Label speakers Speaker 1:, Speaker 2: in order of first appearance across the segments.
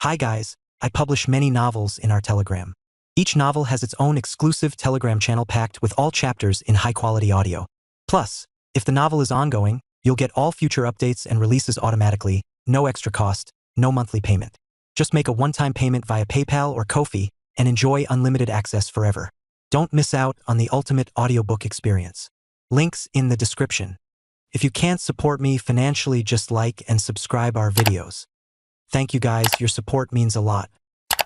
Speaker 1: Hi guys, I publish many novels in our Telegram. Each novel has its own exclusive Telegram channel packed with all chapters in high-quality audio. Plus, if the novel is ongoing, you'll get all future updates and releases automatically, no extra cost, no monthly payment. Just make a one-time payment via PayPal or Ko-fi and enjoy unlimited access forever. Don't miss out on the ultimate audiobook experience. Links in the description. If you can't support me financially, just like and subscribe our videos. Thank you guys, your support means a lot.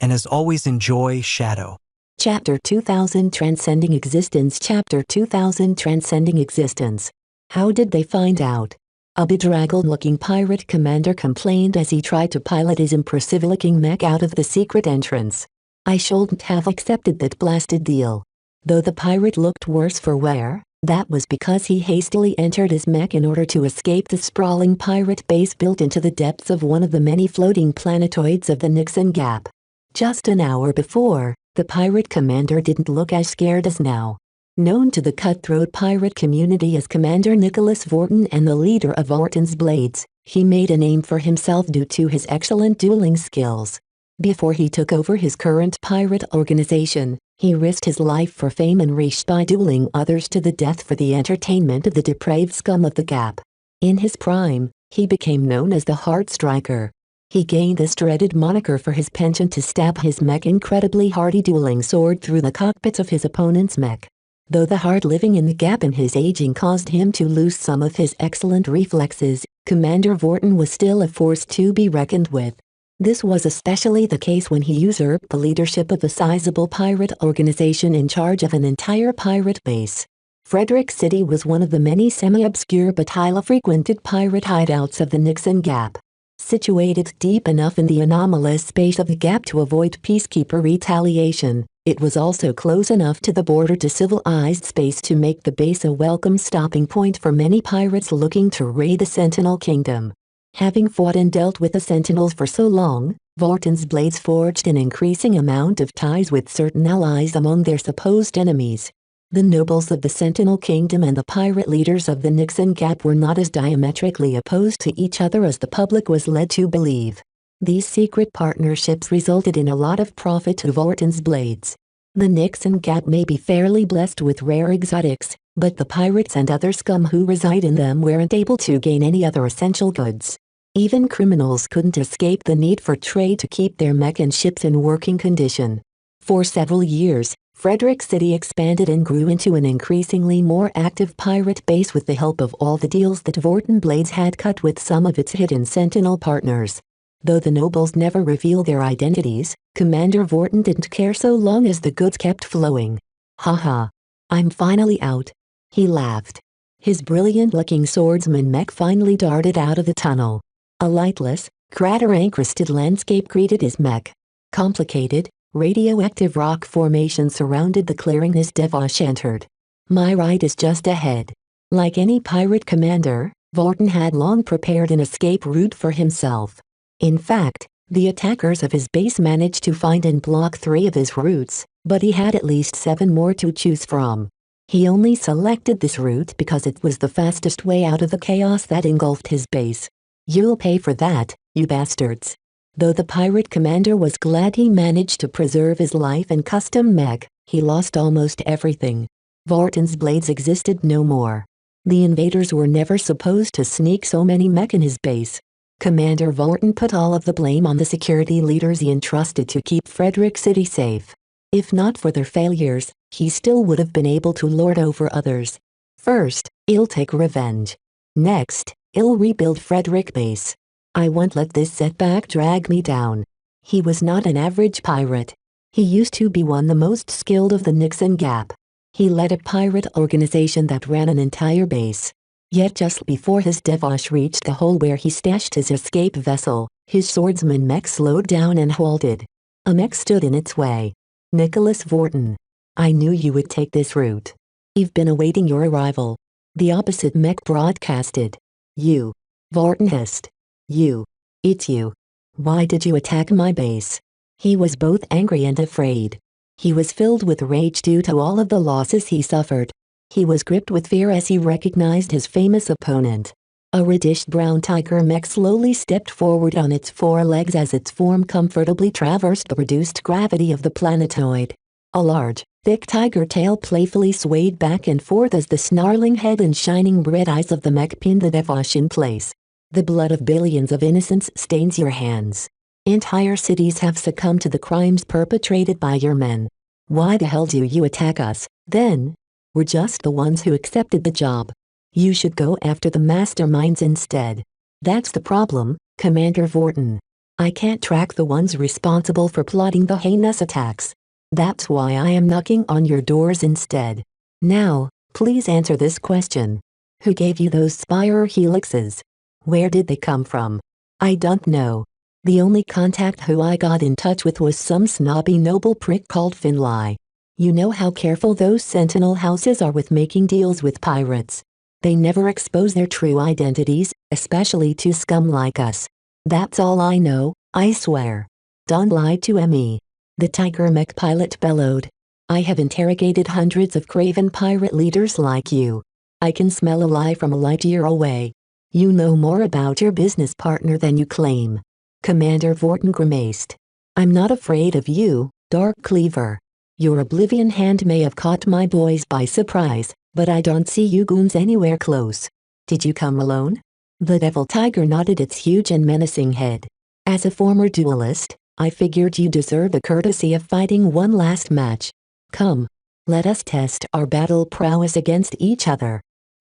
Speaker 1: And as always, enjoy Shadow.
Speaker 2: Chapter 2000 Transcending Existence. Chapter 2000 Transcending Existence. How did they find out? A bedraggled-looking pirate commander complained as he tried to pilot his impressive-looking mech out of the secret entrance. I shouldn't have accepted that blasted deal. Though the pirate looked worse for wear, that was because he hastily entered his mech in order to escape the sprawling pirate base built into the depths of one of the many floating planetoids of the Nixon Gap. Just an hour before, the pirate commander didn't look as scared as now. Known to the cutthroat pirate community as Commander Nicholas Vorton and the leader of Vorton's Blades, he made a name for himself due to his excellent dueling skills. Before he took over his current pirate organization, he risked his life for fame and reach by dueling others to the death for the entertainment of the depraved scum of the Gap. In his prime, he became known as the Heart Striker. He gained this dreaded moniker for his penchant to stab his mech incredibly hardy dueling sword through the cockpits of his opponent's mech. Though the hard living in the Gap and his aging caused him to lose some of his excellent reflexes, Commander Vorton was still a force to be reckoned with. This was especially the case when he usurped the leadership of a sizable pirate organization in charge of an entire pirate base. Frederick City was one of the many semi-obscure but highly frequented pirate hideouts of the Nixon Gap. Situated deep enough in the anomalous space of the Gap to avoid peacekeeper retaliation, it was also close enough to the border to civilized space to make the base a welcome stopping point for many pirates looking to raid the Sentinel Kingdom. Having fought and dealt with the Sentinels for so long, Vorton's Blades forged an increasing amount of ties with certain allies among their supposed enemies. The nobles of the Sentinel Kingdom and the pirate leaders of the Nixon Gap were not as diametrically opposed to each other as the public was led to believe. These secret partnerships resulted in a lot of profit to Vorton's Blades. The Nixon Gap may be fairly blessed with rare exotics, but the pirates and other scum who reside in them weren't able to gain any other essential goods. Even criminals couldn't escape the need for trade to keep their mech and ships in working condition. For several years, Frederick City expanded and grew into an increasingly more active pirate base with the help of all the deals that Vorton Blades had cut with some of its hidden Sentinel partners. Though the nobles never revealed their identities, Commander Vorton didn't care so long as the goods kept flowing. Haha. I'm finally out. He laughed. His brilliant-looking swordsman mech finally darted out of the tunnel. A lightless, crater-encrusted landscape greeted his mech. Complicated, radioactive rock formation surrounded the clearing as Devosh entered. My right is just ahead. Like any pirate commander, Vorton had long prepared an escape route for himself. In fact, the attackers of his base managed to find and block 3 of his routes, but he had at least 7 more to choose from. He only selected this route because it was the fastest way out of the chaos that engulfed his base. You'll pay for that, you bastards. Though the pirate commander was glad he managed to preserve his life and custom mech, he lost almost everything. Vorton's Blades existed no more. The invaders were never supposed to sneak so many mech in his base. Commander Vorton put all of the blame on the security leaders he entrusted to keep Frederick City safe. If not for their failures, he still would have been able to lord over others. First, he'll take revenge. Next, he'll rebuild Frederick Base. I won't let this setback drag me down. He was not an average pirate. He used to be one of the most skilled of the Nixon Gap. He led a pirate organization that ran an entire base. Yet just before his Devosh reached the hole where he stashed his escape vessel, his swordsman mech slowed down and halted. A mech stood in its way. Nicholas Vorton. I knew you would take this route. I've been awaiting your arrival. The opposite mech broadcasted. You. Vorton hissed. You. It's you. Why did you attack my base? He was both angry and afraid. He was filled with rage due to all of the losses he suffered. He was gripped with fear as he recognized his famous opponent. A reddish brown tiger mech slowly stepped forward on its four legs as its form comfortably traversed the reduced gravity of the planetoid. A large, thick tiger tail playfully swayed back and forth as the snarling head and shining red eyes of the mech pinned the Devosh in place. The blood of billions of innocents stains your hands. Entire cities have succumbed to the crimes perpetrated by your men. Why the hell do you attack us, then? We're just the ones who accepted the job. You should go after the masterminds instead. That's the problem, Commander Vorton. I can't track the ones responsible for plotting the heinous attacks. That's why I am knocking on your doors instead. Now, please answer this question. Who gave you those spire helixes? Where did they come from? I don't know. The only contact who I got in touch with was some snobby noble prick called Finlay. You know how careful those sentinel houses are with making deals with pirates. They never expose their true identities, especially to scum like us. That's all I know, I swear. Don't lie to me. The tiger mech pilot bellowed. I have interrogated hundreds of craven pirate leaders like you. I can smell a lie from a light year away. You know more about your business partner than you claim. Commander Vorton grimaced. I'm not afraid of you, Dark Cleaver. Your Oblivion hand may have caught my boys by surprise, but I don't see you goons anywhere close. Did you come alone? The Devil Tiger nodded its huge and menacing head. As a former duelist, I figured you deserve the courtesy of fighting one last match. Come. Let us test our battle prowess against each other.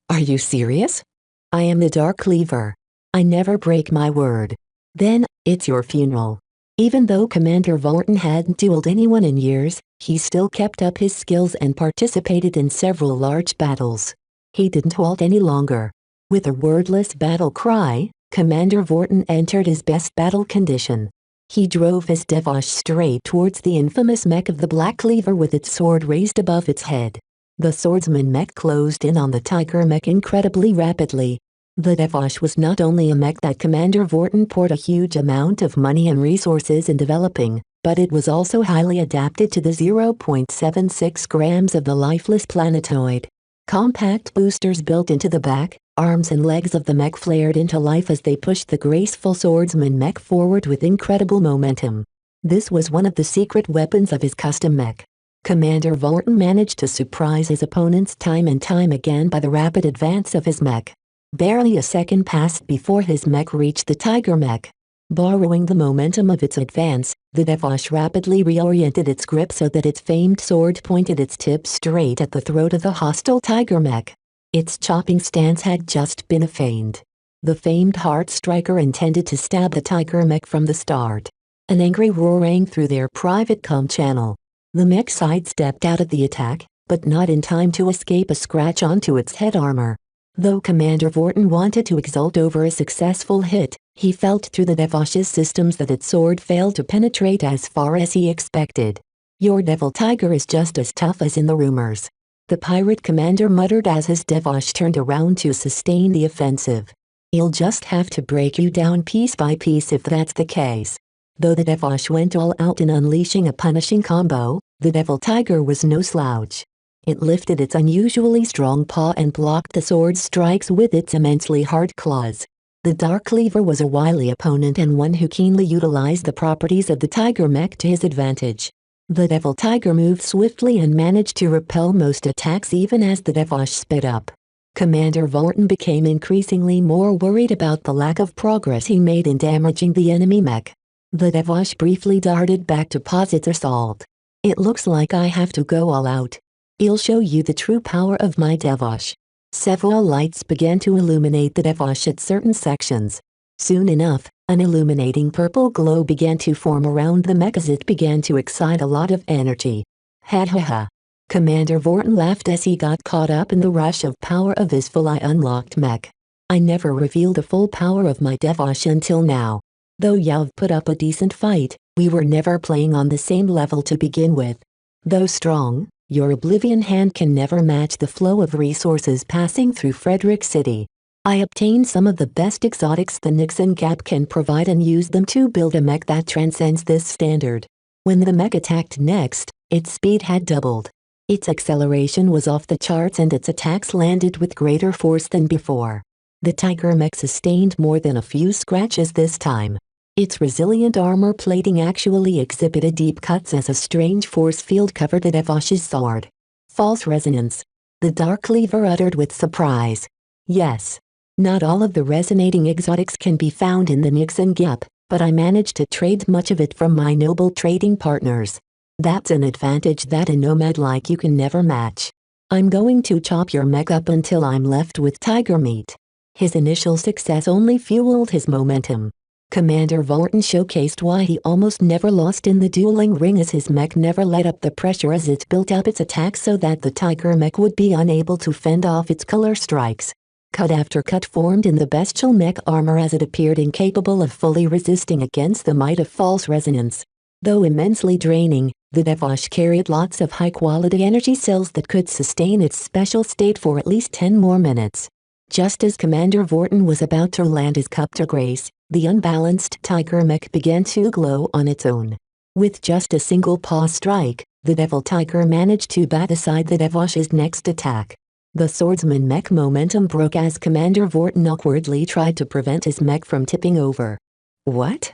Speaker 2: Are you serious? I am the Dark Cleaver. I never break my word. Then, it's your funeral. Even though Commander Vorton hadn't dueled anyone in years, he still kept up his skills and participated in several large battles. He didn't halt any longer. With a wordless battle cry, Commander Vorton entered his best battle condition. He drove his Devosh straight towards the infamous mech of the Black Cleaver with its sword raised above its head. The swordsman mech closed in on the tiger mech incredibly rapidly. The Devosh was not only a mech that Commander Vorton poured a huge amount of money and resources in developing, but it was also highly adapted to the 0.76 grams of the lifeless planetoid. Compact boosters built into the back, arms and legs of the mech flared into life as they pushed the graceful swordsman mech forward with incredible momentum. This was one of the secret weapons of his custom mech. Commander Vorton managed to surprise his opponents time and time again by the rapid advance of his mech. Barely a second passed before his mech reached the tiger mech. Borrowing the momentum of its advance, the Devosh rapidly reoriented its grip so that its famed sword pointed its tip straight at the throat of the hostile tiger mech. Its chopping stance had just been a feint. The famed Heart Striker intended to stab the tiger mech from the start. An angry roar rang through their private comm channel. The mech sidestepped out of the attack, but not in time to escape a scratch onto its head armor. Though Commander Vorton wanted to exult over a successful hit, he felt through the Devosh's systems that its sword failed to penetrate as far as he expected. Your Devil Tiger is just as tough as in the rumors. The pirate commander muttered as his Devosh turned around to sustain the offensive. He'll just have to break you down piece by piece if that's the case. Though the Devosh went all out in unleashing a punishing combo, the Devil Tiger was no slouch. It lifted its unusually strong paw and blocked the sword's strikes with its immensely hard claws. The Dark Cleaver was a wily opponent and one who keenly utilized the properties of the tiger mech to his advantage. The Devil Tiger moved swiftly and managed to repel most attacks even as the Devosh sped up. Commander Vorton became increasingly more worried about the lack of progress he made in damaging the enemy mech. The Devosh briefly darted back to pause its assault. It looks like I have to go all out. I'll show you the true power of my Devosh. Several lights began to illuminate the Devosh at certain sections. Soon enough, an illuminating purple glow began to form around the mech as it began to excite a lot of energy. Ha ha ha. Commander Vorton laughed as he got caught up in the rush of power of his fully unlocked mech. I never revealed the full power of my Devosh until now. Though you've put up a decent fight, we were never playing on the same level to begin with. Though strong, your Oblivion hand can never match the flow of resources passing through Frederick City. I obtained some of the best exotics the Nixon Gap can provide and used them to build a mech that transcends this standard. When the mech attacked next, its speed had doubled. Its acceleration was off the charts and its attacks landed with greater force than before. The tiger mech sustained more than a few scratches this time. Its resilient armor plating actually exhibited deep cuts as a strange force field covered the Devosh's sword. False resonance. The Dark Cleaver uttered with surprise. Yes. Not all of the resonating exotics can be found in the Nixon Gap, but I managed to trade much of it from my noble trading partners. That's an advantage that a nomad like you can never match. I'm going to chop your mech up until I'm left with tiger meat. His initial success only fueled his momentum. Commander Vorton showcased why he almost never lost in the dueling ring, as his mech never let up the pressure as it built up its attack so that the tiger mech would be unable to fend off its color strikes. Cut after cut formed in the bestial mech armor as it appeared incapable of fully resisting against the might of false resonance. Though immensely draining, the Devosh carried lots of high-quality energy cells that could sustain its special state for at least 10 more minutes. Just as Commander Vorton was about to land his copter grace, the unbalanced tiger mech began to glow on its own. With just a single paw strike, the devil tiger managed to bat aside the Devosh's next attack. The swordsman mech momentum broke as Commander Vorton awkwardly tried to prevent his mech from tipping over. What?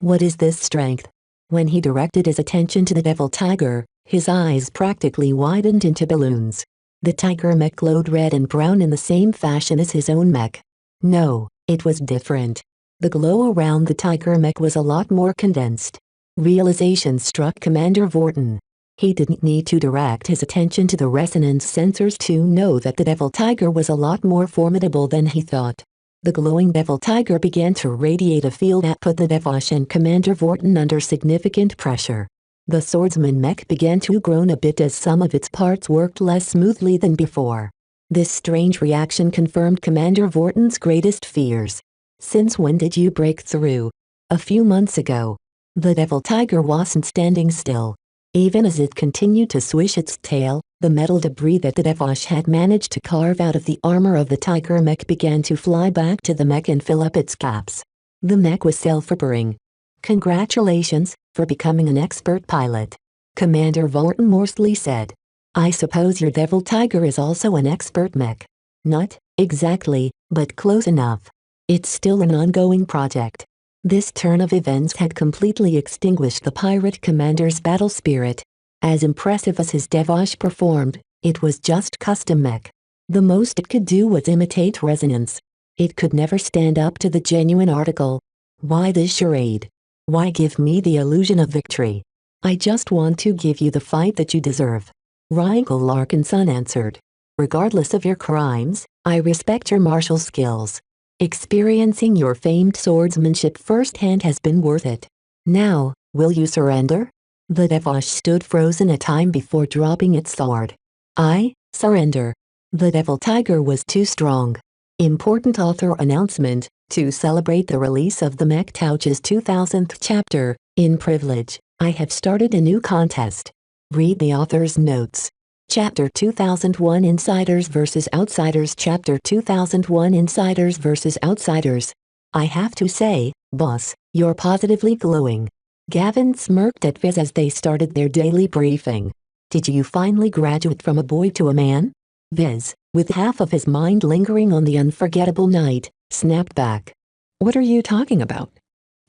Speaker 2: What is this strength? When he directed his attention to the devil tiger, his eyes practically widened into balloons. The tiger mech glowed red and brown in the same fashion as his own mech. No, it was different. The glow around the tiger mech was a lot more condensed. Realization struck Commander Vorton. He didn't need to direct his attention to the resonance sensors to know that the devil tiger was a lot more formidable than he thought. The glowing devil tiger began to radiate a field that put the Devosh and Commander Vorton under significant pressure. The swordsman mech began to groan a bit as some of its parts worked less smoothly than before. This strange reaction confirmed Commander Vorton's greatest fears. Since when did you break through? A few months ago. The devil tiger wasn't standing still. Even as it continued to swish its tail, the metal debris that the Devosh had managed to carve out of the armor of the tiger mech began to fly back to the mech and fill up its gaps. The mech was self-repairing. Congratulations for becoming an expert pilot, Commander Vorton morsely said. I suppose your devil tiger is also an expert mech. Not exactly, but close enough. It's still an ongoing project. This turn of events had completely extinguished the pirate commander's battle spirit. As impressive as his Devosh performed, it was just custom mech. The most it could do was imitate resonance. It could never stand up to the genuine article. Why this charade? Why give me the illusion of victory? I just want to give you the fight that you deserve. Rygel Larkinson answered. Regardless of your crimes, I respect your martial skills. Experiencing your famed swordsmanship firsthand has been worth it. Now, will you surrender? The Devosh stood frozen a time before dropping its sword. I surrender. The devil tiger was too strong. Important author announcement, to celebrate the release of the Mech Touch's 2000th chapter, in Privilege, I have started a new contest. Read the author's notes. Chapter 2001 Insiders vs. Outsiders. Chapter 2001 Insiders vs. Outsiders. I have to say, boss, you're positively glowing. Gavin smirked at Viz as they started their daily briefing. Did you finally graduate from a boy to a man? Viz, with half of his mind lingering on the unforgettable night, snapped back. What are you talking about?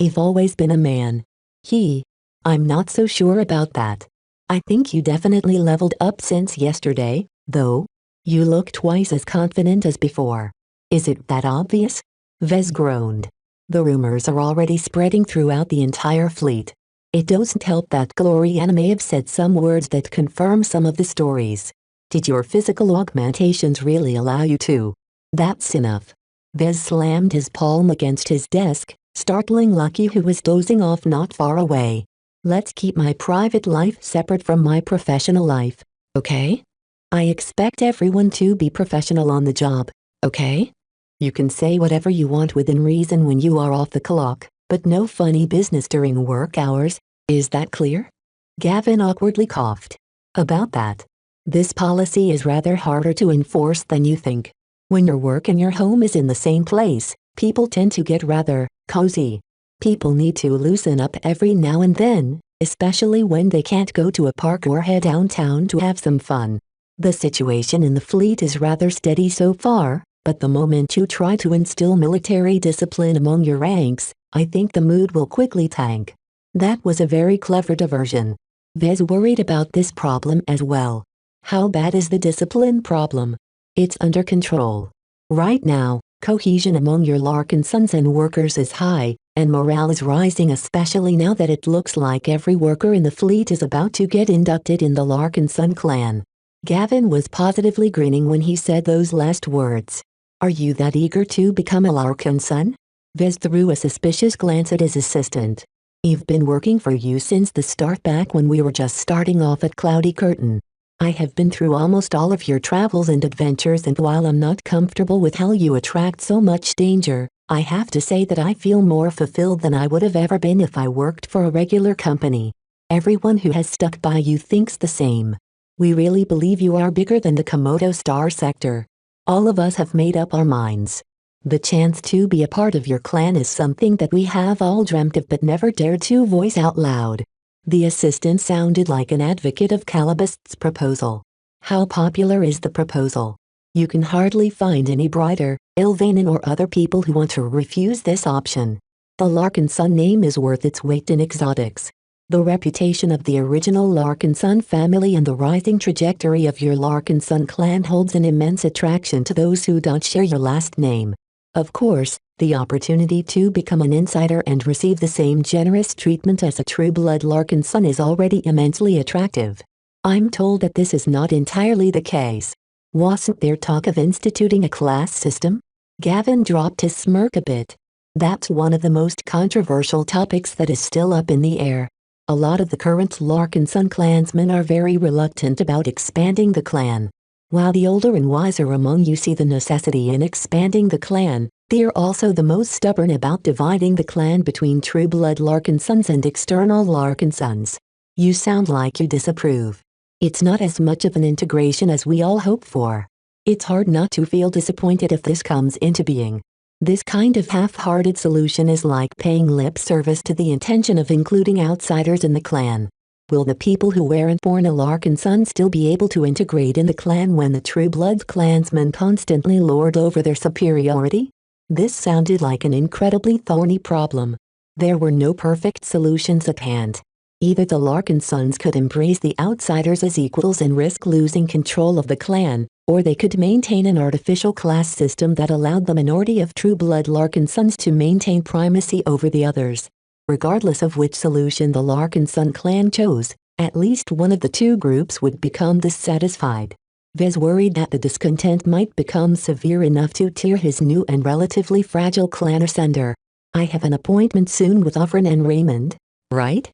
Speaker 2: I've always been a man. I'm not so sure about that. I think you definitely leveled up since yesterday, though. You look twice as confident as before. Is it that obvious? Vez groaned. The rumors are already spreading throughout the entire fleet. It doesn't help that Gloriana may have said some words that confirm some of the stories. Did your physical augmentations really allow you to? That's enough. Vez slammed his palm against his desk, startling Lucky, who was dozing off not far away. Let's keep my private life separate from my professional life, okay? I expect everyone to be professional on the job, okay? You can say whatever you want within reason when you are off the clock, but no funny business during work hours, is that clear? Gavin awkwardly coughed. About that. This policy is rather harder to enforce than you think. When your work and your home is in the same place, people tend to get rather cozy. People need to loosen up every now and then, especially when they can't go to a park or head downtown to have some fun. The situation in the fleet is rather steady so far, But the moment you try to instill military discipline among your ranks, I think the mood will quickly tank. That was a very clever diversion. Vez worried about this problem as well. How bad is the discipline problem? It's under control. Right now, cohesion among your Larkin sons and workers is high, and morale is rising, especially now that it looks like every worker in the fleet is about to get inducted in the Larkin Son clan. Gavin was positively grinning when he said those last words. Are you that eager to become a Larkin Son? Vez threw a suspicious glance at his assistant. I've been working for you since the start, back when we were just starting off at Cloudy Curtain. I have been through almost all of your travels and adventures, and while I'm not comfortable with how you attract so much danger, I have to say that I feel more fulfilled than I would have ever been if I worked for a regular company. Everyone who has stuck by you thinks the same. We really believe you are bigger than the Komodo Star sector. All of us have made up our minds. The chance to be a part of your clan is something that we have all dreamt of but never dared to voice out loud. The assistant sounded like an advocate of Calabast's proposal. How popular is the proposal? You can hardly find any brighter, Ilvanen or other people who want to refuse this option. The Larkin Son name is worth its weight in exotics. The reputation of the original Larkin Son family and the rising trajectory of your Larkin Son clan holds an immense attraction to those who don't share your last name. Of course, the opportunity to become an insider and receive the same generous treatment as a true-blood Larkin Son is already immensely attractive. I'm told that this is not entirely the case. Wasn't there talk of instituting a class system? Gavin dropped his smirk a bit. That's one of the most controversial topics that is still up in the air. A lot of the current Larkin Son clansmen are very reluctant about expanding the clan. While the older and wiser among you see the necessity in expanding the clan, they're also the most stubborn about dividing the clan between true-blood Larkin Sons and external Larkin Sons. You sound like you disapprove. It's not as much of an integration as we all hope for. It's hard not to feel disappointed if this comes into being. This kind of half-hearted solution is like paying lip service to the intention of including outsiders in the clan. Will the people who weren't born a Larkin Son still be able to integrate in the clan when the true-blood clansmen constantly lord over their superiority? This sounded like an incredibly thorny problem. There were no perfect solutions at hand. Either the Larkin Sons could embrace the outsiders as equals and risk losing control of the clan, or they could maintain an artificial class system that allowed the minority of true-blood Larkin Sons to maintain primacy over the others. Regardless of which solution the Larkin Son clan chose, at least one of the two groups would become dissatisfied. Vez worried that the discontent might become severe enough to tear his new and relatively fragile clan asunder. I have an appointment soon with Offren and Raymond, right?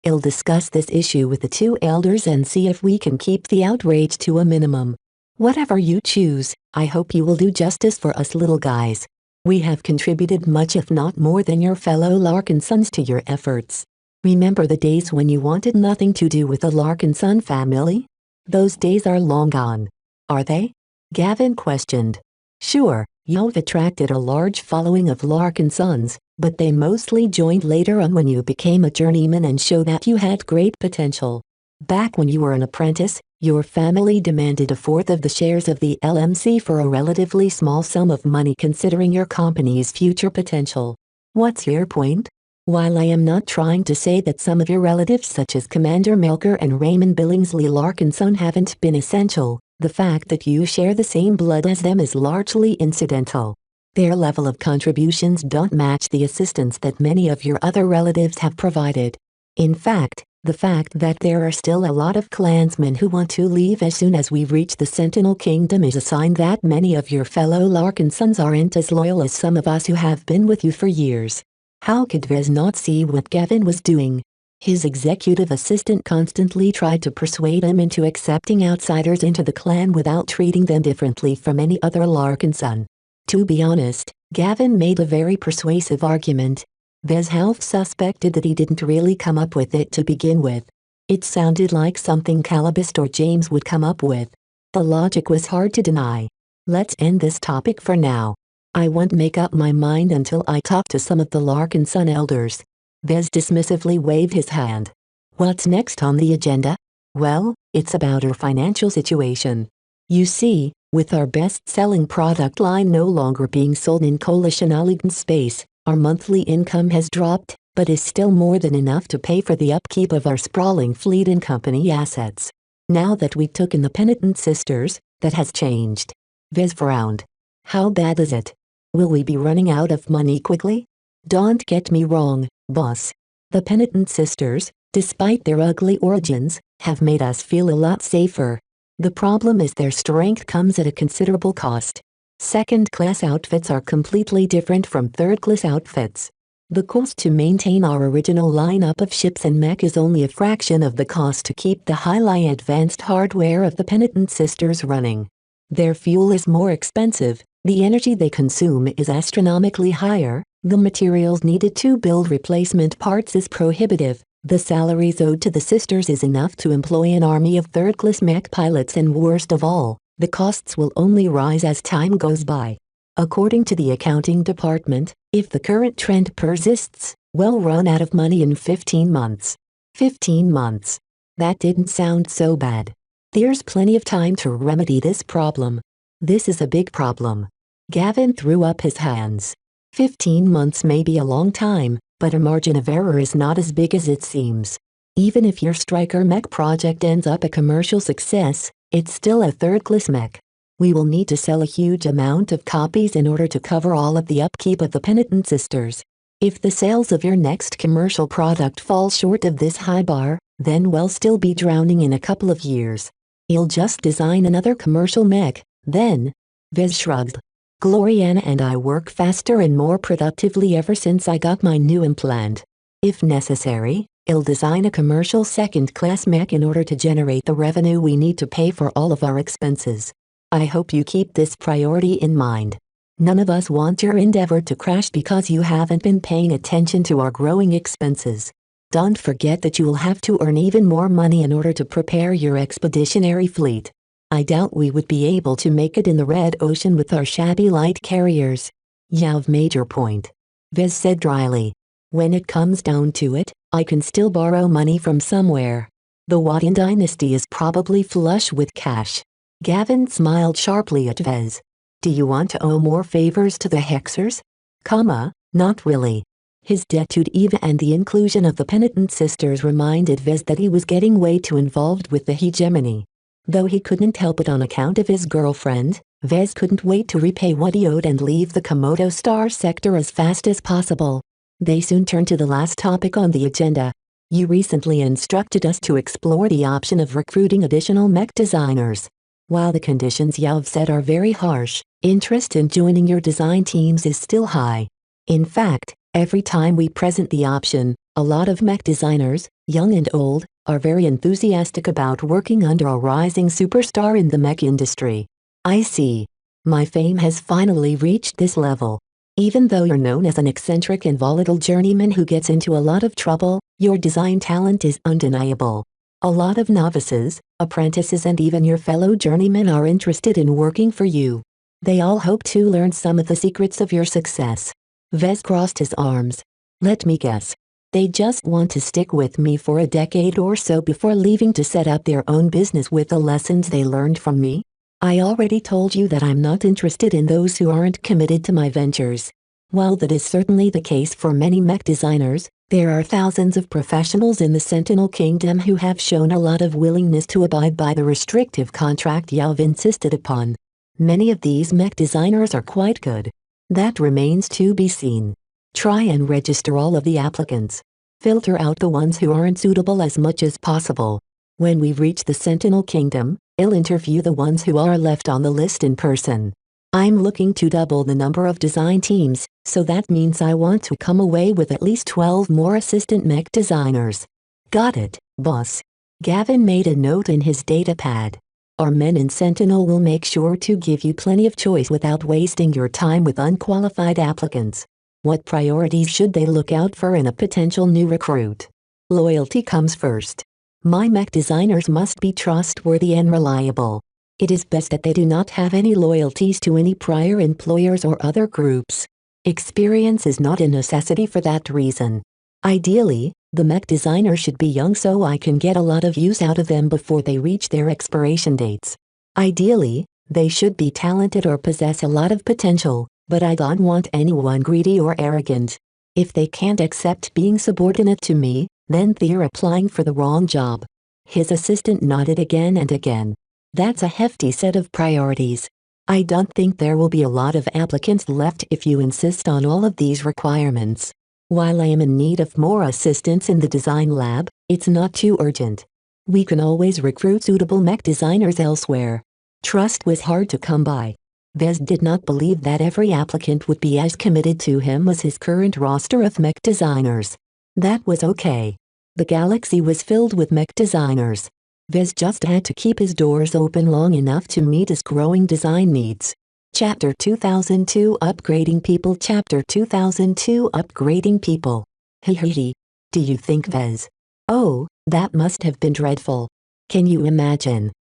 Speaker 2: I'll discuss this issue with the two elders and see if we can keep the outrage to a minimum. Whatever you choose, I hope you will do justice for us little guys. We have contributed much, if not more than your fellow Larkin Sons, to your efforts. Remember the days when you wanted nothing to do with the Larkin Son family? Those days are long gone. Are they? Gavin questioned. Sure, you've attracted a large following of Larkin Sons, but they mostly joined later on when you became a journeyman and showed that you had great potential. Back when you were an apprentice, your family demanded a fourth of the shares of the LMC for a relatively small sum of money considering your company's future potential. What's your point? While I am not trying to say that some of your relatives such as Commander Melker and Raymond Billingsley Larkin Son haven't been essential, the fact that you share the same blood as them is largely incidental. Their level of contributions don't match the assistance that many of your other relatives have provided. In fact, the fact that there are still a lot of clansmen who want to leave as soon as we reach the Sentinel Kingdom is a sign that many of your fellow Larkin Sons aren't as loyal as some of us who have been with you for years. How could Vez not see what Gavin was doing? His executive assistant constantly tried to persuade him into accepting outsiders into the clan without treating them differently from any other Larkin Son. To be honest, Gavin made a very persuasive argument. Vez half suspected that he didn't really come up with it to begin with. It sounded like something Calabast or James would come up with. The logic was hard to deny. Let's end this topic for now. I won't make up my mind until I talk to some of the Larkin Son elders. Vez dismissively waved his hand. What's next on the agenda? Well, it's about our financial situation. You see, With our best-selling product line no longer being sold in Coalition Alliance space, our monthly income has dropped, but is still more than enough to pay for the upkeep of our sprawling fleet and company assets. Now that we took in the Penitent Sisters, that has changed. Vez frowned. How bad is it? Will we be running out of money quickly? Don't get me wrong, boss. The Penitent Sisters, despite their ugly origins, have made us feel a lot safer. The problem is their strength comes at a considerable cost. Second-class outfits are completely different from third-class outfits. The cost to maintain our original lineup of ships and mech is only a fraction of the cost to keep the highly advanced hardware of the Penitent Sisters running. Their fuel is more expensive, the energy they consume is astronomically higher, the materials needed to build replacement parts is prohibitive, the salaries owed to the sisters is enough to employ an army of third-class mech pilots, and worst of all, the costs will only rise as time goes by. According to the accounting department, if the current trend persists, we'll run out of money in 15 months. 15 months. That didn't sound so bad. There's plenty of time to remedy this problem. This is a big problem. Gavin threw up his hands. 15 months may be a long time, but a margin of error is not as big as it seems. Even if your Striker mech project ends up a commercial success, it's still a third-class mech. We will need to sell a huge amount of copies in order to cover all of the upkeep of the Penitent Sisters. If the sales of your next commercial product fall short of this high bar, then we'll still be drowning in a couple of years. You'll just design another commercial mech, then. Vez shrugged. Gloriana and I work faster and more productively ever since I got my new implant. If necessary, I'll design a commercial second-class mech in order to generate the revenue we need to pay for all of our expenses. I hope you keep this priority in mind. None of us want your endeavor to crash because you haven't been paying attention to our growing expenses. Don't forget that you will have to earn even more money in order to prepare your expeditionary fleet. I doubt we would be able to make it in the Red Ocean with our shabby light carriers. You've made your point. Vez said dryly. When it comes down to it, I can still borrow money from somewhere. The Wadian dynasty is probably flush with cash. Gavin smiled sharply at Vez. Do you want to owe more favors to the Hexers? Not really. His debt to Eva and the inclusion of the Penitent Sisters reminded Vez that he was getting way too involved with the hegemony. Though he couldn't help it on account of his girlfriend, Vez couldn't wait to repay what he owed and leave the Komodo Star sector as fast as possible. They soon turned to the last topic on the agenda. You recently instructed us to explore the option of recruiting additional mech designers. While the conditions you've set are very harsh, interest in joining your design teams is still high. In fact, every time we present the option, a lot of mech designers, young and old, are very enthusiastic about working under a rising superstar in the mech industry. I see. My fame has finally reached this level. Even though you're known as an eccentric and volatile journeyman who gets into a lot of trouble, your design talent is undeniable. A lot of novices, apprentices and even your fellow journeymen are interested in working for you. They all hope to learn some of the secrets of your success. Vez crossed his arms. Let me guess. They just want to stick with me for a decade or so before leaving to set up their own business with the lessons they learned from me? I already told you that I'm not interested in those who aren't committed to my ventures. While that is certainly the case for many mech designers, there are thousands of professionals in the Sentinel Kingdom who have shown a lot of willingness to abide by the restrictive contract you've insisted upon. Many of these mech designers are quite good. That remains to be seen. Try and register all of the applicants. Filter out the ones who aren't suitable as much as possible. When we reach the Sentinel Kingdom, I'll interview the ones who are left on the list in person. I'm looking to double the number of design teams, so that means I want to come away with at least 12 more assistant mech designers. Got it, boss. Gavin made a note in his datapad. Our men in Sentinel will make sure to give you plenty of choice without wasting your time with unqualified applicants. What priorities should they look out for in a potential new recruit? Loyalty comes first. My mech designers must be trustworthy and reliable. It is best that they do not have any loyalties to any prior employers or other groups. Experience is not a necessity for that reason. Ideally, the mech designer should be young so I can get a lot of use out of them before they reach their expiration dates. Ideally, They should be talented or possess a lot of potential, but I don't want anyone greedy or arrogant. If they can't accept being subordinate to me, then they're applying for the wrong job. His assistant nodded again and again. That's a hefty set of priorities. I don't think there will be a lot of applicants left if you insist on all of these requirements. While I am in need of more assistants in the design lab, it's not too urgent. We can always recruit suitable mech designers elsewhere. Trust was hard to come by. Vez did not believe that every applicant would be as committed to him as his current roster of mech designers. That was okay. The galaxy was filled with mech designers. Vez just had to keep his doors open long enough to meet his growing design needs. Chapter 2002 Upgrading People Chapter 2002 Upgrading People. Hehehe. Do you think Vez? Oh, that must have been dreadful. Can you imagine?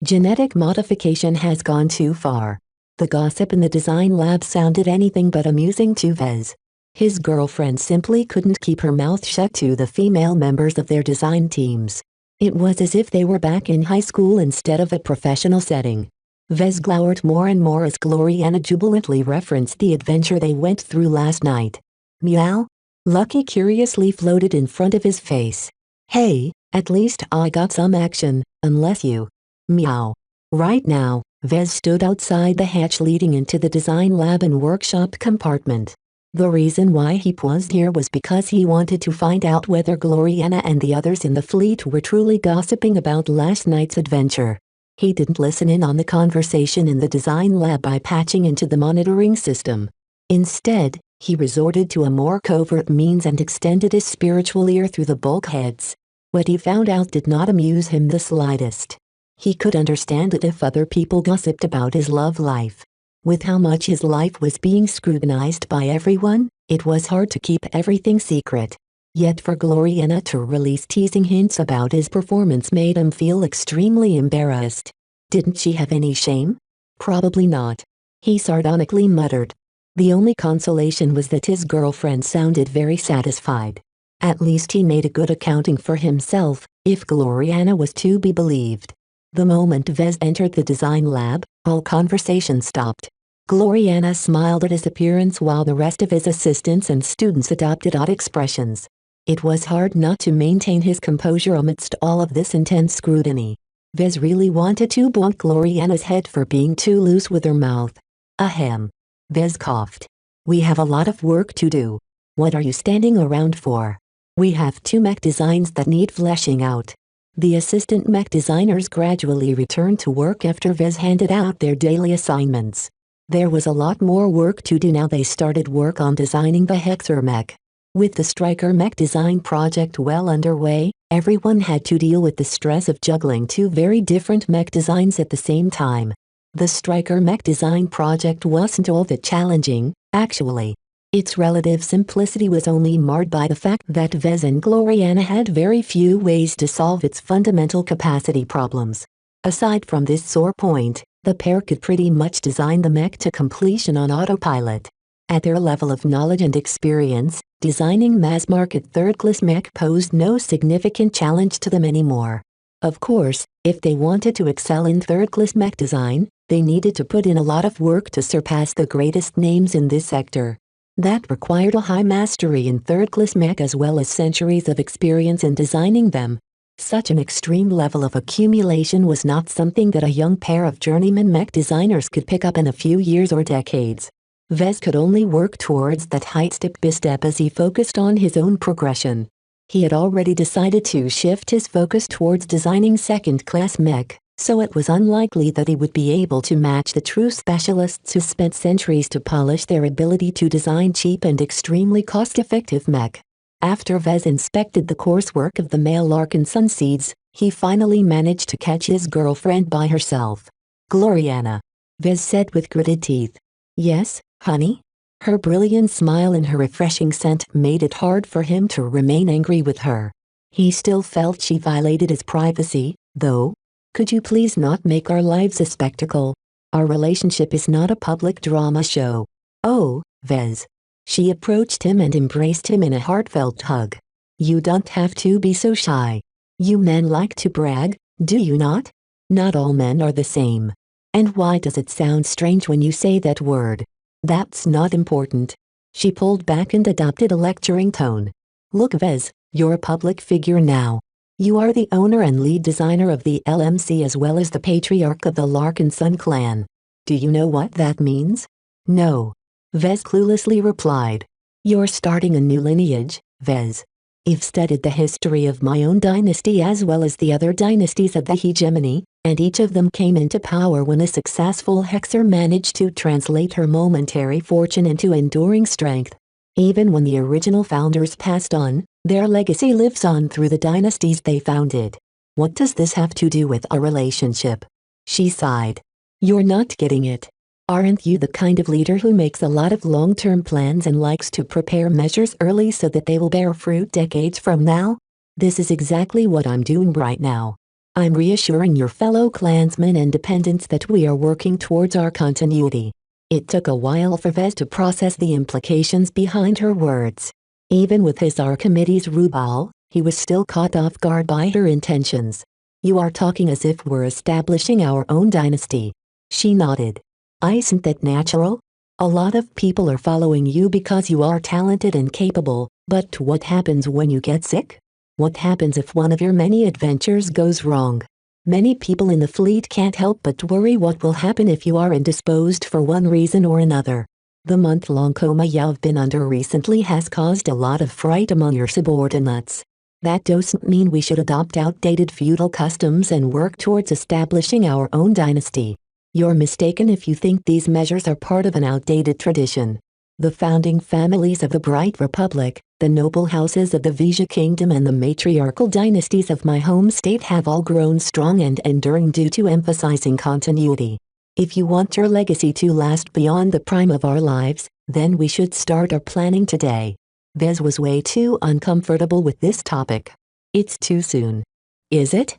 Speaker 2: Genetic modification has gone too far. The gossip in the design lab sounded anything but amusing to Vez. His girlfriend simply couldn't keep her mouth shut to the female members of their design teams. It was as if they were back in high school instead of a professional setting. Vez glowered more and more as Gloriana jubilantly referenced the adventure they went through last night. Meow? Lucky curiously floated in front of his face. Hey, at least I got some action, unless you. Meow. Right now, Vez stood outside the hatch leading into the design lab and workshop compartment. The reason why he paused here was because he wanted to find out whether Gloriana and the others in the fleet were truly gossiping about last night's adventure. He didn't listen in on the conversation in the design lab by patching into the monitoring system. Instead, he resorted to a more covert means and extended his spiritual ear through the bulkheads. What he found out did not amuse him the slightest. He could understand it if other people gossiped about his love life. With how much his life was being scrutinized by everyone, it was hard to keep everything secret. Yet for Gloriana to release teasing hints about his performance made him feel extremely embarrassed. Didn't she have any shame? Probably not. He sardonically muttered. The only consolation was that his girlfriend sounded very satisfied. At least he made a good accounting for himself, if Gloriana was to be believed. The moment Vez entered the design lab, all conversation stopped. Gloriana smiled at his appearance while the rest of his assistants and students adopted odd expressions. It was hard not to maintain his composure amidst all of this intense scrutiny. Vez really wanted to bonk Gloriana's head for being too loose with her mouth. Ahem. Vez coughed. We have a lot of work to do. What are you standing around for? We have 2 mech designs that need fleshing out. The assistant mech designers gradually returned to work after Vez handed out their daily assignments. There was a lot more work to do now they started work on designing the Hexer mech. With the Striker mech design project well underway, everyone had to deal with the stress of juggling 2 very different mech designs at the same time. The Striker mech design project wasn't all that challenging, actually. Its relative simplicity was only marred by the fact that Vez and Gloriana had very few ways to solve its fundamental capacity problems. Aside from this sore point, the pair could pretty much design the mech to completion on autopilot. At their level of knowledge and experience, designing mass-market third-class mech posed no significant challenge to them anymore. Of course, if they wanted to excel in third-class mech design, they needed to put in a lot of work to surpass the greatest names in this sector. That required a high mastery in third-class mech as well as centuries of experience in designing them. Such an extreme level of accumulation was not something that a young pair of journeyman mech designers could pick up in a few years or decades. Vez could only work towards that height step by step as he focused on his own progression. He had already decided to shift his focus towards designing second-class mech, so it was unlikely that he would be able to match the true specialists who spent centuries to polish their ability to design cheap and extremely cost-effective mech. After Vez inspected the coursework of the male Larkin Sunseeds, he finally managed to catch his girlfriend by herself. Gloriana. Vez said with gritted teeth. Yes, honey? Her brilliant smile and her refreshing scent made it hard for him to remain angry with her. He still felt she violated his privacy, though. Could you please not make our lives a spectacle? Our relationship is not a public drama show. Oh, Vez. She approached him and embraced him in a heartfelt hug. You don't have to be so shy. You men like to brag, do you not? Not all men are the same. And why does it sound strange when you say that word? That's not important. She pulled back and adopted a lecturing tone. Look, Vez, you're a public figure now. You are the owner and lead designer of the LMC as well as the patriarch of the Larkinson clan. Do you know what that means? No. Vez cluelessly replied. You're starting a new lineage, Vez. I've studied the history of my own dynasty as well as the other dynasties of the hegemony, and each of them came into power when a successful hexer managed to translate her momentary fortune into enduring strength. Even when the original founders passed on, their legacy lives on through the dynasties they founded. What does this have to do with our relationship? She sighed. You're not getting it. Aren't you the kind of leader who makes a lot of long-term plans and likes to prepare measures early so that they will bear fruit decades from now? This is exactly what I'm doing right now. I'm reassuring your fellow clansmen and dependents that we are working towards our continuity. It took a while for Vez to process the implications behind her words. Even with his Archimedes Rubal, he was still caught off guard by her intentions. You are talking as if we're establishing our own dynasty. She nodded. Isn't that natural? A lot of people are following you because you are talented and capable, but what happens when you get sick? What happens if one of your many adventures goes wrong? Many people in the fleet can't help but worry what will happen if you are indisposed for one reason or another. The month-long coma you've been under recently has caused a lot of fright among your subordinates. That doesn't mean we should adopt outdated feudal customs and work towards establishing our own dynasty. You're mistaken if you think these measures are part of an outdated tradition. The founding families of the Bright Republic, the noble houses of the Vija Kingdom and the matriarchal dynasties of my home state have all grown strong and enduring due to emphasizing continuity. If you want your legacy to last beyond the prime of our lives, then we should start our planning today. Vez was way too uncomfortable with this topic. It's too soon. Is it?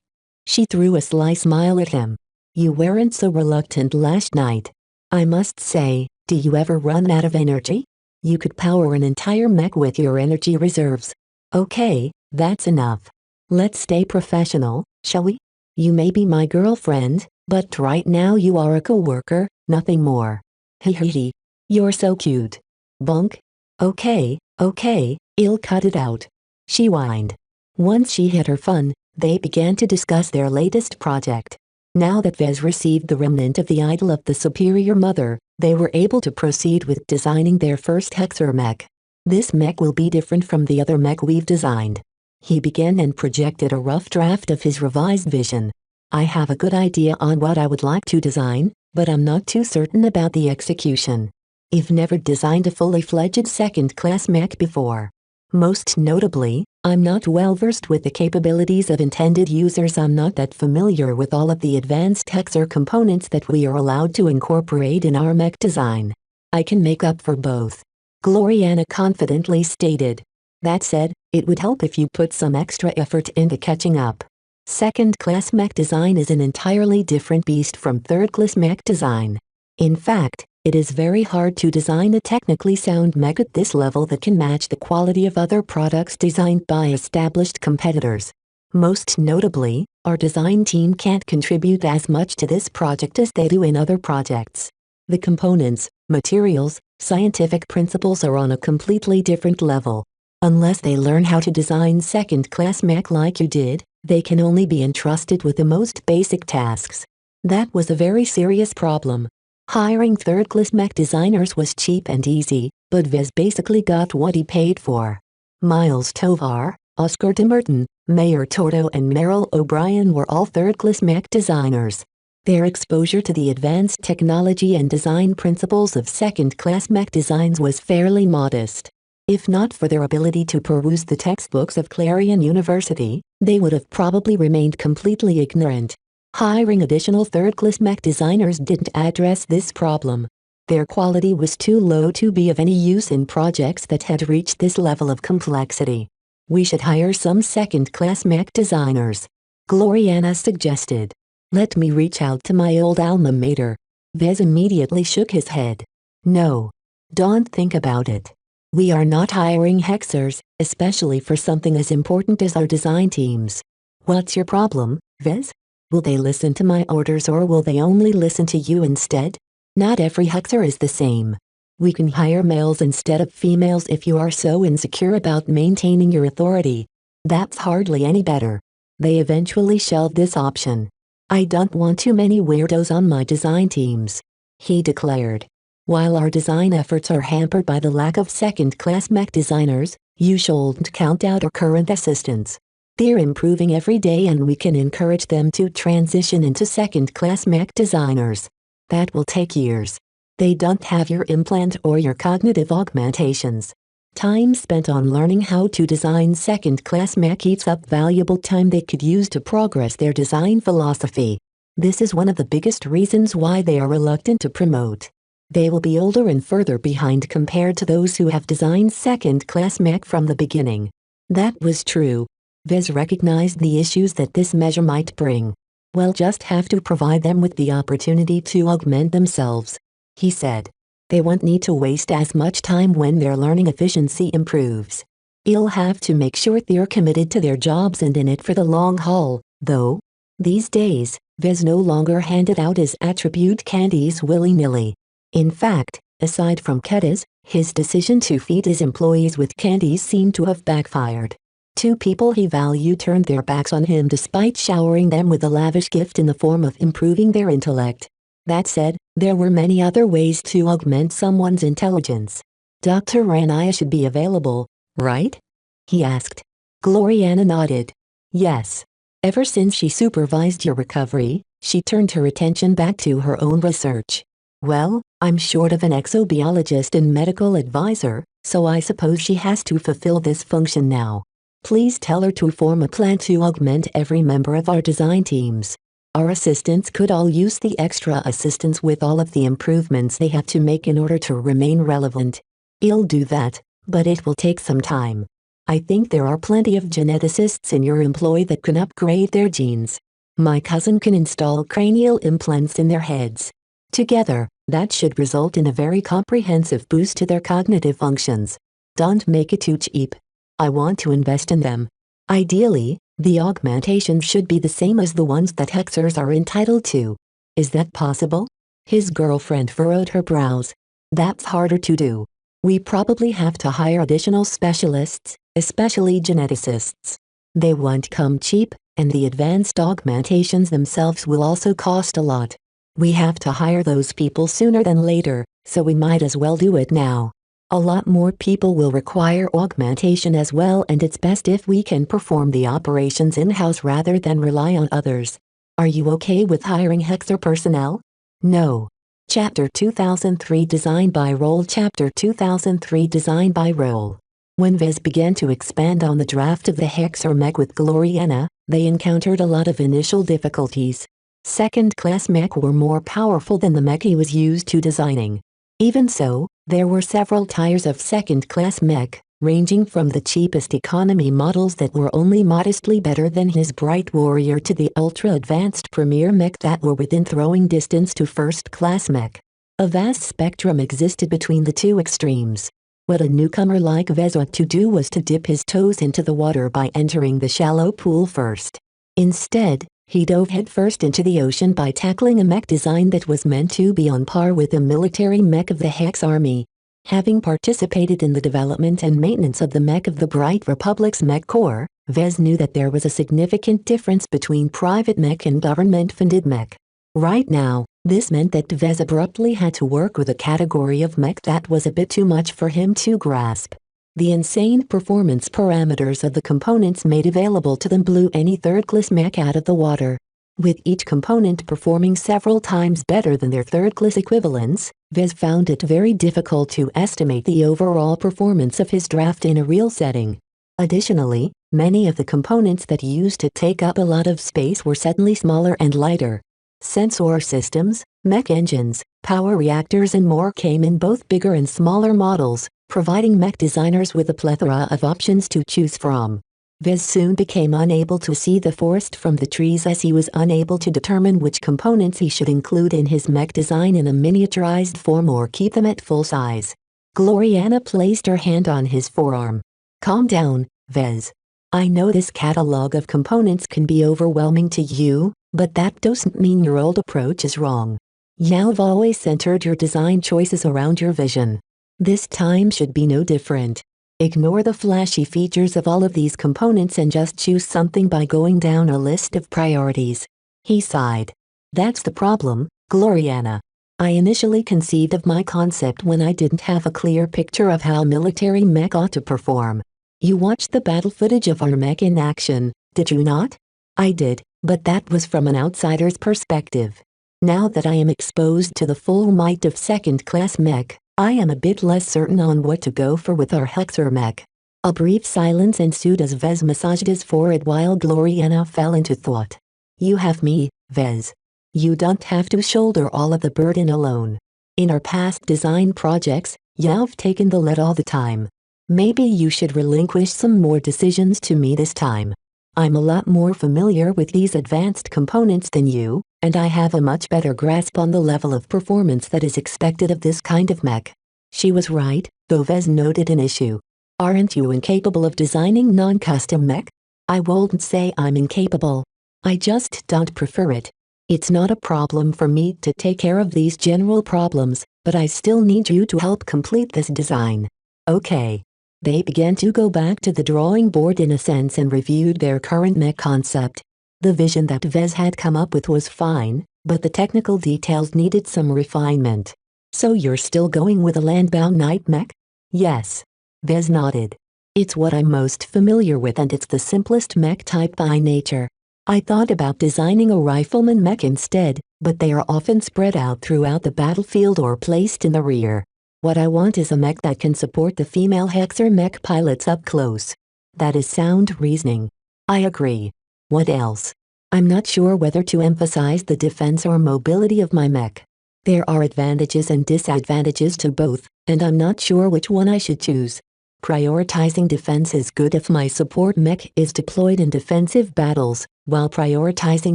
Speaker 2: She threw a sly smile at him. You weren't so reluctant last night. I must say, do you ever run out of energy? You could power an entire mech with your energy reserves. Okay, that's enough. Let's stay professional, shall we? You may be my girlfriend, but right now you are a co-worker, nothing more. Hee. You're so cute. Bunk. Okay, I'll cut it out. She whined. Once she had her fun, they began to discuss their latest project. Now that Vez received the remnant of the idol of the superior mother, they were able to proceed with designing their first hexer mech. This mech will be different from the other mech we've designed. He began and projected a rough draft of his revised vision. I have a good idea on what I would like to design, but I'm not too certain about the execution. I've never designed a fully fledged second-class mech before. Most notably, I'm not well versed with the capabilities of intended users. I'm not that familiar with all of the advanced hexer components that we are allowed to incorporate in our mech design. I can make up for both. Gloriana confidently stated. That said, it would help if you put some extra effort into catching up. Second-class mech design is an entirely different beast from third-class mech design. In fact, it is very hard to design a technically sound mech at this level that can match the quality of other products designed by established competitors. Most notably, our design team can't contribute as much to this project as they do in other projects. The components, materials, scientific principles are on a completely different level. Unless they learn how to design second-class mech like you did, they can only be entrusted with the most basic tasks. That was a very serious problem. Hiring third-class mech designers was cheap and easy, but Vez basically got what he paid for. Miles Tovar, Oscar DeMerton, Mayor Torto and Meryl O'Brien were all third-class mech designers. Their exposure to the advanced technology and design principles of second-class mech designs was fairly modest. If not for their ability to peruse the textbooks of Clarion University, they would have probably remained completely ignorant. Hiring additional third-class mech designers didn't address this problem. Their quality was too low to be of any use in projects that had reached this level of complexity. We should hire some second-class mech designers. Gloriana suggested. Let me reach out to my old alma mater. Vez immediately shook his head. No. Don't think about it. We are not hiring hexers, especially for something as important as our design teams. What's your problem, Vez? Will they listen to my orders or will they only listen to you instead? Not every hexer is the same. We can hire males instead of females if you are so insecure about maintaining your authority. That's hardly any better. They eventually shelved this option. I don't want too many weirdos on my design teams, he declared. While our design efforts are hampered by the lack of second-class mech designers, you shouldn't count out our current assistants. They're improving every day and we can encourage them to transition into second-class mech designers. That will take years. They don't have your implant or your cognitive augmentations. Time spent on learning how to design second-class mech eats up valuable time they could use to progress their design philosophy. This is one of the biggest reasons why they are reluctant to promote. They will be older and further behind compared to those who have designed second-class mech from the beginning. That was true. Vez recognized the issues that this measure might bring. We'll just have to provide them with the opportunity to augment themselves, he said. They won't need to waste as much time when their learning efficiency improves. You'll have to make sure they're committed to their jobs and in it for the long haul, though. These days, Vez no longer handed out his attribute candies willy-nilly. In fact, aside from Ketas, his decision to feed his employees with candies seemed to have backfired. Two people he valued turned their backs on him despite showering them with a lavish gift in the form of improving their intellect. That said, there were many other ways to augment someone's intelligence. Dr. Rania should be available, right? He asked. Gloriana nodded. Yes. Ever since she supervised your recovery, she turned her attention back to her own research. Well, I'm short of an exobiologist and medical advisor, so I suppose she has to fulfill this function now. Please tell her to form a plan to augment every member of our design teams. Our assistants could all use the extra assistance with all of the improvements they have to make in order to remain relevant. I'll do that, but it will take some time. I think there are plenty of geneticists in your employ that can upgrade their genes. My cousin can install cranial implants in their heads. Together, that should result in a very comprehensive boost to their cognitive functions. Don't make it too cheap. I want to invest in them. Ideally, the augmentation should be the same as the ones that hexers are entitled to. Is that possible? His girlfriend furrowed her brows. That's harder to do. We probably have to hire additional specialists, especially geneticists. They won't come cheap, and the advanced augmentations themselves will also cost a lot. We have to hire those people sooner than later, so we might as well do it now. A lot more people will require augmentation as well, and it's best if we can perform the operations in-house rather than rely on others. Are you okay with hiring hexer personnel? No. Chapter 2003 Design by Role Chapter 2003 Design by Role. When Vez began to expand on the draft of the hexer mech with Gloriana, they encountered a lot of initial difficulties. Second-class mech were more powerful than the mech he was used to designing. Even so, there were several tiers of second-class mech, ranging from the cheapest economy models that were only modestly better than his Bright Warrior to the ultra-advanced premier mech that were within throwing distance to first-class mech. A vast spectrum existed between the two extremes. What a newcomer like Vez ought to do was to dip his toes into the water by entering the shallow pool first. Instead, he dove headfirst into the ocean by tackling a mech design that was meant to be on par with the military mech of the Hex Army. Having participated in the development and maintenance of the mech of the Bright Republic's Mech Corps, Vez knew that there was a significant difference between private mech and government-funded mech. Right now, this meant that Vez abruptly had to work with a category of mech that was a bit too much for him to grasp. The insane performance parameters of the components made available to them blew any third-class mech out of the water. With each component performing several times better than their third-class equivalents, Vez found it very difficult to estimate the overall performance of his draft in a real setting. Additionally, many of the components that used to take up a lot of space were suddenly smaller and lighter. Sensor systems, mech engines, power reactors and more came in both bigger and smaller models, providing mech designers with a plethora of options to choose from. Vez soon became unable to see the forest from the trees as he was unable to determine which components he should include in his mech design in a miniaturized form or keep them at full size. Gloriana placed her hand on his forearm. Calm down, Vez. I know this catalog of components can be overwhelming to you, But that doesn't mean your old approach is wrong. You've always centered your design choices around your vision. This time should be no different. Ignore the flashy features of all of these components and just choose something by going down a list of priorities. He sighed. That's the problem, Gloriana. I initially conceived of my concept when I didn't have a clear picture of how military mech ought to perform. You watched the battle footage of our mech in action, did you not? I did, but that was from an outsider's perspective. Now that I am exposed to the full might of second-class mech, I am a bit less certain on what to go for with our Hexer mech. A brief silence ensued as Vez massaged his forehead while Gloriana fell into thought. You have me, Vez. You don't have to shoulder all of the burden alone. In our past design projects, you've taken the lead all the time. Maybe you should relinquish some more decisions to me this time. I'm a lot more familiar with these advanced components than you, and I have a much better grasp on the level of performance that is expected of this kind of mech. She was right, though Vez noted an issue. Aren't you incapable of designing non-custom mech? I won't say I'm incapable. I just don't prefer it. It's not a problem for me to take care of these general problems, but I still need you to help complete this design. Okay. They began to go back to the drawing board in a sense and reviewed their current mech concept. The vision that Vez had come up with was fine, but the technical details needed some refinement. So you're still going with a landbound night mech? Yes. Vez nodded. It's what I'm most familiar with and it's the simplest mech type by nature. I thought about designing a rifleman mech instead, but they are often spread out throughout the battlefield or placed in the rear. What I want is a mech that can support the female Hexer mech pilots up close. That is sound reasoning. I agree. What else? I'm not sure whether to emphasize the defense or mobility of my mech. There are advantages and disadvantages to both, and I'm not sure which one I should choose. Prioritizing defense is good if my support mech is deployed in defensive battles, while prioritizing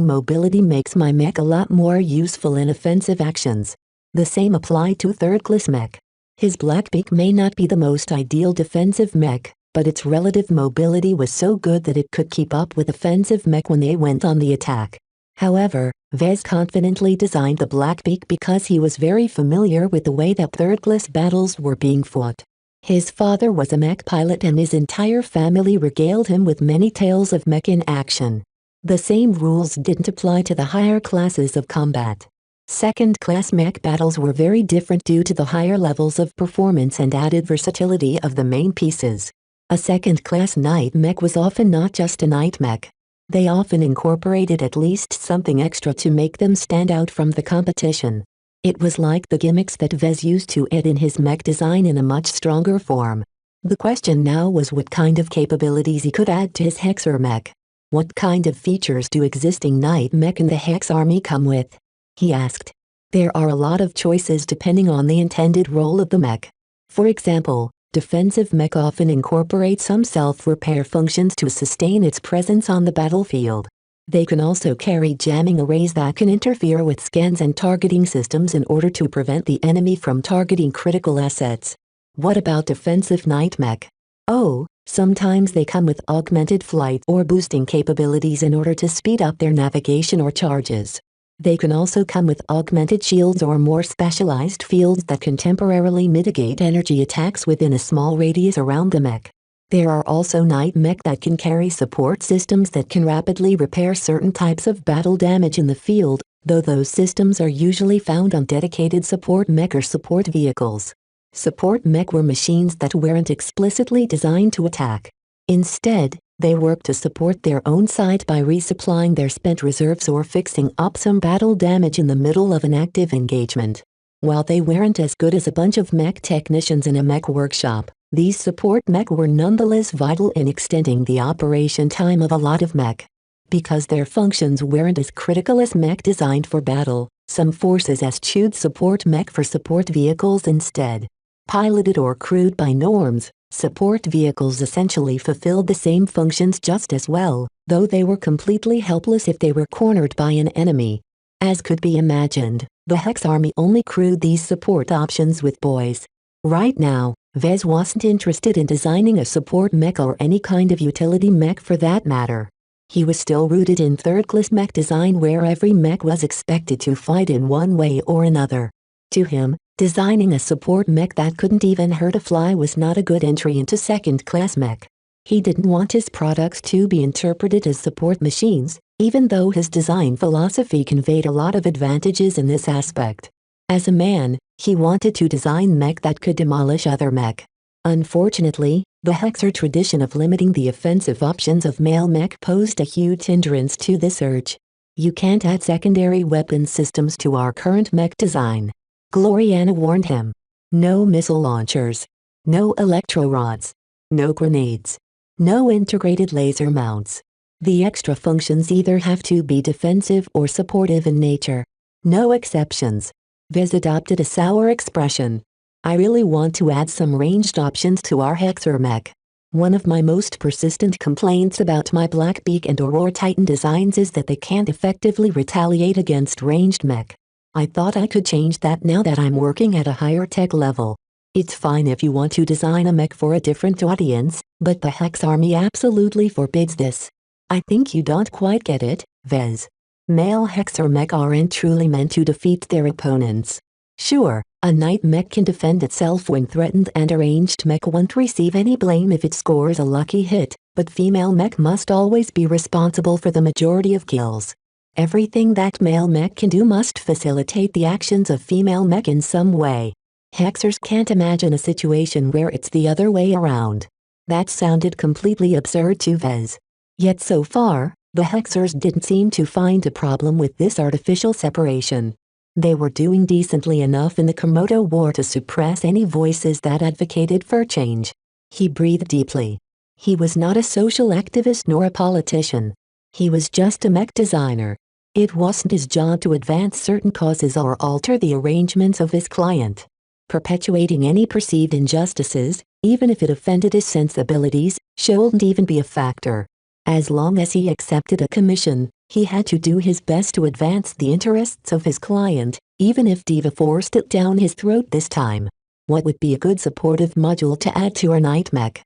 Speaker 2: mobility makes my mech a lot more useful in offensive actions. The same apply to third-class mech. His Blackbeak may not be the most ideal defensive mech, but its relative mobility was so good that it could keep up with offensive mech when they went on the attack. However, Vez confidently designed the Blackbeak because he was very familiar with the way that third-class battles were being fought. His father was a mech pilot and his entire family regaled him with many tales of mech in action. The same rules didn't apply to the higher classes of combat. Second-class mech battles were very different due to the higher levels of performance and added versatility of the main pieces. A second-class night mech was often not just a night mech. They often incorporated at least something extra to make them stand out from the competition. It was like the gimmicks that Vez used to add in his mech design in a much stronger form. The question now was what kind of capabilities he could add to his Hexer mech. What kind of features do existing night mech in the Hex army come with? He asked. There are a lot of choices depending on the intended role of the mech. For example, defensive mech often incorporate some self-repair functions to sustain its presence on the battlefield. They can also carry jamming arrays that can interfere with scans and targeting systems in order to prevent the enemy from targeting critical assets. What about defensive night mech? Oh, sometimes they come with augmented flight or boosting capabilities in order to speed up their navigation or charges. They can also come with augmented shields or more specialized fields that can temporarily mitigate energy attacks within a small radius around the mech. There are also night mech that can carry support systems that can rapidly repair certain types of battle damage in the field, though those systems are usually found on dedicated support mech or support vehicles. Support mech were machines that weren't explicitly designed to attack. Instead, they work to support their own side by resupplying their spent reserves or fixing up some battle damage in the middle of an active engagement. While they weren't as good as a bunch of mech technicians in a mech workshop, these support mech were nonetheless vital in extending the operation time of a lot of mech. Because their functions weren't as critical as mech designed for battle, some forces eschewed support mech for support vehicles instead. Piloted or crewed by norms, support vehicles essentially fulfilled the same functions just as well, though they were completely helpless if they were cornered by an enemy. As could be imagined, the Hex army only crewed these support options with boys. Right now, Vez wasn't interested in designing a support mech or any kind of utility mech for that matter. He was still rooted in third-class mech design where every mech was expected to fight in one way or another. To him, designing a support mech that couldn't even hurt a fly was not a good entry into second-class mech. He didn't want his products to be interpreted as support machines, even though his design philosophy conveyed a lot of advantages in this aspect. As a man, he wanted to design mech that could demolish other mech. Unfortunately, the Hexer tradition of limiting the offensive options of male mech posed a huge hindrance to this urge. You can't add secondary weapon systems to our current mech design. Gloriana warned him. No missile launchers. No electro rods. No grenades. No integrated laser mounts. The extra functions either have to be defensive or supportive in nature. No exceptions. Viz adopted a sour expression. I really want to add some ranged options to our Hexer mech. One of my most persistent complaints about my Blackbeak and Aurora Titan designs is that they can't effectively retaliate against ranged mech. I thought I could change that now that I'm working at a higher tech level. It's fine if you want to design a mech for a different audience, but the Hex Army absolutely forbids this. I think you don't quite get it, Vez. Male Hexer mech aren't truly meant to defeat their opponents. Sure, a knight mech can defend itself when threatened and a ranged mech won't receive any blame if it scores a lucky hit, but female mech must always be responsible for the majority of kills. Everything that male mech can do must facilitate the actions of female mech in some way. Hexers can't imagine a situation where it's the other way around. That sounded completely absurd to Vez. Yet so far, the Hexers didn't seem to find a problem with this artificial separation. They were doing decently enough in the Komodo War to suppress any voices that advocated for change. He breathed deeply. He was not a social activist nor a politician. He was just a mech designer. It wasn't his job to advance certain causes or alter the arrangements of his client. Perpetuating any perceived injustices, even if it offended his sensibilities, shouldn't even be a factor. As long as he accepted a commission, he had to do his best to advance the interests of his client, even if Diva forced it down his throat this time. What would be a good supportive module to add to our night mech?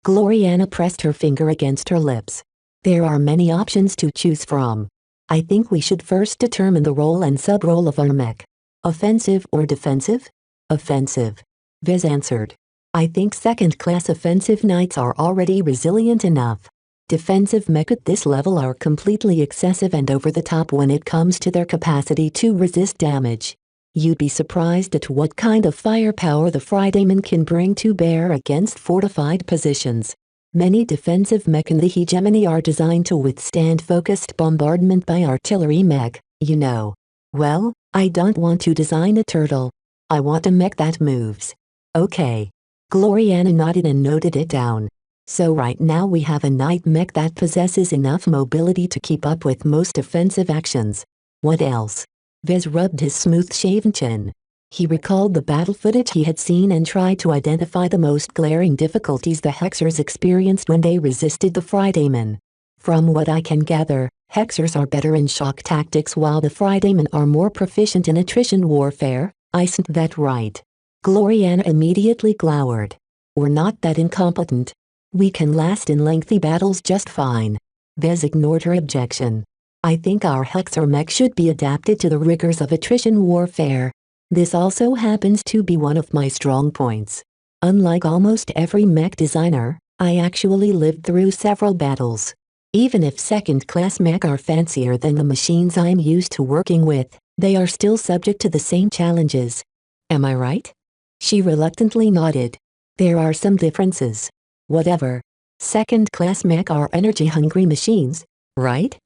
Speaker 2: Gloriana pressed her finger against her lips. There are many options to choose from. I think we should first determine the role and sub-role of our mech. Offensive or defensive? Offensive. Viz answered. I think second-class offensive knights are already resilient enough. Defensive mech at this level are completely excessive and over the top when it comes to their capacity to resist damage. You'd be surprised at what kind of firepower the Fridayman can bring to bear against fortified positions. Many defensive mech in the hegemony are designed to withstand focused bombardment by artillery mech, you know. Well, I don't want to design a turtle. I want a mech that moves. Okay. Gloriana nodded and noted it down. So right now we have a knight mech that possesses enough mobility to keep up with most offensive actions. What else? Vez rubbed his smooth-shaven chin. He recalled the battle footage he had seen and tried to identify the most glaring difficulties the Hexers experienced when they resisted the Fridaymen. From what I can gather, Hexers are better in shock tactics while the Fridaymen are more proficient in attrition warfare. Isn't that right? Gloriana immediately glowered. We're not that incompetent. We can last in lengthy battles just fine. Vez ignored her objection. I think our Hexer mech should be adapted to the rigors of attrition warfare. This also happens to be one of my strong points. Unlike almost every mech designer, I actually lived through several battles. Even if second-class mech are fancier than the machines I'm used to working with, they are still subject to the same challenges. Am I right? She reluctantly nodded. There are some differences. Whatever. Second-class mech are energy-hungry machines, right?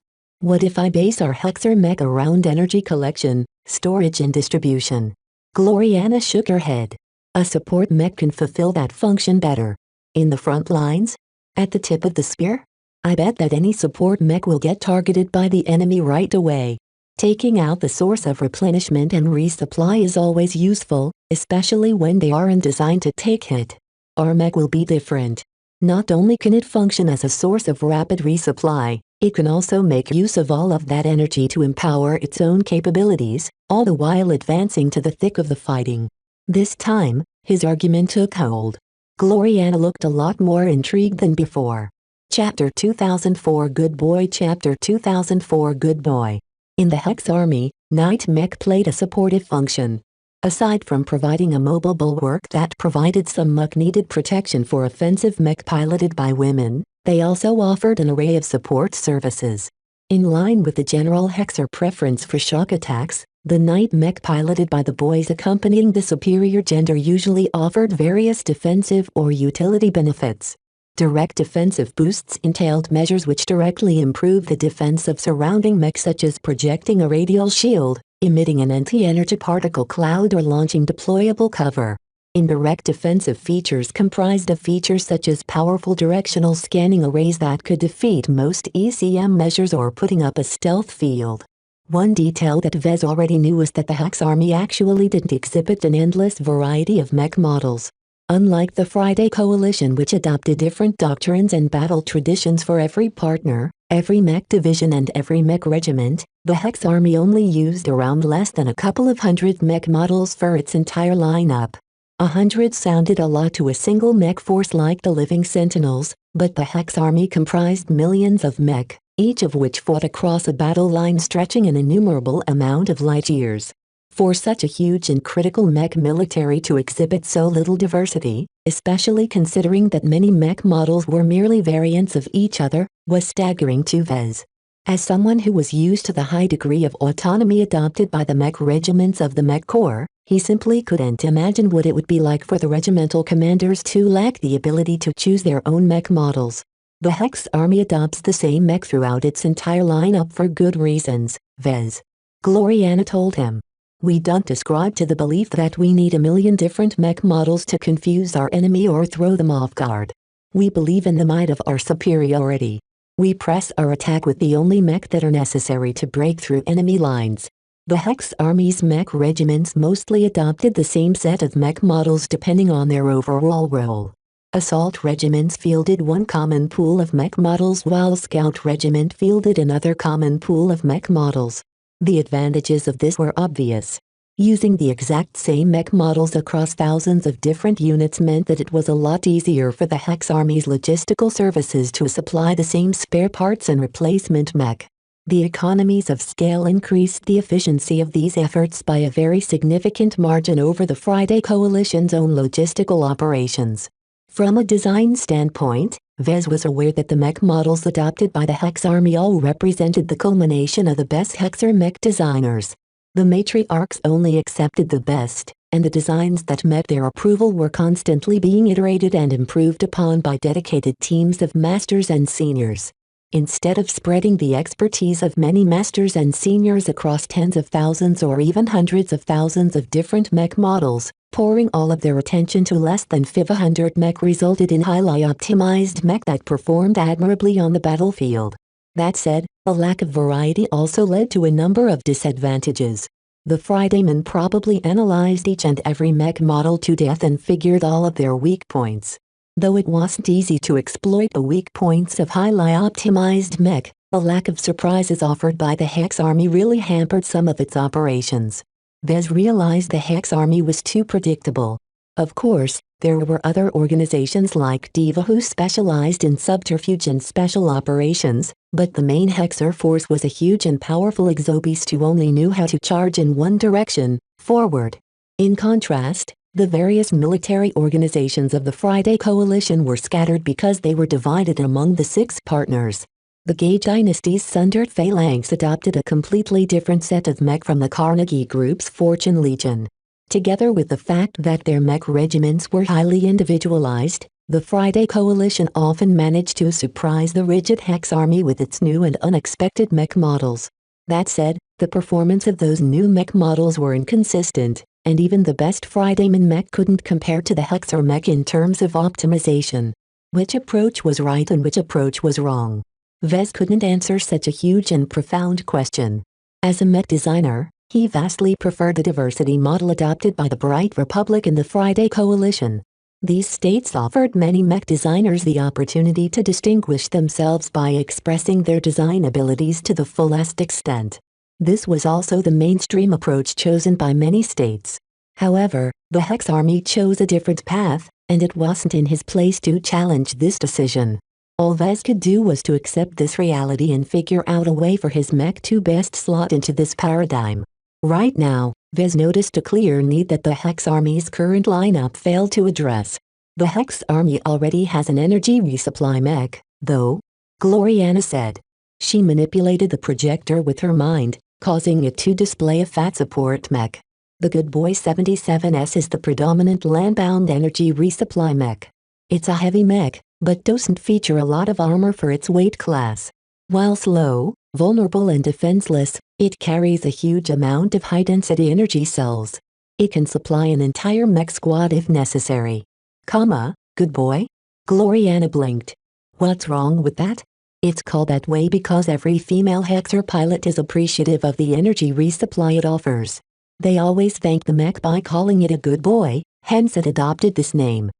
Speaker 2: What if I base our Hexer mech around energy collection, storage and distribution? Gloriana shook her head. A support mech can fulfill that function better. In the front lines? At the tip of the spear? I bet that any support mech will get targeted by the enemy right away. Taking out the source of replenishment and resupply is always useful, especially when they aren't designed to take hit. Our mech will be different. Not only can it function as a source of rapid resupply, it can also make use of all of that energy to empower its own capabilities, all the while advancing to the thick of the fighting. This time, his argument took hold. Gloriana looked a lot more intrigued than before. Chapter 2004 Good Boy Chapter 2004 Good Boy. In the Hex Army, Night Mech played a supportive function. Aside from providing a mobile bulwark that provided some much-needed protection for offensive mech piloted by women, they also offered an array of support services. In line with the general Hexer preference for shock attacks, the Night Mech piloted by the boys accompanying the superior gender usually offered various defensive or utility benefits. Direct defensive boosts entailed measures which directly improve the defense of surrounding mech, such as projecting a radial shield, emitting an anti-energy particle cloud, or launching deployable cover. Indirect defensive features comprised of features such as powerful directional scanning arrays that could defeat most ECM measures or putting up a stealth field. One detail that Vez already knew was that the Hex Army actually didn't exhibit an endless variety of mech models. Unlike the Friday Coalition, which adopted different doctrines and battle traditions for every partner, every mech division and every mech regiment, the Hex Army only used around less than a couple of hundred mech models for its entire lineup. 100 sounded a lot to a single mech force like the Living Sentinels, but the Hex Army comprised millions of mech, each of which fought across a battle line stretching an innumerable amount of light years. For such a huge and critical mech military to exhibit so little diversity, especially considering that many mech models were merely variants of each other, was staggering to Vez. As someone who was used to the high degree of autonomy adopted by the mech regiments of the Mech Corps, he simply couldn't imagine what it would be like for the regimental commanders to lack the ability to choose their own mech models. The Hex Army adopts the same mech throughout its entire lineup for good reasons, Vez. Gloriana told him. We don't ascribe to the belief that we need a million different mech models to confuse our enemy or throw them off guard. We believe in the might of our superiority. We press our attack with the only mech that are necessary to break through enemy lines. The Hex Army's mech regiments mostly adopted the same set of mech models depending on their overall role. Assault regiments fielded one common pool of mech models, while Scout Regiment fielded another common pool of mech models. The advantages of this were obvious. Using the exact same mech models across thousands of different units meant that it was a lot easier for the Hex Army's logistical services to supply the same spare parts and replacement mech. The economies of scale increased the efficiency of these efforts by a very significant margin over the Friday Coalition's own logistical operations. From a design standpoint, Vez was aware that the mech models adopted by the Hex Army all represented the culmination of the best Hexer mech designers. The matriarchs only accepted the best, and the designs that met their approval were constantly being iterated and improved upon by dedicated teams of masters and seniors. Instead of spreading the expertise of many masters and seniors across tens of thousands or even hundreds of thousands of different mech models, pouring all of their attention to less than 500 mech resulted in highly optimized mech that performed admirably on the battlefield. That said, a lack of variety also led to a number of disadvantages. The Fridaymen probably analyzed each and every mech model to death and figured all of their weak points. Though it wasn't easy to exploit the weak points of highly optimized mech, a lack of surprises offered by the Hex Army really hampered some of its operations. Vez realized the Hex Army was too predictable. Of course, there were other organizations like Diva who specialized in subterfuge and special operations, but the main Hexer force was a huge and powerful exobeast who only knew how to charge in one direction, forward. In contrast, the various military organizations of the Friday Coalition were scattered because they were divided among the 6 partners. The Gay Dynasty's sundered phalanx adopted a completely different set of mech from the Carnegie Group's Fortune Legion. Together with the fact that their mech regiments were highly individualized, the Friday Coalition often managed to surprise the rigid Hex Army with its new and unexpected mech models. That said, the performance of those new mech models were inconsistent, and even the best Fridayman mech couldn't compare to the Hexer mech in terms of optimization. Which approach was right and which approach was wrong? Vez couldn't answer such a huge and profound question. As a mech designer, he vastly preferred the diversity model adopted by the Bright Republic and the Friday Coalition. These states offered many mech designers the opportunity to distinguish themselves by expressing their design abilities to the fullest extent. This was also the mainstream approach chosen by many states. However, the Hex Army chose a different path, and it wasn't in his place to challenge this decision. All Vez could do was to accept this reality and figure out a way for his mech to best slot into this paradigm. Right now, Vez noticed a clear need that the Hex Army's current lineup failed to address. The Hex Army already has an energy resupply mech, though, Gloriana said. She manipulated the projector with her mind, causing it to display a fat support mech. The Good Boy 77S is the predominant landbound energy resupply mech. It's a heavy mech, but doesn't feature a lot of armor for its weight class. While slow, vulnerable and defenseless, it carries a huge amount of high-density energy cells. It can supply an entire mech squad if necessary. Good boy? Gloriana blinked. What's wrong with that? It's called that way because every female Hexer pilot is appreciative of the energy resupply it offers. They always thank the mech by calling it a good boy, hence it adopted this name.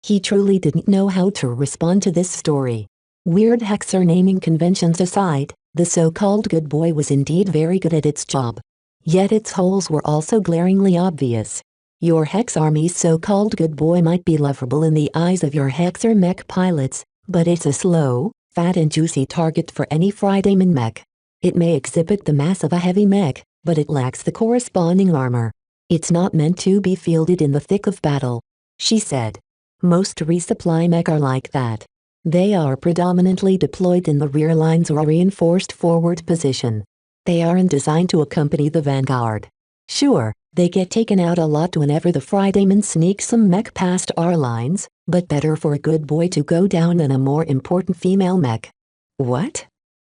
Speaker 2: He truly didn't know how to respond to this story. Weird Hexer naming conventions aside, the so-called good boy was indeed very good at its job. Yet its holes were also glaringly obvious. Your Hex Army's so-called good boy might be lovable in the eyes of your Hexer mech pilots, but it's a slow, fat and juicy target for any Fridayman mech. It may exhibit the mass of a heavy mech, but it lacks the corresponding armor. It's not meant to be fielded in the thick of battle, she said. Most resupply mech are like that. They are predominantly deployed in the rear lines or reinforced forward position. They aren't designed to accompany the vanguard. Sure, they get taken out a lot whenever the Fridayman sneaks some mech past our lines, but better for a good boy to go down than a more important female mech. What?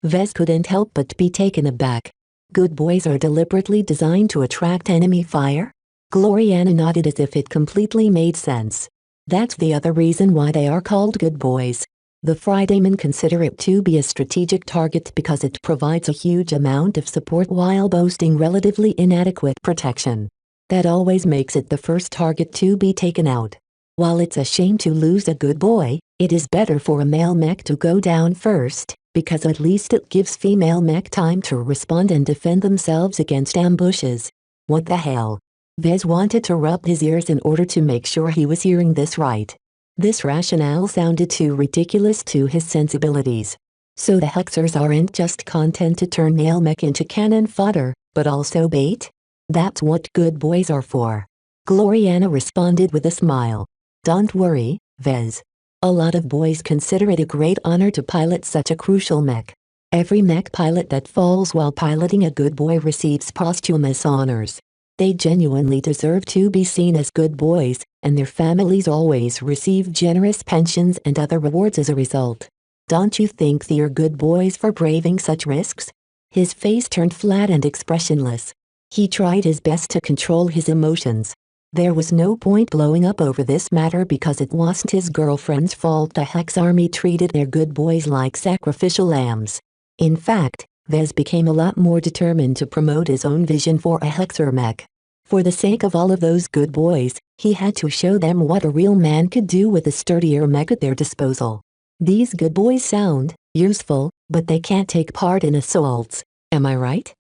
Speaker 2: Vez couldn't help but be taken aback. Good boys are deliberately designed to attract enemy fire? Gloriana nodded as if it completely made sense. That's the other reason why they are called good boys. The Fridaymen consider it to be a strategic target because it provides a huge amount of support while boasting relatively inadequate protection. That always makes it the first target to be taken out. While it's a shame to lose a good boy, it is better for a male mech to go down first, because at least it gives female mech time to respond and defend themselves against ambushes. What the hell? Vez wanted to rub his ears in order to make sure he was hearing this right. This rationale sounded too ridiculous to his sensibilities. So the Hexers aren't just content to turn male mech into cannon fodder, but also bait? That's what good boys are for. Gloriana responded with a smile. Don't worry, Vez. A lot of boys consider it a great honor to pilot such a crucial mech. Every mech pilot that falls while piloting a good boy receives posthumous honors. They genuinely deserve to be seen as good boys, and their families always receive generous pensions and other rewards as a result. Don't you think they're good boys for braving such risks? His face turned flat and expressionless. He tried his best to control his emotions. There was no point blowing up over this matter because it wasn't his girlfriend's fault the Hex Army treated their good boys like sacrificial lambs. In fact, Vez became a lot more determined to promote his own vision for a Hexer mech. For the sake of all of those good boys, he had to show them what a real man could do with a sturdier mech at their disposal. These good boys sound useful, but they can't take part in assaults, am I right?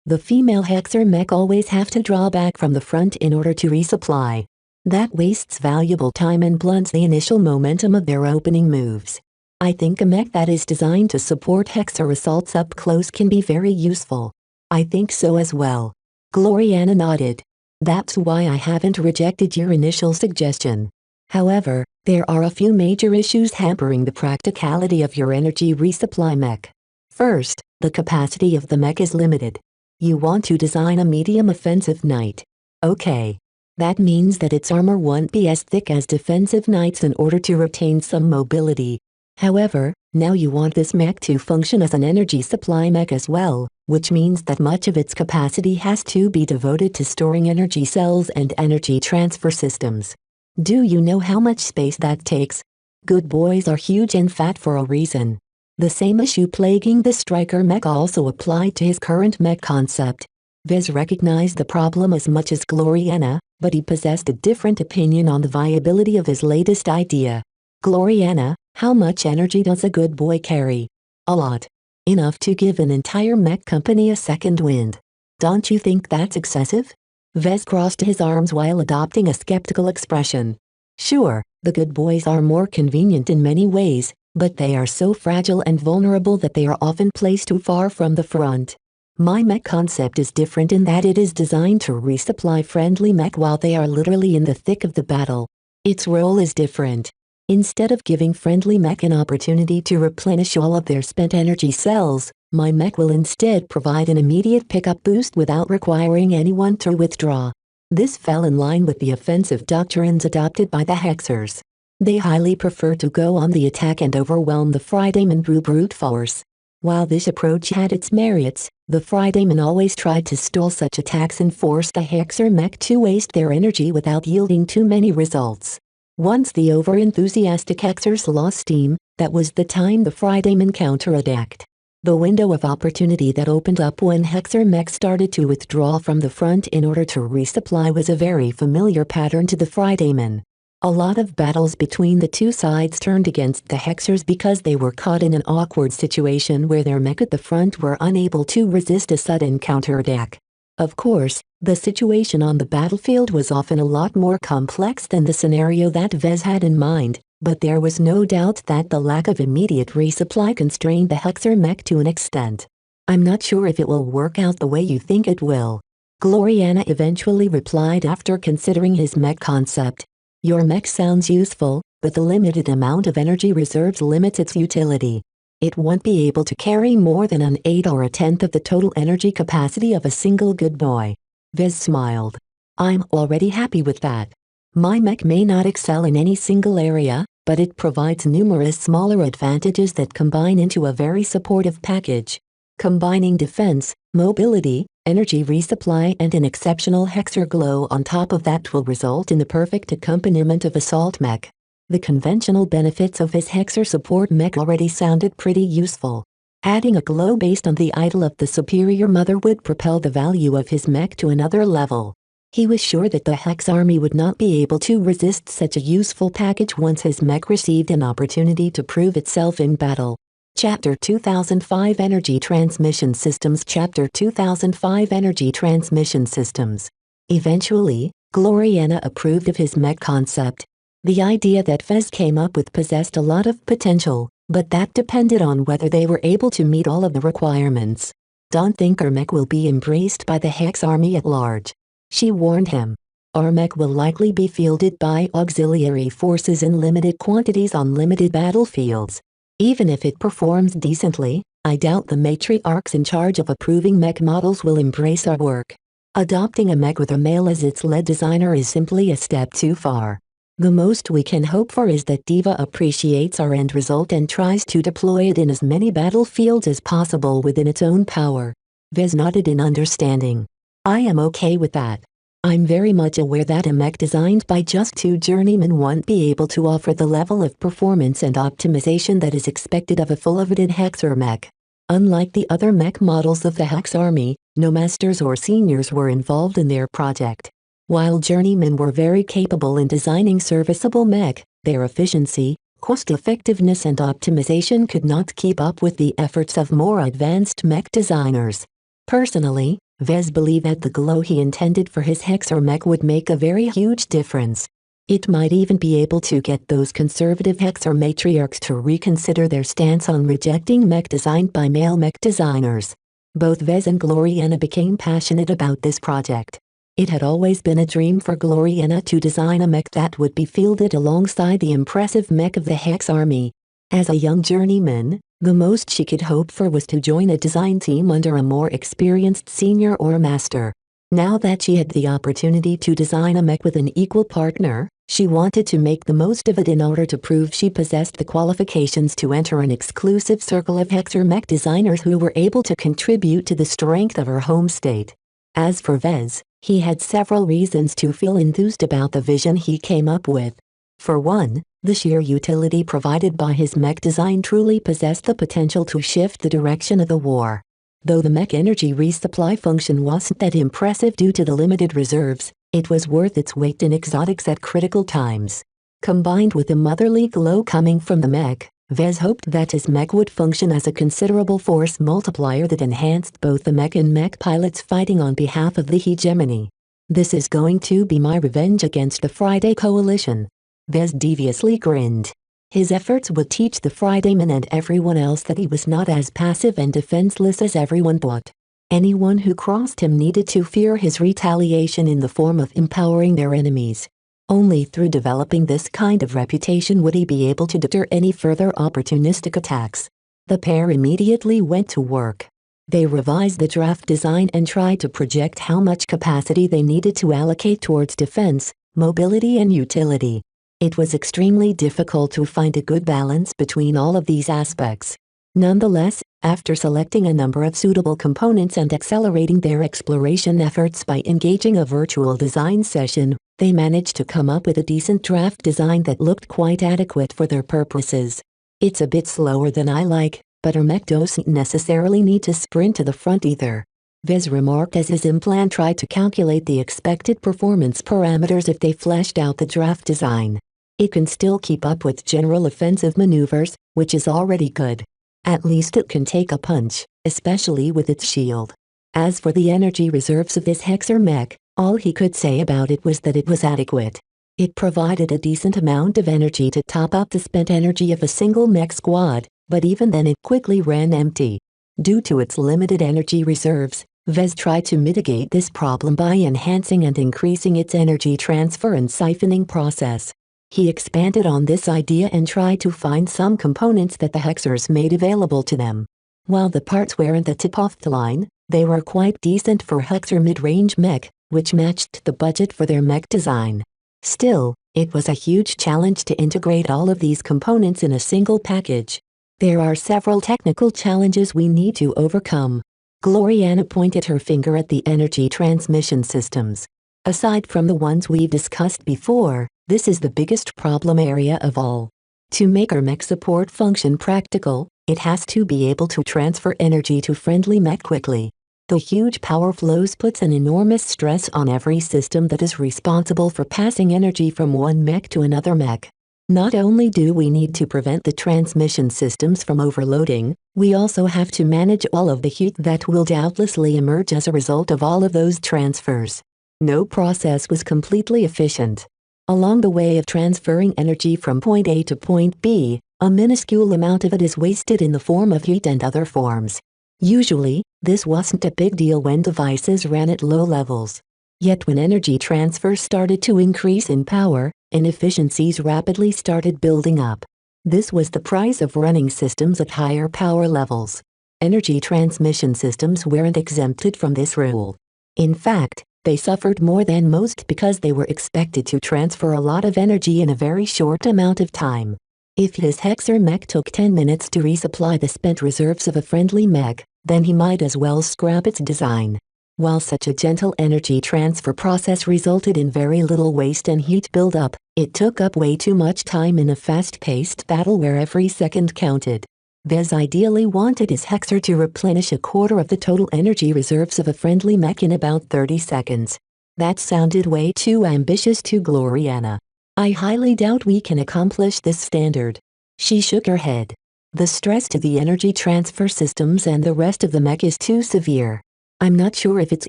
Speaker 2: The female Hexer mech always have to draw back from the front in order to resupply. That wastes valuable time and blunts the initial momentum of their opening moves. I think a mech that is designed to support Hexer assaults up close can be very useful. I think so as well. Gloriana nodded. That's why I haven't rejected your initial suggestion. However, there are a few major issues hampering the practicality of your energy resupply mech. First, the capacity of the mech is limited. You want to design a medium offensive knight. Okay. That means that its armor won't be as thick as defensive knights in order to retain some mobility. However, now you want this mech to function as an energy supply mech as well, which means that much of its capacity has to be devoted to storing energy cells and energy transfer systems. Do you know how much space that takes? Good boys are huge and fat for a reason. The same issue plaguing the striker mech also applied to his current mech concept. Vez recognized the problem as much as Gloriana, but he possessed a different opinion on the viability of his latest idea. Gloriana, how much energy does a good boy carry? A lot. Enough to give an entire mech company a second wind. Don't you think that's excessive? Vez crossed his arms while adopting a skeptical expression. Sure, the good boys are more convenient in many ways, but they are so fragile and vulnerable that they are often placed too far from the front. My mech concept is different in that it is designed to resupply friendly mech while they are literally in the thick of the battle. Its role is different. Instead of giving friendly mech an opportunity to replenish all of their spent energy cells, my mech will instead provide an immediate pickup boost without requiring anyone to withdraw. This fell in line with the offensive doctrines adopted by the Hexers. They highly prefer to go on the attack and overwhelm the Friedaymen through brute force. While this approach had its merits, the Friedaymen always tried to stall such attacks and forced the Hexer mech to waste their energy without yielding too many results. Once the over-enthusiastic Hexers lost steam, that was the time the Friedaymen counterattacked. The window of opportunity that opened up when Hexer mech started to withdraw from the front in order to resupply was a very familiar pattern to the Friedaymen. A lot of battles between the two sides turned against the Hexers because they were caught in an awkward situation where their mech at the front were unable to resist a sudden counterattack. Of course, the situation on the battlefield was often a lot more complex than the scenario that Vez had in mind, but there was no doubt that the lack of immediate resupply constrained the Hexer mech to an extent. "I'm not sure if it will work out the way you think it will," Gloriana eventually replied after considering his mech concept. "Your mech sounds useful, but the limited amount of energy reserves limits its utility. It won't be able to carry more than an eighth or a tenth of the total energy capacity of a single good boy." Vez smiled. "I'm already happy with that. My mech may not excel in any single area, but it provides numerous smaller advantages that combine into a very supportive package. Combining defense, mobility, energy resupply and an exceptional Hexer glow on top of that will result in the perfect accompaniment of assault mech." The conventional benefits of his Hexer support mech already sounded pretty useful. Adding a glow based on the idol of the superior mother would propel the value of his mech to another level. He was sure that the Hex army would not be able to resist such a useful package once his mech received an opportunity to prove itself in battle. Chapter 2005 Energy Transmission Systems Chapter 2005 Energy Transmission Systems. Eventually, Gloriana approved of his mech concept. The idea that Vez came up with possessed a lot of potential, but that depended on whether they were able to meet all of the requirements. "Don't think our mech will be embraced by the Hex army at large," she warned him. "Our mech will likely be fielded by auxiliary forces in limited quantities on limited battlefields. Even if it performs decently, I doubt the matriarchs in charge of approving mech models will embrace our work. Adopting a mech with a male as its lead designer is simply a step too far. The most we can hope for is that Diva appreciates our end result and tries to deploy it in as many battlefields as possible within its own power." Vez nodded in understanding. "I am okay with that. I'm very much aware that a mech designed by just two journeymen won't be able to offer the level of performance and optimization that is expected of a full-fitted Hexer mech. Unlike the other mech models of the Hex army, no masters or seniors were involved in their project. While journeymen were very capable in designing serviceable mech, their efficiency, cost-effectiveness and optimization could not keep up with the efforts of more advanced mech designers. Personally, Vez believed that the glow he intended for his Hexer mech would make a very huge difference. It might even be able to get those conservative Hexer matriarchs to reconsider their stance on rejecting mech designed by male mech designers. Both Vez and Gloriana became passionate about this project. It had always been a dream for Gloriana to design a mech that would be fielded alongside the impressive mech of the Hex army. As a young journeyman, the most she could hope for was to join a design team under a more experienced senior or master. Now that she had the opportunity to design a mech with an equal partner, she wanted to make the most of it in order to prove she possessed the qualifications to enter an exclusive circle of Hexer mech designers who were able to contribute to the strength of her home state. As for Vez, he had several reasons to feel enthused about the vision he came up with. For one, the sheer utility provided by his mech design truly possessed the potential to shift the direction of the war. Though the mech energy resupply function wasn't that impressive due to the limited reserves, it was worth its weight in exotics at critical times. Combined with the motherly glow coming from the mech, Vez hoped that his mech would function as a considerable force multiplier that enhanced both the mech and mech pilots fighting on behalf of the hegemony. "This is going to be my revenge against the Friday Coalition." Vez deviously grinned. His efforts would teach the Fridayman and everyone else that he was not as passive and defenseless as everyone thought. Anyone who crossed him needed to fear his retaliation in the form of empowering their enemies. Only through developing this kind of reputation would he be able to deter any further opportunistic attacks. The pair immediately went to work. They revised the draft design and tried to project how much capacity they needed to allocate towards defense, mobility and utility. It was extremely difficult to find a good balance between all of these aspects. Nonetheless, after selecting a number of suitable components and accelerating their exploration efforts by engaging a virtual design session, they managed to come up with a decent draft design that looked quite adequate for their purposes. It's a bit slower than I like, but our mech doesn't necessarily need to sprint to the front either. Vez remarked as his implant tried to calculate the expected performance parameters if they fleshed out the draft design. It can still keep up with general offensive maneuvers, which is already good. At least it can take a punch, especially with its shield. As for the energy reserves of this Hexer mech, all he could say about it was that it was adequate. It provided a decent amount of energy to top up the spent energy of a single mech squad, but even then it quickly ran empty. Due to its limited energy reserves, Vez tried to mitigate this problem by enhancing and increasing its energy transfer and siphoning process. He expanded on this idea and tried to find some components that the Hexers made available to them. While the parts weren't the tip of the line, they were quite decent for Hexer mid-range mech, which matched the budget for their mech design. Still, it was a huge challenge to integrate all of these components in a single package. There are several technical challenges we need to overcome. Gloriana pointed her finger at the energy transmission systems. Aside from the ones we've discussed before, this is the biggest problem area of all. To make our mech support function practical, it has to be able to transfer energy to friendly mech quickly. The huge power flows puts an enormous stress on every system that is responsible for passing energy from one mech to another mech. Not only do we need to prevent the transmission systems from overloading, we also have to manage all of the heat that will doubtlessly emerge as a result of all of those transfers. No process was completely efficient. Along the way of transferring energy from point A to point B, a minuscule amount of it is wasted in the form of heat and other forms. Usually, this wasn't a big deal when devices ran at low levels. Yet when energy transfer started to increase in power, inefficiencies rapidly started building up. This was the price of running systems at higher power levels. Energy transmission systems weren't exempted from this rule. In fact, they suffered more than most because they were expected to transfer a lot of energy in a very short amount of time. If his Hexer mech took 10 minutes to resupply the spent reserves of a friendly mech, then he might as well scrap its design. While such a gentle energy transfer process resulted in very little waste and heat buildup, it took up way too much time in a fast-paced battle where every second counted. Vez ideally wanted his Hexer to replenish a quarter of the total energy reserves of a friendly mech in about 30 seconds. That sounded way too ambitious to Gloriana. I highly doubt we can accomplish this standard. She shook her head. The stress to the energy transfer systems and the rest of the mech is too severe. I'm not sure if it's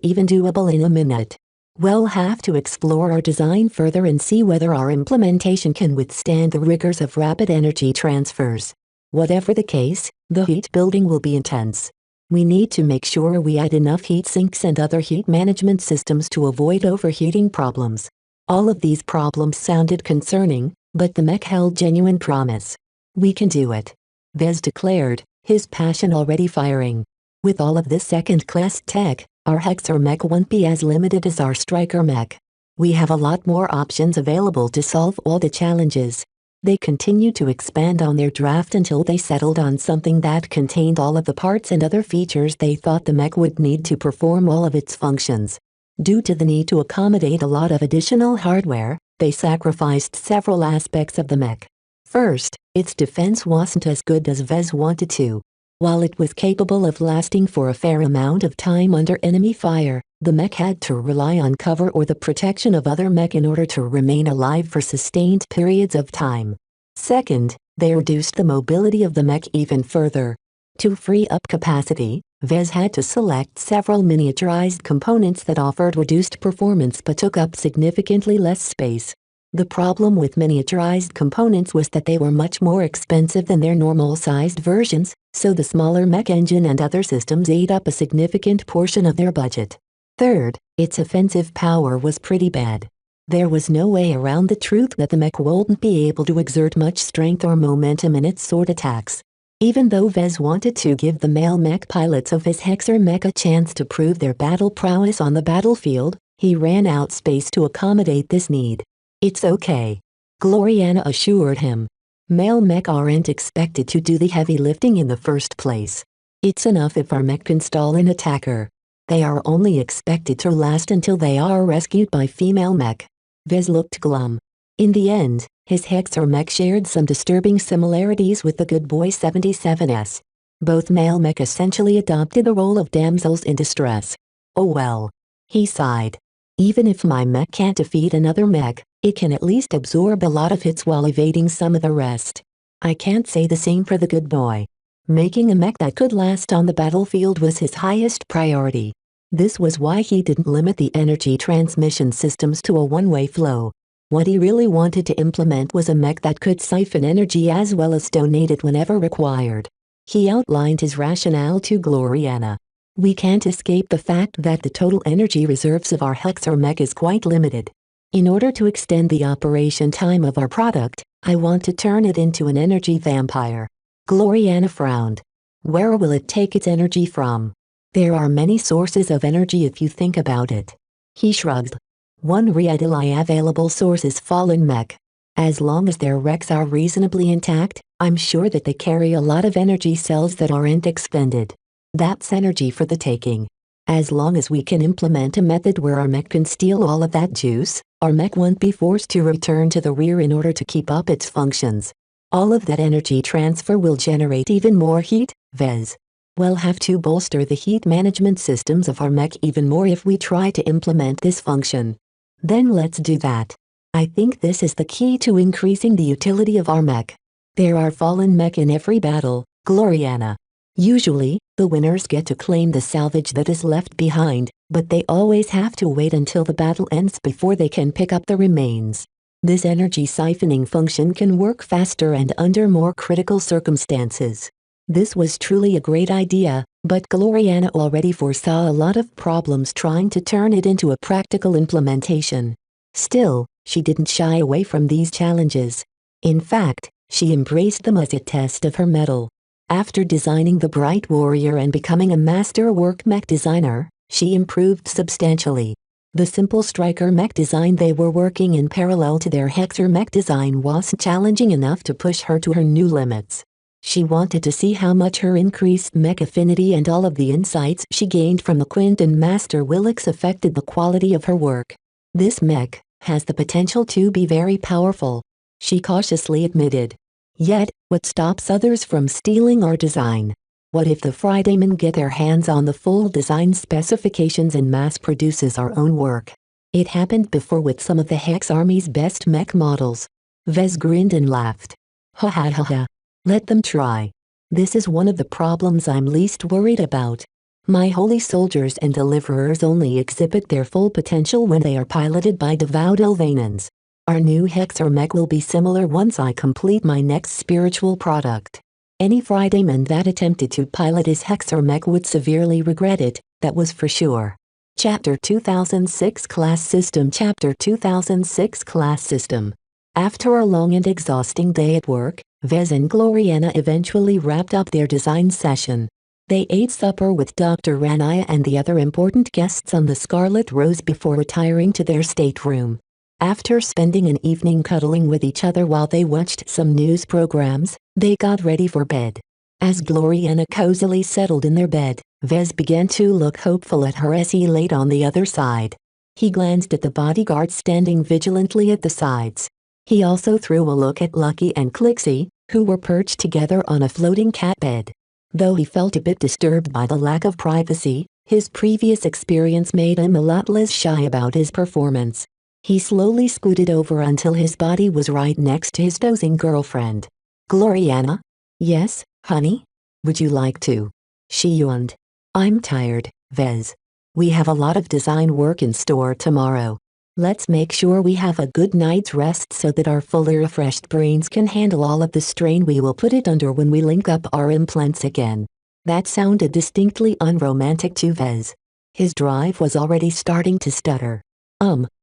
Speaker 2: even doable in a minute. We'll have to explore our design further and see whether our implementation can withstand the rigors of rapid energy transfers. Whatever the case, the heat building will be intense. We need to make sure we add enough heat sinks and other heat management systems to avoid overheating problems. All of these problems sounded concerning, but the mech held genuine promise. We can do it, Vez declared, his passion already firing. With all of this second-class tech, our Hexer mech won't be as limited as our Striker mech. We have a lot more options available to solve all the challenges. They continued to expand on their draft until they settled on something that contained all of the parts and other features they thought the mech would need to perform all of its functions. Due to the need to accommodate a lot of additional hardware, they sacrificed several aspects of the mech. First, its defense wasn't as good as Vez wanted to. While it was capable of lasting for a fair amount of time under enemy fire, the mech had to rely on cover or the protection of other mech in order to remain alive for sustained periods of time. Second, they reduced the mobility of the mech even further. To free up capacity, Vez had to select several miniaturized components that offered reduced performance but took up significantly less space. The problem with miniaturized components was that they were much more expensive than their normal-sized versions, so the smaller mech engine and other systems ate up a significant portion of their budget. Third, its offensive power was pretty bad. There was no way around the truth that the mech wouldn't be able to exert much strength or momentum in its sword attacks. Even though Vez wanted to give the male mech pilots of his Hexer mech a chance to prove their battle prowess on the battlefield, he ran out space to accommodate this need. "It's okay," Gloriana assured him. "Male mech aren't expected to do the heavy lifting in the first place. It's enough if our mech can stall an attacker. They are only expected to last until they are rescued by female mech." Vez looked glum. In the end, his Hexer mech shared some disturbing similarities with the Good Boy 77s. Both male mech essentially adopted the role of damsels in distress. "Oh well," he sighed. "Even if my mech can't defeat another mech, it can at least absorb a lot of hits while evading some of the rest. I can't say the same for the Good Boy. Making a mech that could last on the battlefield was his highest priority. This was why he didn't limit the energy transmission systems to a one-way flow. What he really wanted to implement was a mech that could siphon energy as well as donate it whenever required." He outlined his rationale to Gloriana. "We can't escape the fact that the total energy reserves of our Hexer mech is quite limited. In order to extend the operation time of our product, I want to turn it into an energy vampire." Gloriana frowned. "Where will it take its energy from?" "There are many sources of energy if you think about it." He shrugged. "One readily available source is fallen mech. As long as their wrecks are reasonably intact, I'm sure that they carry a lot of energy cells that aren't expended. That's energy for the taking. As long as we can implement a method where our mech can steal all of that juice, our mech won't be forced to return to the rear in order to keep up its functions. All of that energy transfer will generate even more heat, Vez. We'll have to bolster the heat management systems of our mech even more if we try to implement this function. Then let's do that. I think this is the key to increasing the utility of our mech. There are fallen mech in every battle, Gloriana. Usually, the winners get to claim the salvage that is left behind, but they always have to wait until the battle ends before they can pick up the remains. This energy siphoning function can work faster and under more critical circumstances. This was truly a great idea, but Gloriana already foresaw a lot of problems trying to turn it into a practical implementation. Still, she didn't shy away from these challenges. In fact, she embraced them as a test of her mettle. After designing the Bright Warrior and becoming a masterwork mech designer, she improved substantially. The simple striker mech design they were working in parallel to their Hexer mech design was challenging enough to push her to her new limits. She wanted to see how much her increased mech affinity and all of the insights she gained from the Quint and Master Willix affected the quality of her work. "This mech has the potential to be very powerful," she cautiously admitted. "Yet, what stops others from stealing our design? What if the Fridaymen get their hands on the full design specifications and mass produces our own work? It happened before with some of the Hex Army's best mech models." Vez grinned and laughed. "Ha ha ha ha. Let them try. This is one of the problems I'm least worried about. My holy soldiers and deliverers only exhibit their full potential when they are piloted by devout Elvanans. Our new Hexer mech will be similar once I complete my next spiritual product. Any Fridayman that attempted to pilot his Hexer mech would severely regret it, that was for sure." Chapter 2006 Class System Chapter 2006 Class System. After a long and exhausting day at work, Vez and Gloriana eventually wrapped up their design session. They ate supper with Dr. Ranaya and the other important guests on the Scarlet Rose before retiring to their stateroom. After spending an evening cuddling with each other while they watched some news programs, they got ready for bed. As Gloriana cozily settled in their bed, Vez began to look hopeful at her as he laid on the other side. He glanced at the bodyguards standing vigilantly at the sides. He also threw a look at Lucky and Clixie, who were perched together on a floating cat bed. Though he felt a bit disturbed by the lack of privacy, his previous experience made him a lot less shy about his performance. He slowly scooted over until his body was right next to his dozing girlfriend. "Gloriana?" "Yes, honey? Would you like to?" She yawned. "I'm tired, Vez. We have a lot of design work in store tomorrow. Let's make sure we have a good night's rest so that our fully refreshed brains can handle all of the strain we will put it under when we link up our implants again. That sounded distinctly unromantic to Vez. His drive was already starting to stutter.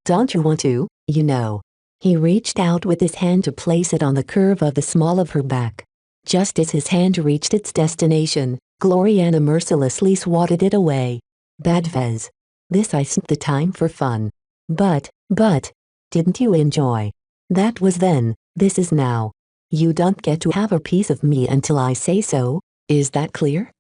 Speaker 2: Don't you want to, you know? He reached out with his hand to place it on the curve of the small of her back. Just as his hand reached its destination, Gloriana mercilessly swatted it away. Bad Vez. This isn't the time for fun. But, didn't you enjoy? That was then, this is now. You don't get to have a piece of me until I say so, is that clear?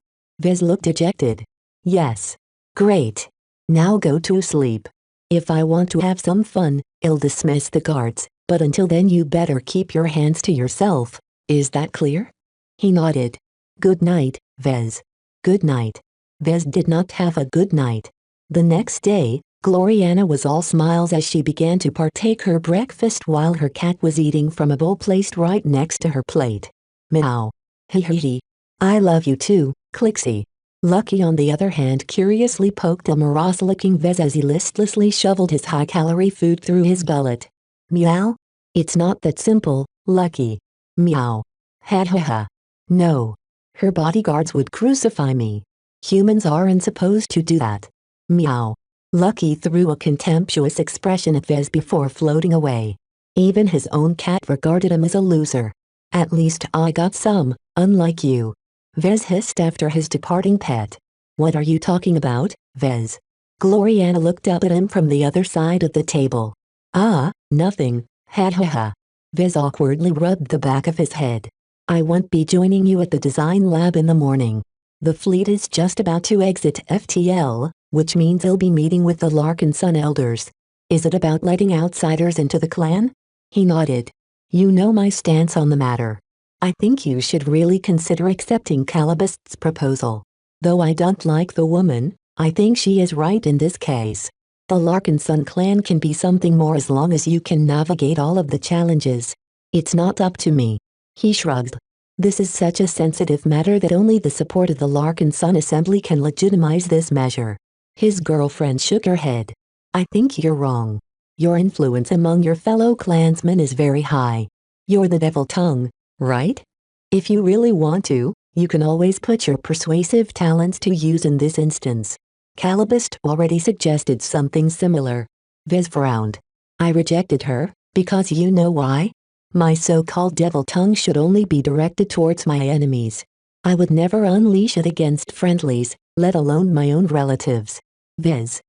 Speaker 2: Vez looked dejected. Yes. Great. Now go to sleep. If I want to have some fun, I'll dismiss the guards, but until then you better keep your hands to yourself, is that clear? He nodded. Good night, Vez. Good night. Vez did not have a good night. The next day, Gloriana was all smiles as she began to partake her breakfast while her cat was eating from a bowl placed right next to her plate. Meow. Hee hee hee. I love you too, Clixie. Lucky on the other hand curiously poked a morose-looking Vez as he listlessly shoveled his high-calorie food through his gullet. Meow? It's not that simple, Lucky. Meow. Ha ha ha. No. Her bodyguards would crucify me. Humans aren't supposed to do that. Meow. Lucky threw a contemptuous expression at Vez before floating away. Even his own cat regarded him as a loser. At least I got some, unlike you. Vez hissed after his departing pet. What are you talking about, Vez? Gloriana looked up at him from the other side of the table. Ah, nothing, ha ha ha. Vez awkwardly rubbed the back of his head. I won't be joining you at the design lab in the morning. The fleet is just about to exit FTL, which means I'll be meeting with the Larkin Sun elders. Is it about letting outsiders into the clan? He nodded. You know my stance on the matter. I think you should really consider accepting Calibust's proposal. Though I don't like the woman, I think she is right in this case. The Larkin Sun clan can be something more as long as you can navigate all of the challenges. It's not up to me. He shrugged. This is such a sensitive matter that only the support of the Larkin Sun Assembly can legitimize this measure. His girlfriend shook her head. I think you're wrong. Your influence among your fellow clansmen is very high. You're the devil tongue, right? If you really want to, you can always put your persuasive talents to use in this instance. Calibust already suggested something similar. Vez frowned. I rejected her, because you know why? My so-called devil tongue should only be directed towards my enemies. I would never unleash it against friendlies, let alone my own relatives. Vez.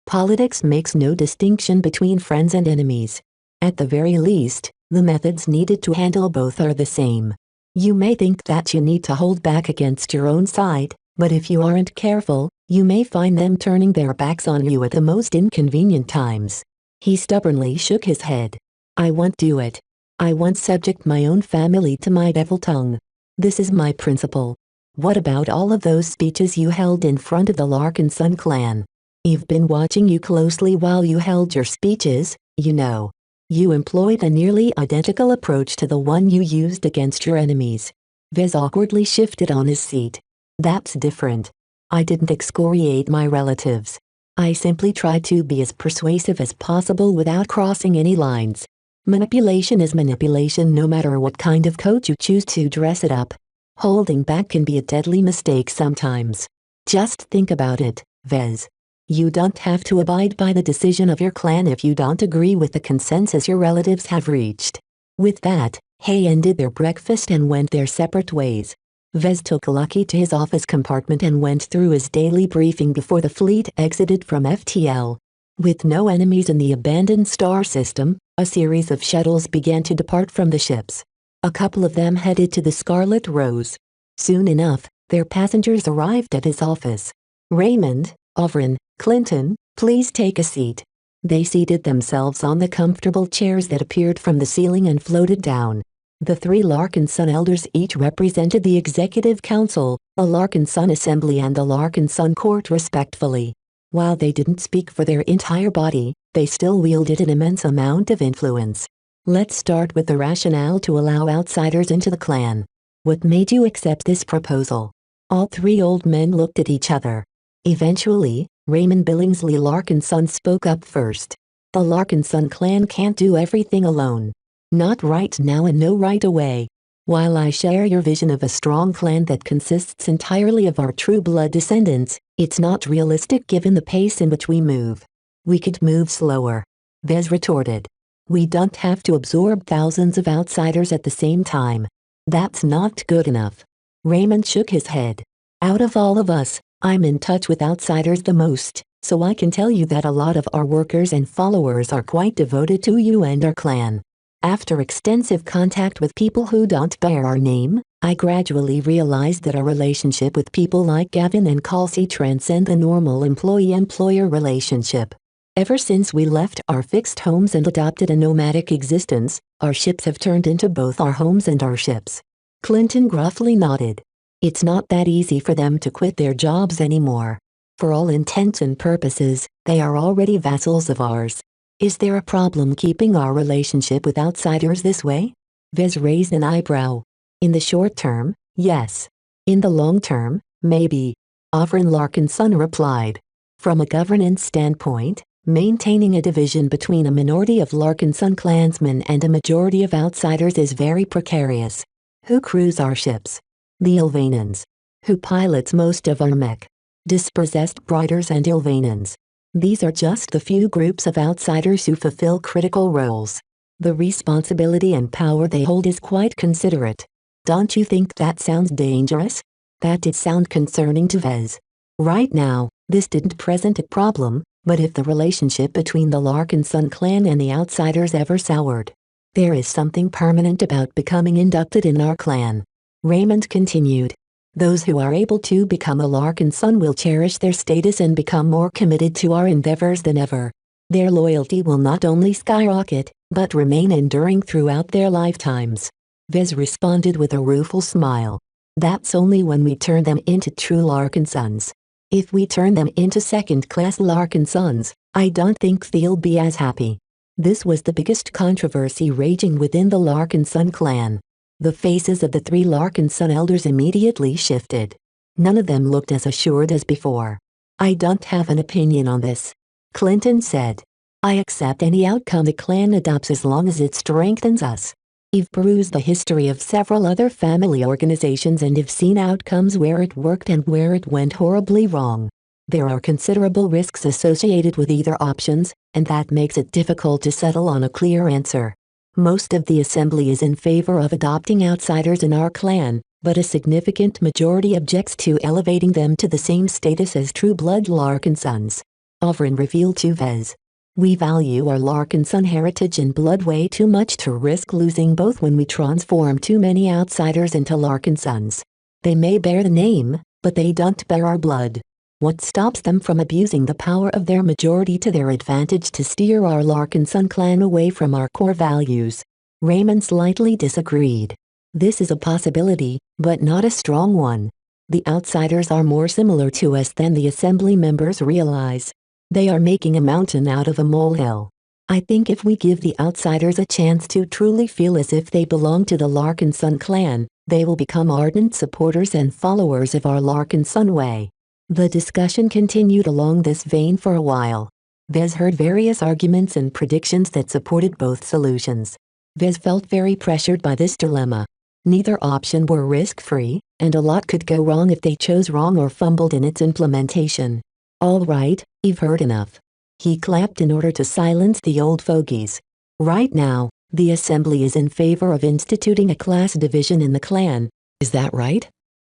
Speaker 2: Politics makes no distinction between friends and enemies. At the very least, the methods needed to handle both are the same. You may think that you need to hold back against your own side, but if you aren't careful, you may find them turning their backs on you at the most inconvenient times. He stubbornly shook his head. I won't do it. I won't subject my own family to my devil tongue. This is my principle. What about all of those speeches you held in front of the Larkin Sun clan? I've been watching you closely while you held your speeches, you know. You employed a nearly identical approach to the one you used against your enemies. Vez awkwardly shifted on his seat. That's different. I didn't excoriate my relatives. I simply tried to be as persuasive as possible without crossing any lines. Manipulation is manipulation no matter what kind of coat you choose to dress it up. Holding back can be a deadly mistake sometimes. Just think about it, Vez. You don't have to abide by the decision of your clan if you don't agree with the consensus your relatives have reached. With that, they ended their breakfast and went their separate ways. Vez took Lucky to his office compartment and went through his daily briefing before the fleet exited from FTL. With no enemies in the abandoned star system, a series of shuttles began to depart from the ships. A couple of them headed to the Scarlet Rose. Soon enough, their passengers arrived at his office. Raymond, Ovrin, Clinton, please take a seat. They seated themselves on the comfortable chairs that appeared from the ceiling and floated down. The three Larkin Sun elders each represented the Executive Council, the Larkin Sun Assembly and the Larkin Sun Court respectfully. While they didn't speak for their entire body, they still wielded an immense amount of influence. Let's start with the rationale to allow outsiders into the clan. What made you accept this proposal? All three old men looked at each other. Eventually, Raymond Billingsley Larkinson spoke up first. The Larkinson clan can't do everything alone. Not right now and no right away. While I share your vision of a strong clan that consists entirely of our true blood descendants, it's not realistic given the pace in which we move. We could move slower. Vez retorted. We don't have to absorb thousands of outsiders at the same time. That's not good enough. Raymond shook his head. Out of all of us, I'm in touch with outsiders the most, so I can tell you that a lot of our workers and followers are quite devoted to you and our clan. After extensive contact with people who don't bear our name, I gradually realized that our relationship with people like Gavin and Kelsey transcend the normal employee-employer relationship. Ever since we left our fixed homes and adopted a nomadic existence, our ships have turned into both our homes and our ships. Clinton gruffly nodded. It's not that easy for them to quit their jobs anymore. For all intents and purposes, they are already vassals of ours. Is there a problem keeping our relationship with outsiders this way? Vez raised an eyebrow. In the short term, yes. In the long term, maybe. Ofrin Larkinson replied. From a governance standpoint, maintaining a division between a minority of Larkinson clansmen and a majority of outsiders is very precarious. Who crews our ships? The Ilvanans. Who pilots most of our mech? Dispossessed Briders and Ilvanans. These are just the few groups of outsiders who fulfill critical roles. The responsibility and power they hold is quite considerate. Don't you think that sounds dangerous? That did sound concerning to Vez. Right now, this didn't present a problem, but if the relationship between the Larkinson clan and the outsiders ever soured, there is something permanent about becoming inducted in our clan. Raymond continued. Those who are able to become a Larkinson will cherish their status and become more committed to our endeavors than ever. Their loyalty will not only skyrocket, but remain enduring throughout their lifetimes. Vez responded with a rueful smile. That's only when we turn them into true Larkinsons. If we turn them into second-class Larkinsons, I don't think they'll be as happy. This was the biggest controversy raging within the Larkinson clan. The faces of the three Larkinson elders immediately shifted. None of them looked as assured as before. I don't have an opinion on this, Clinton said. I accept any outcome the clan adopts as long as it strengthens us. I've perused the history of several other family organizations and have seen outcomes where it worked and where it went horribly wrong. There are considerable risks associated with either options, and that makes it difficult to settle on a clear answer. Most of the assembly is in favor of adopting outsiders in our clan, but a significant majority objects to elevating them to the same status as true-blood Larkinsons. Ofrin revealed to Vez. We value our Larkinson heritage and blood way too much to risk losing both when we transform too many outsiders into Larkinsons. They may bear the name, but they don't bear our blood. What stops them from abusing the power of their majority to their advantage to steer our Larkinson clan away from our core values? Raymond slightly disagreed. This is a possibility, but not a strong one. The outsiders are more similar to us than the assembly members realize. They are making a mountain out of a molehill. I think if we give the outsiders a chance to truly feel as if they belong to the Larkinson clan, they will become ardent supporters and followers of our Larkinson way. The discussion continued along this vein for a while. Vez heard various arguments and predictions that supported both solutions. Vez felt very pressured by this dilemma. Neither option were risk-free, and a lot could go wrong if they chose wrong or fumbled in its implementation. All right, I've heard enough. He clapped in order to silence the old fogies. Right now, the assembly is in favor of instituting a class division in the clan. Is that right?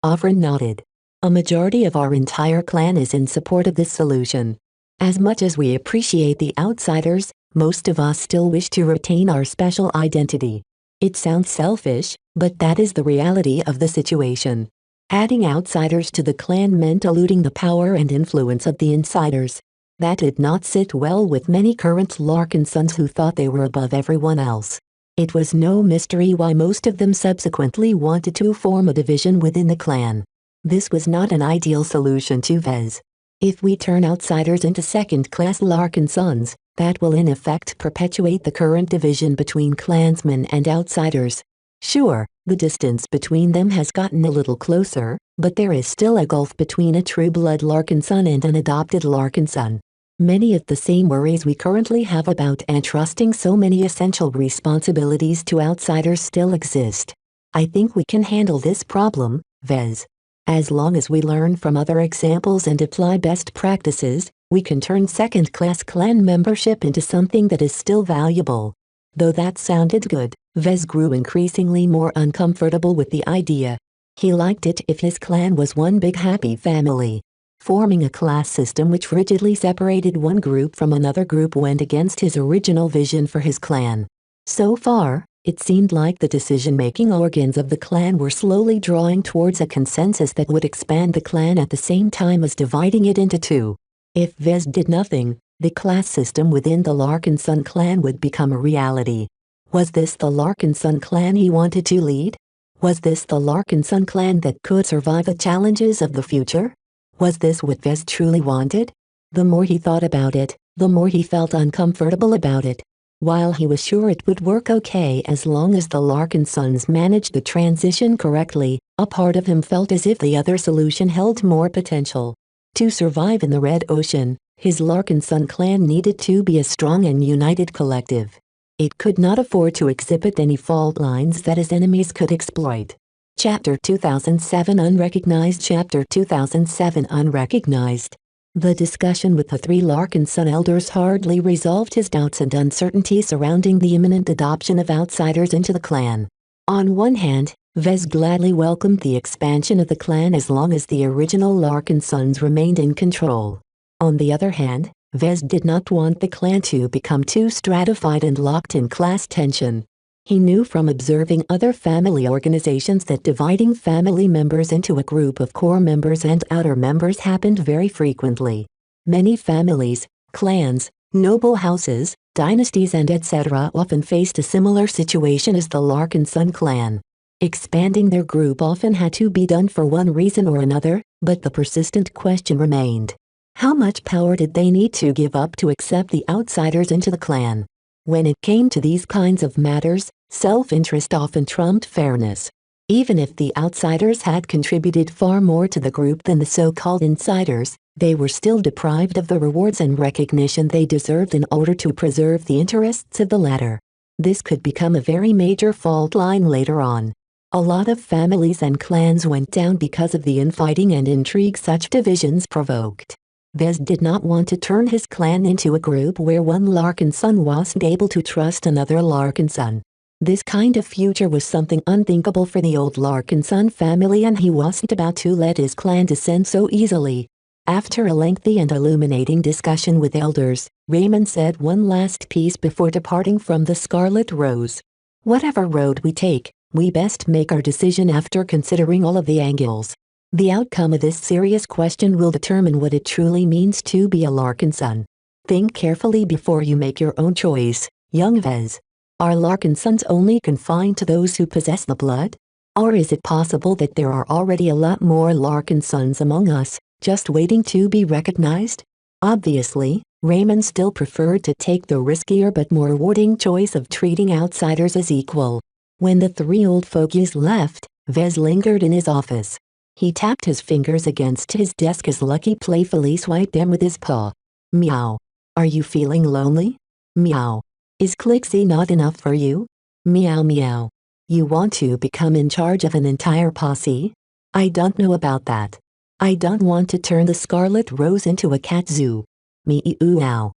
Speaker 2: Ofrin nodded. A majority of our entire clan is in support of this solution. As much as we appreciate the outsiders, most of us still wish to retain our special identity. It sounds selfish, but that is the reality of the situation. Adding outsiders to the clan meant eluding the power and influence of the insiders. That did not sit well with many current Larkinsons who thought they were above everyone else. It was no mystery why most of them subsequently wanted to form a division within the clan. This was not an ideal solution to Vez. If we turn outsiders into second-class Larkinsons, that will in effect perpetuate the current division between clansmen and outsiders. Sure, The distance between them has gotten a little closer, but there is still a gulf between a true-blood Larkinson and an adopted Larkinson. Many of the same worries we currently have about entrusting so many essential responsibilities to outsiders still exist. I think we can handle this problem, Vez. As long as we learn from other examples and apply best practices, we can turn second-class clan membership into something that is still valuable. Though that sounded good, Vez grew increasingly more uncomfortable with the idea. He liked it if his clan was one big happy family. Forming a class system which rigidly separated one group from another group went against his original vision for his clan. So far, it seemed like the decision-making organs of the clan were slowly drawing towards a consensus that would expand the clan at the same time as dividing it into two. If Vez did nothing, the class system within the Larkinson clan would become a reality. Was this the Larkinson clan he wanted to lead? Was this the Larkinson clan that could survive the challenges of the future? Was this what Vez truly wanted? The more he thought about it, the more he felt uncomfortable about it. While he was sure it would work okay as long as the Larkinsons managed the transition correctly, a part of him felt as if the other solution held more potential. To survive in the Red Ocean, his Larkinson clan needed to be a strong and united collective. It could not afford to exhibit any fault lines that its enemies could exploit. Chapter 2007 Unrecognized Chapter 2007 Unrecognized. The discussion with the three Larkinson elders hardly resolved his doubts and uncertainty surrounding the imminent adoption of outsiders into the clan. On one hand, Vez gladly welcomed the expansion of the clan as long as the original Larkinsons remained in control. On the other hand, Vez did not want the clan to become too stratified and locked in class tension. He knew from observing other family organizations that dividing family members into a group of core members and outer members happened very frequently. Many families, clans, noble houses, dynasties and etc. often faced a similar situation as the Larkinson clan. Expanding their group often had to be done for one reason or another, but the persistent question remained. How much power did they need to give up to accept the outsiders into the clan? When it came to these kinds of matters, self-interest often trumped fairness. Even if the outsiders had contributed far more to the group than the so-called insiders, they were still deprived of the rewards and recognition they deserved in order to preserve the interests of the latter. This could become a very major fault line later on. A lot of families and clans went down because of the infighting and intrigue such divisions provoked. Vez did not want to turn his clan into a group where one Larkinson wasn't able to trust another Larkinson. This kind of future was something unthinkable for the old Larkinson family, and he wasn't about to let his clan descend so easily. After a lengthy and illuminating discussion with elders, Raymond said one last piece before departing from the Scarlet Rose. Whatever road we take, we best make our decision after considering all of the angles. The outcome of this serious question will determine what it truly means to be a Larkinson. Think carefully before you make your own choice, young Vez. Are Larkinsons only confined to those who possess the blood? Or is it possible that there are already a lot more Larkinsons among us, just waiting to be recognized? Obviously, Raymond still preferred to take the riskier but more rewarding choice of treating outsiders as equal. When the three old fogies left, Vez lingered in his office. He tapped his fingers against his desk as Lucky playfully swiped them with his paw. Meow. Are you feeling lonely? Meow. Is Clixie not enough for you? Meow meow. You want to become in charge of an entire posse? I don't know about that. I don't want to turn the Scarlet Rose into a cat zoo. Meow.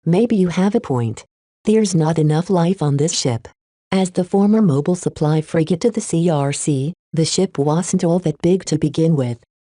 Speaker 2: Maybe you have a point. There's not enough life on this ship. As the former mobile supply frigate to the CRC, the ship wasn't all that big to begin with.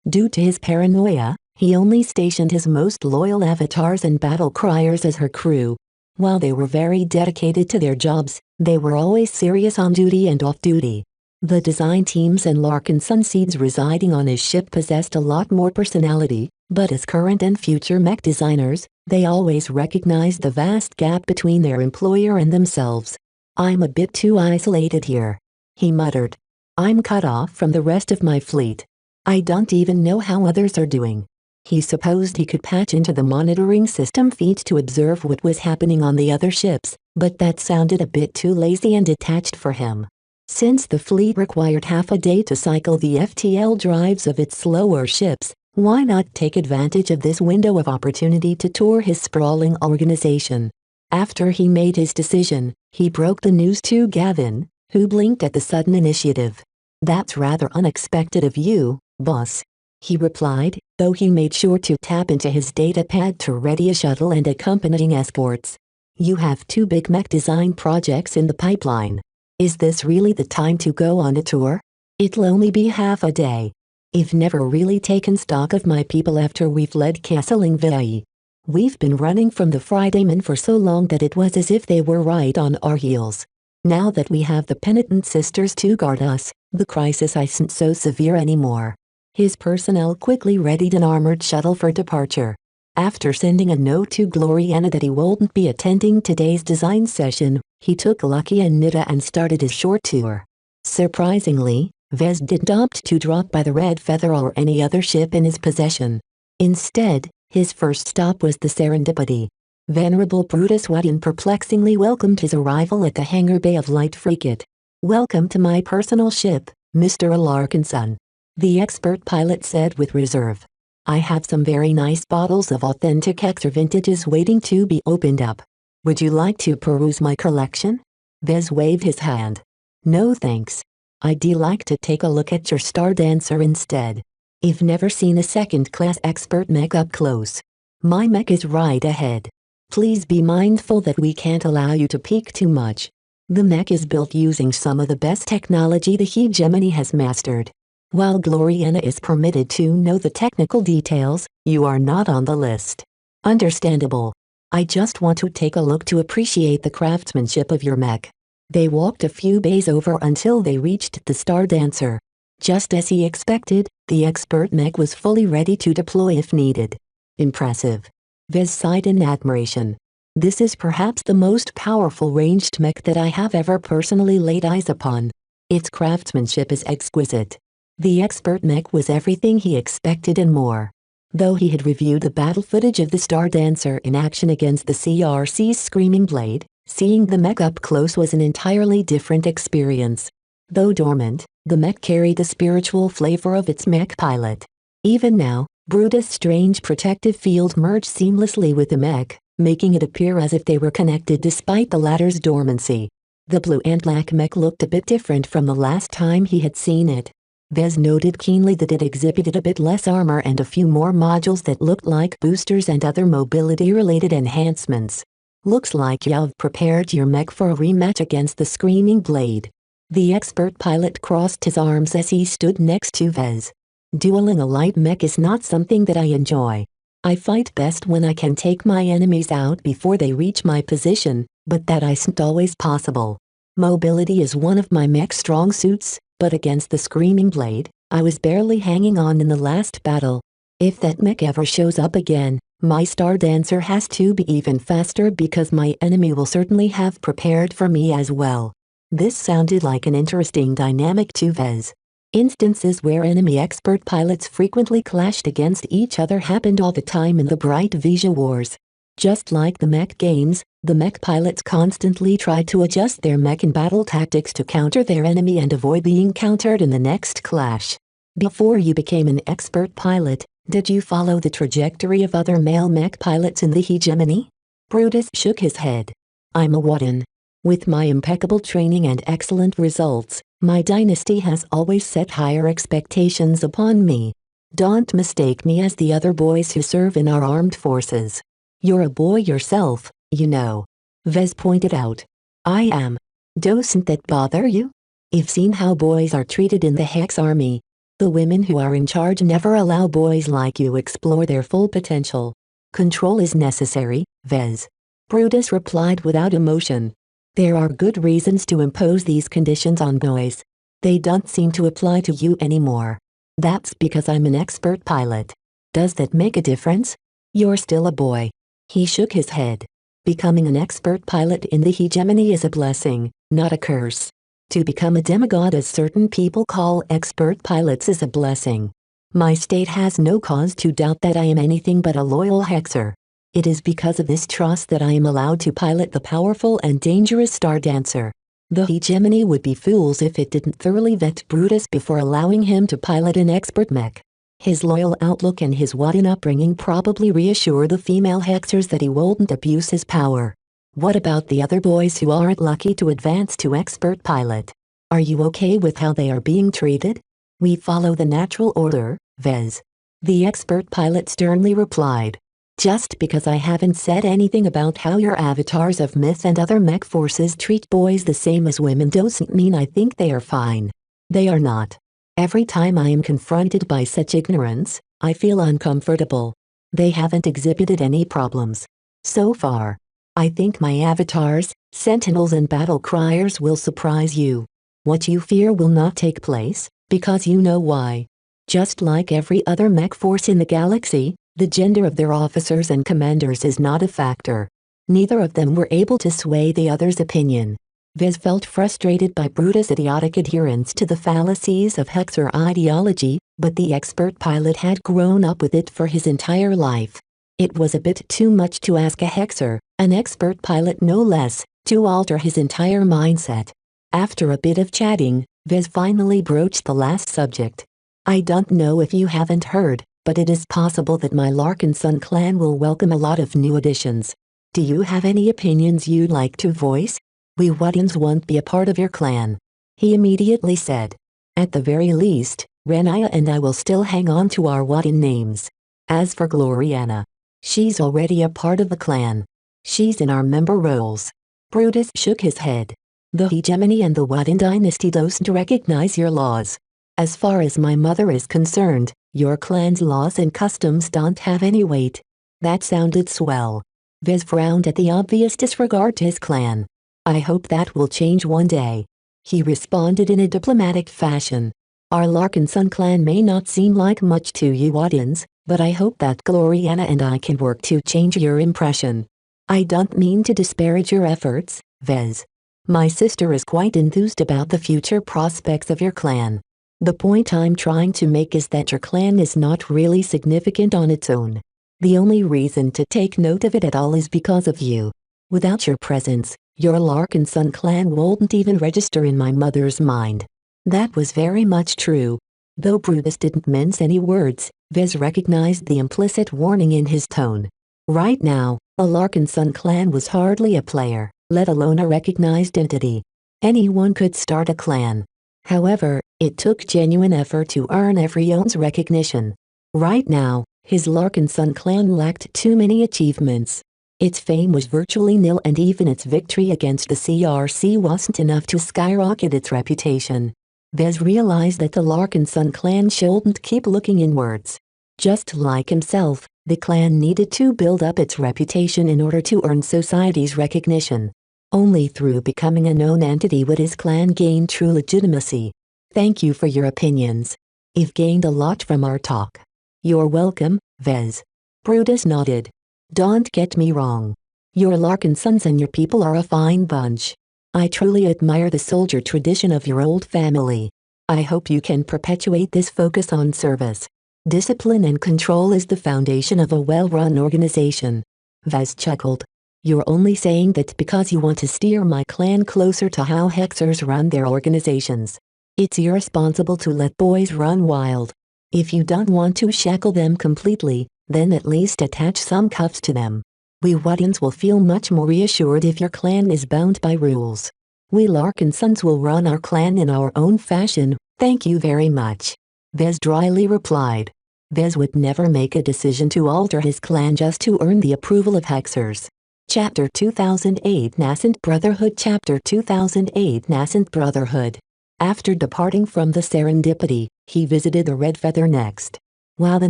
Speaker 2: Due to his paranoia, he only stationed his most loyal avatars and battle criers as her crew. While they were very dedicated to their jobs, they were always serious on duty and off duty. The design teams and Larkinson seeds residing on his ship possessed a lot more personality, but as current and future mech designers, they always recognized the vast gap between their employer and themselves. I'm a bit too isolated here, he muttered. I'm cut off from the rest of my fleet. I don't even know how others are doing. He supposed he could patch into the monitoring system feeds to observe what was happening on the other ships, but that sounded a bit too lazy and detached for him. Since the fleet required half a day to cycle the FTL drives of its slower ships, why not take advantage of this window of opportunity to tour his sprawling organization? After he made his decision, he broke the news to Gavin, who blinked at the sudden initiative. "That's rather unexpected of you, boss," he replied, though he made sure to tap into his datapad to ready a shuttle and accompanying escorts. "You have 2 big mech design projects in the pipeline. Is this really the time to go on a tour? It'll only be half a day. I've never really taken stock of my people after we fled Castlingville. We've been running from the Fridaymen for so long that it was as if they were right on our heels. Now that we have the penitent sisters to guard us, the crisis isn't so severe anymore." His personnel quickly readied an armored shuttle for departure. After sending a note to Gloriana that he wouldn't be attending today's design session, he took Lucky and Nita and started his short tour. Surprisingly, Vez didn't opt to drop by the Red Feather or any other ship in his possession. Instead, his first stop was the Serendipity. Venerable Brutus Wadden perplexingly welcomed his arrival at the hangar bay of Light Frigate. "Welcome to my personal ship, Mr. Alarkinson," the expert pilot said with reserve. "I have some very nice bottles of authentic Hector vintages waiting to be opened up. Would you like to peruse my collection?" Vez waved his hand. "No thanks. I'd like to take a look at your Star Dancer instead. I've never seen a second-class expert mech up close. My mech is right ahead. Please be mindful that we can't allow you to peek too much. The mech is built using some of the best technology the hegemony has mastered. While Gloriana is permitted to know the technical details, you are not on the list." "Understandable. I just want to take a look to appreciate the craftsmanship of your mech." They walked a few bays over until they reached the Star Dancer. Just as he expected, the expert mech was fully ready to deploy if needed. "Impressive." Vez sighed in admiration. "This is perhaps the most powerful ranged mech that I have ever personally laid eyes upon. Its craftsmanship is exquisite." The expert mech was everything he expected and more. Though he had reviewed the battle footage of the Star Dancer in action against the CRC's Screaming Blade, seeing the mech up close was an entirely different experience. Though dormant, the mech carried the spiritual flavor of its mech pilot. Even now, Brutus' strange protective field merged seamlessly with the mech, making it appear as if they were connected despite the latter's dormancy. The blue and black mech looked a bit different from the last time he had seen it. Vez noted keenly that it exhibited a bit less armor and a few more modules that looked like boosters and other mobility-related enhancements. "Looks like you've prepared your mech for a rematch against the Screaming Blade." The expert pilot crossed his arms as he stood next to Vez. "Dueling a light mech is not something that I enjoy. I fight best when I can take my enemies out before they reach my position, but that isn't always possible. Mobility is one of my mech's strong suits, but against the Screaming Blade, I was barely hanging on in the last battle. If that mech ever shows up again, my Star Dancer has to be even faster because my enemy will certainly have prepared for me as well." This sounded like an interesting dynamic to Vez. Instances where enemy expert pilots frequently clashed against each other happened all the time in the Bright Vision Wars. Just like the mech games, the mech pilots constantly tried to adjust their mech and battle tactics to counter their enemy and avoid being countered in the next clash. "Before you became an expert pilot, did you follow the trajectory of other male mech pilots in the hegemony?" Brutus shook his head. "I'm a Wadden. With my impeccable training and excellent results, my dynasty has always set higher expectations upon me. Don't mistake me as the other boys who serve in our armed forces. You're a boy yourself, you know," Vez pointed out. "I am. Doesn't that bother you? I've seen how boys are treated in the Hex Army. The women who are in charge never allow boys like you explore their full potential. Control is necessary, Vez." Brutus replied without emotion. "There are good reasons to impose these conditions on boys. They don't seem to apply to you anymore. That's because I'm an expert pilot. Does that make a difference? You're still a boy." He shook his head. "Becoming an expert pilot in the hegemony is a blessing, not a curse. To become a demigod, as certain people call expert pilots, is a blessing. My state has no cause to doubt that I am anything but a loyal hexer. It is because of this trust that I am allowed to pilot the powerful and dangerous Star Dancer. The hegemony would be fools if it didn't thoroughly vet Brutus before allowing him to pilot an expert mech. His loyal outlook and his Wadian upbringing probably reassure the female hexers that he won't abuse his power. What about the other boys who aren't lucky to advance to expert pilot? Are you okay with how they are being treated? We follow the natural order, Vez. The expert pilot sternly replied. Just because I haven't said anything about how your avatars of myth and other mech forces treat boys the same as women doesn't mean I think they are fine. They are not. Every time I am confronted by such ignorance, I feel uncomfortable. They haven't exhibited any problems. So far. I think my avatars, sentinels and battle criers will surprise you. What you fear will not take place, because you know why. Just like every other mech force in the galaxy, the gender of their officers and commanders is not a factor. Neither of them were able to sway the other's opinion. Vez felt frustrated by Brutus' idiotic adherence to the fallacies of Hexer ideology, but the expert pilot had grown up with it for his entire life. It was a bit too much to ask a Hexer, an expert pilot no less, to alter his entire mindset. After a bit of chatting, Vez finally broached the last subject. I don't know if you haven't heard, but it is possible that my Larkinson clan will welcome a lot of new additions. Do you have any opinions you'd like to voice? We Wadians won't be a part of your clan. He immediately said. At the very least, Renaya and I will still hang on to our Wadian names. As for Gloriana, she's already a part of the clan. She's in our member rolls. Brutus shook his head. The hegemony and the Wadian dynasty don't recognize your laws. As far as my mother is concerned, your clan's laws and customs don't have any weight. That sounded swell. Vez frowned at the obvious disregard to his clan. I hope that will change one day. He responded in a diplomatic fashion. Our Larkinson clan may not seem like much to you Wadians, but I hope that Gloriana and I can work to change your impression. I don't mean to disparage your efforts, Vez. My sister is quite enthused about the future prospects of your clan. The point I'm trying to make is that your clan is not really significant on its own. The only reason to take note of it at all is because of you. Without your presence, your Larkinson clan won't even register in my mother's mind. That was very much true. Though Brutus didn't mince any words, Vez recognized the implicit warning in his tone. Right now, a Larkinson clan was hardly a player, let alone a recognized entity. Anyone could start a clan. However, it took genuine effort to earn everyone's recognition. Right now, his Larkinson clan lacked too many achievements. Its fame was virtually nil and even its victory against the CRC wasn't enough to skyrocket its reputation. Vez realized that the Larkinson clan shouldn't keep looking inwards. Just like himself, the clan needed to build up its reputation in order to earn society's recognition. Only through becoming a known entity would his clan gain true legitimacy. Thank you for your opinions. I've gained a lot from our talk. You're welcome, Vez. Brutus nodded. Don't get me wrong. Your Larkinsons and your people are a fine bunch. I truly admire the soldier tradition of your old family. I hope you can perpetuate this focus on service. Discipline and control is the foundation of a well-run organization. Vez chuckled. You're only saying that because you want to steer my clan closer to how Hexers run their organizations. It's irresponsible to let boys run wild. If you don't want to shackle them completely, then at least attach some cuffs to them. We Wadians will feel much more reassured if your clan is bound by rules. We Larkinsons will run our clan in our own fashion, thank you very much. Vez dryly replied. Vez would never make a decision to alter his clan just to earn the approval of Hexers. Chapter 2008 Nascent Brotherhood Chapter 2008 Nascent Brotherhood. After departing from the Serendipity, he visited the Red Feather next. While the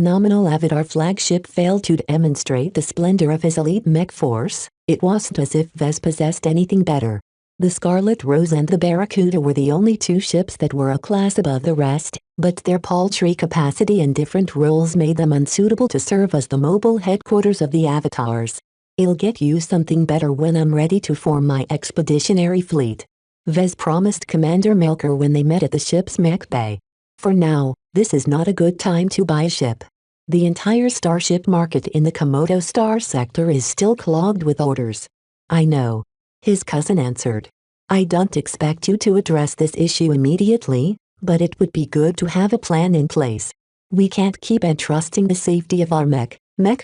Speaker 2: nominal Avatar flagship failed to demonstrate the splendor of his elite mech force, it wasn't as if Vez possessed anything better. The Scarlet Rose and the Barracuda were the only two ships that were a class above the rest, but their paltry capacity and different roles made them unsuitable to serve as the mobile headquarters of the Avatars. I'll get you something better when I'm ready to form my expeditionary fleet. Vez promised Commander Melker when they met at the ship's mech bay. For now, this is not a good time to buy a ship. The entire starship market in the Komodo Star sector is still clogged with orders. I know. His cousin answered. I don't expect you to address this issue immediately, but it would be good to have a plan in place. We can't keep entrusting the safety of our mech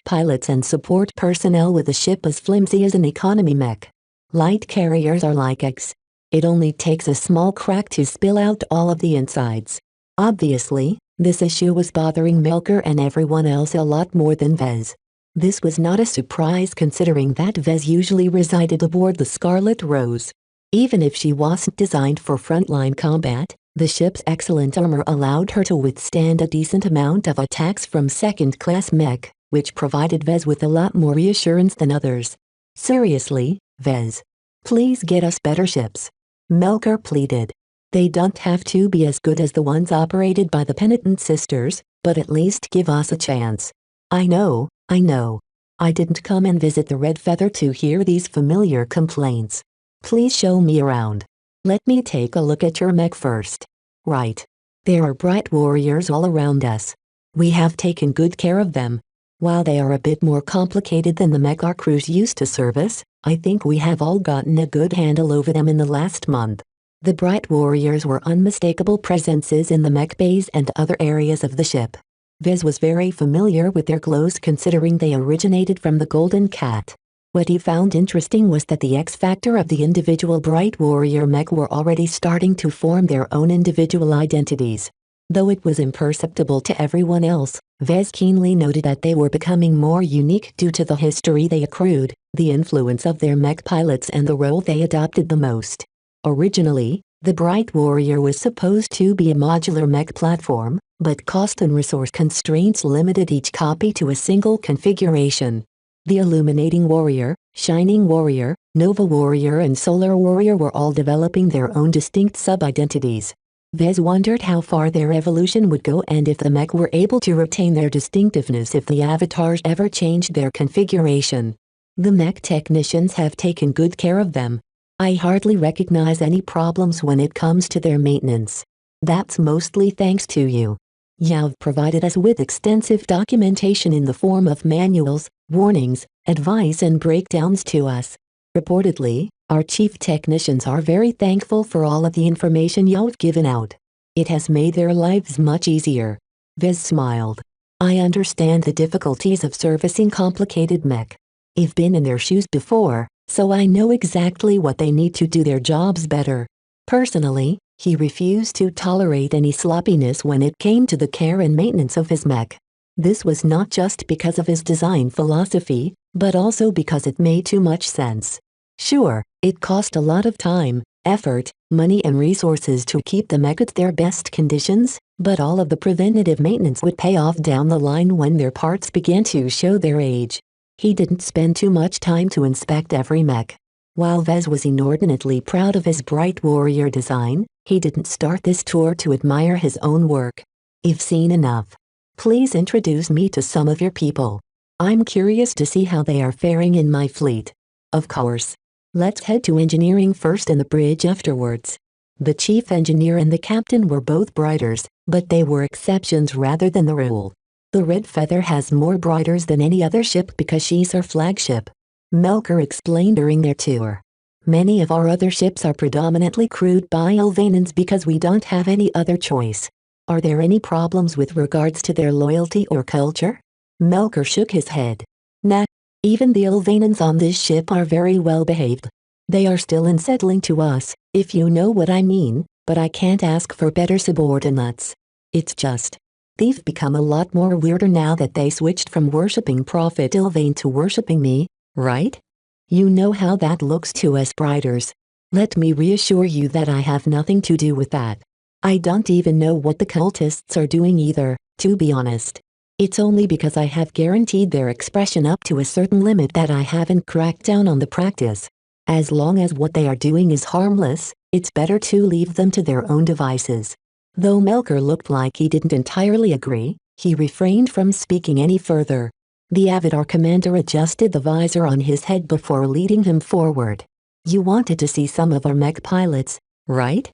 Speaker 2: pilots and support personnel with a ship as flimsy as an economy mech. Light carriers are like eggs. It only takes a small crack to spill out all of the insides. Obviously, this issue was bothering Melker and everyone else a lot more than Vez. This was not a surprise considering that Vez usually resided aboard the Scarlet Rose. Even if she wasn't designed for frontline combat, the ship's excellent armor allowed her to withstand a decent amount of attacks from second-class mech, which provided Vez with a lot more reassurance than others. Seriously, Vez. Please get us better ships. Melker pleaded. They don't have to be as good as the ones operated by the Penitent Sisters, but at least give us a chance. I know. I didn't come and visit the Red Feather to hear these familiar complaints. Please show me around. Let me take a look at your mech first. Right. There are bright warriors all around us. We have taken good care of them. While they are a bit more complicated than the mech our crews used to service, I think we have all gotten a good handle over them in the last month. The bright warriors were unmistakable presences in the mech bays and other areas of the ship. Vez was very familiar with their glows considering they originated from the Golden Cat. What he found interesting was that the X-factor of the individual bright warrior mech were already starting to form their own individual identities. Though it was imperceptible to everyone else, Vez keenly noted that they were becoming more unique due to the history they accrued, the influence of their mech pilots and the role they adopted the most. Originally, the Bright Warrior was supposed to be a modular mech platform, but cost and resource constraints limited each copy to a single configuration. The Illuminating Warrior, Shining Warrior, Nova Warrior and Solar Warrior were all developing their own distinct sub-identities. Vez wondered how far their evolution would go and if the mech were able to retain their distinctiveness if the avatars ever changed their configuration. The mech technicians have taken good care of them. I hardly recognize any problems when it comes to their maintenance. That's mostly thanks to you. You've provided us with extensive documentation in the form of manuals, warnings, advice and breakdowns to us. Reportedly, our chief technicians are very thankful for all of the information you've given out. It has made their lives much easier. Vez smiled. I understand the difficulties of servicing complicated mech. I've been in their shoes before, so I know exactly what they need to do their jobs better. Personally, he refused to tolerate any sloppiness when it came to the care and maintenance of his mech. This was not just because of his design philosophy, but also because it made too much sense. Sure, it cost a lot of time, effort, money and resources to keep the mech at their best conditions, but all of the preventative maintenance would pay off down the line when their parts began to show their age. He didn't spend too much time to inspect every mech. While Vez was inordinately proud of his Bright Warrior design, he didn't start this tour to admire his own work. I've seen enough. Please introduce me to some of your people. I'm curious to see how they are faring in my fleet. Of course. Let's head to engineering first and the bridge afterwards. The chief engineer and the captain were both brighters, but they were exceptions rather than the rule. The Red Feather has more brighters than any other ship because she's our flagship. Melker explained during their tour. Many of our other ships are predominantly crewed by Ilvanans because we don't have any other choice. Are there any problems with regards to their loyalty or culture? Melker shook his head. Nah. Even the Ilvanans on this ship are very well behaved. They are still unsettling to us, if you know what I mean, but I can't ask for better subordinates. It's just, they've become a lot more weirder now that they switched from worshipping Prophet Ilvain to worshipping me, right? You know how that looks to us Briders. Let me reassure you that I have nothing to do with that. I don't even know what the cultists are doing either, to be honest. It's only because I have guaranteed their expression up to a certain limit that I haven't cracked down on the practice. As long as what they are doing is harmless, it's better to leave them to their own devices. Though Melker looked like he didn't entirely agree, he refrained from speaking any further. The Avatar commander adjusted the visor on his head before leading him forward. You wanted to see some of our mech pilots, right?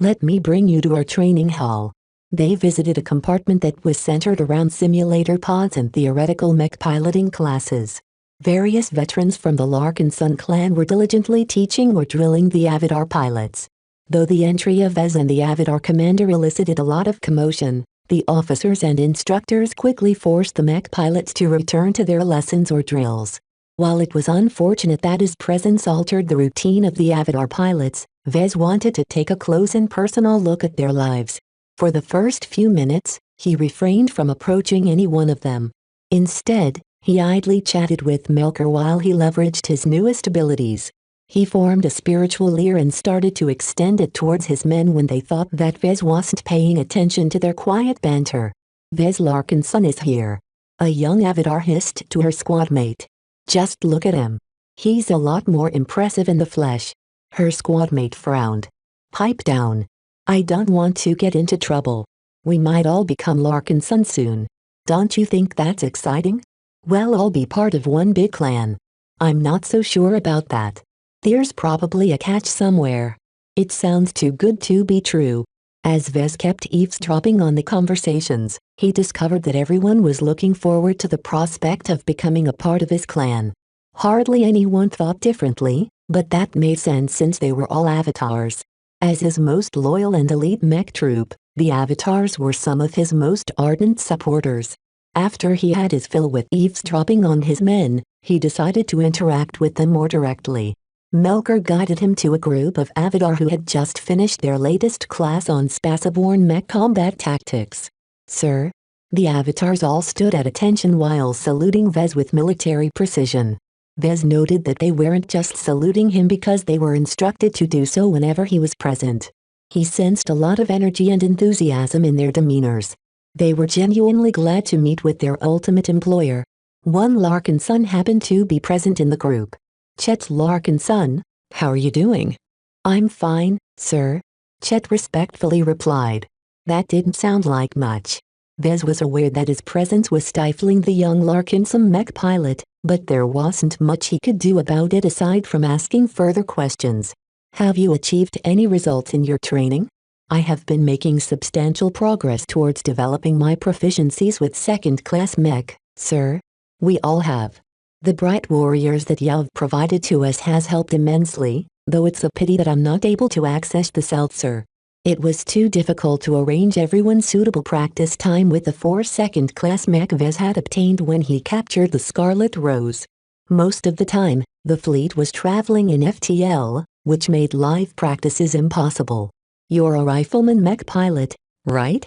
Speaker 2: Let me bring you to our training hall. They visited a compartment that was centered around simulator pods and theoretical mech piloting classes. Various veterans from the Larkin Sun clan were diligently teaching or drilling the Avatar pilots. Though the entry of Vez and the Avatar commander elicited a lot of commotion, the officers and instructors quickly forced the mech pilots to return to their lessons or drills. While it was unfortunate that his presence altered the routine of the Avatar pilots, Vez wanted to take a close and personal look at their lives. For the first few minutes, he refrained from approaching any one of them. Instead, he idly chatted with Melker while he leveraged his newest abilities. He formed a spiritual leer and started to extend it towards his men when they thought that Vez wasn't paying attention to their quiet banter. "Vez Larkin's son is here," a young Avatar hissed to her squadmate. "Just look at him. He's a lot more impressive in the flesh." Her squadmate frowned. "Pipe down. I don't want to get into trouble. We might all become Larkin's son soon. Don't you think that's exciting? Well, I'll be part of one big clan. I'm not so sure about that. There's probably a catch somewhere. It sounds too good to be true." As Vez kept eavesdropping on the conversations, he discovered that everyone was looking forward to the prospect of becoming a part of his clan. Hardly anyone thought differently, but that made sense since they were all Avatars. As his most loyal and elite mech troop, the Avatars were some of his most ardent supporters. After he had his fill with eavesdropping on his men, he decided to interact with them more directly. Melker guided him to a group of Avatar who had just finished their latest class on Spaceborne mech combat tactics. "Sir?" The Avatars all stood at attention while saluting Vez with military precision. Vez noted that they weren't just saluting him because they were instructed to do so whenever he was present. He sensed a lot of energy and enthusiasm in their demeanors. They were genuinely glad to meet with their ultimate employer. One Larkin son happened to be present in the group. "Chet Larkin son, how are you doing?" "I'm fine, sir," Chet respectfully replied. That didn't sound like much. Vez was aware that his presence was stifling the young Larkinson mech pilot, but there wasn't much he could do about it aside from asking further questions. "Have you achieved any results in your training?" "I have been making substantial progress towards developing my proficiencies with second-class mech, sir." "We all have. The bright warriors that you've provided to us has helped immensely, though it's a pity that I'm not able to access the seltzer. It was too difficult to arrange everyone's suitable practice time with the 4 second-class mech Vez had obtained when he captured the Scarlet Rose. Most of the time, the fleet was traveling in FTL, which made live practices impossible. You're a rifleman mech pilot, right?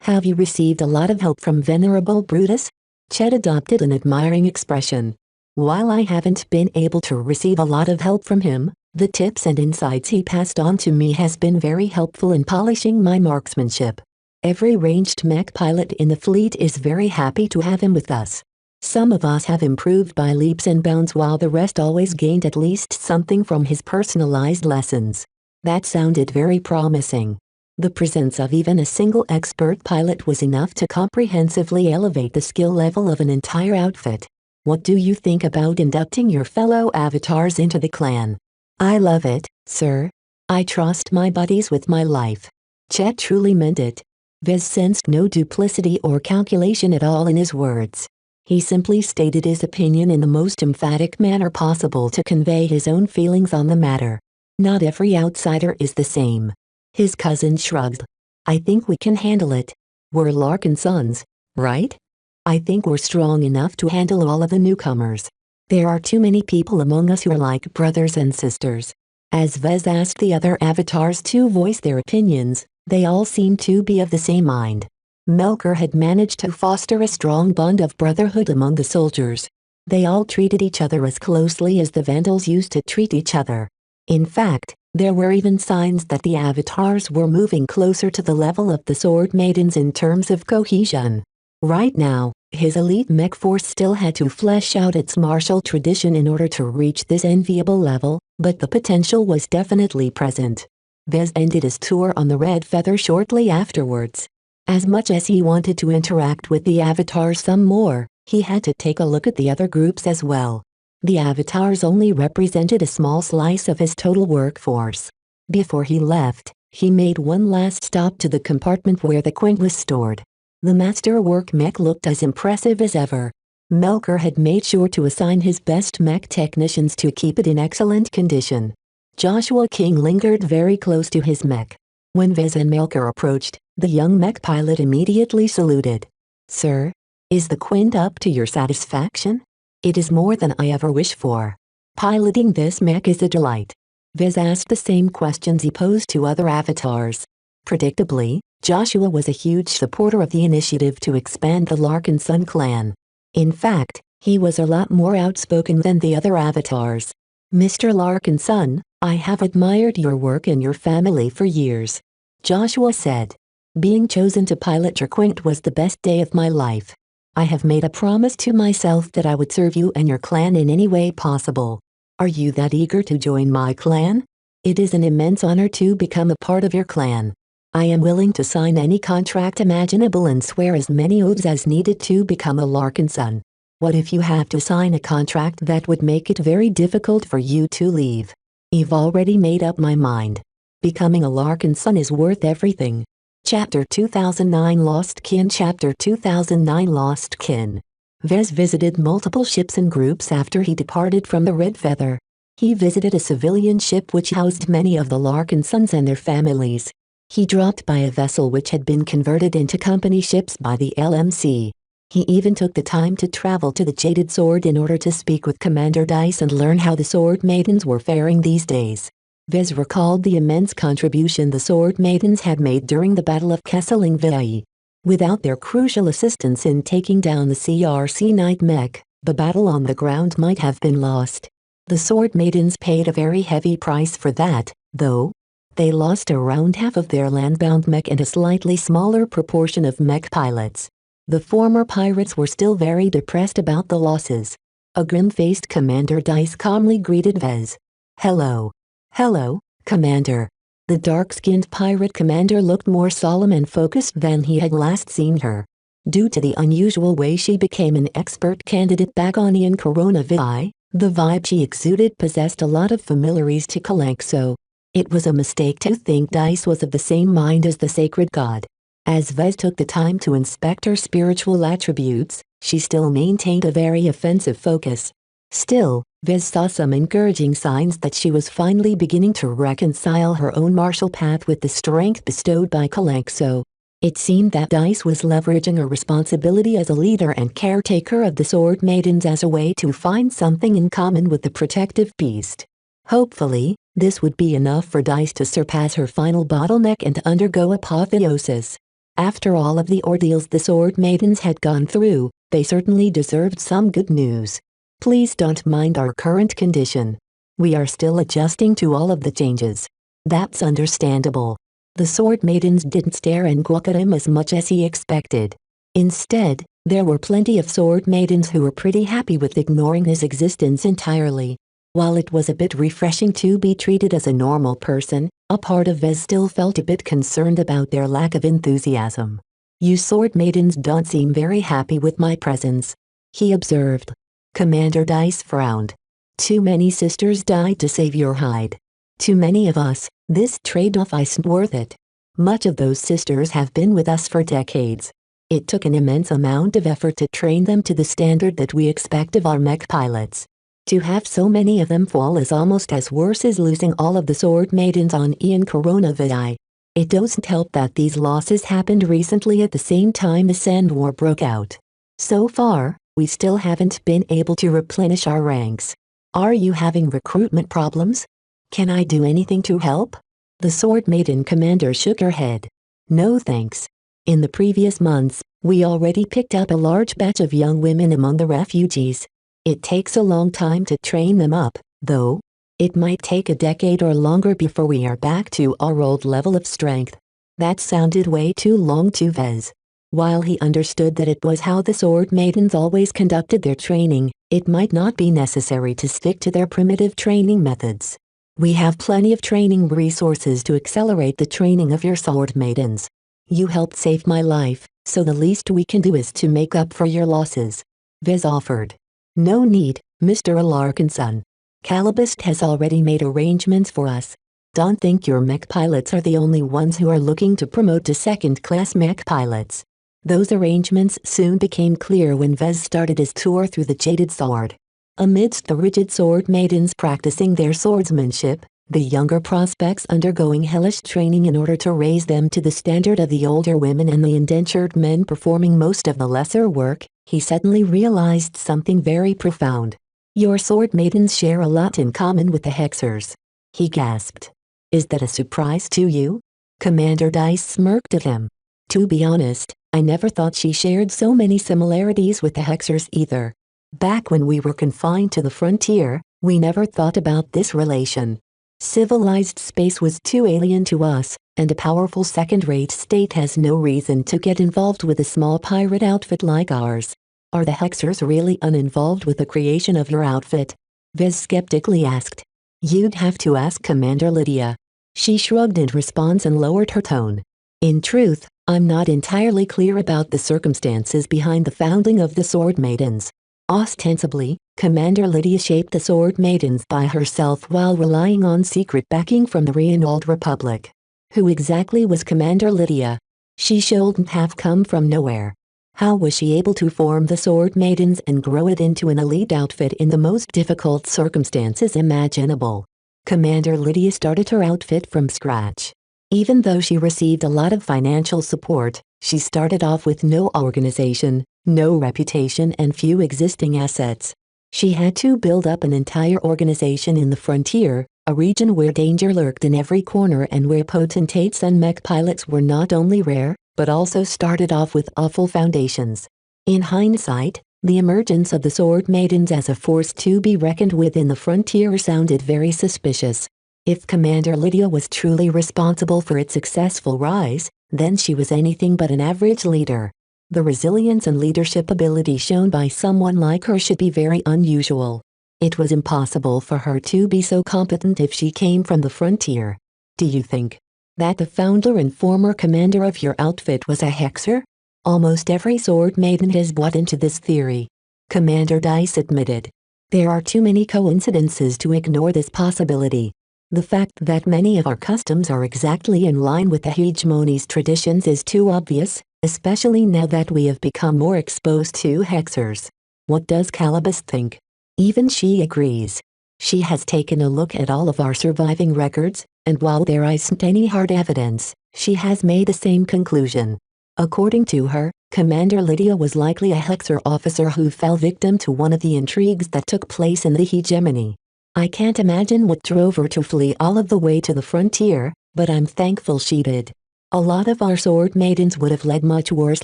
Speaker 2: Have you received a lot of help from Venerable Brutus?" Chet adopted an admiring expression. "While I haven't been able to receive a lot of help from him, the tips and insights he passed on to me has been very helpful in polishing my marksmanship. Every ranged mech pilot in the fleet is very happy to have him with us. Some of us have improved by leaps and bounds while the rest always gained at least something from his personalized lessons." That sounded very promising. The presence of even a single expert pilot was enough to comprehensively elevate the skill level of an entire outfit. "What do you think about inducting your fellow Avatars into the clan?" "I love it, sir. I trust my buddies with my life." Chet truly meant it. Vez sensed no duplicity or calculation at all in his words. He simply stated his opinion in the most emphatic manner possible to convey his own feelings on the matter. Not every outsider is the same. His cousin shrugged. "I think we can handle it. We're Larkin sons, right? I think we're strong enough to handle all of the newcomers. There are too many people among us who are like brothers and sisters." As Vez asked the other Avatars to voice their opinions, they all seemed to be of the same mind. Melker had managed to foster a strong bond of brotherhood among the soldiers. They all treated each other as closely as the Vandals used to treat each other. In fact, there were even signs that the Avatars were moving closer to the level of the Sword Maidens in terms of cohesion. Right now, his elite mech force still had to flesh out its martial tradition in order to reach this enviable level, but the potential was definitely present. Vez ended his tour on the Red Feather shortly afterwards. As much as he wanted to interact with the Avatars some more, he had to take a look at the other groups as well. The Avatars only represented a small slice of his total workforce. Before he left, he made one last stop to the compartment where the Quint was stored. The masterwork mech looked as impressive as ever. Melker had made sure to assign his best mech technicians to keep it in excellent condition. Joshua King lingered very close to his mech. When Vez and Melker approached, the young mech pilot immediately saluted. "Sir, is the Quint up to your satisfaction? It is more than I ever wished for. Piloting this mech is a delight." Vez asked the same questions he posed to other avatars. Predictably, Joshua was a huge supporter of the initiative to expand the Larkin Sun clan. In fact, he was a lot more outspoken than the other avatars. "Mr. Larkin Sun, I have admired your work and your family for years," Joshua said. "Being chosen to pilot your Quint was the best day of my life. I have made a promise to myself that I would serve you and your clan in any way possible. Are you that eager to join my clan? It is an immense honor to become a part of your clan. I am willing to sign any contract imaginable and swear as many oaths as needed to become a Larkin Sun. What if you have to sign a contract that would make it very difficult for you to leave? I've already made up my mind. Becoming a Larkin Sun is worth everything." Chapter 2009 Lost Kin. Chapter 2009 Lost Kin. Vez visited multiple ships and groups after he departed from the Red Feather. He visited a civilian ship which housed many of the Larkin Sons and their families. He dropped by a vessel which had been converted into company ships by the LMC. He even took the time to travel to the Jaded Sword in order to speak with Commander Dice and learn how the Sword Maidens were faring these days. Vez recalled the immense contribution the Sword Maidens had made during the Battle of Kesselring. Without their crucial assistance in taking down the CRC Night Mech, the battle on the ground might have been lost. The Sword Maidens paid a very heavy price for that, though. They lost around half of their landbound mech and a slightly smaller proportion of mech pilots. The former pirates were still very depressed about the losses. A grim-faced Commander Dice calmly greeted Vez. "Hello. Hello, Commander." The dark-skinned pirate commander looked more solemn and focused than he had last seen her. Due to the unusual way she became an expert candidate back on Ian Coronavirus, the vibe she exuded possessed a lot of familiarities to Kalanxo. It was a mistake to think Dice was of the same mind as the sacred god. As Vez took the time to inspect her spiritual attributes, she still maintained a very offensive focus. Still, Vez saw some encouraging signs that she was finally beginning to reconcile her own martial path with the strength bestowed by Kalanxo. It seemed that Dice was leveraging her responsibility as a leader and caretaker of the Sword Maidens as a way to find something in common with the protective beast. Hopefully, this would be enough for Dice to surpass her final bottleneck and undergo apotheosis. After all of the ordeals the Sword Maidens had gone through, they certainly deserved some good news. "Please don't mind our current condition. We are still adjusting to all of the changes." "That's understandable." The Sword Maidens didn't stare and gawk at him as much as he expected. Instead, there were plenty of Sword Maidens who were pretty happy with ignoring his existence entirely. While it was a bit refreshing to be treated as a normal person, a part of Vez still felt a bit concerned about their lack of enthusiasm. "You Sword Maidens don't seem very happy with my presence," he observed. Commander Dice frowned. "Too many sisters died to save your hide. Too many of us, this trade-off isn't worth it. Much of those sisters have been with us for decades. It took an immense amount of effort to train them to the standard that we expect of our mech pilots. To have so many of them fall is almost as worse as losing all of the Sword Maidens on Ian Coronavirus. It doesn't help that these losses happened recently at the same time the Sand War broke out. So far, we still haven't been able to replenish our ranks. Are you having recruitment problems? Can I do anything to help?" The Sword Maiden commander shook her head. "No thanks. In the previous months, we already picked up a large batch of young women among the refugees. It takes a long time to train them up, though. It might take a decade or longer before we are back to our old level of strength." That sounded way too long to Vez. While he understood that it was how the Sword Maidens always conducted their training, it might not be necessary to stick to their primitive training methods. "We have plenty of training resources to accelerate the training of your Sword Maidens. You helped save my life, so the least we can do is to make up for your losses," Vez offered. "No need, Mr. Alarkinson. Calibust has already made arrangements for us. Don't think your mech pilots are the only ones who are looking to promote to second-class mech pilots. Those arrangements soon became clear when Vez started his tour through the Jaded Sword. Amidst the rigid sword maidens practicing their swordsmanship, the younger prospects undergoing hellish training in order to raise them to the standard of the older women and the indentured men performing most of the lesser work, he suddenly realized something very profound. Your sword maidens share a lot in common with the Hexers. He gasped. Is that a surprise to you? Commander Dice smirked at him. To be honest, I never thought she shared so many similarities with the Hexers either. Back when we were confined to the frontier, we never thought about this relation. Civilized space was too alien to us, and a powerful second-rate state has no reason to get involved with a small pirate outfit like ours. Are the Hexers really uninvolved with the creation of your outfit? Vez skeptically asked. You'd have to ask Commander Lydia. She shrugged in response and lowered her tone. In truth, I'm not entirely clear about the circumstances behind the founding of the Sword Maidens. Ostensibly, Commander Lydia shaped the Sword Maidens by herself while relying on secret backing from the Reynald Republic. Who exactly was Commander Lydia? She shouldn't have come from nowhere. How was she able to form the Sword Maidens and grow it into an elite outfit in the most difficult circumstances imaginable? Commander Lydia started her outfit from scratch. Even though she received a lot of financial support, she started off with no organization, no reputation and few existing assets. She had to build up an entire organization in the frontier, a region where danger lurked in every corner and where potentates and mech pilots were not only rare, but also started off with awful foundations. In hindsight, the emergence of the Sword Maidens as a force to be reckoned with in the frontier sounded very suspicious. If Commander Lydia was truly responsible for its successful rise, then she was anything but an average leader. The resilience and leadership ability shown by someone like her should be very unusual. It was impossible for her to be so competent if she came from the frontier. Do you think that the founder and former commander of your outfit was a Hexer? Almost every sword maiden has bought into this theory. Commander Dice admitted. There are too many coincidences to ignore this possibility. The fact that many of our customs are exactly in line with the hegemony's traditions is too obvious, especially now that we have become more exposed to Hexers. What does Calibus think? Even she agrees. She has taken a look at all of our surviving records, and while there isn't any hard evidence, she has made the same conclusion. According to her, Commander Lydia was likely a Hexer officer who fell victim to one of the intrigues that took place in the hegemony. I can't imagine what drove her to flee all of the way to the frontier, but I'm thankful she did. A lot of our sword maidens would have led much worse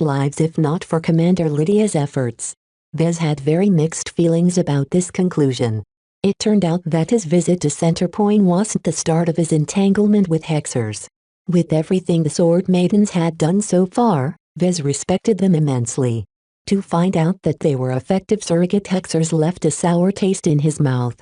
Speaker 2: lives if not for Commander Lydia's efforts. Vez had very mixed feelings about this conclusion. It turned out that his visit to Centerpoint wasn't the start of his entanglement with Hexers. With everything the sword maidens had done so far, Vez respected them immensely. To find out that they were effective surrogate Hexers left a sour taste in his mouth.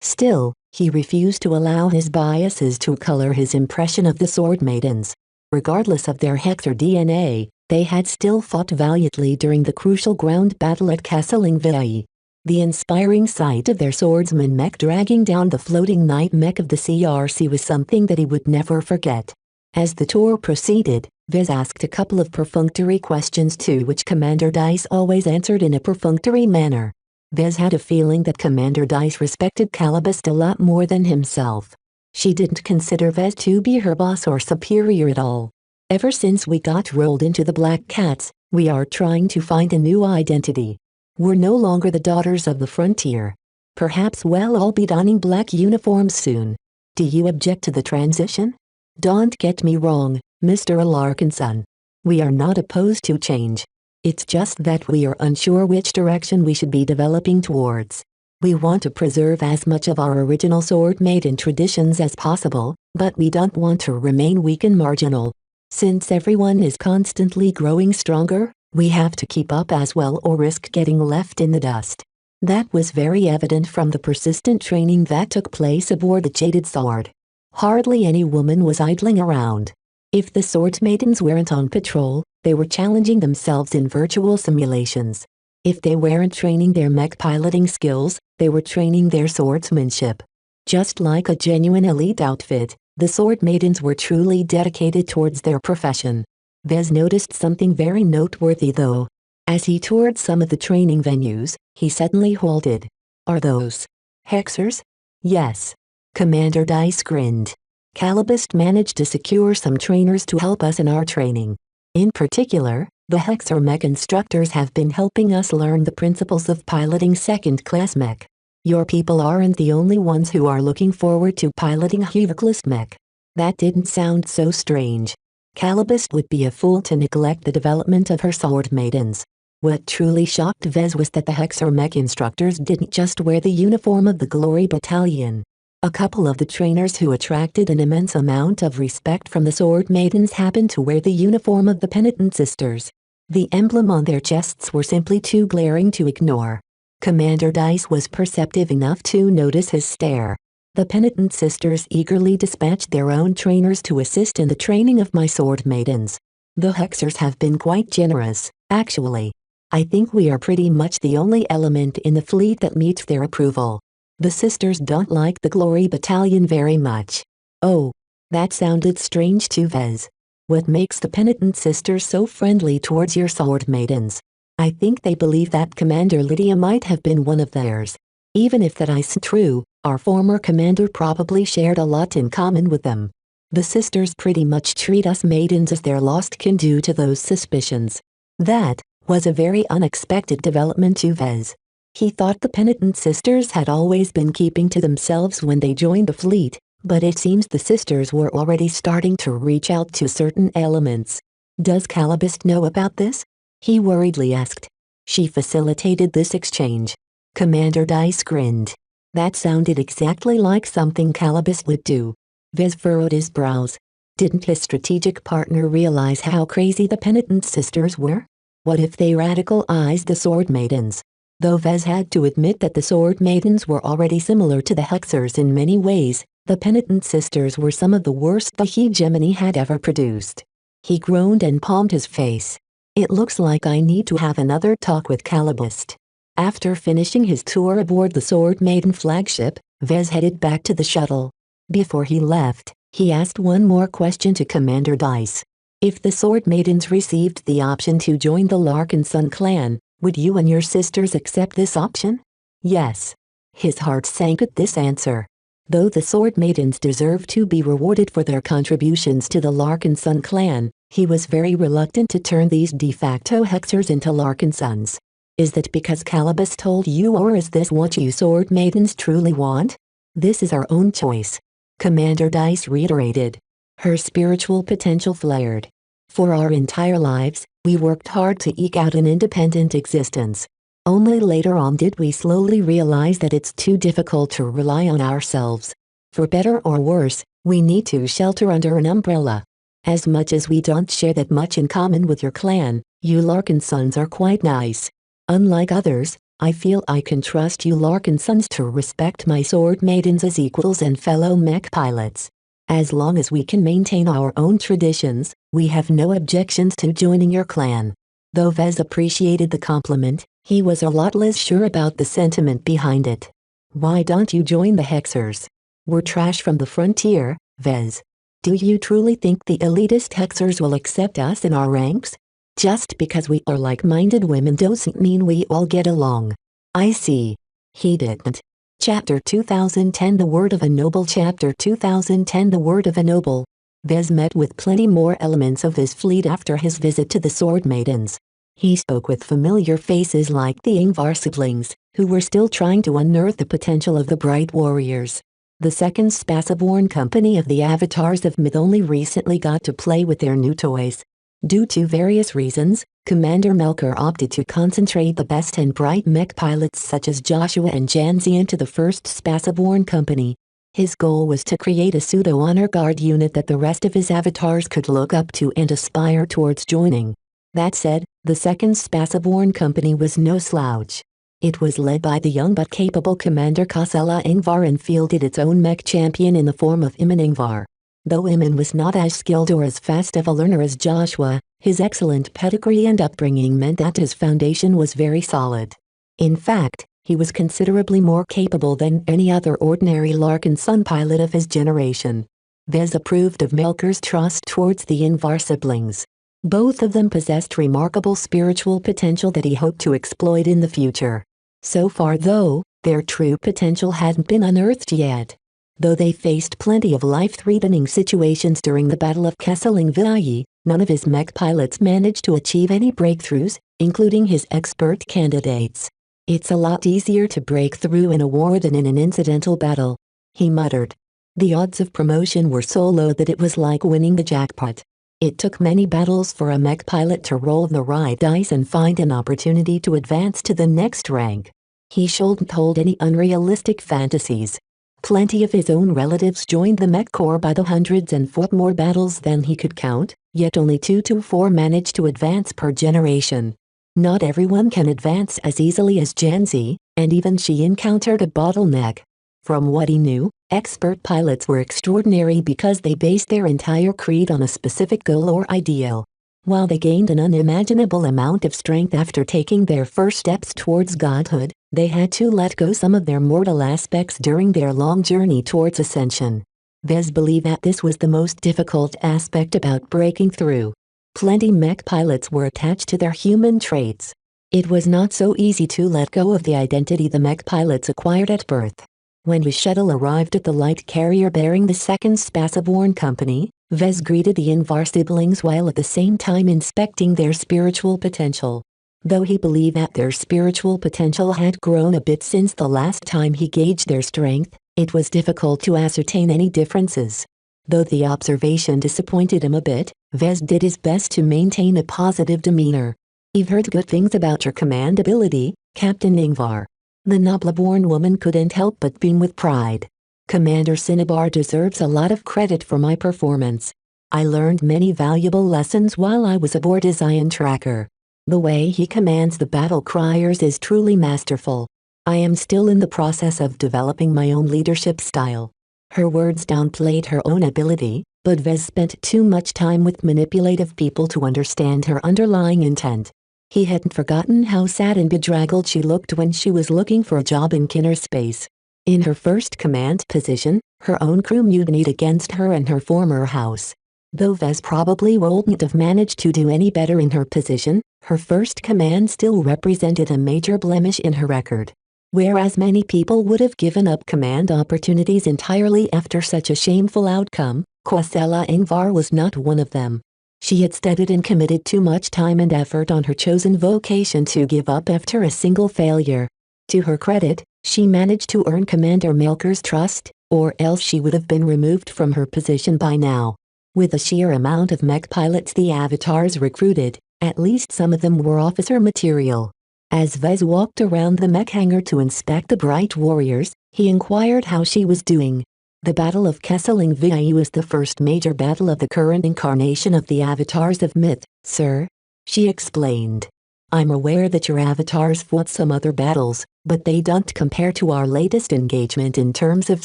Speaker 2: Still, he refused to allow his biases to color his impression of the Sword Maidens. Regardless of their Hexer DNA, they had still fought valiantly during the crucial ground battle at Castlingvei. The inspiring sight of their swordsman mech dragging down the floating night mech of the CRC was something that he would never forget. As the tour proceeded, Vez asked a couple of perfunctory questions to which Commander Dice always answered in a perfunctory manner. Vez had a feeling that Commander Dice respected Calibus a lot more than himself. She didn't consider Vez to be her boss or superior at all. Ever since we got rolled into the Black Cats, we are trying to find a new identity. We're no longer the daughters of the frontier. Perhaps we'll all be donning black uniforms soon. Do you object to the transition? Don't get me wrong, Mr. Alarkinson. We are not opposed to change. It's just that we are unsure which direction we should be developing towards. We want to preserve as much of our original sword maiden traditions as possible, but we don't want to remain weak and marginal. Since everyone is constantly growing stronger, we have to keep up as well or risk getting left in the dust. That was very evident from the persistent training that took place aboard the Jaded Sword. Hardly any woman was idling around. If the sword maidens weren't on patrol, they were challenging themselves in virtual simulations. If they weren't training their mech piloting skills, they were training their swordsmanship. Just like a genuine elite outfit, the sword maidens were truly dedicated towards their profession. Vez noticed something very noteworthy though. As he toured some of the training venues, he suddenly halted. Are those Hexers? Yes. Commander Dice grinned. Calibust managed to secure some trainers to help us in our training. In particular, the Hexer mech instructors have been helping us learn the principles of piloting second-class mech. Your people aren't the only ones who are looking forward to piloting a Heviclist mech. That didn't sound so strange. Calibust would be a fool to neglect the development of her sword maidens. What truly shocked Vez was that the Hexer mech instructors didn't just wear the uniform of the Glory Battalion. A couple of the trainers who attracted an immense amount of respect from the sword maidens happened to wear the uniform of the Penitent Sisters. The emblem on their chests were simply too glaring to ignore. Commander Dice was perceptive enough to notice his stare. The Penitent Sisters eagerly dispatched their own trainers to assist in the training of my sword maidens. The Hexers have been quite generous, actually. I think we are pretty much the only element in the fleet that meets their approval. The sisters don't like the Glory Battalion very much. Oh, that sounded strange to Vez. What makes the Penitent Sisters so friendly towards your sword maidens? I think they believe that Commander Lydia might have been one of theirs. Even if that isn't true, our former commander probably shared a lot in common with them. The sisters pretty much treat us maidens as their lost kin due to those suspicions. That was a very unexpected development to Vez. He thought the Penitent Sisters had always been keeping to themselves when they joined the fleet, but it seems the sisters were already starting to reach out to certain elements. Does Calibust know about this? He worriedly asked. She facilitated this exchange. Commander Dice grinned. That sounded exactly like something Calibust would do. Vez furrowed his brows. Didn't his strategic partner realize how crazy the Penitent Sisters were? What if they radicalized the Sword Maidens? Though Vez had to admit that the Sword Maidens were already similar to the Hexers in many ways, the Penitent Sisters were some of the worst the hegemony had ever produced. He groaned and palmed his face. It looks like I need to have another talk with Calibust. After finishing his tour aboard the Sword Maiden flagship, Vez headed back to the shuttle. Before he left, he asked one more question to Commander Dice. If the Sword Maidens received the option to join the Larkin Sun clan, would you and your sisters accept this option? Yes. His heart sank at this answer. Though the Sword Maidens deserved to be rewarded for their contributions to the Larkin Sun clan, he was very reluctant to turn these de facto Hexers into Larkin Sons. Is that because Calibust told you, or is this what you Sword Maidens truly want? This is our own choice. Commander Dice reiterated. Her spiritual potential flared. For our entire lives, we worked hard to eke out an independent existence. Only later on did we slowly realize that it's too difficult to rely on ourselves. For better or worse, we need to shelter under an umbrella. As much as we don't share that much in common with your clan, you Larkin Sons are quite nice. Unlike others, I feel I can trust you Larkin Sons to respect my Sword Maidens as equals and fellow mech pilots. As long as we can maintain our own traditions, we have no objections to joining your clan. Though Vez appreciated the compliment, he was a lot less sure about the sentiment behind it. Why don't you join the Hexers? We're trash from the frontier, Vez. Do you truly think the elitist Hexers will accept us in our ranks? Just because we are like-minded women doesn't mean we all get along. I see. He didn't. Chapter 2010 The Word of a Noble Chapter 2010 The Word of a Noble. Vez met with plenty more elements of his fleet after his visit to the Sword Maidens. He spoke with familiar faces like the Ingvar siblings, who were still trying to unearth the potential of the Bright Warriors. The second Spaceborne company of the Avatars of Myth only recently got to play with their new toys. Due to various reasons, Commander Melker opted to concentrate the best and bright mech pilots such as Joshua and Janzi into the first Spaceborne company. His goal was to create a pseudo-honor guard unit that the rest of his avatars could look up to and aspire towards joining. That said, the second Spaceborne company was no slouch. It was led by the young but capable Commander Kosella Ingvar and fielded its own mech champion in the form of Iman Ingvar. Though Iman was not as skilled or as fast of a learner as Joshua, his excellent pedigree and upbringing meant that his foundation was very solid. In fact, he was considerably more capable than any other ordinary Larkin Sun pilot of his generation. Vez approved of Melker's trust towards the Ingvar siblings. Both of them possessed remarkable spiritual potential that he hoped to exploit in the future. So far though, their true potential hadn't been unearthed yet. Though they faced plenty of life-threatening situations during the Battle of Kesselring, none of his mech pilots managed to achieve any breakthroughs, including his expert candidates. "It's a lot easier to break through in a war than in an incidental battle," he muttered. The odds of promotion were so low that it was like winning the jackpot. It took many battles for a mech pilot to roll the right dice and find an opportunity to advance to the next rank. He shouldn't hold any unrealistic fantasies. Plenty of his own relatives joined the mech corps by the hundreds and fought more battles than he could count, yet only 2 to 4 managed to advance per generation. Not everyone can advance as easily as Janzi, and even she encountered a bottleneck. From what he knew, expert pilots were extraordinary because they based their entire creed on a specific goal or ideal. While they gained an unimaginable amount of strength after taking their first steps towards godhood, they had to let go some of their mortal aspects during their long journey towards ascension. Vez believed that this was the most difficult aspect about breaking through. Plenty mech pilots were attached to their human traits. It was not so easy to let go of the identity the mech pilots acquired at birth. When his shuttle arrived at the light carrier bearing the second Spaceborne company, Vez greeted the Invar siblings while at the same time inspecting their spiritual potential. Though he believed that their spiritual potential had grown a bit since the last time he gauged their strength, it was difficult to ascertain any differences. Though the observation disappointed him a bit, Vez did his best to maintain a positive demeanor. "I've heard good things about your command ability, Captain Ingvar." The Nobleborn woman couldn't help but beam with pride. "Commander Cinnabar deserves a lot of credit for my performance. I learned many valuable lessons while I was aboard his Ion Tracker. The way he commands the battle criers is truly masterful. I am still in the process of developing my own leadership style." Her words downplayed her own ability, but Vez spent too much time with manipulative people to understand her underlying intent. He hadn't forgotten how sad and bedraggled she looked when she was looking for a job in Kinner space. In her first command position, her own crew mutinied against her and her former house. Though Vez probably wouldn't have managed to do any better in her position, her first command still represented a major blemish in her record. Whereas many people would have given up command opportunities entirely after such a shameful outcome, Quasela Ingvar was not one of them. She had studied and committed too much time and effort on her chosen vocation to give up after a single failure. To her credit, she managed to earn Commander Melker's trust, or else she would have been removed from her position by now. With the sheer amount of mech pilots the avatars recruited, at least some of them were officer material. As Vez walked around the mech hangar to inspect the Bright Warriors, he inquired how she was doing. The Battle of Kesseling VIE was the first major battle of the current incarnation of the Avatars of Myth, sir. She explained. "I'm aware that your avatars fought some other battles, but they don't compare to our latest engagement in terms of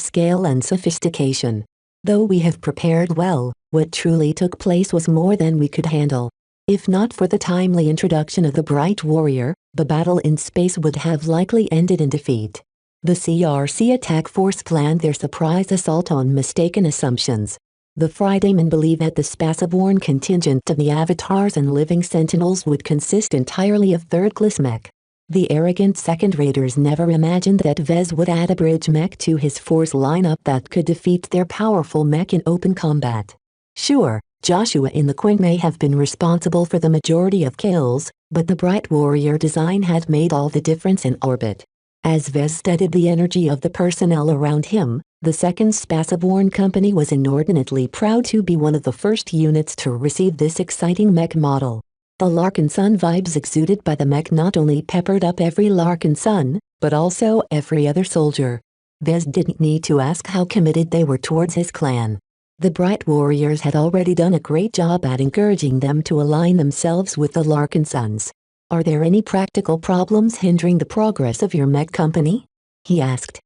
Speaker 2: scale and sophistication. Though we have prepared well, what truly took place was more than we could handle. If not for the timely introduction of the Bright Warrior, the battle in space would have likely ended in defeat. The CRC attack force planned their surprise assault on mistaken assumptions. The Fridaymen believed that the Spaceborne contingent of the Avatars and Living Sentinels would consist entirely of third-class mech. The arrogant second-raters never imagined that Vez would add a bridge mech to his force lineup that could defeat their powerful mech in open combat. Sure, Joshua in the Queen may have been responsible for the majority of kills, but the Bright Warrior design had made all the difference in orbit. As Vez studied the energy of the personnel around him, the second Spaceborne company was inordinately proud to be one of the first units to receive this exciting mech model. The Larkin Sun vibes exuded by the mech not only peppered up every Larkin Sun, but also every other soldier. Vez didn't need to ask how committed they were towards his clan. The Bright Warriors had already done a great job at encouraging them to align themselves with the Larkin Suns. "Are there any practical problems hindering the progress of your mech company?" he asked.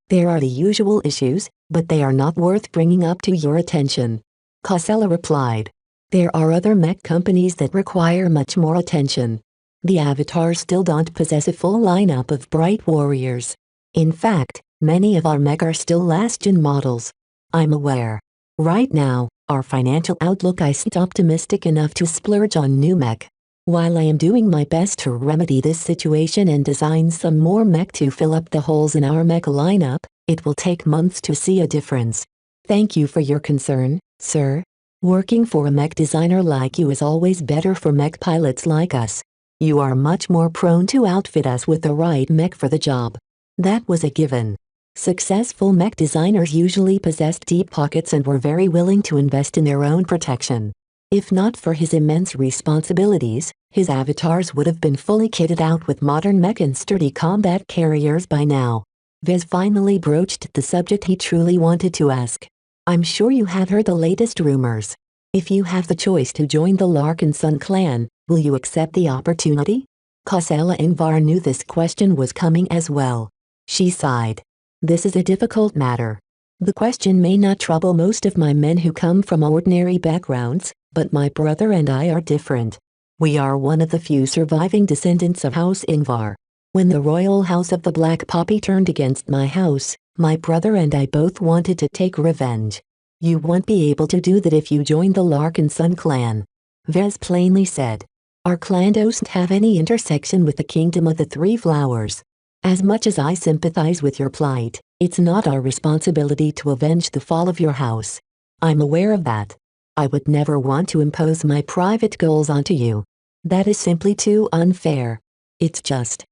Speaker 2: There are the usual issues, but they are not worth bringing up to your attention," Quasela replied. "There are other mech companies that require much more attention. The Avatars still don't possess a full lineup of Bright Warriors. In fact, many of our mech are still last-gen models. I'm aware. Right now, our financial outlook isn't optimistic enough to splurge on new mech. While I am doing my best to remedy this situation and design some more mech to fill up the holes in our mech lineup, it will take months to see a difference. Thank you for your concern, sir. Working for a mech designer like you is always better for mech pilots like us. You are much more prone to outfit us with the right mech for the job. That was a given. Successful mech designers usually possessed deep pockets and were very willing to invest in their own protection. If not for his immense responsibilities, his avatars would have been fully kitted out with modern mech and sturdy combat carriers by now. Vez finally broached the subject he truly wanted to ask. I'm sure you have heard the latest rumors. If you have the choice to join the Larkin Sun clan, will you accept the opportunity? Kosella Ingvar knew this question was coming as well. She sighed. This is a difficult matter. The question may not trouble most of my men who come from ordinary backgrounds, but my brother and I are different. We are one of the few surviving descendants of House Ingvar. When the royal house of the Black Poppy turned against my house, my brother and I both wanted to take revenge. You won't be able to do that if you join the Larkin Sun clan. Vez plainly said. Our clan doesn't have any intersection with the Kingdom of the Three Flowers. As much as I sympathize with your plight, it's not our responsibility to avenge the fall of your house. I'm aware of that. I would never want to impose my private goals onto you. That is simply too unfair. It's just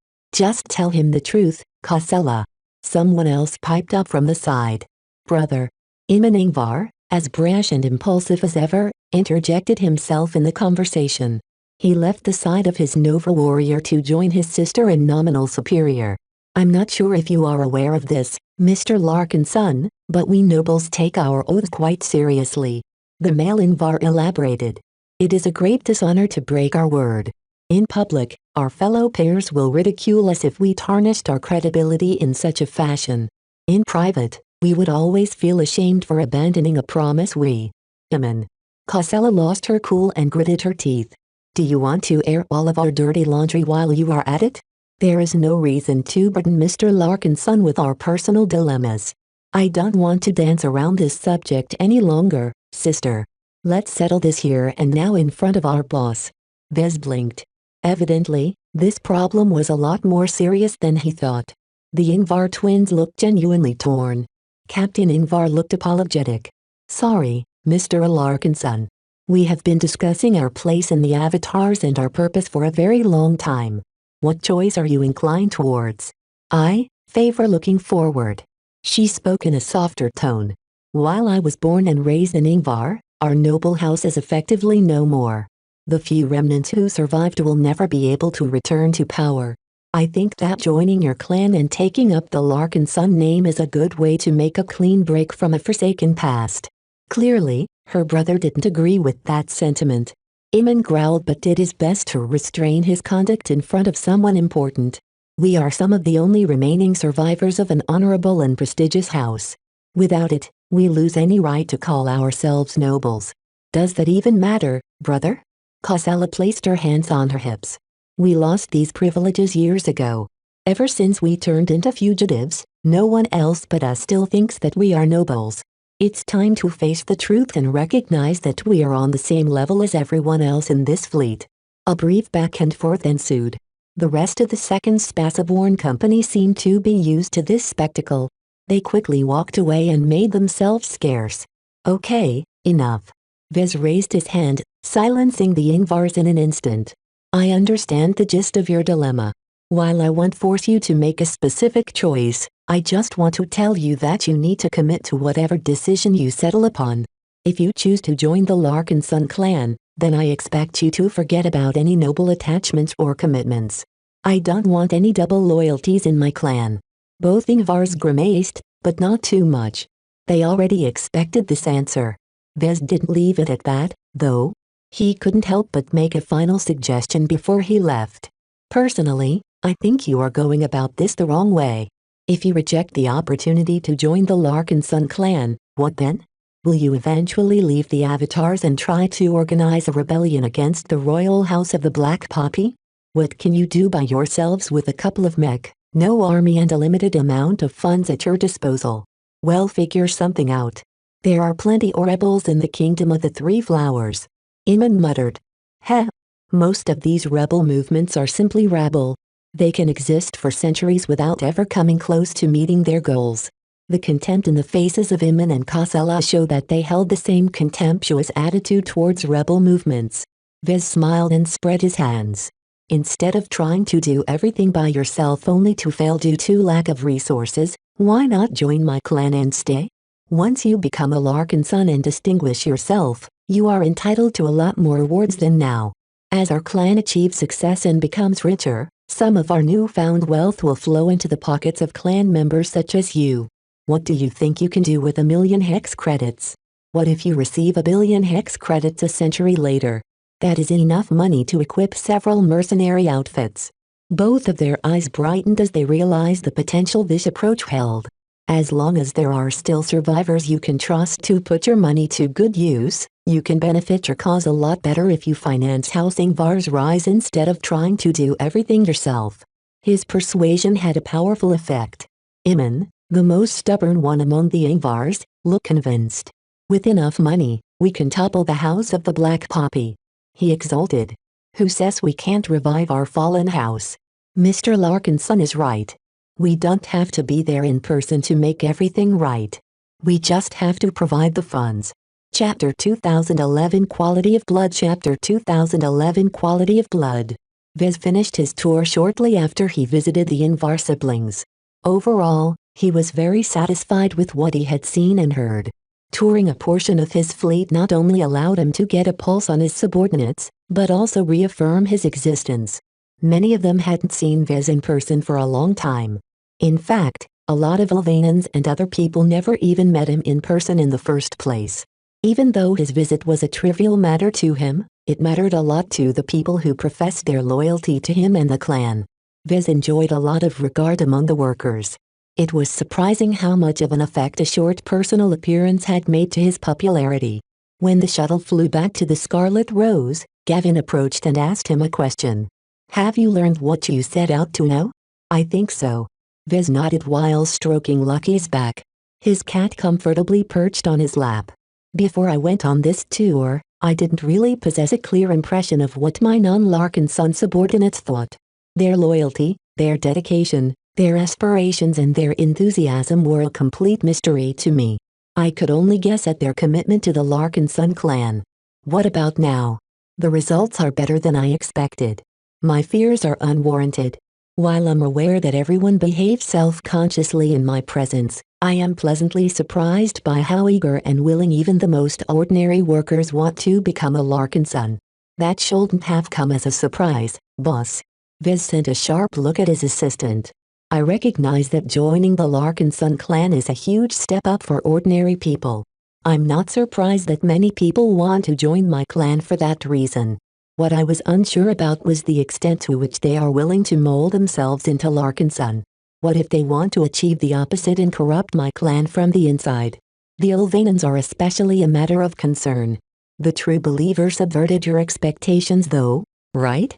Speaker 2: tell him the truth, Kosella. Someone else piped up from the side. Brother. Iman Ingvar, as brash and impulsive as ever, interjected himself in the conversation. He left the side of his Nova warrior to join his sister and nominal superior. I'm not sure if you are aware of this, Mr. Larkin's son, but we nobles take our oath quite seriously. The male Ingvar elaborated. It is a great dishonor to break our word. In public, our fellow peers will ridicule us if we tarnished our credibility in such a fashion. In private, we would always feel ashamed for abandoning a promise we. Amen. Kosella lost her cool and gritted her teeth. Do you want to air all of our dirty laundry while you are at it? There is no reason to burden Mr. Larkin's son with our personal dilemmas. I don't want to dance around this subject any longer, sister. Let's settle this here and now in front of our boss. Vez blinked. Evidently, this problem was a lot more serious than he thought. The Ingvar twins looked genuinely torn. Captain Ingvar looked apologetic. Sorry, Mr. Larkin's son. We have been discussing our place in the avatars and our purpose for a very long time. What choice are you inclined towards? I favor looking forward. She spoke in a softer tone. While I was born and raised in Ingvar, our noble house is effectively no more. The few remnants who survived will never be able to return to power. I think that joining your clan and taking up the Larkin Sun name is a good way to make a clean break from a forsaken past. Clearly, her brother didn't agree with that sentiment. Iman growled but did his best to restrain his conduct in front of someone important. We are some of the only remaining survivors of an honorable and prestigious house. Without it, we lose any right to call ourselves nobles. Does that even matter, brother? Kosella placed her hands on her hips. We lost these privileges years ago. Ever since we turned into fugitives, no one else but us still thinks that we are nobles. It's time to face the truth and recognize that we are on the same level as everyone else in this fleet. A brief back and forth ensued. The rest of the Second Spaceborne Company seemed to be used to this spectacle. They quickly walked away and made themselves scarce. Okay, enough. Vez raised his hand, silencing the Ingvars in an instant. I understand the gist of your dilemma. While I won't force you to make a specific choice, I just want to tell you that you need to commit to whatever decision you settle upon. If you choose to join the Larkin Sun clan, then I expect you to forget about any noble attachments or commitments. I don't want any double loyalties in my clan. Both Ingvars grimaced, but not too much. They already expected this answer. Vez didn't leave it at that, though. He couldn't help but make a final suggestion before he left. Personally, I think you are going about this the wrong way. If you reject the opportunity to join the Larkin Sun clan, what then? Will you eventually leave the avatars and try to organize a rebellion against the royal house of the Black Poppy? What can you do by yourselves with a couple of mech, no army and a limited amount of funds at your disposal? Well, figure something out. There are plenty of rebels in the kingdom of the three flowers. Iman muttered. Heh. Most of these rebel movements are simply rabble. They can exist for centuries without ever coming close to meeting their goals. The contempt in the faces of Iman and Kosala show that they held the same contemptuous attitude towards rebel movements. Vez smiled and spread his hands. Instead of trying to do everything by yourself only to fail due to lack of resources, why not join my clan and stay? Once you become a Larkin son and distinguish yourself, you are entitled to a lot more rewards than now. As our clan achieves success and becomes richer, some of our newfound wealth will flow into the pockets of clan members such as you. What do you think you can do with 1,000,000 hex credits? What if you receive 1,000,000,000 hex credits a century later? That is enough money to equip several mercenary outfits. Both of their eyes brightened as they realized the potential this approach held. As long as there are still survivors you can trust to put your money to good use, you can benefit your cause a lot better if you finance housing Vars rise instead of trying to do everything yourself. His persuasion had a powerful effect. Iman, the most stubborn one among the Ingvars, looked convinced. With enough money, we can topple the house of the Black Poppy. He exulted. Who says we can't revive our fallen house? Mr. Larkinson is right. We don't have to be there in person to make everything right. We just have to provide the funds. Chapter 2011 Quality of Blood Chapter 2011 Quality of Blood. Vez finished his tour shortly after he visited the Ingvar siblings. Overall, he was very satisfied with what he had seen and heard. Touring a portion of his fleet not only allowed him to get a pulse on his subordinates, but also reaffirm his existence. Many of them hadn't seen Vez in person for a long time. In fact, a lot of Alvanans and other people never even met him in person in the first place. Even though his visit was a trivial matter to him, it mattered a lot to the people who professed their loyalty to him and the clan. Vez enjoyed a lot of regard among the workers. It was surprising how much of an effect a short personal appearance had made to his popularity. When the shuttle flew back to the Scarlet Rose, Gavin approached and asked him a question. Have you learned what you set out to know? I think so. Vez nodded while stroking Lucky's back. His cat comfortably perched on his lap. Before I went on this tour, I didn't really possess a clear impression of what my non-Larkinson subordinates thought. Their loyalty, their dedication, their aspirations and their enthusiasm were a complete mystery to me. I could only guess at their commitment to the Larkinson clan. What about now? The results are better than I expected. My fears are unwarranted. While I'm aware that everyone behaves self-consciously in my presence, I am pleasantly surprised by how eager and willing even the most ordinary workers want to become a Larkinson. That shouldn't have come as a surprise, boss. Vez sent a sharp look at his assistant. I recognize that joining the Larkinson clan is a huge step up for ordinary people. I'm not surprised that many people want to join my clan for that reason. What I was unsure about was the extent to which they are willing to mold themselves into Larkinson. What if they want to achieve the opposite and corrupt my clan from the inside? The Ilvanans are especially a matter of concern. The true believer subverted your expectations though, right?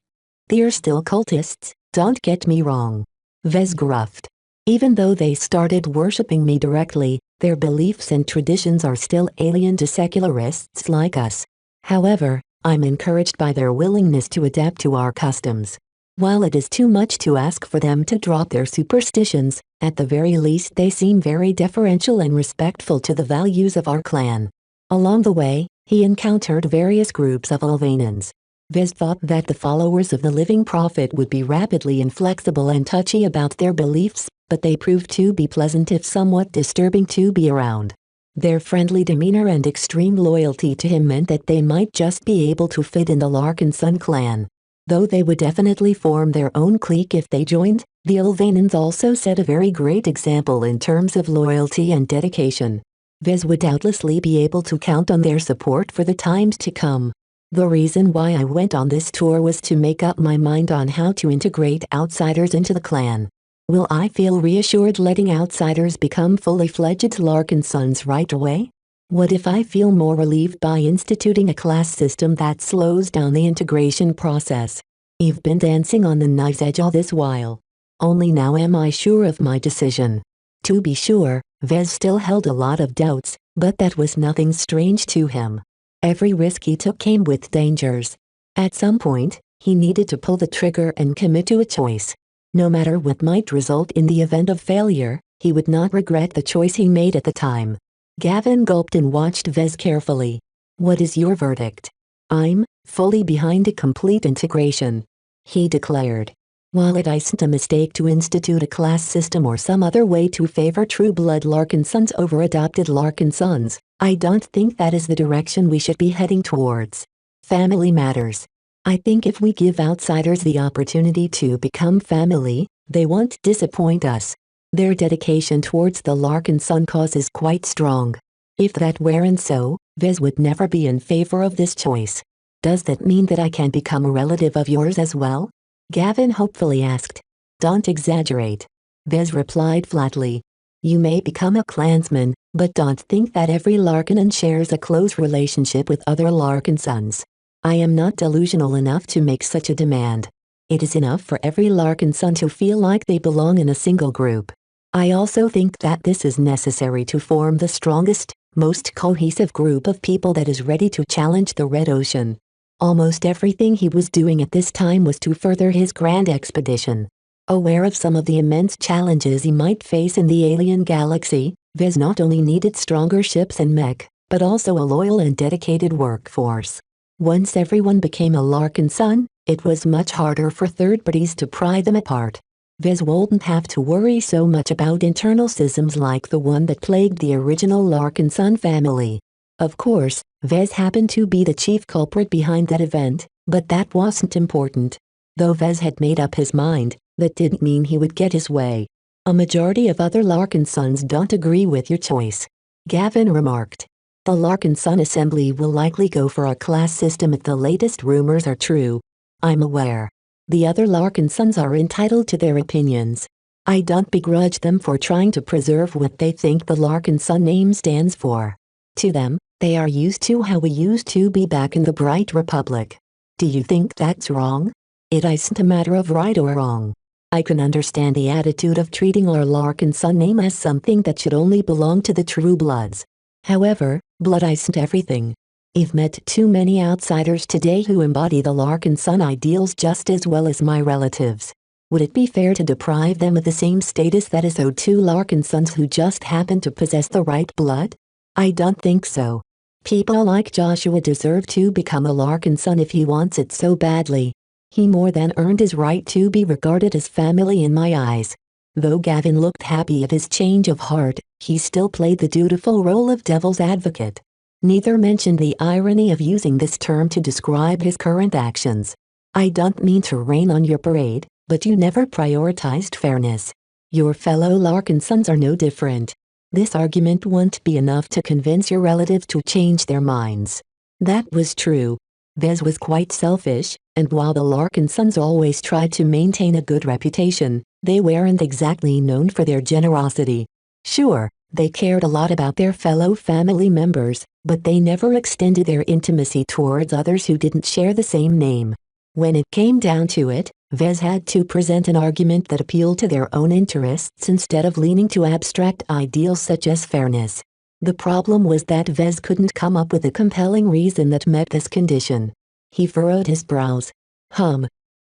Speaker 2: They're still cultists, don't get me wrong. Vez gruffed. Even though they started worshipping me directly, their beliefs and traditions are still alien to secularists like us. However, I'm encouraged by their willingness to adapt to our customs. While it is too much to ask for them to drop their superstitions, at the very least they seem very deferential and respectful to the values of our clan. Along the way, he encountered various groups of Alvanans. Vez thought that the followers of the Living Prophet would be rapidly inflexible and touchy about their beliefs, but they proved to be pleasant if somewhat disturbing to be around. Their friendly demeanor and extreme loyalty to him meant that they might just be able to fit in the Larkinson clan. Though they would definitely form their own clique if they joined, the Ilvanans also set a very great example in terms of loyalty and dedication. Vez would doubtlessly be able to count on their support for the times to come. The reason why I went on this tour was to make up my mind on how to integrate outsiders into the clan. Will I feel reassured letting outsiders become fully fledged Larkinsons right away? What if I feel more relieved by instituting a class system that slows down the integration process? You've been dancing on the knife's edge all this while. Only now am I sure of my decision. To be sure, Vez still held a lot of doubts, But that was nothing strange to him. Every risk he took came with dangers. At some point, he needed to pull the trigger and commit to a choice. No matter what might result in the event of failure, he would not regret the choice he made at the time. Gavin gulped and watched Vez carefully. "What is your verdict?" "I'm fully behind a complete integration," he declared. While it isn't a mistake to institute a class system or some other way to favor true-blood Larkinsons over adopted Larkinsons, I don't think that is the direction we should be heading towards. Family matters. I think if we give outsiders the opportunity to become family, they won't disappoint us. Their dedication towards the Larkinson cause is quite strong. If that weren't so, Vez would never be in favor of this choice. Does that mean that I can become a relative of yours as well? Gavin hopefully asked. "Don't exaggerate," Vez replied flatly. "You may become a clansman, but don't think that every Larkinen shares a close relationship with other Larkinsons. I am not delusional enough to make such a demand. It is enough for every Larkinson to feel like they belong in a single group. I also think that this is necessary to form the strongest, most cohesive group of people that is ready to challenge the Red Ocean." Almost everything he was doing at this time was to further his grand expedition. Aware of some of the immense challenges he might face in the alien galaxy, Vez not only needed stronger ships and mech, but also a loyal and dedicated workforce. Once everyone became a Larkinson, it was much harder for third parties to pry them apart. Vez wouldn't have to worry so much about internal schisms like the one that plagued the original Larkinson family. Of course, Vez happened to be the chief culprit behind that event, but that wasn't important. Though Vez had made up his mind, that didn't mean he would get his way. "A majority of other Larkinsons don't agree with your choice," Gavin remarked. "The Larkinson Assembly will likely go for a class system if the latest rumors are true. I'm aware. The other Larkinsons are entitled to their opinions. I don't begrudge them for trying to preserve what they think the Larkinson name stands for. To them, they are used to how we used to be back in the Bright Republic. Do you think that's wrong? It isn't a matter of right or wrong. I can understand the attitude of treating our Larkinson name as something that should only belong to the True Bloods. However, blood isn't everything. I've met too many outsiders today who embody the Larkinson ideals just as well as my relatives. Would it be fair to deprive them of the same status that is owed to Larkinsons who just happen to possess the right blood? I don't think so. People like Joshua deserve to become a Larkinson if he wants it so badly. He more than earned his right to be regarded as family in my eyes." Though Gavin looked happy at his change of heart, he still played the dutiful role of devil's advocate. Neither mentioned the irony of using this term to describe his current actions. "I don't mean to rain on your parade, but you never prioritized fairness. Your fellow Larkinsons are no different. This argument won't be enough to convince your relatives to change their minds." That was true. Vez was quite selfish, and while the Larkinsons always tried to maintain a good reputation, they weren't exactly known for their generosity. Sure, they cared a lot about their fellow family members, but they never extended their intimacy towards others who didn't share the same name. When it came down to it, Vez had to present an argument that appealed to their own interests instead of leaning to abstract ideals such as fairness. The problem was that Vez couldn't come up with a compelling reason that met this condition. He furrowed his brows.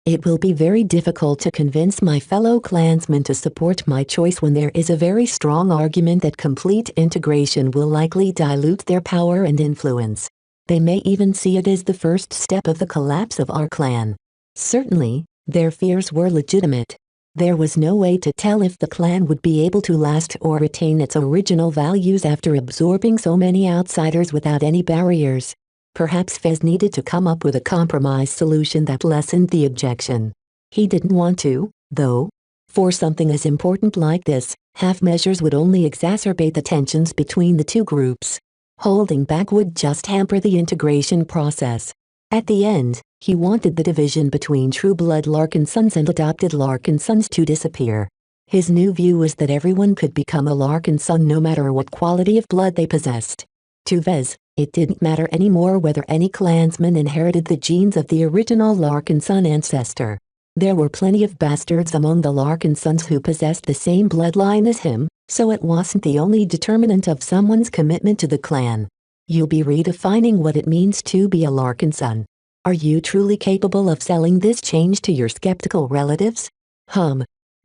Speaker 2: It will be very difficult to convince my fellow clansmen to support my choice when there is a very strong argument that complete integration will likely dilute their power and influence. They may even see it as the first step of the collapse of our clan." Certainly, their fears were legitimate. There was no way to tell if the clan would be able to last or retain its original values after absorbing so many outsiders without any barriers. Perhaps Vez needed to come up with a compromise solution that lessened the objection. He didn't want to, though. For something as important like this, half measures would only exacerbate the tensions between the two groups. Holding back would just hamper the integration process. At the end, he wanted the division between true-blood Larkinsons and adopted Larkinsons to disappear. His new view was that everyone could become a Larkinson no matter what quality of blood they possessed. To Vez, it didn't matter anymore whether any clansman inherited the genes of the original Larkinson ancestor. There were plenty of bastards among the Larkinsons who possessed the same bloodline as him, So it wasn't the only determinant of someone's commitment to the clan. You'll be redefining what it means to be a Larkinson. Are you truly capable of selling this change to your skeptical relatives?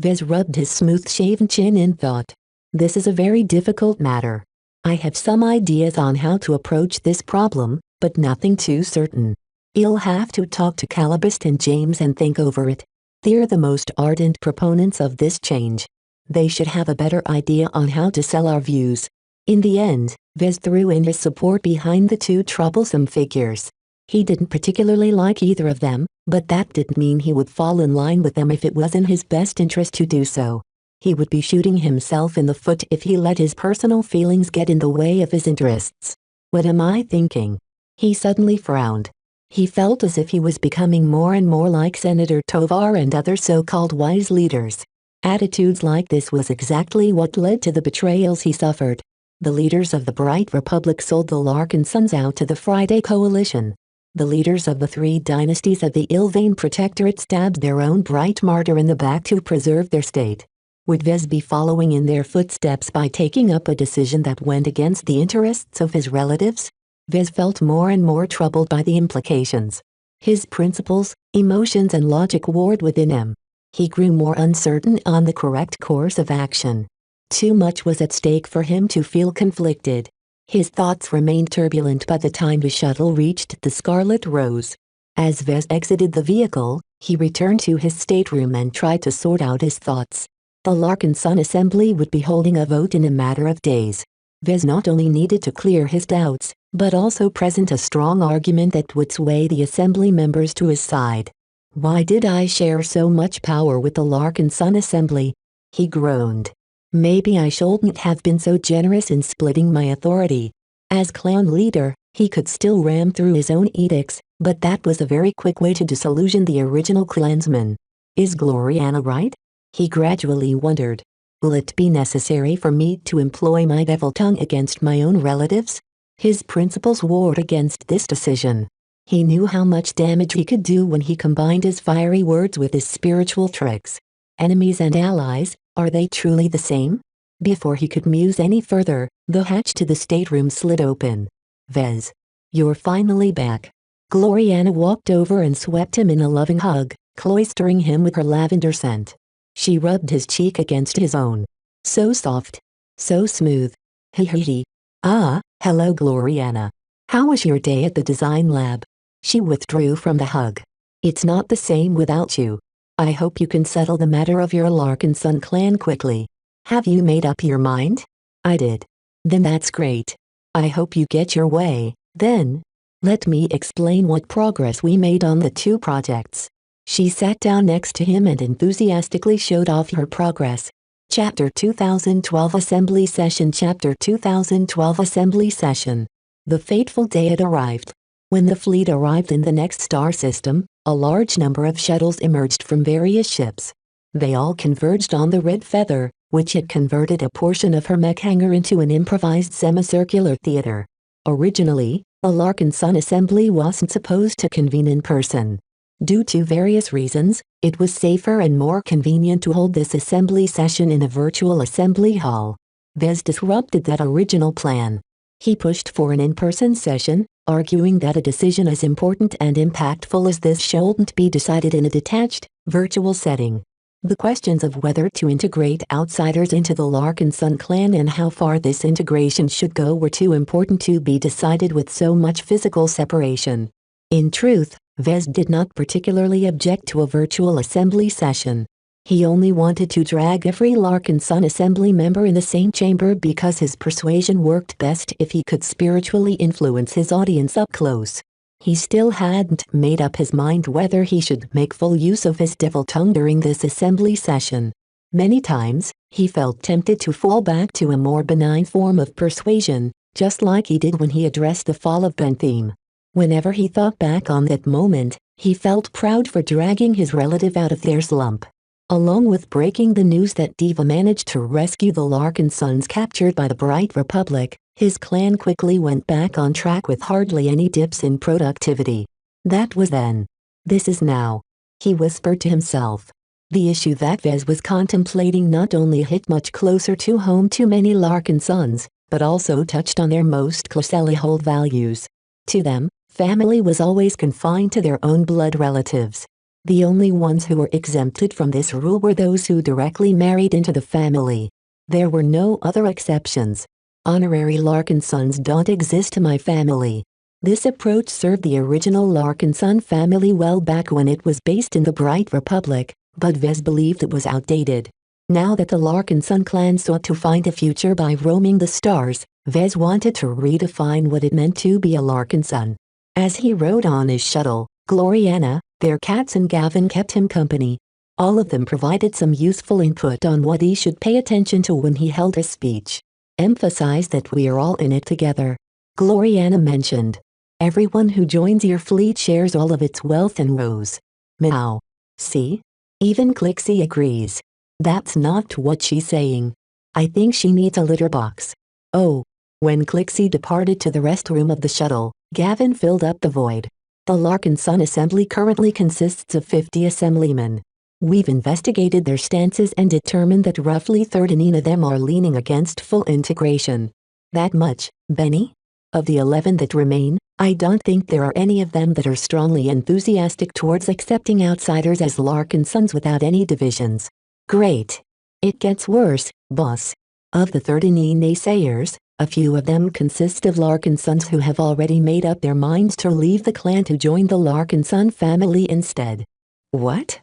Speaker 2: Vez rubbed his smooth-shaven chin in thought. This is a very difficult matter. I have some ideas on how to approach this problem, but nothing too certain. You'll have to talk to Calibust and James and think over it. They're the most ardent proponents of this change. They should have a better idea on how to sell our views. In the end, Vez threw in his support behind the two troublesome figures. He didn't particularly like either of them, but that didn't mean he would fall in line with them if it was in his best interest to do so. He would be shooting himself in the foot if he let his personal feelings get in the way of his interests. What am I thinking? He suddenly frowned. He felt as if he was becoming more and more like Senator Tovar and other so-called wise leaders. Attitudes like this was exactly what led to the betrayals he suffered. The leaders of the Bright Republic sold the Larkinsons out to the Friday Coalition. The leaders of the three dynasties of the Ilvain Protectorate stabbed their own Bright Martyr in the back to preserve their state. Would Vez be following in their footsteps by taking up a decision that went against the interests of his relatives? Vez felt more and more troubled by the implications. His principles, emotions and logic warred within him. He grew more uncertain on the correct course of action. Too much was at stake for him to feel conflicted. His thoughts remained turbulent by the time the shuttle reached the Scarlet Rose. As Vez exited the vehicle, he returned to his stateroom and tried to sort out his thoughts. The Larkinson Assembly would be holding a vote in a matter of days. Vez not only needed to clear his doubts, but also present a strong argument that would sway the Assembly members to his side. Why did I share so much power with the Larkinson Assembly? He groaned. Maybe I shouldn't have been so generous in splitting my authority. As clan leader, he could still ram through his own edicts, but that was a very quick way to disillusion the original clansmen. Is Gloriana right? He gradually wondered. Will it be necessary for me to employ my devil tongue against my own relatives? His principles warred against this decision. He knew how much damage he could do when he combined his fiery words with his spiritual tricks. Enemies and allies, are they truly the same? Before he could muse any further, the hatch to the stateroom slid open. Vez. You're finally back. Gloriana walked over and swept him in a loving hug, cloistering him with her lavender scent. She rubbed his cheek against his own. So soft. So smooth. Hee. Ah, hello Gloriana. How was your day at the design lab? She withdrew from the hug. It's not the same without you. I hope you can settle the matter of your Larkinson clan quickly. Have you made up your mind? I did. Then that's great. I hope you get your way, then. Let me explain what progress we made on the two projects. She sat down next to him and enthusiastically showed off her progress. Chapter 2012 Assembly Session Chapter 2012 Assembly Session. The fateful day had arrived. When the fleet arrived in the next star system, a large number of shuttles emerged from various ships. They all converged on the Red Feather, which had converted a portion of her mech hangar into an improvised semicircular theater. Originally, a Larkinson assembly wasn't supposed to convene in person. Due to various reasons, it was safer and more convenient to hold this assembly session in a virtual assembly hall. Vez disrupted that original plan. He pushed for an in-person session, arguing that a decision as important and impactful as this shouldn't be decided in a detached, virtual setting. The questions of whether to integrate outsiders into the Larkinson clan and how far this integration should go were too important to be decided with so much physical separation. In truth, Vez did not particularly object to a virtual assembly session. He only wanted to drag every Larkinson assembly member in the same chamber because his persuasion worked best if he could spiritually influence his audience up close. He still hadn't made up his mind whether he should make full use of his devil tongue during this assembly session. Many times, he felt tempted to fall back to a more benign form of persuasion, just like he did when he addressed the fall of Bentheme. Whenever he thought back on that moment, he felt proud for dragging his relative out of their slump. Along with breaking the news that Diva managed to rescue the Larkinsons captured by the Bright Republic, his clan quickly went back on track with hardly any dips in productivity. That was then. This is now. He whispered to himself. The issue that Vez was contemplating not only hit much closer to home to many Larkin sons, but also touched on their most closely held values. To them, family was always confined to their own blood relatives. The only ones who were exempted from this rule were those who directly married into the family. There were no other exceptions. Honorary Larkin sons don't exist in my family. This approach served the original Larkin son family well back when it was based in the Bright Republic, but Vez believed it was outdated. Now that the Larkin son clan sought to find a future by roaming the stars, Vez wanted to redefine what it meant to be a Larkin son. As he rode on his shuttle, Gloriana, their cats and Gavin kept him company. All of them provided some useful input on what he should pay attention to when he held a speech. Emphasize that we are all in it together. Gloriana mentioned. Everyone who joins your fleet shares all of its wealth and woes. Meow. See? Even Clixie agrees. That's not what she's saying. I think she needs a litter box. Oh. When Clixie departed to the restroom of the shuttle, Gavin filled up the void. The Larkin Son Assembly currently consists of 50 assemblymen. We've investigated their stances and determined that roughly 13 of them are leaning against full integration. That much, Benny? Of the 11 that remain, I don't think there are any of them that are strongly enthusiastic towards accepting outsiders as Larkin sons without any divisions. Great. It gets worse, boss. Of the 13 naysayers, a few of them consist of Larkin sons who have already made up their minds to leave the clan to join the Larkin son family instead. What?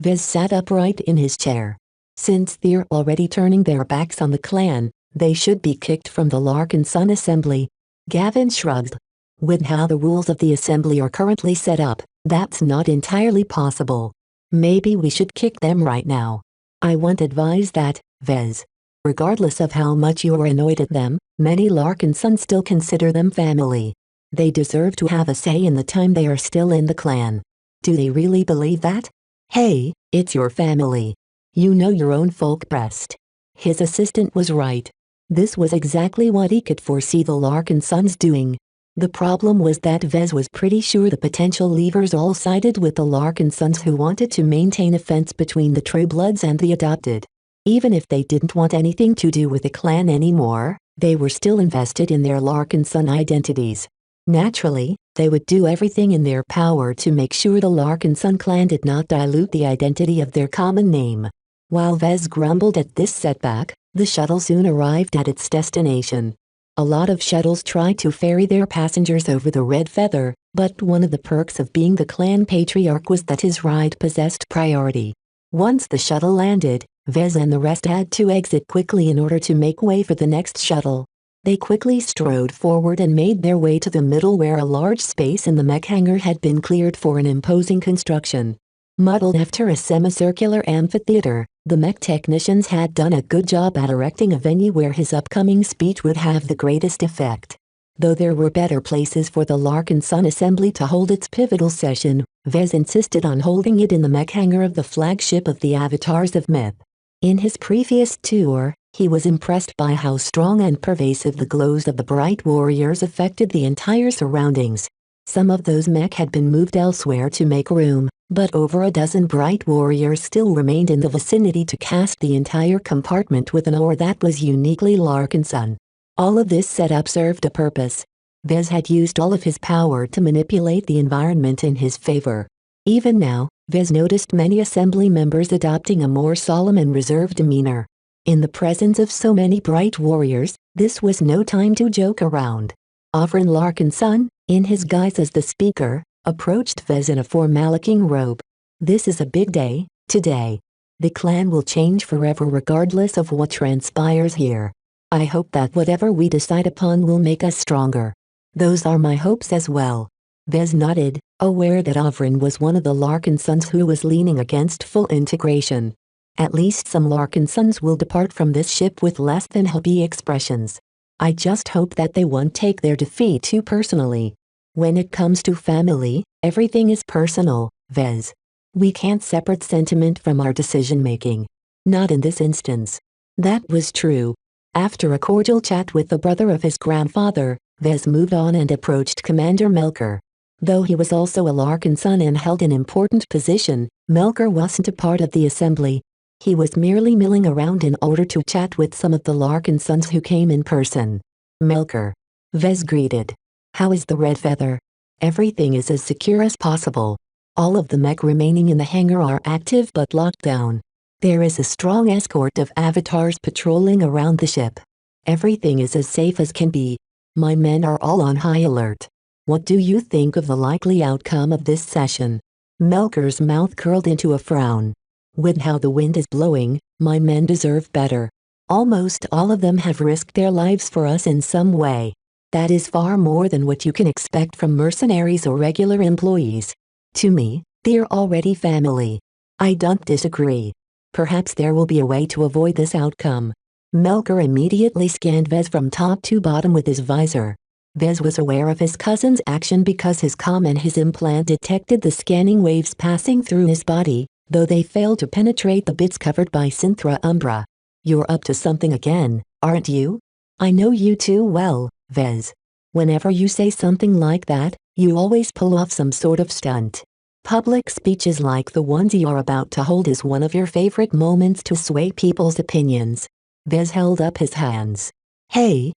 Speaker 2: Vez sat upright in his chair. Since they're already turning their backs on the clan, they should be kicked from the Larkin son Assembly. Gavin shrugged. With how the rules of the assembly are currently set up, that's not entirely possible. Maybe we should kick them right now. I won't advise that, Vez. Regardless of how much you are annoyed at them, many Larkin sons still consider them family. They deserve to have a say in the time they are still in the clan. Do they really believe that? Hey, it's your family. You know your own folk best. His assistant was right. This was exactly what he could foresee the Larkin sons doing. The problem was that Vez was pretty sure the potential leavers all sided with the Larkin sons who wanted to maintain a fence between the True Bloods and the adopted. Even if they didn't want anything to do with the clan anymore, they were still invested in their Larkin son identities. Naturally, they would do everything in their power to make sure the Larkin son clan did not dilute the identity of their common name. While Vez grumbled at this setback, the shuttle soon arrived at its destination. A lot of shuttles try to ferry their passengers over the Red Feather, but one of the perks of being the clan patriarch was that his ride possessed priority. Once the shuttle landed, Vez and the rest had to exit quickly in order to make way for the next shuttle. They quickly strode forward and made their way to the middle where a large space in the mech hangar had been cleared for an imposing construction. Muddled after a semicircular amphitheater, the mech technicians had done a good job at erecting a venue where his upcoming speech would have the greatest effect. Though there were better places for the Larkin son Assembly to hold its pivotal session, Vez insisted on holding it in the mech hangar of the flagship of the Avatars of Myth. In his previous tour, he was impressed by how strong and pervasive the glows of the Bright Warriors affected the entire surroundings. Some of those mech had been moved elsewhere to make room, but over a dozen Bright Warriors still remained in the vicinity to cast the entire compartment with an aura that was uniquely Larkin son. All of this setup served a purpose. Vez had used all of his power to manipulate the environment in his favor. Even now, Vez noticed many assembly members adopting a more solemn and reserved demeanor. In the presence of so many Bright Warriors, this was no time to joke around. Avrin Larkin son, in his guise as the speaker, approached Vez in a formal-looking robe. This is a big day, today. The clan will change forever regardless of what transpires here. I hope that whatever we decide upon will make us stronger. Those are my hopes as well. Vez nodded, aware that Avrin was one of the Larkin sons who was leaning against full integration. At least some Larkin sons will depart from this ship with less than happy expressions. I just hope that they won't take their defeat too personally. When it comes to family, everything is personal, Vez. We can't separate sentiment from our decision-making. Not in this instance. That was true. After a cordial chat with the brother of his grandfather, Vez moved on and approached Commander Melker. Though he was also a Larkin son and held an important position, Melker wasn't a part of the assembly. He was merely milling around in order to chat with some of the Larkin sons who came in person. Melker. Vez greeted. How is the Red Feather? Everything is as secure as possible. All of the mech remaining in the hangar are active but locked down. There is a strong escort of avatars patrolling around the ship. Everything is as safe as can be. My men are all on high alert. What do you think of the likely outcome of this session? Melker's mouth curled into a frown. With how the wind is blowing, my men deserve better. Almost all of them have risked their lives for us in some way. That is far more than what you can expect from mercenaries or regular employees. To me, they're already family. I don't disagree. Perhaps there will be a way to avoid this outcome. Melker immediately scanned Vez from top to bottom with his visor. Vez was aware of his cousin's action because his comm and his implant detected the scanning waves passing through his body, though they failed to penetrate the bits covered by Synthra Umbra. You're up to something again, aren't you? I know you too well, Vez. Whenever you say something like that, you always pull off some sort of stunt. Public speeches like the ones you're about to hold is one of your favorite moments to sway people's opinions. Vez held up his hands. Hey,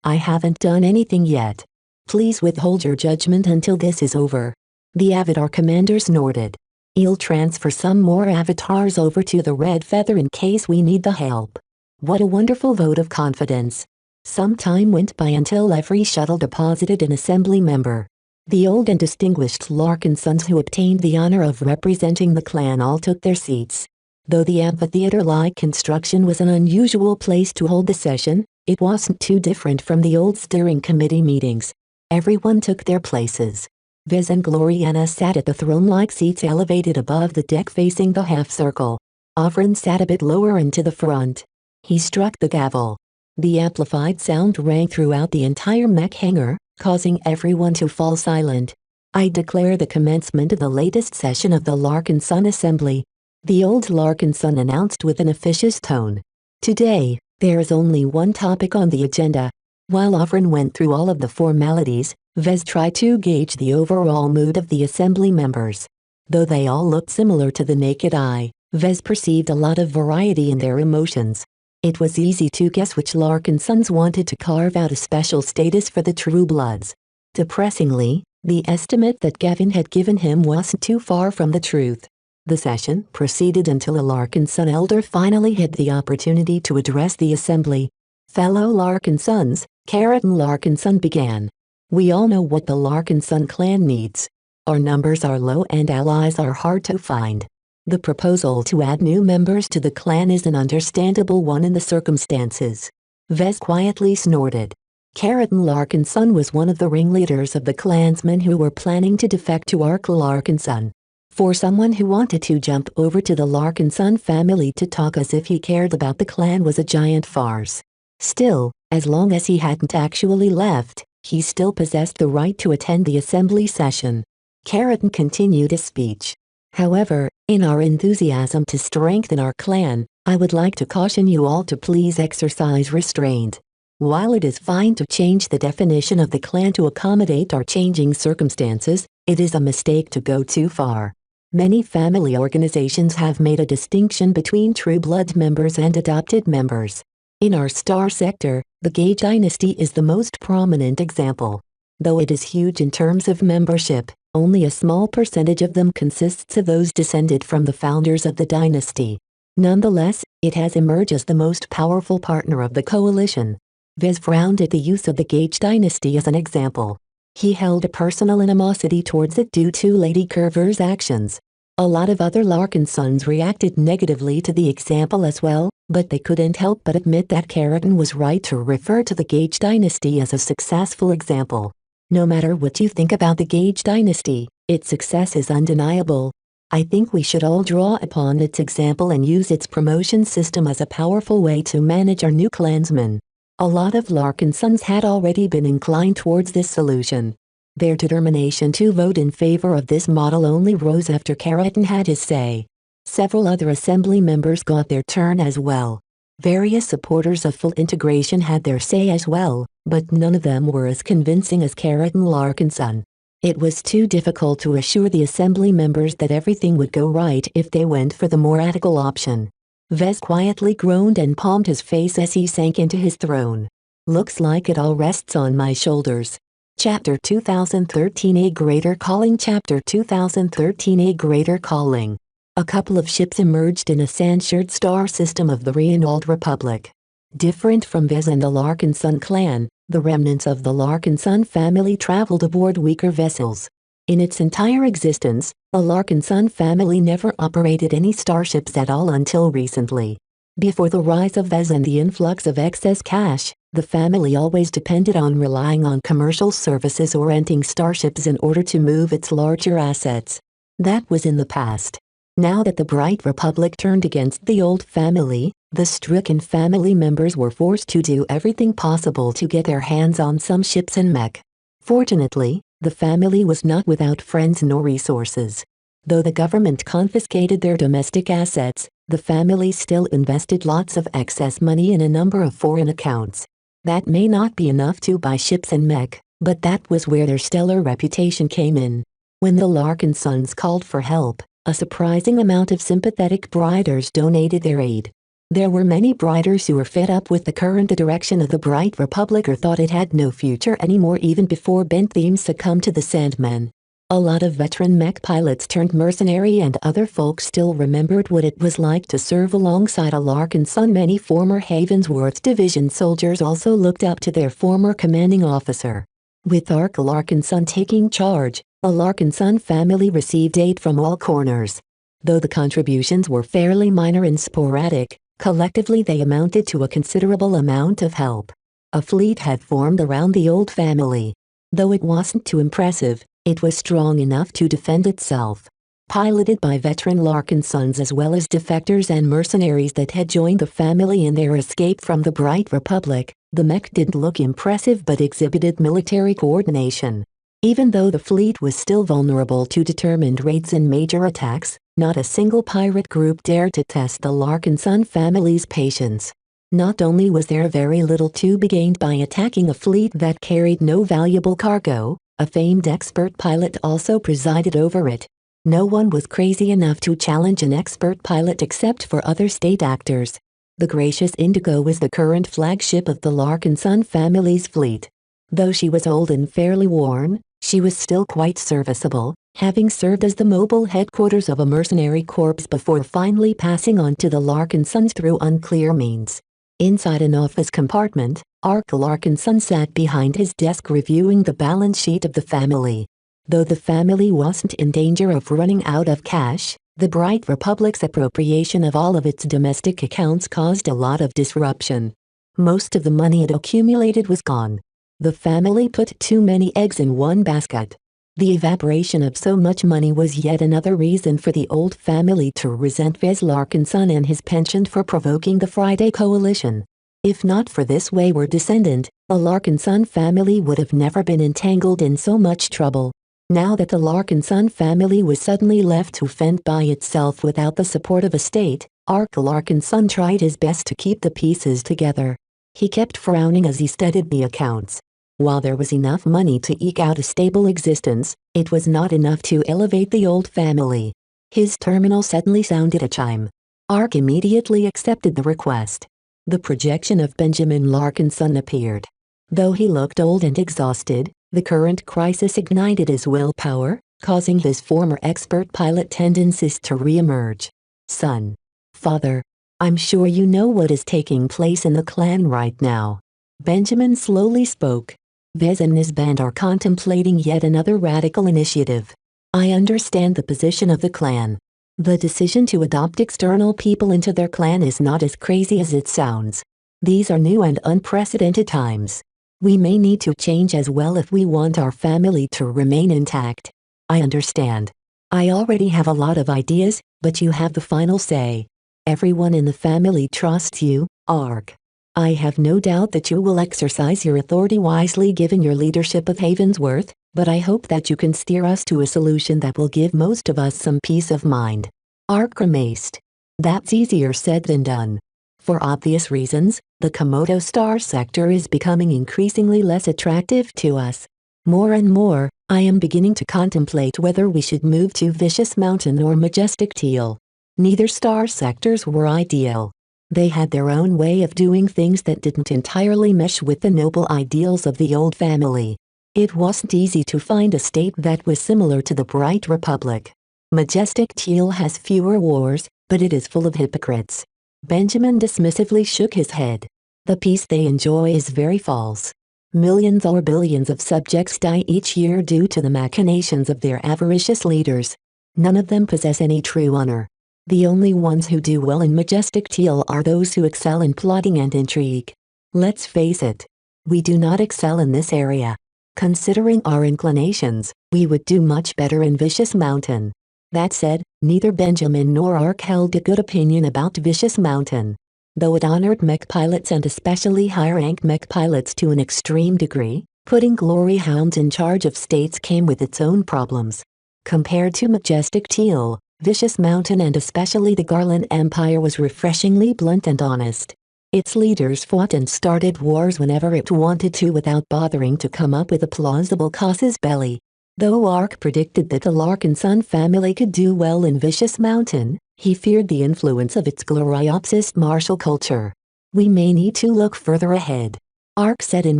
Speaker 2: I haven't done anything yet. Please withhold your judgment until this is over. The Avatar commander snorted. I'll transfer some more avatars over to the Red Feather in case we need the help. What a wonderful vote of confidence. Some time went by until every shuttle deposited an assembly member. The old and distinguished Larkin sons who obtained the honor of representing the clan all took their seats. Though the amphitheater-like construction was an unusual place to hold the session, it wasn't too different from the old steering committee meetings. Everyone took their places. Vez and Gloriana sat at the throne-like seats elevated above the deck facing the half-circle. Avrin sat a bit lower and to the front. He struck the gavel. The amplified sound rang throughout the entire mech hangar, causing everyone to fall silent. I declare the commencement of the latest session of the Larkin Sun Assembly. The old Larkin Sun announced with an officious tone. Today, there is only one topic on the agenda. While Avrin went through all of the formalities, Vez tried to gauge the overall mood of the assembly members. Though they all looked similar to the naked eye, Vez perceived a lot of variety in their emotions. It was easy to guess which Larkin sons wanted to carve out a special status for the True Bloods. Depressingly, the estimate that Gavin had given him wasn't too far from the truth. The session proceeded until a Larkin Sun elder finally had the opportunity to address the assembly. Fellow Larkin sons, Keratin Larkin Sun began. We all know what the Larkin Sun clan needs. Our numbers are low and allies are hard to find. The proposal to add new members to the clan is an understandable one in the circumstances. Vez quietly snorted. Keratin Larkin Sun was one of the ringleaders of the clansmen who were planning to defect to Ark Larkin Sun. For someone who wanted to jump over to the Larkin Sun family to talk as if he cared about the clan was a giant farce. Still, as long as he hadn't actually left, he still possessed the right to attend the assembly session. Keratin continued his speech. However, in our enthusiasm to strengthen our clan, I would like to caution you all to please exercise restraint. While it is fine to change the definition of the clan to accommodate our changing circumstances, it is a mistake to go too far. Many family organizations have made a distinction between true blood members and adopted members. In our star sector, the Gage dynasty is the most prominent example. Though it is huge in terms of membership, only a small percentage of them consists of those descended from the founders of the dynasty. Nonetheless, it has emerged as the most powerful partner of the coalition. Vez frowned at the use of the Gage dynasty as an example. He held a personal animosity towards it due to Lady Curver's actions. A lot of other Larkin sons reacted negatively to the example as well, but they couldn't help but admit that Keratin was right to refer to the Gage dynasty as a successful example. No matter what you think about the Gage dynasty, its success is undeniable. I think we should all draw upon its example and use its promotion system as a powerful way to manage our new clansmen. A lot of Larkin sons had already been inclined towards this solution. Their determination to vote in favor of this model only rose after Keratin had his say. Several other assembly members got their turn as well. Various supporters of full integration had their say as well, but none of them were as convincing as Keratin Larkin Sun. It was too difficult to assure the assembly members that everything would go right if they went for the more radical option. Vez quietly groaned and palmed his face as he sank into his throne. Looks like it all rests on my shoulders. Chapter 2013 A Greater Calling Chapter 2013 A Greater Calling. A couple of ships emerged in a sand-shirred star system of the Old Republic. Different from Vez and the Larkin Sun clan, the remnants of the Larkin Sun family traveled aboard weaker vessels. In its entire existence, the Larkin Sun family never operated any starships at all until recently. Before the rise of Vez and the influx of excess cash, the family always depended on relying on commercial services or renting starships in order to move its larger assets. That was in the past. Now that the Bright Republic turned against the old family, the stricken family members were forced to do everything possible to get their hands on some ships and mech. Fortunately, the family was not without friends nor resources. Though the government confiscated their domestic assets, the family still invested lots of excess money in a number of foreign accounts. That may not be enough to buy ships and mech, but that was where their stellar reputation came in. When the Larkin Sons called for help, a surprising amount of sympathetic briders donated their aid. There were many briders who were fed up with the current direction of the Bright Republic or thought it had no future anymore even before bent themes succumbed to the Sandmen. A lot of veteran mech pilots turned mercenary and other folks still remembered what it was like to serve alongside a Larkin Sun. Many former Havensworth Division soldiers also looked up to their former commanding officer. With Ark Larkin Sun taking charge, the Larkin Sun family received aid from all corners. Though the contributions were fairly minor and sporadic, collectively they amounted to a considerable amount of help. A fleet had formed around the old family. Though it wasn't too impressive, it was strong enough to defend itself. Piloted by veteran Larkin Sons as well as defectors and mercenaries that had joined the family in their escape from the Bright Republic, the mech didn't look impressive but exhibited military coordination. Even though the fleet was still vulnerable to determined raids and major attacks, not a single pirate group dared to test the Larkin Sun family's patience. Not only was there very little to be gained by attacking a fleet that carried no valuable cargo, a famed expert pilot also presided over it. No one was crazy enough to challenge an expert pilot except for other state actors. The Gracious Indigo was the current flagship of the Larkin Sun family's fleet. Though she was old and fairly worn, she was still quite serviceable, having served as the mobile headquarters of a mercenary corps before finally passing on to the Larkin Sons through unclear means. Inside an office compartment, Ark Larkin Sun sat behind his desk reviewing the balance sheet of the family. Though the family wasn't in danger of running out of cash, the Bright Republic's appropriation of all of its domestic accounts caused a lot of disruption. Most of the money it accumulated was gone. The family put too many eggs in one basket. The evaporation of so much money was yet another reason for the old family to resent Vez Larkin Sun and his penchant for provoking the Friday Coalition. If not for this wayward descendant, the Larkin Sun family would have never been entangled in so much trouble. Now that the Larkin Sun family was suddenly left to fend by itself without the support of a state, Ark Larkin Sun tried his best to keep the pieces together. He kept frowning as he studied the accounts. While there was enough money to eke out a stable existence, it was not enough to elevate the old family. His terminal suddenly sounded a chime. Ark immediately accepted the request. The projection of Benjamin Larkin Sun appeared. Though he looked old and exhausted, the current crisis ignited his willpower, causing his former expert pilot tendencies to re-emerge. Son. Father. I'm sure you know what is taking place in the clan right now. Benjamin slowly spoke. Vez and his band are contemplating yet another radical initiative. I understand the position of the clan. The decision to adopt external people into their clan is not as crazy as it sounds. These are new and unprecedented times. We may need to change as well if we want our family to remain intact. I understand. I already have a lot of ideas, but you have the final say. Everyone in the family trusts you, Ark. I have no doubt that you will exercise your authority wisely given your leadership of Havensworth, but I hope that you can steer us to a solution that will give most of us some peace of mind. Ark grimaced. That's easier said than done. For obvious reasons, the Komodo Star sector is becoming increasingly less attractive to us. More and more, I am beginning to contemplate whether we should move to Vicious Mountain or Majestic Teal. Neither star sectors were ideal. They had their own way of doing things that didn't entirely mesh with the noble ideals of the old family. It wasn't easy to find a state that was similar to the Bright Republic. Majestic Teal has fewer wars, but it is full of hypocrites. Benjamin dismissively shook his head. The peace they enjoy is very false. Millions or billions of subjects die each year due to the machinations of their avaricious leaders. None of them possess any true honor. The only ones who do well in Majestic Teal are those who excel in plotting and intrigue. Let's face it. We do not excel in this area. Considering our inclinations, we would do much better in Vicious Mountain. That said, neither Benjamin nor Ark held a good opinion about Vicious Mountain. Though it honored mech pilots and especially high-rank mech pilots to an extreme degree, putting glory hounds in charge of states came with its own problems. Compared to Majestic Teal, Vicious Mountain and especially the Garland Empire was refreshingly blunt and honest. Its leaders fought and started wars whenever it wanted to without bothering to come up with a plausible casus belli. Though Ark predicted that the Larkin Sun family could do well in Vicious Mountain, he feared the influence of its gloriopsis martial culture. We may need to look further ahead, Ark said in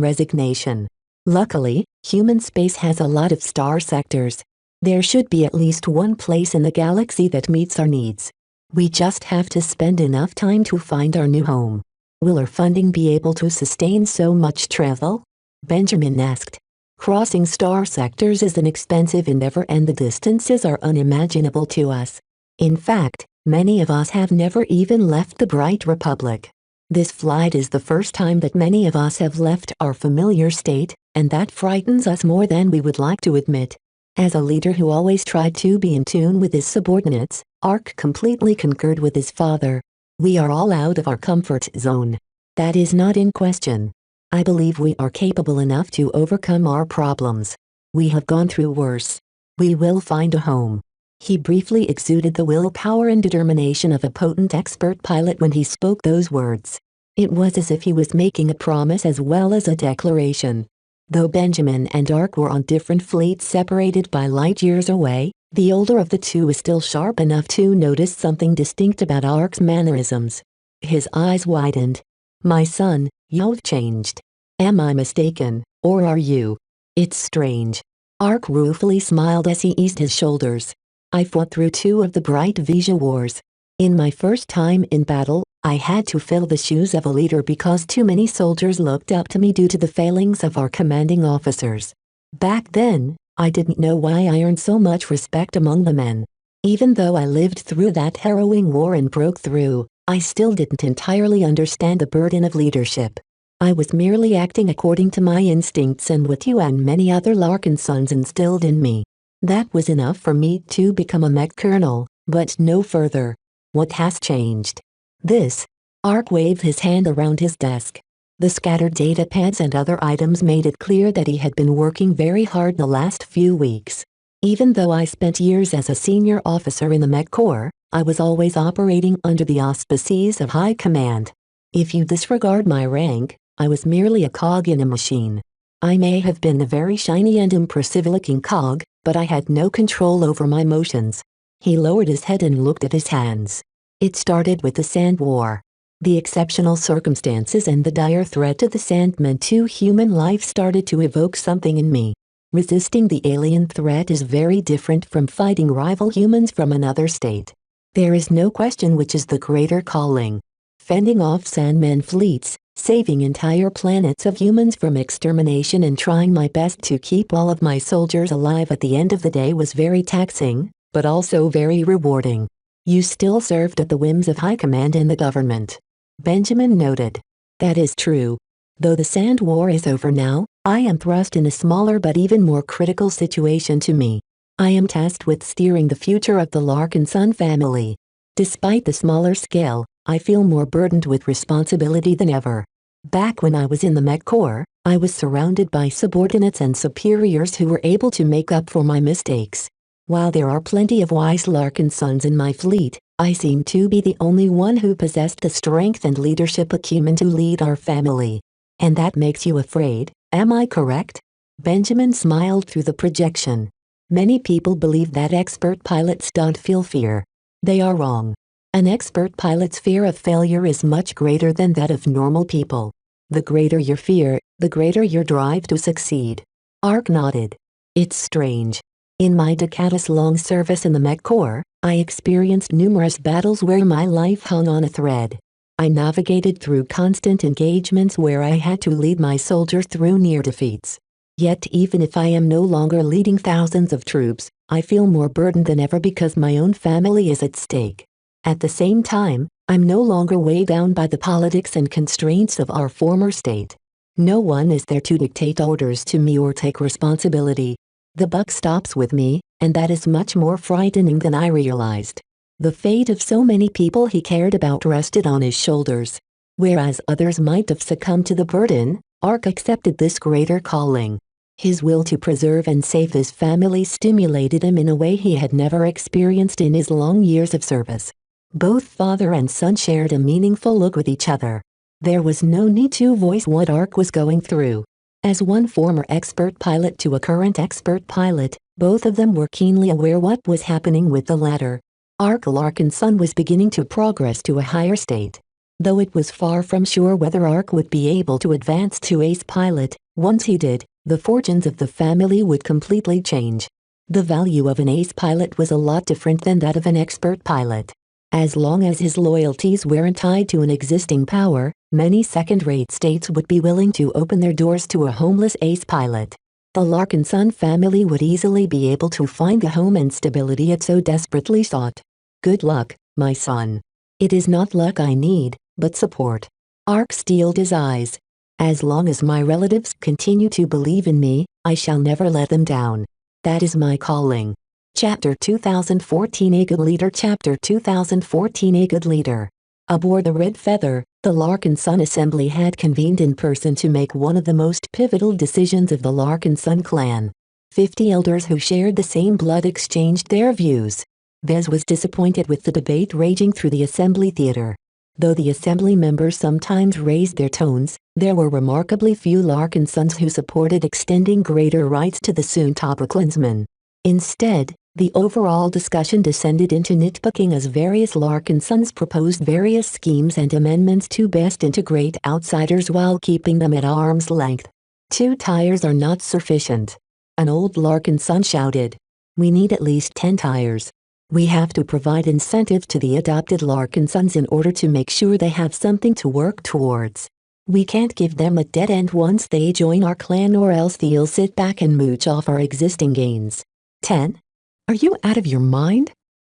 Speaker 2: resignation. Luckily, human space has a lot of star sectors. There should be at least one place in the galaxy that meets our needs. We just have to spend enough time to find our new home. Will our funding be able to sustain so much travel? Benjamin asked. Crossing star sectors is an expensive endeavor and the distances are unimaginable to us. In fact, many of us have never even left the Bright Republic. This flight is the first time that many of us have left our familiar state, and that frightens us more than we would like to admit. As a leader who always tried to be in tune with his subordinates, Ark completely concurred with his father. We are all out of our comfort zone. That is not in question. I believe we are capable enough to overcome our problems. We have gone through worse. We will find a home. He briefly exuded the willpower and determination of a potent expert pilot when he spoke those words. It was as if he was making a promise as well as a declaration. Though Benjamin and Ark were on different fleets separated by light years away, the older of the two was still sharp enough to notice something distinct about Ark's mannerisms. His eyes widened. My son, you've changed. Am I mistaken, or are you? It's strange. Ark ruefully smiled as he eased his shoulders. I fought through 2 of the Bright Vigia Wars. In my first time in battle, I had to fill the shoes of a leader because too many soldiers looked up to me due to the failings of our commanding officers. Back then, I didn't know why I earned so much respect among the men. Even though I lived through that harrowing war and broke through, I still didn't entirely understand the burden of leadership. I was merely acting according to my instincts and what you and many other Larkin sons instilled in me. That was enough for me to become a mech colonel, but no further. What has changed? This. Ark waved his hand around his desk. The scattered data pads and other items made it clear that he had been working very hard the last few weeks. Even though I spent years as a senior officer in the Mech Corps, I was always operating under the auspices of high command. If you disregard my rank, I was merely a cog in a machine. I may have been a very shiny and impressive-looking cog, but I had no control over my motions. He lowered his head and looked at his hands. It started with the Sand War. The exceptional circumstances and the dire threat to the Sandmen to human life started to evoke something in me. Resisting the alien threat is very different from fighting rival humans from another state. There is no question which is the greater calling. Fending off Sandmen fleets, saving entire planets of humans from extermination and trying my best to keep all of my soldiers alive at the end of the day was very taxing, but also very rewarding. You still served at the whims of high command and the government. Benjamin noted. That is true. Though the Sand War is over now, I am thrust in a smaller but even more critical situation to me. I am tasked with steering the future of the Larkin Sun family. Despite the smaller scale, I feel more burdened with responsibility than ever. Back when I was in the Mech Corps, I was surrounded by subordinates and superiors who were able to make up for my mistakes. While there are plenty of wise Larkin sons in my fleet, I seem to be the only one who possessed the strength and leadership acumen to lead our family. And that makes you afraid, am I correct? Benjamin smiled through the projection. Many people believe that expert pilots don't feel fear. They are wrong. An expert pilot's fear of failure is much greater than that of normal people. The greater your fear, the greater your drive to succeed. Ark nodded. It's strange. In my decades-long service in the Mech Corps, I experienced numerous battles where my life hung on a thread. I navigated through constant engagements where I had to lead my soldiers through near defeats. Yet even if I am no longer leading thousands of troops, I feel more burdened than ever because my own family is at stake. At the same time, I'm no longer weighed down by the politics and constraints of our former state. No one is there to dictate orders to me or take responsibility. The buck stops with me, and that is much more frightening than I realized. The fate of so many people he cared about rested on his shoulders. Whereas others might have succumbed to the burden, Ark accepted this greater calling. His will to preserve and save his family stimulated him in a way he had never experienced in his long years of service. Both father and son shared a meaningful look with each other. There was no need to voice what Ark was going through. As one former expert pilot to a current expert pilot, both of them were keenly aware what was happening with the latter. Ark Larkin's son was beginning to progress to a higher state. Though it was far from sure whether Ark would be able to advance to ace pilot, once he did, the fortunes of the family would completely change. The value of an ace pilot was a lot different than that of an expert pilot. As long as his loyalties weren't tied to an existing power, many second-rate states would be willing to open their doors to a homeless ace pilot. The Larkin son family would easily be able to find the home and stability it so desperately sought. Good luck, my son. It is not luck I need, but support. Ark steeled his eyes. As long as my relatives continue to believe in me, I shall never let them down. That is my calling. Chapter 2014 A Good Leader Chapter 2014 A Good Leader. Aboard the Red Feather, the Larkin Son Assembly had convened in person to make one of the most pivotal decisions of the Larkin Son clan. 50 elders who shared the same blood exchanged their views. Vez was disappointed with the debate raging through the assembly theater. Though the assembly members sometimes raised their tones, there were remarkably few Larkin sons who supported extending greater rights to the soon-to-be clansmen. Instead, the overall discussion descended into nitpicking as various Larkin sons proposed various schemes and amendments to best integrate outsiders while keeping them at arm's length. 2 tires are not sufficient. An old Larkin son shouted. We need at least 10 tires. We have to provide incentives to the adopted Larkin sons in order to make sure they have something to work towards. We can't give them a dead end once they join our clan, or else they'll sit back and mooch off our existing gains. 10? Are you out of your mind?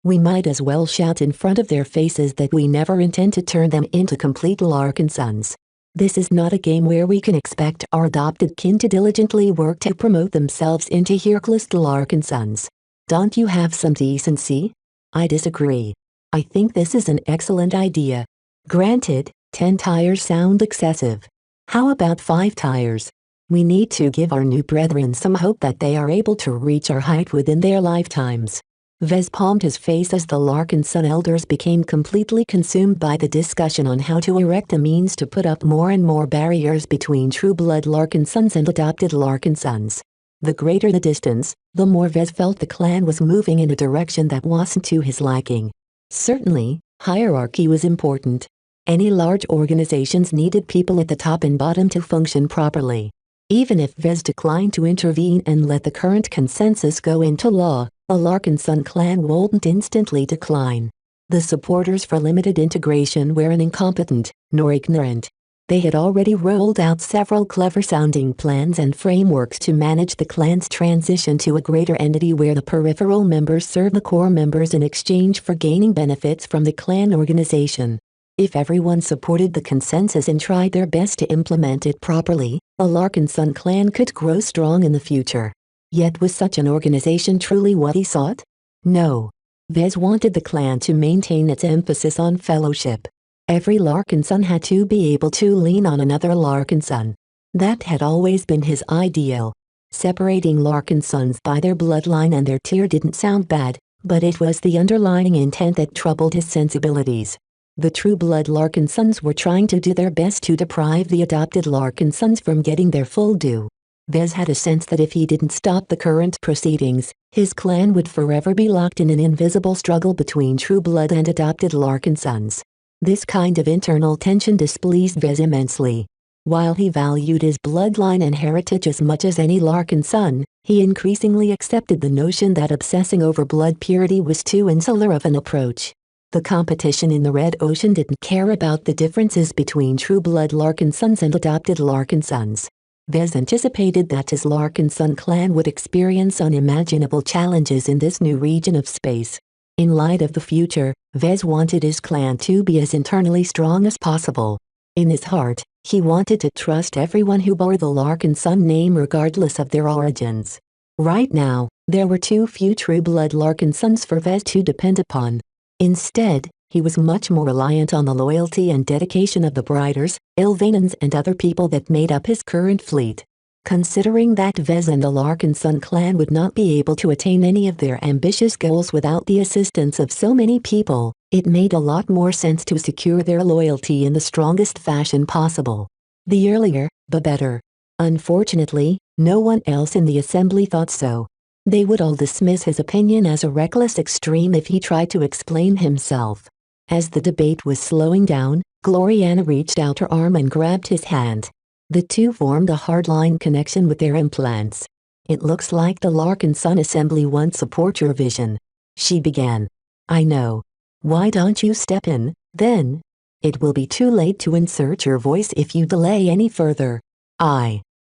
Speaker 2: We might as well shout in front of their faces that we never intend to turn them into complete Larkin sons. This is not a game where we can expect our adopted kin to diligently work to promote themselves into Hercules Larkin sons. Don't you have some decency? I disagree. I think this is an excellent idea. Granted, 10 tires sound excessive. How about 5 tires? We need to give our new brethren some hope that they are able to reach our height within their lifetimes. Vez palmed his face as the Larkin son elders became completely consumed by the discussion on how to erect a means to put up more and more barriers between true-blood Larkin sons and adopted Larkin sons. The greater the distance, the more Vez felt the clan was moving in a direction that wasn't to his liking. Certainly, hierarchy was important. Any large organizations needed people at the top and bottom to function properly. Even if Vez declined to intervene and let the current consensus go into law, a Larkin son clan wouldn't instantly decline. The supporters for limited integration weren't incompetent, nor ignorant. They had already rolled out several clever-sounding plans and frameworks to manage the clan's transition to a greater entity where the peripheral members serve the core members in exchange for gaining benefits from the clan organization. If everyone supported the consensus and tried their best to implement it properly, a Larkin son clan could grow strong in the future. Yet was such an organization truly what he sought? No. Vez wanted the clan to maintain its emphasis on fellowship. Every Larkin son had to be able to lean on another Larkin son. That had always been his ideal. Separating Larkin sons by their bloodline and their tier didn't sound bad, but it was the underlying intent that troubled his sensibilities. The true-blood Larkin sons were trying to do their best to deprive the adopted Larkin sons from getting their full due. Vez had a sense that if he didn't stop the current proceedings, his clan would forever be locked in an invisible struggle between true blood and adopted Larkin sons. This kind of internal tension displeased Vez immensely. While he valued his bloodline and heritage as much as any Larkin son, he increasingly accepted the notion that obsessing over blood purity was too insular of an approach. The competition in the Red Ocean didn't care about the differences between true blood Larkin sons and adopted Larkin sons. Vez anticipated that his Larkin son clan would experience unimaginable challenges in this new region of space. In light of the future, Vez wanted his clan to be as internally strong as possible. In his heart, he wanted to trust everyone who bore the Larkin son name regardless of their origins. Right now, there were too few true blood Larkin sons for Vez to depend upon. Instead, he was much more reliant on the loyalty and dedication of the Briders, Ilvanans and other people that made up his current fleet. Considering that Vez and the Larkin son clan would not be able to attain any of their ambitious goals without the assistance of so many people, it made a lot more sense to secure their loyalty in the strongest fashion possible. The earlier, the better. Unfortunately, no one else in the assembly thought so. They would all dismiss his opinion as a reckless extreme if he tried to explain himself. As the debate was slowing down, Gloriana reached out her arm and grabbed his hand. The two formed a hardline connection with their implants. "It looks like the Larkin Son Assembly won't support your vision," she began. "I know. Why don't you step in, then? It will be too late to insert your voice if you delay any further."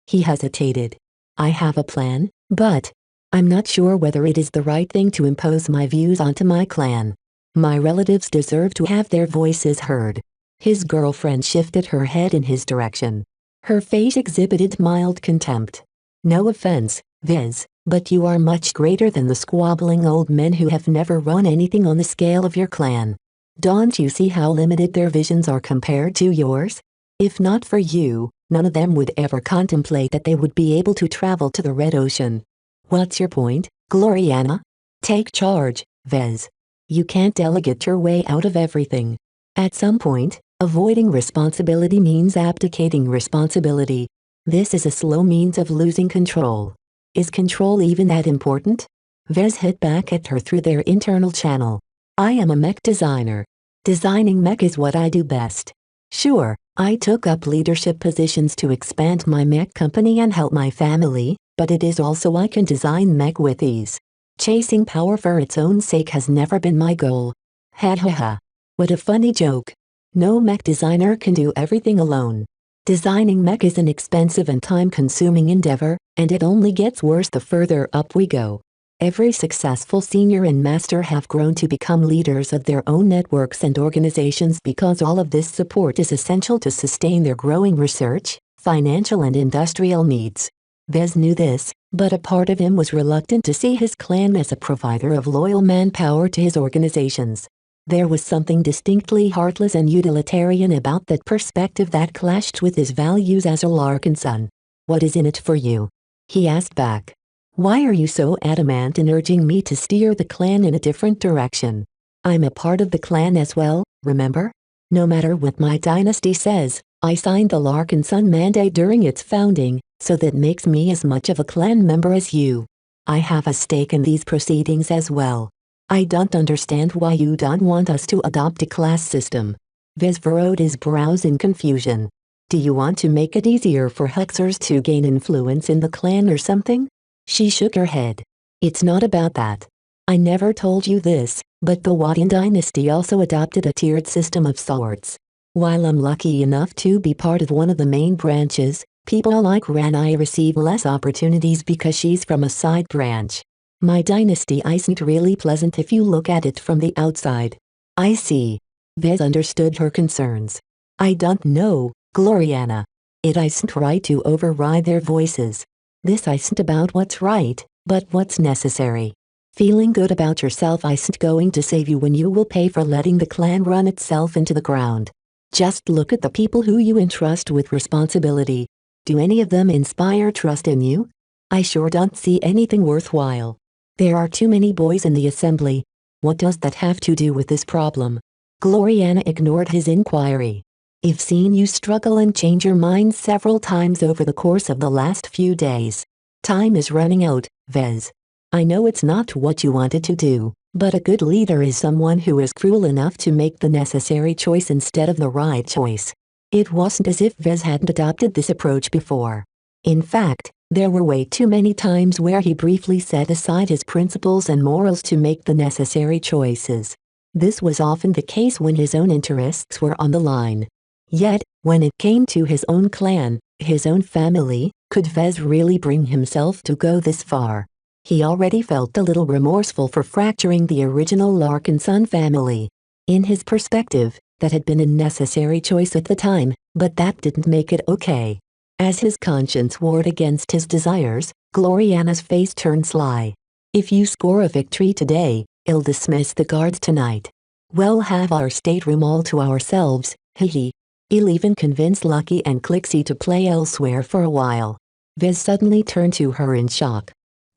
Speaker 2: He hesitated. "I have a plan, but I'm not sure whether it is the right thing to impose my views onto my clan. My relatives deserve to have their voices heard." His girlfriend shifted her head in his direction. Her face exhibited mild contempt. "No offense, Vez, but you are much greater than the squabbling old men who have never run anything on the scale of your clan. Don't you see how limited their visions are compared to yours? If not for you, none of them would ever contemplate that they would be able to travel to the Red Ocean. What's your point, Gloriana? Take charge, Vez. You can't delegate your way out of everything. At some point, avoiding responsibility means abdicating responsibility. This is a slow means of losing control. Is control even that important?" Vez hit back at her through their internal channel. "I am a mech designer. Designing mech is what I do best. Sure, I took up leadership positions to expand my mech company and help my family, but it is also I can design mech with ease. Chasing power for its own sake has never been my goal." Ha ha ha. What a funny joke. No mech designer can do everything alone. Designing mech is an expensive and time-consuming endeavor, and it only gets worse the further up we go. Every successful senior and master have grown to become leaders of their own networks and organizations because all of this support is essential to sustain their growing research, financial and industrial needs. Vez knew this, but a part of him was reluctant to see his clan as a provider of loyal manpower to his organizations. There was something distinctly heartless and utilitarian about that perspective that clashed with his values as a Larkin son. "What is in it for you?" he asked back. "Why are you so adamant in urging me to steer the clan in a different direction? I'm a part of the clan as well, remember? No matter what my dynasty says, I signed the Larkin Son Mandate during its founding, so that makes me as much of a clan member as you. I have a stake in these proceedings as well. I don't understand why you don't want us to adopt a class system." Vez furrowed his brows in confusion. "Do you want to make it easier for Hexers to gain influence in the clan or something?" She shook her head. "It's not about that. I never told you this, but the Wadian dynasty also adopted a tiered system of sorts. While I'm lucky enough to be part of one of the main branches, people like Ranai receive less opportunities because she's from a side branch. My dynasty isn't really pleasant if you look at it from the outside." "I see." Vez understood her concerns. "I don't know, Gloriana. It isn't right to override their voices. This isn't about what's right, but what's necessary. Feeling good about yourself isn't going to save you when you will pay for letting the clan run itself into the ground. Just look at the people who you entrust with responsibility. Do any of them inspire trust in you? I sure don't see anything worthwhile. There are too many boys in the assembly. What does that have to do with this problem?" Gloriana ignored his inquiry. I've seen you struggle and change your mind several times over the course of the last few days. Time is running out, Vez. I know it's not what you wanted to do, but a good leader is someone who is cruel enough to make the necessary choice instead of the right choice. It wasn't as if Vez hadn't adopted this approach before. In fact, there were way too many times where he briefly set aside his principles and morals to make the necessary choices. This was often the case when his own interests were on the line. Yet, when it came to his own clan, his own family, could Vez really bring himself to go this far? He already felt a little remorseful for fracturing the original Larkinson family. In his perspective, that had been a necessary choice at the time, but that didn't make it okay. As his conscience warred against his desires, Gloriana's face turned sly. If you score a victory today, I'll dismiss the guards tonight. We'll have our stateroom all to ourselves, hehe. I'll even convince Lucky and Clixie to play elsewhere for a while. Vez suddenly turned to her in shock.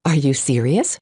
Speaker 2: Are you serious?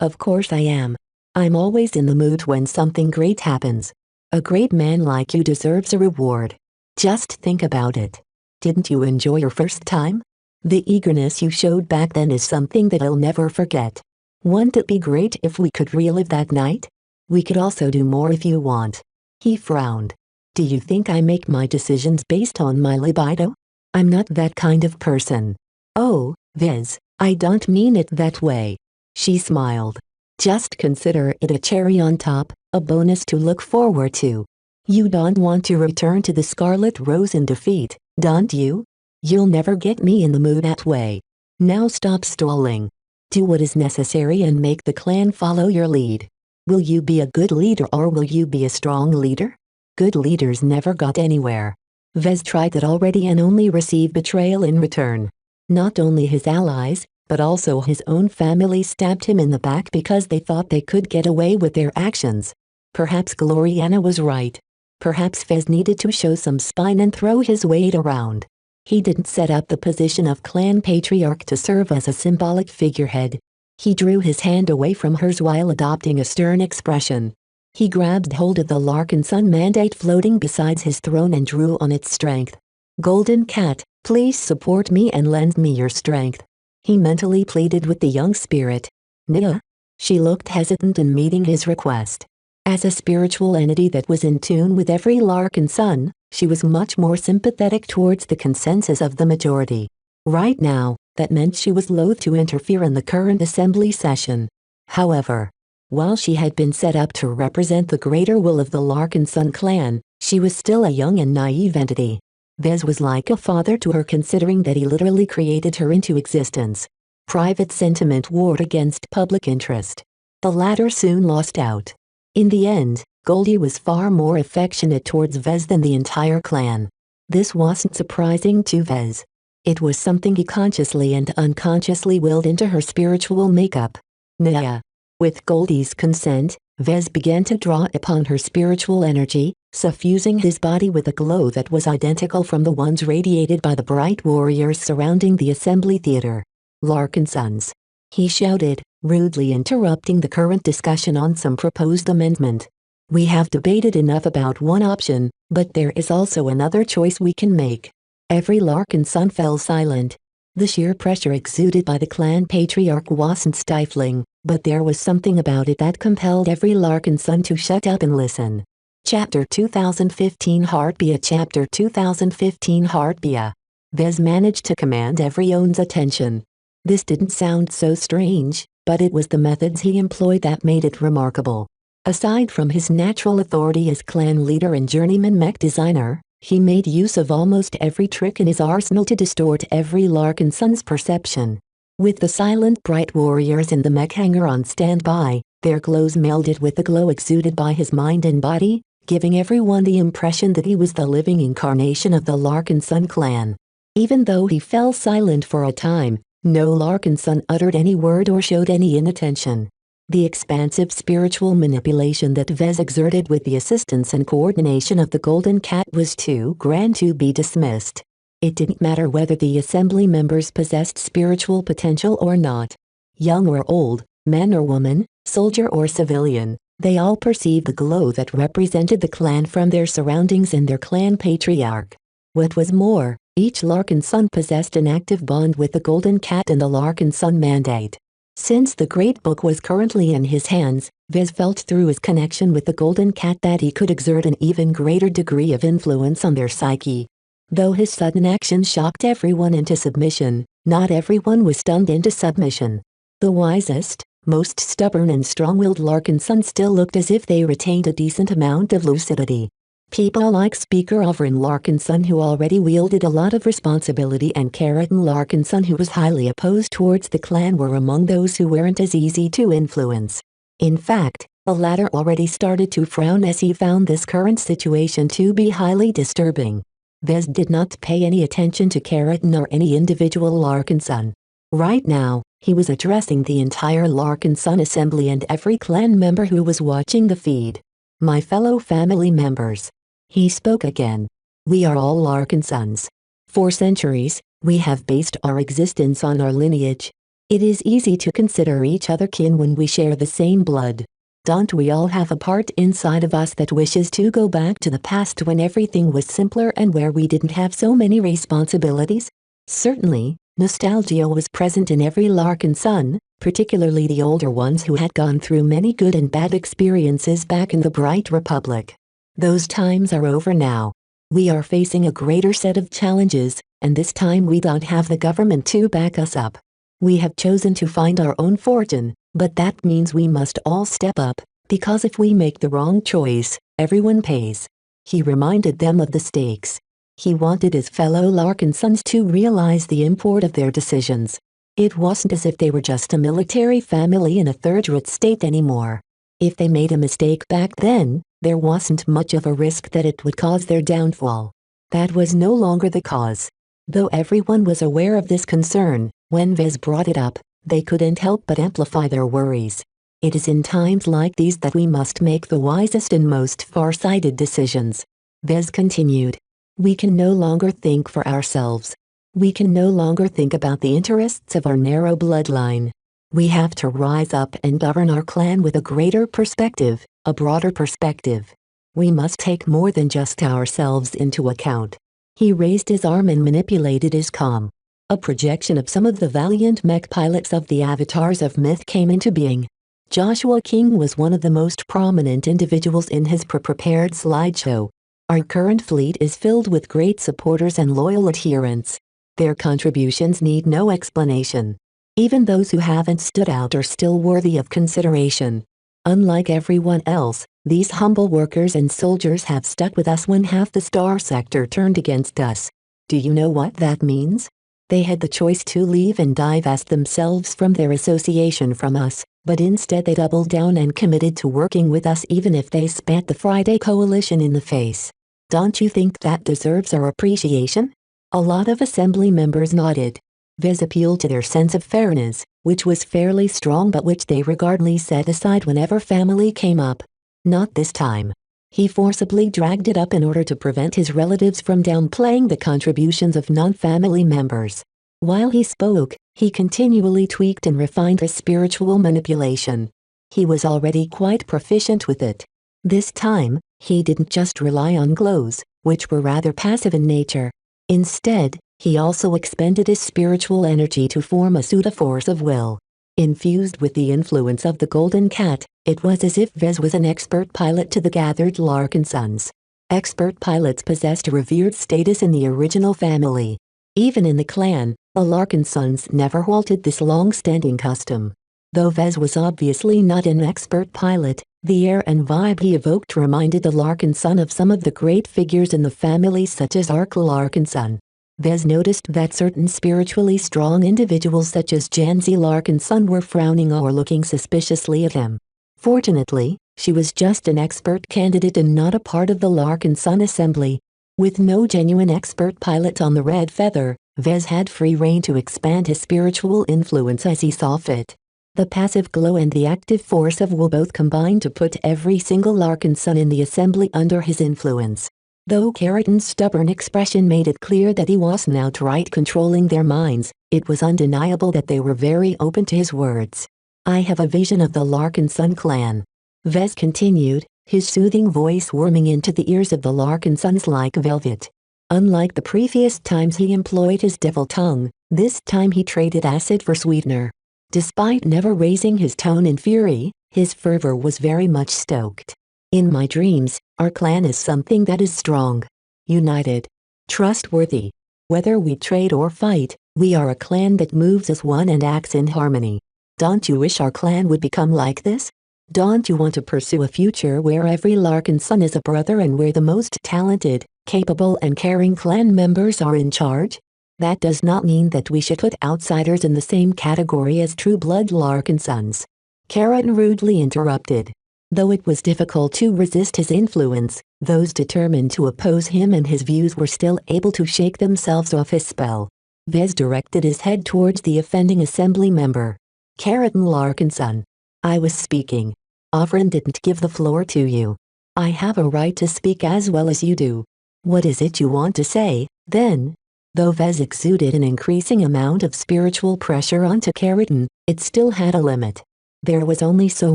Speaker 2: Of course I am. I'm always in the mood when something great happens. A great man like you deserves a reward. Just think about it. Didn't you enjoy your first time? The eagerness you showed back then is something that I'll never forget. Wouldn't it be great if we could relive that night? We could also do more if you want. He frowned. Do you think I make my decisions based on my libido? I'm not that kind of person. Oh, Vez, I don't mean it that way. She smiled. Just consider it a cherry on top, a bonus to look forward to. You don't want to return to the Scarlet Rose in defeat, don't you? You'll never get me in the mood that way. Now stop stalling. Do what is necessary and make the clan follow your lead. Will you be a good leader or will you be a strong leader? Good leaders never got anywhere. Vez tried that already and only received betrayal in return. Not only his allies, but also his own family stabbed him in the back because they thought they could get away with their actions. Perhaps Gloriana was right. Perhaps Vez needed to show some spine and throw his weight around. He didn't set up the position of clan patriarch to serve as a symbolic figurehead. He drew his hand away from hers while adopting a stern expression. He grabbed hold of the Larkinson mandate floating beside his throne and drew on its strength. Golden Cat, please support me and lend me your strength. He mentally pleaded with the young spirit. Nia? She looked hesitant in meeting his request. As a spiritual entity that was in tune with every Larkinson, she was much more sympathetic towards the consensus of the majority. Right now, that meant she was loath to interfere in the current assembly session. However, while she had been set up to represent the greater will of the Larkinson clan, she was still a young and naive entity. Vez was like a father to her considering that he literally created her into existence. Private sentiment warred against public interest. The latter soon lost out. In the end, Goldie was far more affectionate towards Vez than the entire clan. This wasn't surprising to Vez. It was something he consciously and unconsciously willed into her spiritual makeup. Nia. With Goldie's consent, Vez began to draw upon her spiritual energy, suffusing his body with a glow that was identical from the ones radiated by the bright warriors surrounding the assembly theater. Larkinsons. He shouted, rudely interrupting the current discussion on some proposed amendment. We have debated enough about one option, but there is also another choice we can make. Every Larkinson fell silent. The sheer pressure exuded by the clan patriarch wasn't stifling, but there was something about it that compelled every Larkinson to shut up and listen. Chapter 2015 Heartbeat. Chapter 2015 Heartbeat. Vez managed to command everyone's attention. This didn't sound so strange, but it was the methods he employed that made it remarkable. Aside from his natural authority as clan leader and journeyman mech designer, he made use of almost every trick in his arsenal to distort every Larkinson's perception. With the silent bright warriors in the mech hangar on standby, their glows melded with the glow exuded by his mind and body, giving everyone the impression that he was the living incarnation of the Larkinson clan. Even though he fell silent for a time, no Larkinson uttered any word or showed any inattention. The expansive spiritual manipulation that Vez exerted with the assistance and coordination of the Golden Cat was too grand to be dismissed. It didn't matter whether the assembly members possessed spiritual potential or not. Young or old, man or woman, soldier or civilian, They all perceived the glow that represented the clan from their surroundings and their clan patriarch. What was more, each Larkin son possessed an active bond with the Golden Cat and the Larkin Son Mandate. Since the Great Book was currently in his hands, Vez felt through his connection with the Golden Cat that he could exert an even greater degree of influence on their psyche. Though his sudden action shocked everyone into submission, not everyone was stunned into submission. The wisest, most stubborn and strong-willed Larkin sons still looked as if they retained a decent amount of lucidity. People like Speaker Overin Larkinson, who already wielded a lot of responsibility, and Keratin Larkinson, who was highly opposed towards the clan, were among those who weren't as easy to influence. In fact, the latter already started to frown as he found this current situation to be highly disturbing. Vez did not pay any attention to Keratin or any individual Larkinson. Right now, he was addressing the entire Larkinson assembly and every clan member who was watching the feed. My fellow family members. He spoke again. We are all Larkinsons. For centuries, we have based our existence on our lineage. It is easy to consider each other kin when we share the same blood. Don't we all have a part inside of us that wishes to go back to the past when everything was simpler and where we didn't have so many responsibilities? Certainly, nostalgia was present in every Larkinson, particularly the older ones who had gone through many good and bad experiences back in the Bright Republic. Those times are over now. We are facing a greater set of challenges, and this time we don't have the government to back us up. We have chosen to find our own fortune, but that means we must all step up, because if we make the wrong choice, everyone pays. He reminded them of the stakes. He wanted his fellow Larkinsons to realize the import of their decisions. It wasn't as if they were just a military family in a third-rate state anymore. If they made a mistake back then, there wasn't much of a risk that it would cause their downfall. That was no longer the cause. Though everyone was aware of this concern, when Vez brought it up, they couldn't help but amplify their worries. It is in times like these that we must make the wisest and most far-sighted decisions. Vez continued. We can no longer think for ourselves. We can no longer think about the interests of our narrow bloodline. We have to rise up and govern our clan with a greater perspective, a broader perspective. We must take more than just ourselves into account. He raised his arm and manipulated his comm. A projection of some of the valiant mech pilots of the avatars of myth came into being. Joshua King was one of the most prominent individuals in his prepared slideshow. Our current fleet is filled with great supporters and loyal adherents. Their contributions need no explanation. Even those who haven't stood out are still worthy of consideration. Unlike everyone else, these humble workers and soldiers have stuck with us when half the star sector turned against us. Do you know what that means? They had the choice to leave and divest themselves from their association from us, but instead they doubled down and committed to working with us even if they spat the Friday Coalition in the face. Don't you think that deserves our appreciation? A lot of assembly members nodded. Vez appealed to their sense of fairness, which was fairly strong but which they regardlessly set aside whenever family came up. Not this time. He forcibly dragged it up in order to prevent his relatives from downplaying the contributions of non-family members. While he spoke, he continually tweaked and refined his spiritual manipulation. He was already quite proficient with it. This time, he didn't just rely on glows, which were rather passive in nature. Instead, he also expended his spiritual energy to form a pseudo-force of will. Infused with the influence of the Golden Cat, it was as if Vez was an expert pilot to the gathered Larkinsons. Expert pilots possessed a revered status in the original family. Even in the clan, the Larkinsons never halted this long-standing custom. Though Vez was obviously not an expert pilot, the air and vibe he evoked reminded the Larkinson of some of the great figures in the family such as Ark Larkinson. Vez noticed that certain spiritually strong individuals such as Janzi Larkinson were frowning or looking suspiciously at him. Fortunately, she was just an expert candidate and not a part of the Larkinson assembly. With no genuine expert pilot on the red feather, Vez had free rein to expand his spiritual influence as he saw fit. The passive glow and the active force of will both combined to put every single Larkinson in the assembly under his influence. Though Keratin's stubborn expression made it clear that he wasn't outright controlling their minds, it was undeniable that they were very open to his words. I have a vision of the Larkinson clan. Vez continued, his soothing voice warming into the ears of the Larkin sons like velvet. Unlike the previous times he employed his devil tongue, this time he traded acid for sweetener. Despite never raising his tone in fury, his fervor was very much stoked. In my dreams, our clan is something that is strong, united, trustworthy. Whether we trade or fight, we are a clan that moves as one and acts in harmony. Don't you wish our clan would become like this? Don't you want to pursue a future where every Larkin son is a brother and where the most talented, capable and caring clan members are in charge? That does not mean that we should put outsiders in the same category as true-blood Larkin sons. Keratin rudely interrupted. Though it was difficult to resist his influence, those determined to oppose him and his views were still able to shake themselves off his spell. Vez directed his head towards the offending assembly member. Keratin Larkin son. I was speaking. Offrin didn't give the floor to you. I have a right to speak as well as you do. What is it you want to say, then? Though Vez exuded an increasing amount of spiritual pressure onto Keratin, it still had a limit. There was only so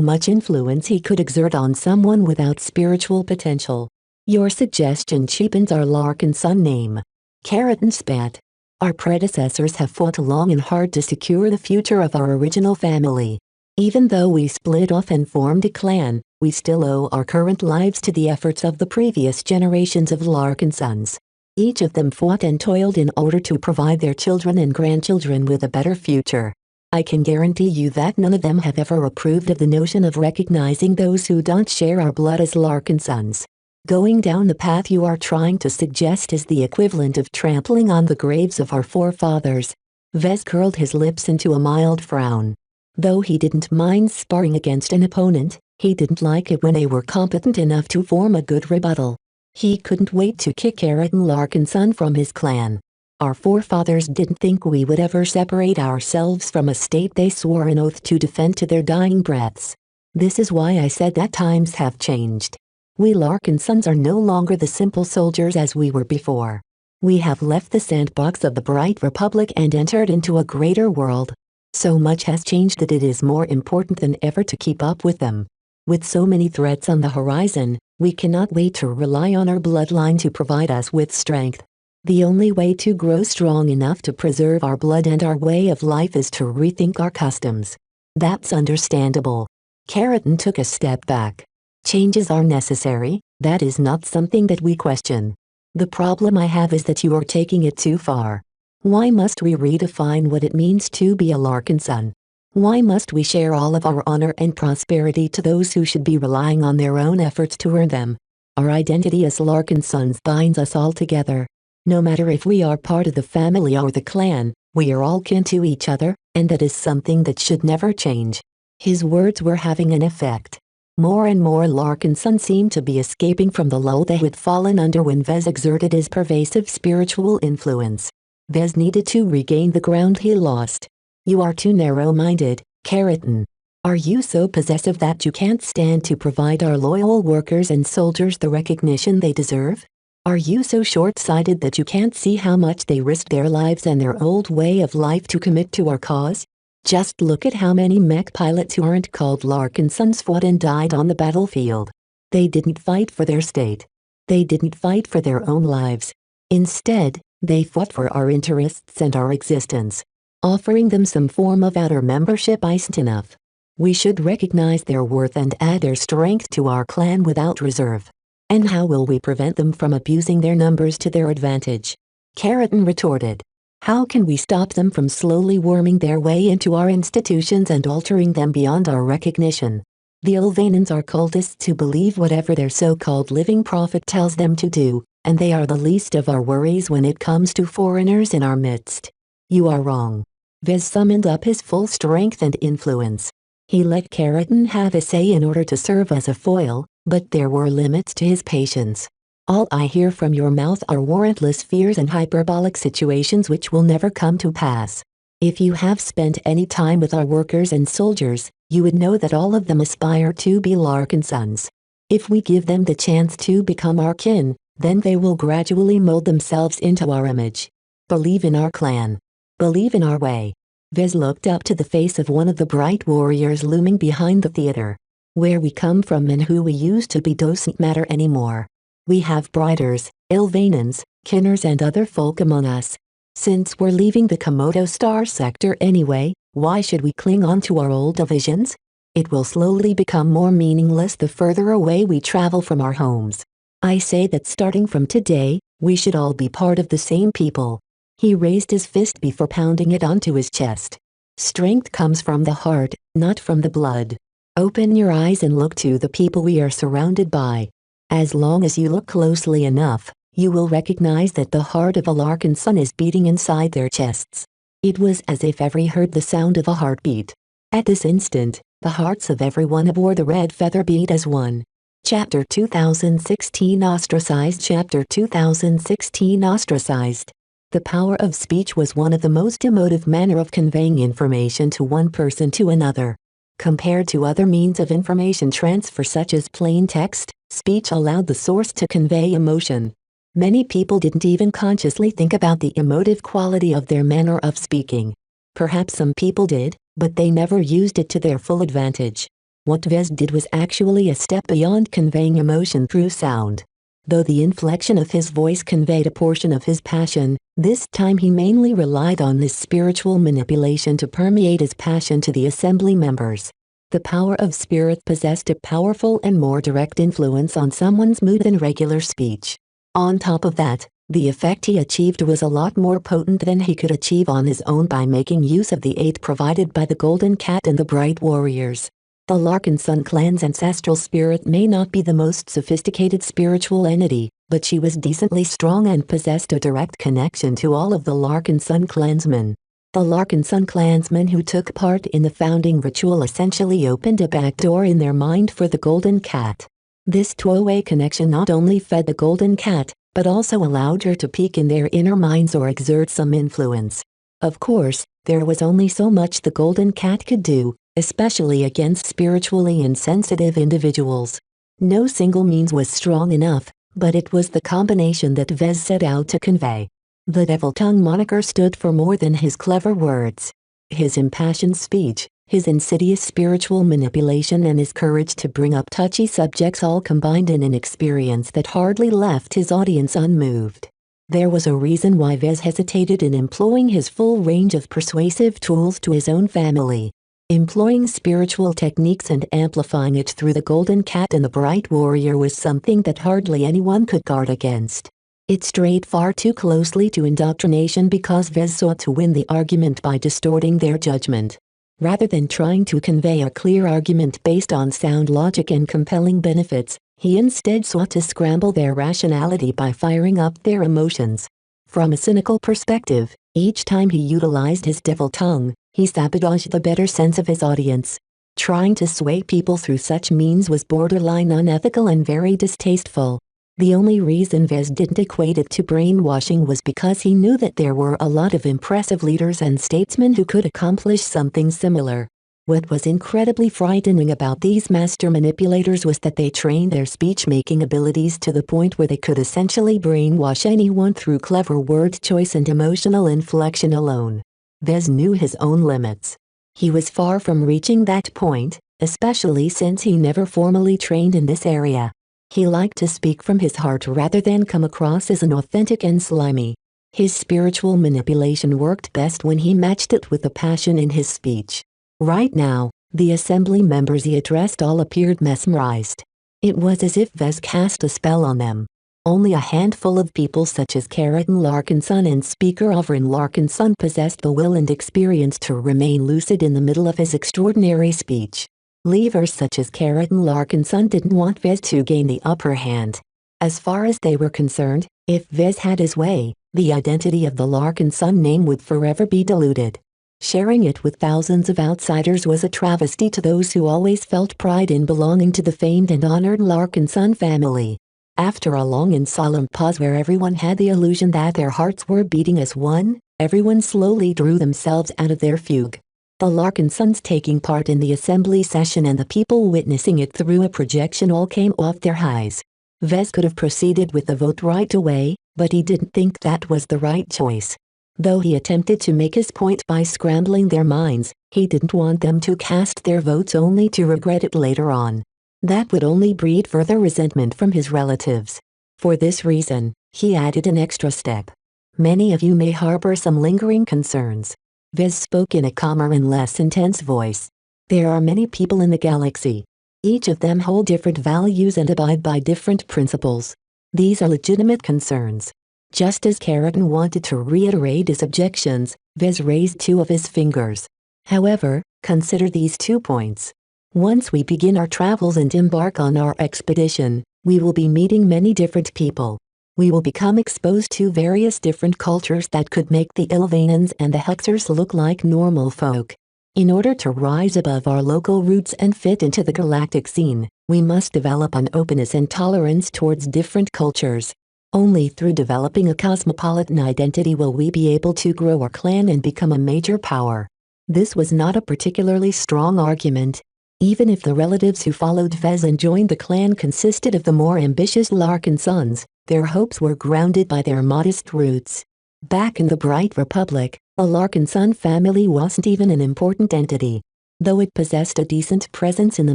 Speaker 2: much influence he could exert on someone without spiritual potential. Your suggestion cheapens our Larkin son name. Keratin spat. Our predecessors have fought long and hard to secure the future of our original family. Even though we split off and formed a clan, we still owe our current lives to the efforts of the previous generations of Larkin sons. Each of them fought and toiled in order to provide their children and grandchildren with a better future. I can guarantee you that none of them have ever approved of the notion of recognizing those who don't share our blood as Larkin sons. Going down the path you are trying to suggest is the equivalent of trampling on the graves of our forefathers. Vez curled his lips into a mild frown. Though he didn't mind sparring against an opponent, he didn't like it when they were competent enough to form a good rebuttal. He couldn't wait to kick Keratin Larkin son from his clan. Our forefathers didn't think we would ever separate ourselves from a state they swore an oath to defend to their dying breaths. This is why I said that times have changed. We Larkin sons are no longer the simple soldiers as we were before. We have left the sandbox of the Bright Republic and entered into a greater world. So much has changed that it is more important than ever to keep up with them. With so many threats on the horizon, we cannot wait to rely on our bloodline to provide us with strength. The only way to grow strong enough to preserve our blood and our way of life is to rethink our customs. That's understandable. Keratin took a step back. Changes are necessary, that is not something that we question. The problem I have is that you are taking it too far. Why must we redefine what it means to be a Larkin son? Why must we share all of our honor and prosperity to those who should be relying on their own efforts to earn them? Our identity as Larkin sons binds us all together. No matter if we are part of the family or the clan, we are all kin to each other, and that is something that should never change. His words were having an effect. More and more Larkin sons seemed to be escaping from the lull they had fallen under when Vez exerted his pervasive spiritual influence. Vez needed to regain the ground he lost. You are too narrow-minded, Keratin. Are you so possessive that you can't stand to provide our loyal workers and soldiers the recognition they deserve? Are you so short-sighted that you can't see how much they risked their lives and their old way of life to commit to our cause? Just look at how many mech pilots who aren't called Larkin sons fought and died on the battlefield. They didn't fight for their state. They didn't fight for their own lives. Instead, they fought for our interests and our existence. Offering them some form of outer membership isn't enough. We should recognize their worth and add their strength to our clan without reserve. And how will we prevent them from abusing their numbers to their advantage? Keratin retorted. How can we stop them from slowly worming their way into our institutions and altering them beyond our recognition? The Ilvanans are cultists who believe whatever their so-called living prophet tells them to do, and they are the least of our worries when it comes to foreigners in our midst. You are wrong. Vez summoned up his full strength and influence. He let Keratin have a say in order to serve as a foil, but there were limits to his patience. All I hear from your mouth are warrantless fears and hyperbolic situations which will never come to pass. If you have spent any time with our workers and soldiers, you would know that all of them aspire to be Larkin sons. If we give them the chance to become our kin, then they will gradually mold themselves into our image. Believe in our clan. Believe in our way. Vez looked up to the face of one of the bright warriors looming behind the theater. Where we come from and who we used to be doesn't matter anymore. We have Briders, Ilvanans, Kinners and other folk among us. Since we're leaving the Komodo star sector anyway, why should we cling on to our old divisions? It will slowly become more meaningless the further away we travel from our homes. I say that starting from today, we should all be part of the same people. He raised his fist before pounding it onto his chest. Strength comes from the heart, not from the blood. Open your eyes and look to the people we are surrounded by. As long as you look closely enough, you will recognize that the heart of a lark and sun is beating inside their chests. It was as if every heard the sound of a heartbeat. At this instant, the hearts of everyone aboard the red feather beat as one. Chapter 2016 Ostracized Chapter 2016 Ostracized. The power of speech was one of the most emotive manner of conveying information to one person to another. Compared to other means of information transfer such as plain text, speech allowed the source to convey emotion. Many people didn't even consciously think about the emotive quality of their manner of speaking. Perhaps some people did, but they never used it to their full advantage. What Vez did was actually a step beyond conveying emotion through sound. Though the inflection of his voice conveyed a portion of his passion, this time he mainly relied on this spiritual manipulation to permeate his passion to the assembly members. The power of spirit possessed a powerful and more direct influence on someone's mood than regular speech. On top of that, the effect he achieved was a lot more potent than he could achieve on his own by making use of the aid provided by the Golden Cat and the Bright Warriors. The Lark and Sun clan's ancestral spirit may not be the most sophisticated spiritual entity, but she was decently strong and possessed a direct connection to all of the Lark and Sun clansmen. The Lark and Sun clansmen who took part in the founding ritual essentially opened a back door in their mind for the Golden Cat. This two-way connection not only fed the Golden Cat, but also allowed her to peek in their inner minds or exert some influence. Of course, there was only so much the Golden Cat could do, especially against spiritually insensitive individuals. No single means was strong enough, but it was the combination that Vez set out to convey. The Devil Tongue moniker stood for more than his clever words. His impassioned speech, his insidious spiritual manipulation and his courage to bring up touchy subjects all combined in an experience that hardly left his audience unmoved. There was a reason why Vez hesitated in employing his full range of persuasive tools to his own family. Employing spiritual techniques and amplifying it through the Golden Cat and the Bright Warrior was something that hardly anyone could guard against. It strayed far too closely to indoctrination because Vez sought to win the argument by distorting their judgment. Rather than trying to convey a clear argument based on sound logic and compelling benefits, he instead sought to scramble their rationality by firing up their emotions. From a cynical perspective, each time he utilized his devil tongue, he sabotaged the better sense of his audience. Trying to sway people through such means was borderline unethical and very distasteful. The only reason Vez didn't equate it to brainwashing was because he knew that there were a lot of impressive leaders and statesmen who could accomplish something similar. What was incredibly frightening about these master manipulators was that they trained their speech-making abilities to the point where they could essentially brainwash anyone through clever word choice and emotional inflection alone. Vez knew his own limits. He was far from reaching that point, especially since he never formally trained in this area. He liked to speak from his heart rather than come across as inauthentic and slimy. His spiritual manipulation worked best when he matched it with the passion in his speech. Right now, the assembly members he addressed all appeared mesmerized. It was as if Vez cast a spell on them. Only a handful of people such as Keratin Larkinson and Speaker Overin Larkinson possessed the will and experience to remain lucid in the middle of his extraordinary speech. Leavers such as Keratin Larkinson didn't want Vez to gain the upper hand. As far as they were concerned, if Vez had his way, the identity of the Larkinson name would forever be diluted. Sharing it with thousands of outsiders was a travesty to those who always felt pride in belonging to the famed and honored Larkinson family. After a long and solemn pause where everyone had the illusion that their hearts were beating as one, everyone slowly drew themselves out of their fugue. The Larkinsons taking part in the assembly session and the people witnessing it through a projection all came off their highs. Vez could have proceeded with the vote right away, but he didn't think that was the right choice. Though he attempted to make his point by scrambling their minds, he didn't want them to cast their votes only to regret it later on. That would only breed further resentment from his relatives. For this reason, he added an extra step. Many of you may harbor some lingering concerns. Vez spoke in a calmer and less intense voice. There are many people in the galaxy. Each of them hold different values and abide by different principles. These are legitimate concerns. Just as Keratin wanted to reiterate his objections, Vez raised two of his fingers. However, consider these 2 points. Once we begin our travels and embark on our expedition, we will be meeting many different people. We will become exposed to various different cultures that could make the Ilvanans and the Hexers look like normal folk. In order to rise above our local roots and fit into the galactic scene, we must develop an openness and tolerance towards different cultures. Only through developing a cosmopolitan identity will we be able to grow our clan and become a major power. This was not a particularly strong argument. Even if the relatives who followed Vez and joined the clan consisted of the more ambitious Larkin sons, their hopes were grounded by their modest roots. Back in the Bright Republic, a Larkin son family wasn't even an important entity. Though it possessed a decent presence in the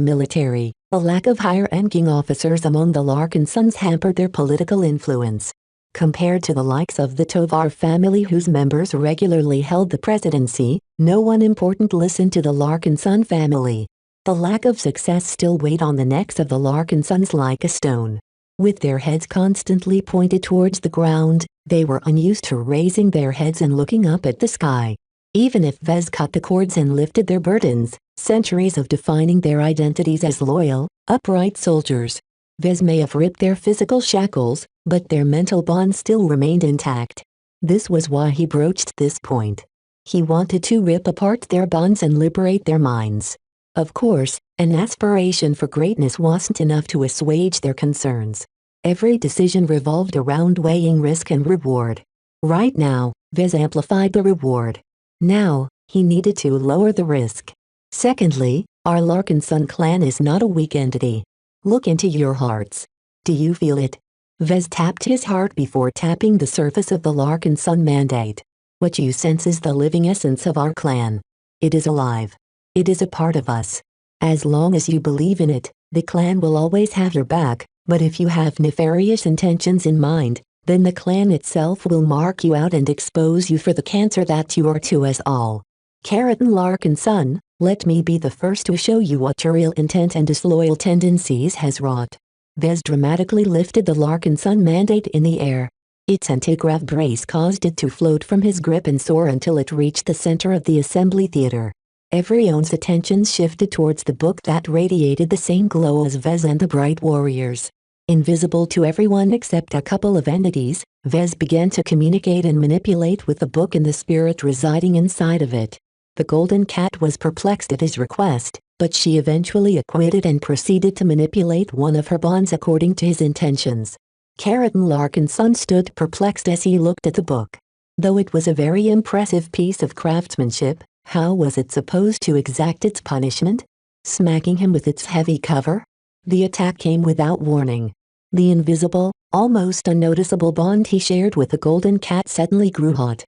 Speaker 2: military, a lack of higher-ranking officers among the Larkin sons hampered their political influence. Compared to the likes of the Tovar family whose members regularly held the presidency, no one important listened to the Larkin son family. The lack of success still weighed on the necks of the Larkin sons like a stone. With their heads constantly pointed towards the ground, they were unused to raising their heads and looking up at the sky. Even if Vez cut the cords and lifted their burdens, centuries of defining their identities as loyal, upright soldiers, Vez may have ripped their physical shackles, but their mental bond still remained intact. This was why he broached this point. He wanted to rip apart their bonds and liberate their minds. Of course, an aspiration for greatness wasn't enough to assuage their concerns. Every decision revolved around weighing risk and reward. Right now, Vez amplified the reward. Now, he needed to lower the risk. Secondly, our Larkin son clan is not a weak entity. Look into your hearts. Do you feel it? Vez tapped his heart before tapping the surface of the Larkin son mandate. What you sense is the living essence of our clan. It is alive. It is a part of us. As long as you believe in it, the clan will always have your back, but if you have nefarious intentions in mind, then the clan itself will mark you out and expose you for the cancer that you are to us all. Keratin Larkin son, let me be the first to show you what your real intent and disloyal tendencies has wrought. Vez dramatically lifted the Larkin son mandate in the air. Its antigrav brace caused it to float from his grip and soar until it reached the center of the assembly theater. Everyone's attentions shifted towards the book that radiated the same glow as Vez and the Bright Warriors. Invisible to everyone except a couple of entities, Vez began to communicate and manipulate with the book and the spirit residing inside of it. The Golden Cat was perplexed at his request, but she eventually acquitted and proceeded to manipulate one of her bonds according to his intentions. Keratin Larkin's son stood perplexed as he looked at the book. Though it was a very impressive piece of craftsmanship, how was it supposed to exact its punishment? Smacking him with its heavy cover? The attack came without warning. The invisible, almost unnoticeable bond he shared with the Golden Cat suddenly grew hot.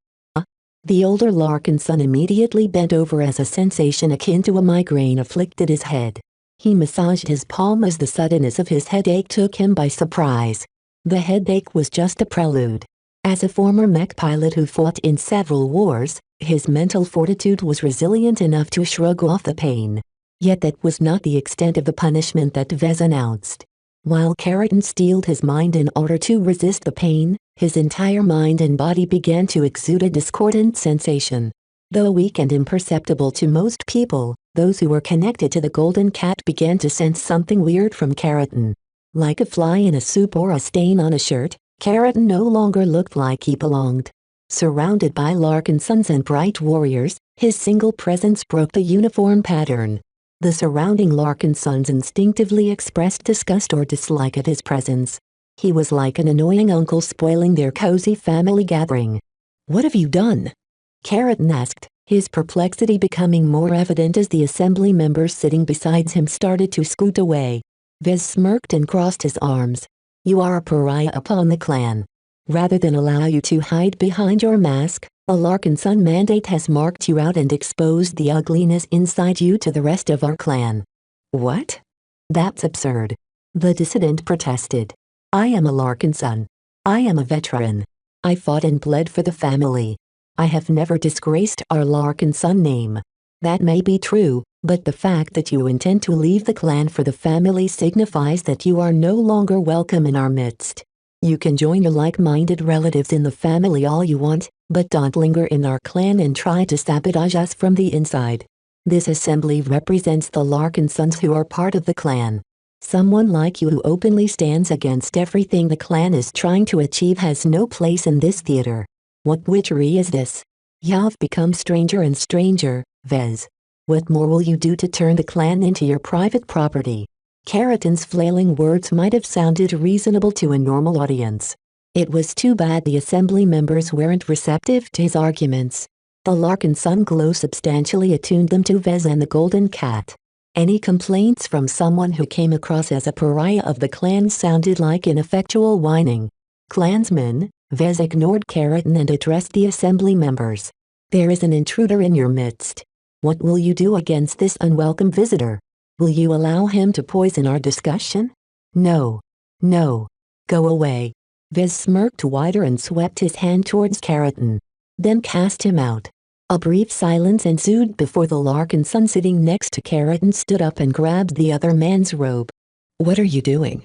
Speaker 2: The older Larkin's son immediately bent over as a sensation akin to a migraine afflicted his head. He massaged his palm as the suddenness of his headache took him by surprise. The headache was just a prelude. As a former mech pilot who fought in several wars, his mental fortitude was resilient enough to shrug off the pain. Yet that was not the extent of the punishment that Vez announced. While Keratin steeled his mind in order to resist the pain, his entire mind and body began to exude a discordant sensation. Though weak and imperceptible to most people, those who were connected to the Golden Cat began to sense something weird from Keratin. Like a fly in a soup or a stain on a shirt, Keratin no longer looked like he belonged. Surrounded by Larkin's sons and Bright Warriors, his single presence broke the uniform pattern. The surrounding Larkin's sons instinctively expressed disgust or dislike at his presence. He was like an annoying uncle spoiling their cozy family gathering. "What have you done?" Keratin asked, his perplexity becoming more evident as the assembly members sitting beside him started to scoot away. Vez smirked and crossed his arms. "You are a pariah upon the clan. Rather than allow you to hide behind your mask, a Larkin's son mandate has marked you out and exposed the ugliness inside you to the rest of our clan." "What?" That's absurd. The dissident protested. I am a Larkin son. I am a veteran. I fought and bled for the family. I have never disgraced our Larkin son name. That may be true, but the fact that you intend to leave the clan for the family signifies that you are no longer welcome in our midst. You can join your like-minded relatives in the family all you want, but don't linger in our clan and try to sabotage us from the inside. This assembly represents the Larkin sons who are part of the clan. Someone like you who openly stands against everything the clan is trying to achieve has no place in this theater. What witchery is this? You've become stranger and stranger, Vez. What more will you do to turn the clan into your private property? Keratin's flailing words might have sounded reasonable to a normal audience. It was too bad the assembly members weren't receptive to his arguments. The Larkin sun glow substantially attuned them to Vez and the Golden Cat. Any complaints from someone who came across as a pariah of the clan sounded like ineffectual whining. Clansmen, Vez ignored Keratin and addressed the assembly members. There is an intruder in your midst. What will you do against this unwelcome visitor? Will you allow him to poison our discussion? No. No. Go away. Vez smirked wider and swept his hand towards Keratin. Then cast him out. A brief silence ensued before the Larkin son sitting next to Keratin stood up and grabbed the other man's robe. What are you doing?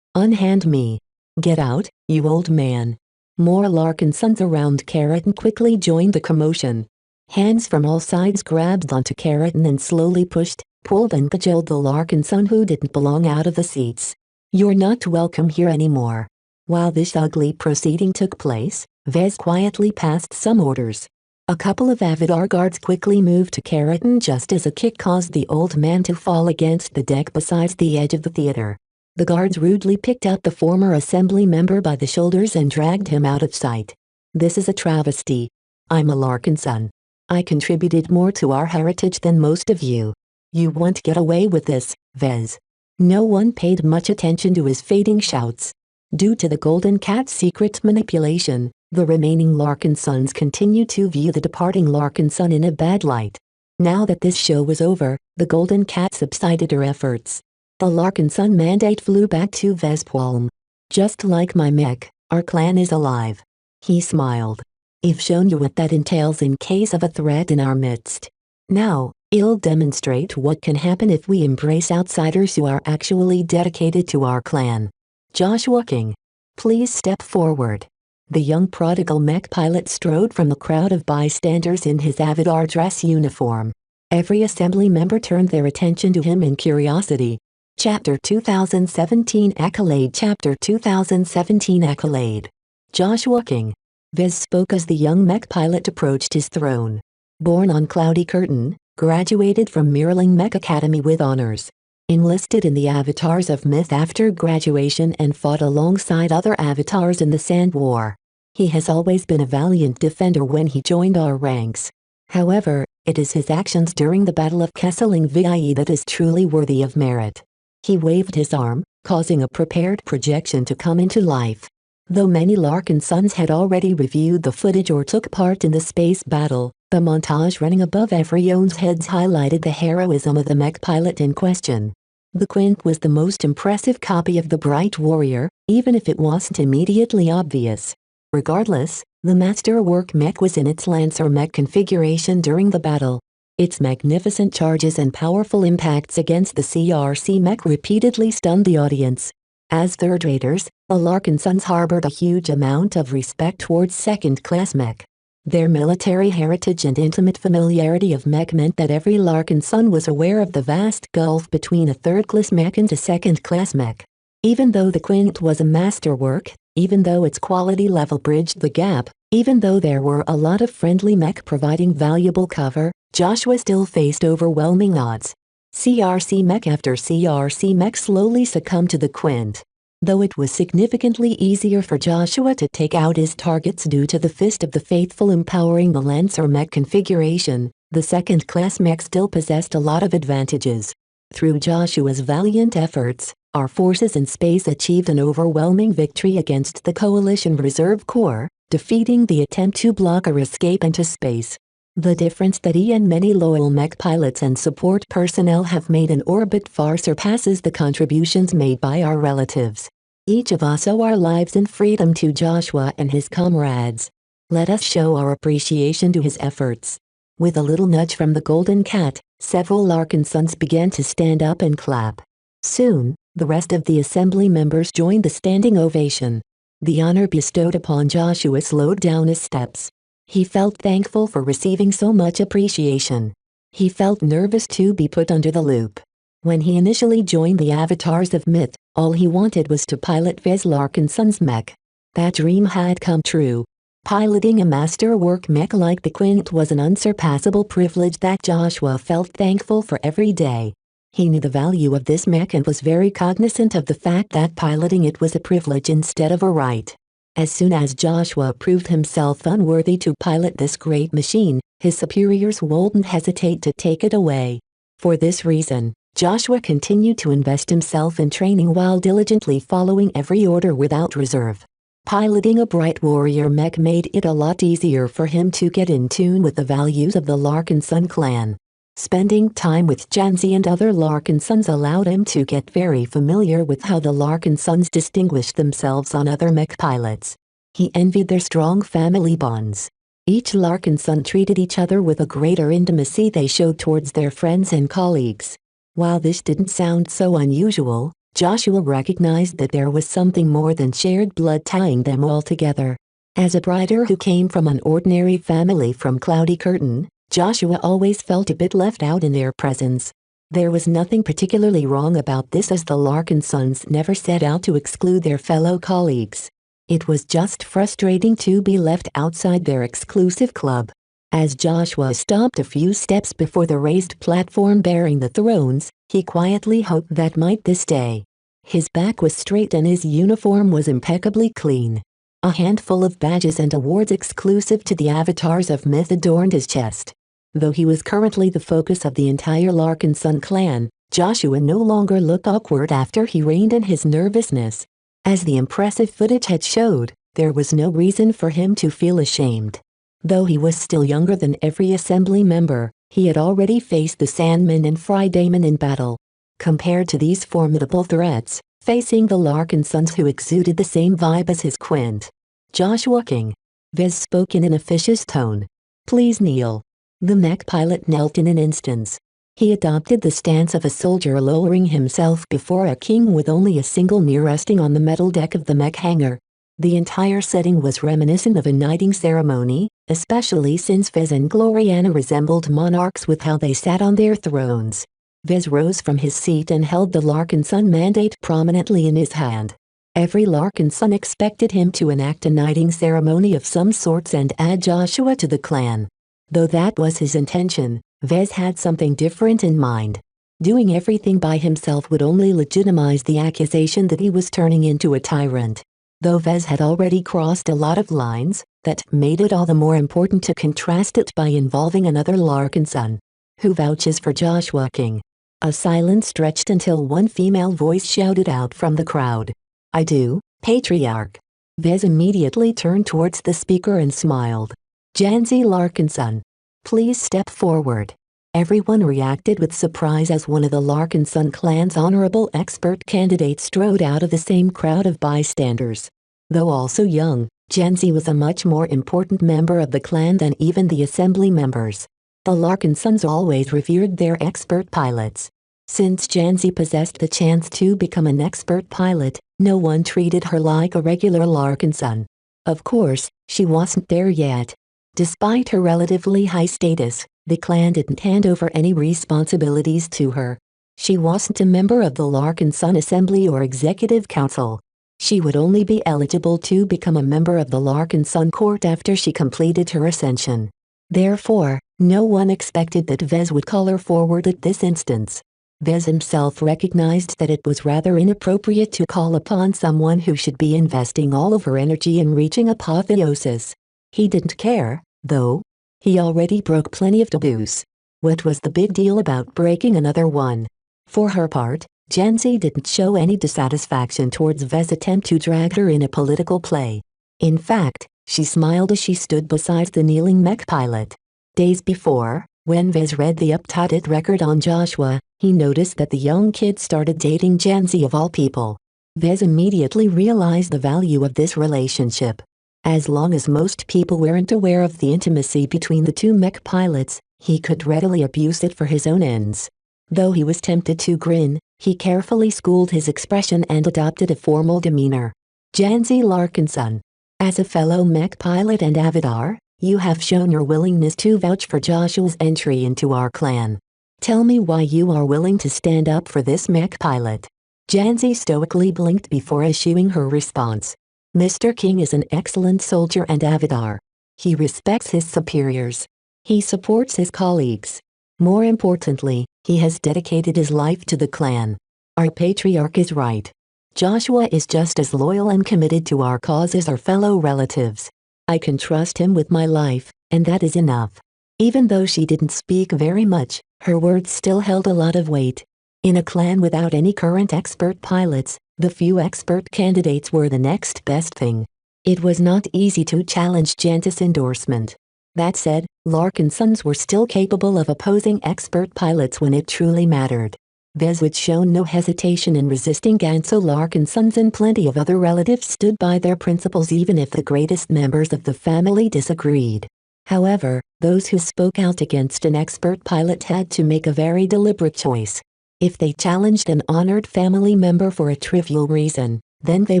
Speaker 2: Unhand me. Get out, you old man. More Larkin sons around Keratin quickly joined the commotion. Hands from all sides grabbed onto Keratin and slowly pushed, pulled and cajoled the Larkin son who didn't belong out of the seats. You're not welcome here anymore. While this ugly proceeding took place, Vez quietly passed some orders. A couple of Avidar guards quickly moved to Keratin just as a kick caused the old man to fall against the deck beside the edge of the theater. The guards rudely picked up the former assembly member by the shoulders and dragged him out of sight. This is a travesty. I'm a Larkin son. I contributed more to our heritage than most of you. You won't get away with this, Vez. No one paid much attention to his fading shouts. Due to the Golden Cat's secret manipulation, the remaining Larkin sons continued to view the departing Larkin son in a bad light. Now that this show was over, the Golden Cat subsided her efforts. The Larkin son mandate flew back to Vespalm. Just like my mech, our clan is alive. He smiled. I've shown you what that entails in case of a threat in our midst. Now, I'll demonstrate what can happen if we embrace outsiders who are actually dedicated to our clan. Joshua King, please step forward. The young prodigal mech pilot strode from the crowd of bystanders in his Avidar dress uniform. Every assembly member turned their attention to him in curiosity. Chapter 2017 Accolade Chapter 2017 Accolade. Joshua King. Vez spoke as the young mech pilot approached his throne. Born on Cloudy Curtain, graduated from Mirroling Mech Academy with honors. Enlisted in the Avatars of Myth after graduation and fought alongside other Avatars in the Sand War. He has always been a valiant defender when he joined our ranks. However, it is his actions during the Battle of Kesseling VIE that is truly worthy of merit. He waved his arm, causing a prepared projection to come into life. Though many Larkin sons had already reviewed the footage or took part in the space battle, the montage running above everyone's heads highlighted the heroism of the mech pilot in question. The Quint was the most impressive copy of the Bright Warrior, even if it wasn't immediately obvious. Regardless, the masterwork mech was in its Lancer mech configuration during the battle. Its magnificent charges and powerful impacts against the CRC mech repeatedly stunned the audience. As third raters, the Larkin sons harbored a huge amount of respect towards second-class mech. Their military heritage and intimate familiarity of mech meant that every Larkin son was aware of the vast gulf between a third-class mech and a second-class mech. Even though the Quint was a masterwork, even though its quality level bridged the gap, even though there were a lot of friendly mech providing valuable cover, Joshua still faced overwhelming odds. CRC mech after CRC mech slowly succumbed to the Quint. Though it was significantly easier for Joshua to take out his targets due to the Fist of the Faithful empowering the Lancer mech configuration, the second-class mech still possessed a lot of advantages. Through Joshua's valiant efforts, our forces in space achieved an overwhelming victory against the Coalition Reserve Corps, defeating the attempt to block our escape into space. The difference that he and many loyal mech pilots and support personnel have made in orbit far surpasses the contributions made by our relatives. Each of us owe our lives and freedom to Joshua and his comrades. Let us show our appreciation to his efforts. With a little nudge from the Golden Cat, several Larkin sons began to stand up and clap. Soon, the rest of the assembly members joined the standing ovation. The honor bestowed upon Joshua slowed down his steps. He felt thankful for receiving so much appreciation. He felt nervous to be put under the loop. When he initially joined the Avatars of Myth, all he wanted was to pilot Vez Larkinson's mech. That dream had come true. Piloting a masterwork mech like the Quint was an unsurpassable privilege that Joshua felt thankful for every day. He knew the value of this mech and was very cognizant of the fact that piloting it was a privilege instead of a right. As soon as Joshua proved himself unworthy to pilot this great machine, his superiors wouldn't hesitate to take it away. For this reason, Joshua continued to invest himself in training while diligently following every order without reserve. Piloting a bright warrior mech made it a lot easier for him to get in tune with the values of the Larkinson clan. Spending time with Janzi and other Larkinsons allowed him to get very familiar with how the Larkinsons distinguished themselves on other mech pilots. He envied their strong family bonds. Each Larkinson treated each other with a greater intimacy they showed towards their friends and colleagues. While this didn't sound so unusual, Joshua recognized that there was something more than shared blood tying them all together. As a brider who came from an ordinary family from Cloudy Curtain, Joshua always felt a bit left out in their presence. There was nothing particularly wrong about this, as the Larkinsons never set out to exclude their fellow colleagues. It was just frustrating to be left outside their exclusive club. As Joshua stopped a few steps before the raised platform bearing the thrones, he quietly hoped that might this day. His back was straight and his uniform was impeccably clean. A handful of badges and awards exclusive to the Avatars of Myth adorned his chest. Though he was currently the focus of the entire Larkinson clan, Joshua no longer looked awkward after he reined in his nervousness. As the impressive footage had showed, there was no reason for him to feel ashamed. Though he was still younger than every assembly member, he had already faced the Sandman and Fridaymon in battle. Compared to these formidable threats, facing the Larkinsons who exuded the same vibe as his Quint, Joshua King, Vez spoke in an officious tone. "Please kneel." The mech pilot knelt in an instant. He adopted the stance of a soldier, lowering himself before a king with only a single knee resting on the metal deck of the mech hangar. The entire setting was reminiscent of a knighting ceremony, especially since Vez and Gloriana resembled monarchs with how they sat on their thrones. Vez rose from his seat and held the Larkinson mandate prominently in his hand. Every Larkinson expected him to enact a knighting ceremony of some sorts and add Joshua to the clan. Though that was his intention, Vez had something different in mind. Doing everything by himself would only legitimize the accusation that he was turning into a tyrant. Though Vez had already crossed a lot of lines, that made it all the more important to contrast it by involving another Larkinson. "Who vouches for Joshua King?" A silence stretched until one female voice shouted out from the crowd. "I do, Patriarch." Vez immediately turned towards the speaker and smiled. "Janzi Larkinson, please step forward." Everyone reacted with surprise as one of the Larkinson clan's honorable expert candidates strode out of the same crowd of bystanders. Though also young, Janzi was a much more important member of the clan than even the assembly members. The Larkinsons always revered their expert pilots. Since Janzi possessed the chance to become an expert pilot, no one treated her like a regular Larkinson. Of course, she wasn't there yet. Despite her relatively high status, the clan didn't hand over any responsibilities to her. She wasn't a member of the Larkinson Assembly or Executive Council. She would only be eligible to become a member of the Larkinson Court after she completed her ascension. Therefore, no one expected that Vez would call her forward at this instance. Vez himself recognized that it was rather inappropriate to call upon someone who should be investing all of her energy in reaching apotheosis. He didn't care, though. He already broke plenty of taboos. What was the big deal about breaking another one? For her part, Janzi didn't show any dissatisfaction towards Vez's attempt to drag her in a political play. In fact, she smiled as she stood beside the kneeling mech pilot. Days before, when Vez read the updated record on Joshua, he noticed that the young kid started dating Janzi of all people. Vez immediately realized the value of this relationship. As long as most people weren't aware of the intimacy between the two mech pilots, he could readily abuse it for his own ends. Though he was tempted to grin, he carefully schooled his expression and adopted a formal demeanor. Janzi Larkinson. As a fellow mech pilot and Avatar, you have shown your willingness to vouch for Joshua's entry into our clan. Tell me why you are willing to stand up for this mech pilot. Janzi stoically blinked before issuing her response. Mr. King is an excellent soldier and Avatar. He respects his superiors. He supports his colleagues. More importantly, he has dedicated his life to the clan. Our patriarch is right. Joshua is just as loyal and committed to our cause as our fellow relatives. I can trust him with my life, and that is enough. Even though she didn't speak very much, her words still held a lot of weight. In a clan without any current expert pilots, the few expert candidates were the next best thing. It was not easy to challenge Jantis' endorsement. That said, Larkinsons were still capable of opposing expert pilots when it truly mattered. Vez had shown no hesitation in resisting Ganso Larkinsons, and plenty of other relatives stood by their principles even if the greatest members of the family disagreed. However, those who spoke out against an expert pilot had to make a very deliberate choice. If they challenged an honored family member for a trivial reason, then they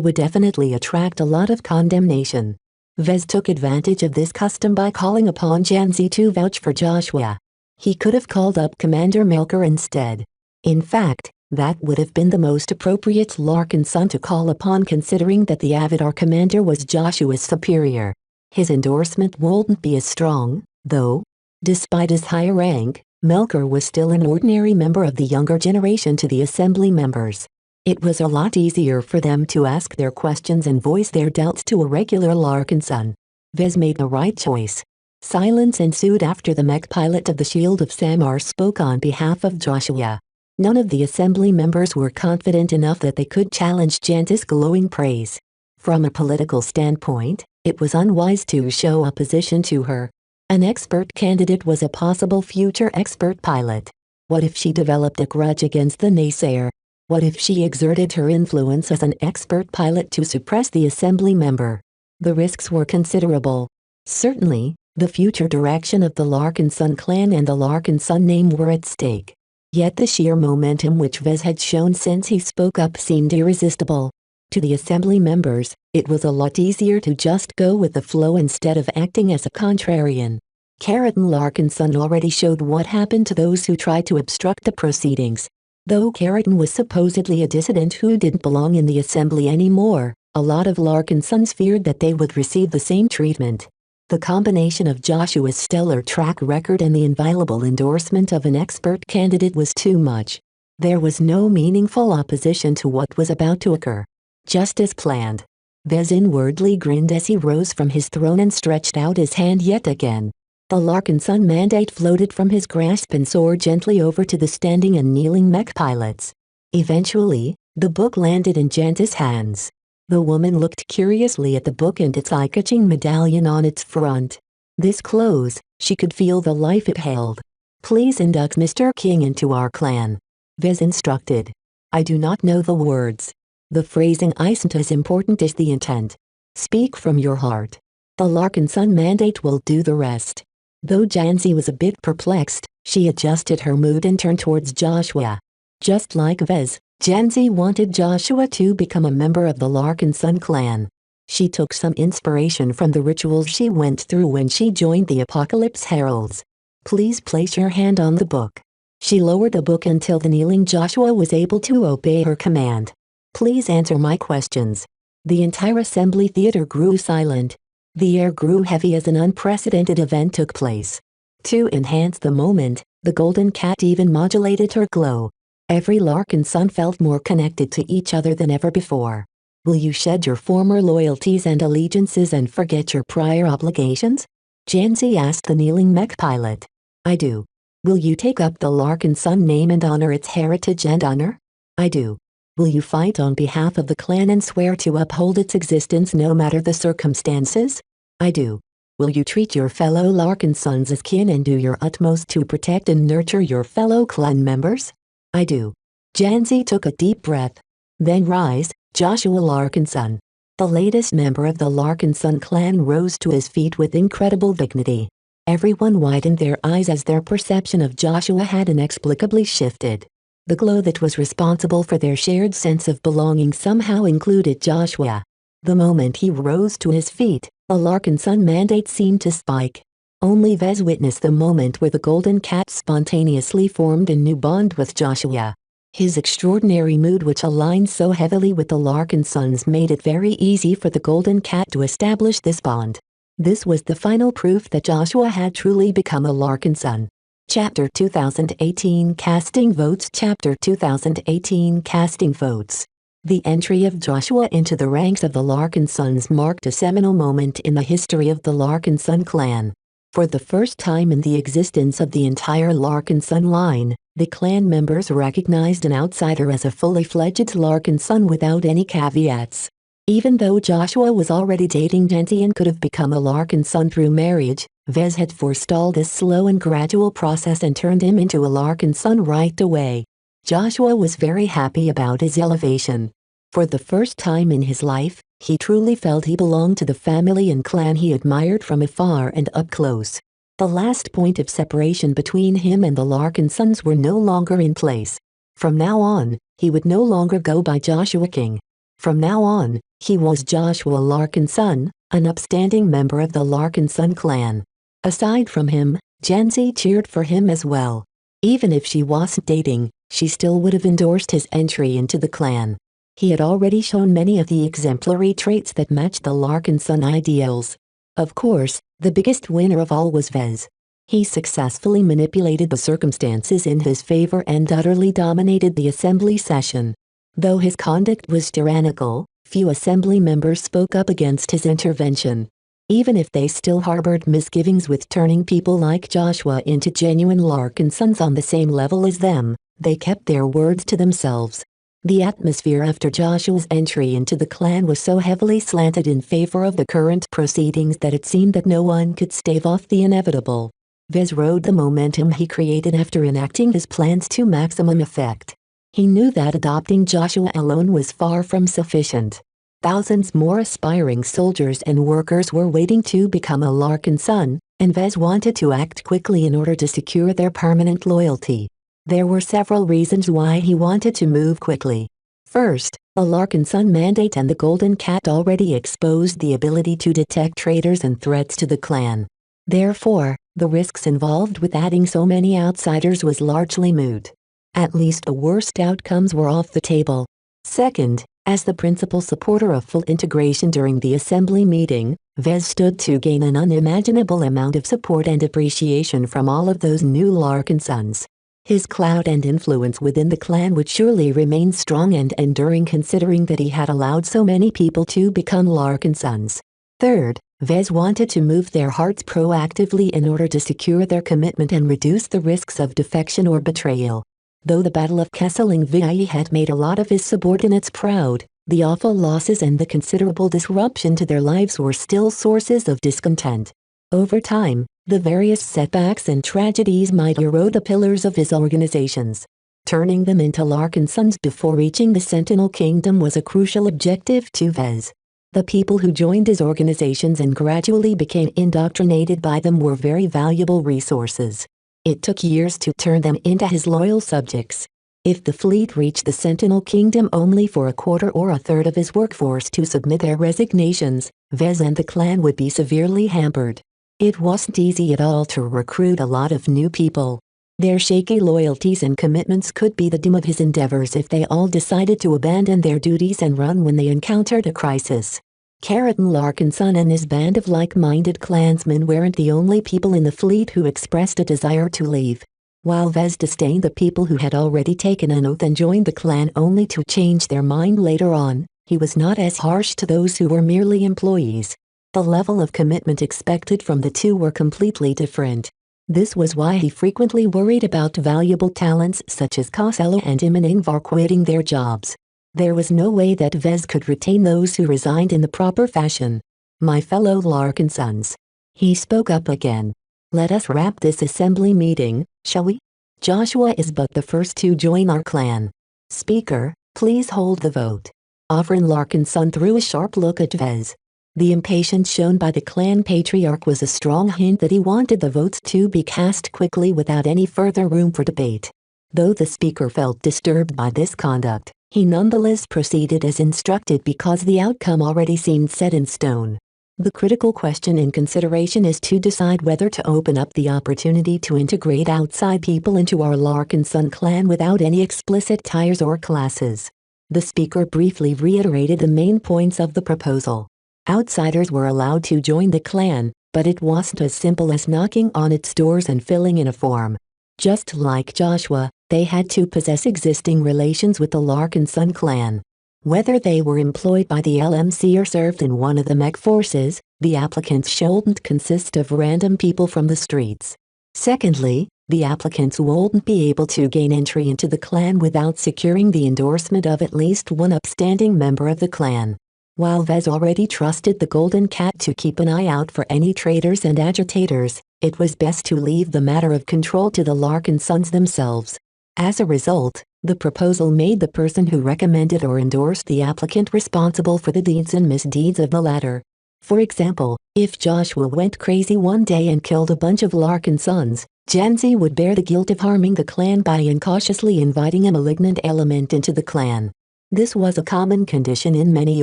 Speaker 2: would definitely attract a lot of condemnation. Vez took advantage of this custom by calling upon Janzi to vouch for Joshua. He could have called up Commander Melker instead. In fact, that would have been the most appropriate Larkinson to call upon, considering that the Avatar commander was Joshua's superior. His endorsement wouldn't be as strong, though. Despite his high rank, Melker was still an ordinary member of the younger generation to the assembly members. It was a lot easier for them to ask their questions and voice their doubts to a regular Larkinson. Vez made the right choice. Silence ensued after the mech pilot of the Shield of Samar spoke on behalf of Joshua. None of the assembly members were confident enough that they could challenge Jantis' glowing praise. From a political standpoint, it was unwise to show opposition to her. An expert candidate was a possible future expert pilot. What if she developed a grudge against the naysayer? What if she exerted her influence as an expert pilot to suppress the assembly member? The risks were considerable. Certainly, the future direction of the Larkinson clan and the Larkinson name were at stake. Yet the sheer momentum which Vez had shown since he spoke up seemed irresistible. To the assembly members, it was a lot easier to just go with the flow instead of acting as a contrarian. Keratin Larkinson already showed what happened to those who tried to obstruct the proceedings. Though Keratin was supposedly a dissident who didn't belong in the assembly anymore, a lot of Larkinsons feared that they would receive the same treatment. The combination of Joshua's stellar track record and the inviolable endorsement of an expert candidate was too much. There was no meaningful opposition to what was about to occur. Just as planned. Vez inwardly grinned as he rose from his throne and stretched out his hand yet again. The Larkinson mandate floated from his grasp and soared gently over to the standing and kneeling mech pilots. Eventually, the book landed in Jantis' hands. The woman looked curiously at the book and its eye-catching medallion on its front. This close, she could feel the life it held. Please induct Mr. King into our clan. Vez instructed. I do not know the words. The phrasing isn't as important as the intent. Speak from your heart. The Larkinson mandate will do the rest. Though Janzi was a bit perplexed, she adjusted her mood and turned towards Joshua. Just like Vez, Janzi wanted Joshua to become a member of the Larkinson clan. She took some inspiration from the rituals she went through when she joined the Apocalypse Heralds. Please place your hand on the book. She lowered the book until the kneeling Joshua was able to obey her command. Please answer my questions. The entire assembly theater grew silent. The air grew heavy as an unprecedented event took place. To enhance the moment, the golden cat even modulated her glow. Every Larkinson felt more connected to each other than ever before. Will you shed your former loyalties and allegiances and forget your prior obligations? Janzi asked the kneeling mech pilot. I do. Will you take up the Larkinson name and honor its heritage and honor? I do. Will you fight on behalf of the clan and swear to uphold its existence no matter the circumstances? I do. Will you treat your fellow Larkin sons as kin and do your utmost to protect and nurture your fellow clan members? I do. Janzi took a deep breath. Then rise, Joshua Larkinson. The latest member of the Larkinson clan rose to his feet with incredible dignity. Everyone widened their eyes as their perception of Joshua had inexplicably shifted. The glow that was responsible for their shared sense of belonging somehow included Joshua. The moment he rose to his feet, a Larkinson mandate seemed to spike. Only Vez witnessed the moment where the Golden Cat spontaneously formed a new bond with Joshua. His extraordinary mood, which aligned so heavily with the Larkinsons, made it very easy for the Golden Cat to establish this bond. This was the final proof that Joshua had truly become a Larkinson. Chapter 2018 Casting Votes. Chapter 2018 Casting Votes. The entry of Joshua into the ranks of the Larkinsons marked a seminal moment in the history of the Larkinson clan. For the first time in the existence of the entire Larkinson line, the clan members recognized an outsider as a fully fledged Larkinson without any caveats. Even though Joshua was already dating Janzi and could have become a Larkinson through marriage, Vez had forestalled this slow and gradual process and turned him into a Larkinson right away. Joshua was very happy about his elevation. For the first time in his life, he truly felt he belonged to the family and clan he admired from afar and up close. The last point of separation between him and the Larkinsons were no longer in place. From now on, he would no longer go by Joshua King. From now on, he was Joshua Larkinson, an upstanding member of the Larkinson clan. Aside from him, Janzi cheered for him as well. Even if she wasn't dating, she still would have endorsed his entry into the clan. He had already shown many of the exemplary traits that matched the Larkinson ideals. Of course, the biggest winner of all was Vez. He successfully manipulated the circumstances in his favor and utterly dominated the assembly session. Though his conduct was tyrannical, few assembly members spoke up against his intervention. Even if they still harbored misgivings with turning people like Joshua into genuine Larkinsons on the same level as them, they kept their words to themselves. The atmosphere after Joshua's entry into the clan was so heavily slanted in favor of the current proceedings that it seemed that no one could stave off the inevitable. Vez rode the momentum he created after enacting his plans to maximum effect. He knew that adopting Joshua alone was far from sufficient. Thousands more aspiring soldiers and workers were waiting to become a Larkinson, and Vez wanted to act quickly in order to secure their permanent loyalty. There were several reasons why he wanted to move quickly. First, a Larkinson mandate and the Golden Cat already exposed the ability to detect traitors and threats to the clan. Therefore, the risks involved with adding so many outsiders was largely moot. At least the worst outcomes were off the table. Second, as the principal supporter of full integration during the assembly meeting, Vez stood to gain an unimaginable amount of support and appreciation from all of those new Larkinsons. His clout and influence within the clan would surely remain strong and enduring, considering that he had allowed so many people to become Larkinsons. Third, Vez wanted to move their hearts proactively in order to secure their commitment and reduce the risks of defection or betrayal. Though the Battle of Kesselring had made a lot of his subordinates proud, the awful losses and the considerable disruption to their lives were still sources of discontent. Over time, the various setbacks and tragedies might erode the pillars of his organizations. Turning them into Larkinsons before reaching the Sentinel Kingdom was a crucial objective to Vez. The people who joined his organizations and gradually became indoctrinated by them were very valuable resources. It took years to turn them into his loyal subjects. If the fleet reached the Sentinel Kingdom only for a quarter or a third of his workforce to submit their resignations, Vez and the clan would be severely hampered. It wasn't easy at all to recruit a lot of new people. Their shaky loyalties and commitments could be the doom of his endeavors if they all decided to abandon their duties and run when they encountered a crisis. Carrington Larkinson and his band of like-minded clansmen weren't the only people in the fleet who expressed a desire to leave. While Vez disdained the people who had already taken an oath and joined the clan only to change their mind later on, he was not as harsh to those who were merely employees. The level of commitment expected from the two were completely different. This was why he frequently worried about valuable talents such as Costello and Imaningvar quitting their jobs. There was no way that Vez could retain those who resigned in the proper fashion. My fellow Larkinsons, He spoke up again. "Let us wrap this assembly meeting, shall we? Joshua is but the first to join our clan. Speaker, please hold the vote." Ofrin Larkinson threw a sharp look at Vez. The impatience shown by the clan patriarch was a strong hint that he wanted the votes to be cast quickly without any further room for debate. Though the speaker felt disturbed by this conduct, he nonetheless proceeded as instructed because the outcome already seemed set in stone. The critical question in consideration is to decide whether to open up the opportunity to integrate outside people into our Larkinson clan without any explicit ties or classes. The speaker briefly reiterated the main points of the proposal. Outsiders were allowed to join the clan, but it wasn't as simple as knocking on its doors and filling in a form. Just like Joshua, they had to possess existing relations with the Larkinson clan. Whether they were employed by the LMC or served in one of the mech forces, the applicants shouldn't consist of random people from the streets. Secondly, the applicants wouldn't be able to gain entry into the clan without securing the endorsement of at least one upstanding member of the clan. While Vez already trusted the Golden Cat to keep an eye out for any traitors and agitators, it was best to leave the matter of control to the Larkinsons themselves. As a result, the proposal made the person who recommended or endorsed the applicant responsible for the deeds and misdeeds of the latter. For example, if Joshua went crazy one day and killed a bunch of Larkinsons, Janzi would bear the guilt of harming the clan by incautiously inviting a malignant element into the clan. This was a common condition in many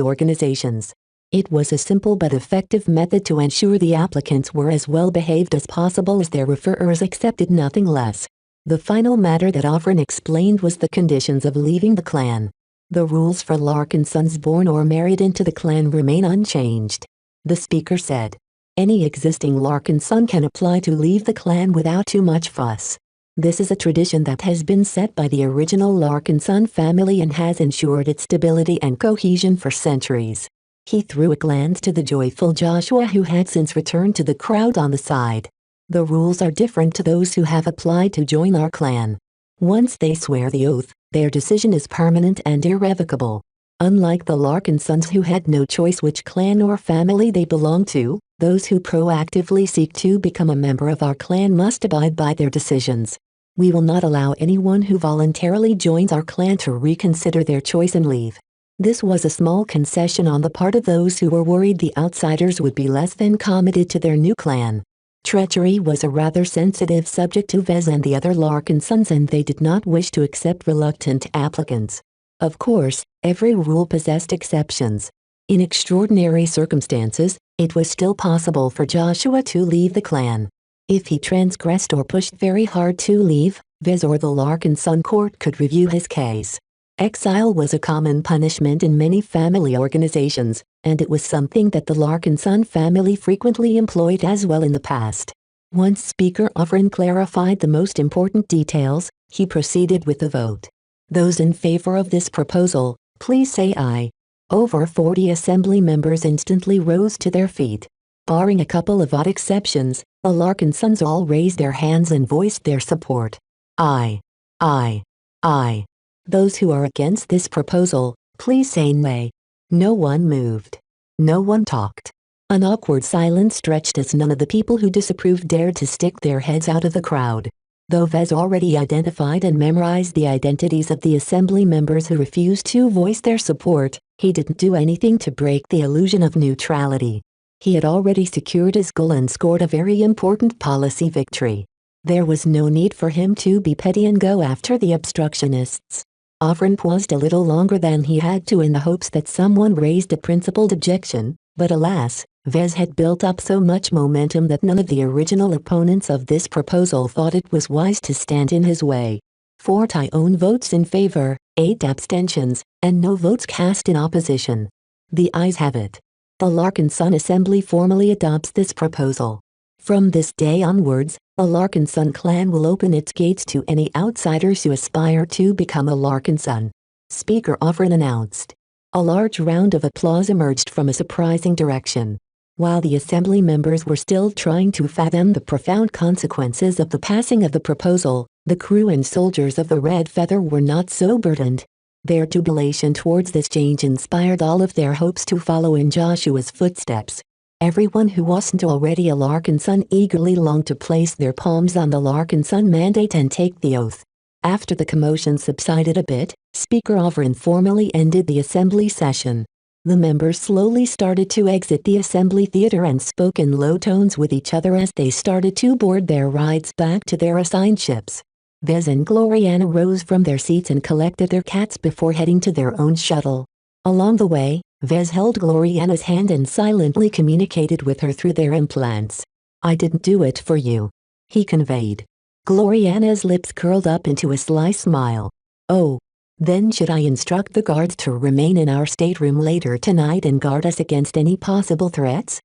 Speaker 2: organizations. It was a simple but effective method to ensure the applicants were as well behaved as possible as their referrers accepted nothing less. The final matter that Ofrin explained was the conditions of leaving the clan. The rules for Larkinsons born or married into the clan remain unchanged. The speaker said, "Any existing Larkinson can apply to leave the clan without too much fuss. This is a tradition that has been set by the original Larkinson family and has ensured its stability and cohesion for centuries." He threw a glance to the joyful Joshua who had since returned to the crowd on the side. "The rules are different to those who have applied to join our clan. Once they swear the oath, their decision is permanent and irrevocable. Unlike the Larkinsons who had no choice which clan or family they belong to, those who proactively seek to become a member of our clan must abide by their decisions. We will not allow anyone who voluntarily joins our clan to reconsider their choice and leave." This was a small concession on the part of those who were worried the outsiders would be less than committed to their new clan. Treachery was a rather sensitive subject to Vez and the other Larkinsons, and they did not wish to accept reluctant applicants. Of course, every rule possessed exceptions. In extraordinary circumstances, it was still possible for Joshua to leave the clan. If he transgressed or pushed very hard to leave, Vez or the Larkinson court could review his case. Exile was a common punishment in many family organizations, and it was something that the Larkinson family frequently employed as well in the past. Once Speaker Ofrin clarified the most important details, he proceeded with the vote. "Those in favor of this proposal, please say aye." Over 40 assembly members instantly rose to their feet. Barring a couple of odd exceptions, the Larkinsons all raised their hands and voiced their support. "Aye. Aye. Aye." "Those who are against this proposal, please say nay." No one moved. No one talked. An awkward silence stretched as none of the people who disapproved dared to stick their heads out of the crowd. Though Vez already identified and memorized the identities of the assembly members who refused to voice their support, he didn't do anything to break the illusion of neutrality. He had already secured his goal and scored a very important policy victory. There was no need for him to be petty and go after the obstructionists. Ofrin paused a little longer than he had to in the hopes that someone raised a principled objection, but alas, Vez had built up so much momentum that none of the original opponents of this proposal thought it was wise to stand in his way. 4 Tyone votes in favor, 8 abstentions, and no votes cast in opposition. The ayes have it. The Larkinson Assembly formally adopts this proposal. From this day onwards, the Larkinson clan will open its gates to any outsiders who aspire to become a Larkinson. Speaker Ofrin announced. A large round of applause emerged from a surprising direction. While the assembly members were still trying to fathom the profound consequences of the passing of the proposal, the crew and soldiers of the Red Feather were not so burdened. Their jubilation towards this change inspired all of their hopes to follow in Joshua's footsteps. Everyone who wasn't already a Larkin Son eagerly longed to place their palms on the Larkin Son mandate and take the oath. After the commotion subsided a bit, Speaker Overin formally ended the assembly session. The members slowly started to exit the assembly theater and spoke in low tones with each other as they started to board their rides back to their assigned ships. Vez and Gloriana rose from their seats and collected their cats before heading to their own shuttle. Along the way, Vez held Gloriana's hand and silently communicated with her through their implants. "I didn't do it for you," he conveyed. Gloriana's lips curled up into a sly smile. "Oh. Then should I instruct the guards to remain in our stateroom later tonight and guard us against any possible threats?"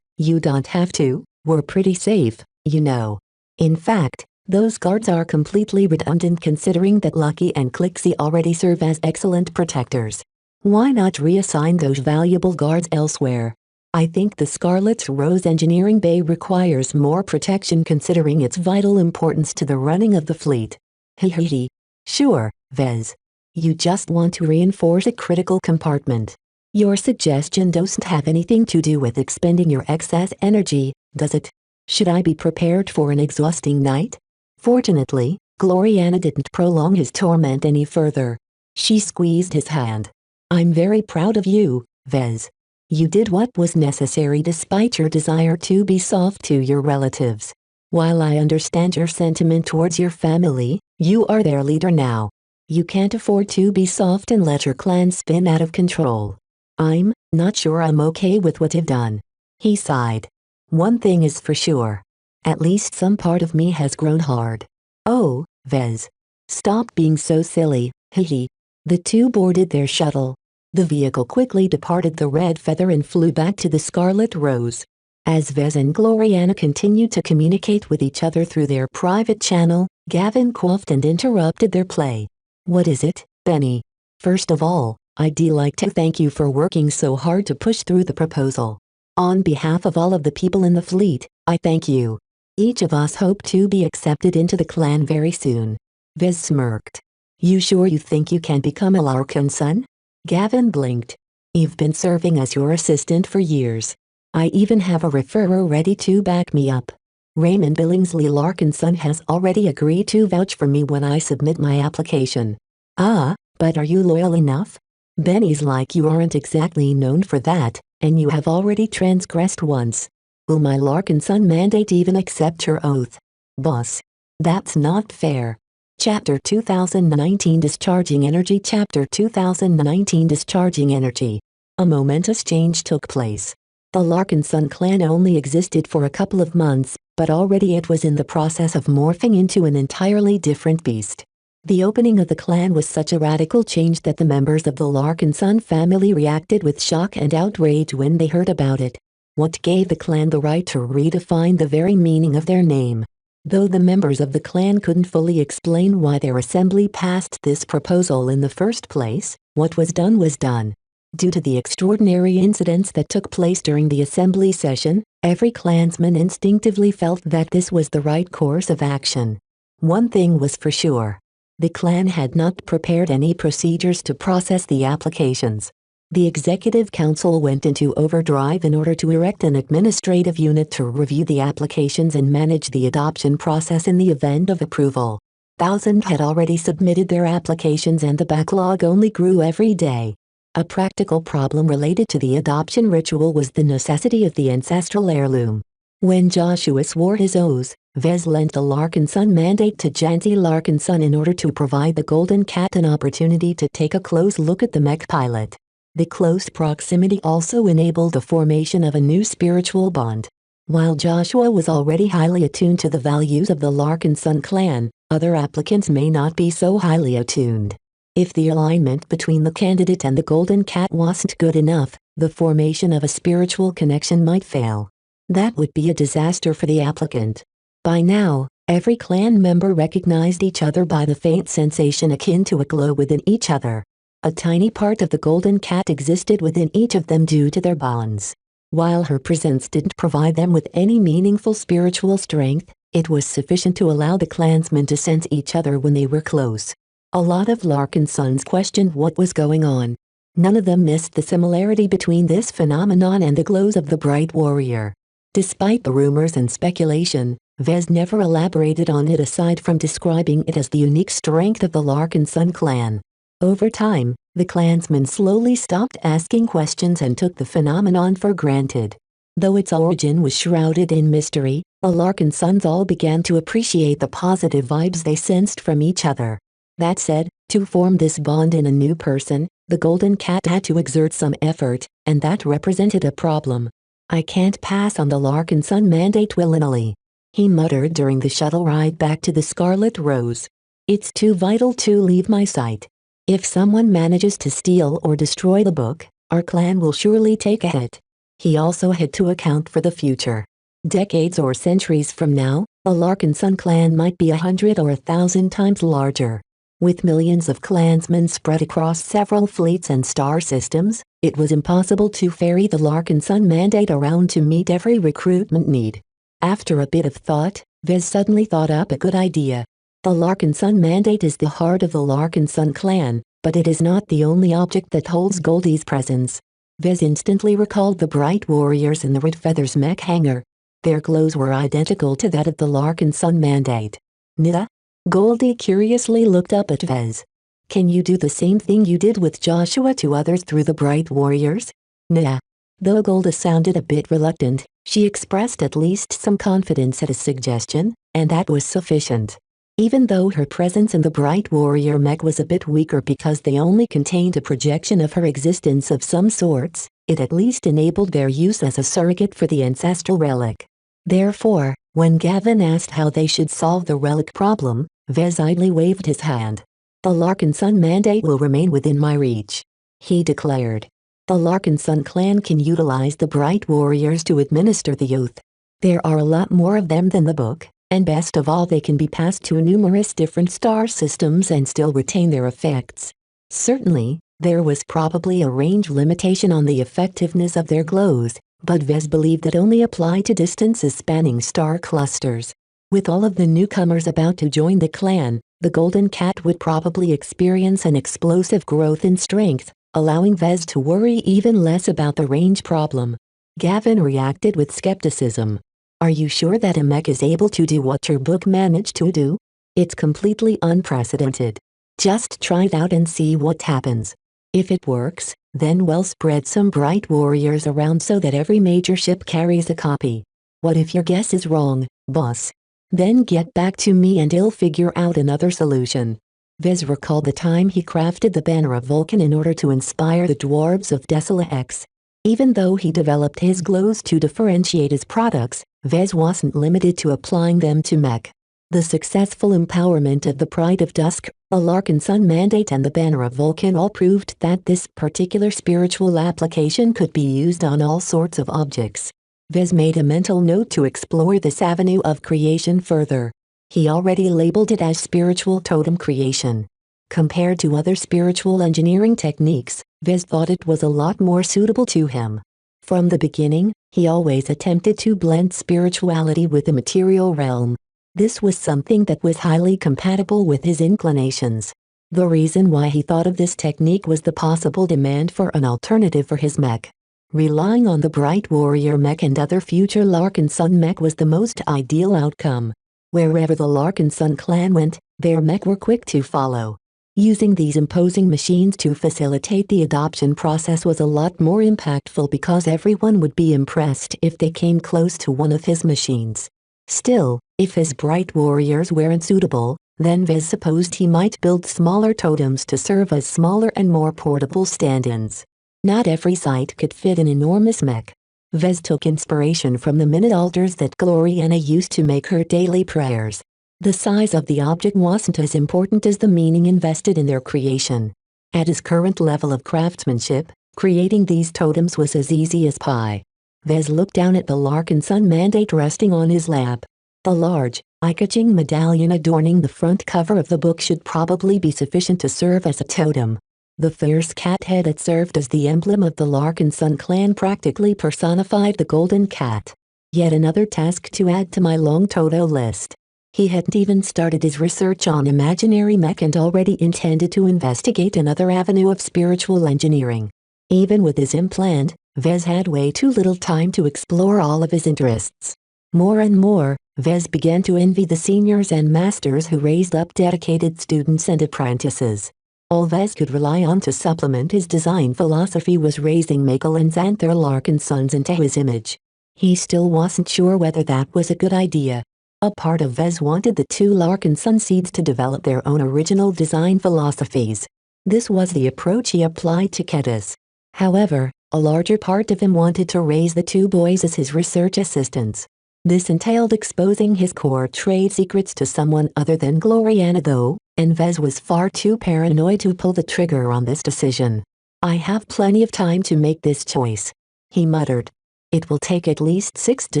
Speaker 2: You don't have to. We're pretty safe, you know. In fact, those guards are completely redundant considering that Lucky and Clixie already serve as excellent protectors. Why not reassign those valuable guards elsewhere? I think the Scarlet's Rose Engineering Bay requires more protection considering its vital importance to the running of the fleet. Hehehe. Sure, Vez. You just want to reinforce a critical compartment. Your suggestion doesn't have anything to do with expending your excess energy, does it? Should I be prepared for an exhausting night? Fortunately, Gloriana didn't prolong his torment any further. She squeezed his hand. "I'm very proud of you, Vez. You did what was necessary despite your desire to be soft to your relatives. While I understand your sentiment towards your family, you are their leader now. You can't afford to be soft and let your clan spin out of control. I'm not sure I'm okay with what you've done." He sighed. "One thing is for sure. At least some part of me has grown hard." "Oh, Vez. Stop being so silly, hehe." The two boarded their shuttle. The vehicle quickly departed the Red Feather and flew back to the Scarlet Rose. As Vez and Gloriana continued to communicate with each other through their private channel, Gavin coughed and interrupted their play. "What is it, Benny? First of all, I'd like to thank you for working so hard to push through the proposal. On behalf of all of the people in the fleet, I thank you. Each of us hope to be accepted into the clan very soon." Vez smirked. "You sure you think you can become a Larkin Son?" Gavin blinked. "You've been serving as your assistant for years. I even have a referrer ready to back me up. Raymond Billingsley Larkin Son has already agreed to vouch for me when I submit my application." "Ah, but are you loyal enough? Benny's like you aren't exactly known for that, and you have already transgressed once. Will my Larkin Son mandate even accept your oath? Boss. That's not fair." Chapter 2019 Discharging Energy Chapter 2019 Discharging Energy. A momentous change took place. The Larkin Son clan only existed for a couple of months, but already it was in the process of morphing into an entirely different beast. The opening of the clan was such a radical change that the members of the Larkin Son family reacted with shock and outrage when they heard about it. What gave the clan the right to redefine the very meaning of their name? Though the members of the clan couldn't fully explain why their assembly passed this proposal in the first place, what was done was done. Due to the extraordinary incidents that took place during the assembly session, every clansman instinctively felt that this was the right course of action. One thing was for sure. The clan had not prepared any procedures to process the applications. The Executive Council went into overdrive in order to erect an administrative unit to review the applications and manage the adoption process in the event of approval. Thousands had already submitted their applications and the backlog only grew every day. A practical problem related to the adoption ritual was the necessity of the ancestral heirloom. When Joshua swore his oaths, Vez lent the Larkin Son mandate to Janty Larkin Son in order to provide the Golden Cat an opportunity to take a close look at the mech pilot. The close proximity also enabled the formation of a new spiritual bond. While Joshua was already highly attuned to the values of the Larkin Son clan, other applicants may not be so highly attuned. If the alignment between the candidate and the Golden Cat wasn't good enough, the formation of a spiritual connection might fail. That would be a disaster for the applicant. By now, every clan member recognized each other by the faint sensation akin to a glow within each other. A tiny part of the Golden Cat existed within each of them due to their bonds. While her presence didn't provide them with any meaningful spiritual strength, it was sufficient to allow the clansmen to sense each other when they were close. A lot of Larkin Sons questioned what was going on. None of them missed the similarity between this phenomenon and the glows of the bright warrior. Despite the rumors and speculation, Vez never elaborated on it aside from describing it as the unique strength of the Larkin Sun clan. Over time, the clansmen slowly stopped asking questions and took the phenomenon for granted. Though its origin was shrouded in mystery, the Larkin sons all began to appreciate the positive vibes they sensed from each other. That said, to form this bond in a new person, the Golden Cat had to exert some effort, and that represented a problem. "I can't pass on the Larkin Sun mandate willy-nilly," he muttered during the shuttle ride back to the Scarlet Rose. "It's too vital to leave my sight. If someone manages to steal or destroy the book, our clan will surely take a hit." He also had to account for the future. Decades or centuries from now, the Larkin Sun clan might be 100 or 1,000 times larger. With millions of clansmen spread across several fleets and star systems, it was impossible to ferry the Larkin Sun mandate around to meet every recruitment need. After a bit of thought, Vez suddenly thought up a good idea. The Larkin Sun mandate is the heart of the Larkin Sun clan, but it is not the only object that holds Goldie's presence. Vez instantly recalled the bright warriors in the Red Feathers mech hangar. Their glows were identical to that of the Larkin Sun mandate. "Nita?" Goldie curiously looked up at Vez. "Can you do the same thing you did with Joshua to others through the bright warriors?" "Nah." Though Golda sounded a bit reluctant, she expressed at least some confidence at his suggestion, and that was sufficient. Even though her presence in the bright warrior mech was a bit weaker because they only contained a projection of her existence of some sorts, it at least enabled their use as a surrogate for the ancestral relic. Therefore, when Gavin asked how they should solve the relic problem, Vez idly waved his hand. "The Larkin Sun mandate will remain within my reach," he declared. "The Larkin Sun clan can utilize the bright warriors to administer the oath. There are a lot more of them than the book, and best of all they can be passed to numerous different star systems and still retain their effects." Certainly, there was probably a range limitation on the effectiveness of their glows, but Vez believed it only applied to distances spanning star clusters. With all of the newcomers about to join the clan, the Golden Cat would probably experience an explosive growth in strength, allowing Vez to worry even less about the range problem. Gavin reacted with skepticism. "Are you sure that a mech is able to do what your book managed to do? It's completely unprecedented. Just try it out and see what happens. If it works, then we'll spread some bright warriors around so that every major ship carries a copy. What if your guess is wrong, boss? Then get back to me and I'll figure out another solution." Vez recalled the time he crafted the banner of Vulcan in order to inspire the dwarves of Desala X. Even though he developed his glows to differentiate his products, Vez wasn't limited to applying them to mech. The successful empowerment of the Pride of Dusk, the Larkin Sun mandate and the banner of Vulcan all proved that this particular spiritual application could be used on all sorts of objects. Vez made a mental note to explore this avenue of creation further. He already labeled it as spiritual totem creation. Compared to other spiritual engineering techniques, Vez thought it was a lot more suitable to him. From the beginning, he always attempted to blend spirituality with the material realm. This was something that was highly compatible with his inclinations. The reason why he thought of this technique was the possible demand for an alternative for his mech. Relying on the Bright Warrior mech and other future Larkin Sun mech was the most ideal outcome. Wherever the Larkin Sun clan went, their mech were quick to follow. Using these imposing machines to facilitate the adoption process was a lot more impactful because everyone would be impressed if they came close to one of his machines. Still, if his Bright Warriors weren't suitable, then Vez supposed he might build smaller totems to serve as smaller and more portable stand-ins. Not every site could fit an enormous mech. Vez took inspiration from the minute altars that Gloriana used to make her daily prayers. The size of the object wasn't as important as the meaning invested in their creation. At his current level of craftsmanship, creating these totems was as easy as pie. Vez looked down at the Larkin Sun mandate resting on his lap. The large, eye-catching medallion adorning the front cover of the book should probably be sufficient to serve as a totem. The fierce cat head that served as the emblem of the Larkin Sun clan practically personified the golden cat. Yet another task to add to my long to-do list. He hadn't even started his research on imaginary mech and already intended to investigate another avenue of spiritual engineering. Even with his implant, Vez had way too little time to explore all of his interests. More and more, Vez began to envy the seniors and masters who raised up dedicated students and apprentices. All Vez could rely on to supplement his design philosophy was raising Michael and Xanther Larkin sons into his image. He still wasn't sure whether that was a good idea. A part of Vez wanted the two Larkin son seeds to develop their own original design philosophies. This was the approach he applied to Kedis. However, a larger part of him wanted to raise the two boys as his research assistants. This entailed exposing his core trade secrets to someone other than Gloriana though, and Vez was far too paranoid to pull the trigger on this decision. "I have plenty of time to make this choice," he muttered. "It will take at least 6 to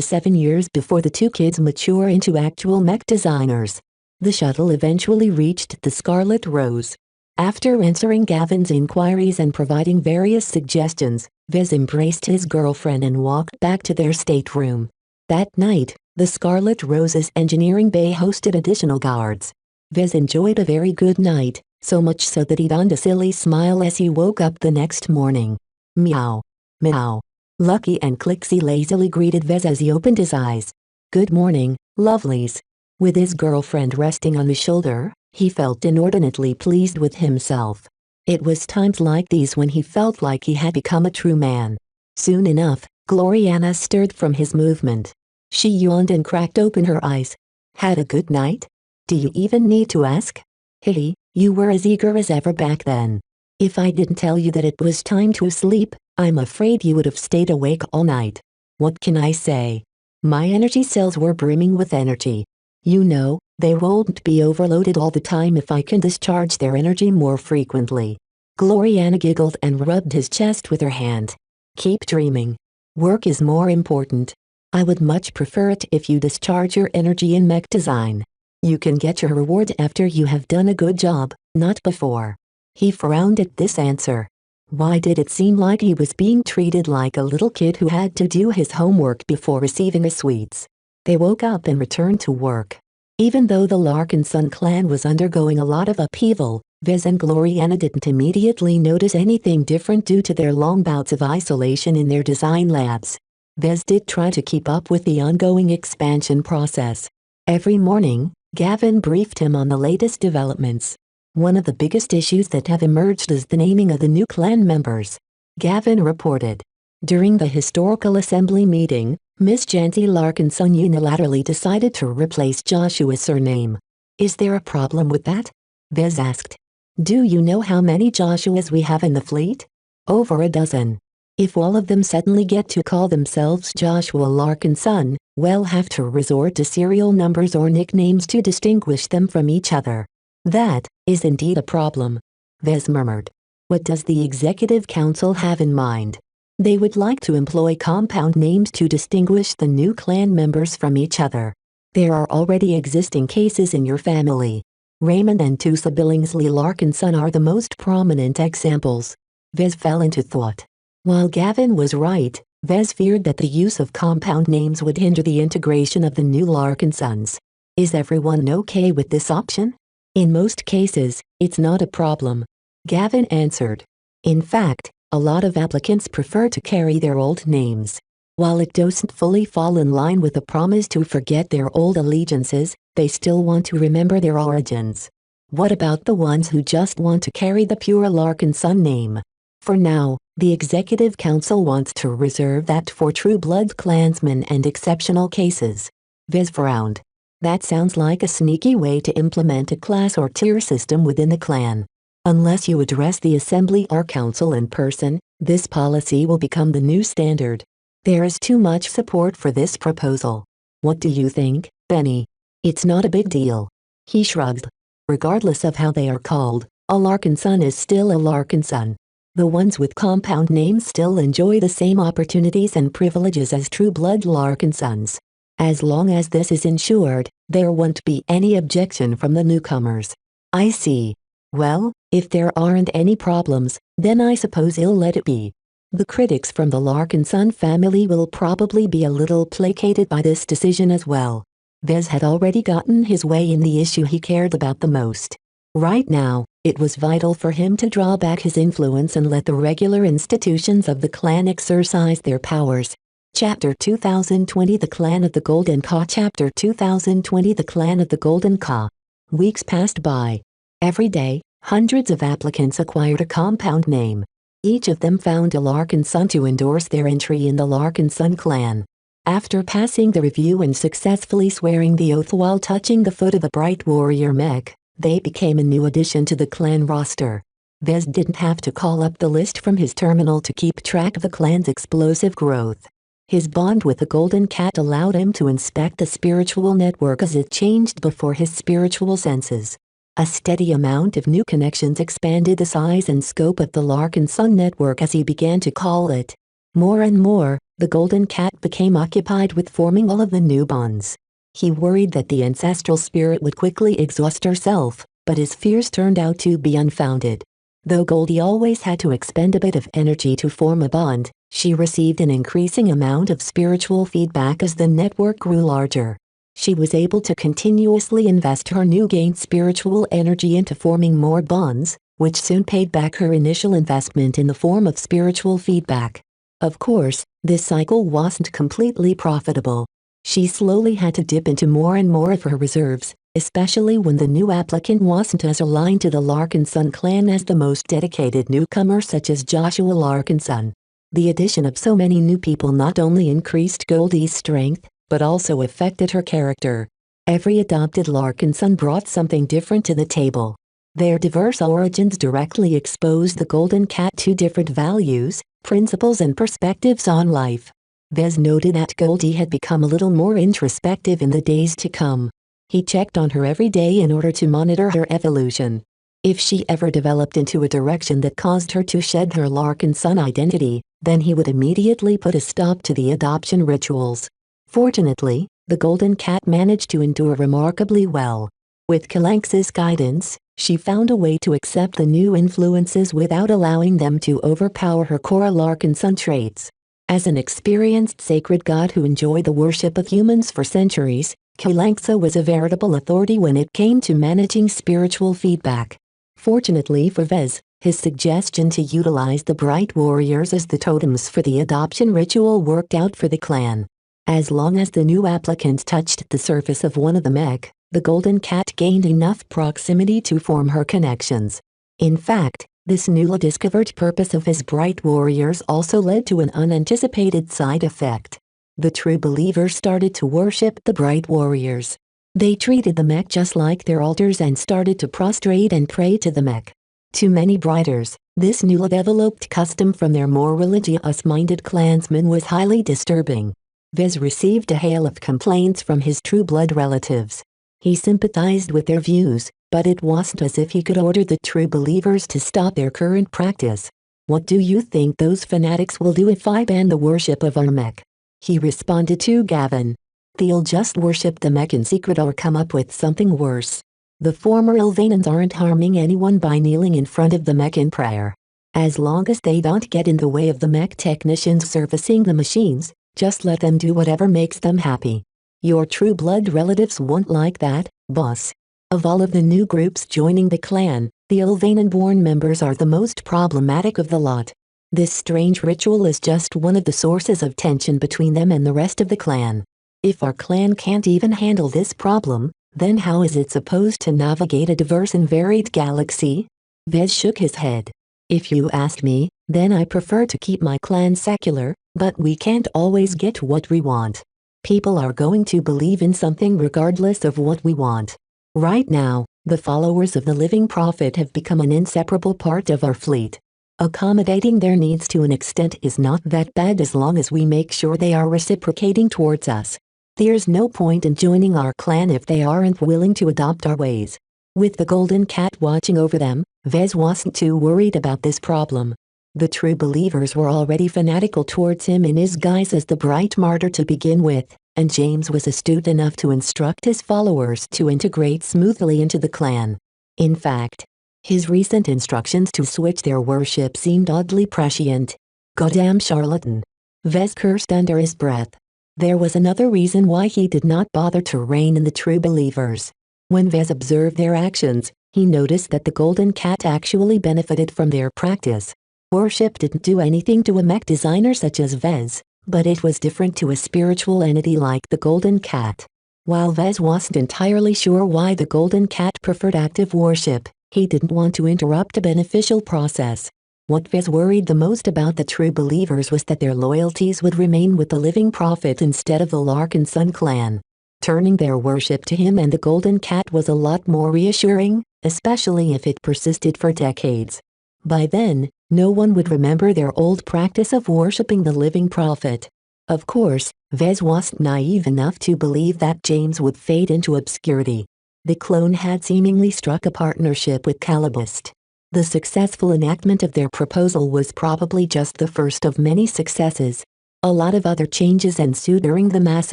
Speaker 2: 7 years before the two kids mature into actual mech designers." The shuttle eventually reached the Scarlet Rose. After answering Gavin's inquiries and providing various suggestions, Vez embraced his girlfriend and walked back to their stateroom. That night, the Scarlet Rose's engineering bay hosted additional guards. Vez enjoyed a very good night, so much so that he donned a silly smile as he woke up the next morning. Meow. Meow. Lucky and Clixie lazily greeted Vez as he opened his eyes. "Good morning, lovelies." With his girlfriend resting on his shoulder, he felt inordinately pleased with himself. It was times like these when he felt like he had become a true man. Soon enough, Gloriana stirred from his movement. She yawned and cracked open her eyes. "Had a good night? Do you even need to ask? Hey, you were as eager as ever back then. If I didn't tell you that it was time to sleep, I'm afraid you would have stayed awake all night. What can I say? My energy cells were brimming with energy. You know, they won't be overloaded all the time if I can discharge their energy more frequently." Gloriana giggled and rubbed his chest with her hand. "Keep dreaming. Work is more important. I would much prefer it if you discharge your energy in mech design. You can get your reward after you have done a good job, not before." He frowned at this answer. Why did it seem like he was being treated like a little kid who had to do his homework before receiving his sweets? They woke up and returned to work. Even though the Larkin son clan was undergoing a lot of upheaval, Vez and Gloriana didn't immediately notice anything different due to their long bouts of isolation in their design labs. Vez did try to keep up with the ongoing expansion process. Every morning, Gavin briefed him on the latest developments. One of the biggest issues that have emerged is the naming of the new clan members. Gavin reported. During the historical assembly meeting, Miss Janty Larkinson unilaterally decided to replace Joshua's surname. "Is there a problem with that?" Vez asked. "Do you know how many Joshuas we have in the fleet? Over a dozen. If all of them suddenly get to call themselves Joshua Larkinson, we'll have to resort to serial numbers or nicknames to distinguish them from each other." "That is indeed a problem," Vez murmured. "What does the Executive Council have in mind?" "They would like to employ compound names to distinguish the new clan members from each other. There are already existing cases in your family. Raymond and Tusa Billingsley Larkinson are the most prominent examples." Vez fell into thought. While Gavin was right, Vez feared that the use of compound names would hinder the integration of the new Larkinsons. "Is everyone okay with this option?" "In most cases, it's not a problem," Gavin answered. "In fact, a lot of applicants prefer to carry their old names. While it doesn't fully fall in line with the promise to forget their old allegiances, they still want to remember their origins." "What about the ones who just want to carry the pure Larkinson name?" "For now, the Executive Council wants to reserve that for true-blood clansmen and exceptional cases." Vez frowned. "That sounds like a sneaky way to implement a class or tier system within the clan. Unless you address the Assembly or Council in person, this policy will become the new standard. There is too much support for this proposal. What do you think, Benny?" "It's not a big deal." He shrugged. "Regardless of how they are called, a Larkinson is still a Larkinson. The ones with compound names still enjoy the same opportunities and privileges as true-blood Larkinsons. As long as this is ensured, there won't be any objection from the newcomers." "I see. Well, if there aren't any problems, then I suppose I'll let it be. The critics from the Larkinson family will probably be a little placated by this decision as well." Vez had already gotten his way in the issue he cared about the most. Right now, it was vital for him to draw back his influence and let the regular institutions of the clan exercise their powers. Chapter 2020 The Clan of the Golden Ka. Chapter 2020 The Clan of the Golden Ka. Weeks passed by. Every day, hundreds of applicants acquired a compound name. Each of them found a Larkin Son to endorse their entry in the Larkin Son clan. After passing the review and successfully swearing the oath while touching the foot of a bright warrior mech, they became a new addition to the clan roster. Vez didn't have to call up the list from his terminal to keep track of the clan's explosive growth. His bond with the Golden Cat allowed him to inspect the spiritual network as it changed before his spiritual senses. A steady amount of new connections expanded the size and scope of the Larkin Son network as he began to call it. More and more, the Golden Cat became occupied with forming all of the new bonds. He worried that the ancestral spirit would quickly exhaust herself, but his fears turned out to be unfounded. Though Goldie always had to expend a bit of energy to form a bond, she received an increasing amount of spiritual feedback as the network grew larger. She was able to continuously invest her new gained spiritual energy into forming more bonds, which soon paid back her initial investment in the form of spiritual feedback. Of course, this cycle wasn't completely profitable. She slowly had to dip into more and more of her reserves, especially when the new applicant wasn't as aligned to the Larkin Son clan as the most dedicated newcomer such as Joshua Larkin Son. The addition of so many new people not only increased Goldie's strength, but also affected her character. Every adopted Larkin Son brought something different to the table. Their diverse origins directly exposed the Golden Cat to different values, principles and perspectives on life. Vez noted that Goldie had become a little more introspective in the days to come. He checked on her every day in order to monitor her evolution. If she ever developed into a direction that caused her to shed her Larkin Son identity, then he would immediately put a stop to the adoption rituals. Fortunately, the Golden Cat managed to endure remarkably well. With Kalanx's guidance, she found a way to accept the new influences without allowing them to overpower her core Larkin Son traits. As an experienced sacred god who enjoyed the worship of humans for centuries, Kalanxa was a veritable authority when it came to managing spiritual feedback. Fortunately for Vez, his suggestion to utilize the Bright Warriors as the totems for the adoption ritual worked out for the clan. As long as the new applicant touched the surface of one of the mech, the Golden Cat gained enough proximity to form her connections. In fact, this newly discovered purpose of his Bright Warriors also led to an unanticipated side effect. The true believers started to worship the Bright Warriors. They treated the mech just like their altars and started to prostrate and pray to the mech. To many Brighters, this newly developed custom from their more religious-minded clansmen was highly disturbing. Vez received a hail of complaints from his true blood relatives. He sympathized with their views, but it wasn't as if he could order the true believers to stop their current practice. "What do you think those fanatics will do if I ban the worship of our mech?" he responded to Gavin. "They'll just worship the mech in secret or come up with something worse. The former Ilvanans aren't harming anyone by kneeling in front of the mech in prayer. As long as they don't get in the way of the mech technicians servicing the machines, just let them do whatever makes them happy. Your true blood relatives won't like that, boss." Of all of the new groups joining the clan, the Ilvanan-born members are the most problematic of the lot. This strange ritual is just one of the sources of tension between them and the rest of the clan. If our clan can't even handle this problem, then how is it supposed to navigate a diverse and varied galaxy? Vez shook his head. "If you ask me, then I prefer to keep my clan secular, but we can't always get what we want. People are going to believe in something regardless of what we want. Right now, the followers of the living prophet have become an inseparable part of our fleet. Accommodating their needs to an extent is not that bad as long as we make sure they are reciprocating towards us. There's no point in joining our clan if they aren't willing to adopt our ways." With the Golden Cat watching over them, Vez wasn't too worried about this problem. The true believers were already fanatical towards him in his guise as the Bright Martyr to begin with, and James was astute enough to instruct his followers to integrate smoothly into the clan. In fact, his recent instructions to switch their worship seemed oddly prescient. "Goddamn charlatan." Vez cursed under his breath. There was another reason why he did not bother to rein in the true believers. When Vez observed their actions, he noticed that the golden cat actually benefited from their practice. Worship didn't do anything to a mech designer such as Vez, but it was different to a spiritual entity like the golden cat. While Vez wasn't entirely sure why the golden cat preferred active worship, he didn't want to interrupt a beneficial process. What Vez worried the most about the true believers was that their loyalties would remain with the living prophet instead of the Larkin Sun clan. Turning their worship to him and the golden cat was a lot more reassuring, especially if it persisted for decades. By then, no one would remember their old practice of worshipping the living prophet. Of course, Vez wasn't naive enough to believe that James would fade into obscurity. The clone had seemingly struck a partnership with Calibist. The successful enactment of their proposal was probably just the first of many successes. A lot of other changes ensued during the mass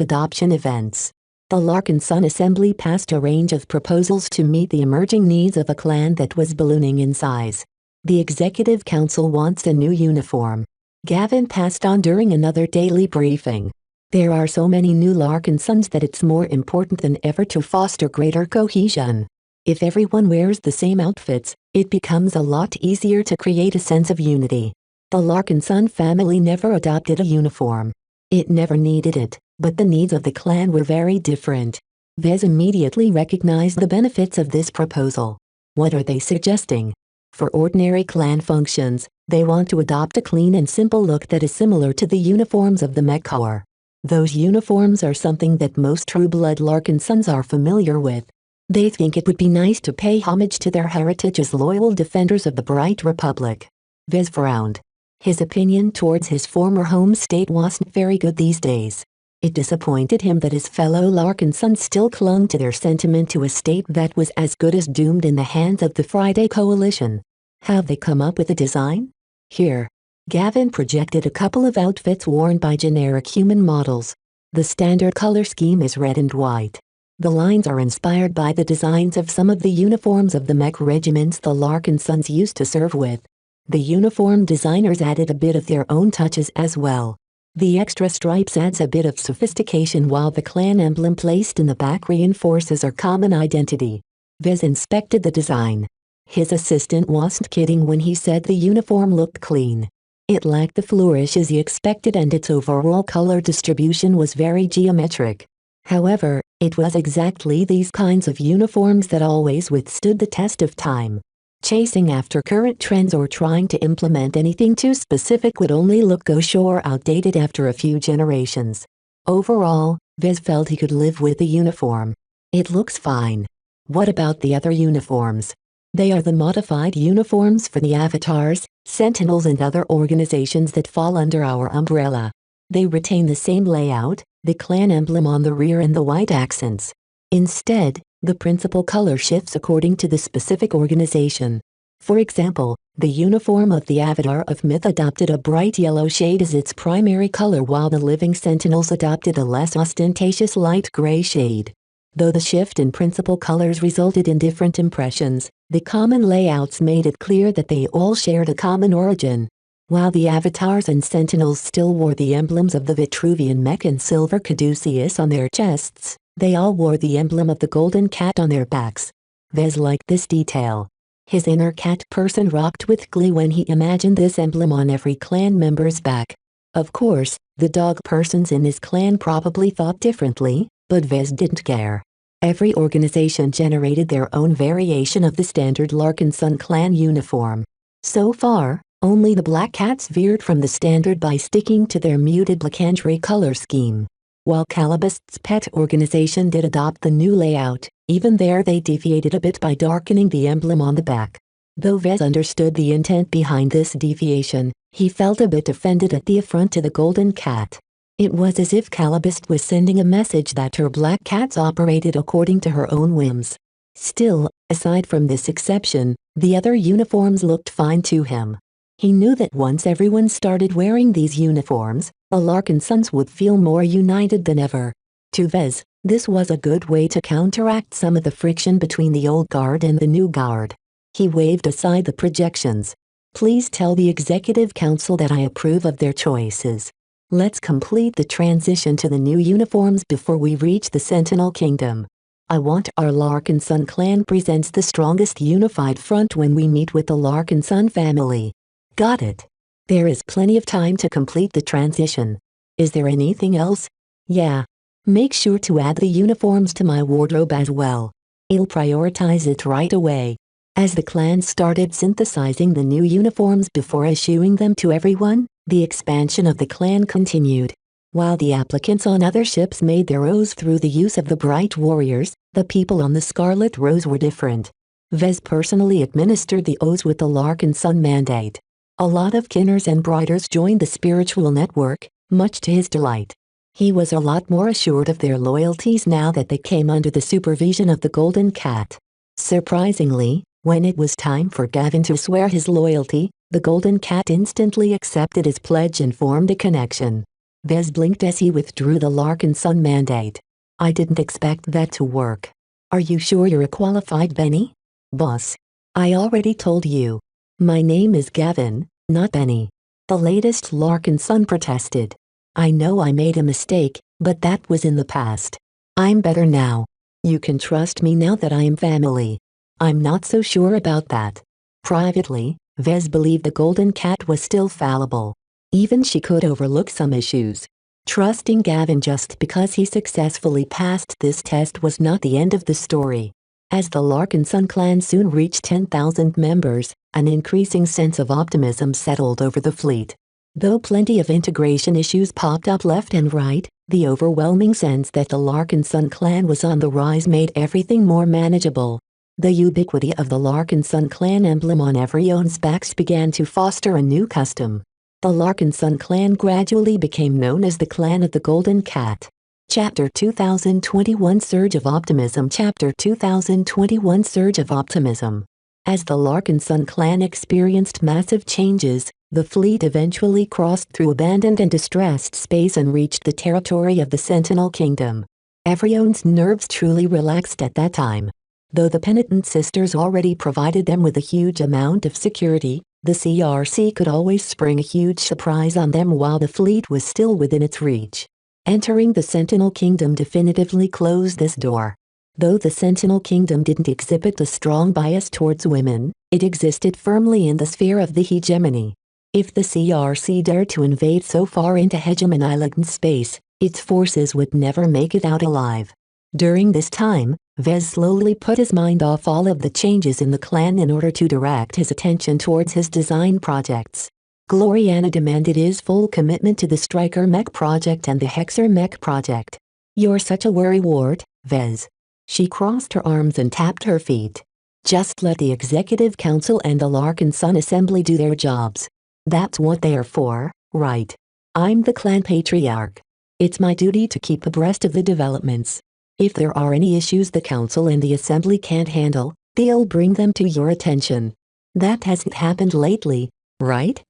Speaker 2: adoption events. The Larkin Sun Assembly passed a range of proposals to meet the emerging needs of a clan that was ballooning in size. The Executive Council wants a new uniform. Gavin passed on during another daily briefing. There are so many new Larkin Suns that it's more important than ever to foster greater cohesion. If everyone wears the same outfits, it becomes a lot easier to create a sense of unity. The Larkin Sun family never adopted a uniform. It never needed it, but the needs of the clan were very different. Vez immediately recognized the benefits of this proposal. What are they suggesting? For ordinary clan functions, they want to adopt a clean and simple look that is similar to the uniforms of the Mech Corps. Those uniforms are something that most true-blood Larkin Suns are familiar with. They think it would be nice to pay homage to their heritage as loyal defenders of the Bright Republic. Vez frowned. His opinion towards his former home state wasn't very good these days. It disappointed him that his fellow Larkin Suns still clung to their sentiment to a state that was as good as doomed in the hands of the Friday Coalition. Have they come up with a design? Here. Gavin projected a couple of outfits worn by generic human models. The standard color scheme is red and white. The lines are inspired by the designs of some of the uniforms of the mech regiments the Larkin Suns used to serve with. The uniform designers added a bit of their own touches as well. The extra stripes adds a bit of sophistication while the clan emblem placed in the back reinforces our common identity. Vez inspected the design. His assistant wasn't kidding when he said the uniform looked clean. It lacked the flourishes he expected and its overall color distribution was very geometric. However, it was exactly these kinds of uniforms that always withstood the test of time. Chasing after current trends or trying to implement anything too specific would only look gauche or outdated after a few generations. Overall, Vez felt he could live with the uniform. It looks fine. What about the other uniforms? They are the modified uniforms for the avatars, sentinels and other organizations that fall under our umbrella. They retain the same layout, the clan emblem on the rear and the white accents. Instead, the principal color shifts according to the specific organization. For example, the uniform of the Avatar of Myth adopted a bright yellow shade as its primary color while the Living Sentinels adopted a less ostentatious light gray shade. Though the shift in principal colors resulted in different impressions, the common layouts made it clear that they all shared a common origin. While the avatars and sentinels still wore the emblems of the Vitruvian Mech and Silver Caduceus on their chests, they all wore the emblem of the golden cat on their backs. Vez liked this detail. His inner cat person rocked with glee when he imagined this emblem on every clan member's back. Of course, the dog persons in his clan probably thought differently, but Vez didn't care. Every organization generated their own variation of the standard Larkin Sun clan uniform. So far, only the Black Cats veered from the standard by sticking to their muted Blackandry color scheme. While Calibist's pet organization did adopt the new layout, even there they deviated a bit by darkening the emblem on the back. Though Vez understood the intent behind this deviation, he felt a bit offended at the affront to the golden cat. It was as if Calibist was sending a message that her Black Cats operated according to her own whims. Still, aside from this exception, the other uniforms looked fine to him. He knew that once everyone started wearing these uniforms, the Larkin Suns would feel more united than ever. To Vez, this was a good way to counteract some of the friction between the old guard and the new guard. He waved aside the projections. Please tell the Executive Council that I approve of their choices. Let's complete the transition to the new uniforms before we reach the Sentinel Kingdom. I want our Larkin Sun clan presents the strongest unified front when we meet with the Larkin Sun family. Got it. There is plenty of time to complete the transition. Is there anything else? Yeah. Make sure to add the uniforms to my wardrobe as well. I'll prioritize it right away. As the clan started synthesizing the new uniforms before issuing them to everyone, the expansion of the clan continued. While the applicants on other ships made their oaths through the use of the Bright Warriors, the people on the Scarlet Rose were different. Vez personally administered the oaths with the Larkin Sun mandate. A lot of Kinners and Briders joined the spiritual network, much to his delight. He was a lot more assured of their loyalties now that they came under the supervision of the Golden Cat. Surprisingly, when it was time for Gavin to swear his loyalty, the Golden Cat instantly accepted his pledge and formed a connection. Vez blinked as he withdrew the Larkin Sun mandate. I didn't expect that to work. Are you sure you're a qualified Benny? Boss. I already told you. My name is Gavin, not Benny. The latest Larkin Sun protested. I know I made a mistake, but that was in the past. I'm better now. You can trust me now that I am family. I'm not so sure about that. Privately, Vez believed the Golden Cat was still fallible. Even she could overlook some issues. Trusting Gavin just because he successfully passed this test was not the end of the story. As the Larkin Sun clan soon reached 10,000 members, an increasing sense of optimism settled over the fleet. Though plenty of integration issues popped up left and right, the overwhelming sense that the Larkin Sun clan was on the rise made everything more manageable. The ubiquity of the Larkin Sun clan emblem on everyone's backs began to foster a new custom. The Larkin Sun clan gradually became known as the Clan of the Golden Cat. Chapter 2021 Surge of Optimism Chapter 2021 Surge of Optimism. As the Larkin Sun clan experienced massive changes, the fleet eventually crossed through abandoned and distressed space and reached the territory of the Sentinel Kingdom. Everyone's nerves truly relaxed at that time. Though the Penitent Sisters already provided them with a huge amount of security, the CRC could always spring a huge surprise on them while the fleet was still within its reach. Entering the Sentinel Kingdom definitively closed this door. Though the Sentinel Kingdom didn't exhibit a strong bias towards women, it existed firmly in the sphere of the hegemony. If the CRC dared to invade so far into Hegemon Island space, its forces would never make it out alive. During this time, Vez slowly put his mind off all of the changes in the clan in order to direct his attention towards his design projects. Gloriana demanded his full commitment to the Striker Mech project and the Hexer Mech project. You're such a worrywart, Vez. She crossed her arms and tapped her feet. Just let the Executive Council and the Larkin Sun Assembly do their jobs. That's what they are for, right? I'm the clan patriarch. It's my duty to keep abreast of the developments. If there are any issues the Council and the Assembly can't handle, they'll bring them to your attention. That hasn't happened lately, right?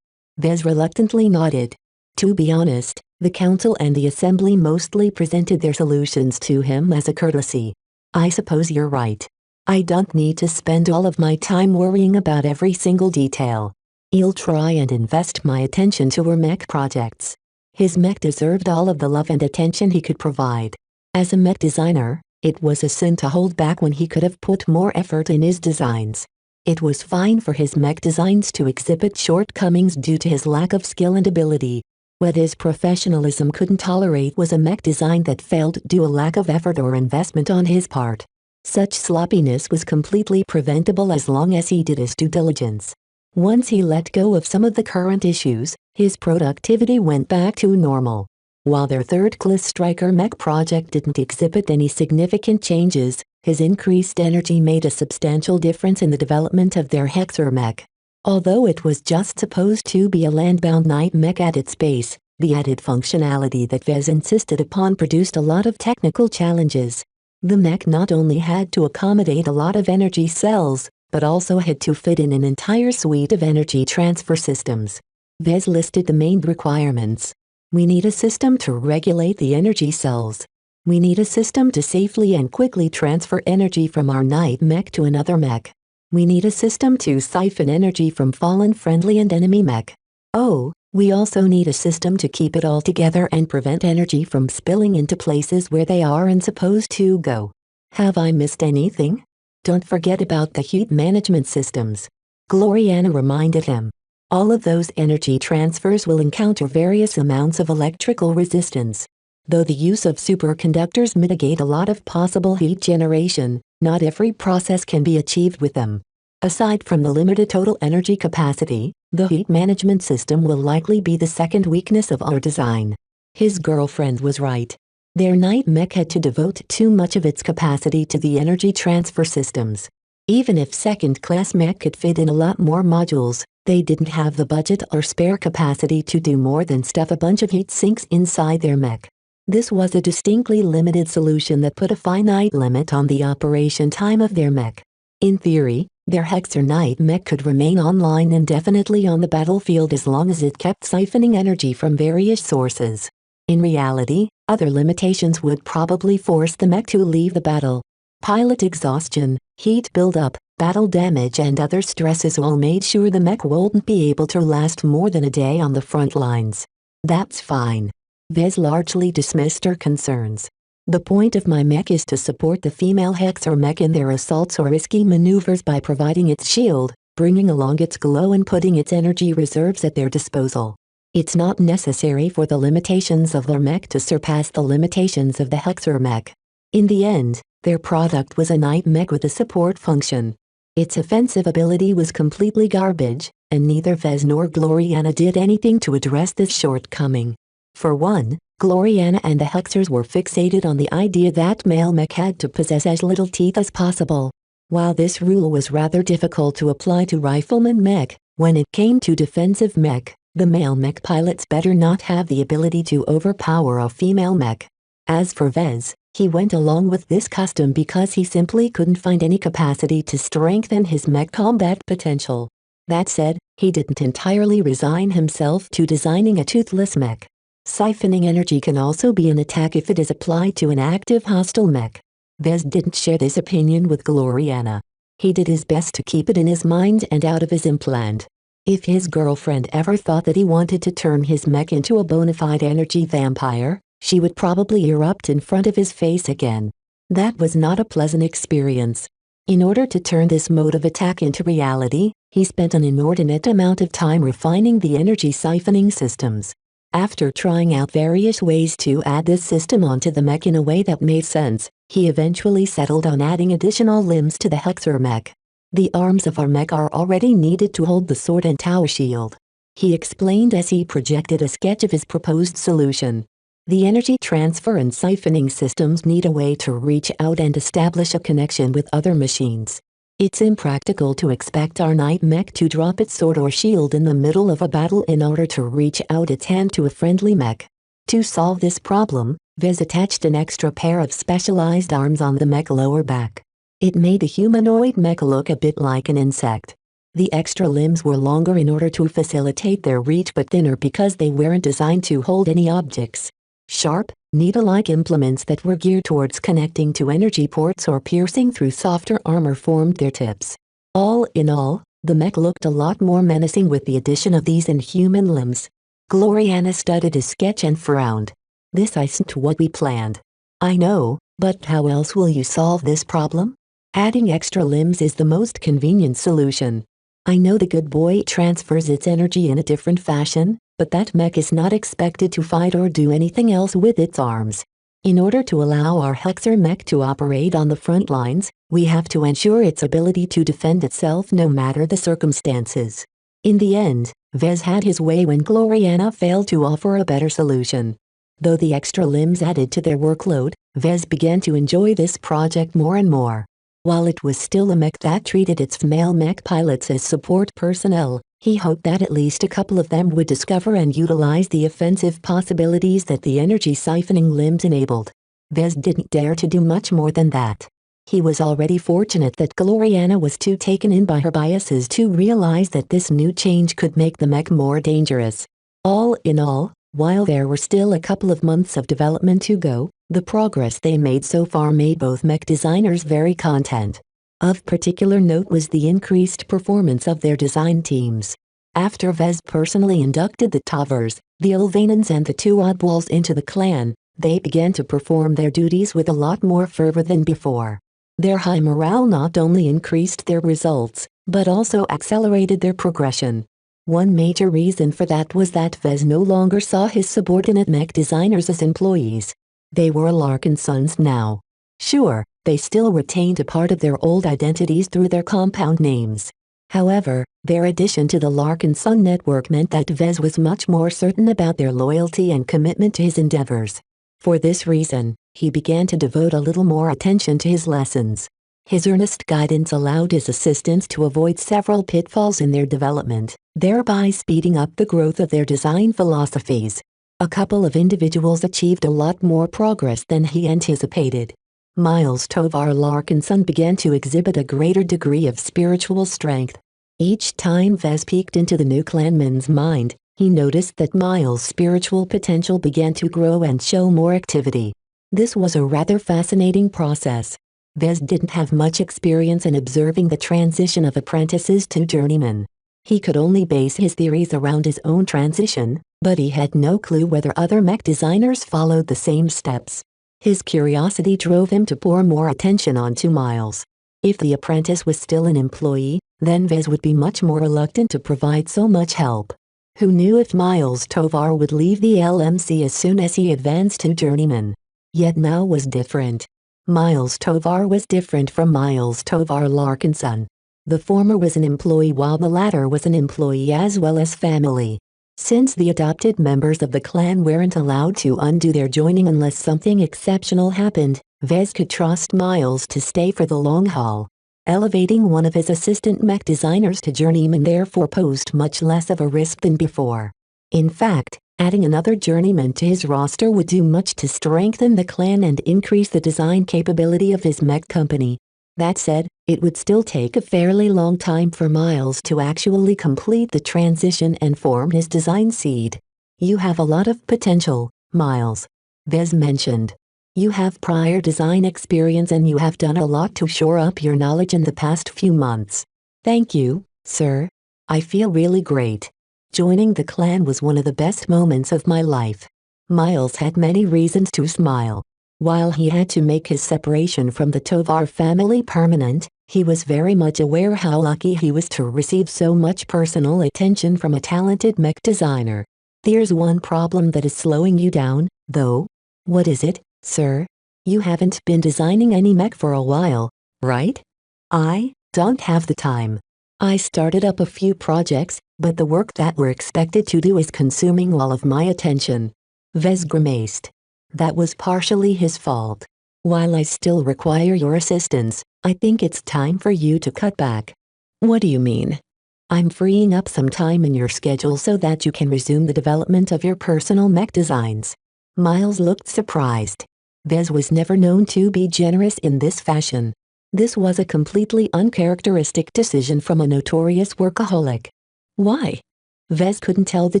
Speaker 2: Vez reluctantly nodded. To be honest, the Council and the Assembly mostly presented their solutions to him as a courtesy. I suppose you're right. I don't need to spend all of my time worrying about every single detail. I'll try and invest my attention to her mech projects. His mech deserved all of the love and attention he could provide. As a mech designer, it was a sin to hold back when he could have put more effort in his designs. It was fine for his mech designs to exhibit shortcomings due to his lack of skill and ability. What his professionalism couldn't tolerate was a mech design that failed due to a lack of effort or investment on his part. Such sloppiness was completely preventable as long as he did his due diligence. Once he let go of some of the current issues, his productivity went back to normal. While their third-class Striker Mech project didn't exhibit any significant changes, his increased energy made a substantial difference in the development of their Hexer Mech. Although it was just supposed to be a land-bound night mech at its base, the added functionality that Vez insisted upon produced a lot of technical challenges. The mech not only had to accommodate a lot of energy cells, but also had to fit in an entire suite of energy transfer systems. Vez listed the main requirements. We need a system to regulate the energy cells. We need a system to safely and quickly transfer energy from our night mech to another mech. We need a system to siphon energy from fallen friendly and enemy mech. Oh, We also need a system to keep it all together and prevent energy from spilling into places where they aren't supposed to go. Have I missed anything? Don't forget about the heat management systems. Gloriana reminded him. All of those energy transfers will encounter various amounts of electrical resistance. Though the use of superconductors mitigate a lot of possible heat generation, not every process can be achieved with them. Aside from the limited total energy capacity, the heat management system will likely be the second weakness of our design. His girlfriend was right. Their night mech had to devote too much of its capacity to the energy transfer systems. Even if second-class mech could fit in a lot more modules, they didn't have the budget or spare capacity to do more than stuff a bunch of heat sinks inside their mech. This was a distinctly limited solution that put a finite limit on the operation time of their mech. In theory, their Hexer Night mech could remain online indefinitely on the battlefield as long as it kept siphoning energy from various sources. In reality, other limitations would probably force the mech to leave the battle. Pilot exhaustion, heat buildup, battle damage and other stresses all made sure the mech wouldn't be able to last more than a day on the front lines. That's fine. Vez largely dismissed her concerns. The point of my mech is to support the female Hexer mech in their assaults or risky maneuvers by providing its shield, bringing along its glow and putting its energy reserves at their disposal. It's not necessary for the limitations of their mech to surpass the limitations of the Hexer mech. In the end, their product was a night mech with a support function. Its offensive ability was completely garbage, and neither Vez nor Gloriana did anything to address this shortcoming. For one, Gloriana and the Hexers were fixated on the idea that male mech had to possess as little teeth as possible. While this rule was rather difficult to apply to rifleman mech, when it came to defensive mech, the male mech pilots better not have the ability to overpower a female mech. As for Vez, he went along with this custom because he simply couldn't find any capacity to strengthen his mech combat potential. That said, he didn't entirely resign himself to designing a toothless mech. Siphoning energy can also be an attack if it is applied to an active hostile mech. Vez didn't share this opinion with Gloriana. He did his best to keep it in his mind and out of his implant. If his girlfriend ever thought that he wanted to turn his mech into a bona fide energy vampire, she would probably erupt in front of his face again. That was not a pleasant experience. In order to turn this mode of attack into reality, he spent an inordinate amount of time refining the energy siphoning systems. After trying out various ways to add this system onto the mech in a way that made sense, he eventually settled on adding additional limbs to the Hexer mech. The arms of our mech are already needed to hold the sword and tower shield. He explained as he projected a sketch of his proposed solution. The energy transfer and siphoning systems need a way to reach out and establish a connection with other machines. It's impractical to expect our night mech to drop its sword or shield in the middle of a battle in order to reach out its hand to a friendly mech. To solve this problem, Vez attached an extra pair of specialized arms on the mech lower back. It made the humanoid mech look a bit like an insect. The extra limbs were longer in order to facilitate their reach but thinner because they weren't designed to hold any objects. Sharp, needle-like implements that were geared towards connecting to energy ports or piercing through softer armor formed their tips. All in all, the mech looked a lot more menacing with the addition of these inhuman limbs. Gloriana studied his sketch and frowned. This isn't what we planned. I know, but how else will you solve this problem? Adding extra limbs is the most convenient solution. I know the good boy transfers its energy in a different fashion, but that mech is not expected to fight or do anything else with its arms. In order to allow our Hexer mech to operate on the front lines, we have to ensure its ability to defend itself no matter the circumstances. In the end, Vez had his way when Gloriana failed to offer a better solution. Though the extra limbs added to their workload, Vez began to enjoy this project more and more. While it was still a mech that treated its female mech pilots as support personnel, he hoped that at least a couple of them would discover and utilize the offensive possibilities that the energy siphoning limbs enabled. Vez didn't dare to do much more than that. He was already fortunate that Gloriana was too taken in by her biases to realize that this new change could make the mech more dangerous. All in all, while there were still a couple of months of development to go, the progress they made so far made both mech designers very content. Of particular note was the increased performance of their design teams. After Vez personally inducted the Tavers, the Ilvanans and the two oddballs into the clan, they began to perform their duties with a lot more fervor than before. Their high morale not only increased their results, but also accelerated their progression. One major reason for that was that Vez no longer saw his subordinate mech designers as employees. They were Larkin Sons now. Sure, they still retained a part of their old identities through their compound names. However, their addition to the Larkin Son network meant that Vez was much more certain about their loyalty and commitment to his endeavors. For this reason, he began to devote a little more attention to his lessons. His earnest guidance allowed his assistants to avoid several pitfalls in their development, thereby speeding up the growth of their design philosophies. A couple of individuals achieved a lot more progress than he anticipated. Miles Tovar Larkinson began to exhibit a greater degree of spiritual strength. Each time Vez peeked into the new clanman's mind, he noticed that Miles' spiritual potential began to grow and show more activity. This was a rather fascinating process. Vez didn't have much experience in observing the transition of apprentices to journeymen. He could only base his theories around his own transition, but he had no clue whether other mech designers followed the same steps. His curiosity drove him to pour more attention onto Miles. If the apprentice was still an employee, then Vez would be much more reluctant to provide so much help. Who knew if Miles Tovar would leave the LMC as soon as he advanced to journeyman? Yet now was different. Miles Tovar was different from Miles Tovar Larkinson. The former was an employee while the latter was an employee as well as family. Since the adopted members of the clan weren't allowed to undo their joining unless something exceptional happened, Vez could trust Miles to stay for the long haul. Elevating one of his assistant mech designers to journeyman therefore posed much less of a risk than before. In fact, adding another journeyman to his roster would do much to strengthen the clan and increase the design capability of his mech company. That said, it would still take a fairly long time for Miles to actually complete the transition and form his design seed. You have a lot of potential, Miles. Vez mentioned. You have prior design experience and you have done a lot to shore up your knowledge in the past few months. Thank you, sir. I feel really great. Joining the clan was one of the best moments of my life. Miles had many reasons to smile. While he had to make his separation from the Tovar family permanent, he was very much aware how lucky he was to receive so much personal attention from a talented mech designer. There's one problem that is slowing you down, though. What is it, sir? You haven't been designing any mech for a while, right? I don't have the time. I started up a few projects, but the work that we're expected to do is consuming all of my attention. Vez grimaced. That was partially his fault. While I still require your assistance, I think it's time for you to cut back. What do you mean? I'm freeing up some time in your schedule so that you can resume the development of your personal mech designs. Miles looked surprised. Vez was never known to be generous in this fashion. This was a completely uncharacteristic decision from a notorious workaholic. Why? Vez couldn't tell the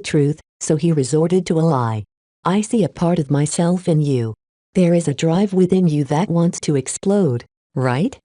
Speaker 2: truth, so he resorted to a lie. I see a part of myself in you. There is a drive within you that wants to explode, right?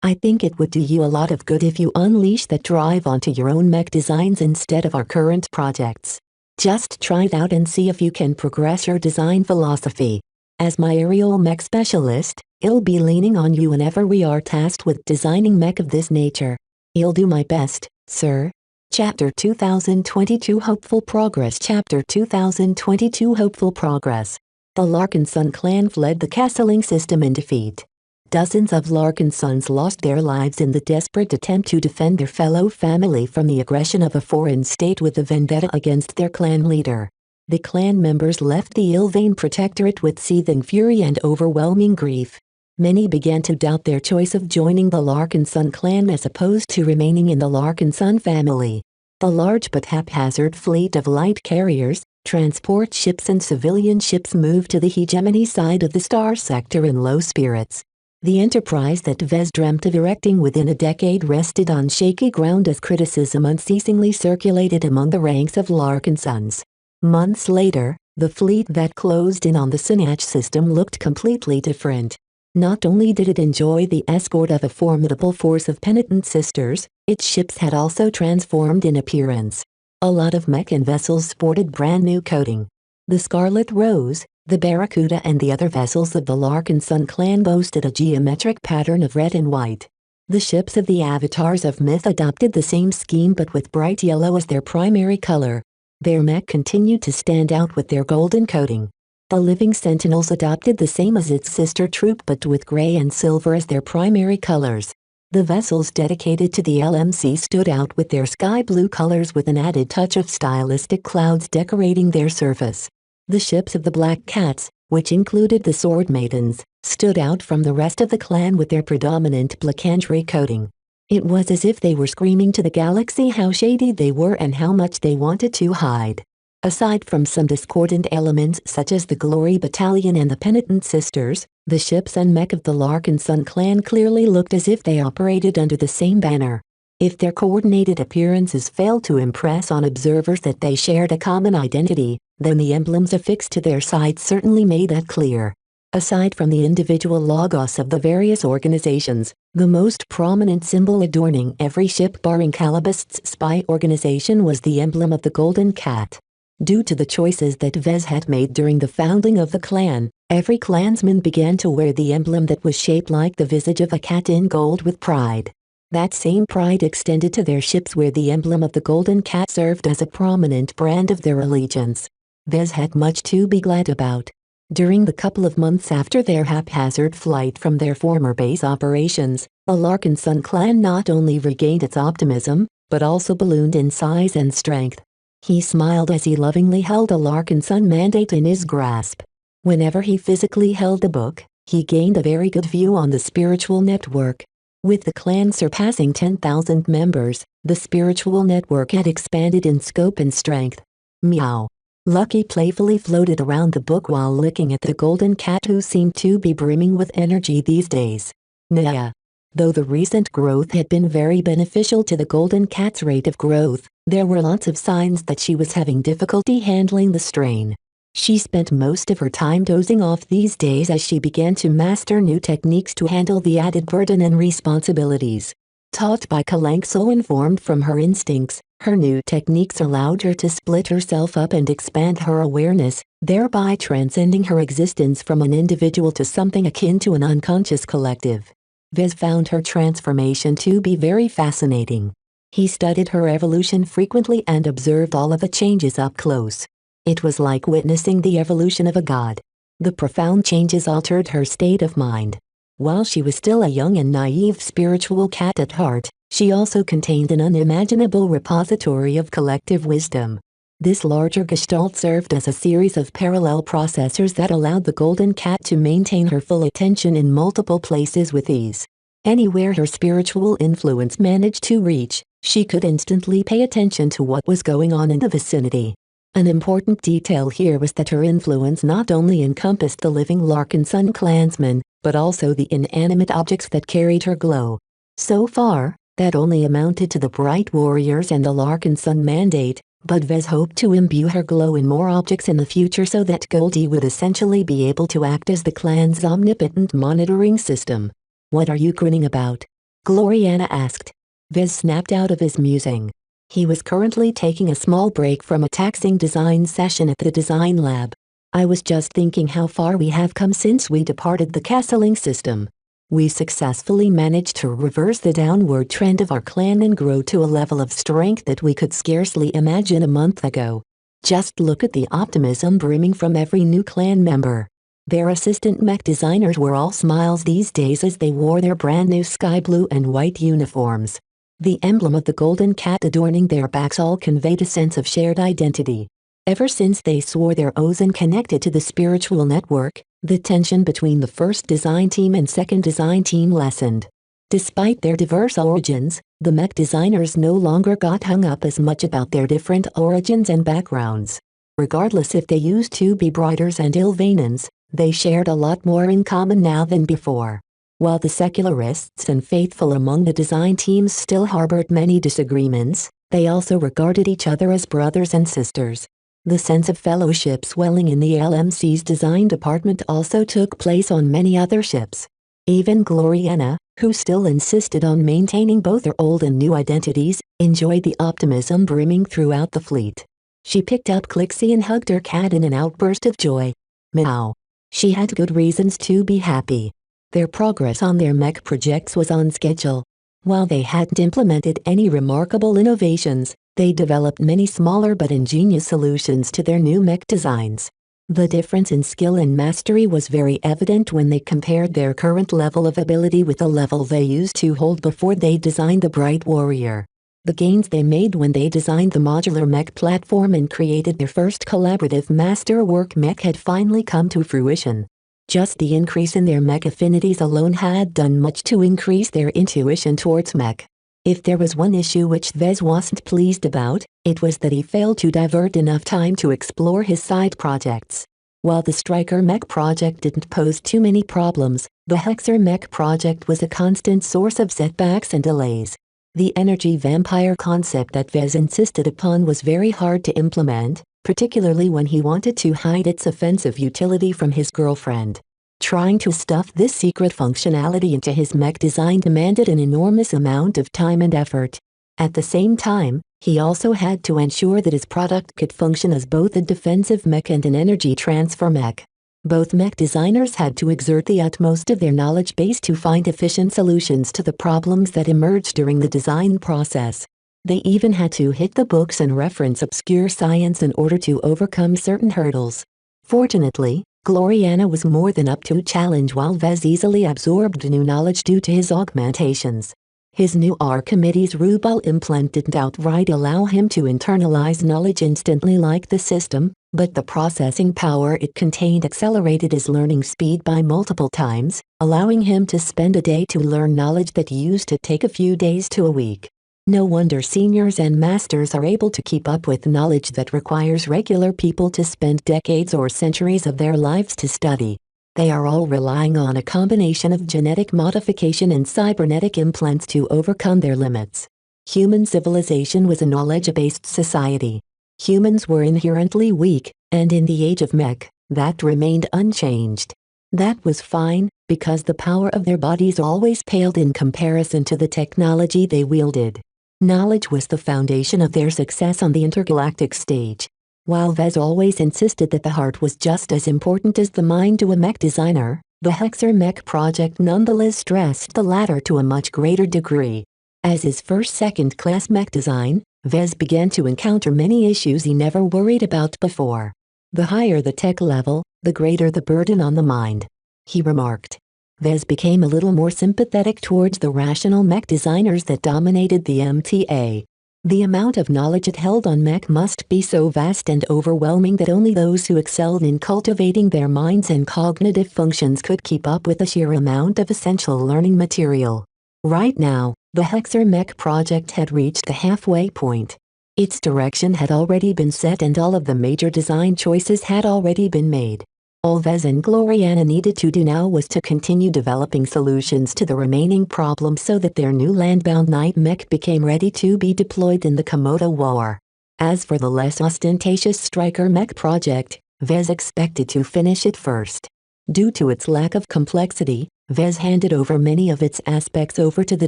Speaker 2: I think it would do you a lot of good if you unleash that drive onto your own mech designs instead of our current projects. Just try it out and see if you can progress your design philosophy. As my aerial mech specialist, I'll be leaning on you whenever we are tasked with designing mech of this nature. I'll do my best, sir. Chapter 2022 Hopeful Progress Chapter 2022 Hopeful Progress. The Larkinson clan fled the castling system in defeat. Dozens of Larkinsons lost their lives in the desperate attempt to defend their fellow family from the aggression of a foreign state with a vendetta against their clan leader. The clan members left the Ilvain protectorate with seething fury and overwhelming grief. Many began to doubt their choice of joining the Larkinson clan as opposed to remaining in the Larkinson family. The large but haphazard fleet of light carriers, transport ships and civilian ships moved to the hegemony side of the star sector in low spirits. The enterprise that Vez dreamt of erecting within a decade rested on shaky ground as criticism unceasingly circulated among the ranks of Larkinsons. Months later, the fleet that closed in on the Sinach system looked completely different. Not only did it enjoy the escort of a formidable force of penitent sisters, its ships had also transformed in appearance. A lot of mech and vessels sported brand new coating. The Scarlet Rose, the Barracuda and the other vessels of the Larkin Sun clan boasted a geometric pattern of red and white. The ships of the avatars of myth adopted the same scheme but with bright yellow as their primary color. Their mech continued to stand out with their golden coating. The Living Sentinels adopted the same as its sister troop but with gray and silver as their primary colors. The vessels dedicated to the LMC stood out with their sky blue colors with an added touch of stylistic clouds decorating their surface. The ships of the Black Cats, which included the Sword Maidens, stood out from the rest of the clan with their predominant Blacandry coating. It was as if they were screaming to the galaxy how shady they were and how much they wanted to hide. Aside from some discordant elements such as the Glory Battalion and the Penitent Sisters, the ships and mech of the Larkin Sun clan clearly looked as if they operated under the same banner. If their coordinated appearances failed to impress on observers that they shared a common identity, then the emblems affixed to their sides certainly made that clear. Aside from the individual logos of the various organizations, the most prominent symbol adorning every ship barring Calibust's spy organization was the emblem of the Golden Cat. Due to the choices that Vez had made during the founding of the clan, every clansman began to wear the emblem that was shaped like the visage of a cat in gold with pride. That same pride extended to their ships where the emblem of the Golden Cat served as a prominent brand of their allegiance. Vez had much to be glad about. During the couple of months after their haphazard flight from their former base operations, the Larkin Sun clan not only regained its optimism, but also ballooned in size and strength. He smiled as he lovingly held a Larkin Sun mandate in his grasp. Whenever he physically held a book, he gained a very good view on the spiritual network. With the clan surpassing 10,000 members, the spiritual network had expanded in scope and strength. Meow. Lucky playfully floated around the book while looking at the Golden Cat who seemed to be brimming with energy these days. Nya. Though the recent growth had been very beneficial to the Golden Cat's rate of growth, there were lots of signs that she was having difficulty handling the strain. She spent most of her time dozing off these days as she began to master new techniques to handle the added burden and responsibilities. Taught by Kalank so informed from her instincts, her new techniques allowed her to split herself up and expand her awareness, thereby transcending her existence from an individual to something akin to an unconscious collective. Vez found her transformation to be very fascinating. He studied her evolution frequently and observed all of the changes up close. It was like witnessing the evolution of a god. The profound changes altered her state of mind. While she was still a young and naive spiritual cat at heart, she also contained an unimaginable repository of collective wisdom. This larger gestalt served as a series of parallel processors that allowed the Golden Cat to maintain her full attention in multiple places with ease. Anywhere her spiritual influence managed to reach, she could instantly pay attention to what was going on in the vicinity. An important detail here was that her influence not only encompassed the living Larkin Sun clansmen, but also the inanimate objects that carried her glow. So far, that only amounted to the Bright Warriors and the Larkin Sun mandate, but Vez hoped to imbue her glow in more objects in the future so that Goldie would essentially be able to act as the clan's omnipotent monitoring system. "What are you grinning about?" Gloriana asked. Vez snapped out of his musing. He was currently taking a small break from a taxing design session at the design lab. "I was just thinking how far we have come since we departed the castling system. We successfully managed to reverse the downward trend of our clan and grow to a level of strength that we could scarcely imagine a month ago. Just look at the optimism brimming from every new clan member." Their assistant mech designers were all smiles these days as they wore their brand new sky blue and white uniforms. The emblem of the Golden Cat adorning their backs all conveyed a sense of shared identity. Ever since they swore their oaths and connected to the spiritual network, the tension between the first design team and second design team lessened. Despite their diverse origins, the mech designers no longer got hung up as much about their different origins and backgrounds. Regardless if they used to be Briders and Ilvanans, they shared a lot more in common now than before. While the secularists and faithful among the design teams still harbored many disagreements, they also regarded each other as brothers and sisters. The sense of fellowship swelling in the LMC's design department also took place on many other ships. Even Gloriana, who still insisted on maintaining both her old and new identities, enjoyed the optimism brimming throughout the fleet. She picked up Clixie and hugged her cat in an outburst of joy. Meow. She had good reasons to be happy. Their progress on their mech projects was on schedule. While they hadn't implemented any remarkable innovations, they developed many smaller but ingenious solutions to their new mech designs. The difference in skill and mastery was very evident when they compared their current level of ability with the level they used to hold before they designed the Bright Warrior. The gains they made when they designed the modular mech platform and created their first collaborative masterwork mech had finally come to fruition. Just the increase in their mech affinities alone had done much to increase their intuition towards mech. If there was one issue which Vez wasn't pleased about, it was that he failed to divert enough time to explore his side projects. While the Striker Mech project didn't pose too many problems, the Hexer Mech project was a constant source of setbacks and delays. The energy vampire concept that Vez insisted upon was very hard to implement, particularly when he wanted to hide its offensive utility from his girlfriend. Trying to stuff this secret functionality into his mech design demanded an enormous amount of time and effort. At the same time, he also had to ensure that his product could function as both a defensive mech and an energy transfer mech. Both mech designers had to exert the utmost of their knowledge base to find efficient solutions to the problems that emerged during the design process. They even had to hit the books and reference obscure science in order to overcome certain hurdles. Fortunately, Gloriana was more than up to a challenge while Vez easily absorbed new knowledge due to his augmentations. His new Archimedes Rubal implant didn't outright allow him to internalize knowledge instantly like the system, but the processing power it contained accelerated his learning speed by multiple times, allowing him to spend a day to learn knowledge that used to take a few days to a week. No wonder seniors and masters are able to keep up with knowledge that requires regular people to spend decades or centuries of their lives to study. They are all relying on a combination of genetic modification and cybernetic implants to overcome their limits. Human civilization was a knowledge-based society. Humans were inherently weak, and in the age of mech, that remained unchanged. That was fine, because the power of their bodies always paled in comparison to the technology they wielded. Knowledge was the foundation of their success on the intergalactic stage. While Vez always insisted that the heart was just as important as the mind to a mech designer, the Hexer Mech project nonetheless stressed the latter to a much greater degree. As his first second-class mech design, Vez began to encounter many issues he never worried about before. The higher the tech level, the greater the burden on the mind, he remarked. Vez became a little more sympathetic towards the rational mech designers that dominated the MTA. The amount of knowledge it held on mech must be so vast and overwhelming that only those who excelled in cultivating their minds and cognitive functions could keep up with the sheer amount of essential learning material. Right now, the Hexer Mech project had reached the halfway point. Its direction had already been set and all of the major design choices had already been made. All Vez and Gloriana needed to do now was to continue developing solutions to the remaining problems so that their new landbound night mech became ready to be deployed in the Komodo War. As for the less ostentatious Striker Mech project, Vez expected to finish it first. Due to its lack of complexity, Vez handed over many of its aspects over to the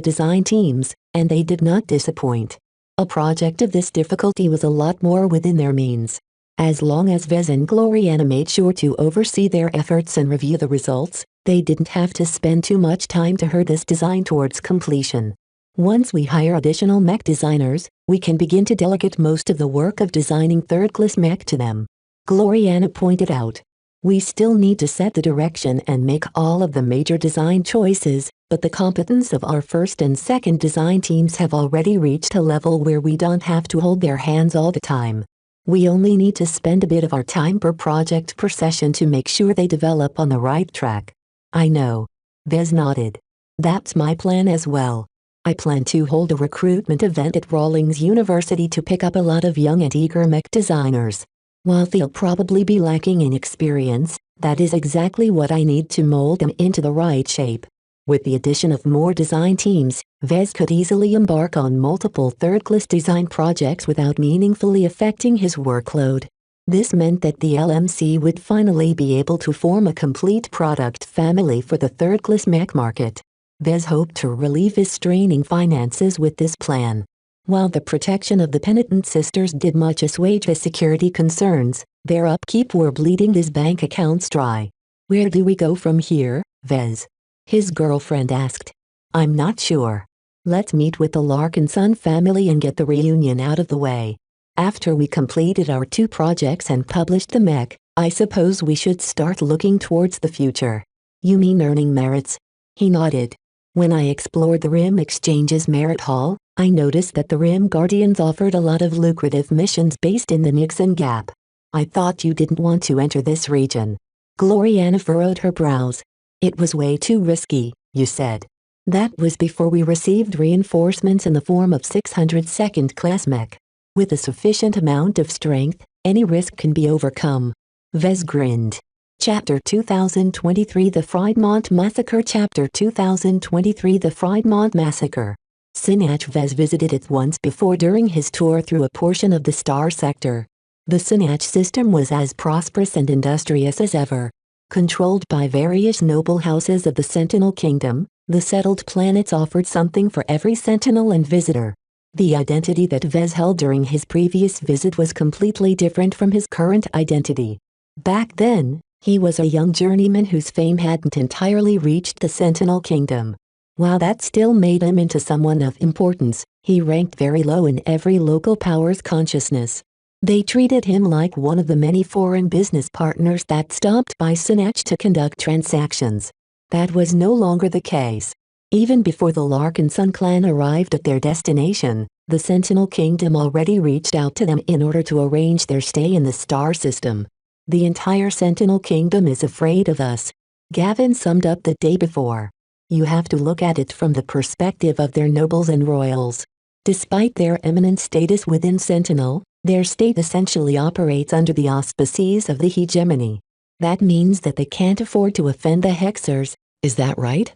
Speaker 2: design teams, and they did not disappoint. A project of this difficulty was a lot more within their means. As long as Vez and Gloriana made sure to oversee their efforts and review the results, they didn't have to spend too much time to hurry this design towards completion. Once we hire additional mech designers, we can begin to delegate most of the work of designing third-class mech to them. Gloriana pointed out. We still need to set the direction and make all of the major design choices, but the competence of our first and second design teams have already reached a level where we don't have to hold their hands all the time. We only need to spend a bit of our time per project per session to make sure they develop on the right track. I know. Vez nodded. That's my plan as well. I plan to hold a recruitment event at Rawlings University to pick up a lot of young and eager mech designers. While they'll probably be lacking in experience, that is exactly what I need to mold them into the right shape. With the addition of more design teams, Vez could easily embark on multiple third-class design projects without meaningfully affecting his workload. This meant that the LMC would finally be able to form a complete product family for the third-class Mech market. Vez hoped to relieve his straining finances with this plan. While the protection of the penitent sisters did much assuage his security concerns, their upkeep were bleeding his bank accounts dry. "Where do we go from here, Vez?" his girlfriend asked. "I'm not sure. Let's meet with the Larkinson family and get the reunion out of the way. After we completed our 2 projects and published the Mech, I suppose we should start looking towards the future." "You mean earning merits?" He nodded. "When I explored the Rim Exchange's merit hall, I noticed that the Rim Guardians offered a lot of lucrative missions based in the Nixon Gap. I thought you didn't want to enter this region." Gloriana furrowed her brows. "It was way too risky, you said." "That was before we received reinforcements in the form of 600 second-class Mech. With a sufficient amount of strength, any risk can be overcome." Vez grinned. Chapter 2023 The Friedmont Massacre Chapter 2023 The Friedmont Massacre. Sinach Vez visited it once before during his tour through a portion of the Star Sector. The Sinach system was as prosperous and industrious as ever. Controlled by various noble houses of the Sentinel Kingdom, the settled planets offered something for every Sentinel and visitor. The identity that Vez held during his previous visit was completely different from his current identity. Back then, he was a young journeyman whose fame hadn't entirely reached the Sentinel Kingdom. While that still made him into someone of importance, he ranked very low in every local power's consciousness. They treated him like one of the many foreign business partners that stopped by Sinach to conduct transactions. That was no longer the case. Even before the Larkinson clan arrived at their destination, the Sentinel Kingdom already reached out to them in order to arrange their stay in the star system. "The entire Sentinel Kingdom is afraid of us," Gavin summed up the day before. "You have to look at it from the perspective of their nobles and royals. Despite their eminent status within Sentinel, their state essentially operates under the auspices of the hegemony. That means that they can't afford to offend the Hexers, is that right?"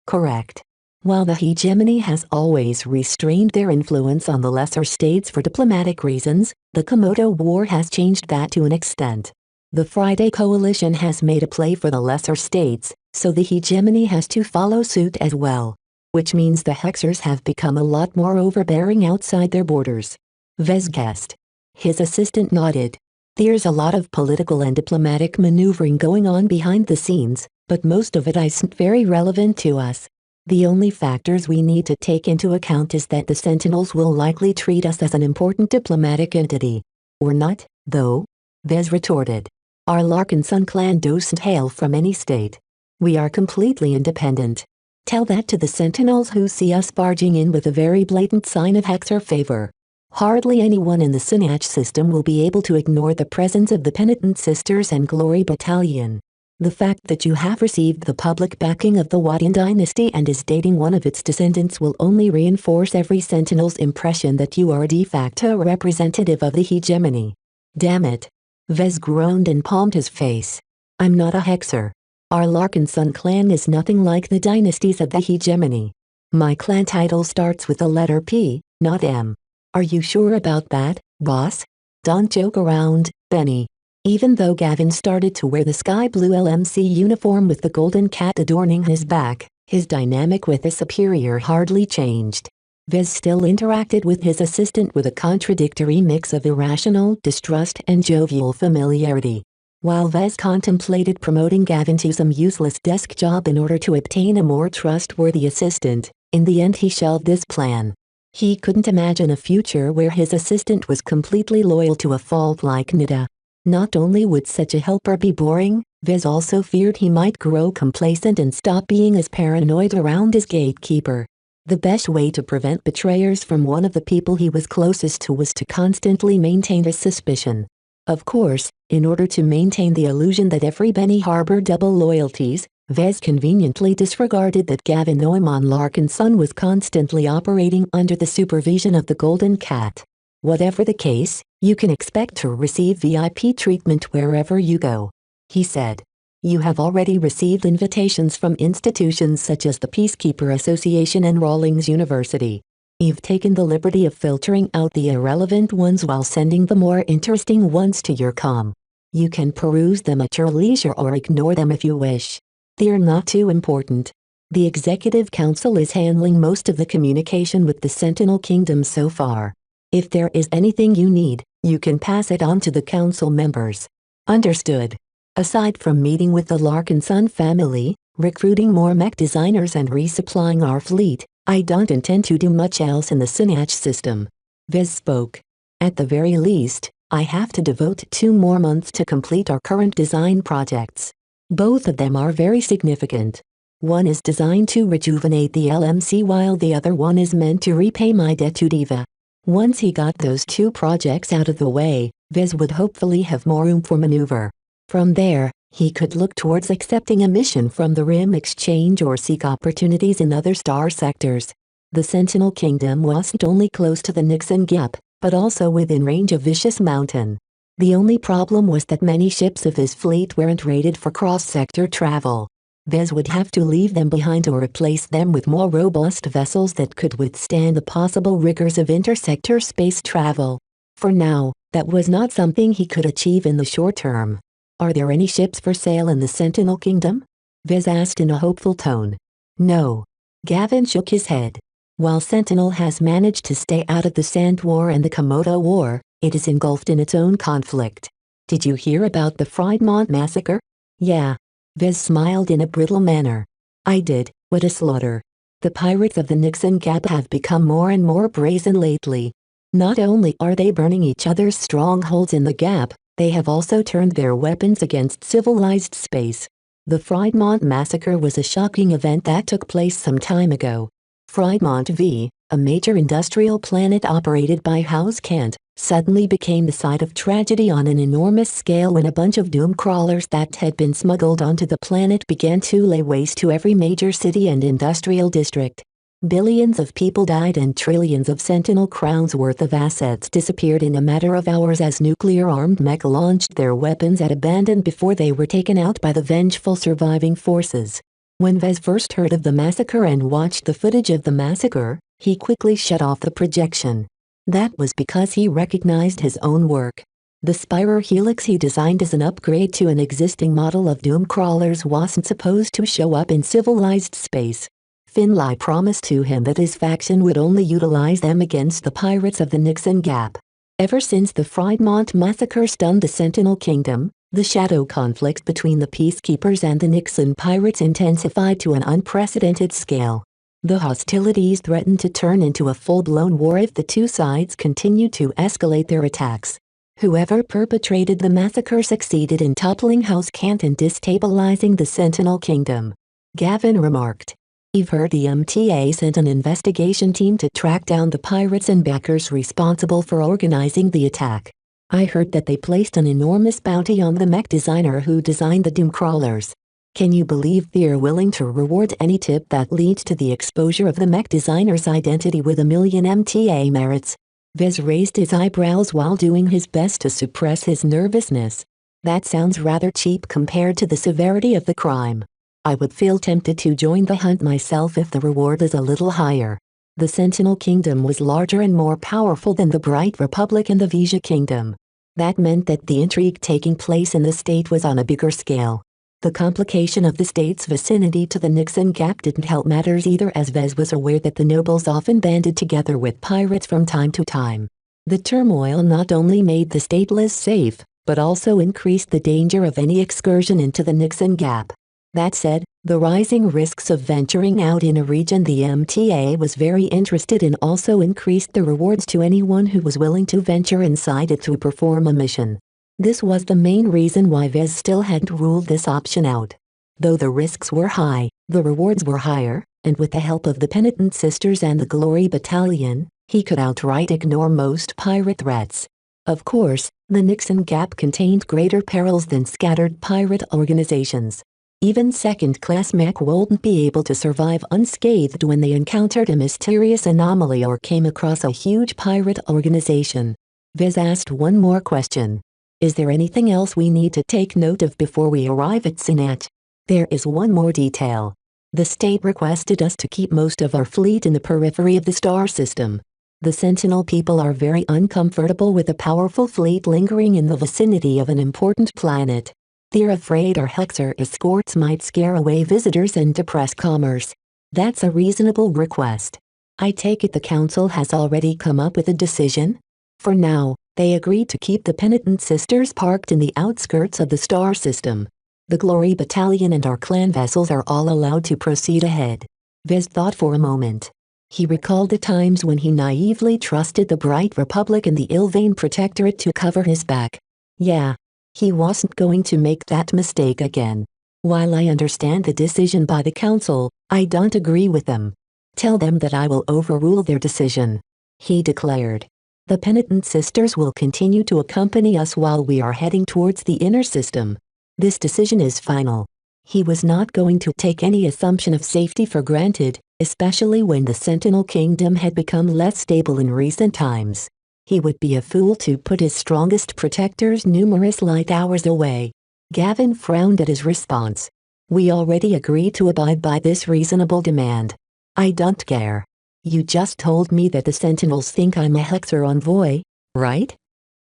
Speaker 2: "Correct. While the hegemony has always restrained their influence on the lesser states for diplomatic reasons, the Komodo War has changed that to an extent. The Friday Coalition has made a play for the lesser states, so the hegemony has to follow suit as well. Which means the Hexers have become a lot more overbearing outside their borders." Vez guessed. His assistant nodded. "There's a lot of political and diplomatic maneuvering going on behind the scenes, but most of it isn't very relevant to us. The only factors we need to take into account is that the Sentinels will likely treat us as an important diplomatic entity." "Or not, though," Vez retorted. "Our Larkinson clan doesn't hail from any state. We are completely independent. Tell that to the Sentinels who see us barging in with a very blatant sign of Hexer favor. Hardly anyone in the Sinach system will be able to ignore the presence of the Penitent Sisters and Glory Battalion. The fact that you have received the public backing of the Wadian dynasty and is dating one of its descendants will only reinforce every Sentinel's impression that you are a de facto representative of the hegemony." "Damn it." Vez groaned and palmed his face. "I'm not a Hexer. Our Larkinson clan is nothing like the dynasties of the hegemony. My clan title starts with the letter P, not M. Are you sure about that, boss? Don't joke around, Benny." Even though Gavin started to wear the sky blue LMC uniform with the golden cat adorning his back, his dynamic with his superior hardly changed. Vez still interacted with his assistant with a contradictory mix of irrational distrust and jovial familiarity. While Vez contemplated promoting Gavin to some useless desk job in order to obtain a more trustworthy assistant, in the end he shelved this plan. He couldn't imagine a future where his assistant was completely loyal to a fault like Nida. Not only would such a helper be boring, Vez also feared he might grow complacent and stop being as paranoid around his gatekeeper. The best way to prevent betrayers from one of the people he was closest to was to constantly maintain his suspicion. Of course, in order to maintain the illusion that every Benny harbored double loyalties, Vez conveniently disregarded that Gavin Neumann Larkinson was constantly operating under the supervision of the Golden Cat. "Whatever the case, you can expect to receive VIP treatment wherever you go," he said. "You have already received invitations from institutions such as the Peacekeeper Association and Rawlings University. You've taken the liberty of filtering out the irrelevant ones while sending the more interesting ones to your comm. You can peruse them at your leisure or ignore them if you wish. They're not too important. The Executive Council is handling most of the communication with the Sentinel Kingdom so far. If there is anything you need, you can pass it on to the Council members. Understood. Aside from meeting with the Larkin Sun family, recruiting more mech designers and resupplying our fleet, I don't intend to do much else in the Sinach system. Vez spoke. At the very least, I have to devote 2 more months to complete our current design projects. Both of them are very significant. One is designed to rejuvenate the LMC while the other one is meant to repay my debt to Diva. Once he got those 2 projects out of the way, Vez would hopefully have more room for maneuver. From there, he could look towards accepting a mission from the Rim Exchange or seek opportunities in other star sectors. The Sentinel Kingdom wasn't only close to the Nixon Gap, but also within range of Vicious Mountain. The only problem was that many ships of his fleet weren't rated for cross-sector travel. Vez would have to leave them behind or replace them with more robust vessels that could withstand the possible rigors of intersector space travel. For now, that was not something he could achieve in the short term. Are there any ships for sale in the Sentinel Kingdom? Vez asked in a hopeful tone. No. Gavin shook his head. While Sentinel has managed to stay out of the Sand War and the Komodo War, it is engulfed in its own conflict. Did you hear about the Friedmont massacre? Yeah. Vez smiled in a brittle manner. I did. What a slaughter. The pirates of the Nixon Gap have become more and more brazen lately. Not only are they burning each other's strongholds in the Gap, they have also turned their weapons against civilized space. The Friedmont massacre was a shocking event that took place some time ago. Friedmont V, a major industrial planet operated by House Kent, suddenly became the site of tragedy on an enormous scale when a bunch of doom crawlers that had been smuggled onto the planet began to lay waste to every major city and industrial district. Billions of people died and trillions of Sentinel crowns worth of assets disappeared in a matter of hours as nuclear-armed mech launched their weapons at abandon before they were taken out by the vengeful surviving forces. When Vez first heard of the massacre and watched the footage of the massacre, he quickly shut off the projection. That was because he recognized his own work. The Spiral Helix he designed as an upgrade to an existing model of doom crawlers wasn't supposed to show up in civilized space. Finlay promised to him that his faction would only utilize them against the pirates of the Nixon Gap. Ever since the Friedmont massacre stunned the Sentinel Kingdom, the shadow conflict between the Peacekeepers and the Nixon pirates intensified to an unprecedented scale. The hostilities threatened to turn into a full-blown war if the two sides continued to escalate their attacks. Whoever perpetrated the massacre succeeded in toppling House Kent and destabilizing the Sentinel Kingdom. Gavin remarked. I've heard the MTA sent an investigation team to track down the pirates and backers responsible for organizing the attack. I heard that they placed an enormous bounty on the mech designer who designed the doom crawlers. Can you believe they're willing to reward any tip that leads to the exposure of the mech designer's identity with 1 million MTA merits? Vez raised his eyebrows while doing his best to suppress his nervousness. That sounds rather cheap compared to the severity of the crime. I would feel tempted to join the hunt myself if the reward is a little higher. The Sentinel Kingdom was larger and more powerful than the Bright Republic and the Vija Kingdom. That meant that the intrigue taking place in the state was on a bigger scale. The complication of the state's vicinity to the Nixon Gap didn't help matters either, as Vez was aware that the nobles often banded together with pirates from time to time. The turmoil not only made the state less safe, but also increased the danger of any excursion into the Nixon Gap. That said, the rising risks of venturing out in a region the MTA was very interested in also increased the rewards to anyone who was willing to venture inside it to perform a mission. This was the main reason why Vez still hadn't ruled this option out. Though the risks were high, the rewards were higher, and with the help of the Penitent Sisters and the Glory Battalion, he could outright ignore most pirate threats. Of course, the Nixon Gap contained greater perils than scattered pirate organizations. Even second-class mech wouldn't be able to survive unscathed when they encountered a mysterious anomaly or came across a huge pirate organization. Vez asked one more question. Is there anything else we need to take note of before we arrive at Sinat? There is one more detail. The state requested us to keep most of our fleet in the periphery of the star system. The Sentinel people are very uncomfortable with a powerful fleet lingering in the vicinity of an important planet. They're afraid our Hexer escorts might scare away visitors and depress commerce. That's a reasonable request. I take it the council has already come up with a decision? For now, they agreed to keep the Penitent Sisters parked in the outskirts of the star system. The Glory Battalion and our clan vessels are all allowed to proceed ahead. Vez thought for a moment. He recalled the times when he naively trusted the Bright Republic and the Ilvain Protectorate to cover his back. Yeah. He wasn't going to make that mistake again. While I understand the decision by the council, I don't agree with them. Tell them that I will overrule their decision, he declared. The Penitent Sisters will continue to accompany us while we are heading towards the inner system. This decision is final. He was not going to take any assumption of safety for granted, especially when the Sentinel Kingdom had become less stable in recent times. He would be a fool to put his strongest protectors numerous light hours away. Gavin frowned at his response. We already agreed to abide by this reasonable demand. I don't care. You just told me that the Sentinels think I'm a Hexer envoy, right?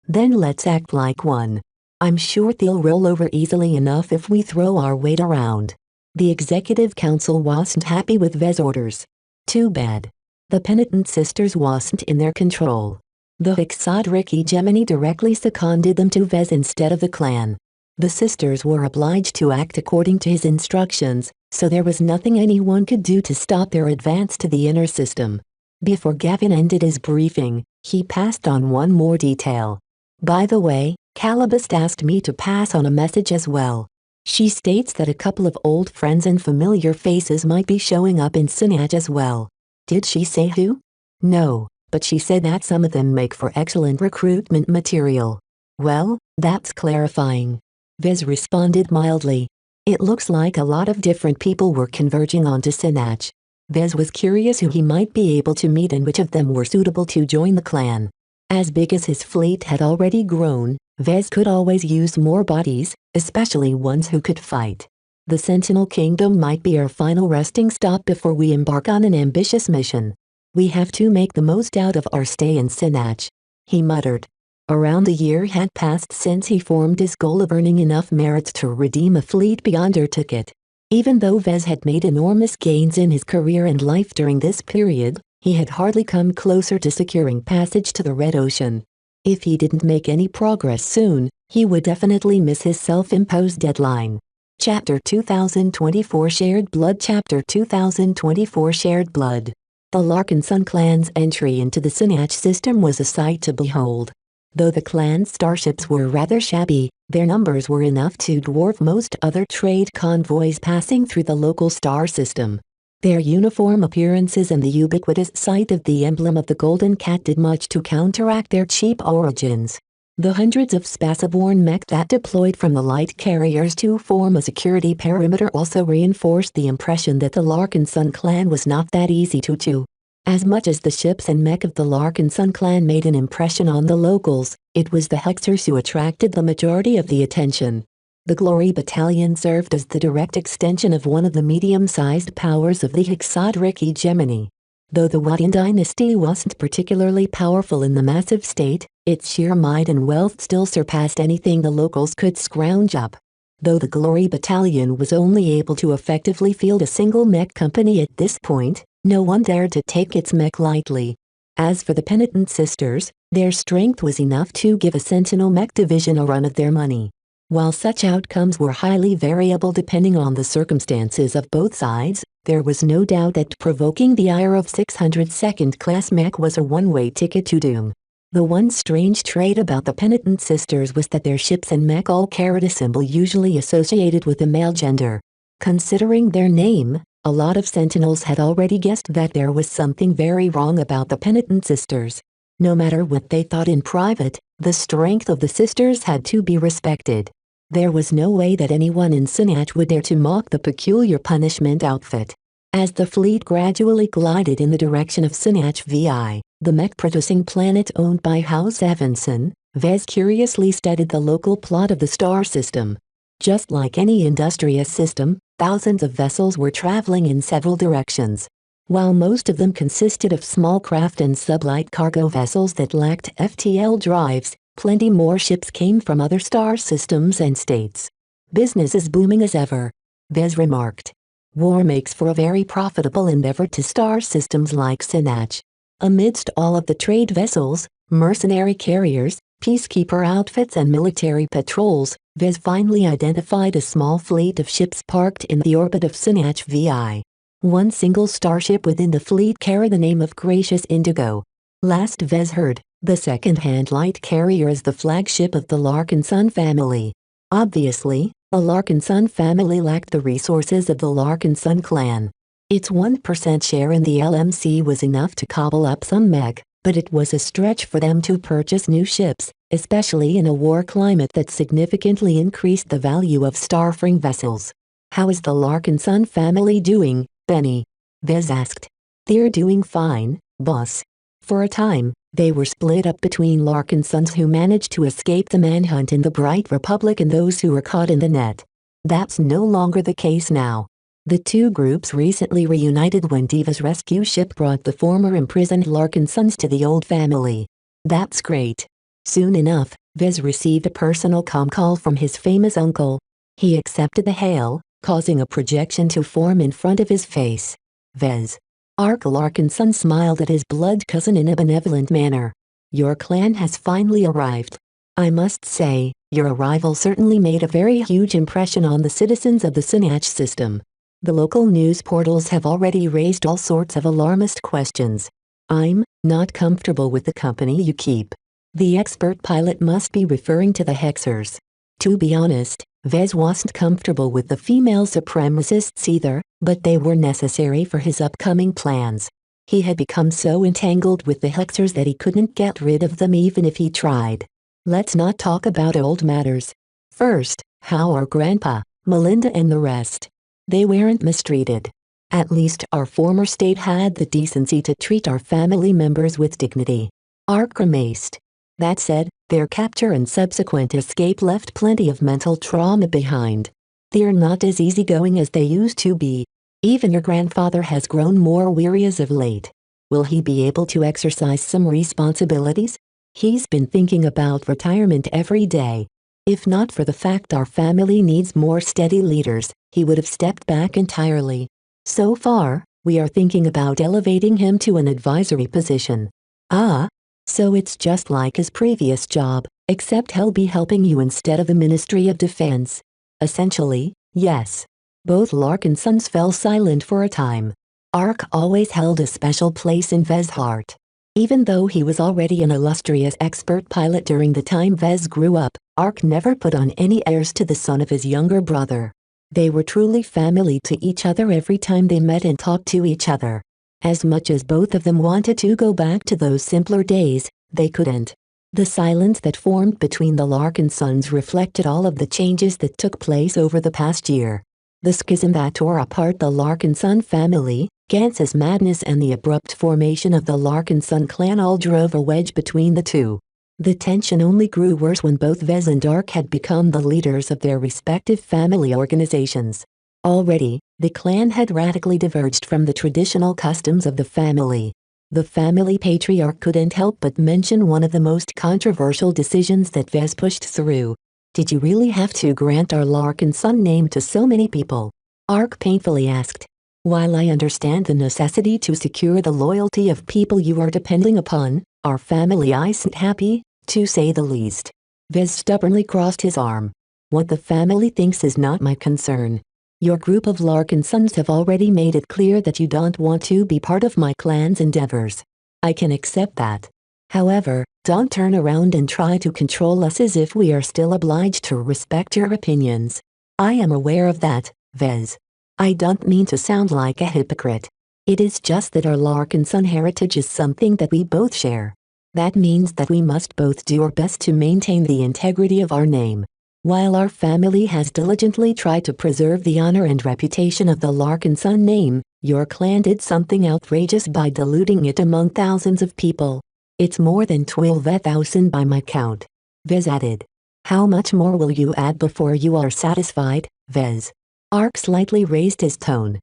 Speaker 2: Then let's act like one. I'm sure they'll roll over easily enough if we throw our weight around. The Executive Council wasn't happy with Vez's orders. Too bad. The Penitent Sisters wasn't in their control. The Hexadric Hegemony directly seconded them to Vez instead of the clan. The sisters were obliged to act according to his instructions, so there was nothing anyone could do to stop their advance to the inner system. Before Gavin ended his briefing, he passed on one more detail. By the way, Calabast asked me to pass on a message as well. She states that a couple of old friends and familiar faces might be showing up in Sinaj as well. Did she say who? No. But she said that some of them make for excellent recruitment material. Well, that's clarifying. Vez responded mildly. It looks like a lot of different people were converging onto Sinach. Vez was curious who he might be able to meet and which of them were suitable to join the clan. As big as his fleet had already grown, Vez could always use more bodies, especially ones who could fight. The Sentinel Kingdom might be our final resting stop before we embark on an ambitious mission. We have to make the most out of our stay in Sinach, he muttered. Around a year had passed since he formed his goal of earning enough merits to redeem a fleet beyond our ticket. Even though Vez had made enormous gains in his career and life during this period, he had hardly come closer to securing passage to the Red Ocean. If he didn't make any progress soon, he would definitely miss his self-imposed deadline. Chapter 2024 Shared Blood Chapter 2024 Shared Blood. The Larkinson clan's entry into the Sinach system was a sight to behold. Though the clan's starships were rather shabby, their numbers were enough to dwarf most other trade convoys passing through the local star system. Their uniform appearances and the ubiquitous sight of the emblem of the Golden Cat did much to counteract their cheap origins. The hundreds of spaceborne mech that deployed from the light carriers to form a security perimeter also reinforced the impression that the Larkinson clan was not that easy to chew. As much as the ships and mech of the Larkinson clan made an impression on the locals, it was the Hexers who attracted the majority of the attention. The Glory Battalion served as the direct extension of one of the medium-sized powers of the Hexadric Hegemony. Though the Wadian dynasty wasn't particularly powerful in the massive state, its sheer might and wealth still surpassed anything the locals could scrounge up. Though the Glory Battalion was only able to effectively field a single mech company at this point, no one dared to take its mech lightly. As for the Penitent Sisters, their strength was enough to give a Sentinel mech division a run of their money. While such outcomes were highly variable depending on the circumstances of both sides, there was no doubt that provoking the ire of 600 second-class mech was a one-way ticket to doom. The one strange trait about the Penitent Sisters was that their ships and mech all carried a symbol usually associated with the male gender. Considering their name, a lot of Sentinels had already guessed that there was something very wrong about the Penitent Sisters. No matter what they thought in private, the strength of the sisters had to be respected. There was no way that anyone in Sinach would dare to mock the peculiar punishment outfit. As the fleet gradually glided in the direction of Sinach VI, the mech-producing planet owned by House Evanson, Vez curiously studied the local plot of the star system. Just like any industrious system, Thousands of vessels were traveling in several directions. While most of them consisted of small craft and sublight cargo vessels that lacked FTL drives, plenty more ships came from other star systems and states. Business is booming as ever, Vez remarked. War makes for a very profitable endeavor to star systems like Sinach. Amidst all of the trade vessels, mercenary carriers, peacekeeper outfits and military patrols, Vez finally identified a small fleet of ships parked in the orbit of Sinach VI. One single starship within the fleet carried the name of Gracious Indigo. Last Vez heard, the second-hand light carrier is the flagship of the Larkin Sun family. Obviously, the Larkin Sun family lacked the resources of the Larkin Sun clan. Its 1% share in the LMC was enough to cobble up some mech, but it was a stretch for them to purchase new ships, especially in a war climate that significantly increased the value of starfring vessels. How is the Larkin Sun family doing, Benny? Vez asked. They're doing fine, boss. For a time, they were split up between Larkin Sons who managed to escape the manhunt in the Bright Republic and those who were caught in the net. That's no longer the case now. The two groups recently reunited when Diva's rescue ship brought the former imprisoned Larkin Sons to the old family. That's great. Soon enough, Vez received a personal comm call from his famous uncle. He accepted the hail, causing a projection to form in front of his face. Vez. Ark Larkin Son smiled at his blood cousin in a benevolent manner. Your clan has finally arrived. I must say, your arrival certainly made a very huge impression on the citizens of the Sinach system. The local news portals have already raised all sorts of alarmist questions. I'm not comfortable with the company you keep. The expert pilot must be referring to the Hexers. To be honest, Vez wasn't comfortable with the female supremacists either, but they were necessary for his upcoming plans. He had become so entangled with the Hexers that he couldn't get rid of them even if he tried. Let's not talk about old matters. First, how are Grandpa, Melinda and the rest? They weren't mistreated. At least our former state had the decency to treat our family members with dignity. Ark grimaced. That said, their capture and subsequent escape left plenty of mental trauma behind. They're not as easygoing as they used to be. Even your grandfather has grown more weary as of late. Will he be able to exercise some responsibilities? He's been thinking about retirement every day. If not for the fact our family needs more steady leaders, he would have stepped back entirely. So far, we are thinking about elevating him to an advisory position. Ah, so it's just like his previous job, except he'll be helping you instead of the Ministry of Defense. Essentially, yes. Both Larkin Sons fell silent for a time. Ark always held a special place in Vez's heart. Even though he was already an illustrious expert pilot during the time Vez grew up, Ark never put on any airs to the son of his younger brother. They were truly family to each other every time they met and talked to each other. As much as both of them wanted to go back to those simpler days, they couldn't. The silence that formed between the Larkin Sons reflected all of the changes that took place over the past year. The schism that tore apart the Larkin Son family, Gance's madness and the abrupt formation of the Larkin Son clan all drove a wedge between the two. The tension only grew worse when both Vez and Ark had become the leaders of their respective family organizations. Already, the clan had radically diverged from the traditional customs of the family. The family patriarch couldn't help but mention one of the most controversial decisions that Vez pushed through. Did you really have to grant our Larkin Son name to so many people? Ark painfully asked. While I understand the necessity to secure the loyalty of people you are depending upon, our family isn't happy, to say the least. Vez stubbornly crossed his arm. What the family thinks is not my concern. Your group of Larkin Sons have already made it clear that you don't want to be part of my clan's endeavors. I can accept that. However, don't turn around and try to control us as if we are still obliged to respect your opinions. I am aware of that, Vez. I don't mean to sound like a hypocrite. It is just that our Larkin Son heritage is something that we both share. That means that we must both do our best to maintain the integrity of our name. While our family has diligently tried to preserve the honor and reputation of the Larkin Son name, your clan did something outrageous by diluting it among thousands of people. It's more than 12,000 by my count. Vez added. How much more will you add before you are satisfied, Vez? Ark slightly raised his tone.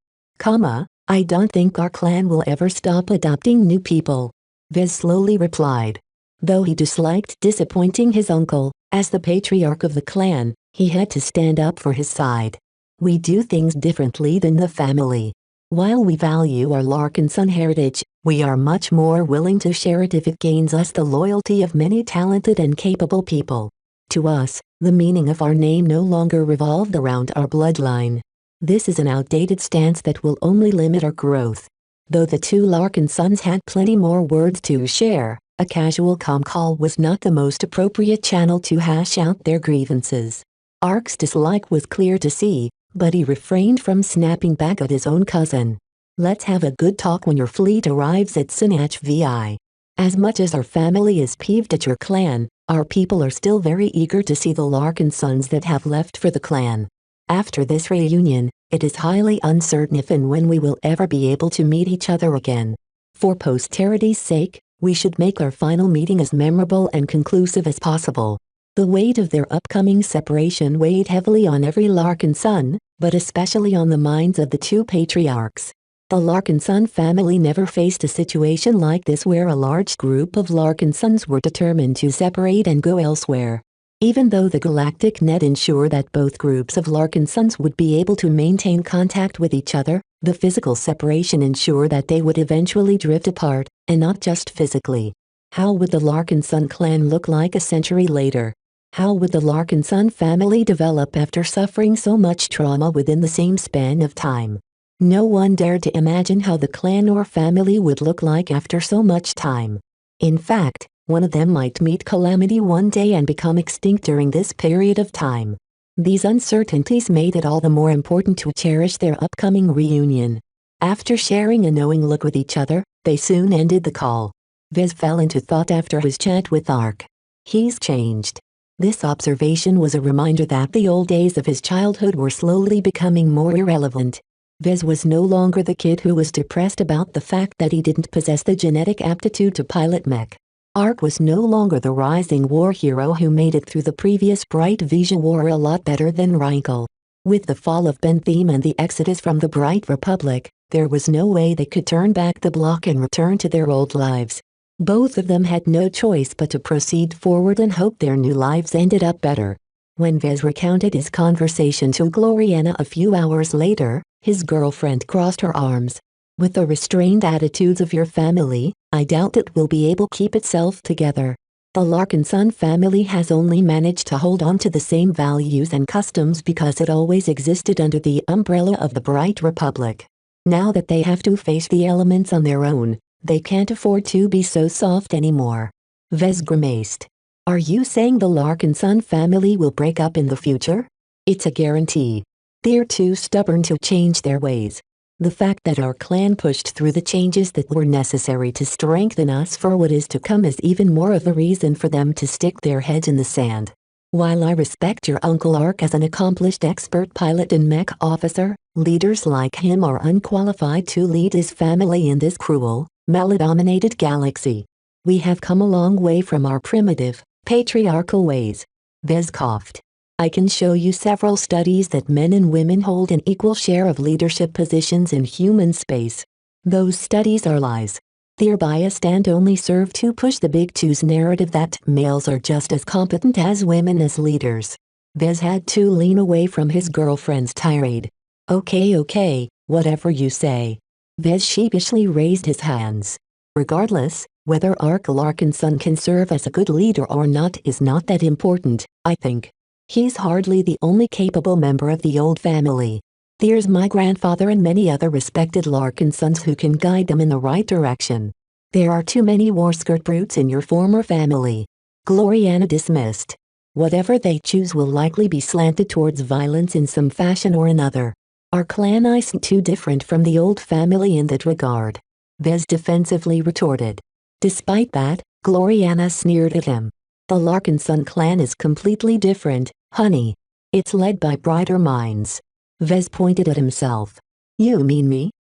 Speaker 2: I don't think our clan will ever stop adopting new people. Vez slowly replied. Though he disliked disappointing his uncle, as the patriarch of the clan, he had to stand up for his side. We do things differently than the family. While we value our Larkinson heritage, we are much more willing to share it if it gains us the loyalty of many talented and capable people. To us, the meaning of our name no longer revolved around our bloodline. This is an outdated stance that will only limit our growth. Though the two Larkinsons had plenty more words to share, a casual call was not the most appropriate channel to hash out their grievances. Ark's dislike was clear to see, but he refrained from snapping back at his own cousin. Let's have a good talk when your fleet arrives at Sinach VI. As much as our family is peeved at your clan, our people are still very eager to see the Larkinsons that have left for the clan. After this reunion, it is highly uncertain if and when we will ever be able to meet each other again. For posterity's sake, we should make our final meeting as memorable and conclusive as possible. The weight of their upcoming separation weighed heavily on every Larkinson, but especially on the minds of the two patriarchs. The Larkinson family never faced a situation like this where a large group of Larkinsons were determined to separate and go elsewhere. Even though the galactic net ensured that both groups of Larkinsons would be able to maintain contact with each other, the physical separation ensured that they would eventually drift apart, and not just physically. How would the Larkinson clan look like a century later? How would the Larkinson family develop after suffering so much trauma within the same span of time? No one dared to imagine how the clan or family would look like after so much time. In fact, one of them might meet calamity one day and become extinct during this period of time. These uncertainties made it all the more important to cherish their upcoming reunion. After sharing a knowing look with each other, they soon ended the call. Vez fell into thought after his chat with Ark. He's changed. This observation was a reminder that the old days of his childhood were slowly becoming more irrelevant. Vez was no longer the kid who was depressed about the fact that he didn't possess the genetic aptitude to pilot mech. Ark was no longer the rising war hero who made it through the previous Bright Vision War a lot better than Reinkel. With the fall of Bentham and the exodus from the Bright Republic, there was no way they could turn back the block and return to their old lives. Both of them had no choice but to proceed forward and hope their new lives ended up better. When Vez recounted his conversation to Gloriana a few hours later, his girlfriend crossed her arms. With the restrained attitudes of your family, I doubt it will be able to keep itself together. The Larkinson family has only managed to hold on to the same values and customs because it always existed under the umbrella of the Bright Republic. Now that they have to face the elements on their own, they can't afford to be so soft anymore. Vez grimaced. Are you saying the Larkinson family will break up in the future? It's a guarantee. They're too stubborn to change their ways. The fact that our clan pushed through the changes that were necessary to strengthen us for what is to come is even more of a reason for them to stick their heads in the sand. While I respect your Uncle Ark as an accomplished expert pilot and mech officer, leaders like him are unqualified to lead his family in this cruel, male-dominated galaxy. We have come a long way from our primitive, patriarchal ways. Vez coughed. I can show you several studies that men and women hold an equal share of leadership positions in human space. Those studies are lies. They're biased and only serve to push the Big Two's narrative that males are just as competent as women as leaders. Vez had to lean away from his girlfriend's tirade. Okay, whatever you say. Vez sheepishly raised his hands. Regardless, whether Ark Larkinson can serve as a good leader or not is not that important, I think. He's hardly the only capable member of the old family. There's my grandfather and many other respected Larkinsons who can guide them in the right direction. There are too many war-skirt brutes in your former family. Gloriana dismissed. Whatever they choose will likely be slanted towards violence in some fashion or another. Our clan isn't too different from the old family in that regard. Vez defensively retorted. Despite that, Gloriana sneered at him. The Larkinson clan is completely different, honey. It's led by brighter minds. Vez pointed at himself. You mean me?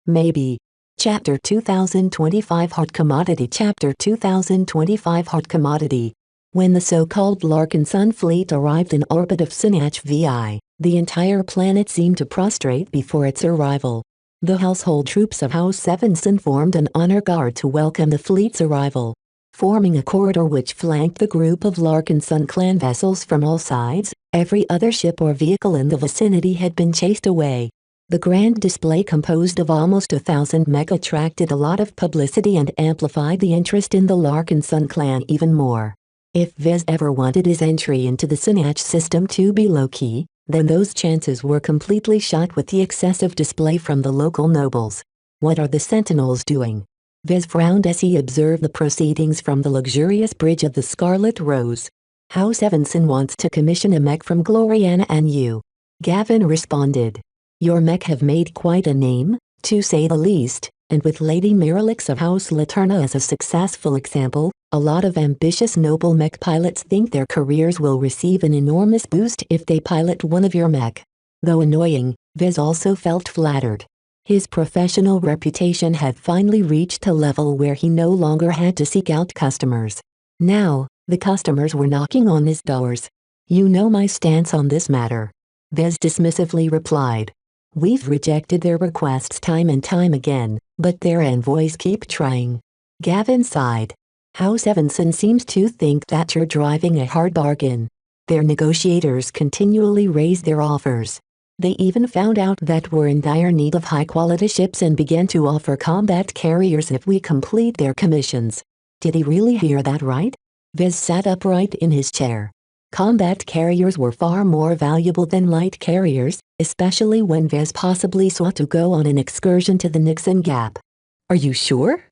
Speaker 2: Maybe. Chapter 2025 Hard Commodity Chapter 2025 Hard Commodity. When the so-called Larkinson fleet arrived in orbit of Sinach VI, The entire planet seemed to prostrate before its arrival. The household troops of House Evanson formed an honor guard to welcome the fleet's arrival. Forming a corridor which flanked the group of Larkinson clan vessels from all sides, every other ship or vehicle in the vicinity had been chased away. The grand display, composed of almost 1,000 mech, attracted a lot of publicity and amplified the interest in the Larkinson clan even more. If Vez ever wanted his entry into the Sinach system to be low-key, then those chances were completely shot with the excessive display from the local nobles. What are the Sentinels doing? Vez frowned as he observed the proceedings from the luxurious bridge of the Scarlet Rose. House Evanson wants to commission a mech from Gloriana and you. Gavin responded. Your mech have made quite a name, to say the least, and with Lady Miralix of House Laterna as a successful example, a lot of ambitious noble mech pilots think their careers will receive an enormous boost if they pilot one of your mech. Though annoying, Vez also felt flattered. His professional reputation had finally reached a level where he no longer had to seek out customers. Now, the customers were knocking on his doors. You know my stance on this matter. Vez dismissively replied. We've rejected their requests time and time again, but their envoys keep trying. Gavin sighed. House Evanson seems to think that you're driving a hard bargain. Their negotiators continually raise their offers. They even found out that we're in dire need of high-quality ships and began to offer combat carriers if we complete their commissions. Did he really hear that right? Vez sat upright in his chair. Combat carriers were far more valuable than light carriers, especially when Vez possibly sought to go on an excursion to the Nixon Gap. Are you sure?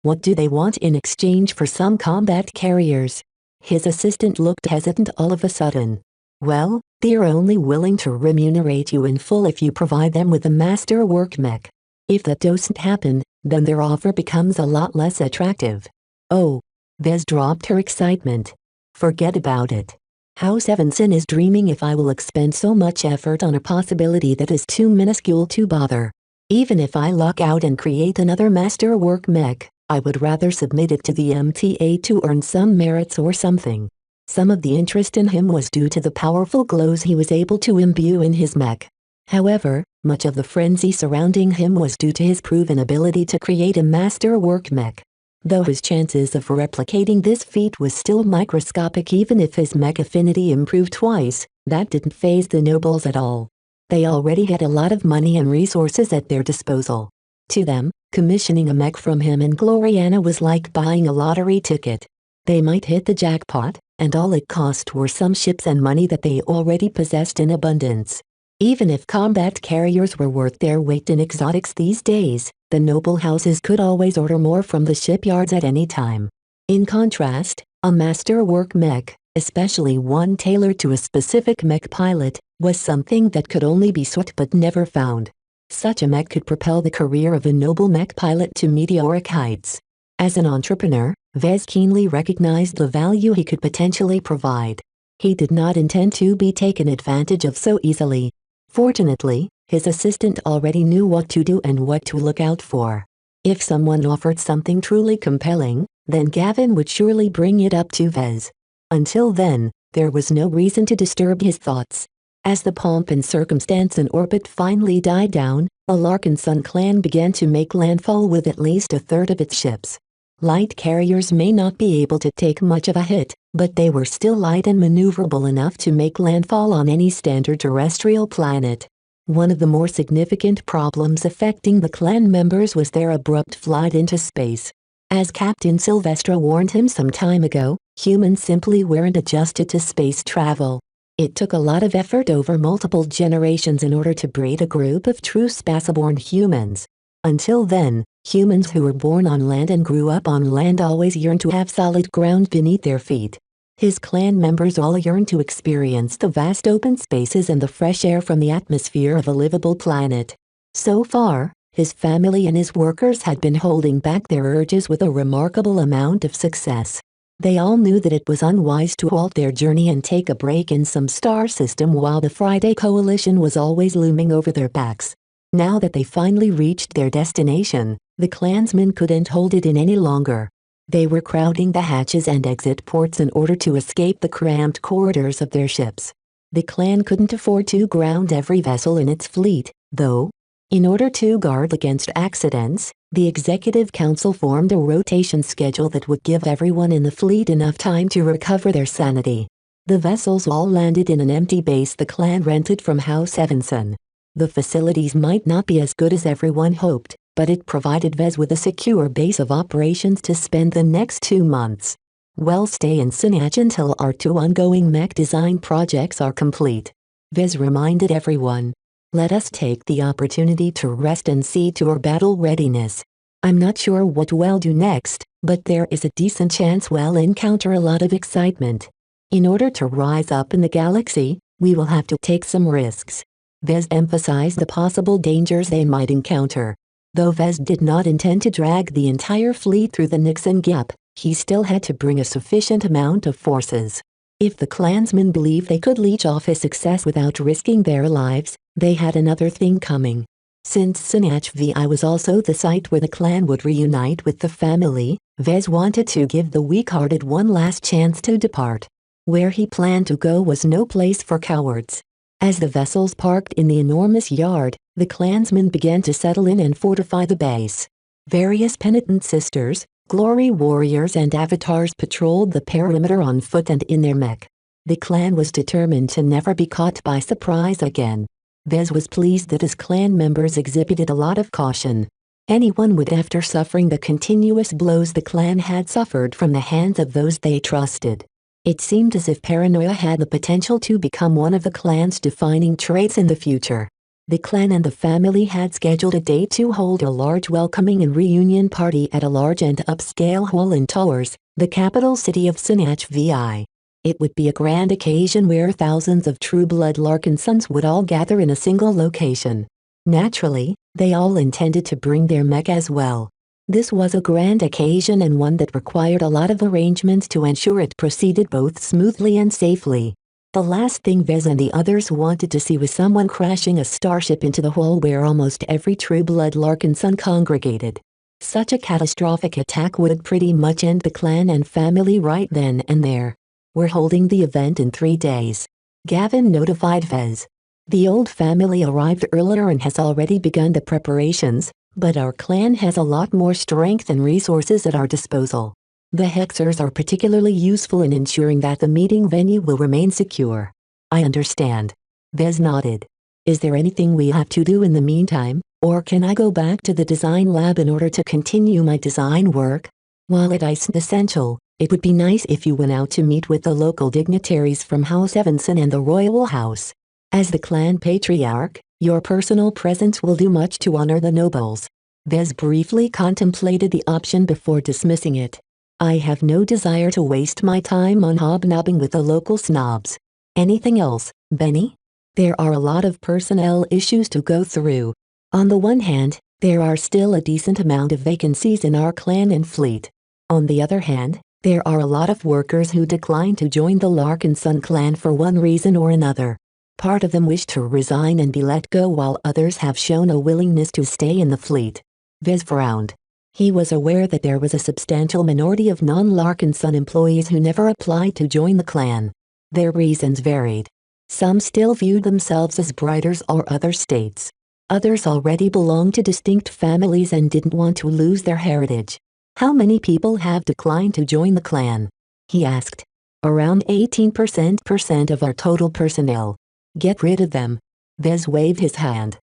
Speaker 2: What do they want in exchange for some combat carriers? His assistant looked hesitant all of a sudden. Well, they're only willing to remunerate you in full if you provide them with a masterwork mech. If that doesn't happen, then their offer becomes a lot less attractive. Oh. Vez dropped her excitement. Forget about it. House Evanson is dreaming if I will expend so much effort on a possibility that is too minuscule to bother. Even if I luck out and create another masterwork mech, I would rather submit it to the MTA to earn some merits or something. Some of the interest in him was due to the powerful glows he was able to imbue in his mech. However, much of the frenzy surrounding him was due to his proven ability to create a masterwork mech. Though his chances of replicating this feat was still microscopic, even if his mech affinity improved twice, that didn't faze the nobles at all. They already had a lot of money and resources at their disposal. To them, commissioning a mech from him and Gloriana was like buying a lottery ticket. They might hit the jackpot, and all it cost were some ships and money that they already possessed in abundance. Even if combat carriers were worth their weight in exotics these days, the noble houses could always order more from the shipyards at any time. In contrast, a masterwork mech, especially one tailored to a specific mech pilot, was something that could only be sought but never found. Such a mech could propel the career of a noble mech pilot to meteoric heights. As an entrepreneur, Vez keenly recognized the value he could potentially provide. He did not intend to be taken advantage of so easily. Fortunately, his assistant already knew what to do and what to look out for. If someone offered something truly compelling, then Gavin would surely bring it up to Vez. Until then, there was no reason to disturb his thoughts. As the pomp and circumstance in orbit finally died down, a Larkinson clan began to make landfall with at least a third of its ships. Light carriers may not be able to take much of a hit, but they were still light and maneuverable enough to make landfall on any standard terrestrial planet. One of the more significant problems affecting the clan members was their abrupt flight into space. As Captain Sylvestra warned him some time ago, humans simply weren't adjusted to space travel. It took a lot of effort over multiple generations in order to breed a group of true spaceborn humans. Until then, humans who were born on land and grew up on land always yearned to have solid ground beneath their feet. His clan members all yearned to experience the vast open spaces and the fresh air from the atmosphere of a livable planet. So far, his family and his workers had been holding back their urges with a remarkable amount of success. They all knew that it was unwise to halt their journey and take a break in some star system while the Friday Coalition was always looming over their backs. Now that they finally reached their destination, the clansmen couldn't hold it in any longer. They were crowding the hatches and exit ports in order to escape the cramped corridors of their ships. The clan couldn't afford to ground every vessel in its fleet, though. In order to guard against accidents, the Executive Council formed a rotation schedule that would give everyone in the fleet enough time to recover their sanity. The vessels all landed in an empty base the clan rented from House Evanson. The facilities might not be as good as everyone hoped, but it provided Vez with a secure base of operations to spend the next 2 months. We'll stay in Sinach until our 2 ongoing mech design projects are complete. Vez reminded everyone. Let us take the opportunity to rest and see to our battle readiness. I'm not sure what we'll do next, but there is a decent chance we'll encounter a lot of excitement. In order to rise up in the galaxy, we will have to take some risks. Vez emphasized the possible dangers they might encounter. Though Vez did not intend to drag the entire fleet through the Nixon Gap, he still had to bring a sufficient amount of forces. If the clansmen believed they could leech off his success without risking their lives, they had another thing coming. Since Sinach VI was also the site where the clan would reunite with the family, Vez wanted to give the weak-hearted one last chance to depart. Where he planned to go was no place for cowards. As the vessels parked in the enormous yard, the clansmen began to settle in and fortify the base. Various penitent sisters, glory warriors and avatars patrolled the perimeter on foot and in their mech. The clan was determined to never be caught by surprise again. Vez was pleased that his clan members exhibited a lot of caution. Anyone would, after suffering the continuous blows the clan had suffered from the hands of those they trusted. It seemed as if paranoia had the potential to become one of the clan's defining traits in the future. The clan and the family had scheduled a date to hold a large welcoming and reunion party at a large and upscale hall in Towers, the capital city of Sinach VI. It would be a grand occasion where thousands of true-blood Larkinsons would all gather in a single location. Naturally, they all intended to bring their mech as well. This was a grand occasion and one that required a lot of arrangements to ensure it proceeded both smoothly and safely. The last thing Vez and the others wanted to see was someone crashing a starship into the hall where almost every true-blood Larkinson congregated. Such a catastrophic attack would pretty much end the clan and family right then and there. We're holding the event in 3 days. Gavin notified Vez. The old family arrived earlier and has already begun the preparations, but our clan has a lot more strength and resources at our disposal. The Hexers are particularly useful in ensuring that the meeting venue will remain secure. I understand. Vez nodded. Is there anything we have to do in the meantime, or can I go back to the design lab in order to continue my design work? While it isn't essential, it would be nice if you went out to meet with the local dignitaries from House Evanson and the Royal House. As the clan patriarch, your personal presence will do much to honor the nobles. Vez briefly contemplated the option before dismissing it. I have no desire to waste my time on hobnobbing with the local snobs. Anything else, Benny? There are a lot of personnel issues to go through. On the one hand, there are still a decent amount of vacancies in our clan and fleet. On the other hand, there are a lot of workers who decline to join the Larkinson clan for one reason or another. Part of them wish to resign and be let go while others have shown a willingness to stay in the fleet. Vez frowned. He was aware that there was a substantial minority of non-Larkinson employees who never applied to join the clan. Their reasons varied. Some still viewed themselves as Briters or other states. Others already belonged to distinct families and didn't want to lose their heritage. How many people have declined to join the clan? He asked. Around 18% of our total personnel. Get rid of them. Vez waved his hand.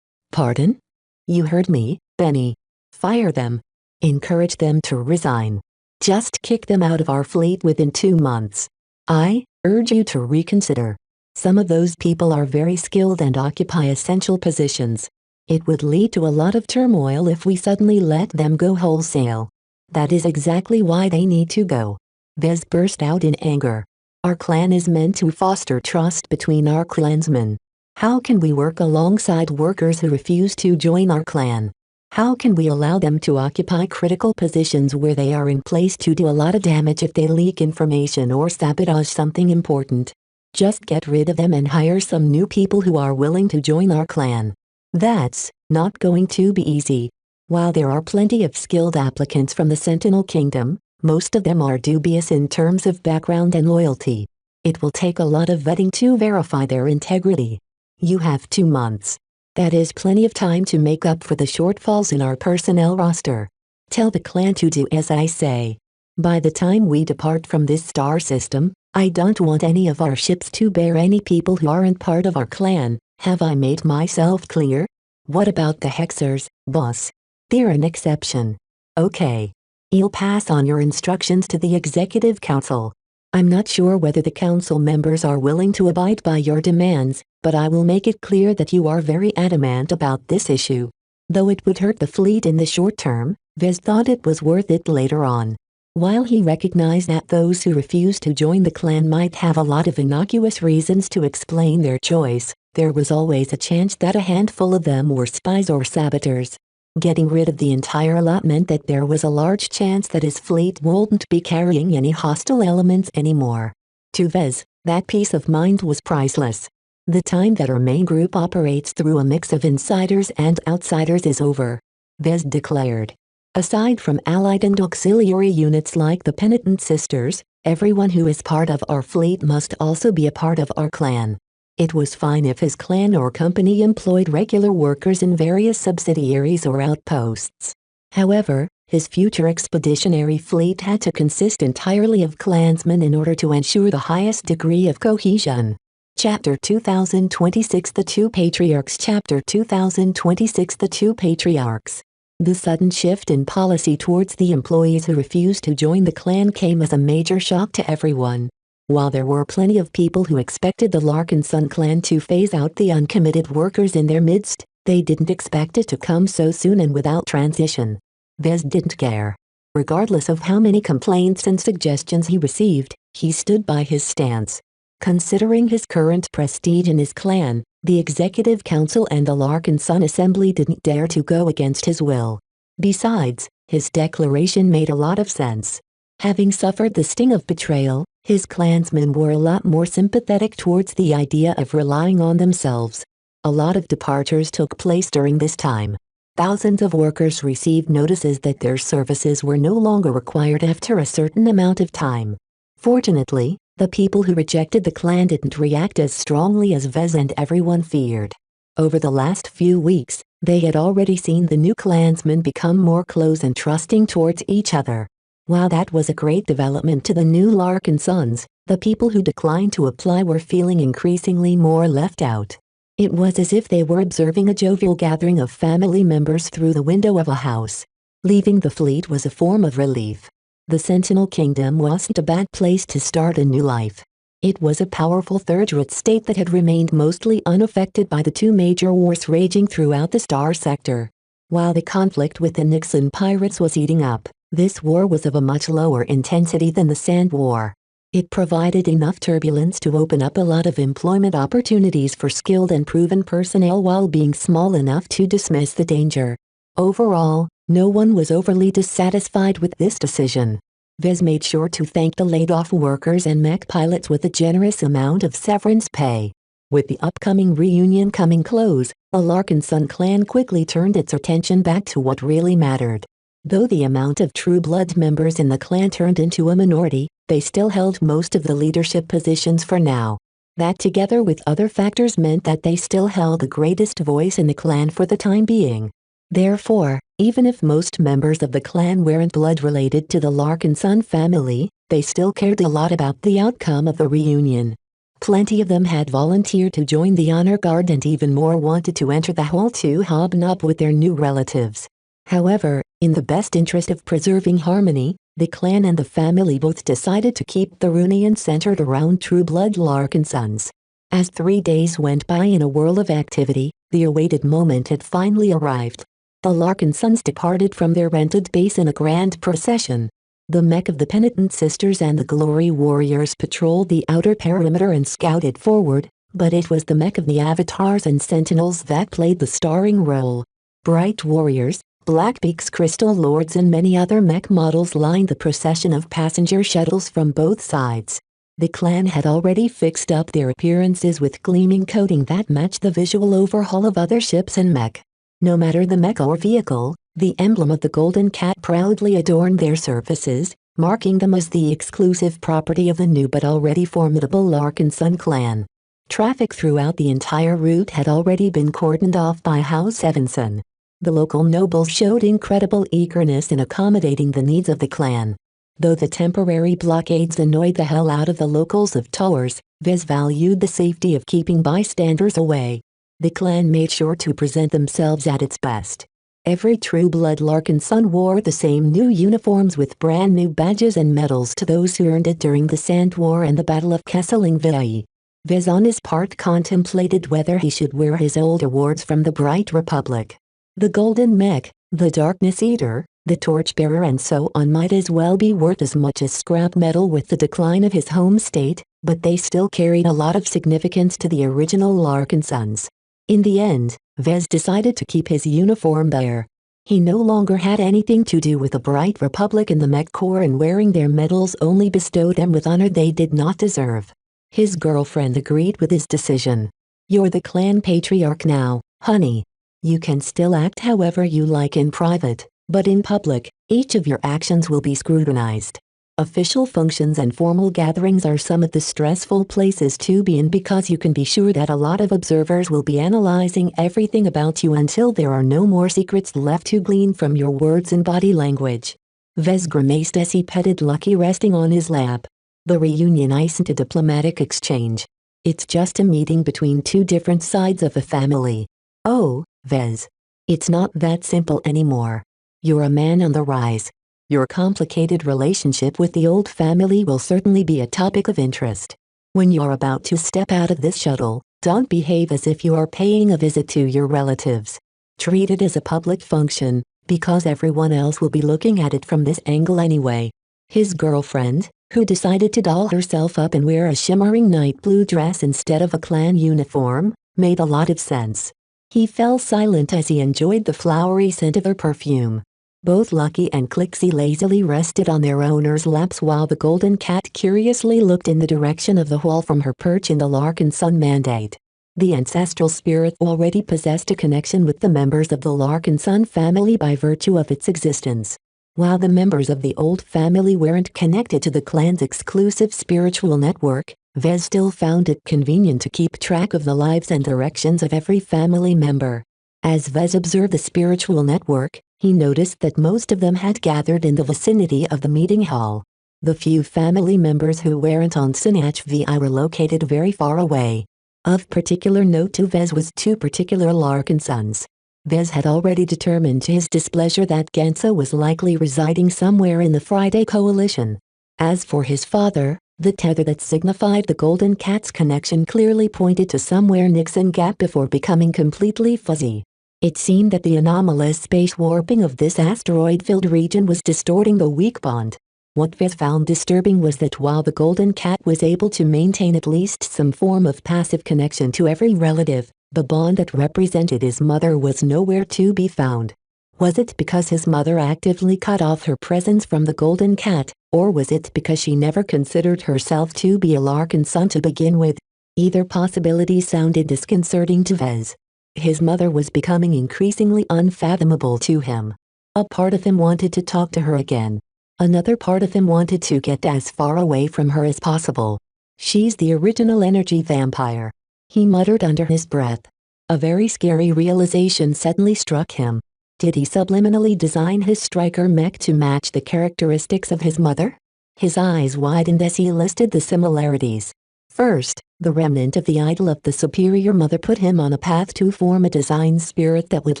Speaker 2: Pardon? You heard me, Benny. Fire them. Encourage them to resign. Just kick them out of our fleet within 2 months. I urge you to reconsider. Some of those people are very skilled and occupy essential positions. It would lead to a lot of turmoil if we suddenly let them go wholesale. That is exactly why they need to go. Vez burst out in anger. Our clan is meant to foster trust between our clansmen. How can we work alongside workers who refuse to join our clan? How can we allow them to occupy critical positions where they are in place to do a lot of damage if they leak information or sabotage something important? Just get rid of them and hire some new people who are willing to join our clan. That's not going to be easy. While there are plenty of skilled applicants from the Sentinel Kingdom, most of them are dubious in terms of background and loyalty. It will take a lot of vetting to verify their integrity. You have 2 months. That is plenty of time to make up for the shortfalls in our personnel roster. Tell the clan to do as I say. By the time we depart from this star system, I don't want any of our ships to bear any people who aren't part of our clan. Have I made myself clear? What about the Hexers, boss? They're an exception. Okay. You'll pass on your instructions to the Executive Council. I'm not sure whether the council members are willing to abide by your demands, but I will make it clear that you are very adamant about this issue. Though it would hurt the fleet in the short term, Vez thought it was worth it later on. While he recognized that those who refused to join the clan might have a lot of innocuous reasons to explain their choice, there was always a chance that a handful of them were spies or saboteurs. Getting rid of the entire lot meant that there was a large chance that his fleet wouldn't be carrying any hostile elements anymore. To Vez, that peace of mind was priceless. The time that our main group operates through a mix of insiders and outsiders is over, Vez declared. Aside from allied and auxiliary units like the Penitent Sisters, everyone who is part of our fleet must also be a part of our clan. It was fine if his clan or company employed regular workers in various subsidiaries or outposts. However, his future expeditionary fleet had to consist entirely of clansmen in order to ensure the highest degree of cohesion. Chapter 2026 The Two Patriarchs Chapter 2026 The Two Patriarchs. The sudden shift in policy towards the employees who refused to join the clan came as a major shock to everyone. While there were plenty of people who expected the Larkin Sun clan to phase out the uncommitted workers in their midst, they didn't expect it to come so soon and without transition. Vez didn't care. Regardless of how many complaints and suggestions he received, he stood by his stance. Considering his current prestige in his clan, the Executive Council and the Larkin Sun Assembly didn't dare to go against his will. Besides, his declaration made a lot of sense. Having suffered the sting of betrayal, his clansmen were a lot more sympathetic towards the idea of relying on themselves. A lot of departures took place during this time. Thousands of workers received notices that their services were no longer required after a certain amount of time. Fortunately, the people who rejected the clan didn't react as strongly as Vez and everyone feared. Over the last few weeks, they had already seen the new clansmen become more close and trusting towards each other. While that was a great development to the new Larkin Sons, the people who declined to apply were feeling increasingly more left out. It was as if they were observing a jovial gathering of family members through the window of a house. Leaving the fleet was a form of relief. The Sentinel Kingdom wasn't a bad place to start a new life. It was a powerful third-rate state that had remained mostly unaffected by the two major wars raging throughout the Star Sector. While the conflict with the Nixon pirates was heating up, this war was of a much lower intensity than the Sand War. It provided enough turbulence to open up a lot of employment opportunities for skilled and proven personnel while being small enough to dismiss the danger. Overall, no one was overly dissatisfied with this decision. Vez made sure to thank the laid-off workers and mech pilots with a generous amount of severance pay. With the upcoming reunion coming close, the Larkin Sun clan quickly turned its attention back to what really mattered. Though the amount of true blood members in the clan turned into a minority, they still held most of the leadership positions for now. That together with other factors meant that they still held the greatest voice in the clan for the time being. Therefore, even if most members of the clan weren't blood-related to the Larkin Sun family, they still cared a lot about the outcome of the reunion. Plenty of them had volunteered to join the honor guard and even more wanted to enter the hall to hobnob with their new relatives. However, in the best interest of preserving harmony, the clan and the family both decided to keep the reunion centered around true-blood Larkin Sons. As 3 days went by in a whirl of activity, the awaited moment had finally arrived. The Larkin Sons departed from their rented base in a grand procession. The mech of the Penitent Sisters and the Glory Warriors patrolled the outer perimeter and scouted forward, but it was the mech of the Avatars and Sentinels that played the starring role. Bright Warriors, Blackbeak's Crystal Lords and many other mech models lined the procession of passenger shuttles from both sides. The clan had already fixed up their appearances with gleaming coating that matched the visual overhaul of other ships and mech. No matter the mech or vehicle, the emblem of the Golden Cat proudly adorned their surfaces, marking them as the exclusive property of the new but already formidable Larkinson clan. Traffic throughout the entire route had already been cordoned off by House Evanson. The local nobles showed incredible eagerness in accommodating the needs of the clan. Though the temporary blockades annoyed the hell out of the locals of Towers, Vez valued the safety of keeping bystanders away. The clan made sure to present themselves at its best. Every true-blood Larkinson wore the same new uniforms with brand new badges and medals to those who earned it during the Sand War and the Battle of Kesselringvei. Vez on his part contemplated whether he should wear his old awards from the Bright Republic. The Golden Mech, the Darkness Eater, the Torchbearer and so on might as well be worth as much as scrap metal with the decline of his home state, but they still carried a lot of significance to the original Larkinsons. In the end, Vez decided to keep his uniform there. He no longer had anything to do with the Bright Republic and the Mech Corps, and wearing their medals only bestowed them with honor they did not deserve. His girlfriend agreed with his decision. "You're the clan patriarch now, honey. You can still act however you like in private, but in public, each of your actions will be scrutinized. Official functions and formal gatherings are some of the stressful places to be in because you can be sure that a lot of observers will be analyzing everything about you until there are no more secrets left to glean from your words and body language." Vez grimaced as he petted Lucky resting on his lap. The reunion isn't a diplomatic exchange. It's just a meeting between two different sides of a family. Oh, Vez. It's not that simple anymore. You're a man on the rise. Your complicated relationship with the old family will certainly be a topic of interest. When you're about to step out of this shuttle, don't behave as if you are paying a visit to your relatives. Treat it as a public function, because everyone else will be looking at it from this angle anyway. His girlfriend, who decided to doll herself up and wear a shimmering night blue dress instead of a clan uniform, made a lot of sense. He fell silent as he enjoyed the flowery scent of her perfume. Both Lucky and Clixie lazily rested on their owners' laps while the golden cat curiously looked in the direction of the hall from her perch in the Larkinson Mandate. The ancestral spirit already possessed a connection with the members of the Larkinson family by virtue of its existence. While the members of the old family weren't connected to the clan's exclusive spiritual network, Vez still found it convenient to keep track of the lives and directions of every family member. As Vez observed the spiritual network, he noticed that most of them had gathered in the vicinity of the meeting hall. The few family members who weren't on Sinach VI were located very far away. Of particular note to Vez was two particular Larkinsons. Vez had already determined to his displeasure that Gensa was likely residing somewhere in the Friday Coalition. As for his father, the tether that signified the Golden Cat's connection clearly pointed to somewhere Nixon Gap before becoming completely fuzzy. It seemed that the anomalous space warping of this asteroid-filled region was distorting the weak bond. What Vez found disturbing was that while the Golden Cat was able to maintain at least some form of passive connection to every relative, the bond that represented his mother was nowhere to be found. Was it because his mother actively cut off her presence from the Golden Cat, or was it because she never considered herself to be a Larkinson to begin with? Either possibility sounded disconcerting to Vez. His mother was becoming increasingly unfathomable to him. A part of him wanted to talk to her again. Another part of him wanted to get as far away from her as possible. "She's the original energy vampire," he muttered under his breath. A very scary realization suddenly struck him. Did he subliminally design his striker mech to match the characteristics of his mother? His eyes widened as he listed the similarities. First, the remnant of the idol of the superior mother put him on a path to form a design spirit that would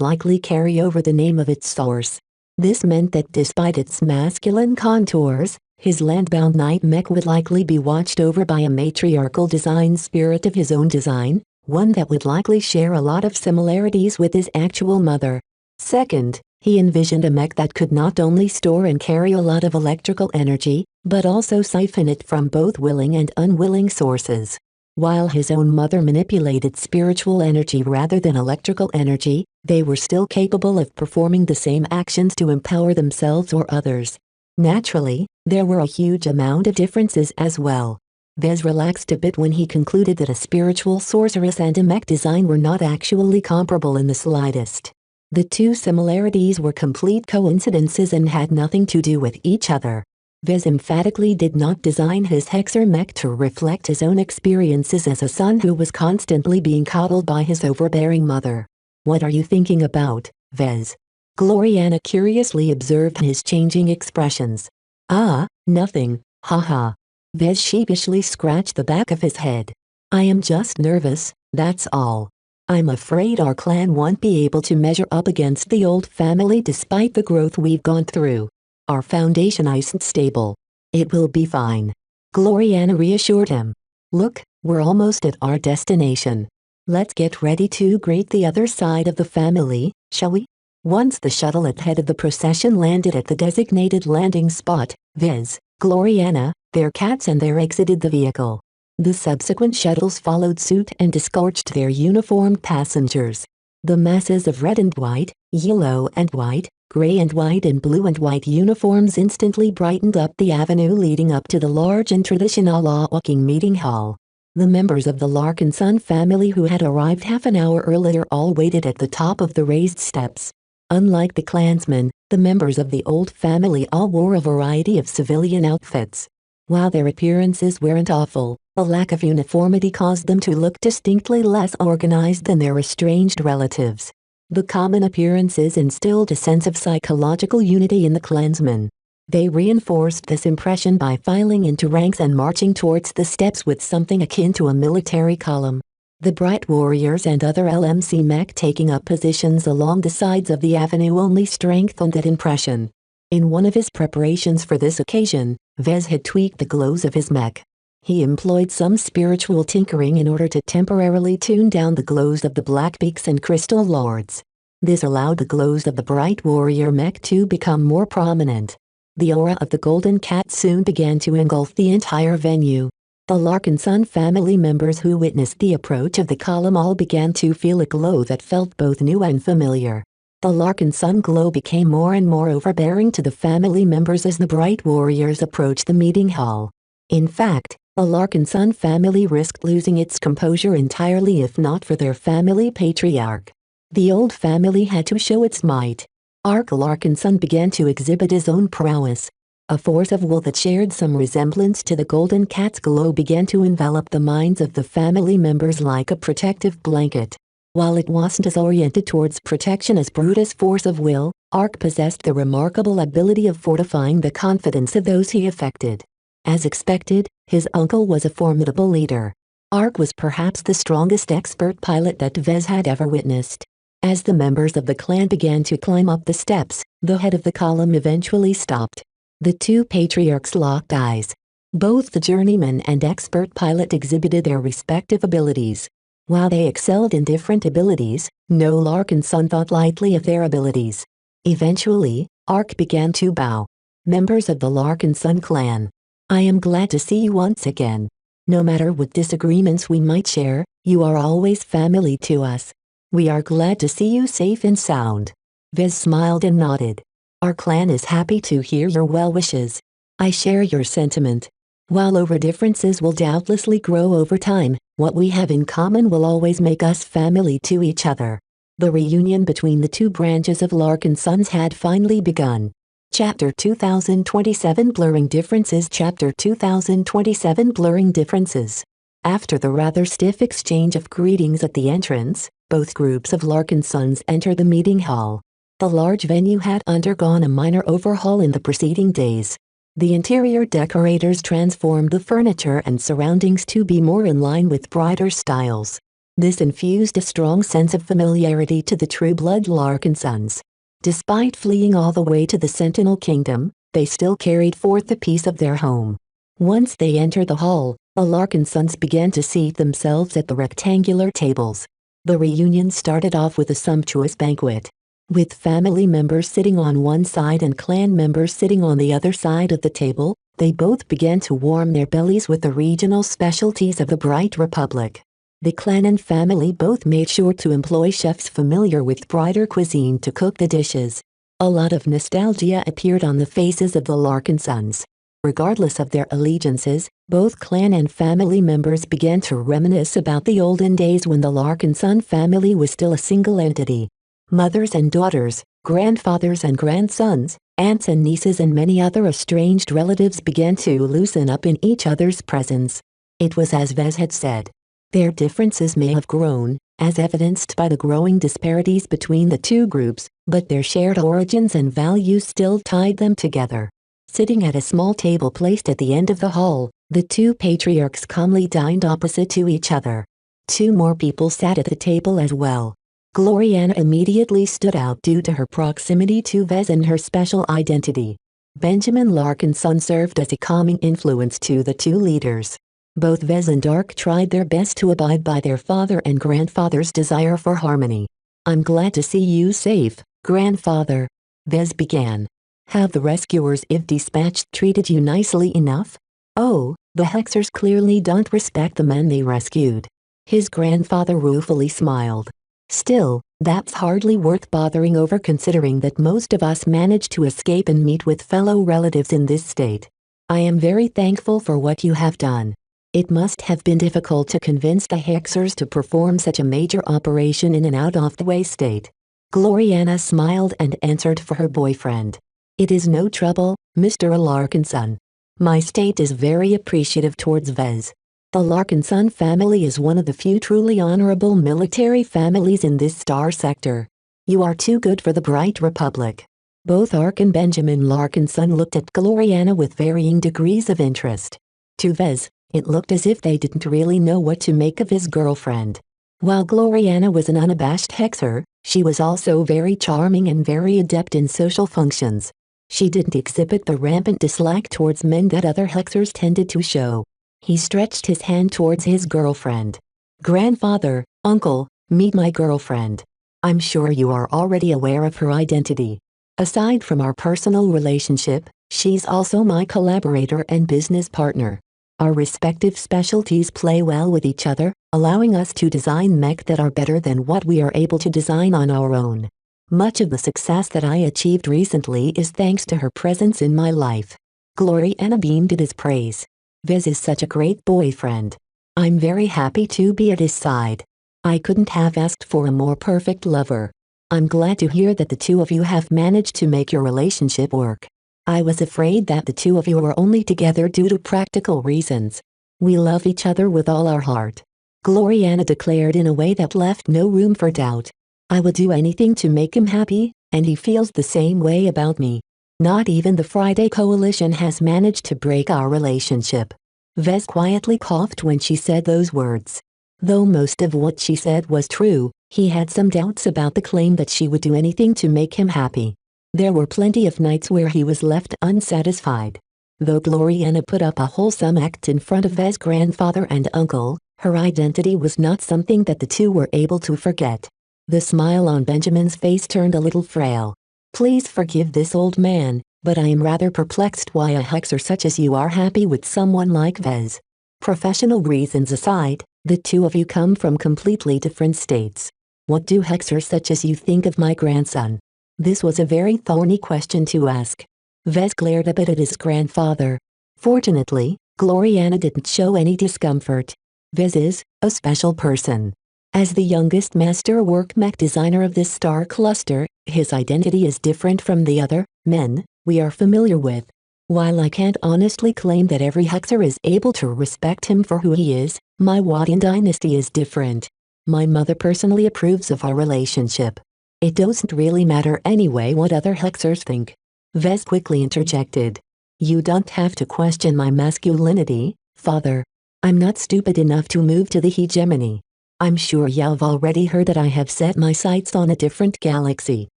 Speaker 2: likely carry over the name of its source. This meant that despite its masculine contours, his landbound night mech would likely be watched over by a matriarchal design spirit of his own design, one that would likely share a lot of similarities with his actual mother. Second, he envisioned a mech that could not only store and carry a lot of electrical energy, but also siphon it from both willing and unwilling sources. While his own mother manipulated spiritual energy rather than electrical energy, they were still capable of performing the same actions to empower themselves or others. Naturally, there were a huge amount of differences as well. Vez relaxed a bit when he concluded that a spiritual sorceress and a mech design were not actually comparable in the slightest. The two similarities were complete coincidences and had nothing to do with each other. Vez emphatically did not design his Hexer mech to reflect his own experiences as a son who was constantly being coddled by his overbearing mother. "What are you thinking about, Vez?" Gloriana curiously observed his changing expressions. "Ah, nothing, haha." Vez sheepishly scratched the back of his head. "I am just nervous, that's all. I'm afraid our clan won't be able to measure up against the old family despite the growth we've gone through. Our foundation isn't stable. It will be fine." Gloriana reassured him. "Look, we're almost at our destination. Let's get ready to greet the other side of the family, shall we?" Once the shuttle at head of the procession landed at the designated landing spot, Vez, Gloriana, their cats and their exited the vehicle. The subsequent shuttles followed suit and disgorged their uniformed passengers. The masses of red and white, yellow and white, gray and white and blue and white uniforms instantly brightened up the avenue leading up to the large and traditional walking meeting hall. The members of the Larkin Son family who had arrived half an hour earlier all waited at the top of the raised steps. Unlike the clansmen, the members of the old family all wore a variety of civilian outfits. While their appearances weren't awful, a lack of uniformity caused them to look distinctly less organized than their estranged relatives. The common appearances instilled a sense of psychological unity in the clansmen. They reinforced this impression by filing into ranks and marching towards the steps with something akin to a military column. The Bright Warriors and other LMC mech taking up positions along the sides of the avenue only strengthened that impression. In one of his preparations for this occasion, Vez had tweaked the glows of his mech. He employed some spiritual tinkering in order to temporarily tune down the glows of the Blackbeaks and Crystal Lords. This allowed the glows of the Bright Warrior mech to become more prominent. The aura of the Golden Cat soon began to engulf the entire venue. The Larkin Son family members who witnessed the approach of the column all began to feel a glow that felt both new and familiar. The Larkin Son glow became more and more overbearing to the family members as the Bright Warriors approached the meeting hall. In fact, the Larkin Son family risked losing its composure entirely if not for their family patriarch. The old family had to show its might. Ark Larkin Son began to exhibit his own prowess. A force of will that shared some resemblance to the Golden Cat's glow began to envelop the minds of the family members like a protective blanket. While it wasn't as oriented towards protection as Brutus' force of will, Ark possessed the remarkable ability of fortifying the confidence of those he affected. As expected, his uncle was a formidable leader. Ark was perhaps the strongest expert pilot that Vez had ever witnessed. As the members of the clan began to climb up the steps, the head of the column eventually stopped. The two patriarchs locked eyes. Both the journeyman and expert pilot exhibited their respective abilities. While they excelled in different abilities, no Larkin Son thought lightly of their abilities. Eventually, Ark began to bow. "Members of the Larkin Son clan, I am glad to see you once again. No matter what disagreements we might share, you are always family to us. We are glad to see you safe and sound." Vez smiled and nodded. "Our clan is happy to hear your well wishes. I share your sentiment. While our differences will doubtlessly grow over time, what we have in common will always make us family to each other." The reunion between the two branches of Larkin Sons had finally begun. Chapter 2027 Blurring Differences Chapter 2027 Blurring Differences. After the rather stiff exchange of greetings at the entrance, both groups of Larkin Sons entered the meeting hall. The large venue had undergone a minor overhaul in the preceding days. The interior decorators transformed the furniture and surroundings to be more in line with brighter styles. This infused a strong sense of familiarity to the true-blood Larkin Sons. Despite fleeing all the way to the Sentinel Kingdom, they still carried forth the peace of their home. Once they entered the hall, the Larkin Sons began to seat themselves at the rectangular tables. The reunion started off with a sumptuous banquet. With family members sitting on one side and clan members sitting on the other side of the table, they both began to warm their bellies with the regional specialties of the Bright Republic. The clan and family both made sure to employ chefs familiar with brighter cuisine to cook the dishes. A lot of nostalgia appeared on the faces of the Larkin Sons. Regardless of their allegiances, both clan and family members began to reminisce about the olden days when the Larkin Son family was still a single entity. Mothers and daughters, grandfathers and grandsons, Aunts and nieces and many other estranged relatives began to loosen up in each other's presence. It was as Vez had said. Their differences may have grown, as evidenced by the growing disparities between the two groups, but their shared origins and values still tied them together. Sitting at a small table placed at the end of the hall, the two patriarchs calmly dined opposite to each other. Two more people sat at the table as well. Gloriana immediately stood out due to her proximity to Vez and her special identity. Benjamin Larkinson served as a calming influence to the two leaders. Both Vez and Ark tried their best to abide by their father and grandfather's desire for harmony. "I'm glad to see you safe, grandfather," Vez began. "Have the rescuers if dispatched treated you nicely enough?" "Oh, the Hexers clearly don't respect the men they rescued." His grandfather ruefully smiled. "Still, that's hardly worth bothering over considering that most of us managed to escape and meet with fellow relatives in this state. I am very thankful for what you have done. It must have been difficult to convince the Hexers to perform such a major operation in an out-of-the-way state." Gloriana smiled and answered for her boyfriend. "It is no trouble, Mr. Larkinson. My state is very appreciative towards Vez. The Larkinson family is one of the few truly honorable military families in this star sector. You are too good for the Bright Republic." Both Ark and Benjamin Larkinson looked at Gloriana with varying degrees of interest. To Vez, it looked as if they didn't really know what to make of his girlfriend. While Gloriana was an unabashed Hexer, she was also very charming and very adept in social functions. She didn't exhibit the rampant dislike towards men that other Hexers tended to show. He stretched his hand towards his girlfriend. "Grandfather, uncle, meet my girlfriend. I'm sure you are already aware of her identity. Aside from our personal relationship, she's also my collaborator and business partner. Our respective specialties play well with each other, allowing us to design mech that are better than what we are able to design on our own. Much of the success that I achieved recently is thanks to her presence in my life." Gloriana beamed at his praise. "Vez is such a great boyfriend. I'm very happy to be at his side. I couldn't have asked for a more perfect lover. I'm glad to hear that the two of you have managed to make your relationship work. I was afraid that the two of you were only together due to practical reasons. We love each other with all our heart," Gloriana declared in a way that left no room for doubt. "I would do anything to make him happy, and he feels the same way about me. Not even the Friday Coalition has managed to break our relationship." Vez quietly coughed when she said those words. Though most of what she said was true, he had some doubts about the claim that she would do anything to make him happy. There were plenty of nights where he was left unsatisfied. Though Gloriana put up a wholesome act in front of Vez's grandfather and uncle, her identity was not something that the two were able to forget. The smile on Benjamin's face turned a little frail. "Please forgive this old man, but I am rather perplexed why a Hexer such as you are happy with someone like Vez. Professional reasons aside, the two of you come from completely different states. What do Hexers such as you think of my grandson?" This was a very thorny question to ask. Vez glared a bit at his grandfather. Fortunately, Gloriana didn't show any discomfort. Vez is a special person. As the youngest masterwork mech designer of this star cluster, his identity is different from the other men we are familiar with. While I can't honestly claim that every Hexer is able to respect him for who he is, my Wadian dynasty is different. My mother personally approves of our relationship. It doesn't really matter anyway what other Hexers think. Vez quickly interjected. "You don't have to question my masculinity, father. I'm not stupid enough to move to the hegemony. I'm sure you've already heard that I have set my sights on a different galaxy."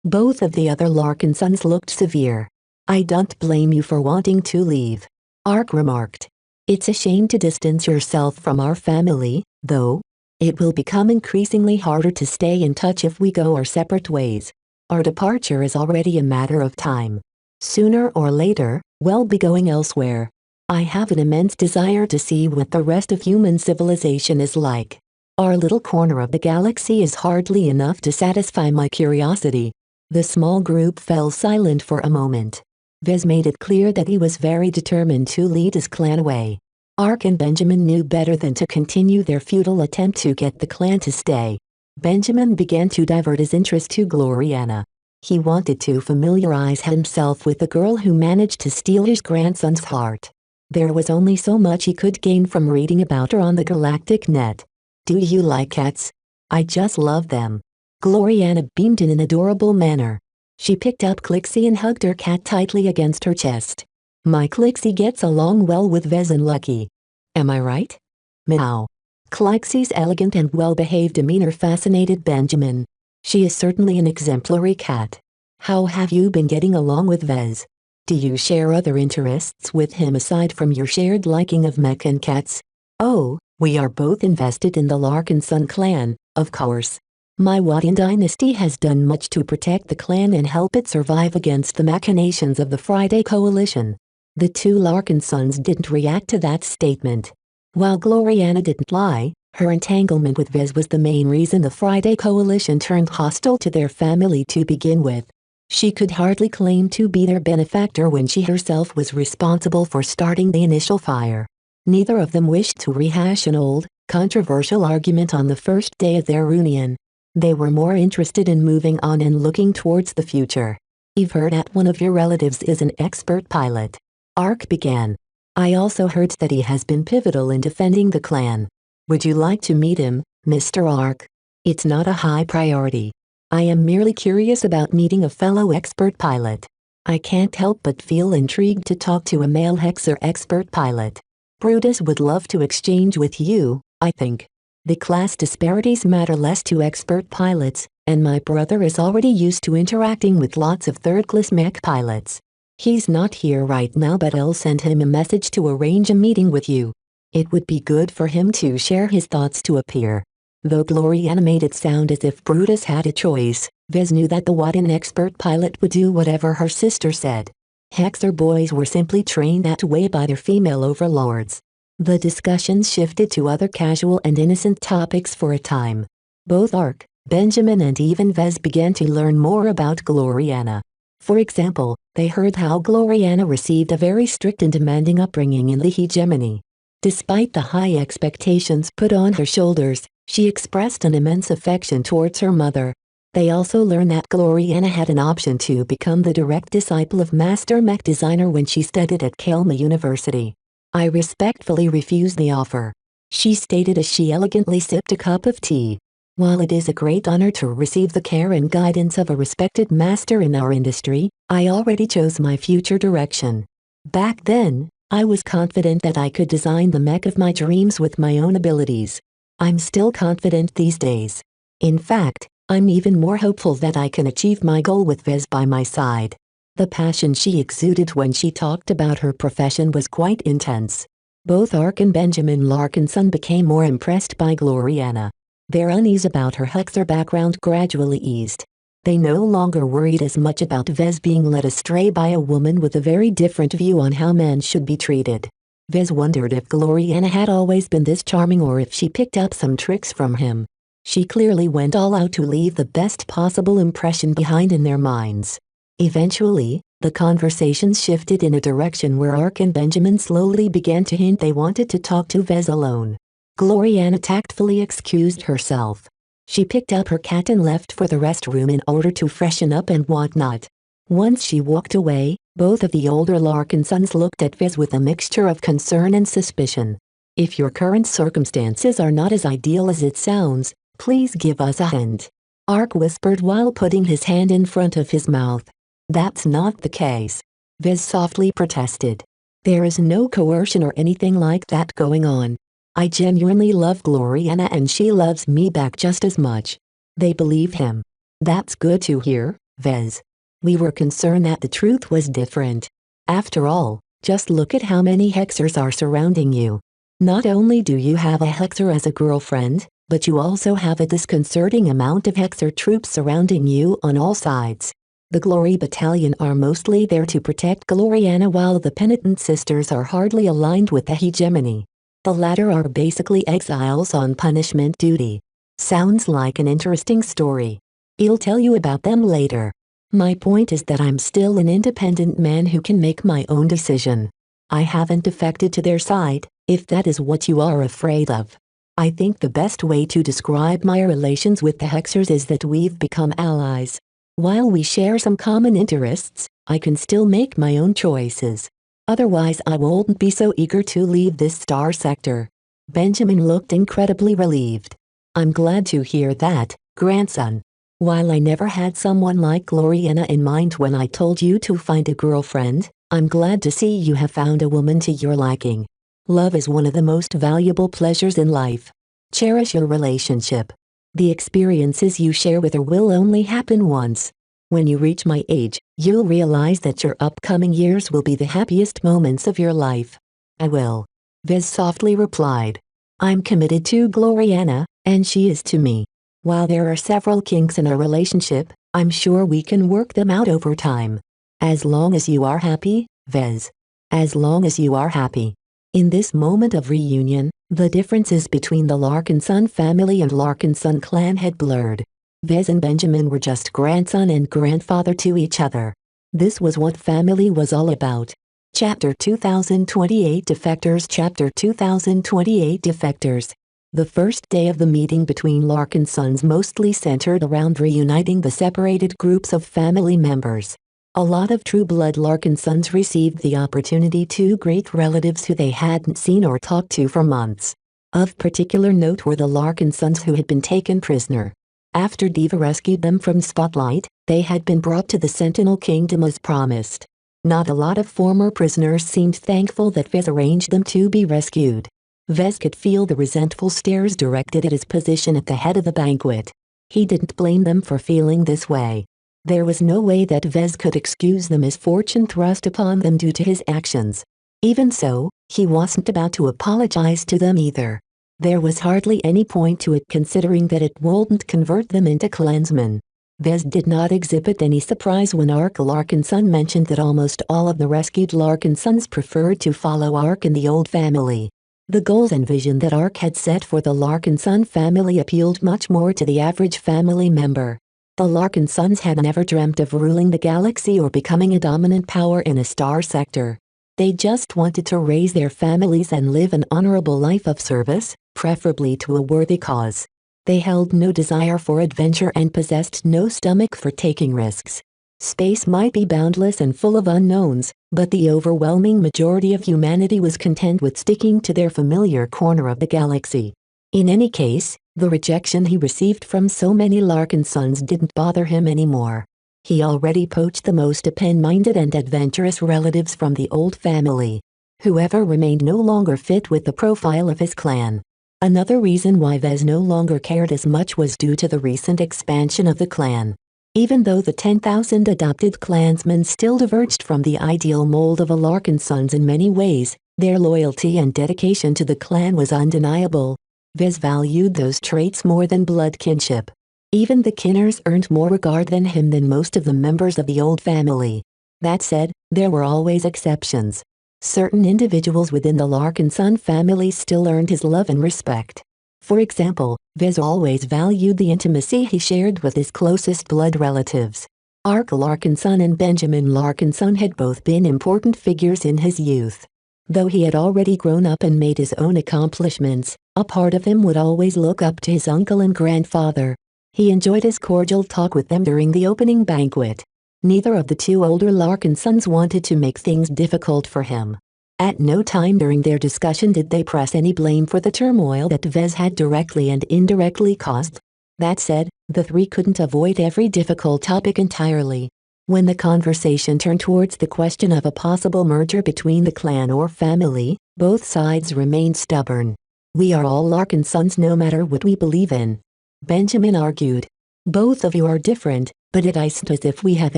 Speaker 2: Both of the other Larkinsons looked severe. "I don't blame you for wanting to leave," Ark remarked. "It's a shame to distance yourself from our family, though. It will become increasingly harder to stay in touch if we go our separate ways. Our departure is already a matter of time. Sooner or later, we'll be going elsewhere. I have an immense desire to see what the rest of human civilization is like. Our little corner of the galaxy is hardly enough to satisfy my curiosity." The small group fell silent for a moment. Vez made it clear that he was very determined to lead his clan away. Ark and Benjamin knew better than to continue their futile attempt to get the clan to stay. Benjamin began to divert his interest to Gloriana. He wanted to familiarize himself with the girl who managed to steal his grandson's heart. There was only so much he could gain from reading about her on the galactic net. Do you like cats? I just love them. Gloriana beamed in an adorable manner. She picked up Clixie and hugged her cat tightly against her chest. My Clixie gets along well with Vez and Lucky. Am I right? Meow. Clixie's elegant and well-behaved demeanor fascinated Benjamin. She is certainly an exemplary cat. How have you been getting along with Vez? Do you share other interests with him aside from your shared liking of mech and cats? Oh, we are both invested in the Larkinson clan, of course. My Wadian dynasty has done much to protect the clan and help it survive against the machinations of the Friday Coalition. The two Larkinsons didn't react to that statement. While Gloriana didn't lie, her entanglement with Vez was the main reason the Friday Coalition turned hostile to their family to begin with. She could hardly claim to be their benefactor when she herself was responsible for starting the initial fire. Neither of them wished to rehash an old, controversial argument on the first day of their reunion. They were more interested in moving on and looking towards the future. I've heard that one of your relatives is an expert pilot. Ark began. I also heard that he has been pivotal in defending the clan. Would you like to meet him, Mr. Ark? It's not a high priority. I am merely curious about meeting a fellow expert pilot. I can't help but feel intrigued to talk to a male Hexer expert pilot. Brutus would love to exchange with you, I think. The class disparities matter less to expert pilots, and my brother is already used to interacting with lots of third-class mech pilots. He's not here right now, but I'll send him a message to arrange a meeting with you. It would be good for him to share his thoughts to a peer. Though Gloriana made it sound as if Brutus had a choice, Vez knew that the Wadian expert pilot would do whatever her sister said. Hexer boys were simply trained that way by their female overlords. The discussions shifted to other casual and innocent topics for a time. Both Ark, Benjamin and even Vez began to learn more about Gloriana. For example, they heard how Gloriana received a very strict and demanding upbringing in the hegemony. Despite the high expectations put on her shoulders, she expressed an immense affection towards her mother. They also learned that Gloriana had an option to become the direct disciple of Master Mech Designer when she studied at Kelma University. I respectfully refused the offer. She stated as she elegantly sipped a cup of tea. While it is a great honor to receive the care and guidance of a respected master in our industry, I already chose my future direction. Back then, I was confident that I could design the mech of my dreams with my own abilities. I'm still confident these days. In fact, I'm even more hopeful that I can achieve my goal with Vez by my side. The passion she exuded when she talked about her profession was quite intense. Both Ark and Benjamin Larkinson became more impressed by Gloriana. Their unease about her Hexer background gradually eased. They no longer worried as much about Vez being led astray by a woman with a very different view on how men should be treated. Vez wondered if Gloriana had always been this charming or if she picked up some tricks from him. She clearly went all out to leave the best possible impression behind in their minds. Eventually, the conversations shifted in a direction where Ark and Benjamin slowly began to hint they wanted to talk to Vez alone. Gloriana tactfully excused herself. She picked up her cat and left for the restroom in order to freshen up and whatnot. Once she walked away, both of the older Larkinsons looked at Vez with a mixture of concern and suspicion. If your current circumstances are not as ideal as it sounds, please give us a hint. Ark whispered while putting his hand in front of his mouth. That's not the case. Vez softly protested. There is no coercion or anything like that going on. I genuinely love Gloriana and she loves me back just as much. They believe him. That's good to hear, Vez. We were concerned that the truth was different. After all, just look at how many Hexers are surrounding you. Not only do you have a Hexer as a girlfriend, but you also have a disconcerting amount of Hexer troops surrounding you on all sides. The Glory Battalion are mostly there to protect Gloriana while the Penitent Sisters are hardly aligned with the hegemony. The latter are basically exiles on punishment duty. Sounds like an interesting story. I'll tell you about them later. My point is that I'm still an independent man who can make my own decision. I haven't defected to their side, if that is what you are afraid of. I think the best way to describe my relations with the Hexers is that we've become allies. While we share some common interests, I can still make my own choices. Otherwise I wouldn't be so eager to leave this star sector. Benjamin looked incredibly relieved. I'm glad to hear that, grandson. While I never had someone like Gloriana in mind when I told you to find a girlfriend, I'm glad to see you have found a woman to your liking. Love is one of the most valuable pleasures in life. Cherish your relationship. The experiences you share with her will only happen once. When you reach my age, you'll realize that your upcoming years will be the happiest moments of your life. I will. Vez softly replied. I'm committed to Gloriana, and she is to me. While there are several kinks in our relationship, I'm sure we can work them out over time. As long as you are happy, Vez. As long as you are happy. In this moment of reunion, the differences between the Larkinson family and Larkinson clan had blurred. Vez and Benjamin were just grandson and grandfather to each other. This was what family was all about. Chapter 2028 Defectors Chapter 2028 Defectors. The first day of the meeting between Larkinsons mostly centered around reuniting the separated groups of family members. A lot of true-blood Larkinsons received the opportunity to greet relatives who they hadn't seen or talked to for months. Of particular note were the Larkinsons who had been taken prisoner. After Diva rescued them from Spotlight, they had been brought to the Sentinel Kingdom as promised. Not a lot of former prisoners seemed thankful that Vez arranged them to be rescued. Vez could feel the resentful stares directed at his position at the head of the banquet. He didn't blame them for feeling this way. There was no way that Vez could excuse the misfortune thrust upon them due to his actions. Even so, he wasn't about to apologize to them either. There was hardly any point to it considering that it wouldn't convert them into clansmen. Vez did not exhibit any surprise when Ark Larkinson mentioned that almost all of the rescued Larkinsons preferred to follow Ark in the old family. The goals and vision that Ark had set for the Larkinson family appealed much more to the average family member. The Larkinsons had never dreamt of ruling the galaxy or becoming a dominant power in a star sector. They just wanted to raise their families and live an honorable life of service, preferably to a worthy cause. They held no desire for adventure and possessed no stomach for taking risks. Space might be boundless and full of unknowns, but the overwhelming majority of humanity was content with sticking to their familiar corner of the galaxy. In any case, the rejection he received from so many Larkinsons didn't bother him anymore. He already poached the most open-minded and adventurous relatives from the old family. Whoever remained no longer fit with the profile of his clan. Another reason why Vez no longer cared as much was due to the recent expansion of the clan. Even though the 10,000 adopted clansmen still diverged from the ideal mold of a Larkinsons in many ways, their loyalty and dedication to the clan was undeniable. Vez valued those traits more than blood kinship. Even the Kinners earned more regard than him than most of the members of the old family. That said, there were always exceptions. Certain individuals within the Larkinson family still earned his love and respect. For example, Vez always valued the intimacy he shared with his closest blood relatives. Ark Larkinson and Benjamin Larkinson had both been important figures in his youth. Though he had already grown up and made his own accomplishments, a part of him would always look up to his uncle and grandfather. He enjoyed his cordial talk with them during the opening banquet. Neither of the two older Larkinsons wanted to make things difficult for him. At no time during their discussion did they press any blame for the turmoil that Vez had directly and indirectly caused. That said, the three couldn't avoid every difficult topic entirely. When the conversation turned towards the question of a possible merger between the clan or family, both sides remained stubborn. We are all Larkinsons no matter what we believe in. Benjamin argued. Both of you are different, but it isn't as if we have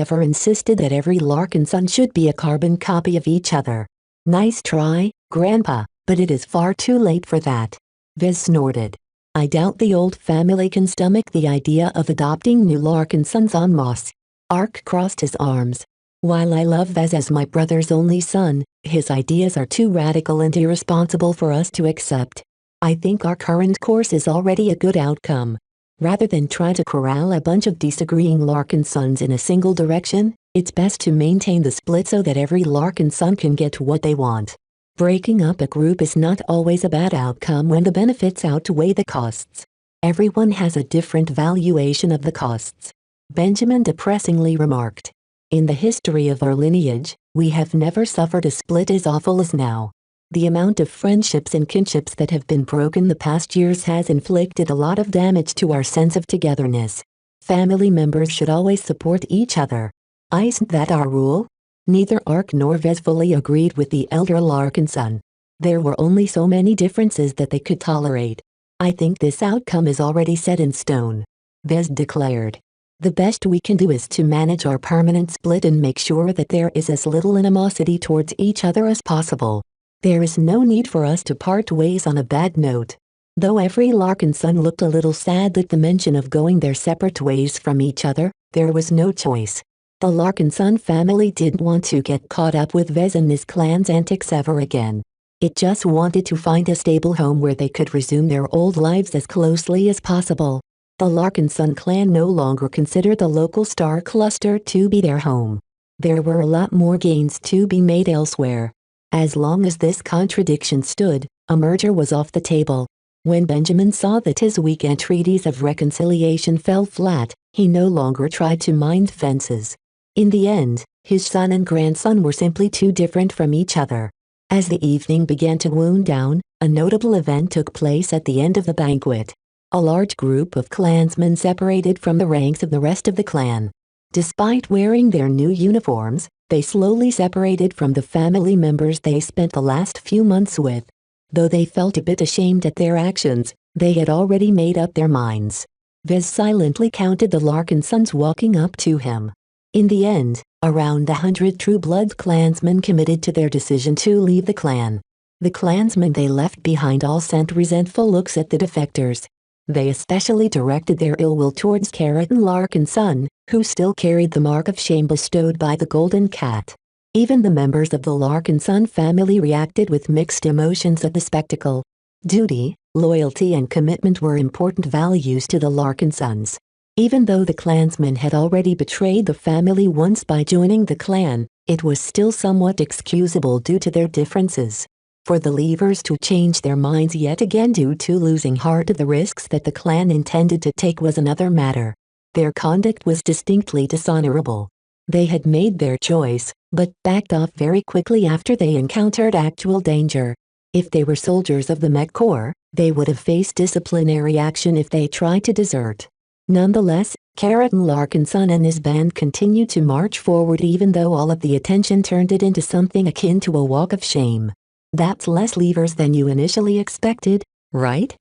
Speaker 2: ever insisted that every Larkinson should be a carbon copy of each other. Nice try, Grandpa, but it is far too late for that. Vez snorted. I doubt the old family can stomach the idea of adopting new Larkinsons en masse. Ark crossed his arms. While I love Vez as my brother's only son, his ideas are too radical and irresponsible for us to accept. I think our current course is already a good outcome. Rather than try to corral a bunch of disagreeing Larkinsons in a single direction, it's best to maintain the split so that every Larkinson can get what they want. Breaking up a group is not always a bad outcome when the benefits outweigh the costs. Everyone has a different valuation of the costs. Benjamin depressingly remarked. In the history of our lineage, we have never suffered a split as awful as now. The amount of friendships and kinships that have been broken the past years has inflicted a lot of damage to our sense of togetherness. Family members should always support each other. Isn't that our rule? Neither Ark nor Vez fully agreed with the elder Larkinson. There were only so many differences that they could tolerate. I think this outcome is already set in stone, Vez declared. The best we can do is to manage our permanent split and make sure that there is as little animosity towards each other as possible. There is no need for us to part ways on a bad note. Though every Larkinson looked a little sad at the mention of going their separate ways from each other, there was no choice. The Larkinson family didn't want to get caught up with Vez and his clan's antics ever again. It just wanted to find a stable home where they could resume their old lives as closely as possible. The Larkinson clan no longer considered the local star cluster to be their home. There were a lot more gains to be made elsewhere. As long as this contradiction stood, a merger was off the table. When Benjamin saw that his weak entreaties of reconciliation fell flat, he no longer tried to mind fences. In the end, his son and grandson were simply too different from each other. As the evening began to wind down, a notable event took place at the end of the banquet. A large group of clansmen separated from the ranks of the rest of the clan. Despite wearing their new uniforms, they slowly separated from the family members they spent the last few months with. Though they felt a bit ashamed at their actions, they had already made up their minds. Vez silently counted the Larkinsons walking up to him. In the end, around 100 true-blood clansmen committed to their decision to leave the clan. The clansmen they left behind all sent resentful looks at the defectors. They especially directed their ill will towards Carrot and Larkinson, who still carried the mark of shame bestowed by the Golden Cat. Even the members of the Larkinson family reacted with mixed emotions at the spectacle. Duty, loyalty and commitment were important values to the Larkinsons. Even though the clansmen had already betrayed the family once by joining the clan, it was still somewhat excusable due to their differences. For the leavers to change their minds yet again due to losing heart of the risks that the clan intended to take was another matter. Their conduct was distinctly dishonorable. They had made their choice, but backed off very quickly after they encountered actual danger. If they were soldiers of the Mech Corps, they would have faced disciplinary action if they tried to desert. Nonetheless, Carrot and Larkinson and his band continued to march forward even though all of the attention turned it into something akin to a walk of shame. That's less leavers than you initially expected, right?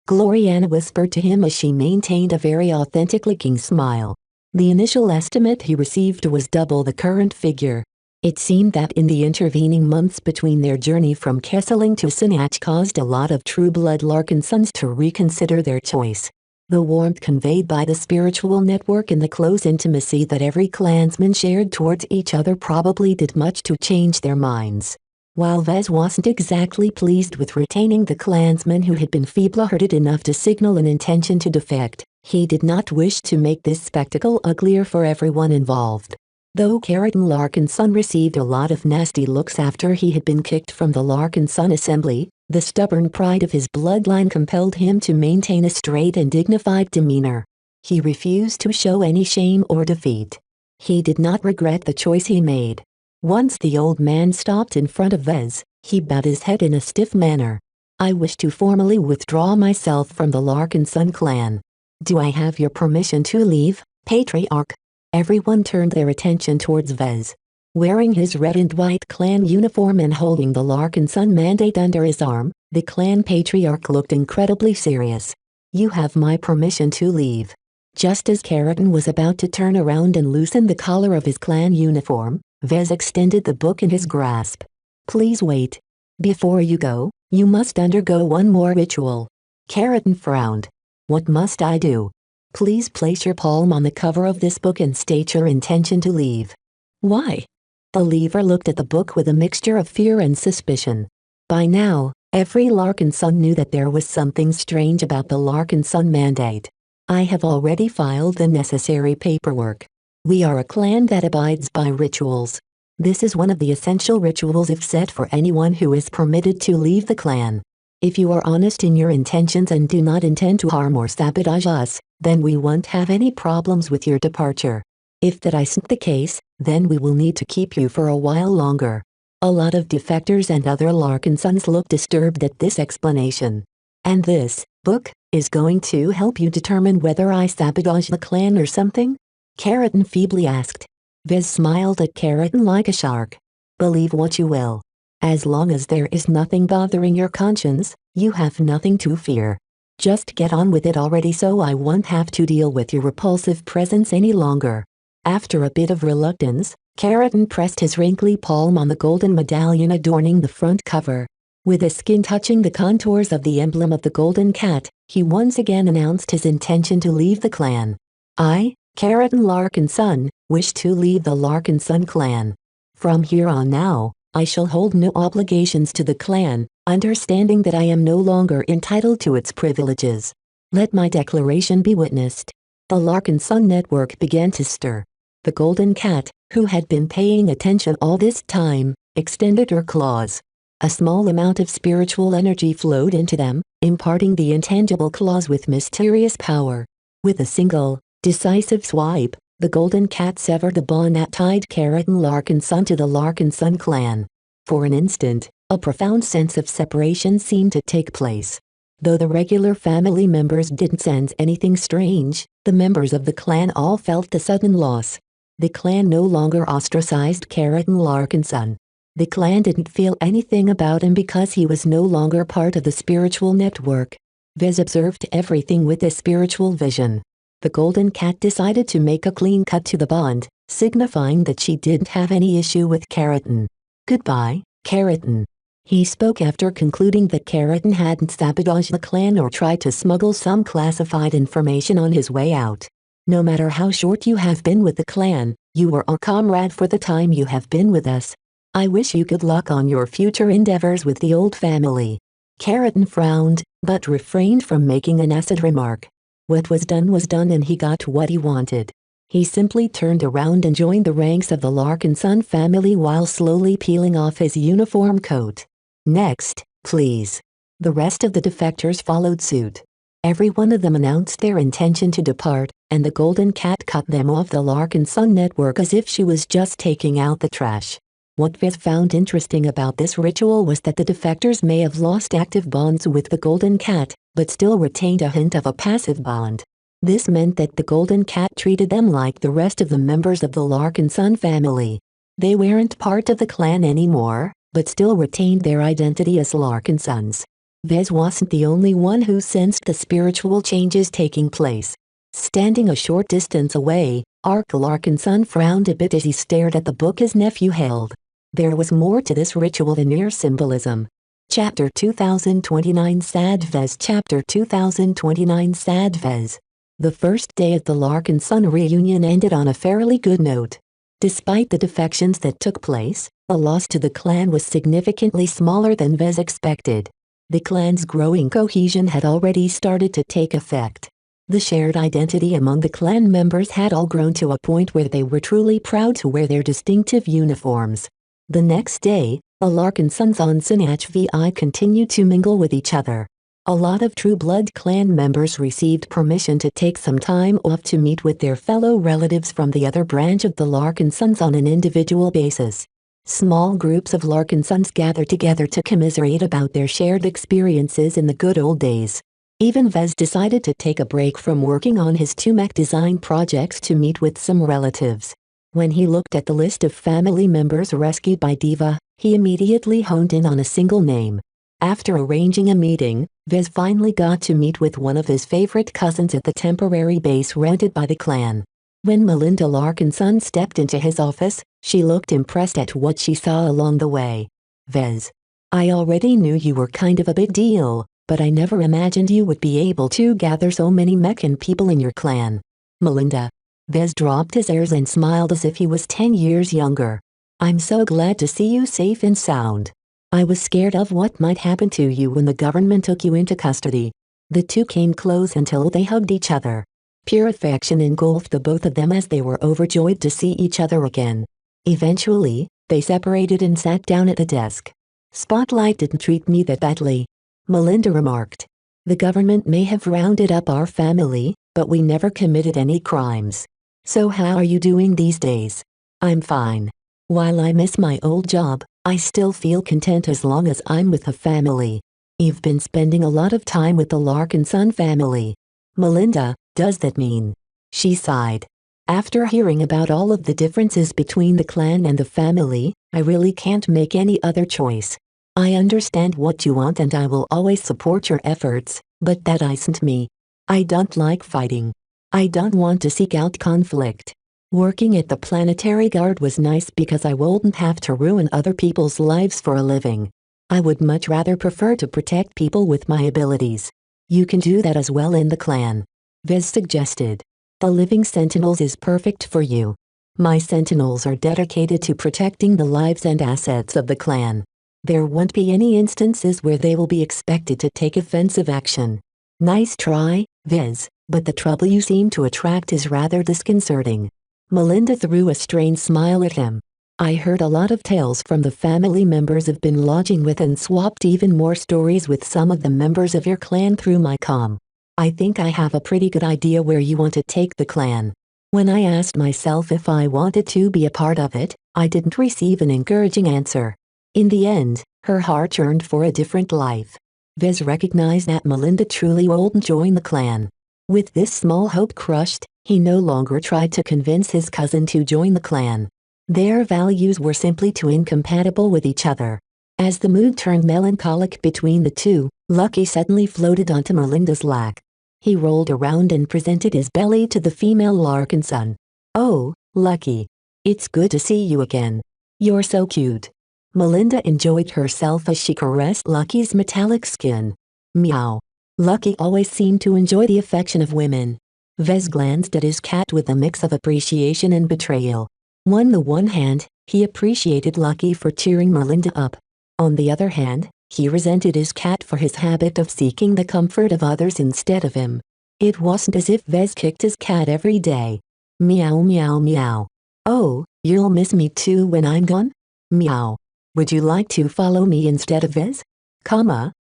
Speaker 2: Gloriana whispered to him as she maintained a very authentic-looking smile. The initial estimate he received was double the current figure. It seemed that in the intervening months between their journey from Kesseling to Sinach caused a lot of true-blood Larkinsons to reconsider their choice. The warmth conveyed by the spiritual network and the close intimacy that every clansman shared towards each other probably did much to change their minds. While Vez wasn't exactly pleased with retaining the clansman who had been feeble-hearted enough to signal an intention to defect, he did not wish to make this spectacle uglier for everyone involved. Though Carrot and Larkinson received a lot of nasty looks after he had been kicked from the Larkinson assembly, the stubborn pride of his bloodline compelled him to maintain a straight and dignified demeanor. He refused to show any shame or defeat. He did not regret the choice he made. Once the old man stopped in front of Vez, he bowed his head in a stiff manner. I wish to formally withdraw myself from the Larkinson clan. Do I have your permission to leave, Patriarch? Everyone turned their attention towards Vez. Wearing his red and white clan uniform and holding the Larkinson mandate under his arm, the clan patriarch looked incredibly serious. You have my permission to leave. Just as Carrot was about to turn around and loosen the collar of his clan uniform, Vez extended the book in his grasp. Please wait. Before you go, you must undergo one more ritual. Carrot frowned. What must I do? Please place your palm on the cover of this book and state your intention to leave. Why? The leaver looked at the book with a mixture of fear and suspicion. By now, every Larkinson knew that there was something strange about the Larkinson mandate. I have already filed the necessary paperwork. We are a clan that abides by rituals. This is one of the essential rituals if set for anyone who is permitted to leave the clan. If you are honest in your intentions and do not intend to harm or sabotage us, then we won't have any problems with your departure. If that isn't the case, then we will need to keep you for a while longer. A lot of defectors and other Larkinsons look disturbed at this explanation. And this book is going to help you determine whether I sabotage the clan or something? Keratin feebly asked. Vez smiled at Keratin like a shark. Believe what you will. As long as there is nothing bothering your conscience, you have nothing to fear. Just get on with it already so I won't have to deal with your repulsive presence any longer. After a bit of reluctance, Keratin pressed his wrinkly palm on the golden medallion adorning the front cover. With his skin touching the contours of the emblem of the golden cat, he once again announced his intention to leave the clan. I, Keratin Larkinson, wish to leave the Larkinson clan. From here on now, I shall hold no obligations to the clan, understanding that I am no longer entitled to its privileges. Let my declaration be witnessed. The Larkinson network began to stir. The golden cat, who had been paying attention all this time, extended her claws. A small amount of spiritual energy flowed into them, imparting the intangible claws with mysterious power. With a single, decisive swipe, the golden cat severed the bond that tied Keratin Larkinson to the Larkinson clan. For an instant, a profound sense of separation seemed to take place. Though the regular family members didn't sense anything strange, the members of the clan all felt the sudden loss. The clan no longer ostracized Keratin Larkinson. The clan didn't feel anything about him because he was no longer part of the spiritual network. Vez observed everything with a spiritual vision. The golden cat decided to make a clean cut to the bond, signifying that she didn't have any issue with Keratin. Goodbye, Keratin. He spoke after concluding that Keratin hadn't sabotaged the clan or tried to smuggle some classified information on his way out. No matter how short you have been with the clan, you were a comrade for the time you have been with us. I wish you good luck on your future endeavors with the old family. Keratin frowned, but refrained from making an acid remark. What was done and he got what he wanted. He simply turned around and joined the ranks of the Larkinson family while slowly peeling off his uniform coat. Next, please. The rest of the defectors followed suit. Every one of them announced their intention to depart, and the golden cat cut them off the Larkinson network as if she was just taking out the trash. What Vez found interesting about this ritual was that the defectors may have lost active bonds with the golden cat, but still retained a hint of a passive bond. This meant that the golden cat treated them like the rest of the members of the Larkinson family. They weren't part of the clan anymore, but still retained their identity as Larkinsons. Vez wasn't the only one who sensed the spiritual changes taking place. Standing a short distance away, Ark Larkinson frowned a bit as he stared at the book his nephew held. There was more to this ritual than mere symbolism. Chapter 2029 Sad Vez Chapter 2029 Sad Vez. The first day of the Larkinson reunion ended on a fairly good note. Despite the defections that took place, the loss to the clan was significantly smaller than Vez expected. The clan's growing cohesion had already started to take effect. The shared identity among the clan members had all grown to a point where they were truly proud to wear their distinctive uniforms. The next day, the Larkinsons on Sinach Vi continued to mingle with each other. A lot of True Blood clan members received permission to take some time off to meet with their fellow relatives from the other branch of the Larkinsons on an individual basis. Small groups of Larkinsons gathered together to commiserate about their shared experiences in the good old days. Even Vez decided to take a break from working on his two mech design projects to meet with some relatives. When he looked at the list of family members rescued by Diva, he immediately honed in on a single name. After arranging a meeting, Vez finally got to meet with one of his favorite cousins at the temporary base rented by the clan. When Melinda Larkinson stepped into his office, she looked impressed at what she saw along the way. Vez. I already knew you were kind of a big deal, but I never imagined you would be able to gather so many Mechan people in your clan. Melinda. Vez dropped his airs and smiled as if he was 10 years younger. I'm so glad to see you safe and sound. I was scared of what might happen to you when the government took you into custody. The two came close until they hugged each other. Pure affection engulfed the both of them as they were overjoyed to see each other again. Eventually, they separated and sat down at a desk. Spotlight didn't treat me that badly, Melinda remarked. The government may have rounded up our family, but we never committed any crimes. So how are you doing these days? I'm fine. While I miss my old job, I still feel content as long as I'm with the family. You've been spending a lot of time with the Larkinson family. Melinda, does that mean? She sighed. After hearing about all of the differences between the clan and the family, I really can't make any other choice. I understand what you want and I will always support your efforts, but that isn't me. I don't like fighting. I don't want to seek out conflict. Working at the Planetary Guard was nice because I wouldn't have to ruin other people's lives for a living. I would much rather prefer to protect people with my abilities. You can do that as well in the clan. Vez suggested. The Living Sentinels is perfect for you. My Sentinels are dedicated to protecting the lives and assets of the clan. There won't be any instances where they will be expected to take offensive action. Nice try, Vez, but the trouble you seem to attract is rather disconcerting. Melinda threw a strained smile at him. I heard a lot of tales from the family members I've been lodging with and swapped even more stories with some of the members of your clan through my comm. I think I have a pretty good idea where you want to take the clan. When I asked myself if I wanted to be a part of it, I didn't receive an encouraging answer. In the end, her heart yearned for a different life. Vez recognized that Melinda truly wouldn't join the clan. With this small hope crushed, he no longer tried to convince his cousin to join the clan. Their values were simply too incompatible with each other. As the mood turned melancholic between the two, Lucky suddenly floated onto Melinda's lap. He rolled around and presented his belly to the female Larkinson. Oh, Lucky. It's good to see you again. You're so cute. Melinda enjoyed herself as she caressed Lucky's metallic skin. Meow. Lucky always seemed to enjoy the affection of women. Vez glanced at his cat with a mix of appreciation and betrayal. On the one hand, he appreciated Lucky for cheering Melinda up. On the other hand, he resented his cat for his habit of seeking the comfort of others instead of him. It wasn't as if Vez kicked his cat every day. Meow meow meow. Oh, you'll miss me too when I'm gone? Meow. Would you like to follow me instead of Vez?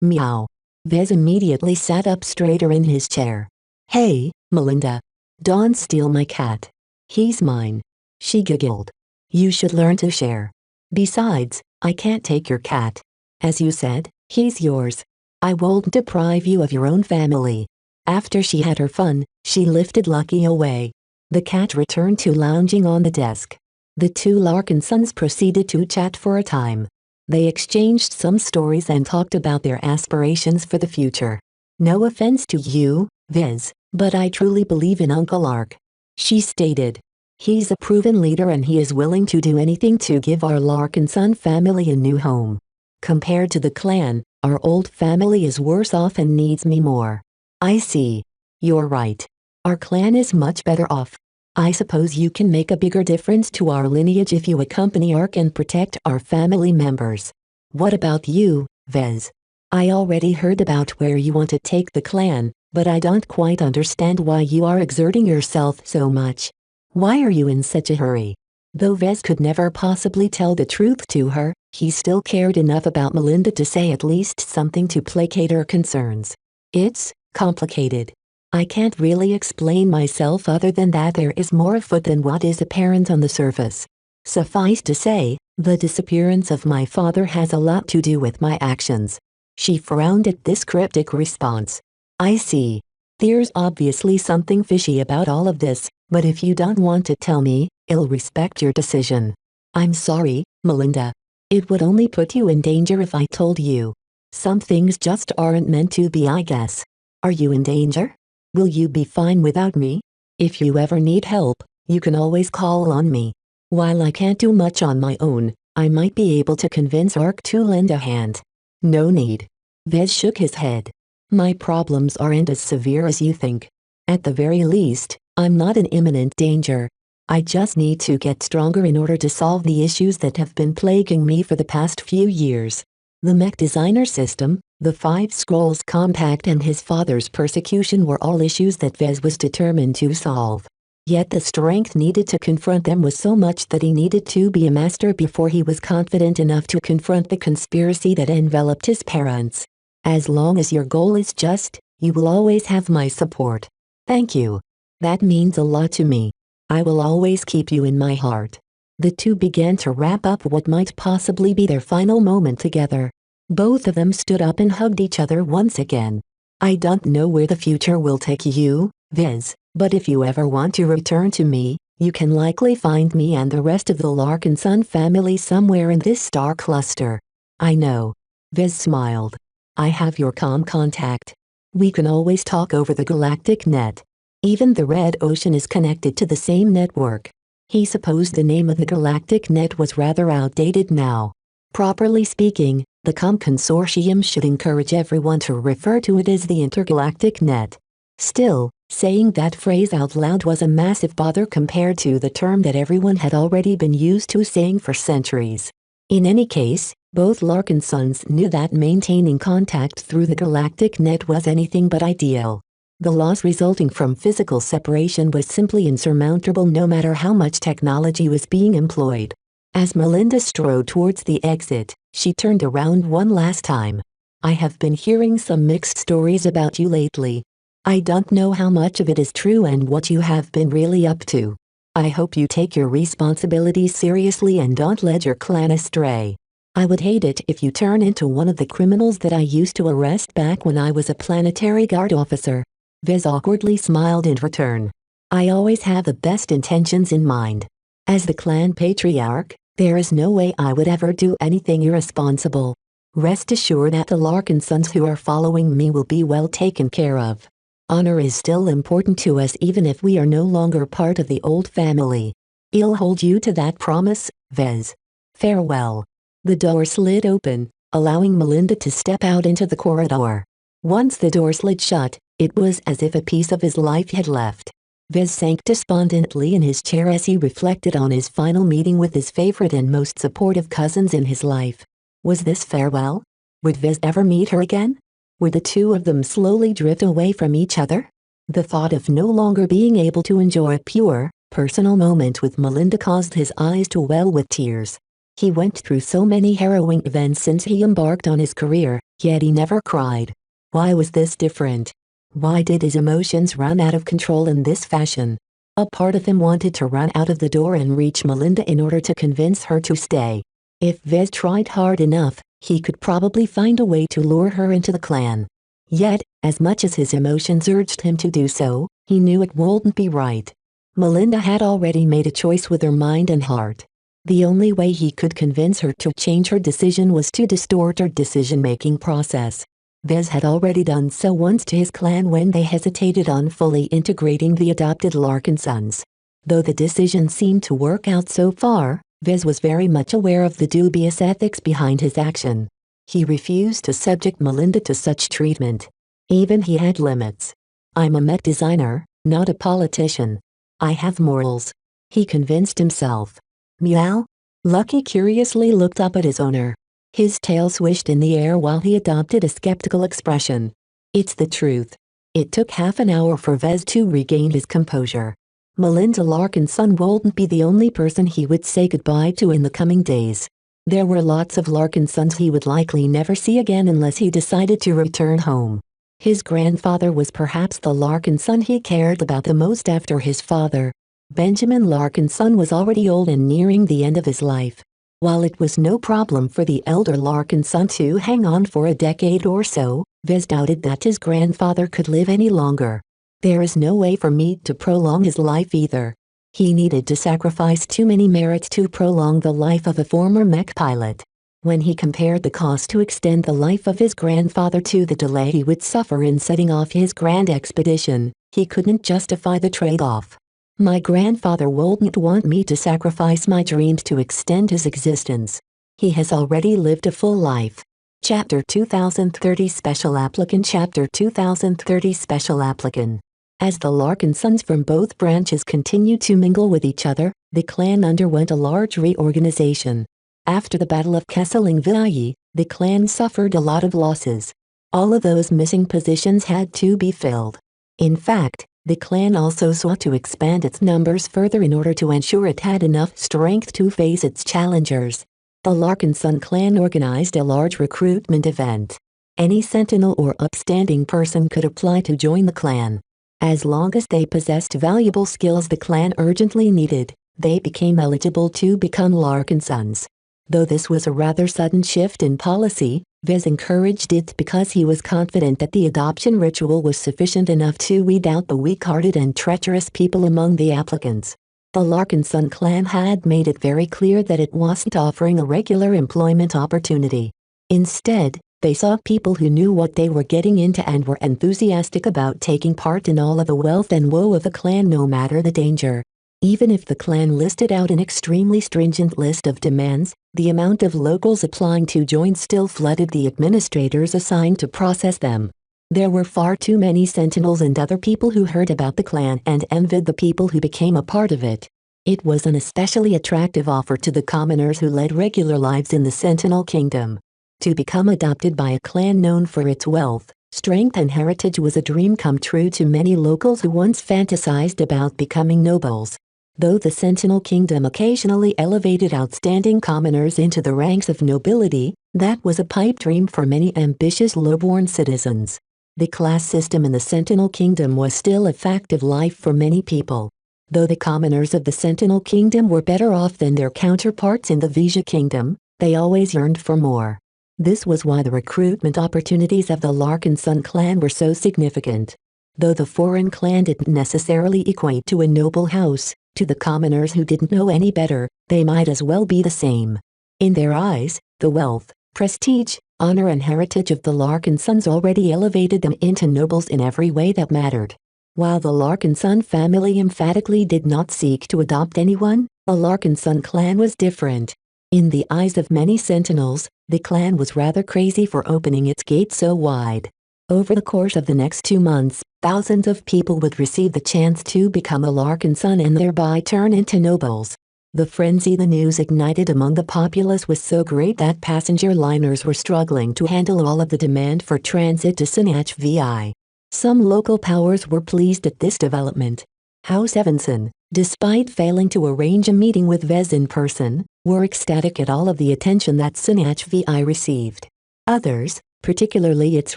Speaker 2: Meow. Vez immediately sat up straighter in his chair. Hey, Melinda. Don't steal my cat. He's mine. She giggled. You should learn to share. Besides, I can't take your cat. As you said, he's yours. I won't deprive you of your own family. After she had her fun, she lifted Lucky away. The cat returned to lounging on the desk. The two Larkinsons proceeded to chat for a time. They exchanged some stories and talked about their aspirations for the future. No offense to you, Vez, but I truly believe in Uncle Lark. She stated. He's a proven leader and he is willing to do anything to give our Larkinson family a new home. Compared to the clan, our old family is worse off and needs me more. I see. You're right. Our clan is much better off. I suppose you can make a bigger difference to our lineage if you accompany Ark and protect our family members. What about you, Vez? I already heard about where you want to take the clan, but I don't quite understand why you are exerting yourself so much. Why are you in such a hurry? Though Vez could never possibly tell the truth to her, he still cared enough about Melinda to say at least something to placate her concerns. It's complicated. I can't really explain myself other than that there is more afoot than what is apparent on the surface. Suffice to say, the disappearance of my father has a lot to do with my actions. She frowned at this cryptic response. I see. There's obviously something fishy about all of this, but if you don't want to tell me, I'll respect your decision. I'm sorry, Melinda. It would only put you in danger if I told you. Some things just aren't meant to be, I guess. Are you in danger? Will you be fine without me? If you ever need help, you can always call on me. While I can't do much on my own, I might be able to convince Ark to lend a hand. No need. Vez shook his head. My problems aren't as severe as you think. At the very least, I'm not in imminent danger. I just need to get stronger in order to solve the issues that have been plaguing me for the past few years. The mech designer system, the 5 Scrolls Compact and his father's persecution were all issues that Vez was determined to solve. Yet the strength needed to confront them was so much that he needed to be a master before he was confident enough to confront the conspiracy that enveloped his parents. As long as your goal is just, you will always have my support. Thank you. That means a lot to me. I will always keep you in my heart. The two began to wrap up what might possibly be their final moment together. Both of them stood up and hugged each other once again. I don't know where the future will take you, Viz, but if you ever want to return to me, you can likely find me and the rest of the Larkinson family somewhere in this star cluster. I know. Viz smiled. I have your contact. We can always talk over the galactic net. Even the Red Ocean is connected to the same network. He supposed the name of the galactic net was rather outdated now. Properly speaking, the consortium should encourage everyone to refer to it as the intergalactic net. Still, saying that phrase out loud was a massive bother compared to the term that everyone had already been used to saying for centuries. In any case, both Larkinsons knew that maintaining contact through the galactic net was anything but ideal. The loss resulting from physical separation was simply insurmountable no matter how much technology was being employed. As Melinda strode towards the exit, she turned around one last time. I have been hearing some mixed stories about you lately. I don't know how much of it is true and what you have been really up to. I hope you take your responsibilities seriously and don't let your clan astray. I would hate it if you turn into one of the criminals that I used to arrest back when I was a planetary guard officer. Viz awkwardly smiled in return. I always have the best intentions in mind. As the clan patriarch, there is no way I would ever do anything irresponsible. Rest assured that the Larkinsons who are following me will be well taken care of. Honor is still important to us even if we are no longer part of the old family. I'll hold you to that promise, Vez. Farewell. The door slid open, allowing Melinda to step out into the corridor. Once the door slid shut, it was as if a piece of his life had left. Vez sank despondently in his chair as he reflected on his final meeting with his favorite and most supportive cousins in his life. Was this farewell? Would Vez ever meet her again? Would the two of them slowly drift away from each other? The thought of no longer being able to enjoy a pure, personal moment with Melinda caused his eyes to well with tears. He went through so many harrowing events since he embarked on his career, yet he never cried. Why was this different? Why did his emotions run out of control in this fashion? A part of him wanted to run out of the door and reach Melinda in order to convince her to stay. If Vez tried hard enough, he could probably find a way to lure her into the clan. Yet, as much as his emotions urged him to do so, he knew it wouldn't be right. Melinda had already made a choice with her mind and heart. The only way he could convince her to change her decision was to distort her decision-making process. Vez had already done so once to his clan when they hesitated on fully integrating the adopted Larkinsons. Though the decision seemed to work out so far, Vez was very much aware of the dubious ethics behind his action. He refused to subject Melinda to such treatment. Even he had limits. I'm a mech designer, not a politician. I have morals. He convinced himself. Meow? Lucky curiously looked up at his owner. His tail swished in the air while he adopted a skeptical expression. It's the truth. It took half an hour for Vez to regain his composure. Melinda Larkinson wouldn't be the only person he would say goodbye to in the coming days. There were lots of Larkinsons he would likely never see again unless he decided to return home. His grandfather was perhaps the Larkinson he cared about the most after his father. Benjamin Larkinson was already old and nearing the end of his life. While it was no problem for the elder Larkinson to hang on for a decade or so, Vez doubted that his grandfather could live any longer. There is no way for me to prolong his life either. He needed to sacrifice too many merits to prolong the life of a former mech pilot. When he compared the cost to extend the life of his grandfather to the delay he would suffer in setting off his grand expedition, he couldn't justify the trade-off. My grandfather wouldn't want me to sacrifice my dreams to extend his existence. He has already lived a full life. Chapter 2030 Special Applicant Chapter 2030 Special Applicant. As the Larkinsons from both branches continued to mingle with each other, the clan underwent a large reorganization. After the Battle of Kesselingvai, the clan suffered a lot of losses. All of those missing positions had to be filled. In fact, the clan also sought to expand its numbers further in order to ensure it had enough strength to face its challengers. The Larkinson clan organized a large recruitment event. Any sentinel or upstanding person could apply to join the clan. As long as they possessed valuable skills the clan urgently needed, they became eligible to become Larkin Sons. Though this was a rather sudden shift in policy, Vez encouraged it because he was confident that the adoption ritual was sufficient enough to weed out the weak-hearted and treacherous people among the applicants. The Larkin Son clan had made it very clear that it wasn't offering a regular employment opportunity. Instead, they sought people who knew what they were getting into and were enthusiastic about taking part in all of the wealth and woe of the clan no matter the danger. Even if the clan listed out an extremely stringent list of demands, the amount of locals applying to join still flooded the administrators assigned to process them. There were far too many sentinels and other people who heard about the clan and envied the people who became a part of it. It was an especially attractive offer to the commoners who led regular lives in the Sentinel Kingdom. To become adopted by a clan known for its wealth, strength and heritage was a dream come true to many locals who once fantasized about becoming nobles. Though the Sentinel Kingdom occasionally elevated outstanding commoners into the ranks of nobility, that was a pipe dream for many ambitious lowborn citizens. The class system in the Sentinel Kingdom was still a fact of life for many people. Though the commoners of the Sentinel Kingdom were better off than their counterparts in the Vija Kingdom, they always yearned for more. This was why the recruitment opportunities of the Larkin Son clan were so significant. Though the foreign clan didn't necessarily equate to a noble house, to the commoners who didn't know any better, they might as well be the same. In their eyes, the wealth, prestige, honor and heritage of the Larkin Sons already elevated them into nobles in every way that mattered. While the Larkin Son family emphatically did not seek to adopt anyone, the Larkin Son clan was different. In the eyes of many sentinels, the clan was rather crazy for opening its gates so wide. Over the course of the next 2 months, thousands of people would receive the chance to become a Larkin Son and thereby turn into nobles. The frenzy the news ignited among the populace was so great that passenger liners were struggling to handle all of the demand for transit to Sinach VI. Some local powers were pleased at this development. House Evanson, despite failing to arrange a meeting with Vez in person, were ecstatic at all of the attention that Sinach VI received. Others, particularly its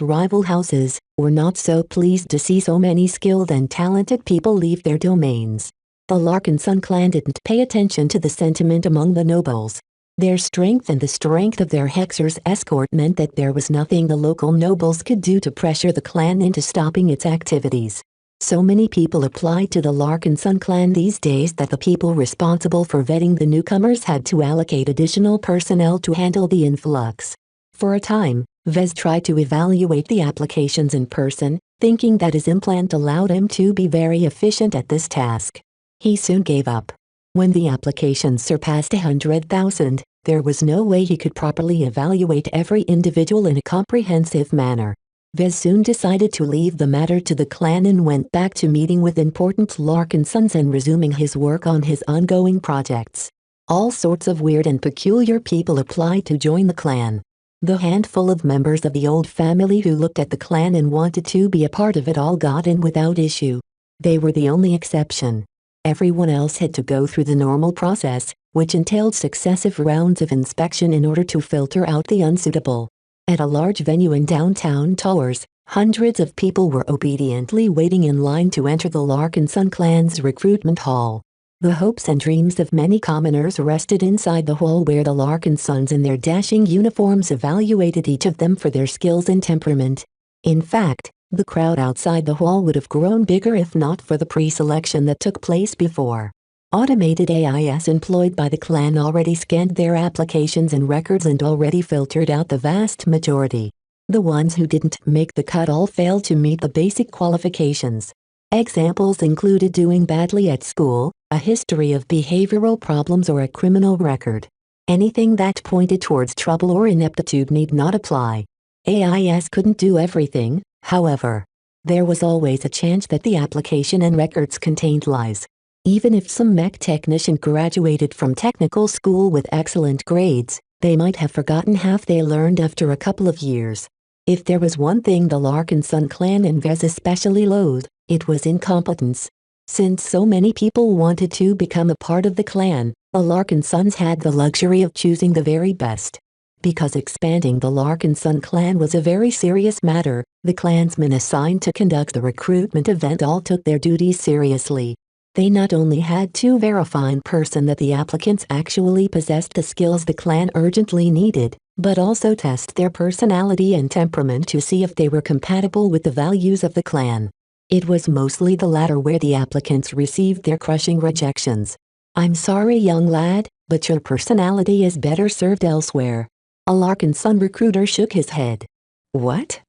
Speaker 2: rival houses, were not so pleased to see so many skilled and talented people leave their domains. The Larkin Son clan didn't pay attention to the sentiment among the nobles. Their strength and the strength of their Hexer's escort meant that there was nothing the local nobles could do to pressure the clan into stopping its activities. So many people applied to the Larkin Son clan these days that the people responsible for vetting the newcomers had to allocate additional personnel to handle the influx. For a time, Vez tried to evaluate the applications in person, thinking that his implant allowed him to be very efficient at this task. He soon gave up. When the applications surpassed 100,000, there was no way he could properly evaluate every individual in a comprehensive manner. Vez soon decided to leave the matter to the clan and went back to meeting with important Larkin Sons and resuming his work on his ongoing projects. All sorts of weird and peculiar people applied to join the clan. The handful of members of the old family who looked at the clan and wanted to be a part of it all got in without issue. They were the only exception. Everyone else had to go through the normal process, which entailed successive rounds of inspection in order to filter out the unsuitable. At a large venue in downtown Towers, hundreds of people were obediently waiting in line to enter the Larkin Son clan's recruitment hall. The hopes and dreams of many commoners rested inside the hall where the Larkin Sons in their dashing uniforms evaluated each of them for their skills and temperament. In fact, the crowd outside the hall would have grown bigger if not for the pre-selection that took place before. Automated AIs employed by the clan already scanned their applications and records and already filtered out the vast majority. The ones who didn't make the cut all failed to meet the basic qualifications. Examples included doing badly at school, a history of behavioral problems or a criminal record. Anything that pointed towards trouble or ineptitude need not apply. AIs couldn't do everything, however. There was always a chance that the application and records contained lies. Even if some mech technician graduated from technical school with excellent grades, they might have forgotten half they learned after a couple of years. If there was one thing the Larkin Son clan and Vez especially loathed, it was incompetence. Since so many people wanted to become a part of the clan, the Larkin Sons had the luxury of choosing the very best. Because expanding the Larkin Sun clan was a very serious matter, the clansmen assigned to conduct the recruitment event all took their duties seriously. They not only had to verify in person that the applicants actually possessed the skills the clan urgently needed, but also test their personality and temperament to see if they were compatible with the values of the clan. It was mostly the latter where the applicants received their crushing rejections. "I'm sorry, young lad, but your personality is better served elsewhere." A Larkin Sun recruiter shook his head. "What?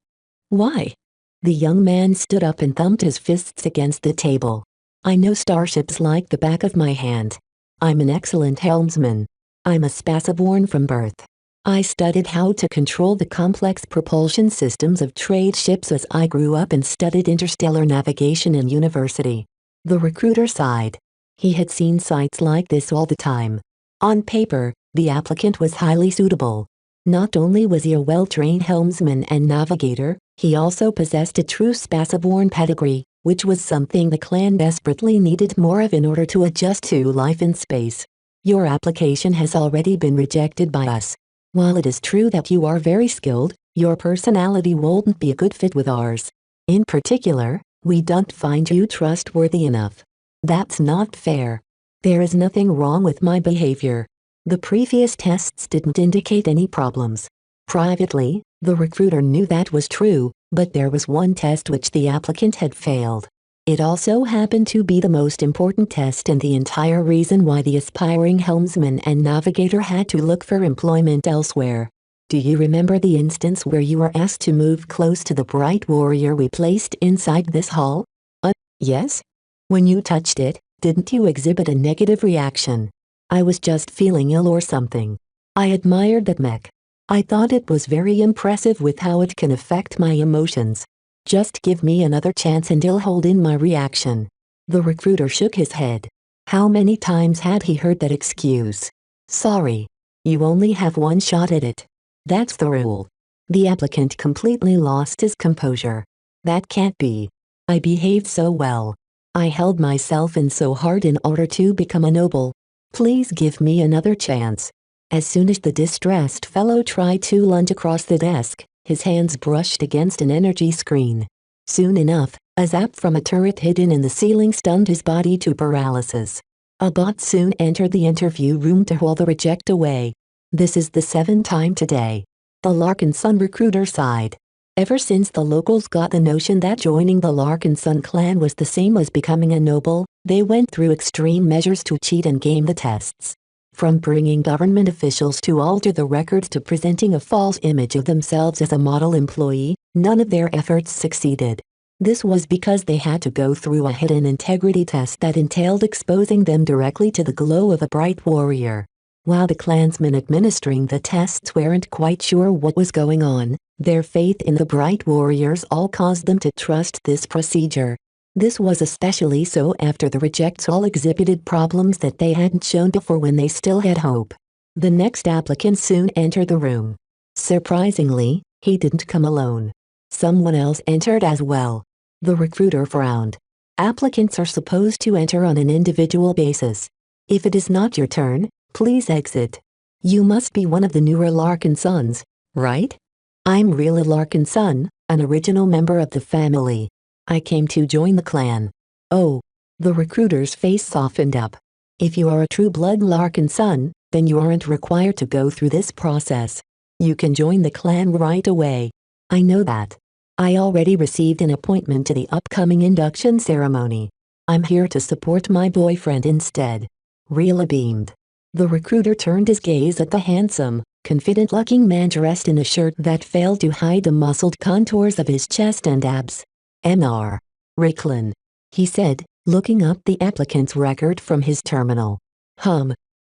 Speaker 2: Why?" The young man stood up and thumped his fists against the table. "I know starships like the back of my hand. I'm an excellent helmsman. I'm a spaceborn from birth. I studied how to control the complex propulsion systems of trade ships as I grew up and studied interstellar navigation in university." The recruiter sighed. He had seen sights like this all the time. On paper, the applicant was highly suitable. Not only was he a well-trained helmsman and navigator, he also possessed a true spaceborn pedigree, which was something the clan desperately needed more of in order to adjust to life in space. "Your application has already been rejected by us. While it is true that you are very skilled, your personality won't be a good fit with ours. In particular, we don't find you trustworthy enough." "That's not fair. There is nothing wrong with my behavior. The previous tests didn't indicate any problems." Privately, the recruiter knew that was true, but there was one test which the applicant had failed. It also happened to be the most important test and the entire reason why the aspiring helmsman and navigator had to look for employment elsewhere. "Do you remember the instance where you were asked to move close to the bright warrior we placed inside this hall?" Yes. When you touched it, didn't you exhibit a negative reaction?" "I was just feeling ill or something. I admired that mech. I thought it was very impressive with how it can affect my emotions. Just give me another chance and I'll hold in my reaction." The recruiter shook his head. How many times had he heard that excuse? "Sorry. You only have one shot at it. That's the rule." The applicant completely lost his composure. "That can't be. I behaved so well. I held myself in so hard in order to become a noble. Please give me another chance." As soon as the distressed fellow tried to lunge across the desk, his hands brushed against an energy screen. Soon enough, a zap from a turret hidden in the ceiling stunned his body to paralysis. A bot soon entered the interview room to haul the reject away. "This is the 7th time today." The Larkin Sun recruiter sighed. Ever since the locals got the notion that joining the Larkin Sun clan was the same as becoming a noble, they went through extreme measures to cheat and game the tests. From bringing government officials to alter the records to presenting a false image of themselves as a model employee, none of their efforts succeeded. This was because they had to go through a hidden integrity test that entailed exposing them directly to the glow of a bright warrior. While the clansmen administering the tests weren't quite sure what was going on, their faith in the bright warriors all caused them to trust this procedure. This was especially so after the rejects all exhibited problems that they hadn't shown before when they still had hope. The next applicant soon entered the room. Surprisingly, he didn't come alone. Someone else entered as well. The recruiter frowned. "Applicants are supposed to enter on an individual basis. If it is not your turn, please exit. You must be one of the newer Larkin Sons, right?" "I'm really Larkin Sun, an original member of the family. I came to join the clan." "Oh." The recruiter's face softened up. "If you are a true-blood Larkin Sun, then you aren't required to go through this process. You can join the clan right away." "I know that. I already received an appointment to the upcoming induction ceremony. I'm here to support my boyfriend instead." Rila beamed. The recruiter turned his gaze at the handsome, confident-looking man dressed in a shirt that failed to hide the muscled contours of his chest and abs. "Mr. Ricklin," he said, looking up the applicant's record from his terminal.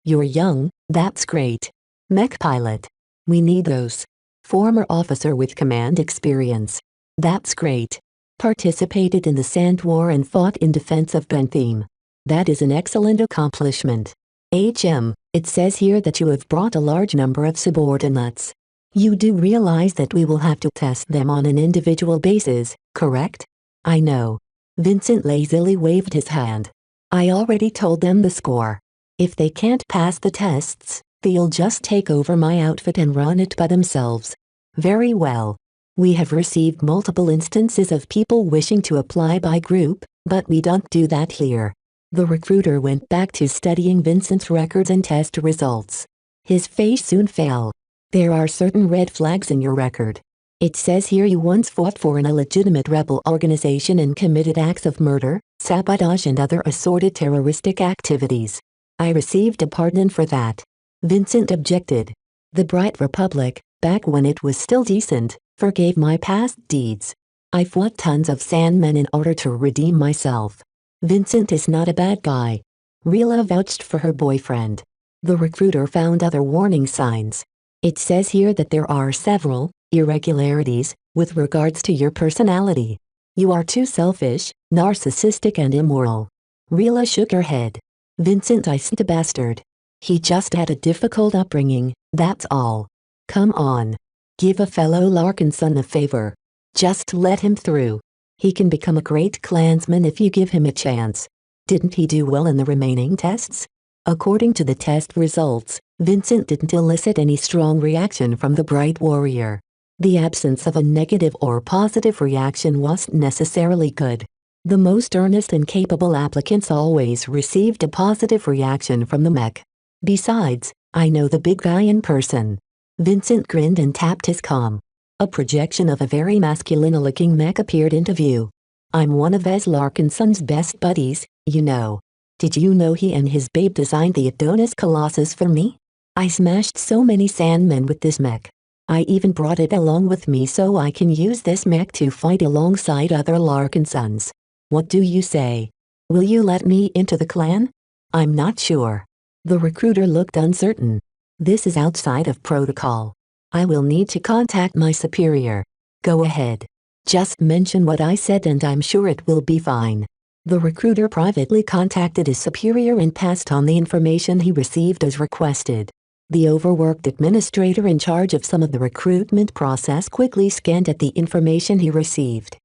Speaker 2: You're young, that's great. Mech pilot. We need those. Former officer with command experience. That's great. Participated in the Sand War and fought in defense of Bentham. That is an excellent accomplishment. It says here that you have brought a large number of subordinates. You do realize that we will have to test them on an individual basis, correct?" "I know." Vincent lazily waved his hand. "I already told them the score. If they can't pass the tests, they'll just take over my outfit and run it by themselves. Very well. We have received multiple instances of people wishing to apply by group, but we don't do that here. The recruiter went back to studying Vincent's records and test results. His face soon fell. There are certain red flags in your record. It says here you once fought for an illegitimate rebel organization and committed acts of murder, sabotage and other assorted terroristic activities. I received a pardon for that. Vincent objected. The Bright Republic, back when it was still decent, forgave my past deeds. I fought tons of Sandmen in order to redeem myself. Vincent is not a bad guy. Rila vouched for her boyfriend. The recruiter found other warning signs. It says here that there are several irregularities with regards to your personality. You are too selfish, narcissistic and immoral. Rila shook her head. Vincent isn't a bastard. He just had a difficult upbringing, that's all. Come on. Give a fellow Larkinson a favor. Just let him through. He can become a great clansman if you give him a chance. Didn't he do well in the remaining tests? According to the test results, Vincent didn't elicit any strong reaction from the Bright Warrior. The absence of a negative or positive reaction wasn't necessarily good. The most earnest and capable applicants always received a positive reaction from the mech. Besides, I know the big guy in person. Vincent grinned and tapped his comm. A projection of a very masculine-looking mech appeared into view. I'm one of Wes Larkinson's best buddies, you know. Did you know he and his babe designed the Adonis Colossus for me? I smashed so many Sandmen with this mech. I even brought it along with me so I can use this mech to fight alongside other Larkinsons. What do you say? Will you let me into the clan? I'm not sure. The recruiter looked uncertain. This is outside of protocol. I will need to contact my superior. Go ahead. Just mention what I said and I'm sure it will be fine. The recruiter privately contacted his superior and passed on the information he received as requested. The overworked administrator in charge of some of the recruitment process quickly scanned at the information he received.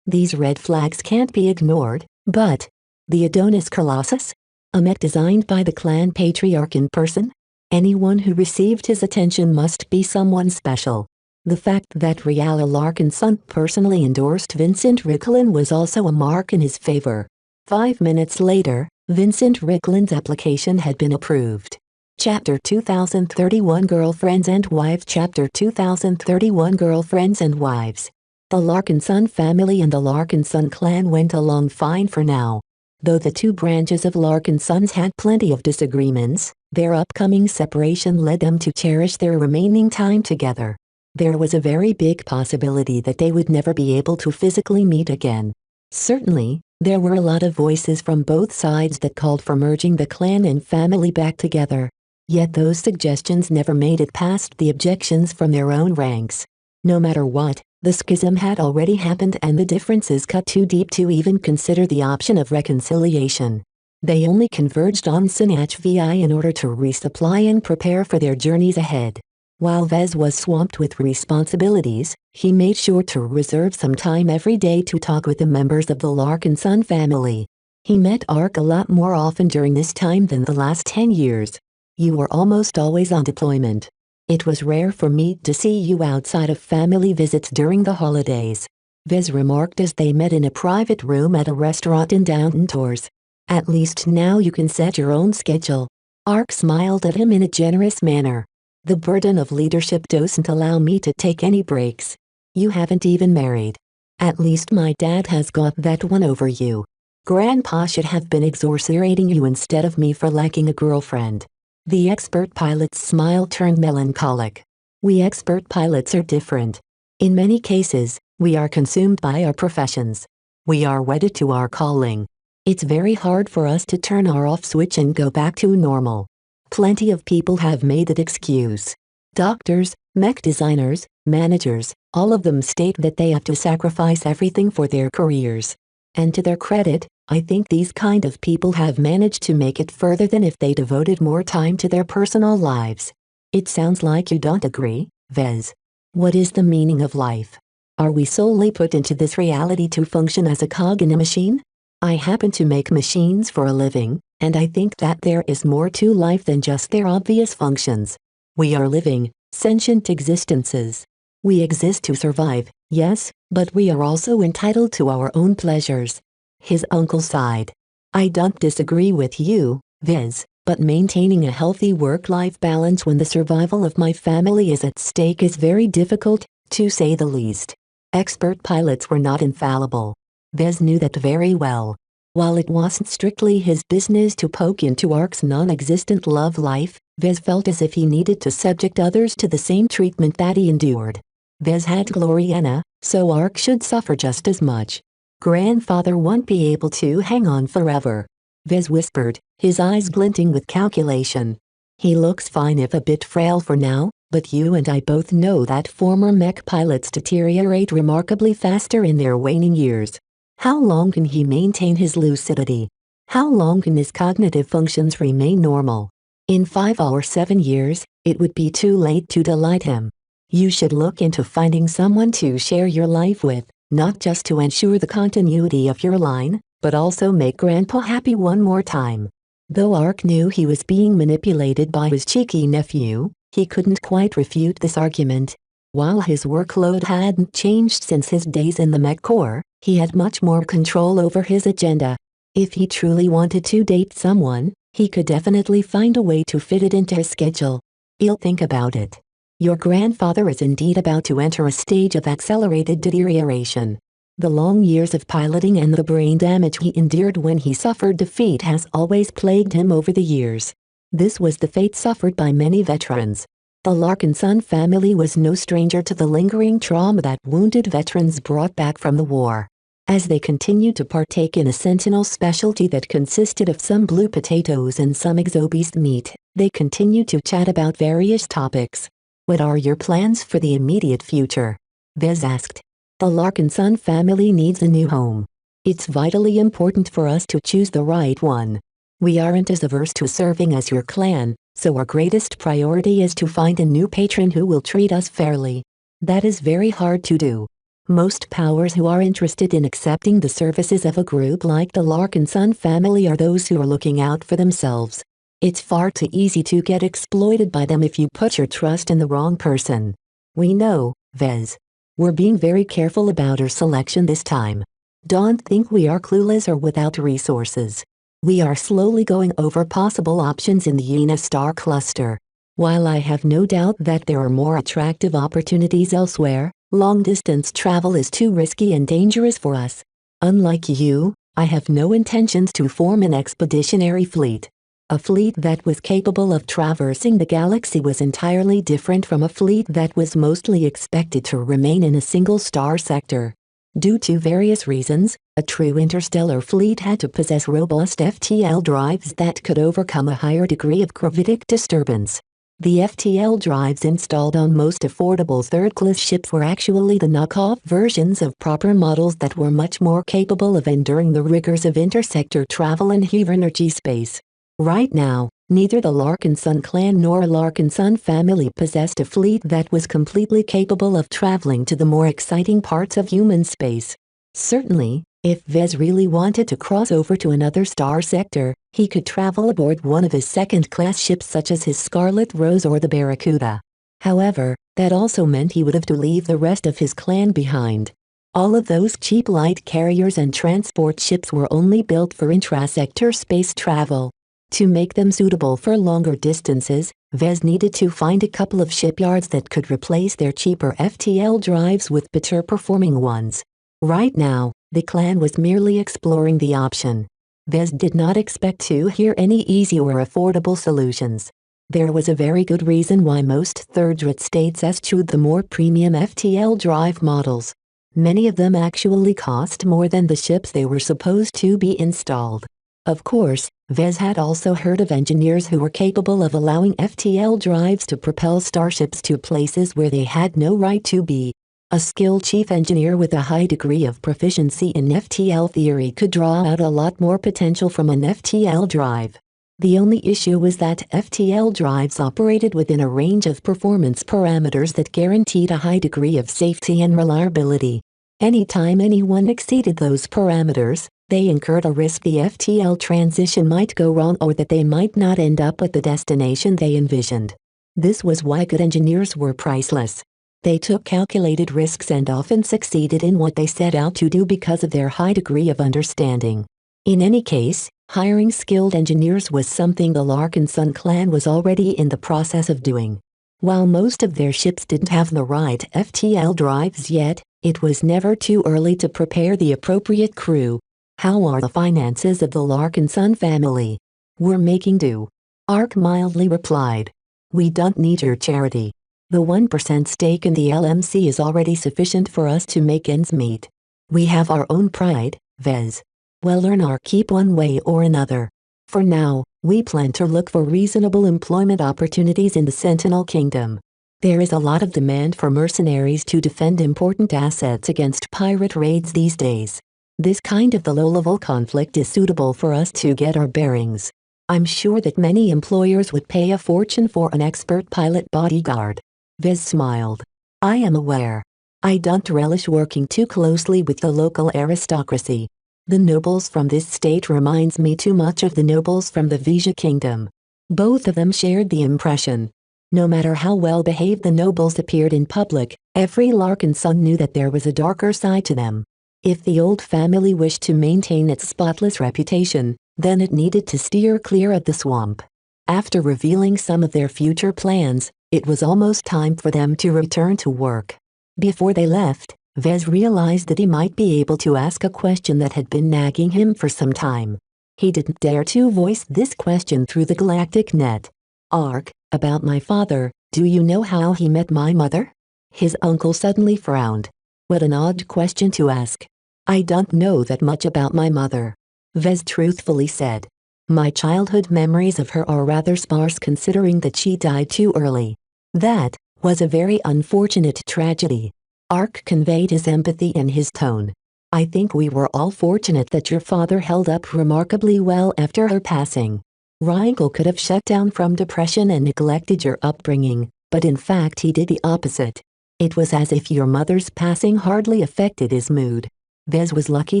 Speaker 2: These red flags can't be ignored, but the Adonis Colossus? A mech designed by the clan patriarch in person? Anyone who received his attention must be someone special. The fact that Riala Larkinson personally endorsed Vincent Ricklin was also a mark in his favor. 5 minutes later, Vincent Ricklin's application had been approved. Chapter 2031 Girlfriends and Wives Chapter 2031 Girlfriends and Wives. The Larkinson family and the Larkinson clan went along fine for now. Though the two branches of Larkinsons had plenty of disagreements, their upcoming separation led them to cherish their remaining time together. There was a very big possibility that they would never be able to physically meet again. Certainly, there were a lot of voices from both sides that called for merging the clan and family back together. Yet those suggestions never made it past the objections from their own ranks. No matter what, the schism had already happened and the differences cut too deep to even consider the option of reconciliation. They only converged on Sinach VI in order to resupply and prepare for their journeys ahead. While Vez was swamped with responsibilities, he made sure to reserve some time every day to talk with the members of the Larkinson family. He met Ark a lot more often during this time than the last 10 years. You were almost always on deployment. It was rare for me to see you outside of family visits during the holidays. Vez remarked as they met in a private room at a restaurant in Downton Tors. At least now you can set your own schedule. Ark smiled at him in a generous manner. The burden of leadership doesn't allow me to take any breaks. You haven't even married. At least my dad has got that one over you. Grandpa should have been exorcerating you instead of me for lacking a girlfriend. The expert pilot's smile turned melancholic. We expert pilots are different. In many cases, we are consumed by our professions. We are wedded to our calling. It's very hard for us to turn our off switch and go back to normal. Plenty of people have made that excuse. Doctors, mech designers, managers, all of them state that they have to sacrifice everything for their careers. And to their credit, I think these kind of people have managed to make it further than if they devoted more time to their personal lives. It sounds like you don't agree, Vez. What is the meaning of life? Are we solely put into this reality to function as a cog in a machine? I happen to make machines for a living, And I think that there is more to life than just their obvious functions. We are living, sentient existences. We exist to survive, yes, but we are also entitled to our own pleasures. His uncle sighed. I don't disagree with you, Viz, but maintaining a healthy work-life balance when the survival of my family is at stake is very difficult, to say the least. Expert pilots were not infallible. Viz knew that very well. While it wasn't strictly his business to poke into Ark's non-existent love life, Viz felt as if he needed to subject others to the same treatment that he endured. Viz had Gloriana, so Ark should suffer just as much. Grandfather won't be able to hang on forever, Viz whispered, his eyes glinting with calculation. He looks fine if a bit frail for now, but you and I both know that former mech pilots deteriorate remarkably faster in their waning years. How long can he maintain his lucidity? How long can his cognitive functions remain normal? In 5 or 7 years, it would be too late to delight him. You should look into finding someone to share your life with, not just to ensure the continuity of your line, but also make Grandpa happy one more time. Though Ark knew he was being manipulated by his cheeky nephew, he couldn't quite refute this argument. While his workload hadn't changed since his days in the Mech Corps, he had much more control over his agenda. If he truly wanted to date someone, he could definitely find a way to fit it into his schedule. He'll think about it. Your grandfather is indeed about to enter a stage of accelerated deterioration. The long years of piloting and the brain damage he endured when he suffered defeat has always plagued him over the years. This was the fate suffered by many veterans. The Larkinson family was no stranger to the lingering trauma that wounded veterans brought back from the war. As they continued to partake in a Sentinel specialty that consisted of some blue potatoes and some exobeast meat, they continued to chat about various topics. What are your plans for the immediate future? Viz asked. The Larkinson family needs a new home. It's vitally important for us to choose the right one. We aren't as averse to serving as your clan, so our greatest priority is to find a new patron who will treat us fairly. That is very hard to do. Most powers who are interested in accepting the services of a group like the Larkinson family are those who are looking out for themselves. It's far too easy to get exploited by them if you put your trust in the wrong person. We know, Vez. We're being very careful about our selection this time. Don't think we are clueless or without resources. We are slowly going over possible options in the Yena star cluster. While I have no doubt that there are more attractive opportunities elsewhere, long-distance travel is too risky and dangerous for us. Unlike you, I have no intentions to form an expeditionary fleet. A fleet that was capable of traversing the galaxy was entirely different from a fleet that was mostly expected to remain in a single star sector. Due to various reasons, a true interstellar fleet had to possess robust FTL drives that could overcome a higher degree of gravitic disturbance. The FTL drives installed on most affordable third-class ships were actually the knockoff versions of proper models that were much more capable of enduring the rigors of intersector travel in huge space. Right now, neither the Larkinson clan nor Larkinson family possessed a fleet that was completely capable of traveling to the more exciting parts of human space. Certainly, if Vez really wanted to cross over to another star sector, he could travel aboard one of his second-class ships such as his Scarlet Rose or the Barracuda. However, that also meant he would have to leave the rest of his clan behind. All of those cheap light carriers and transport ships were only built for intrasector space travel. To make them suitable for longer distances, Vez needed to find a couple of shipyards that could replace their cheaper FTL drives with better-performing ones. Right now, the clan was merely exploring the option. Vez did not expect to hear any easy or affordable solutions. There was a very good reason why most third-rate states eschewed the more premium FTL drive models. Many of them actually cost more than the ships they were supposed to be installed. Of course, Vez had also heard of engineers who were capable of allowing FTL drives to propel starships to places where they had no right to be. A skilled chief engineer with a high degree of proficiency in FTL theory could draw out a lot more potential from an FTL drive. The only issue was that FTL drives operated within a range of performance parameters that guaranteed a high degree of safety and reliability. Anytime anyone exceeded those parameters, They incurred a risk the FTL transition might go wrong or that they might not end up at the destination they envisioned. This was why good engineers were priceless. They took calculated risks and often succeeded in what they set out to do because of their high degree of understanding. In any case, hiring skilled engineers was something the Larkinson clan was already in the process of doing. While most of their ships didn't have the right FTL drives yet, it was never too early to prepare the appropriate crew. How are the finances of the Larkinson family? We're making do. Ark mildly replied. We don't need your charity. The 1% stake in the LMC is already sufficient for us to make ends meet. We have our own pride, Vez. We'll earn our keep one way or another. For now, we plan to look for reasonable employment opportunities in the Sentinel Kingdom. There is a lot of demand for mercenaries to defend important assets against pirate raids these days. This kind of low-level conflict is suitable for us to get our bearings. I'm sure that many employers would pay a fortune for an expert pilot bodyguard. Vez smiled. I am aware. I don't relish working too closely with the local aristocracy. The nobles from this state reminds me too much of the nobles from the Vija Kingdom. Both of them shared the impression. No matter how well behaved the nobles appeared in public, every Larkinson knew that there was a darker side to them. If the old family wished to maintain its spotless reputation, then it needed to steer clear of the swamp. After revealing some of their future plans, it was almost time for them to return to work. Before they left, Vez realized that he might be able to ask a question that had been nagging him for some time. He didn't dare to voice this question through the galactic net. Ark, about my father, do you know how he met my mother? His uncle suddenly frowned. What an odd question to ask. I don't know that much about my mother. Vez truthfully said. My childhood memories of her are rather sparse considering that she died too early. That was a very unfortunate tragedy. Ark conveyed his empathy in his tone. I think we were all fortunate that your father held up remarkably well after her passing. Reinkel could have shut down from depression and neglected your upbringing, but in fact he did the opposite. It was as if your mother's passing hardly affected his mood. Vez was lucky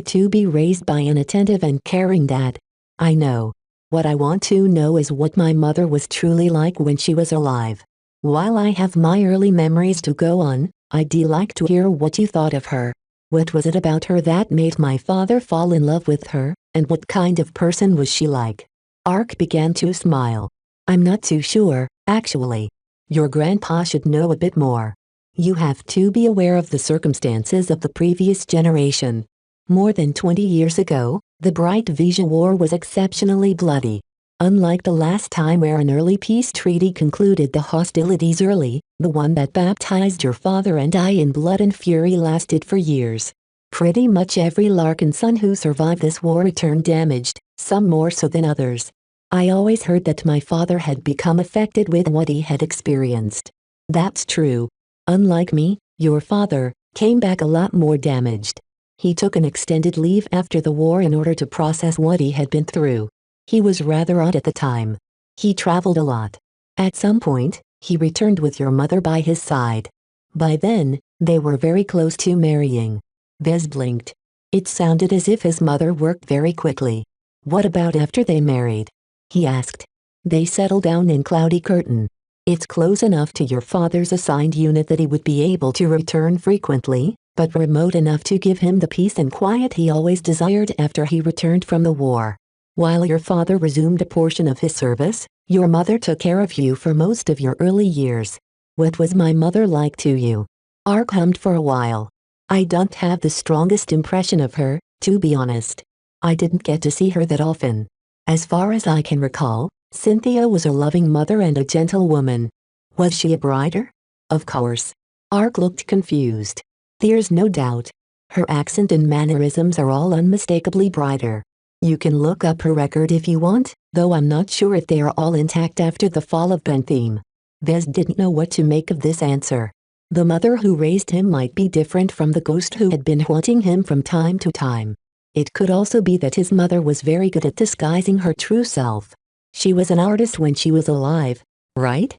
Speaker 2: to be raised by an attentive and caring dad. I know. What I want to know is what my mother was truly like when she was alive. While I have my early memories to go on, I'd like to hear what you thought of her. What was it about her that made my father fall in love with her, and what kind of person was she like? Ark began to smile. I'm not too sure, actually. Your grandpa should know a bit more. You have to be aware of the circumstances of the previous generation. More than 20 years ago, the Bright Vija War was exceptionally bloody. Unlike the last time where an early peace treaty concluded the hostilities early, the one that baptized your father and I in blood and fury lasted for years. Pretty much every Larkinson who survived this war returned damaged, some more so than others. I always heard that my father had become affected with what he had experienced. That's true. Unlike me, your father came back a lot more damaged. He took an extended leave after the war in order to process what he had been through. He was rather odd at the time. He traveled a lot. At some point, he returned with your mother by his side. By then, they were very close to marrying. Vez blinked. It sounded as if his mother worked very quickly. What about after they married? He asked. They settled down in Cloudy Curtain. It's close enough to your father's assigned unit that he would be able to return frequently, but remote enough to give him the peace and quiet he always desired after he returned from the war. While your father resumed a portion of his service, your mother took care of you for most of your early years. What was my mother like to you? Ark hummed for a while. I don't have the strongest impression of her, to be honest. I didn't get to see her that often. As far as I can recall, Cynthia was a loving mother and a gentle woman. Was she a brighter? Of course. Ark looked confused. There's no doubt. Her accent and mannerisms are all unmistakably brighter. You can look up her record if you want, though I'm not sure if they are all intact after the fall of Bentham. Vez didn't know what to make of this answer. The mother who raised him might be different from the ghost who had been haunting him from time to time. It could also be that his mother was very good at disguising her true self. She was an artist when she was alive, right?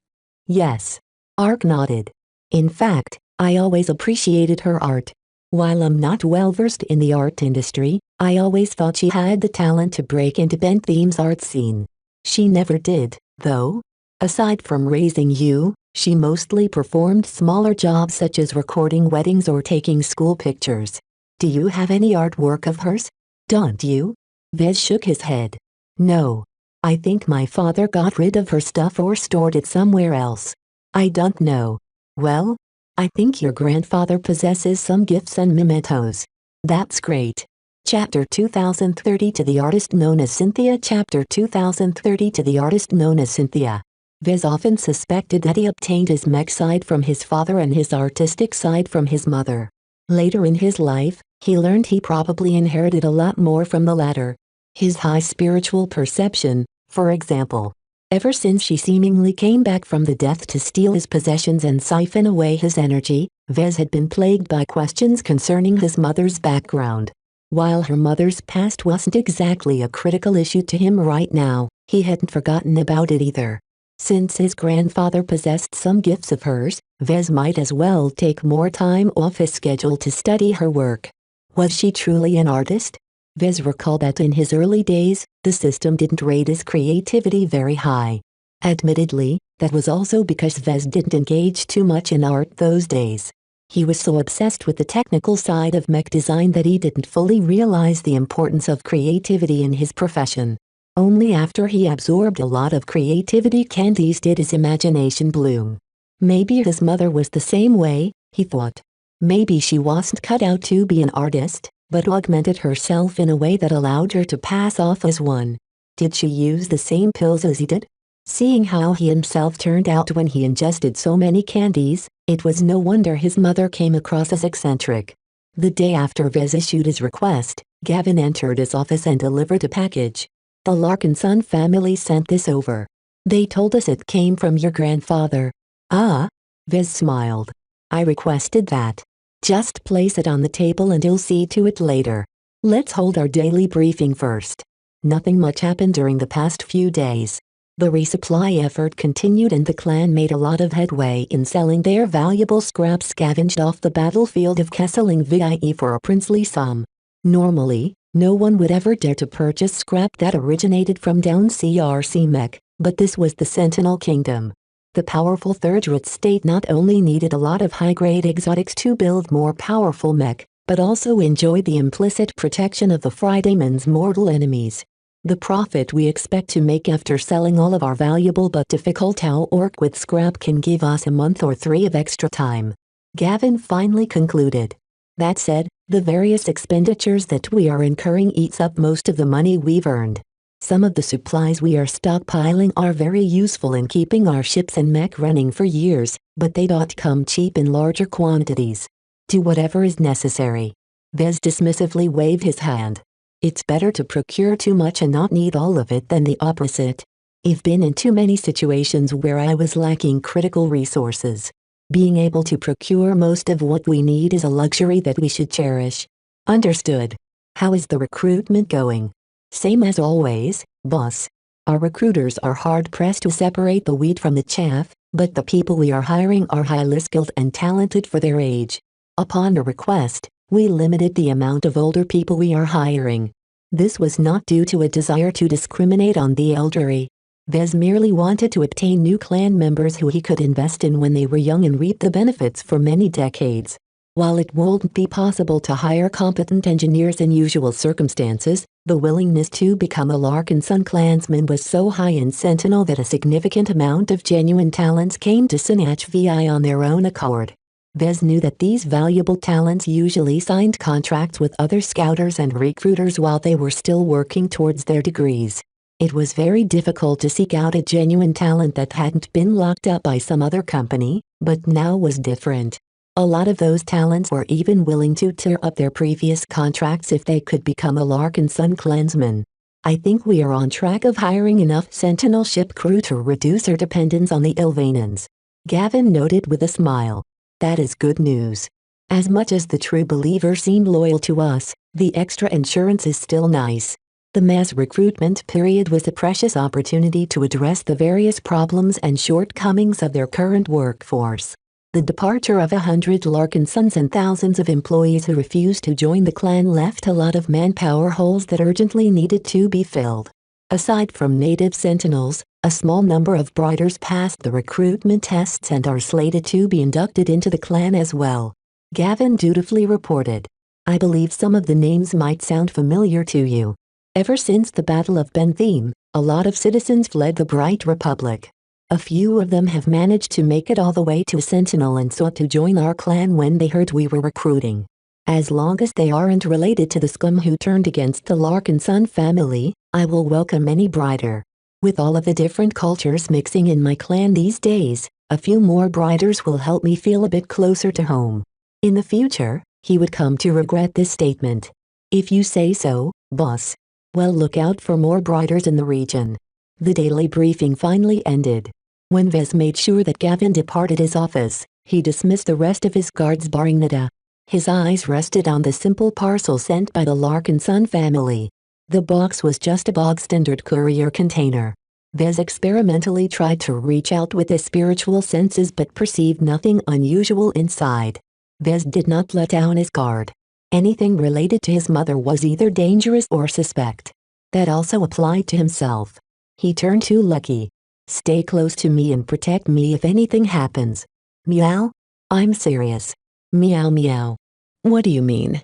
Speaker 2: Yes. Ark nodded. In fact, I always appreciated her art. While I'm not well versed in the art industry, I always thought she had the talent to break into Ben Theme's art scene. She never did, though. Aside from raising you, she mostly performed smaller jobs such as recording weddings or taking school pictures. Do you have any artwork of hers? Don't you? Vez shook his head. No. I think my father got rid of her stuff or stored it somewhere else. I don't know. Well, I think your grandfather possesses some gifts and mementos. That's great. Chapter 2030 to the artist known as Cynthia. Chapter 2030 to the artist known as Cynthia. Vez often suspected that he obtained his mech side from his father and his artistic side from his mother. Later in his life, he learned he probably inherited a lot more from the latter. His high spiritual perception, for example. Ever since she seemingly came back from the death to steal his possessions and siphon away his energy, Vez had been plagued by questions concerning his mother's background. While her mother's past wasn't exactly a critical issue to him right now, he hadn't forgotten about it either. Since his grandfather possessed some gifts of hers, Vez might as well take more time off his schedule to study her work. Was she truly an artist? Vez recalled that in his early days, the system didn't rate his creativity very high. Admittedly, that was also because Vez didn't engage too much in art those days. He was so obsessed with the technical side of mech design that he didn't fully realize the importance of creativity in his profession. Only after he absorbed a lot of creativity candies did his imagination bloom. Maybe his mother was the same way, he thought. Maybe she wasn't cut out to be an artist, but augmented herself in a way that allowed her to pass off as one. Did she use the same pills as he did? Seeing how he himself turned out when he ingested so many candies, it was no wonder his mother came across as eccentric. The day after Vez issued his request, Gavin entered his office and delivered a package. The Larkinson family sent this over. They told us it came from your grandfather. Ah? Vez smiled. I requested that. Just place it on the table and you'll see to it later. Let's hold our daily briefing first. Nothing much happened during the past few days. The resupply effort continued and the clan made a lot of headway in selling their valuable scraps scavenged off the battlefield of Kesseling VIE for a princely sum. Normally, no one would ever dare to purchase scrap that originated from down CRC mech, but this was the Sentinel Kingdom. The powerful Third state not only needed a lot of high-grade exotics to build more powerful mech, but also enjoyed the implicit protection of the Fridayman's mortal enemies. The profit we expect to make after selling all of our valuable but difficult orc with scrap can give us a month or 3 of extra time. Gavin finally concluded. That said, the various expenditures that we are incurring eats up most of the money we've earned. Some of the supplies we are stockpiling are very useful in keeping our ships and mech running for years, but they don't come cheap in larger quantities. Do whatever is necessary. Vez dismissively waved his hand. It's better to procure too much and not need all of it than the opposite. I've been in too many situations where I was lacking critical resources. Being able to procure most of what we need is a luxury that we should cherish. Understood. How is the recruitment going? Same as always, boss. Our recruiters are hard-pressed to separate the wheat from the chaff, but the people we are hiring are highly skilled and talented for their age. Upon a request, we limited the amount of older people we are hiring. This was not due to a desire to discriminate on the elderly. Vez merely wanted to obtain new clan members who he could invest in when they were young and reap the benefits for many decades. While it won't be possible to hire competent engineers in usual circumstances, the willingness to become a Larkinson clansman was so high in Sentinel that a significant amount of genuine talents came to Sinach VI on their own accord. Vez knew that these valuable talents usually signed contracts with other scouters and recruiters while they were still working towards their degrees. It was very difficult to seek out a genuine talent that hadn't been locked up by some other company, but now was different. A lot of those talents were even willing to tear up their previous contracts if they could become a Larkinson clansman. I think we are on track of hiring enough Sentinel ship crew to reduce our dependence on the Ilvanans. Gavin noted with a smile. That is good news. As much as the true believers seem loyal to us, the extra insurance is still nice. The mass recruitment period was a precious opportunity to address the various problems and shortcomings of their current workforce. The departure of 100 Larkin sons and thousands of employees who refused to join the clan left a lot of manpower holes that urgently needed to be filled. Aside from native sentinels, a small number of briders passed the recruitment tests and are slated to be inducted into the clan as well. Gavin dutifully reported. I believe some of the names might sound familiar to you. Ever since the Battle of Bentham, a lot of citizens fled the Bright Republic. A few of them have managed to make it all the way to Sentinel and sought to join our clan when they heard we were recruiting. As long as they aren't related to the scum who turned against the Larkin Sun family, I will welcome any brider. With all of the different cultures mixing in my clan these days, a few more briders will help me feel a bit closer to home. In the future, he would come to regret this statement. If you say so, boss. Well, look out for more briders in the region. The daily briefing finally ended. When Vez made sure that Gavin departed his office, he dismissed the rest of his guards barring Nida. His eyes rested on the simple parcel sent by the Larkin Sun family. The box was just a bog-standard courier container. Vez experimentally tried to reach out with his spiritual senses but perceived nothing unusual inside. Vez did not let down his guard. Anything related to his mother was either dangerous or suspect. That also applied to himself. He turned to Lucky. Stay close to me and protect me if anything happens. Meow? I'm serious. Meow meow. What do you mean?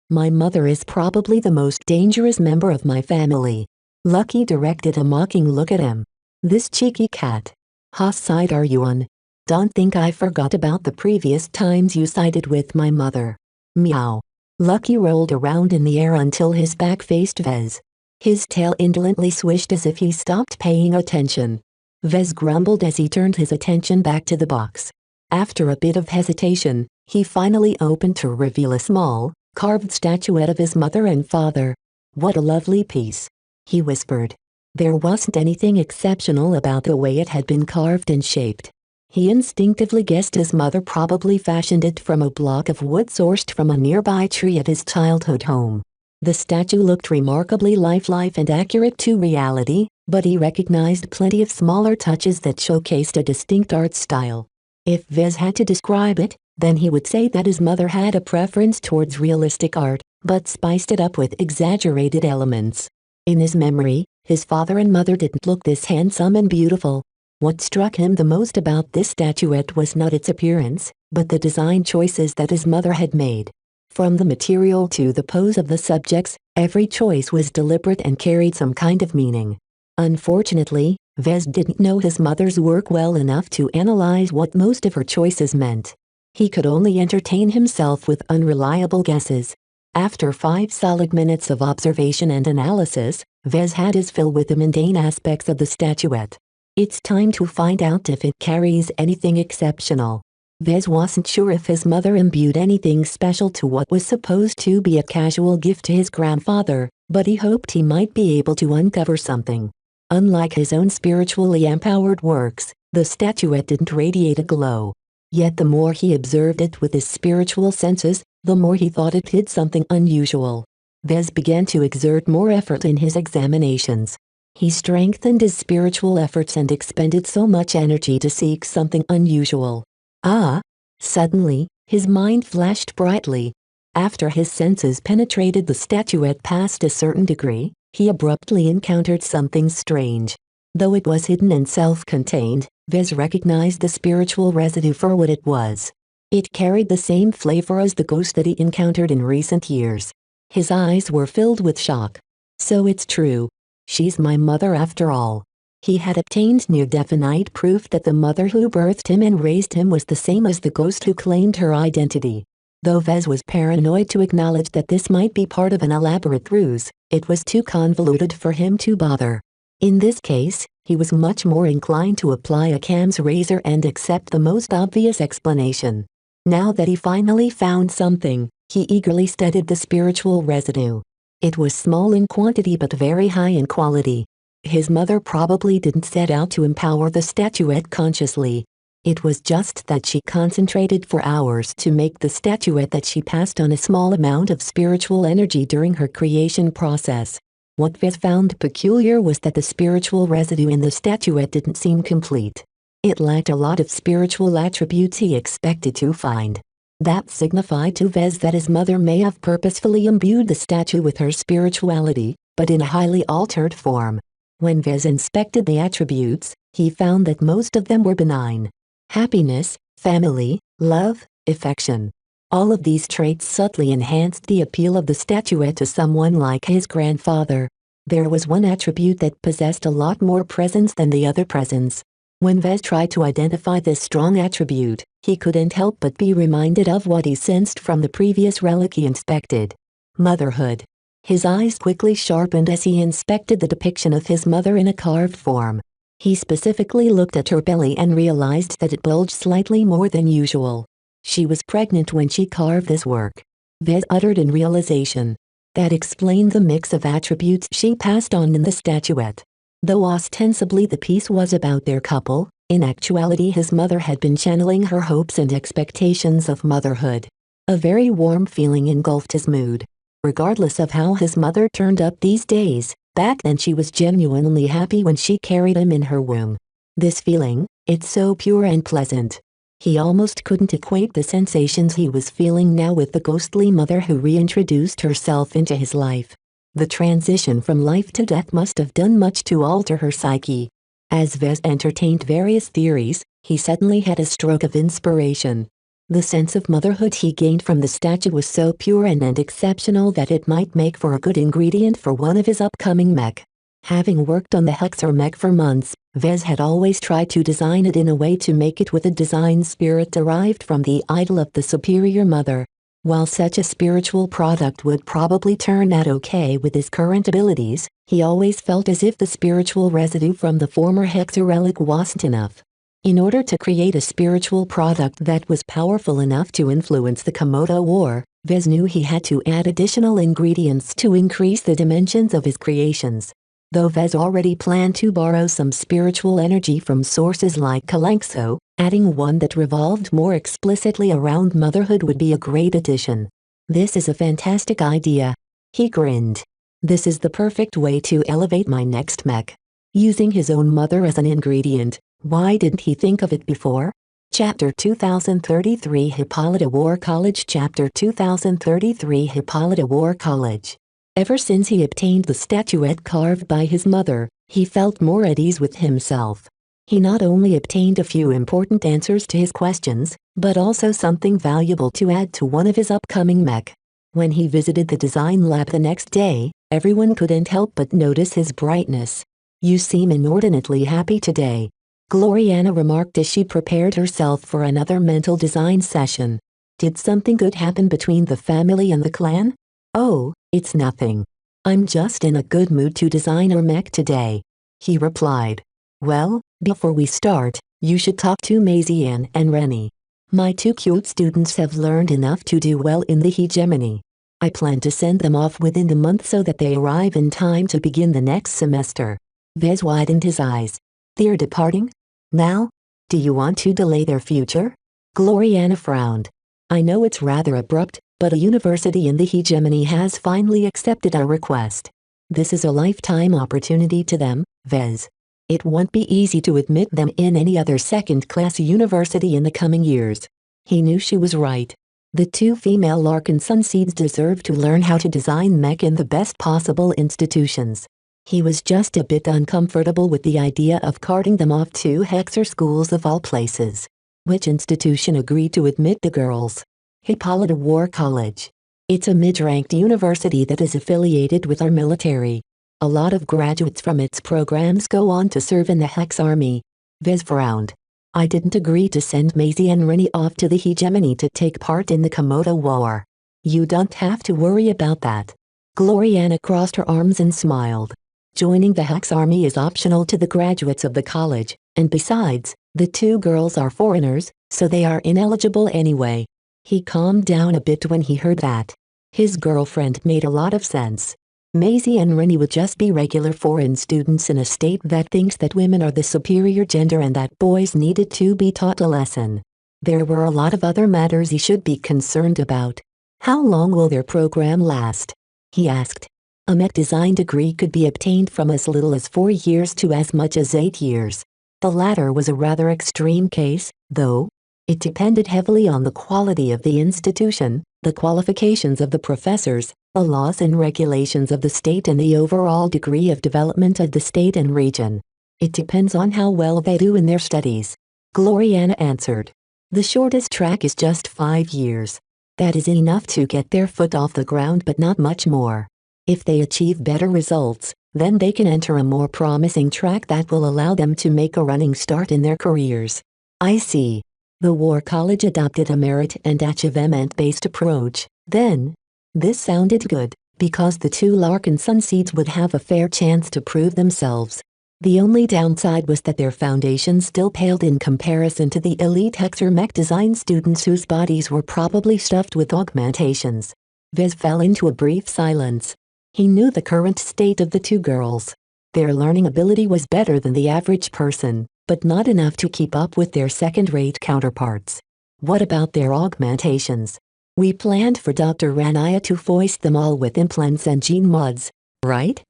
Speaker 2: My mother is probably the most dangerous member of my family. Lucky directed a mocking look at him. This cheeky cat. How side are you on? Don't think I forgot about the previous times you sided with my mother. Meow. Lucky rolled around in the air until his back faced Vez. His tail indolently swished as if he stopped paying attention. Vez grumbled as he turned his attention back to the box. After a bit of hesitation, he finally opened to reveal a small, carved statuette of his mother and father. What a lovely piece, he whispered. There wasn't anything exceptional about the way it had been carved and shaped. He instinctively guessed his mother probably fashioned it from a block of wood sourced from a nearby tree at his childhood home. The statue looked remarkably lifelike and accurate to reality, but he recognized plenty of smaller touches that showcased a distinct art style. If Vez had to describe it, then he would say that his mother had a preference towards realistic art, but spiced it up with exaggerated elements. In his memory, his father and mother didn't look this handsome and beautiful. What struck him the most about this statuette was not its appearance, but the design choices that his mother had made. From the material to the pose of the subjects, every choice was deliberate and carried some kind of meaning. Unfortunately, Vez didn't know his mother's work well enough to analyze what most of her choices meant. He could only entertain himself with unreliable guesses. After 5 solid minutes of observation and analysis, Vez had his fill with the mundane aspects of the statuette. It's time to find out if it carries anything exceptional. Vez wasn't sure if his mother imbued anything special to what was supposed to be a casual gift to his grandfather, but he hoped he might be able to uncover something. Unlike his own spiritually empowered works, the statuette didn't radiate a glow. Yet the more he observed it with his spiritual senses, the more he thought it hid something unusual. Vez began to exert more effort in his examinations. He strengthened his spiritual efforts and expended so much energy to seek something unusual. Ah! Suddenly, his mind flashed brightly. After his senses penetrated the statuette past a certain degree, he abruptly encountered something strange. Though it was hidden and self-contained, Vez recognized the spiritual residue for what it was. It carried the same flavor as the ghost that he encountered in recent years. His eyes were filled with shock. So it's true. She's my mother after all. He had obtained near-definite proof that the mother who birthed him and raised him was the same as the ghost who claimed her identity. Though Vez was paranoid to acknowledge that this might be part of an elaborate ruse, it was too convoluted for him to bother. In this case, he was much more inclined to apply Occam's razor and accept the most obvious explanation. Now that he finally found something, he eagerly studied the spiritual residue. It was small in quantity but very high in quality. His mother probably didn't set out to empower the statuette consciously. It was just that she concentrated for hours to make the statuette that she passed on a small amount of spiritual energy during her creation process. What Vez found peculiar was that the spiritual residue in the statuette didn't seem complete. It lacked a lot of spiritual attributes he expected to find. That signified to Vez that his mother may have purposefully imbued the statue with her spirituality, but in a highly altered form. When Vez inspected the attributes, he found that most of them were benign. Happiness, family, love, affection. All of these traits subtly enhanced the appeal of the statuette to someone like his grandfather. There was one attribute that possessed a lot more presence than the other presents. When Vez tried to identify this strong attribute, he couldn't help but be reminded of what he sensed from the previous relic he inspected. Motherhood. His eyes quickly sharpened as he inspected the depiction of his mother in a carved form. He specifically looked at her belly and realized that it bulged slightly more than usual. She was pregnant when she carved this work. Vez uttered in realization. That explained the mix of attributes she passed on in the statuette. Though ostensibly the piece was about their couple, in actuality his mother had been channeling her hopes and expectations of motherhood. A very warm feeling engulfed his mood. Regardless of how his mother turned up these days, back then she was genuinely happy when she carried him in her womb. This feeling, it's so pure and pleasant. He almost couldn't equate the sensations he was feeling now with the ghostly mother who reintroduced herself into his life. The transition from life to death must have done much to alter her psyche. As Vez entertained various theories, he suddenly had a stroke of inspiration. The sense of motherhood he gained from the statue was so pure and exceptional that it might make for a good ingredient for one of his upcoming mech. Having worked on the Hexer mech for months, Vez had always tried to design it in a way to make it with a design spirit derived from the idol of the superior mother. While such a spiritual product would probably turn out okay with his current abilities, he always felt as if the spiritual residue from the former Hexer relic wasn't enough. In order to create a spiritual product that was powerful enough to influence the Komodo War, Vez knew he had to add additional ingredients to increase the dimensions of his creations. Though Vez already planned to borrow some spiritual energy from sources like Kalanxo, adding one that revolved more explicitly around motherhood would be a great addition. This is a fantastic idea. He grinned. This is the perfect way to elevate my next mech. Using his own mother as an ingredient, why didn't he think of it before? Chapter 2033 Hippolyta War College Chapter 2033 Hippolyta War College. Ever since he obtained the statuette carved by his mother, he felt more at ease with himself. He not only obtained a few important answers to his questions, but also something valuable to add to one of his upcoming mech. When he visited the design lab the next day, everyone couldn't help but notice his brightness. "You seem inordinately happy today," Gloriana remarked as she prepared herself for another mental design session. "Did something good happen between the family and the clan?" "Oh, it's nothing. I'm just in a good mood to design our mech today," he replied. "Well, before we start, you should talk to Maisie Ann and Rennie. My two cute students have learned enough to do well in the hegemony. I plan to send them off within the month so that they arrive in time to begin the next semester." Vez widened his eyes. "They're departing? Now? Do you want to delay their future?" Gloriana frowned. "I know it's rather abrupt, but a university in the hegemony has finally accepted our request. This is a lifetime opportunity to them, Vez. It won't be easy to admit them in any other second-class university in the coming years." He knew she was right. The two female Larkin Sun seeds deserve to learn how to design mech in the best possible institutions. He was just a bit uncomfortable with the idea of carting them off to Hexer schools of all places. Which institution agreed to admit the girls? Hippolyta War College. It's a mid-ranked university that is affiliated with our military. A lot of graduates from its programs go on to serve in the Hex Army. Vez frowned. "I didn't agree to send Maisie and Rennie off to the hegemony to take part in the Komodo War. You don't have to worry about that." Gloriana crossed her arms and smiled. Joining the Hex Army is optional to the graduates of the college, and besides, the two girls are foreigners, so they are ineligible anyway. He calmed down a bit when he heard that. His girlfriend made a lot of sense. Maisie and Rennie would just be regular foreign students in a state that thinks that women are the superior gender and that boys needed to be taught a lesson. There were a lot of other matters he should be concerned about. "How long will their program last?" he asked. A mech design degree could be obtained from as little as 4 years to as much as 8 years. The latter was a rather extreme case, though. It depended heavily on the quality of the institution, the qualifications of the professors, the laws and regulations of the state and the overall degree of development of the state and region. It depends on how well they do in their studies. Gloriana answered. The shortest track is just 5 years. That is enough to get their foot off the ground but not much more. If they achieve better results, then they can enter a more promising track that will allow them to make a running start in their careers. I see. The War College adopted a merit and achievement-based approach, then. This sounded good, because the 2 Larkin Sun seeds would have a fair chance to prove themselves. The only downside was that their foundation still paled in comparison to the elite Hexer Mech design students whose bodies were probably stuffed with augmentations. Vez fell into a brief silence. He knew the current state of the 2 girls. Their learning ability was better than the average person, but not enough to keep up with their second-rate counterparts. What about their augmentations? We planned for Dr. Ranaya to foist them all with implants and gene mods, right?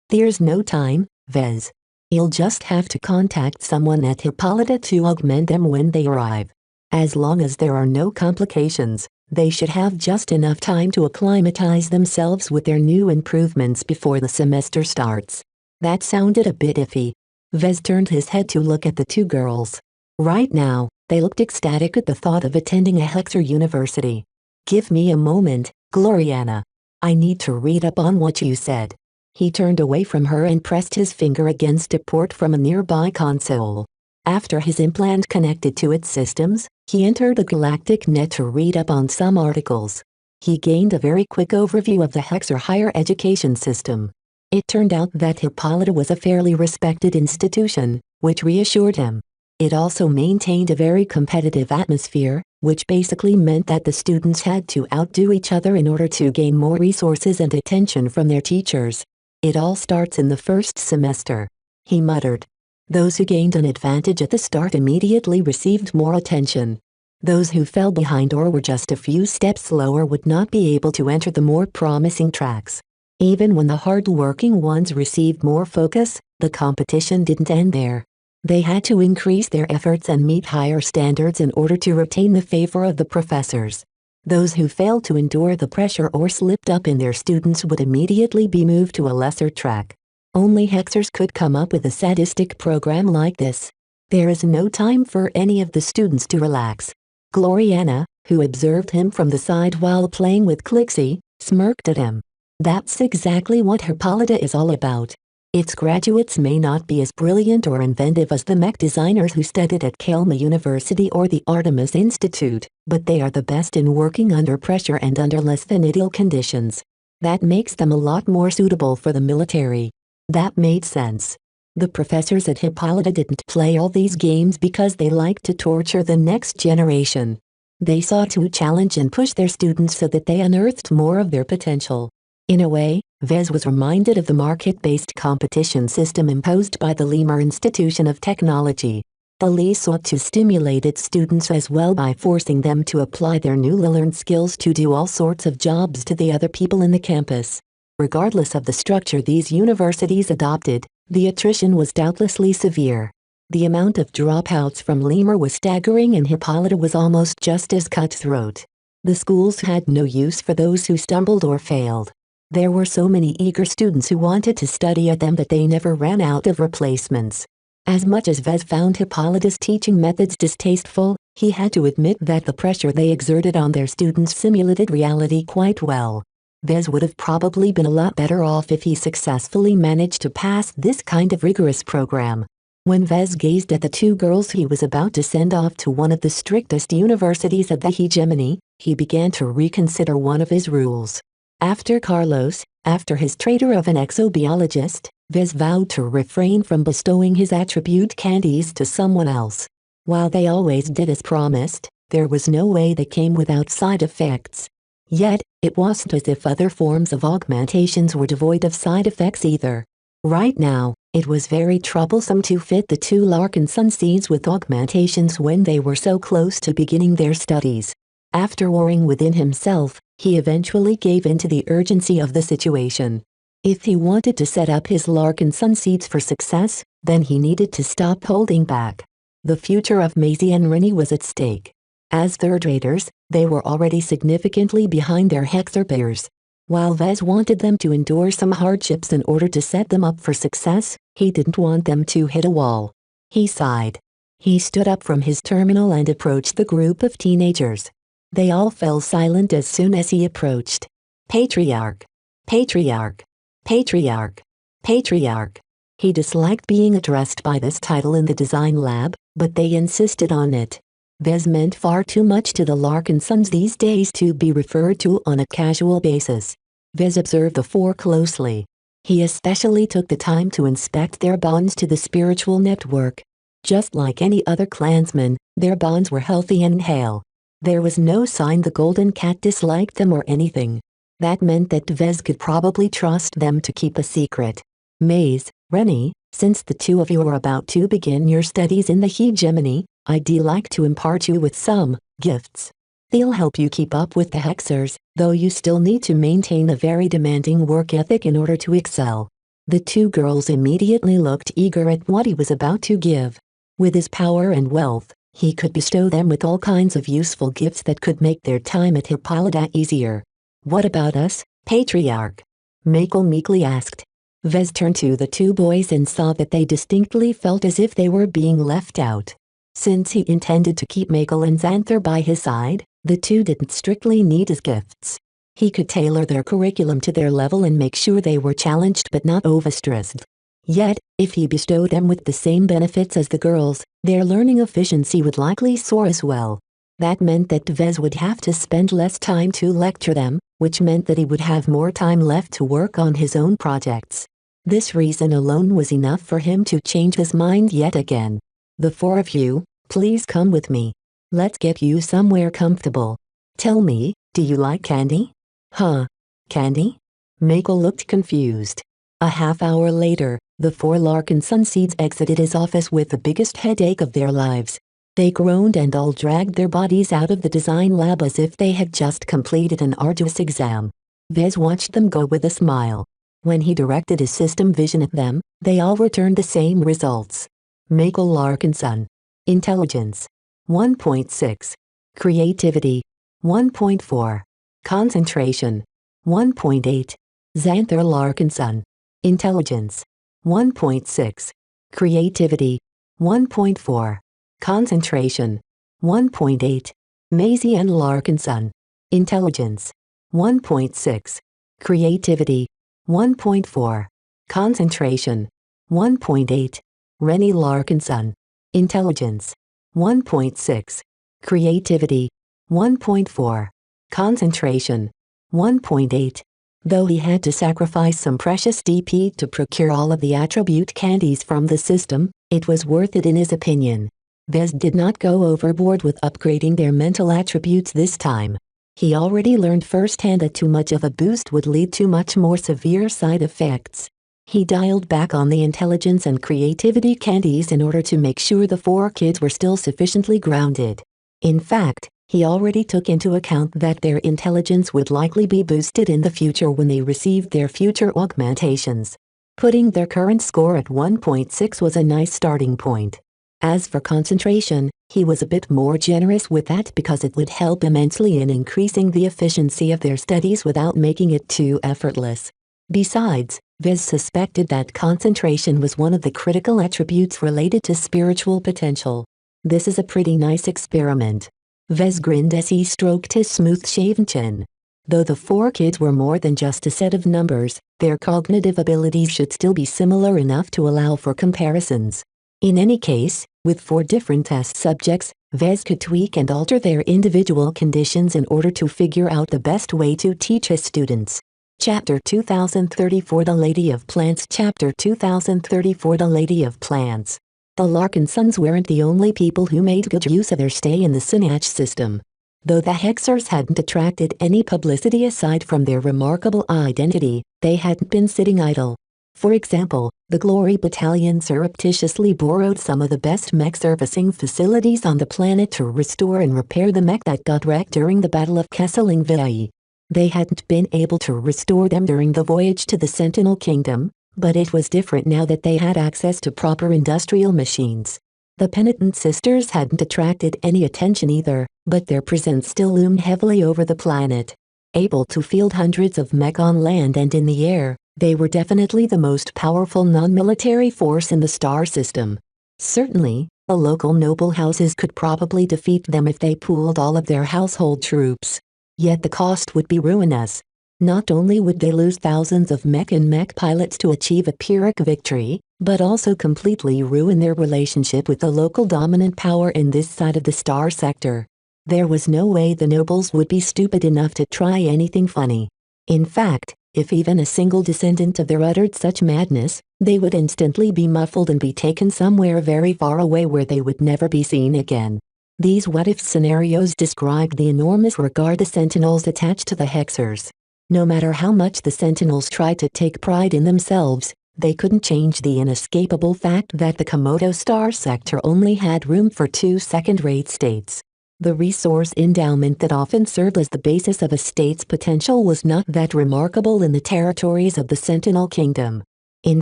Speaker 2: There's no time, Vez. You'll just have to contact someone at Hippolyta to augment them when they arrive. As long as there are no complications, they should have just enough time to acclimatize themselves with their new improvements before the semester starts. That sounded a bit iffy. Vez turned his head to look at the 2 girls. Right now, they looked ecstatic at the thought of attending a Hexer university. Give me a moment, Gloriana. I need to read up on what you said. He turned away from her and pressed his finger against a port from a nearby console. After his implant connected to its systems, he entered the galactic net to read up on some articles. He gained a very quick overview of the Hexer higher education system. It turned out that Hippolyta was a fairly respected institution, which reassured him. It also maintained a very competitive atmosphere, which basically meant that the students had to outdo each other in order to gain more resources and attention from their teachers. It all starts in the first semester, he muttered. Those who gained an advantage at the start immediately received more attention. Those who fell behind or were just a few steps slower would not be able to enter the more promising tracks. Even when the hard-working ones received more focus, the competition didn't end there. They had to increase their efforts and meet higher standards in order to retain the favor of the professors. Those who failed to endure the pressure or slipped up in their students would immediately be moved to a lesser track. Only Hexers could come up with a sadistic program like this. There is no time for any of the students to relax. Gloriana, who observed him from the side while playing with Clixie, smirked at him. That's exactly what Hippolyta is all about. Its graduates may not be as brilliant or inventive as the mech designers who studied at Kelma University or the Artemis Institute, but they are the best in working under pressure and under less than ideal conditions. That makes them a lot more suitable for the military. That made sense. The professors at Hippolyta didn't play all these games because they liked to torture the next generation. They sought to challenge and push their students so that they unearthed more of their potential. In a way, Vez was reminded of the market-based competition system imposed by the Lemur Institution of Technology. The Lee sought to stimulate its students as well by forcing them to apply their newly learned skills to do all sorts of jobs to the other people in the campus. Regardless of the structure these universities adopted, the attrition was doubtlessly severe. The amount of dropouts from Lemur was staggering and Hippolyta was almost just as cutthroat. The schools had no use for those who stumbled or failed. There were so many eager students who wanted to study at them that they never ran out of replacements. As much as Vez found Hippolyta's teaching methods distasteful, he had to admit that the pressure they exerted on their students simulated reality quite well. Vez would have probably been a lot better off if he successfully managed to pass this kind of rigorous program. When Vez gazed at the 2 girls he was about to send off to one of the strictest universities of the hegemony, he began to reconsider one of his rules. After Carlos, after his traitor of an exobiologist, Vez vowed to refrain from bestowing his attribute candies to someone else. While they always did as promised, there was no way they came without side effects. Yet, it wasn't as if other forms of augmentations were devoid of side effects either. Right now, it was very troublesome to fit the 2 Larkin Sun seeds with augmentations when they were so close to beginning their studies. After warring within himself, he eventually gave in to the urgency of the situation. If he wanted to set up his Larkin Sun seeds for success, then he needed to stop holding back. The future of Maisie and Rennie was at stake. As third-raters, they were already significantly behind their Hexer peers. While Vez wanted them to endure some hardships in order to set them up for success, he didn't want them to hit a wall. He sighed. He stood up from his terminal and approached the group of teenagers. They all fell silent as soon as he approached. Patriarch. Patriarch. Patriarch. Patriarch. He disliked being addressed by this title in the design lab, but they insisted on it. Vez meant far too much to the Larkin Sons these days to be referred to on a casual basis. Vez observed the four closely. He especially took the time to inspect their bonds to the spiritual network. Just like any other clansman, their bonds were healthy and hale. There was no sign the Golden Cat disliked them or anything. That meant that Vez could probably trust them to keep a secret. Maze, Rennie, since the two of you are about to begin your studies in the hegemony, I'd like to impart you with some gifts. They'll help you keep up with the Hexers, though you still need to maintain a very demanding work ethic in order to excel. The two girls immediately looked eager at what he was about to give. With his power and wealth, he could bestow them with all kinds of useful gifts that could make their time at Hippolyta easier. What about us, Patriarch? Michael meekly asked. Vez turned to the two boys and saw that they distinctly felt as if they were being left out. Since he intended to keep Michael and Xanther by his side, the two didn't strictly need his gifts. He could tailor their curriculum to their level and make sure they were challenged but not overstressed. Yet, if he bestowed them with the same benefits as the girls, their learning efficiency would likely soar as well. That meant that Vez would have to spend less time to lecture them, which meant that he would have more time left to work on his own projects. This reason alone was enough for him to change his mind yet again. The four of you, please come with me. Let's get you somewhere comfortable. Tell me, do you like candy? Huh? Candy? Michael looked confused. A half hour later, the four Larkin Sunseeds exited his office with the biggest headache of their lives. They groaned and all dragged their bodies out of the design lab as if they had just completed an arduous exam. Vez watched them go with a smile. When he directed his system vision at them, they all returned the same results. Michael Larkinson. Intelligence. 1.6. Creativity. 1.4. Concentration. 1.8. Xanther Larkinson. Intelligence. 1.6. Creativity. 1.4. Concentration. 1.8. Maisie and Larkinson. Intelligence. 1.6. Creativity. 1.4. Concentration. 1.8. Rennie Larkinson. Intelligence. 1.6. Creativity. 1.4. Concentration. 1.8. Though he had to sacrifice some precious DP to procure all of the attribute candies from the system, it was worth it in his opinion. Vez did not go overboard with upgrading their mental attributes this time. He already learned firsthand that too much of a boost would lead to much more severe side effects. He dialed back on the intelligence and creativity candies in order to make sure the four kids were still sufficiently grounded. In fact, he already took into account that their intelligence would likely be boosted in the future when they received their future augmentations. Putting their current score at 1.6 was a nice starting point. As for concentration, he was a bit more generous with that because it would help immensely in increasing the efficiency of their studies without making it too effortless. Besides, Vez suspected that concentration was one of the critical attributes related to spiritual potential. This is a pretty nice experiment. Vez grinned as he stroked his smooth-shaven chin. Though the four kids were more than just a set of numbers, their cognitive abilities should still be similar enough to allow for comparisons. In any case, with 4 different test subjects, Vez could tweak and alter their individual conditions in order to figure out the best way to teach his students. Chapter 2034 The Lady of Plants Chapter 2034 The Lady of Plants. The Larkin Sons weren't the only people who made good use of their stay in the Synach system. Though the Hexers hadn't attracted any publicity aside from their remarkable identity, they hadn't been sitting idle. For example, the Glory Battalion surreptitiously borrowed some of the best mech servicing facilities on the planet to restore and repair the mech that got wrecked during the Battle of Kesselingvei. They hadn't been able to restore them during the voyage to the Sentinel Kingdom, but it was different now that they had access to proper industrial machines. The penitent sisters hadn't attracted any attention either, but their presence still loomed heavily over the planet. Able to field hundreds of mech on land and in the air, they were definitely the most powerful non-military force in the star system. Certainly, the local noble houses could probably defeat them if they pooled all of their household troops. Yet the cost would be ruinous. Not only would they lose thousands of mech and mech pilots to achieve a Pyrrhic victory, but also completely ruin their relationship with the local dominant power in this side of the star sector. There was no way the nobles would be stupid enough to try anything funny. In fact, if even a single descendant of their uttered such madness, they would instantly be muffled and be taken somewhere very far away where they would never be seen again. These what-if scenarios described the enormous regard the Sentinels attached to the Hexers. No matter how much the Sentinels tried to take pride in themselves, they couldn't change the inescapable fact that the Komodo star sector only had room for 2 second-rate states. The resource endowment that often served as the basis of a state's potential was not that remarkable in the territories of the Sentinel Kingdom. In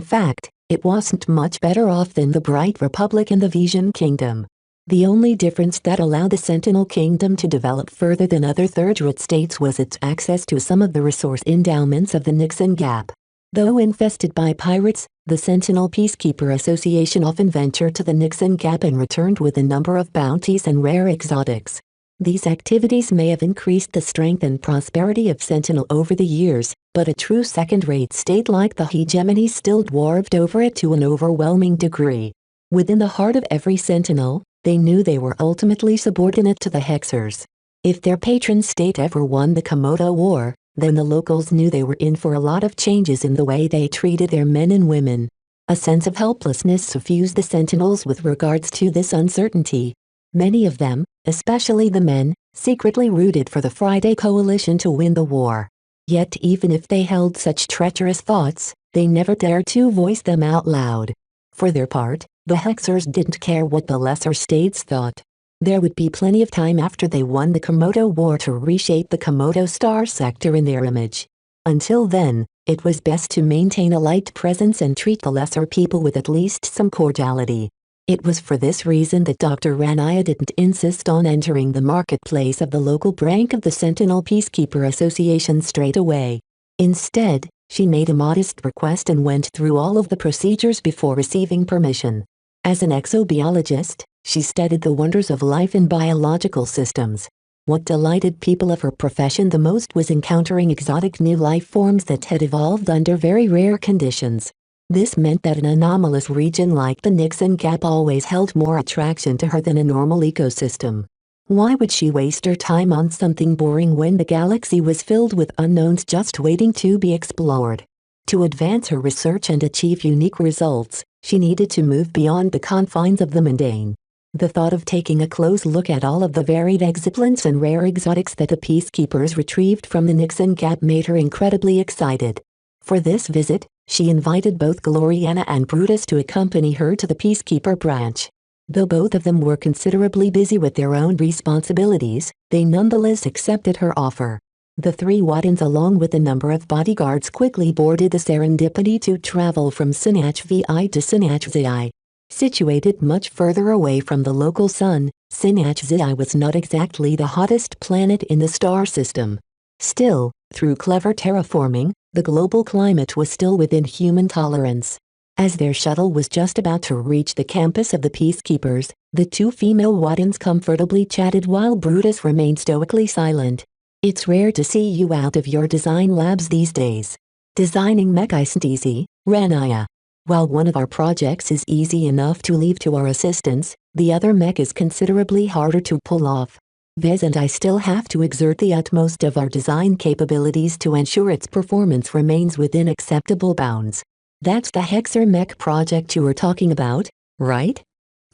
Speaker 2: fact, it wasn't much better off than the Bright Republic and the Vision Kingdom. The only difference that allowed the Sentinel Kingdom to develop further than other third-rate states was its access to some of the resource endowments of the Nixon Gap. Though infested by pirates, the Sentinel Peacekeeper Association often ventured to the Nixon Gap and returned with a number of bounties and rare exotics. These activities may have increased the strength and prosperity of Sentinel over the years, but a true second-rate state like the hegemony still dwarfed over it to an overwhelming degree. Within the heart of every Sentinel, they knew they were ultimately subordinate to the Hexers. If their patron state ever won the Komodo War, then the locals knew they were in for a lot of changes in the way they treated their men and women. A sense of helplessness suffused the Sentinels with regards to this uncertainty. Many of them, especially the men, secretly rooted for the Friday Coalition to win the war. Yet even if they held such treacherous thoughts, they never dared to voice them out loud. For their part, the Hexers didn't care what the lesser states thought. There would be plenty of time after they won the Komodo War to reshape the Komodo star sector in their image. Until then, it was best to maintain a light presence and treat the lesser people with at least some cordiality. It was for this reason that Dr. Ranaya didn't insist on entering the marketplace of the local branch of the Sentinel Peacekeeper Association straight away. Instead, she made a modest request and went through all of the procedures before receiving permission. As an exobiologist, she studied the wonders of life in biological systems. What delighted people of her profession the most was encountering exotic new life forms that had evolved under very rare conditions. This meant that an anomalous region like the Nixon Gap always held more attraction to her than a normal ecosystem. Why would she waste her time on something boring when the galaxy was filled with unknowns just waiting to be explored? To advance her research and achieve unique results, she needed to move beyond the confines of the mundane. The thought of taking a close look at all of the varied exoplants and rare exotics that the peacekeepers retrieved from the Nixon Gap made her incredibly excited. For this visit, she invited both Gloriana and Brutus to accompany her to the Peacekeeper branch. Though both of them were considerably busy with their own responsibilities, they nonetheless accepted her offer. The 3 Wattans along with a number of bodyguards quickly boarded the Serendipity to travel from Sinach VI to Sinach Zi. Situated much further away from the local sun, Sinach Zi was not exactly the hottest planet in the star system. Still, through clever terraforming, the global climate was still within human tolerance. As their shuttle was just about to reach the campus of the Peacekeepers, the 2 female Wattans comfortably chatted while Brutus remained stoically silent. It's rare to see you out of your design labs these days. Designing mech isn't easy, Ranaya. While one of our projects is easy enough to leave to our assistants, the other mech is considerably harder to pull off. Vez and I still have to exert the utmost of our design capabilities to ensure its performance remains within acceptable bounds. That's the Hexer mech project you were talking about, right?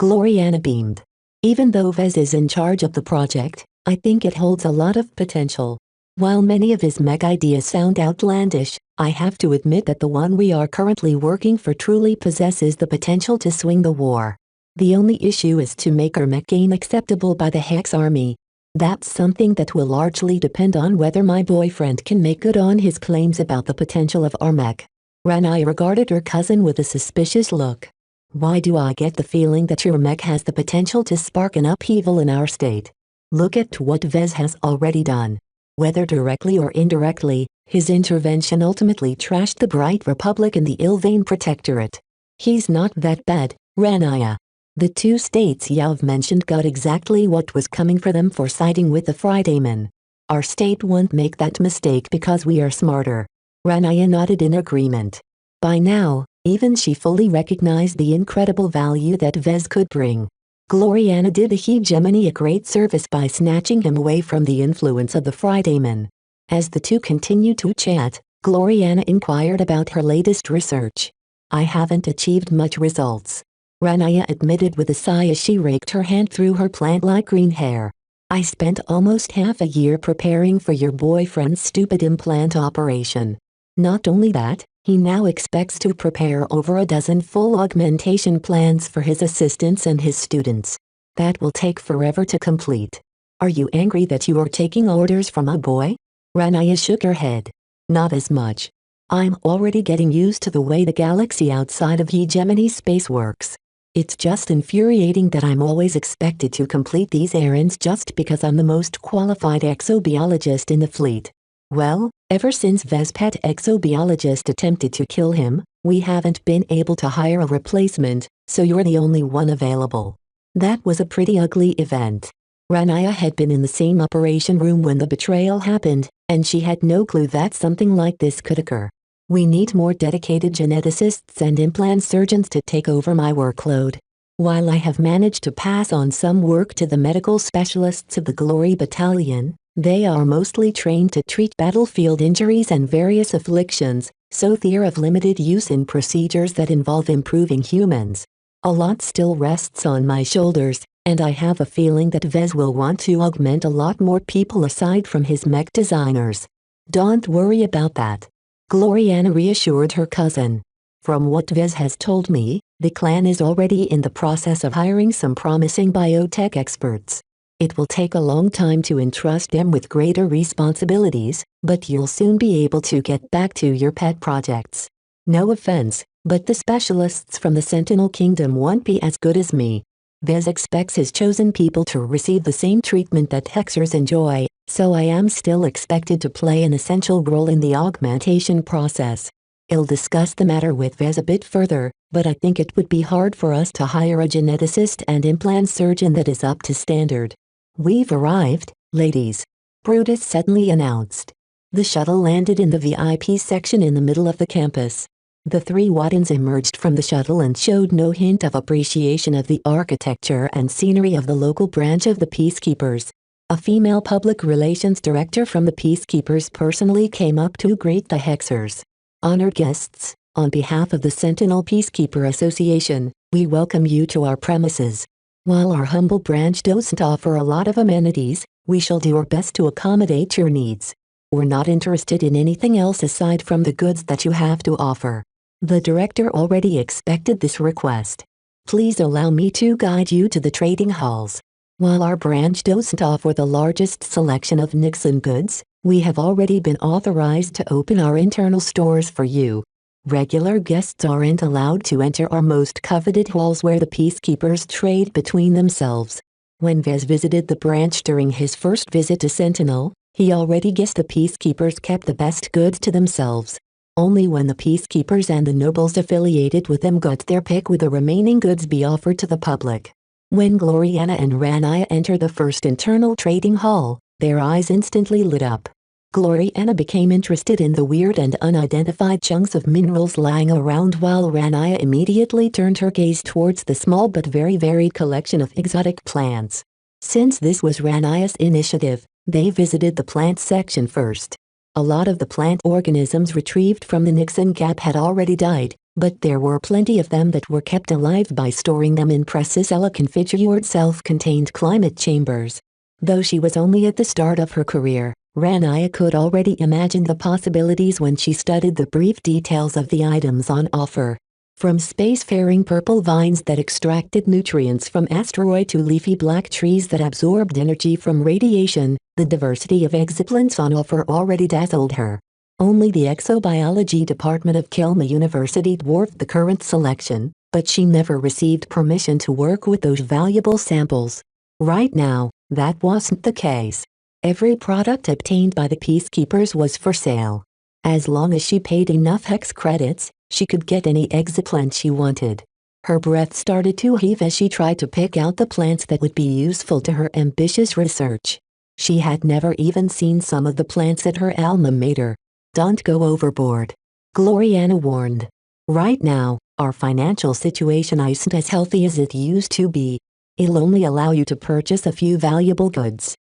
Speaker 2: Gloriana beamed. Even though Vez is in charge of the project, I think it holds a lot of potential. While many of his mech ideas sound outlandish, I have to admit that the one we are currently working for truly possesses the potential to swing the war. The only issue is to make our mech game acceptable by the Hex army. That's something that will largely depend on whether my boyfriend can make good on his claims about the potential of our mech. Ranaya regarded her cousin with a suspicious look. Why do I get the feeling that your mech has the potential to spark an upheaval in our state? Look at what Vez has already done. Whether directly or indirectly, his intervention ultimately trashed the Bright Republic and the Ilvain Protectorate. He's not that bad, Ranaya. The two states Yav mentioned got exactly what was coming for them for siding with the Fridaymen. Our state won't make that mistake because we are smarter. Ranaya nodded in agreement. By now, even she fully recognized the incredible value that Vez could bring. Gloriana did the hegemony a great service by snatching him away from the influence of the Fridaymen. As the two continued to chat, Gloriana inquired about her latest research. I haven't achieved much results, Ranaya admitted with a sigh as she raked her hand through her plant-like green hair. I spent almost half a year preparing for your boyfriend's stupid implant operation. Not only that, he now expects to prepare over a dozen full augmentation plans for his assistants and his students. That will take forever to complete. Are you angry that you are taking orders from a boy? Ranaya shook her head. Not as much. I'm already getting used to the way the galaxy outside of hegemony space works. It's just infuriating that I'm always expected to complete these errands just because I'm the most qualified exobiologist in the fleet. Well, ever since Vespet exobiologist attempted to kill him, we haven't been able to hire a replacement, so you're the only one available. That was a pretty ugly event. Ranaya had been in the same operation room when the betrayal happened, and she had no clue that something like this could occur. We need more dedicated geneticists and implant surgeons to take over my workload. While I have managed to pass on some work to the medical specialists of the Glory Battalion, they are mostly trained to treat battlefield injuries and various afflictions, so they're of limited use in procedures that involve improving humans. A lot still rests on my shoulders, and I have a feeling that Vez will want to augment a lot more people aside from his mech designers. Don't worry about that, Gloriana reassured her cousin. From what Vez has told me, the clan is already in the process of hiring some promising biotech experts. It will take a long time to entrust them with greater responsibilities, but you'll soon be able to get back to your pet projects. No offense, but the specialists from the Sentinel Kingdom won't be as good as me. Vez expects his chosen people to receive the same treatment that Hexers enjoy, so I am still expected to play an essential role in the augmentation process. I'll discuss the matter with Vez a bit further, but I think it would be hard for us to hire a geneticist and implant surgeon that is up to standard. We've arrived, ladies, Brutus suddenly announced. The shuttle landed in the VIP section in the middle of the campus. The three Wattons emerged from the shuttle and showed no hint of appreciation of the architecture and scenery of the local branch of the Peacekeepers. A female public relations director from the Peacekeepers personally came up to greet the Hexers. Honored guests, on behalf of the Sentinel Peacekeeper Association, we welcome you to our premises. While our humble branch doesn't offer a lot of amenities, we shall do our best to accommodate your needs. We're not interested in anything else aside from the goods that you have to offer. The director already expected this request. Please allow me to guide you to the trading halls. While our branch doesn't offer the largest selection of Nixon goods, we have already been authorized to open our internal stores for you. Regular guests aren't allowed to enter our most coveted halls where the Peacekeepers trade between themselves. When Vez visited the branch during his first visit to Sentinel, he already guessed the Peacekeepers kept the best goods to themselves. Only when the Peacekeepers and the nobles affiliated with them got their pick would the remaining goods be offered to the public. When Gloriana and Ranaya entered the first internal trading hall, their eyes instantly lit up. Gloriana became interested in the weird and unidentified chunks of minerals lying around while Ranaya immediately turned her gaze towards the small but very varied collection of exotic plants. Since this was Ranaya's initiative, they visited the plant section first. A lot of the plant organisms retrieved from the Nixon Gap had already died, but there were plenty of them that were kept alive by storing them in Presicella-configured self-contained climate chambers. Though she was only at the start of her career, Ranaya could already imagine the possibilities when she studied the brief details of the items on offer. From spacefaring purple vines that extracted nutrients from asteroid to leafy black trees that absorbed energy from radiation, the diversity of exoplants on offer already dazzled her. Only the exobiology department of Kelma University dwarfed the current selection, but she never received permission to work with those valuable samples. Right now, that wasn't the case. Every product obtained by the peacekeepers was for sale. As long as she paid enough hex credits, she could get any exoplant she wanted. Her breath started to heave as she tried to pick out the plants that would be useful to her ambitious research. She had never even seen some of the plants at her alma mater. Don't go overboard, Gloriana warned. Right now, our financial situation isn't as healthy as it used to be. It'll only allow you to purchase a few valuable goods.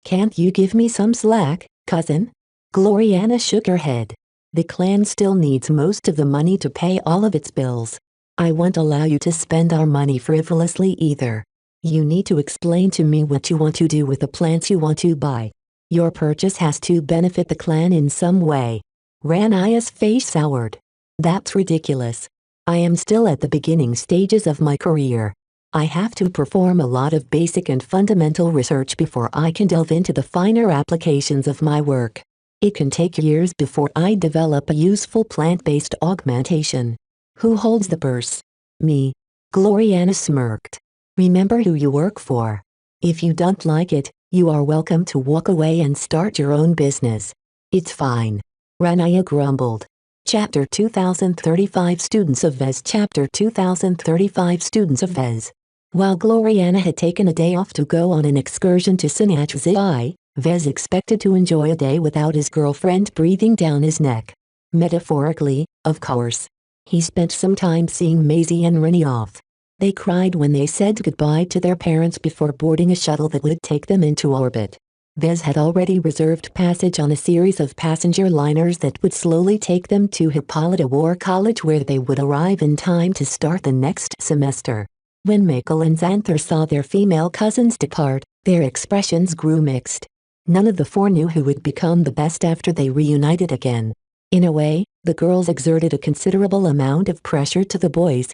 Speaker 2: Can't you give me some slack, cousin? Gloriana shook her head. The clan still needs most of the money to pay all of its bills. I won't allow you to spend our money frivolously either. You need to explain to me what you want to do with the plants you want to buy. Your purchase has to benefit the clan in some way. Rania's face soured. That's ridiculous. I am still at the beginning stages of my career. I have to perform a lot of basic and fundamental research before I can delve into the finer applications of my work. It can take years before I develop a useful plant-based augmentation. Who holds the purse? Me. Gloriana smirked. Remember who you work for. If you don't like it, you are welcome to walk away and start your own business. It's fine. Rania grumbled. Chapter 2035 Students of Vez. Chapter 2035 Students of Vez. While Gloriana had taken a day off to go on an excursion to Sinatzi, Vez expected to enjoy a day without his girlfriend breathing down his neck. Metaphorically, of course. He spent some time seeing Maisie and Rennie off. They cried when they said goodbye to their parents before boarding a shuttle that would take them into orbit. Vez had already reserved passage on a series of passenger liners that would slowly take them to Hippolyta War College, where they would arrive in time to start the next semester. When Michael and Xanther saw their female cousins depart, their expressions grew mixed. None of the four knew who would become the best after they reunited again. In a way, the girls exerted a considerable amount of pressure to the boys,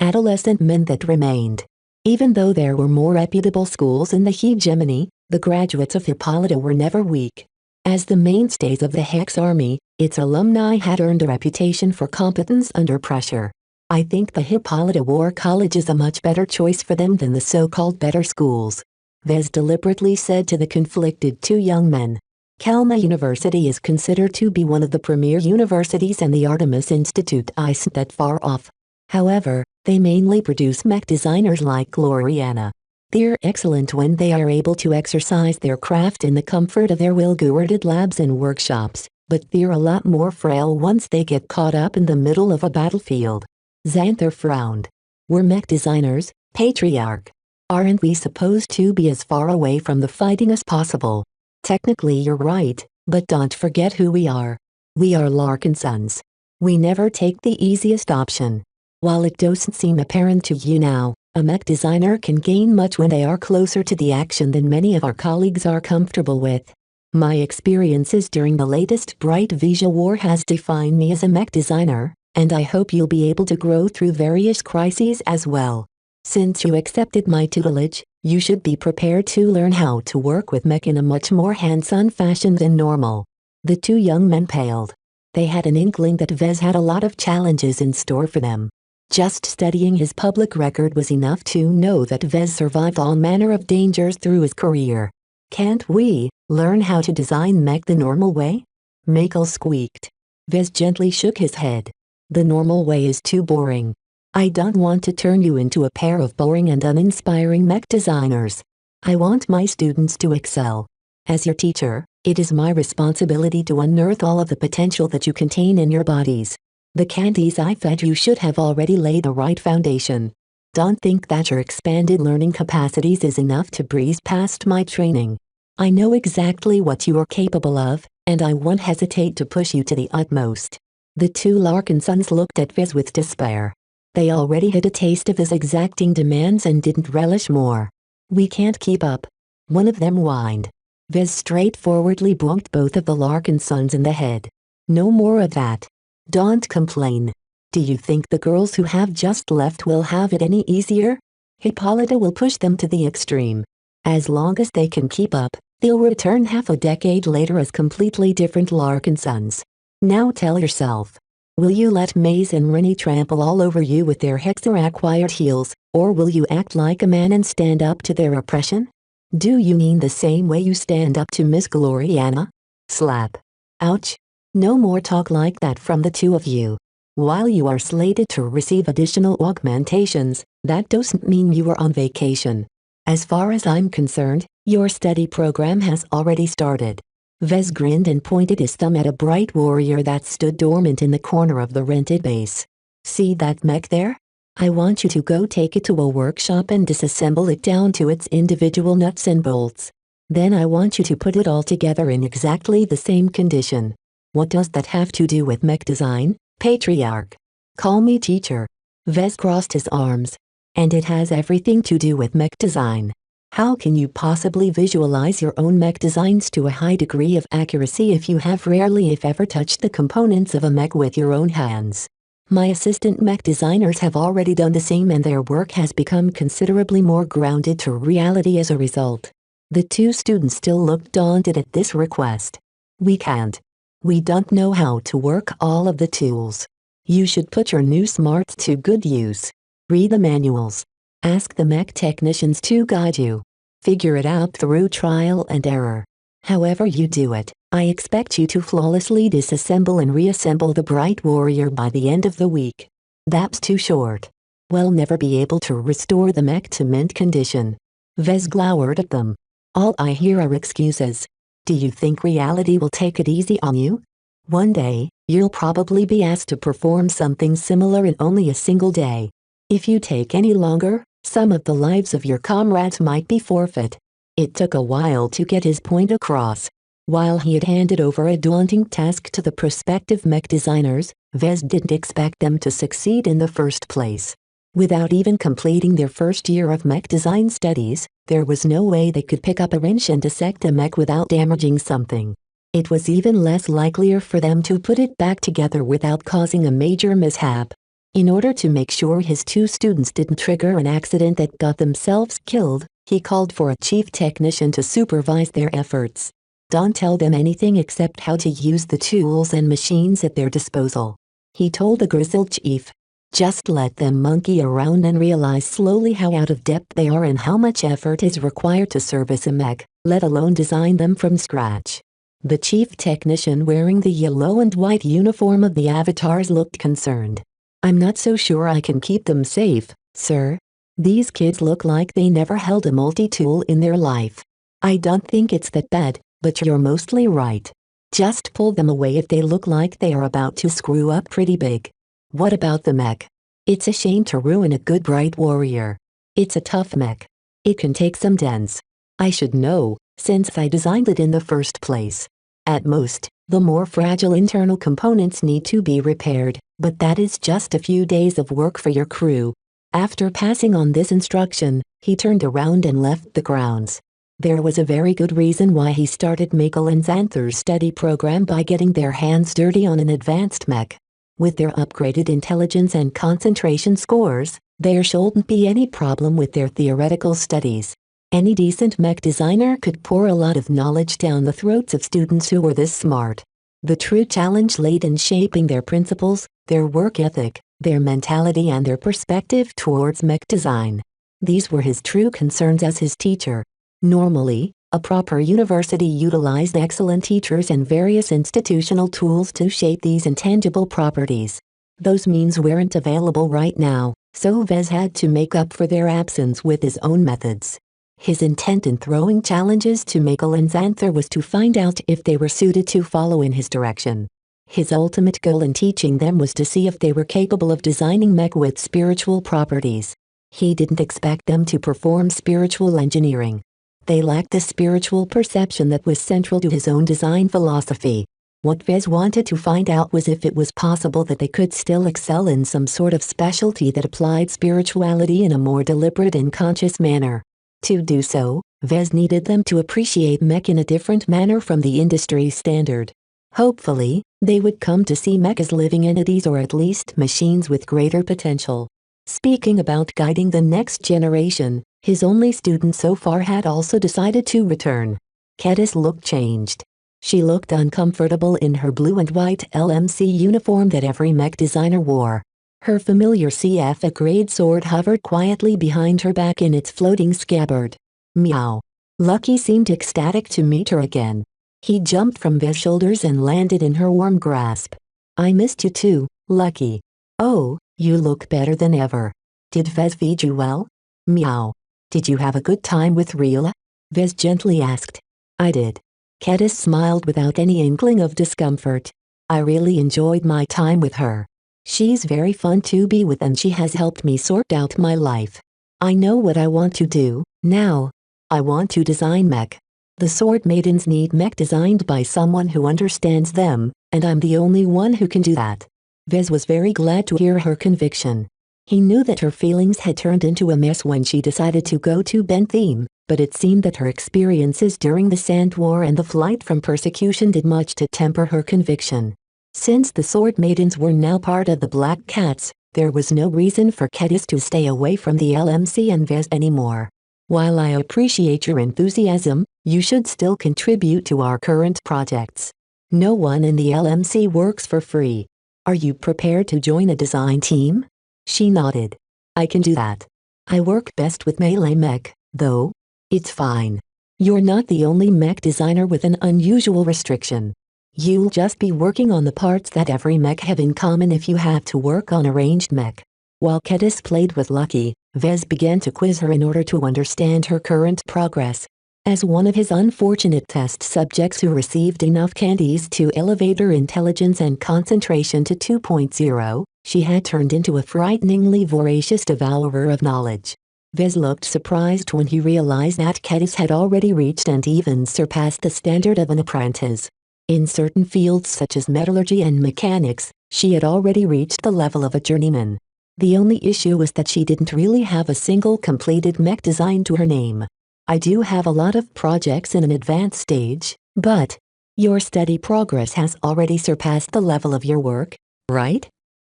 Speaker 2: adolescent men that remained. Even though there were more reputable schools in the hegemony, the graduates of Hippolyta were never weak. As the mainstays of the Hex Army, its alumni had earned a reputation for competence under pressure. I think the Hippolyta War College is a much better choice for them than the so-called better schools. Vez deliberately said to the conflicted two young men. Kelma University is considered to be one of the premier universities, and the Artemis Institute isn't that far off. However, they mainly produce mech designers like Gloriana. They're excellent when they are able to exercise their craft in the comfort of their well-guarded labs and workshops, but they're a lot more frail once they get caught up in the middle of a battlefield. Xanther frowned. We're mech designers, patriarch. Aren't we supposed to be as far away from the fighting as possible? Technically you're right, but don't forget who we are. We are Larkin sons. We never take the easiest option. While it doesn't seem apparent to you now, a mech designer can gain much when they are closer to the action than many of our colleagues are comfortable with. My experiences during the latest Bright Vision War has defined me as a mech designer, and I hope you'll be able to grow through various crises as well. Since you accepted my tutelage, you should be prepared to learn how to work with mech in a much more hands-on fashion than normal. The two young men paled. They had an inkling that Vez had a lot of challenges in store for them. Just studying his public record was enough to know that Vez survived all manner of dangers through his career. Can't we learn how to design mech the normal way? Michael squeaked. Vez gently shook his head. The normal way is too boring. I don't want to turn you into a pair of boring and uninspiring mech designers. I want my students to excel. As your teacher, it is my responsibility to unearth all of the potential that you contain in your bodies. The candies I fed you should have already laid the right foundation. Don't think that your expanded learning capacities is enough to breeze past my training. I know exactly what you are capable of, and I won't hesitate to push you to the utmost. The two Larkin sons looked at Vez with despair. They already had a taste of his exacting demands and didn't relish more. We can't keep up. One of them whined. Vez straightforwardly bonked both of the Larkin sons in the head. No more of that. Don't complain. Do you think the girls who have just left will have it any easier? Hippolyta will push them to the extreme. As long as they can keep up, they'll return half a decade later as completely different Larkin sons. Now tell yourself. Will you let Maze and Rennie trample all over you with their Hexer-acquired heels, or will you act like a man and stand up to their oppression? Do you mean the same way you stand up to Miss Gloriana? Slap. Ouch. No more talk like that from the two of you. While you are slated to receive additional augmentations, that doesn't mean you are on vacation. As far as I'm concerned, your study program has already started. Vez grinned and pointed his thumb at a bright warrior that stood dormant in the corner of the rented base. See that mech there? I want you to go take it to a workshop and disassemble it down to its individual nuts and bolts. Then I want you to put it all together in exactly the same condition. What does that have to do with mech design, patriarch? Call me teacher. Vez crossed his arms. And it has everything to do with mech design. How can you possibly visualize your own mech designs to a high degree of accuracy if you have rarely if ever touched the components of a mech with your own hands? My assistant mech designers have already done the same and their work has become considerably more grounded to reality as a result. The two students still looked daunted at this request. We can't. We don't know how to work all of the tools. You should put your new smarts to good use. Read the manuals. Ask the mech technicians to guide you. Figure it out through trial and error. However you do it, I expect you to flawlessly disassemble and reassemble the Bright Warrior by the end of the week. That's too short. We'll never be able to restore the mech to mint condition. Vez glowered at them. All I hear are excuses. Do you think reality will take it easy on you? One day, you'll probably be asked to perform something similar in only a single day. If you take any longer, some of the lives of your comrades might be forfeit. It took a while to get his point across. While he had handed over a daunting task to the prospective mech designers, Vez didn't expect them to succeed in the first place. Without even completing their first year of mech design studies, there was no way they could pick up a wrench and dissect a mech without damaging something. It was even less likelier for them to put it back together without causing a major mishap. In order to make sure his two students didn't trigger an accident that got themselves killed, he called for a chief technician to supervise their efforts. Don't tell them anything except how to use the tools and machines at their disposal. He told the grizzled chief. Just let them monkey around and realize slowly how out of depth they are and how much effort is required to service a mech, let alone design them from scratch. The chief technician wearing the yellow and white uniform of the avatars looked concerned. I'm not so sure I can keep them safe, sir. These kids look like they never held a multi-tool in their life. I don't think it's that bad, but you're mostly right. Just pull them away if they look like they are about to screw up pretty big. What about the mech? It's a shame to ruin a good Bright Warrior. It's a tough mech. It can take some dents. I should know, since I designed it in the first place. At most, the more fragile internal components need to be repaired, but that is just a few days of work for your crew. After passing on this instruction, he turned around and left the grounds. There was a very good reason why he started Michael and Xanther's study program by getting their hands dirty on an advanced mech. With their upgraded intelligence and concentration scores, there shouldn't be any problem with their theoretical studies. Any decent mech designer could pour a lot of knowledge down the throats of students who were this smart. The true challenge laid in shaping their principles, their work ethic, their mentality and their perspective towards mech design. These were his true concerns as his teacher. Normally, a proper university utilized excellent teachers and various institutional tools to shape these intangible properties. Those means weren't available right now, so Vez had to make up for their absence with his own methods. His intent in throwing challenges to Michael and Xanther was to find out if they were suited to follow in his direction. His ultimate goal in teaching them was to see if they were capable of designing mech with spiritual properties. He didn't expect them to perform spiritual engineering. They lacked the spiritual perception that was central to his own design philosophy. What Vez wanted to find out was if it was possible that they could still excel in some sort of specialty that applied spirituality in a more deliberate and conscious manner. To do so, Vez needed them to appreciate mech in a different manner from the industry standard. Hopefully, they would come to see mech as living entities or at least machines with greater potential. Speaking about guiding the next generation, his only student so far had also decided to return. Cadis looked changed. She looked uncomfortable in her blue and white LMC uniform that every mech designer wore. Her familiar CF grade sword hovered quietly behind her back in its floating scabbard. Meow. Lucky seemed ecstatic to meet her again. He jumped from Vez's shoulders and landed in her warm grasp. I missed you too, Lucky. Oh, you look better than ever. Did Vez feed you well? Meow. Did you have a good time with Rila? Vez gently asked. I did. Cadis smiled without any inkling of discomfort. I really enjoyed my time with her. She's very fun to be with and she has helped me sort out my life. I know what I want to do, now. I want to design mech. The sword maidens need mech designed by someone who understands them, and I'm the only one who can do that. Vez was very glad to hear her conviction. He knew that her feelings had turned into a mess when she decided to go to Bentheme, but it seemed that her experiences during the Sand War and the flight from persecution did much to temper her conviction. Since the Sword Maidens were now part of the Black Cats, there was no reason for Cadis to stay away from the LMC and Vez anymore. While I appreciate your enthusiasm, you should still contribute to our current projects. No one in the LMC works for free. Are you prepared to join a design team? She nodded. I can do that. I work best with melee mech, though. It's fine. You're not the only mech designer with an unusual restriction. You'll just be working on the parts that every mech have in common if you have to work on a ranged mech. While Cadis played with Lucky, Vez began to quiz her in order to understand her current progress. As one of his unfortunate test subjects who received enough candies to elevate her intelligence and concentration to 2.0, she had turned into a frighteningly voracious devourer of knowledge. Vez looked surprised when he realized that Cadis had already reached and even surpassed the standard of an apprentice. In certain fields such as metallurgy and mechanics, she had already reached the level of a journeyman. The only issue was that she didn't really have a single completed mech design to her name. I do have a lot of projects in an advanced stage, but your steady progress has already surpassed the level of your work, right?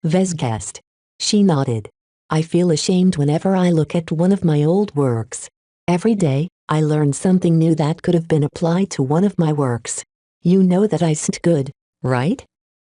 Speaker 2: Vez guessed. She nodded. I feel ashamed whenever I look at one of my old works. Every day, I learn something new that could have been applied to one of my works. You know that isn't good, right?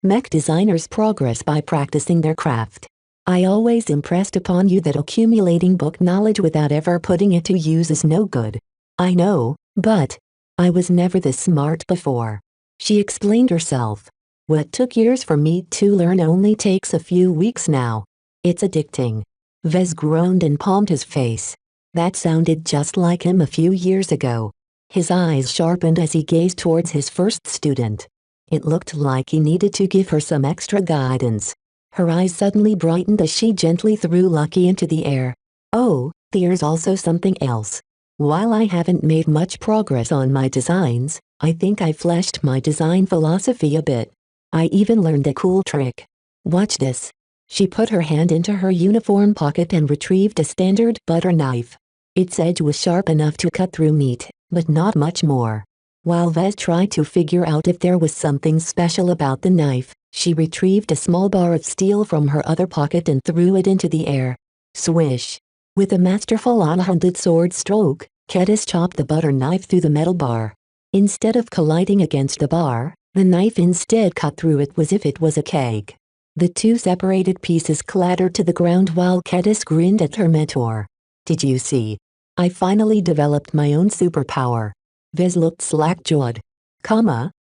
Speaker 2: Mech designers progress by practicing their craft. I always impressed upon you that accumulating book knowledge without ever putting it to use is no good. I know, but I was never this smart before. She explained herself. What took years for me to learn only takes a few weeks now. It's addicting. Vez groaned and palmed his face. That sounded just like him a few years ago. His eyes sharpened as he gazed towards his first student. It looked like he needed to give her some extra guidance. Her eyes suddenly brightened as she gently threw Lucky into the air. Oh, there's also something else. While I haven't made much progress on my designs, I think I fleshed my design philosophy a bit. I even learned a cool trick. Watch this. She put her hand into her uniform pocket and retrieved a standard butter knife. Its edge was sharp enough to cut through meat, but not much more. While Vez tried to figure out if there was something special about the knife, she retrieved a small bar of steel from her other pocket and threw it into the air. Swish! With a masterful one-handed sword stroke, Cadis chopped the butter knife through the metal bar. Instead of colliding against the bar, the knife instead cut through it as if it was a keg. The two separated pieces clattered to the ground while Cadis grinned at her mentor. Did you see? I finally developed my own superpower. Vez looked slack-jawed.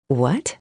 Speaker 2: What?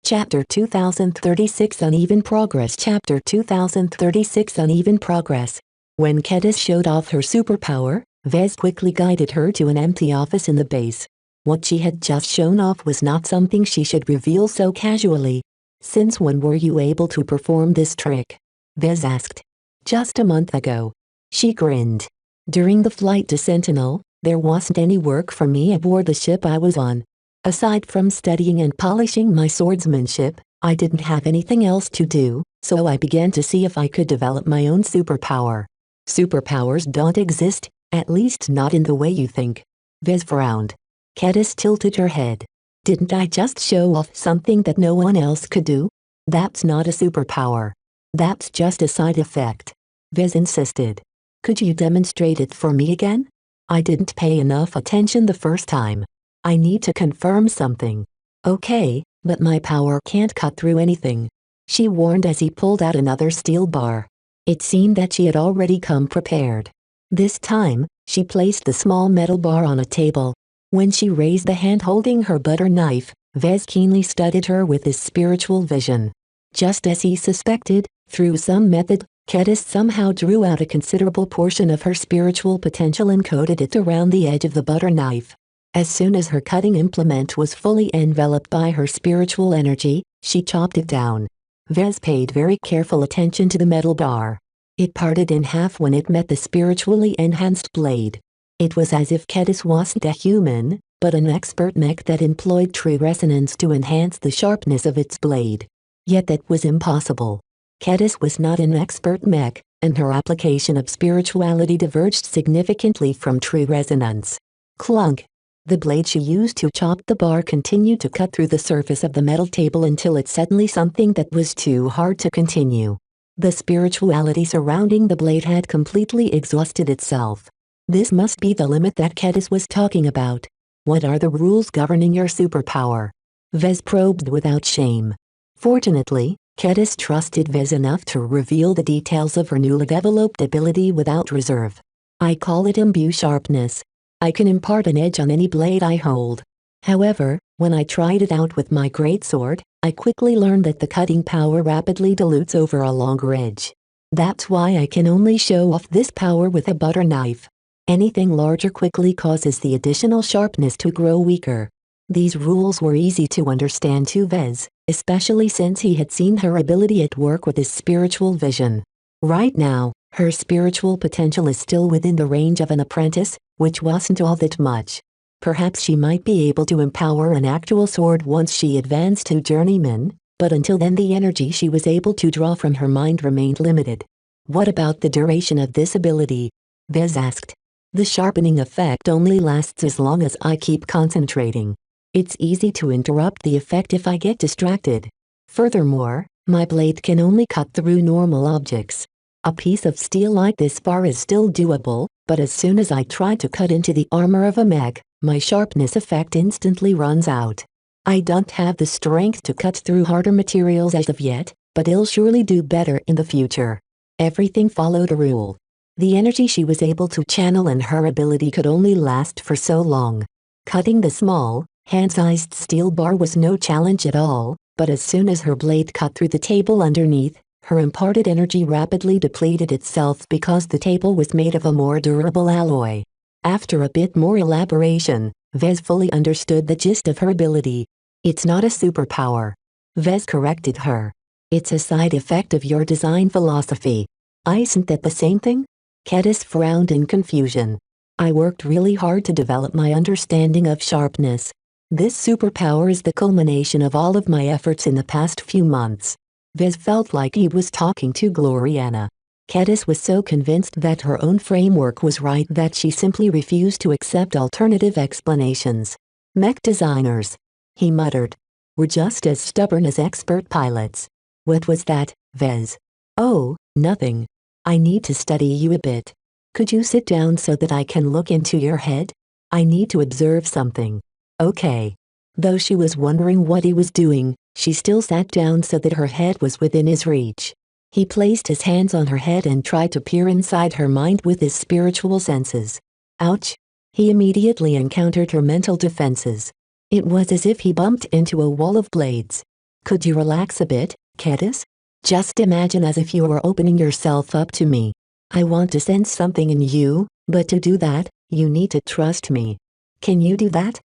Speaker 2: Chapter 2036 Uneven Progress Chapter 2036 Uneven Progress. When Cadis showed off her superpower, Vez quickly guided her to an empty office in the base. What she had just shown off was not something she should reveal so casually. Since when were you able to perform this trick? Vez asked. Just a month ago. She grinned. During the flight to Sentinel, there wasn't any work for me aboard the ship I was on. Aside from studying and polishing my swordsmanship, I didn't have anything else to do, so I began to see if I could develop my own superpower. Superpowers don't exist, at least not in the way you think. Vez frowned. Cadis tilted her head. Didn't I just show off something that no one else could do? That's not a superpower. That's just a side effect. Vez insisted. Could you demonstrate it for me again? I didn't pay enough attention the first time. I need to confirm something. Okay, but my power can't cut through anything, she warned as he pulled out another steel bar. It seemed that she had already come prepared. This time, she placed the small metal bar on a table. When she raised the hand holding her butter knife, Vez keenly studied her with his spiritual vision. Just as he suspected, through some method, Kedis somehow drew out a considerable portion of her spiritual potential and coated it around the edge of the butter knife. As soon as her cutting implement was fully enveloped by her spiritual energy, she chopped it down. Vez paid very careful attention to the metal bar. It parted in half when it met the spiritually enhanced blade. It was as if Kedis wasn't a human, but an expert mech that employed true resonance to enhance the sharpness of its blade. Yet that was impossible. Kedis was not an expert mech, and her application of spirituality diverged significantly from true resonance. Clunk! The blade she used to chop the bar continued to cut through the surface of the metal table until it suddenly something that was too hard to continue. The spirituality surrounding the blade had completely exhausted itself. This must be the limit that Kedis was talking about. What are the rules governing your superpower? Vez probed without shame. Fortunately, Kedis trusted Vez enough to reveal the details of her newly developed ability without reserve. I call it imbue sharpness. I can impart an edge on any blade I hold. However, when I tried it out with my greatsword, I quickly learned that the cutting power rapidly dilutes over a longer edge. That's why I can only show off this power with a butter knife. Anything larger quickly causes the additional sharpness to grow weaker. These rules were easy to understand to Vez, especially since he had seen her ability at work with his spiritual vision. Right now, her spiritual potential is still within the range of an apprentice, which wasn't all that much. Perhaps she might be able to empower an actual sword once she advanced to journeyman, but until then the energy she was able to draw from her mind remained limited. What about the duration of this ability? Vez asked. The sharpening effect only lasts as long as I keep concentrating. It's easy to interrupt the effect if I get distracted. Furthermore, my blade can only cut through normal objects. A piece of steel like this bar is still doable, but as soon as I try to cut into the armor of a mech, my sharpness effect instantly runs out. I don't have the strength to cut through harder materials as of yet, but I'll surely do better in the future. Everything followed a rule. The energy she was able to channel and her ability could only last for so long. Cutting the small, hand-sized steel bar was no challenge at all, but as soon as her blade cut through the table underneath, her imparted energy rapidly depleted itself because the table was made of a more durable alloy. After a bit more elaboration, Vez fully understood the gist of her ability. It's not a superpower. Vez corrected her. It's a side effect of your design philosophy. Isn't that the same thing? Kedis frowned in confusion. I worked really hard to develop my understanding of sharpness. This superpower is the culmination of all of my efforts in the past few months. Vez felt like he was talking to Gloriana. Kedis was so convinced that her own framework was right that she simply refused to accept alternative explanations. Mech designers, he muttered, were just as stubborn as expert pilots. What was that, Vez? Oh, nothing. I need to study you a bit. Could you sit down so that I can look into your head? I need to observe something. Okay. Though she was wondering what he was doing, she still sat down so that her head was within his reach. He placed his hands on her head and tried to peer inside her mind with his spiritual senses. Ouch! He immediately encountered her mental defenses. It was as if he bumped into a wall of blades. Could you relax a bit, Kedis? Just imagine as if you were opening yourself up to me. I want to sense something in you, but to do that, you need to trust me. Can you do that?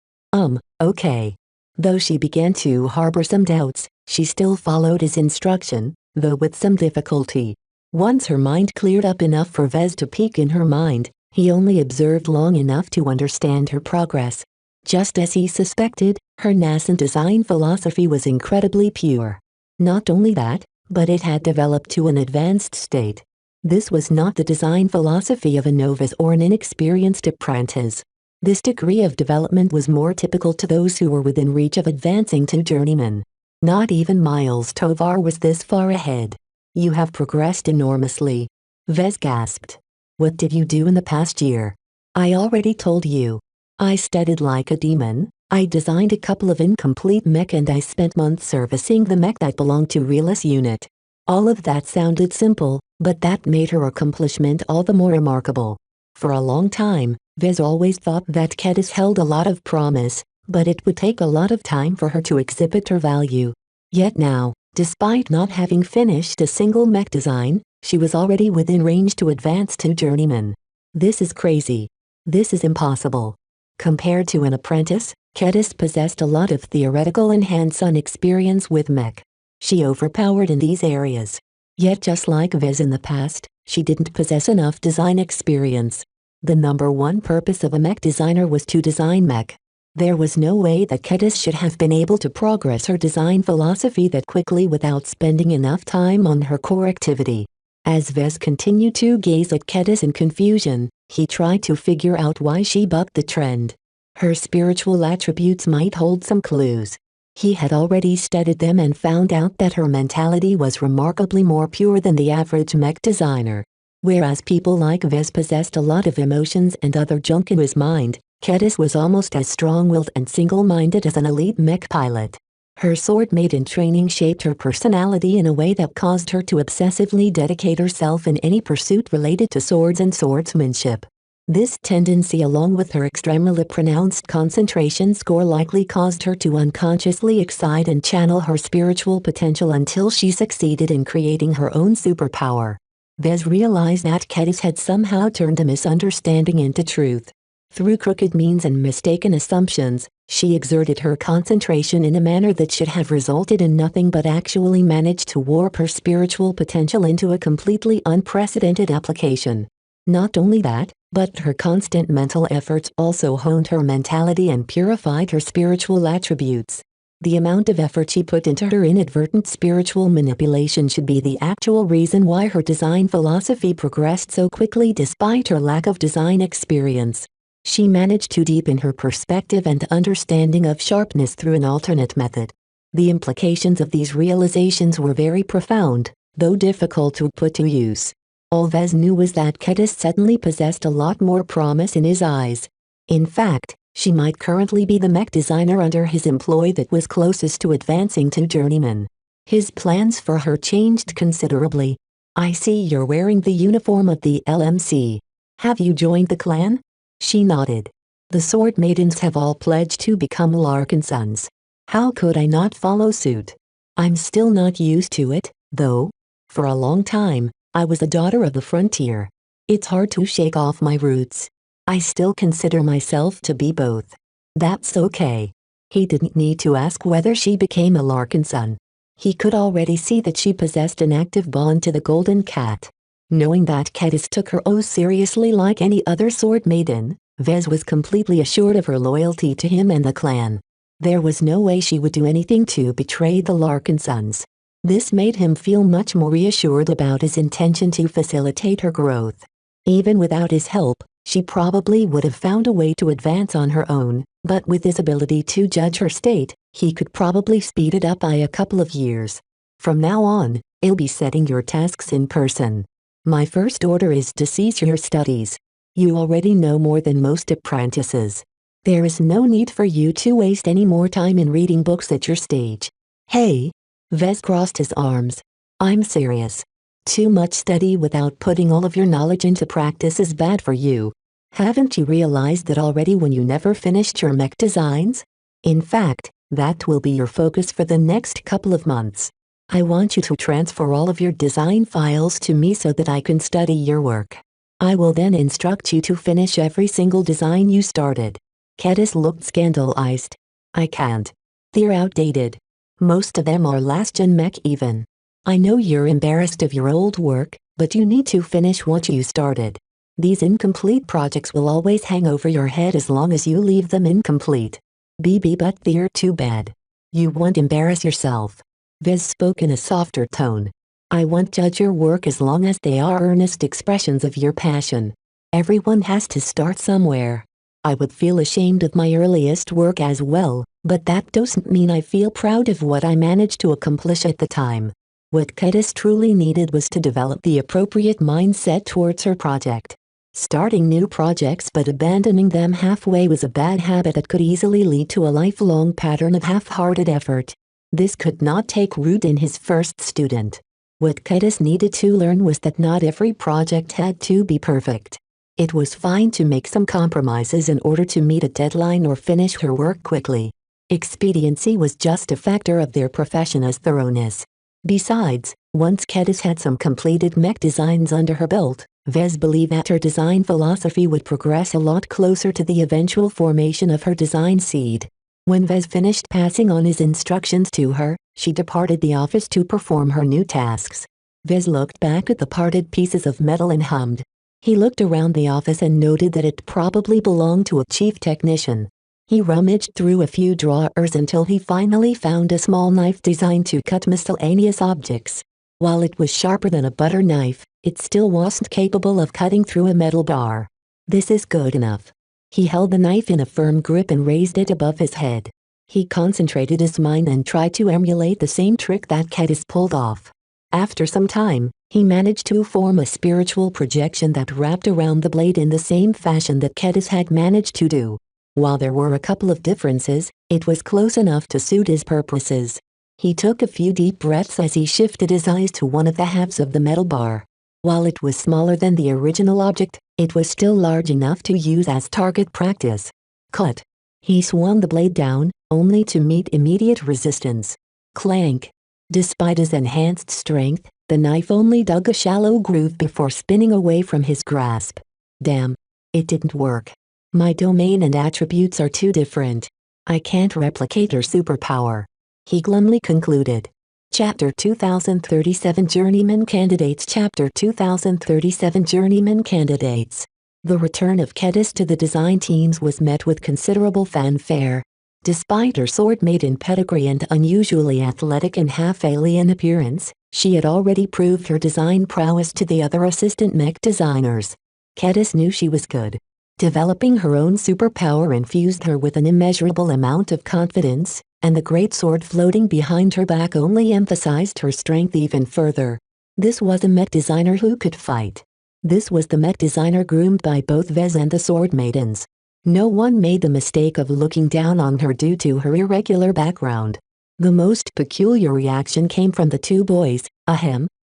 Speaker 2: Okay. Though she began to harbor some doubts, she still followed his instruction, though with some difficulty. Once her mind cleared up enough for Vez to peek in her mind, he only observed long enough to understand her progress. Just as he suspected, her nascent design philosophy was incredibly pure. Not only that, but it had developed to an advanced state. This was not the design philosophy of a novice or an inexperienced apprentice. This degree of development was more typical to those who were within reach of advancing to journeyman. Not even Miles Tovar was this far ahead. You have progressed enormously. Vez gasped. What did you do in the past year? I already told you. I studied like a demon. I designed a couple of incomplete mech and I spent months servicing the mech that belonged to Realus unit. All of that sounded simple, but that made her accomplishment all the more remarkable. For a long time, Vez always thought that Kedis held a lot of promise, but it would take a lot of time for her to exhibit her value. Yet now, despite not having finished a single mech design, she was already within range to advance to journeyman. This is crazy. This is impossible. Compared to an apprentice, Kedis possessed a lot of theoretical and hands-on experience with mech. She overpowered in these areas. Yet just like Vez in the past, she didn't possess enough design experience. The number one purpose of a mech designer was to design mech. There was no way that Kedis should have been able to progress her design philosophy that quickly without spending enough time on her core activity. As Vez continued to gaze at Kedis in confusion, he tried to figure out why she bucked the trend. Her spiritual attributes might hold some clues. He had already studied them and found out that her mentality was remarkably more pure than the average mech designer. Whereas people like Vez possessed a lot of emotions and other junk in his mind, Kedis was almost as strong-willed and single-minded as an elite mech pilot. Her sword maiden training shaped her personality in a way that caused her to obsessively dedicate herself in any pursuit related to swords and swordsmanship. This tendency along with her extremely pronounced concentration score likely caused her to unconsciously excite and channel her spiritual potential until she succeeded in creating her own superpower. Vez realized that Kedis had somehow turned a misunderstanding into truth. Through crooked means and mistaken assumptions, she exerted her concentration in a manner that should have resulted in nothing but actually managed to warp her spiritual potential into a completely unprecedented application. Not only that, but her constant mental efforts also honed her mentality and purified her spiritual attributes. The amount of effort she put into her inadvertent spiritual manipulation should be the actual reason why her design philosophy progressed so quickly despite her lack of design experience. She managed to deepen her perspective and understanding of sharpness through an alternate method. The implications of these realizations were very profound, though difficult to put to use. All Vez knew was that Kedis suddenly possessed a lot more promise in his eyes. In fact, she might currently be the mech designer under his employ that was closest to advancing to journeyman. His plans for her changed considerably. I see you're wearing the uniform of the LMC. Have you joined the clan? She nodded. The sword maidens have all pledged to become Larkinsons. How could I not follow suit? I'm still not used to it, though. For a long time, I was a daughter of the frontier. It's hard to shake off my roots. I still consider myself to be both. That's okay. He didn't need to ask whether she became a Larkinson. He could already see that she possessed an active bond to the Golden Cat. Knowing that Kedis took her seriously like any other sword maiden, Vez was completely assured of her loyalty to him and the clan. There was no way she would do anything to betray the Larkinsons. This made him feel much more reassured about his intention to facilitate her growth. Even without his help, she probably would have found a way to advance on her own, but with his ability to judge her state, he could probably speed it up by a couple of years. From now on, I'll be setting your tasks in person. My first order is to cease your studies. You already know more than most apprentices. There is no need for you to waste any more time in reading books at your stage. Hey! Vez crossed his arms. I'm serious. Too much study without putting all of your knowledge into practice is bad for you. Haven't you realized that already when you never finished your mech designs? In fact, that will be your focus for the next couple of months. I want you to transfer all of your design files to me so that I can study your work. I will then instruct you to finish every single design you started. Kedis looked scandalized. I can't. They're outdated. Most of them are last-gen mech even. I know you're embarrassed of your old work, but you need to finish what you started. These incomplete projects will always hang over your head as long as you leave them incomplete. But they're too bad. You won't embarrass yourself. Vez spoke in a softer tone. I won't judge your work as long as they are earnest expressions of your passion. Everyone has to start somewhere. I would feel ashamed of my earliest work as well, but that doesn't mean I feel proud of what I managed to accomplish at the time. What Kedis truly needed was to develop the appropriate mindset towards her project. Starting new projects but abandoning them halfway was a bad habit that could easily lead to a lifelong pattern of half-hearted effort. This could not take root in his first student. What Kedis needed to learn was that not every project had to be perfect. It was fine to make some compromises in order to meet a deadline or finish her work quickly. Expediency was just a factor of their profession as thoroughness. Besides, once Kedis had some completed mech designs under her belt, Vez believed that her design philosophy would progress a lot closer to the eventual formation of her design seed. When Vez finished passing on his instructions to her, she departed the office to perform her new tasks. Vez looked back at the parted pieces of metal and hummed. He looked around the office and noted that it probably belonged to a chief technician. He rummaged through a few drawers until he finally found a small knife designed to cut miscellaneous objects. While it was sharper than a butter knife, it still wasn't capable of cutting through a metal bar. This is good enough. He held the knife in a firm grip and raised it above his head. He concentrated his mind and tried to emulate the same trick that Kedis pulled off. After some time, he managed to form a spiritual projection that wrapped around the blade in the same fashion that Kedis had managed to do. While there were a couple of differences, it was close enough to suit his purposes. He took a few deep breaths as he shifted his eyes to one of the halves of the metal bar. While it was smaller than the original object, it was still large enough to use as target practice. Cut. He swung the blade down, only to meet immediate resistance. Clank. Despite his enhanced strength, the knife only dug a shallow groove before spinning away from his grasp. Damn. It didn't work. My domain and attributes are too different. I can't replicate her superpower. He glumly concluded. Chapter 2037 Journeyman Candidates Chapter 2037 Journeyman Candidates. The return of Kedis to the design teams was met with considerable fanfare. Despite her sword-maiden pedigree and unusually athletic and half-alien appearance, she had already proved her design prowess to the other assistant mech designers. Kedis knew she was good. Developing her own superpower infused her with an immeasurable amount of confidence, and the great sword floating behind her back only emphasized her strength even further. This was a mech designer who could fight. This was the mech designer groomed by both Vez and the sword maidens. No one made the mistake of looking down on her due to her irregular background. The most peculiar reaction came from the two boys,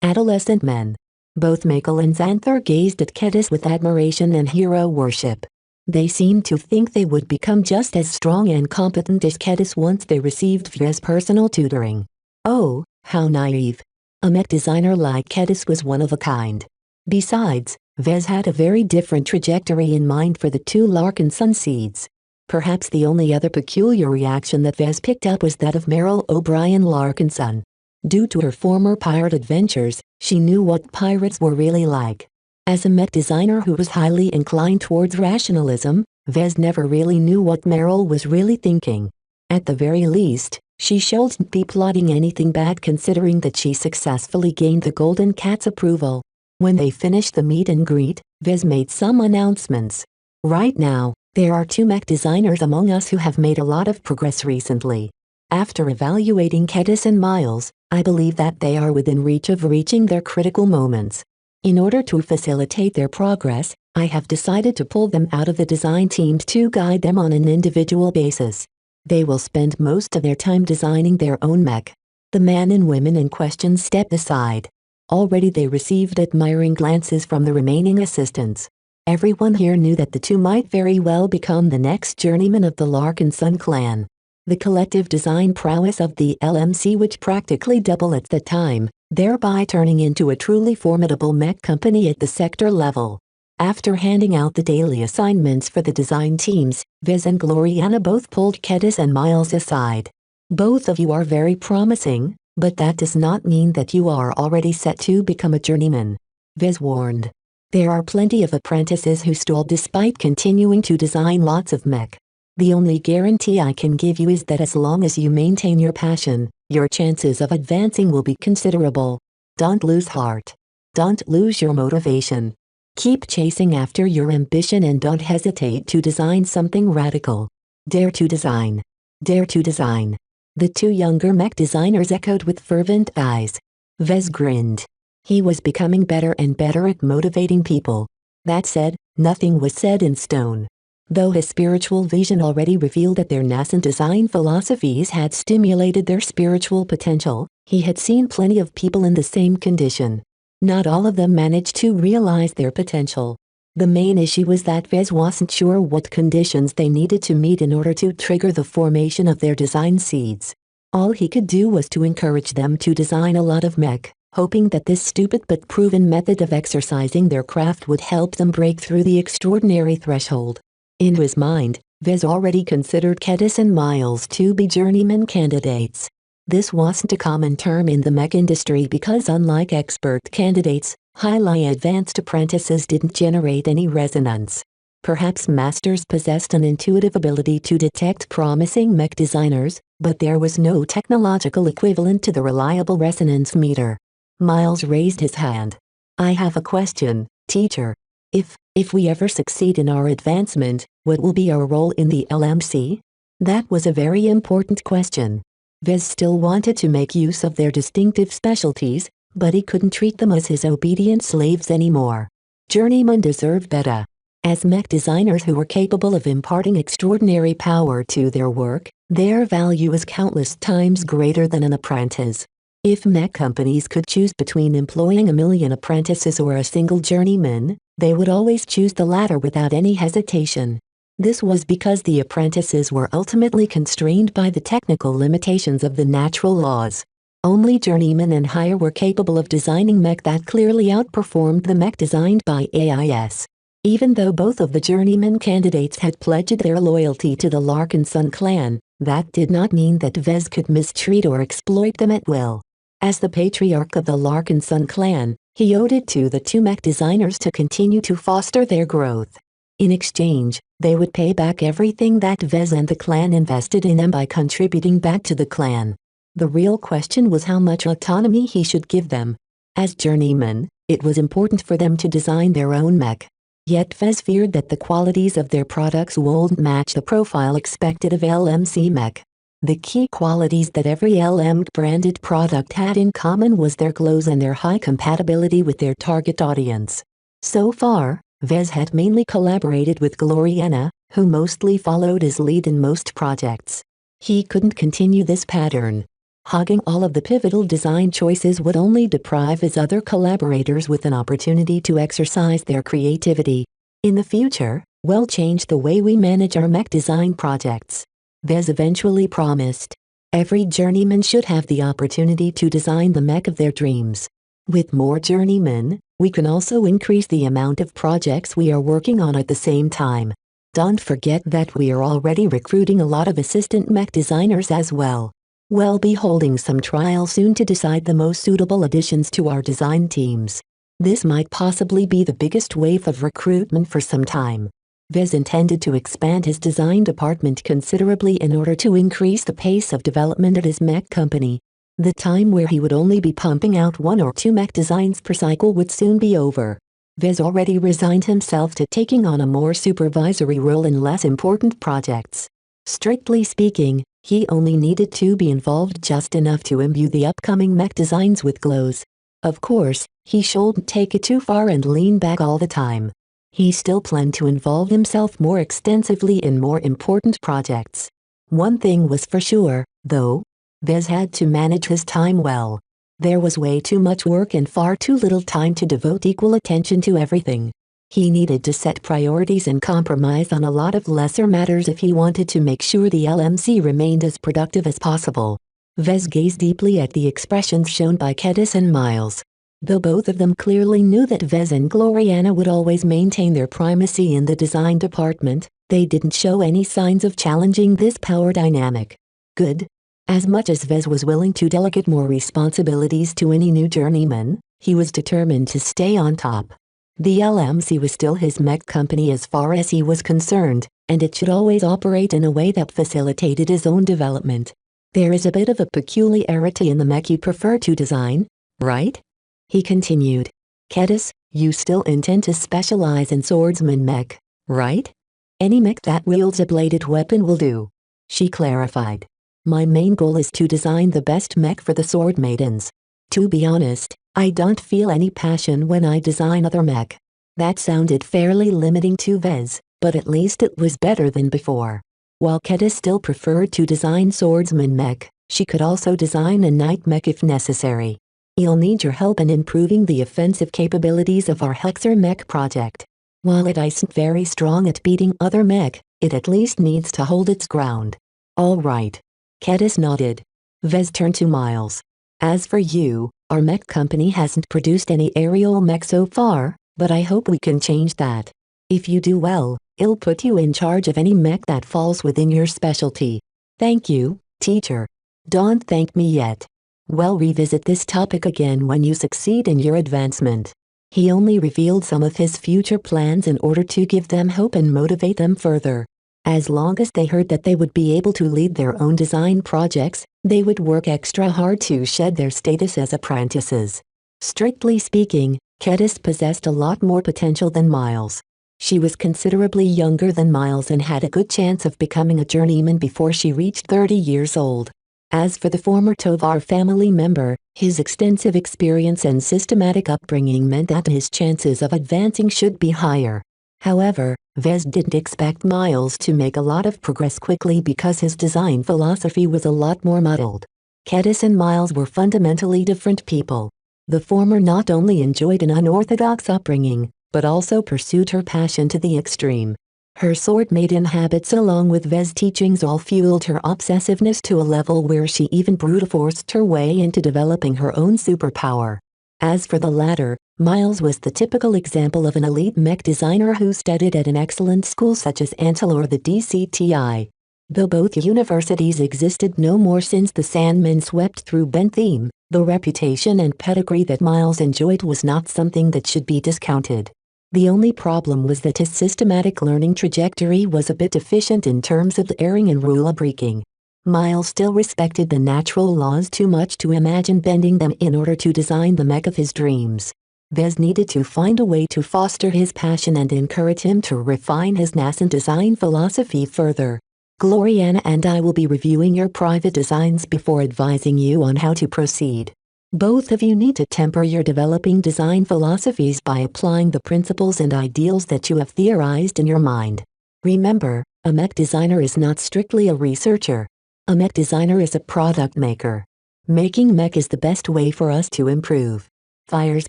Speaker 2: adolescent men. Both Michael and Xanthar gazed at Kedis with admiration and hero worship. They seemed to think they would become just as strong and competent as Kedis once they received Vez personal tutoring. Oh, how naive. A mech designer like Kedis was one of a kind. Besides, Vez had a very different trajectory in mind for the two Larkin Sun seeds. Perhaps the only other peculiar reaction that Vez picked up was that of Meryl O'Brien Larkinson. Due to her former pirate adventures, she knew what pirates were really like. As a mech designer who was highly inclined towards rationalism, Vez never really knew what Meryl was really thinking. At the very least, she shouldn't be plotting anything bad considering that she successfully gained the Golden Cat's approval. When they finished the meet and greet, Vez made some announcements. Right now, there are two mech designers among us who have made a lot of progress recently. After evaluating Kedis and Miles, I believe that they are within reach of reaching their critical moments. In order to facilitate their progress, I have decided to pull them out of the design teams to guide them on an individual basis. They will spend most of their time designing their own mech. The man and women in question stepped aside. Already they received admiring glances from the remaining assistants. Everyone here knew that the two might very well become the next journeymen of the Larkin Sun clan. The collective design prowess of the LMC would practically double at the time, thereby turning into a truly formidable mech company at the sector level. After handing out the daily assignments for the design teams, Vez and Gloriana both pulled Kedis and Miles aside. Both of you are very promising, but that does not mean that you are already set to become a journeyman. Vez warned. There are plenty of apprentices who stall despite continuing to design lots of mech. The only guarantee I can give you is that as long as you maintain your passion, your chances of advancing will be considerable. Don't lose heart. Don't lose your motivation. Keep chasing after your ambition and don't hesitate to design something radical. Dare to design. Dare to design. The two younger mech designers echoed with fervent eyes. Vez grinned. He was becoming better and better at motivating people. That said, nothing was set in stone. Though his spiritual vision already revealed that their nascent design philosophies had stimulated their spiritual potential, he had seen plenty of people in the same condition. Not all of them managed to realize their potential. The main issue was that Vez wasn't sure what conditions they needed to meet in order to trigger the formation of their design seeds. All he could do was to encourage them to design a lot of mech, hoping that this stupid but proven method of exercising their craft would help them break through the extraordinary threshold. In his mind, Vez already considered Kedis and Miles to be journeyman candidates. This wasn't a common term in the mech industry because unlike expert candidates, highly advanced apprentices didn't generate any resonance. Perhaps masters possessed an intuitive ability to detect promising mech designers, but there was no technological equivalent to the reliable resonance meter. Miles raised his hand. I have a question, teacher. If we ever succeed in our advancement, what will be our role in the LMC? That was a very important question. Vez still wanted to make use of their distinctive specialties, but he couldn't treat them as his obedient slaves anymore. Journeymen deserved better. As mech designers who were capable of imparting extraordinary power to their work, their value is countless times greater than an apprentice. If mech companies could choose between employing 1,000,000 apprentices or a single journeyman, they would always choose the latter without any hesitation. This was because the apprentices were ultimately constrained by the technical limitations of the natural laws. Only journeymen and higher were capable of designing mech that clearly outperformed the mech designed by AIS. Even though both of the journeyman candidates had pledged their loyalty to the Larkin Sun clan, that did not mean that Vez could mistreat or exploit them at will. As the patriarch of the Larkin Sun clan, he owed it to the two mech designers to continue to foster their growth. In exchange, they would pay back everything that Vez and the clan invested in them by contributing back to the clan. The real question was how much autonomy he should give them. As journeymen, it was important for them to design their own mech. Yet Vez feared that the qualities of their products wouldn't match the profile expected of LMC mech. The key qualities that every LM-branded product had in common was their glows and their high compatibility with their target audience. So far, Vez had mainly collaborated with Gloriana, who mostly followed his lead in most projects. He couldn't continue this pattern. Hogging all of the pivotal design choices would only deprive his other collaborators with an opportunity to exercise their creativity. In the future, we'll change the way we manage our mech design projects. Vez eventually promised. Every journeyman should have the opportunity to design the mech of their dreams. With more journeymen, we can also increase the amount of projects we are working on at the same time. Don't forget that we are already recruiting a lot of assistant mech designers as well. We'll be holding some trials soon to decide the most suitable additions to our design teams. This might possibly be the biggest wave of recruitment for some time. Vez intended to expand his design department considerably in order to increase the pace of development at his mech company. The time where he would only be pumping out 1 or 2 mech designs per cycle would soon be over. Vez already resigned himself to taking on a more supervisory role in less important projects. Strictly speaking, he only needed to be involved just enough to imbue the upcoming mech designs with glows. Of course, he shouldn't take it too far and lean back all the time. He still planned to involve himself more extensively in more important projects. One thing was for sure, though. Vez had to manage his time well. There was way too much work and far too little time to devote equal attention to everything. He needed to set priorities and compromise on a lot of lesser matters if he wanted to make sure the LMC remained as productive as possible. Vez gazed deeply at the expressions shown by Kedis and Miles. Though both of them clearly knew that Vez and Gloriana would always maintain their primacy in the design department, they didn't show any signs of challenging this power dynamic. Good. As much as Vez was willing to delegate more responsibilities to any new journeyman, he was determined to stay on top. The LMC was still his mech company as far as he was concerned, and it should always operate in a way that facilitated his own development. There is a bit of a peculiarity in the mech you prefer to design, right? He continued. Kedis, you still intend to specialize in swordsman mech, right? Any mech that wields a bladed weapon will do. She clarified. My main goal is to design the best mech for the sword maidens. To be honest, I don't feel any passion when I design other mech. That sounded fairly limiting to Vez, but at least it was better than before. While Kedis still preferred to design swordsman mech, she could also design a knight mech if necessary. You'll need your help in improving the offensive capabilities of our Hexer mech project. While it isn't very strong at beating other mech, it at least needs to hold its ground. All right. Kedis nodded. Vez turned to Miles. As for you, our mech company hasn't produced any aerial mech so far, but I hope we can change that. If you do well, it'll put you in charge of any mech that falls within your specialty. Thank you, teacher. Don't thank me yet. We'll revisit this topic again when you succeed in your advancement. He only revealed some of his future plans in order to give them hope and motivate them further. As long as they heard that they would be able to lead their own design projects, they would work extra hard to shed their status as apprentices. Strictly speaking, Kedis possessed a lot more potential than Miles. She was considerably younger than Miles and had a good chance of becoming a journeyman before she reached 30 years old. As for the former Tovar family member, his extensive experience and systematic upbringing meant that his chances of advancing should be higher. However, Vez didn't expect Miles to make a lot of progress quickly because his design philosophy was a lot more muddled. Kedis and Miles were fundamentally different people. The former not only enjoyed an unorthodox upbringing, but also pursued her passion to the extreme. Her sword maiden habits along with Vez's teachings all fueled her obsessiveness to a level where she even brute forced her way into developing her own superpower. As for the latter, Miles was the typical example of an elite mech designer who studied at an excellent school such as Antil or the DCTI. Though both universities existed no more since the Sandmen swept through Bentham, the reputation and pedigree that Miles enjoyed was not something that should be discounted. The only problem was that his systematic learning trajectory was a bit deficient in terms of erring and rule breaking. Miles still respected the natural laws too much to imagine bending them in order to design the mech of his dreams. Vez needed to find a way to foster his passion and encourage him to refine his nascent design philosophy further. Gloriana and I will be reviewing your private designs before advising you on how to proceed. Both of you need to temper your developing design philosophies by applying the principles and ideals that you have theorized in your mind. Remember, a mech designer is not strictly a researcher. A mech designer is a product maker. Making mech is the best way for us to improve. Fires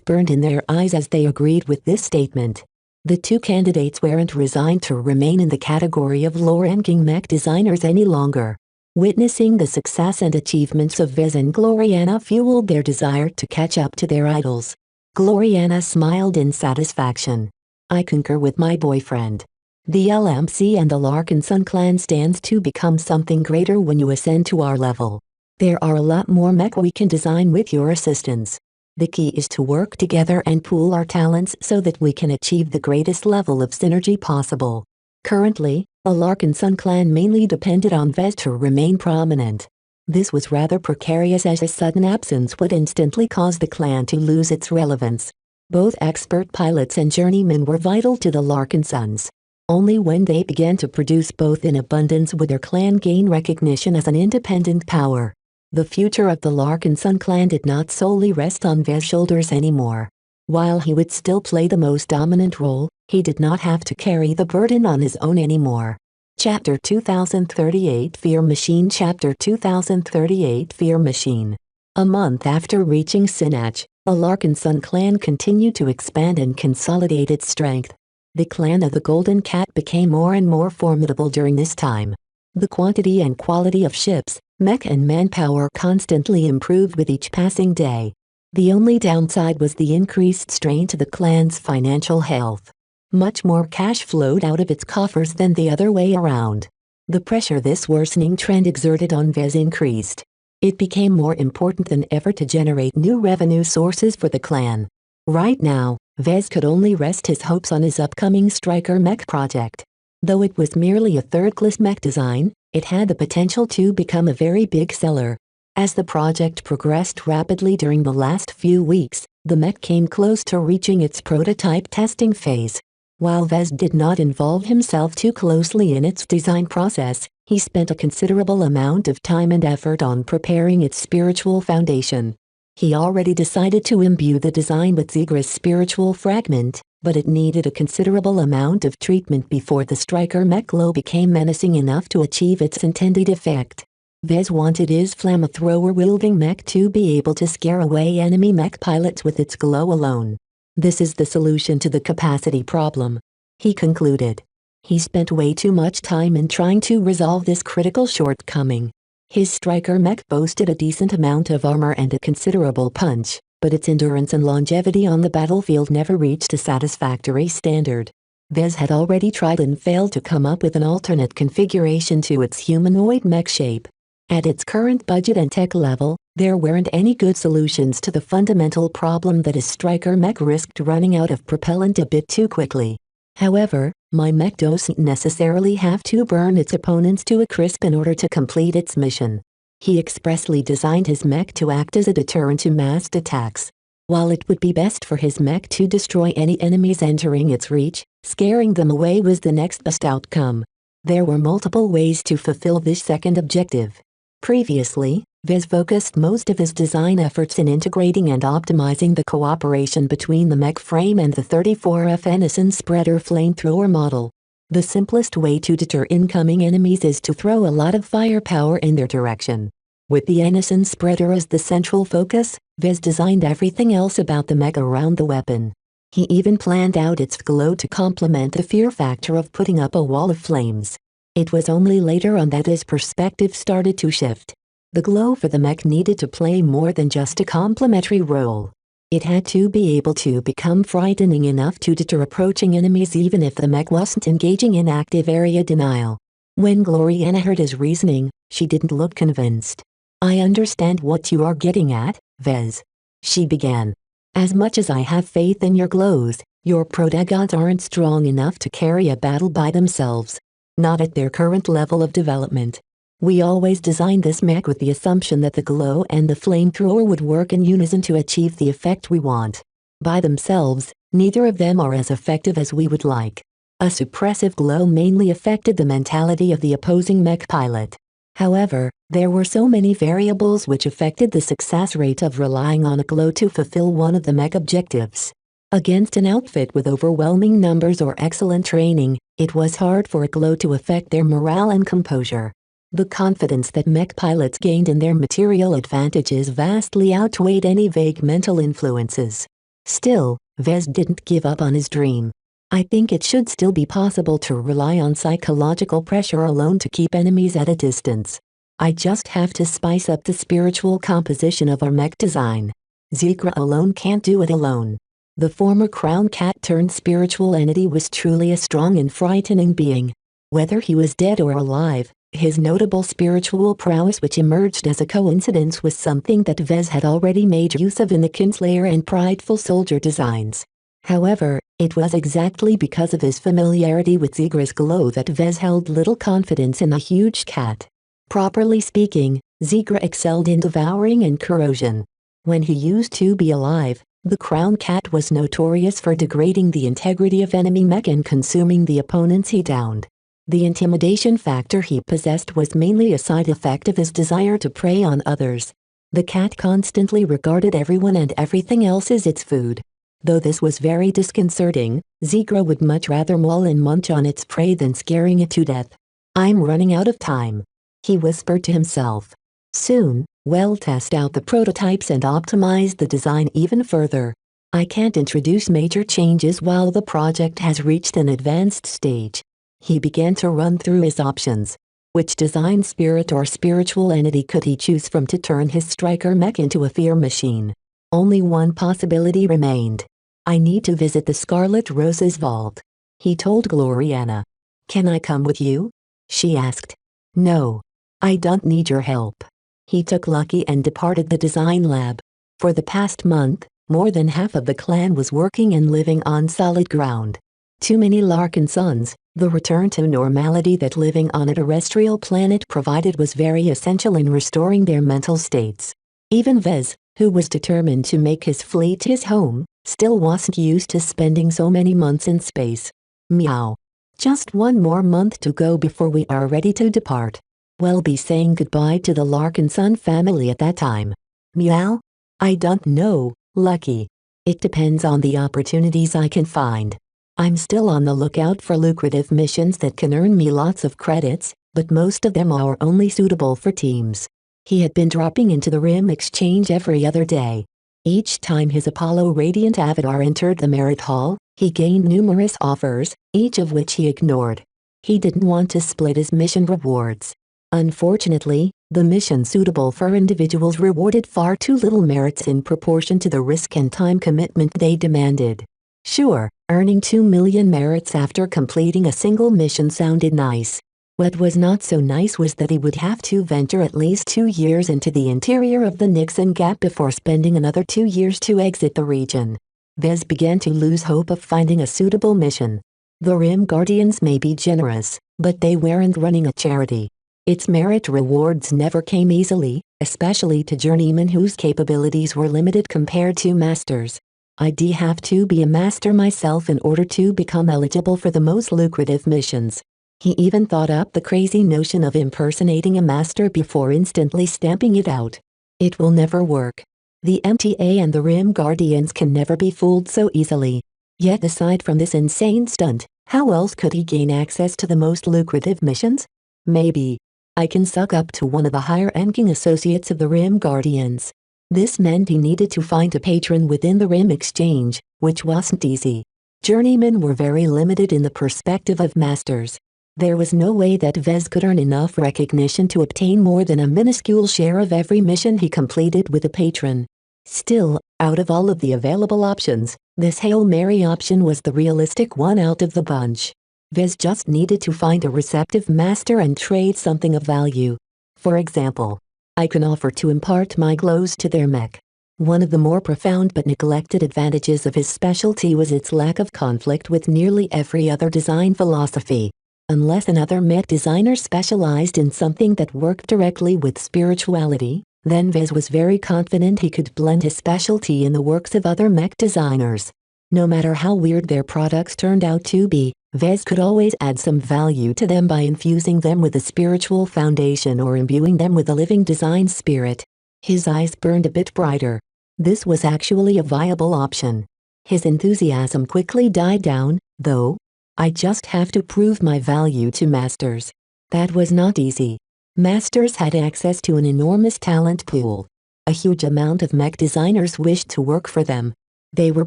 Speaker 2: burned in their eyes as they agreed with this statement. The two candidates weren't resigned to remain in the category of low-ranking mech designers any longer. Witnessing the success and achievements of Vez and Gloriana fueled their desire to catch up to their idols. Gloriana smiled in satisfaction. I concur with my boyfriend. The LMC and the Larkinson clan stands to become something greater when you ascend to our level. There are a lot more mech we can design with your assistance. The key is to work together and pool our talents so that we can achieve the greatest level of synergy possible. Currently, the Larkinson clan mainly depended on Vez to remain prominent. This was rather precarious as a sudden absence would instantly cause the clan to lose its relevance. Both expert pilots and journeymen were vital to the Larkinsons. Only when they began to produce both in abundance would their clan gain recognition as an independent power. The future of the Larkinson clan did not solely rest on Vez's shoulders anymore. While he would still play the most dominant role, he did not have to carry the burden on his own anymore. Chapter 2038 Fear Machine Chapter 2038 Fear Machine. A month after reaching Sinach, the Larkinson clan continued to expand and consolidate its strength. The clan of the Golden Cat became more and more formidable during this time. The quantity and quality of ships, mech and manpower constantly improved with each passing day. The only downside was the increased strain to the clan's financial health. Much more cash flowed out of its coffers than the other way around. The pressure this worsening trend exerted on Vez increased. It became more important than ever to generate new revenue sources for the clan. Right now, Vez could only rest his hopes on his upcoming Striker mech project. Though it was merely a third-class mech design, it had the potential to become a very big seller. As the project progressed rapidly during the last few weeks, the mech came close to reaching its prototype testing phase. While Vez did not involve himself too closely in its design process, he spent a considerable amount of time and effort on preparing its spiritual foundation. He already decided to imbue the design with Zigra's spiritual fragment, but it needed a considerable amount of treatment before the striker mech glow became menacing enough to achieve its intended effect. Vez wanted his flamethrower-wielding mech to be able to scare away enemy mech pilots with its glow alone. This is the solution to the capacity problem, he concluded. He spent way too much time in trying to resolve this critical shortcoming. His striker mech boasted a decent amount of armor and a considerable punch, but its endurance and longevity on the battlefield never reached a satisfactory standard. Vez had already tried and failed to come up with an alternate configuration to its humanoid mech shape. At its current budget and tech level, there weren't any good solutions to the fundamental problem that his striker mech risked running out of propellant a bit too quickly. However, my mech doesn't necessarily have to burn its opponents to a crisp in order to complete its mission. He expressly designed his mech to act as a deterrent to massed attacks. While it would be best for his mech to destroy any enemies entering its reach, scaring them away was the next best outcome. There were multiple ways to fulfill this second objective. Previously, Vez focused most of his design efforts in integrating and optimizing the cooperation between the mech frame and the 34F Ensign spreader flamethrower model. The simplest way to deter incoming enemies is to throw a lot of firepower in their direction. With the Ensign spreader as the central focus, Vez designed everything else about the mech around the weapon. He even planned out its glow to complement the fear factor of putting up a wall of flames. It was only later on that his perspective started to shift. The glow for the mech needed to play more than just a complementary role. It had to be able to become frightening enough to deter approaching enemies even if the mech wasn't engaging in active area denial. When Gloriana heard his reasoning, she didn't look convinced. "I understand what you are getting at, Vez," she began. "As much as I have faith in your glows, your protagons aren't strong enough to carry a battle by themselves. Not at their current level of development. We always designed this mech with the assumption that the glow and the flamethrower would work in unison to achieve the effect we want. By themselves, neither of them are as effective as we would like. A suppressive glow mainly affected the mentality of the opposing mech pilot. However, there were so many variables which affected the success rate of relying on a glow to fulfill one of the mech objectives. Against an outfit with overwhelming numbers or excellent training, it was hard for a glow to affect their morale and composure. The confidence that mech pilots gained in their material advantages vastly outweighed any vague mental influences. Still, Vez didn't give up on his dream. "I think it should still be possible to rely on psychological pressure alone to keep enemies at a distance. I just have to spice up the spiritual composition of our mech design. Zigra alone can't do it alone." The former crown cat turned spiritual entity was truly a strong and frightening being. Whether he was dead or alive, his notable spiritual prowess which emerged as a coincidence was something that Vez had already made use of in the Kinslayer and Prideful Soldier designs. However, it was exactly because of his familiarity with Zigra's glow that Vez held little confidence in the huge cat. Properly speaking, Zigra excelled in devouring and corrosion. When he used to be alive, the crown cat was notorious for degrading the integrity of enemy mech and consuming the opponents he downed. The intimidation factor he possessed was mainly a side effect of his desire to prey on others. The cat constantly regarded everyone and everything else as its food. Though this was very disconcerting, Zigra would much rather maul and munch on its prey than scaring it to death. "I'm running out of time," he whispered to himself. Soon, we'll test out the prototypes and optimize the design even further. I can't introduce major changes while the project has reached an advanced stage. He began to run through his options. Which design spirit or spiritual entity could he choose from to turn his striker mech into a fear machine? Only one possibility remained. "I need to visit the Scarlet Rose's vault," he told Gloriana. "Can I come with you?" she asked. "No. I don't need your help." He took Lucky and departed the design lab. For the past month, more than half of the clan was working and living on solid ground. Too many Larkin suns. The return to normality that living on a terrestrial planet provided was very essential in restoring their mental states. Even Vez, who was determined to make his fleet his home, still wasn't used to spending so many months in space. Meow. Just one more month to go before we are ready to depart. We'll be saying goodbye to the Larkin Sun family at that time. Meow? I don't know, Lucky. It depends on the opportunities I can find. I'm still on the lookout for lucrative missions that can earn me lots of credits, but most of them are only suitable for teams. He had been dropping into the Rim Exchange every other day. Each time his Apollo Radiant avatar entered the Merit Hall, he gained numerous offers, each of which he ignored. He didn't want to split his mission rewards. Unfortunately, the mission suitable for individuals rewarded far too little merits in proportion to the risk and time commitment they demanded. Sure, earning 2 million merits after completing a single mission sounded nice. What was not so nice was that he would have to venture at least 2 years into the interior of the Nixon Gap before spending another 2 years to exit the region. Vez began to lose hope of finding a suitable mission. The Rim Guardians may be generous, but they weren't running a charity. Its merit rewards never came easily, especially to journeymen whose capabilities were limited compared to masters. I'd have to be a master myself in order to become eligible for the most lucrative missions. He even thought up the crazy notion of impersonating a master before instantly stamping it out. It will never work. The MTA and the Rim Guardians can never be fooled so easily. Yet aside from this insane stunt, how else could he gain access to the most lucrative missions? Maybe I can suck up to one of the higher-ranking associates of the Rim Guardians. This meant he needed to find a patron within the Rim Exchange, which wasn't easy. Journeymen were very limited in the perspective of masters. There was no way that Vez could earn enough recognition to obtain more than a minuscule share of every mission he completed with a patron. Still, out of all of the available options, this Hail Mary option was the realistic one out of the bunch. Vez just needed to find a receptive master and trade something of value. For example, I can offer to impart my glows to their mech. One of the more profound but neglected advantages of his specialty was its lack of conflict with nearly every other design philosophy. Unless another mech designer specialized in something that worked directly with spirituality, then Vez was very confident he could blend his specialty in the works of other mech designers. No matter how weird their products turned out to be, Vez could always add some value to them by infusing them with a spiritual foundation or imbuing them with a living design spirit. His eyes burned a bit brighter. This was actually a viable option. His enthusiasm quickly died down, though. I just have to prove my value to masters. That was not easy. Masters had access to an enormous talent pool. A huge amount of mech designers wished to work for them. They were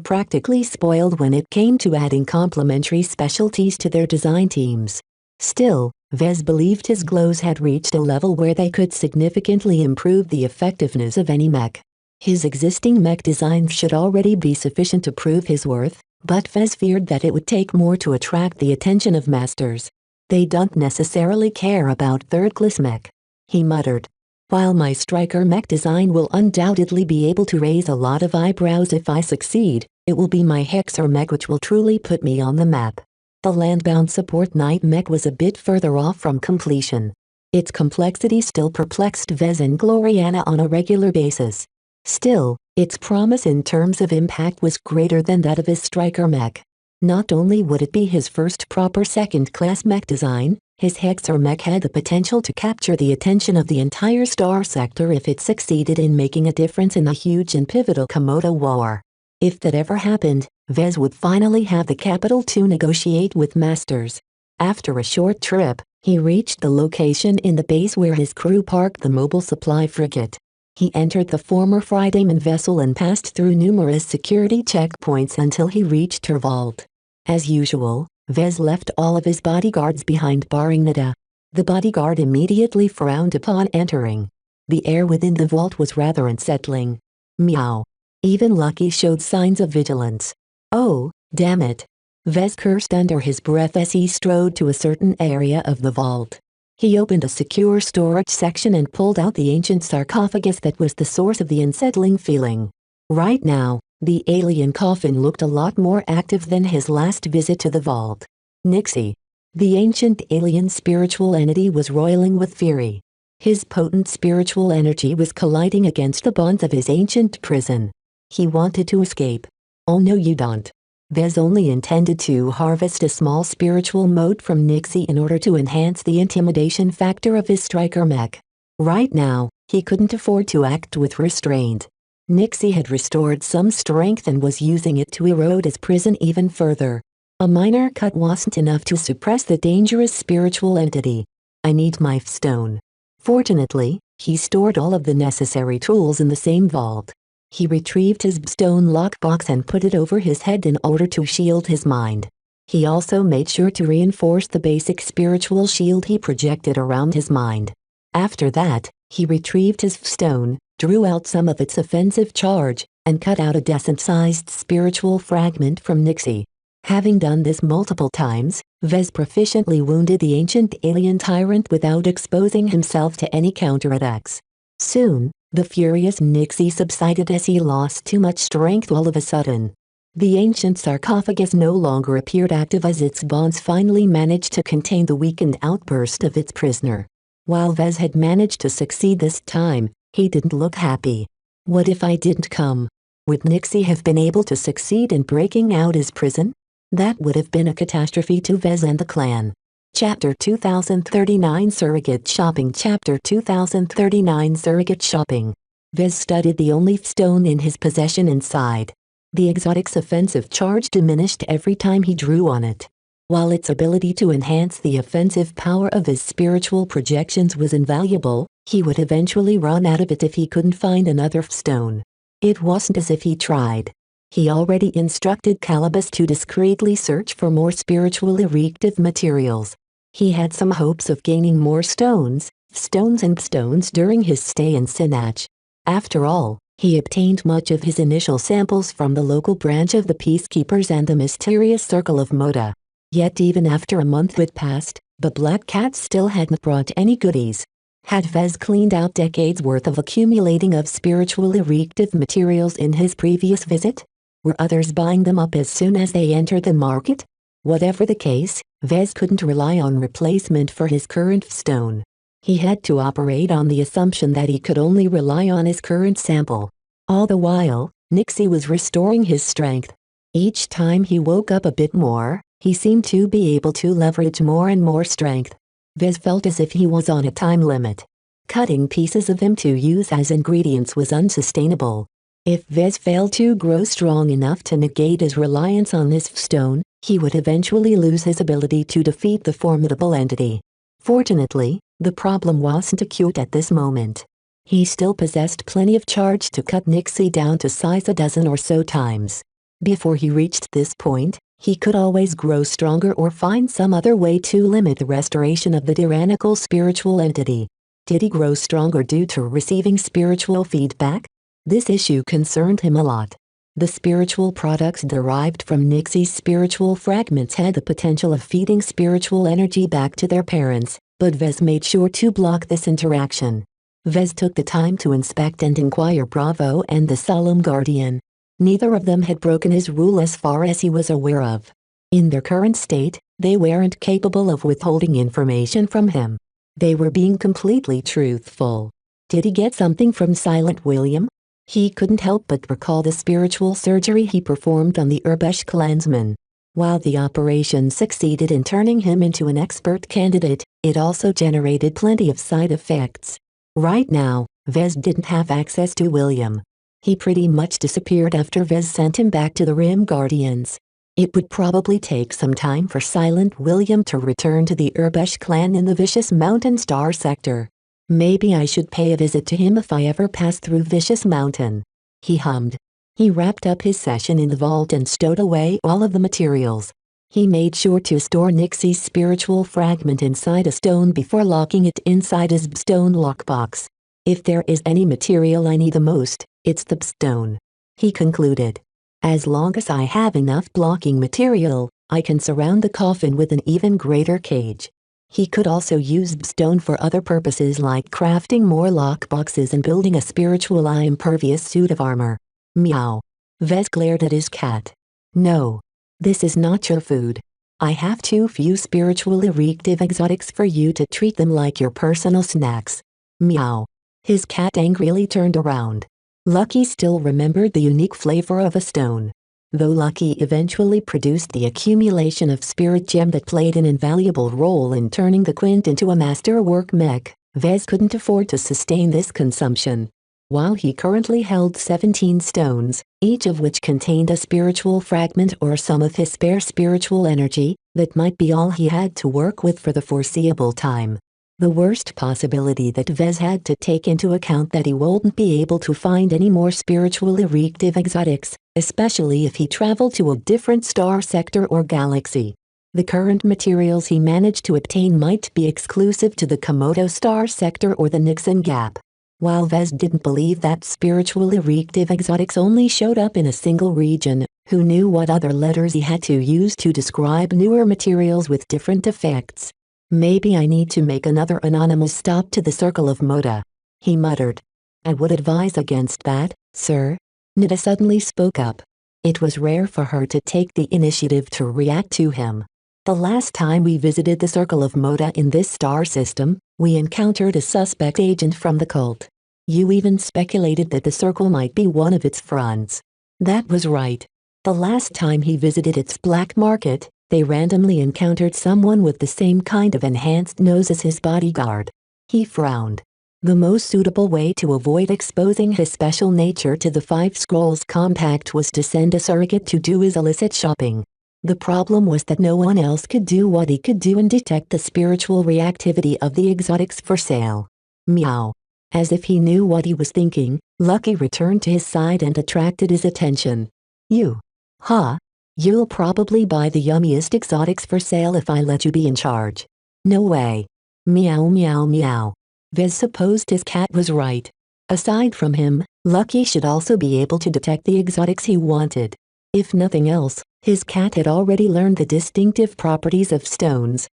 Speaker 2: practically spoiled when it came to adding complementary specialties to their design teams. Still, Vez believed his glows had reached a level where they could significantly improve the effectiveness of any mech. His existing mech designs should already be sufficient to prove his worth, but Vez feared that it would take more to attract the attention of masters. They don't necessarily care about third-class mech. He muttered. While my striker mech design will undoubtedly be able to raise a lot of eyebrows if I succeed, it will be my Hexer mech which will truly put me on the map. The landbound support knight mech was a bit further off from completion. Its complexity still perplexed Vez and Gloriana on a regular basis. Still, its promise in terms of impact was greater than that of his striker mech. Not only would it be his first proper second-class mech design, his Hexer mech had the potential to capture the attention of the entire star sector if it succeeded in making a difference in the huge and pivotal Komodo War. If that ever happened, Vez would finally have the capital to negotiate with masters. After a short trip, he reached the location in the base where his crew parked the mobile supply frigate. He entered the former Fridayman vessel and passed through numerous security checkpoints until he reached her vault. As usual, Vez left all of his bodyguards behind barring Nada. The bodyguard immediately frowned upon entering. The air within the vault was rather unsettling. Meow. Even Lucky showed signs of vigilance. Oh, damn it. Vez cursed under his breath as he strode to a certain area of the vault. He opened a secure storage section and pulled out the ancient sarcophagus that was the source of the unsettling feeling. Right now, The alien coffin looked a lot more active than his last visit to the vault. Nixie. The ancient alien spiritual entity was roiling with fury. His potent spiritual energy was colliding against the bonds of his ancient prison. He wanted to escape. Oh no you don't. Vez only intended to harvest a small spiritual mote from Nixie in order to enhance the intimidation factor of his striker mech. Right now, he couldn't afford to act with restraint. Nixie had restored some strength and was using it to erode his prison even further. A minor cut wasn't enough to suppress the dangerous spiritual entity. I need my stone. Fortunately, he stored all of the necessary tools in the same vault. He retrieved his stone lockbox and put it over his head in order to shield his mind. He also made sure to reinforce the basic spiritual shield he projected around his mind. After that, he retrieved his stone, drew out some of its offensive charge, and cut out a decent-sized spiritual fragment from Nixie. Having done this multiple times, Vez proficiently wounded the ancient alien tyrant without exposing himself to any counterattacks. Soon, the furious Nixie subsided as he lost too much strength all of a sudden. The ancient sarcophagus no longer appeared active as its bonds finally managed to contain the weakened outburst of its prisoner. While Vez had managed to succeed this time, he didn't look happy. What if I didn't come? Would Nixie have been able to succeed in breaking out his prison? That would have been a catastrophe to Vez and the clan. Chapter 2039 Surrogate Shopping Chapter 2039 Surrogate Shopping. Vez studied the only stone in his possession inside. The exotic's offensive charge diminished every time he drew on it. While its ability to enhance the offensive power of his spiritual projections was invaluable, he would eventually run out of it if he couldn't find another stone. It wasn't as if he tried. He already instructed Calibus to discreetly search for more spiritually reactive materials. He had some hopes of gaining more stones during his stay in Sinach. After all, he obtained much of his initial samples from the local branch of the Peacekeepers and the mysterious Circle of Moda. Yet even after a month had passed, the Black Cat still hadn't brought any goodies. Had Vez cleaned out decades worth of accumulating of spiritually reactive materials in his previous visit? Were others buying them up as soon as they entered the market? Whatever the case, Vez couldn't rely on replacement for his current stone. He had to operate on the assumption that he could only rely on his current sample. All the while, Nixie was restoring his strength. Each time he woke up a bit more, he seemed to be able to leverage more and more strength. Vez felt as if he was on a time limit. Cutting pieces of him to use as ingredients was unsustainable. If Vez failed to grow strong enough to negate his reliance on this stone, he would eventually lose his ability to defeat the formidable entity. Fortunately, the problem wasn't acute at this moment. He still possessed plenty of charge to cut Nixie down to size a dozen or so times. Before he reached this point, he could always grow stronger or find some other way to limit the restoration of the tyrannical spiritual entity. Did he grow stronger due to receiving spiritual feedback? This issue concerned him a lot. The spiritual products derived from Nixie's spiritual fragments had the potential of feeding spiritual energy back to their parents, but Vez made sure to block this interaction. Vez took the time to inspect and inquire Bravo and the Solemn Guardian. Neither of them had broken his rule as far as he was aware of. In their current state, they weren't capable of withholding information from him. They were being completely truthful. Did he get something from Silent William? He couldn't help but recall the spiritual surgery he performed on the Urbesh clansman. While the operation succeeded in turning him into an expert candidate, it also generated plenty of side effects. Right now, Vez didn't have access to William. He pretty much disappeared after Vez sent him back to the Rim Guardians. It would probably take some time for Silent William to return to the Urbesh clan in the Vicious Mountain Star sector. Maybe I should pay a visit to him if I ever pass through Vicious Mountain. He hummed. He wrapped up his session in the vault and stowed away all of the materials. He made sure to store Nixie's spiritual fragment inside a stone before locking it inside his stone lockbox. If there is any material I need the most, it's the stone. He concluded. As long as I have enough blocking material, I can surround the coffin with an even greater cage. He could also use stone for other purposes like crafting more lockboxes and building a spiritual impervious suit of armor. Meow. Vez glared at his cat. No. This is not your food. I have too few spiritually reactive exotics for you to treat them like your personal snacks. Meow. His cat angrily turned around. Lucky still remembered the unique flavor of a stone. Though Lucky eventually produced the accumulation of spirit gem that played an invaluable role in turning the Quint into a masterwork mech, Vez couldn't afford to sustain this consumption. While he currently held 17 stones, each of which contained a spiritual fragment or some of his spare spiritual energy, that might be all he had to work with for the foreseeable time. The worst possibility that Vez had to take into account that he wouldn't be able to find any more spiritually reactive exotics, especially if he traveled to a different star sector or galaxy. The current materials he managed to obtain might be exclusive to the Komodo star sector or the Nixon Gap. While Vez didn't believe that spiritually reactive exotics only showed up in a single region, who knew what other letters he had to use to describe newer materials with different effects? Maybe I need to make another anonymous stop to the Circle of Moda, he muttered. I would advise against that, sir. Nita suddenly spoke up. It was rare for her to take the initiative to react to him. The last time we visited the Circle of Moda in this star system, we encountered a suspect agent from the cult. You even speculated that the circle might be one of its fronts. That was right. The last time he visited its black market, they randomly encountered someone with the same kind of enhanced nose as his bodyguard. He frowned. The most suitable way to avoid exposing his special nature to the Five Scrolls Compact was to send a surrogate to do his illicit shopping. The problem was that no one else could do what he could do and detect the spiritual reactivity of the exotics for sale. Meow. As if he knew what he was thinking, Lucky returned to his side and attracted his attention. You. Huh? You'll probably buy the yummiest exotics for sale if I let you be in charge. No way. Meow meow meow. Vez supposed his cat was right. Aside from him, Lucky should also be able to detect the exotics he wanted. If nothing else, his cat had already learned the distinctive properties of stones,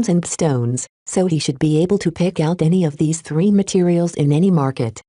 Speaker 2: and stones, so he should be able to pick out any of these three materials in any market.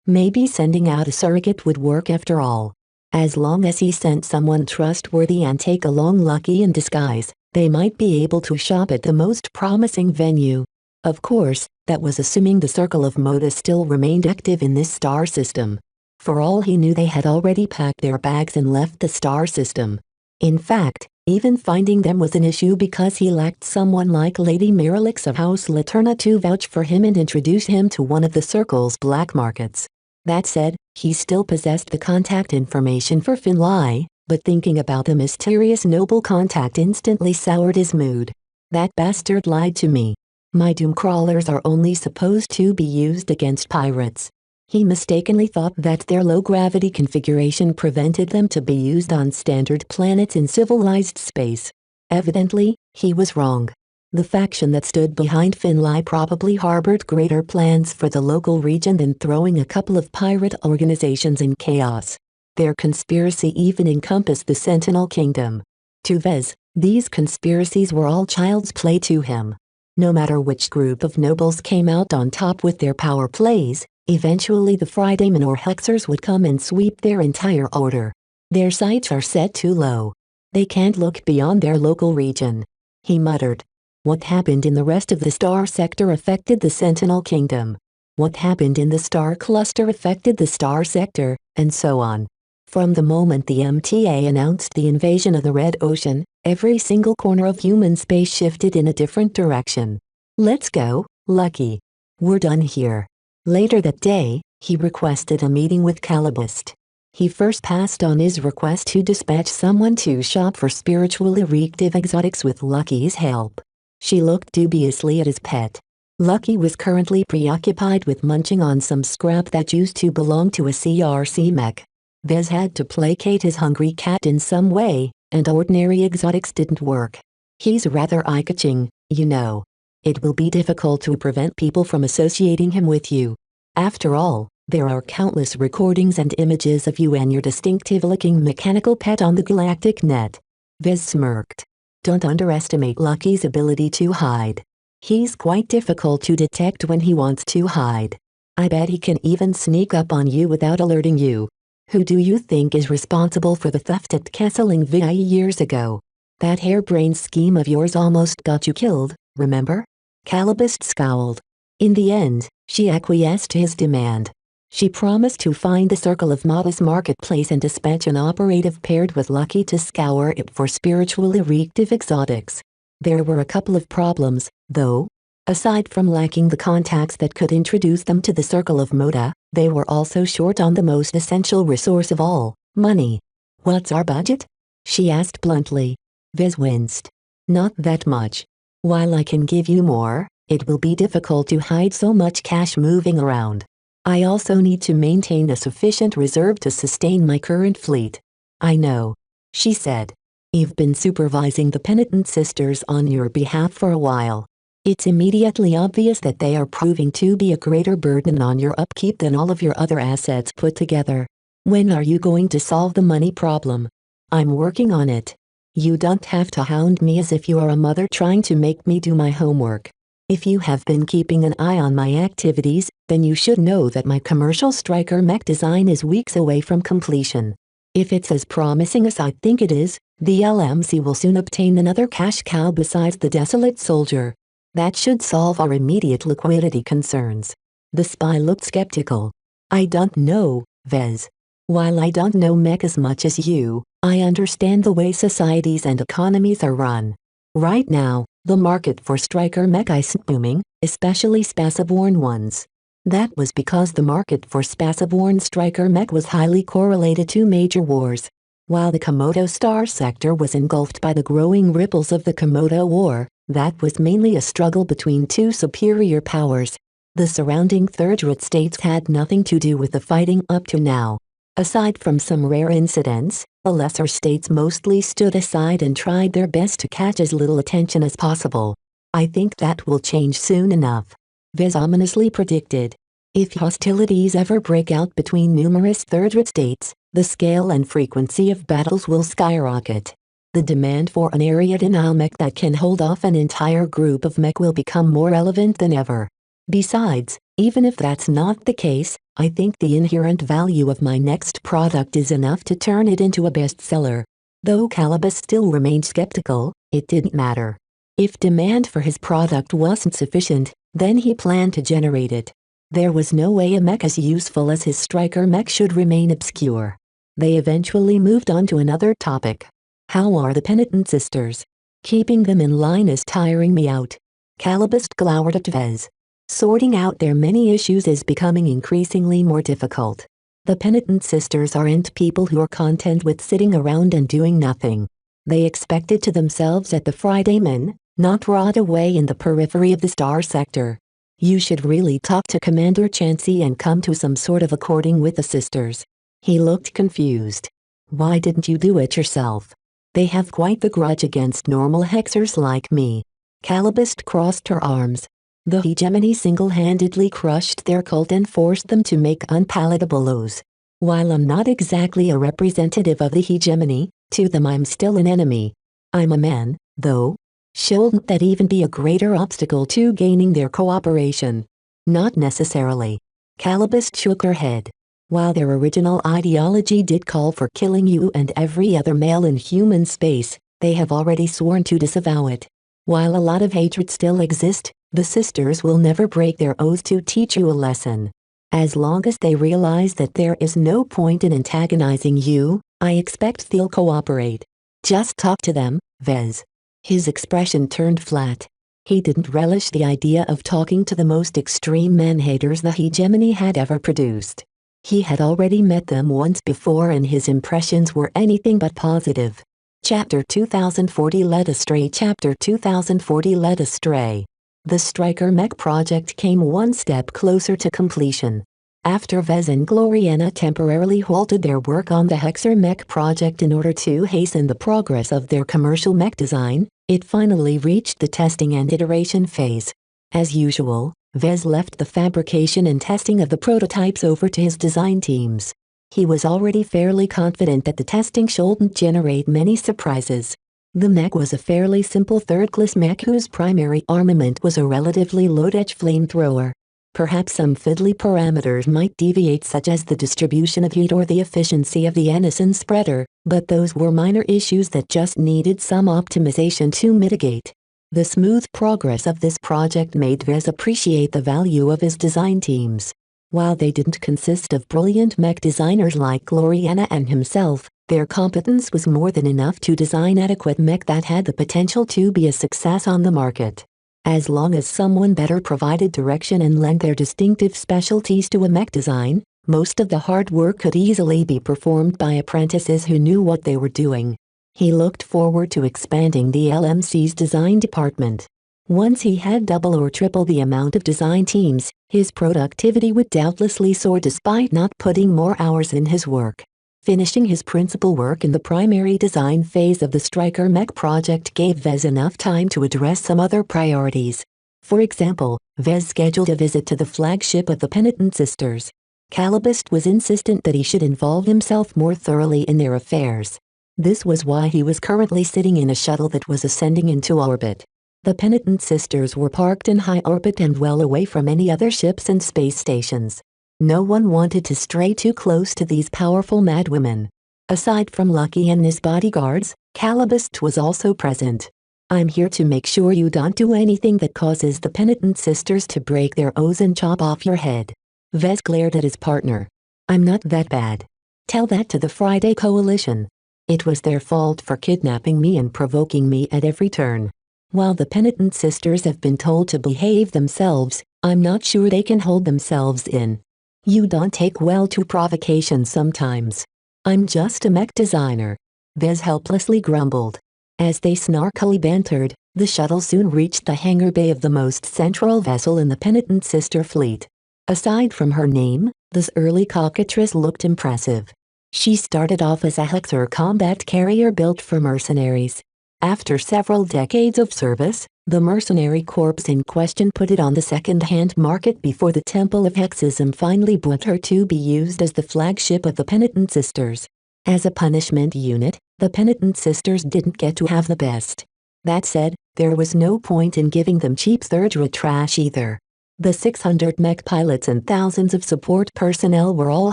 Speaker 2: Maybe sending out a surrogate would work after all. As long as he sent someone trustworthy and take along Lucky in disguise, they might be able to shop at the most promising venue. Of course, that was assuming the Circle of Moda still remained active in this star system. For all he knew, they had already packed their bags and left the star system. In fact, even finding them was an issue because he lacked someone like Lady Miralix of House Laterna to vouch for him and introduce him to one of the Circle's black markets. That said, he still possessed the contact information for Finlay, but thinking about the mysterious noble contact instantly soured his mood. That bastard lied to me. My doom crawlers are only supposed to be used against pirates. He mistakenly thought that their low-gravity configuration prevented them to be used on standard planets in civilized space. Evidently, he was wrong. The faction that stood behind Finlay probably harbored greater plans for the local region than throwing a couple of pirate organizations in chaos. Their conspiracy even encompassed the Sentinel Kingdom. To Vez, these conspiracies were all child's play to him. No matter which group of nobles came out on top with their power plays, eventually the Fridaymen or Hexers would come and sweep their entire order. Their sights are set too low. They can't look beyond their local region. He muttered. What happened in the rest of the star sector affected the Sentinel Kingdom. What happened in the star cluster affected the star sector, and so on. From the moment the MTA announced the invasion of the Red Ocean, every single corner of human space shifted in a different direction. Let's go, Lucky. We're done here. Later that day, he requested a meeting with Calibust. He first passed on his request to dispatch someone to shop for spiritually reactive exotics with Lucky's help. She looked dubiously at his pet. Lucky was currently preoccupied with munching on some scrap that used to belong to a CRC mech. Vez had to placate his hungry cat in some way, and ordinary exotics didn't work. He's rather eye-catching, you know. It will be difficult to prevent people from associating him with you. After all, there are countless recordings and images of you and your distinctive-looking mechanical pet on the galactic net. Vez smirked. Don't underestimate Lucky's ability to hide. He's quite difficult to detect when he wants to hide. I bet he can even sneak up on you without alerting you. Who do you think is responsible for the theft at Kesselingvi years ago? That harebrained scheme of yours almost got you killed, remember? Calibust scowled. In the end, she acquiesced to his demand. She promised to find the Circle of Modus marketplace and dispatch an operative paired with Lucky to scour it for spiritually reactive exotics. There were a couple of problems, though. Aside from lacking the contacts that could introduce them to the Circle of Moda, they were also short on the most essential resource of all, money. What's our budget? She asked bluntly. Vez winced. Not that much. While I can give you more, it will be difficult to hide so much cash moving around. I also need to maintain a sufficient reserve to sustain my current fleet. I know, she said. You've been supervising the Penitent Sisters on your behalf for a while. It's immediately obvious that they are proving to be a greater burden on your upkeep than all of your other assets put together. When are you going to solve the money problem? I'm working on it. You don't have to hound me as if you are a mother trying to make me do my homework. If you have been keeping an eye on my activities, then you should know that my commercial striker mech design is weeks away from completion. If it's as promising as I think it is, the LMC will soon obtain another cash cow besides the Desolate Soldier. That should solve our immediate liquidity concerns. The spy looked skeptical. I don't know, Vez. While I don't know mech as much as you, I understand the way societies and economies are run. Right now, the market for striker mech isn't booming, especially spaceborne ones. That was because the market for spaceborne striker mech was highly correlated to major wars. While the Komodo star sector was engulfed by the growing ripples of the Komodo War, that was mainly a struggle between two superior powers. The surrounding third-rate states had nothing to do with the fighting up to now. Aside from some rare incidents, the lesser states mostly stood aside and tried their best to catch as little attention as possible. I think that will change soon enough. Vez ominously predicted. If hostilities ever break out between numerous third-rate states, the scale and frequency of battles will skyrocket. The demand for an area denial mech that can hold off an entire group of mech will become more relevant than ever. Besides, even if that's not the case, I think the inherent value of my next product is enough to turn it into a bestseller. Though Calibus still remained skeptical, it didn't matter. If demand for his product wasn't sufficient, then he planned to generate it. There was no way a mech as useful as his striker mech should remain obscure. They eventually moved on to another topic. How are the Penitent Sisters? Keeping them in line is tiring me out. Calibus glowered at Vez. Sorting out their many issues is becoming increasingly more difficult. The Penitent Sisters aren't people who are content with sitting around and doing nothing. They expect it to themselves at the Friday men, not rot away in the periphery of the star sector. You should really talk to Commander Chansey and come to some sort of according with the sisters. He looked confused. Why didn't you do it yourself? They have quite the grudge against normal hexers like me. Calibust crossed her arms. The hegemony single-handedly crushed their cult and forced them to make unpalatable oaths. While I'm not exactly a representative of the hegemony, to them I'm still an enemy. I'm a man, though. Shouldn't that even be a greater obstacle to gaining their cooperation? Not necessarily. Calibust shook her head. While their original ideology did call for killing you and every other male in human space, they have already sworn to disavow it. While a lot of hatred still exists, the sisters will never break their oath to teach you a lesson. As long as they realize that there is no point in antagonizing you, I expect they'll cooperate. Just talk to them, Vez. His expression turned flat. He didn't relish the idea of talking to the most extreme man-haters the hegemony had ever produced. He had already met them once before and his impressions were anything but positive. Chapter 2040 Led Astray. Chapter 2040 Led Astray. The Striker Mech project came one step closer to completion. After Vez and Gloriana temporarily halted their work on the Hexer Mech project in order to hasten the progress of their commercial mech design, it finally reached the testing and iteration phase. As usual, Vez left the fabrication and testing of the prototypes over to his design teams. He was already fairly confident that the testing shouldn't generate many surprises. The mech was a fairly simple third-class mech whose primary armament was a relatively low-edge flamethrower. Perhaps some fiddly parameters might deviate, such as the distribution of heat or the efficiency of the Ennison spreader, but those were minor issues that just needed some optimization to mitigate. The smooth progress of this project made Vez appreciate the value of his design teams. While they didn't consist of brilliant mech designers like Gloriana and himself, their competence was more than enough to design adequate mech that had the potential to be a success on the market. As long as someone better provided direction and lent their distinctive specialties to a mech design, most of the hard work could easily be performed by apprentices who knew what they were doing. He looked forward to expanding the LMC's design department. Once he had double or triple the amount of design teams, his productivity would doubtlessly soar despite not putting more hours in his work. Finishing his principal work in the primary design phase of the Striker Mech project gave Vez enough time to address some other priorities. For example, Vez scheduled a visit to the flagship of the Penitent Sisters. Calibust was insistent that he should involve himself more thoroughly in their affairs. This was why he was currently sitting in a shuttle that was ascending into orbit. The Penitent Sisters were parked in high orbit and well away from any other ships and space stations. No one wanted to stray too close to these powerful madwomen. Aside from Lucky and his bodyguards, Calibust was also present. "I'm here to make sure you don't do anything that causes the Penitent Sisters to break their O's and chop off your head." Vez glared at his partner. "I'm not that bad. Tell that to the Friday Coalition. It was their fault for kidnapping me and provoking me at every turn. While the Penitent Sisters have been told to behave themselves, I'm not sure they can hold themselves in. You don't take well to provocation sometimes. I'm just a mech designer." Vez helplessly grumbled. As they snarkily bantered, the shuttle soon reached the hangar bay of the most central vessel in the Penitent Sister fleet. Aside from her name, this early cockatrice looked impressive. She started off as a Hexer combat carrier built for mercenaries. After several decades of service, the mercenary corps in question put it on the second-hand market before the Temple of Hexism finally bought her to be used as the flagship of the Penitent Sisters. As a punishment unit, the Penitent Sisters didn't get to have the best. That said, there was no point in giving them cheap third-rate trash either. The 600 mech pilots and thousands of support personnel were all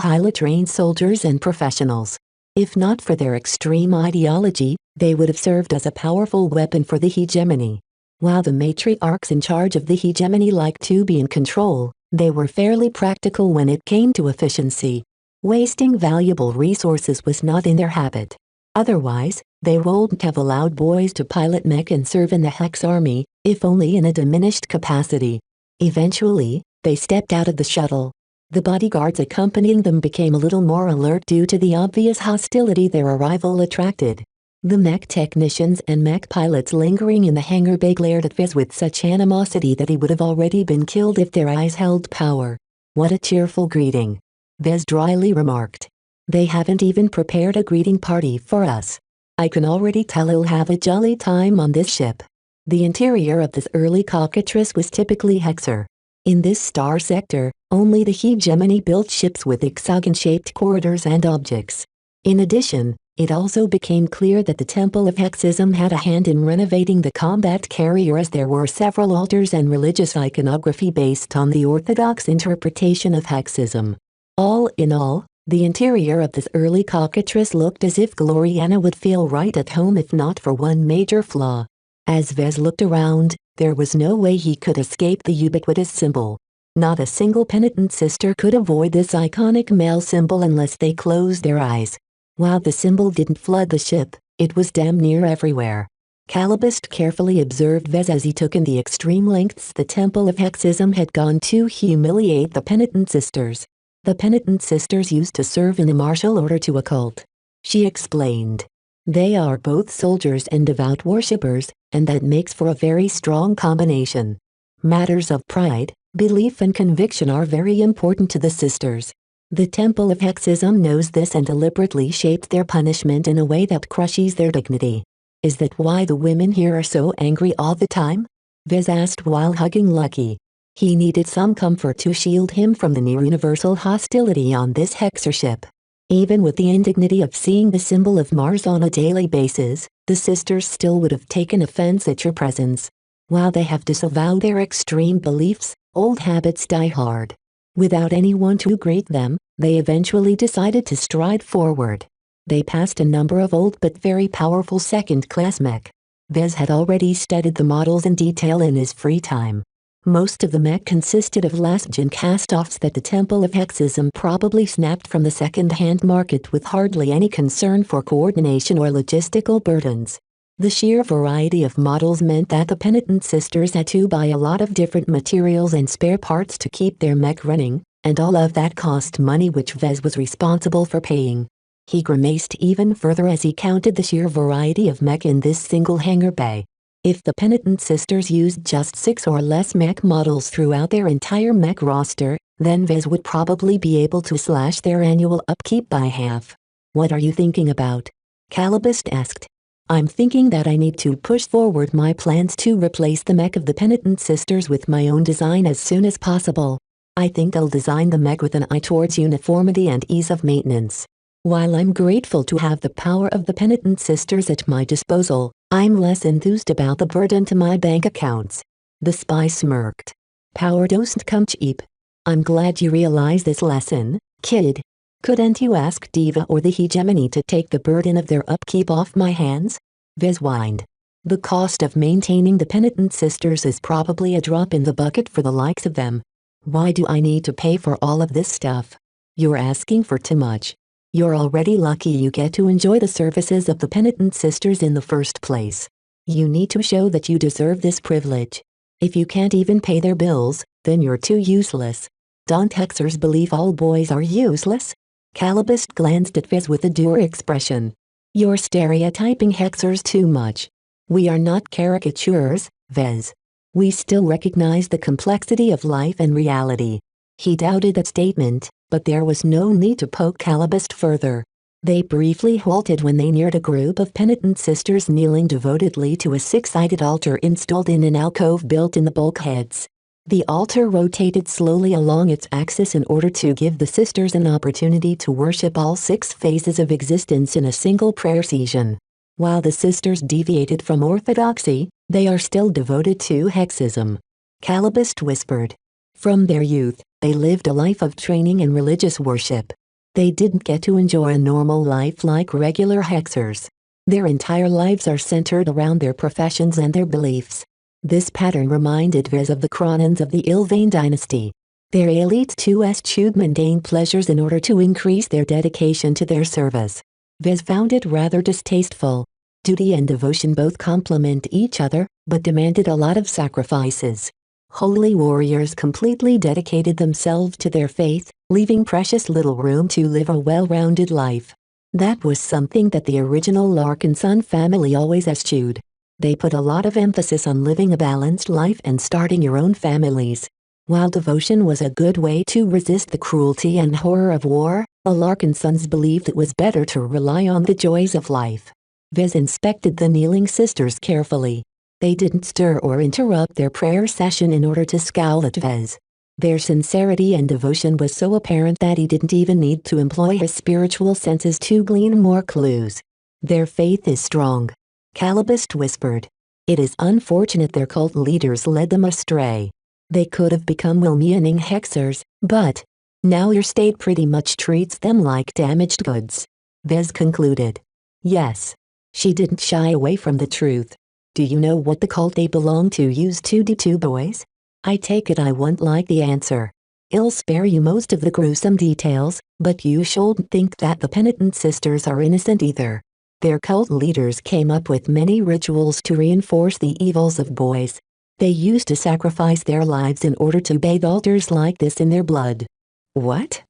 Speaker 2: highly trained soldiers and professionals. If not for their extreme ideology, they would have served as a powerful weapon for the hegemony. While the matriarchs in charge of the hegemony liked to be in control, they were fairly practical when it came to efficiency. Wasting valuable resources was not in their habit. Otherwise, they wouldn't have allowed boys to pilot mech and serve in the Hex Army, if only in a diminished capacity. Eventually, they stepped out of the shuttle. The bodyguards accompanying them became a little more alert due to the obvious hostility their arrival attracted. The mech technicians and mech pilots lingering in the hangar bay glared at Vez with such animosity that he would have already been killed if their eyes held power. "What a cheerful greeting," Vez dryly remarked. "They haven't even prepared a greeting party for us. I can already tell he'll have a jolly time on this ship." The interior of this early cockatrice was typically Hexer. In this star sector, only the hegemony built ships with hexagon-shaped corridors and objects. In addition, it also became clear that the Temple of Hexism had a hand in renovating the combat carrier, as there were several altars and religious iconography based on the orthodox interpretation of Hexism. All in all, the interior of this early cockatrice looked as if Gloriana would feel right at home if not for one major flaw. As Vez looked around, there was no way he could escape the ubiquitous symbol. Not a single Penitent Sister could avoid this iconic male symbol unless they closed their eyes. While the symbol didn't flood the ship, it was damn near everywhere. Calibust carefully observed Vez as he took in the extreme lengths the Temple of Hexism had gone to humiliate the Penitent Sisters. The Penitent Sisters used to serve in a martial order to a cult. She explained. They are both soldiers and devout worshippers, and that makes for a very strong combination. Matters of pride, belief and conviction are very important to the sisters. The Temple of Hexism knows this and deliberately shaped their punishment in a way that crushes their dignity. Is that why the women here are so angry all the time? Vez asked while hugging Lucky. He needed some comfort to shield him from the near-universal hostility on this Hexer ship. Even with the indignity of seeing the symbol of Mars on a daily basis, the sisters still would have taken offense at your presence. While they have disavowed their extreme beliefs, Old habits die hard. Without anyone to greet them, they eventually decided to stride forward. They passed a number of old but very powerful second-class mech. Vez had already studied the models in detail in his free time. Most of the mech consisted of last-gen cast-offs that the Temple of Hexism probably snapped from the second-hand market with hardly any concern for coordination or logistical burdens. The sheer variety of models meant that the Penitent Sisters had to buy a lot of different materials and spare parts to keep their mech running, and all of that cost money which Vez was responsible for paying. He grimaced even further as he counted the sheer variety of mech in this single hangar bay. If the Penitent Sisters used just 6 or less mech models throughout their entire mech roster, then Vez would probably be able to slash their annual upkeep by half. "What are you thinking about?" Calibust asked. "I'm thinking that I need to push forward my plans to replace the mech of the Penitent Sisters with my own design as soon as possible. I think I'll design the mech with an eye towards uniformity and ease of maintenance. While I'm grateful to have the power of the Penitent Sisters at my disposal, I'm less enthused about the burden to my bank accounts." The spy smirked. "Power doesn't come cheap. I'm glad you realize this lesson, kid. Couldn't you ask Diva or the Hegemony to take the burden of their upkeep off my hands?" Vez whined. "The cost of maintaining the Penitent Sisters is probably a drop in the bucket for the likes of them. Why do I need to pay for all of this stuff? You're asking for too much. You're already lucky you get to enjoy the services of the Penitent Sisters in the first place. You need to show that you deserve this privilege. If you can't even pay their bills, then you're too useless. Don't Hexers believe all boys are useless?" Calibust glanced at Vez with a dour expression. "You're stereotyping Hexers too much. We are not caricatures, Vez. We still recognize the complexity of life and reality." He doubted that statement, but there was no need to poke Calibust further. They briefly halted when they neared a group of Penitent Sisters kneeling devotedly to a 6-sided altar installed in an alcove built in the bulkheads. The altar rotated slowly along its axis in order to give the sisters an opportunity to worship all 6 phases of existence in a single prayer session. While the sisters deviated from orthodoxy, they are still devoted to Hexism. Calibust whispered. From their youth, they lived a life of training and religious worship. They didn't get to enjoy a normal life like regular Hexers. Their entire lives are centered around their professions and their beliefs. This pattern reminded Vez of the Cronins of the Ilvain dynasty. Their elites too eschewed mundane pleasures in order to increase their dedication to their service. Vez found it rather distasteful. Duty and devotion both complement each other, but demanded a lot of sacrifices. Holy warriors completely dedicated themselves to their faith, leaving precious little room to live a well-rounded life. That was something that the original Larkinson family always eschewed. They put a lot of emphasis on living a balanced life and starting your own families. While devotion was a good way to resist the cruelty and horror of war, the Larkinsons believed it was better to rely on the joys of life. Vez inspected the kneeling sisters carefully. They didn't stir or interrupt their prayer session in order to scowl at Vez. Their sincerity and devotion was so apparent that he didn't even need to employ his spiritual senses to glean more clues. Their faith is strong. Calibust whispered. It is unfortunate their cult leaders led them astray. They could have become well-meaning Hexers, but now your state pretty much treats them like damaged goods. Vez concluded. Yes. She didn't shy away from the truth. Do you know what the cult they belong to used to do to boys? I take it I won't like the answer. I'll spare you most of the gruesome details, but you shouldn't think that the Penitent Sisters are innocent either. Their cult leaders came up with many rituals to reinforce the evils of boys. They used to sacrifice their lives in order to bathe altars like this in their blood. What?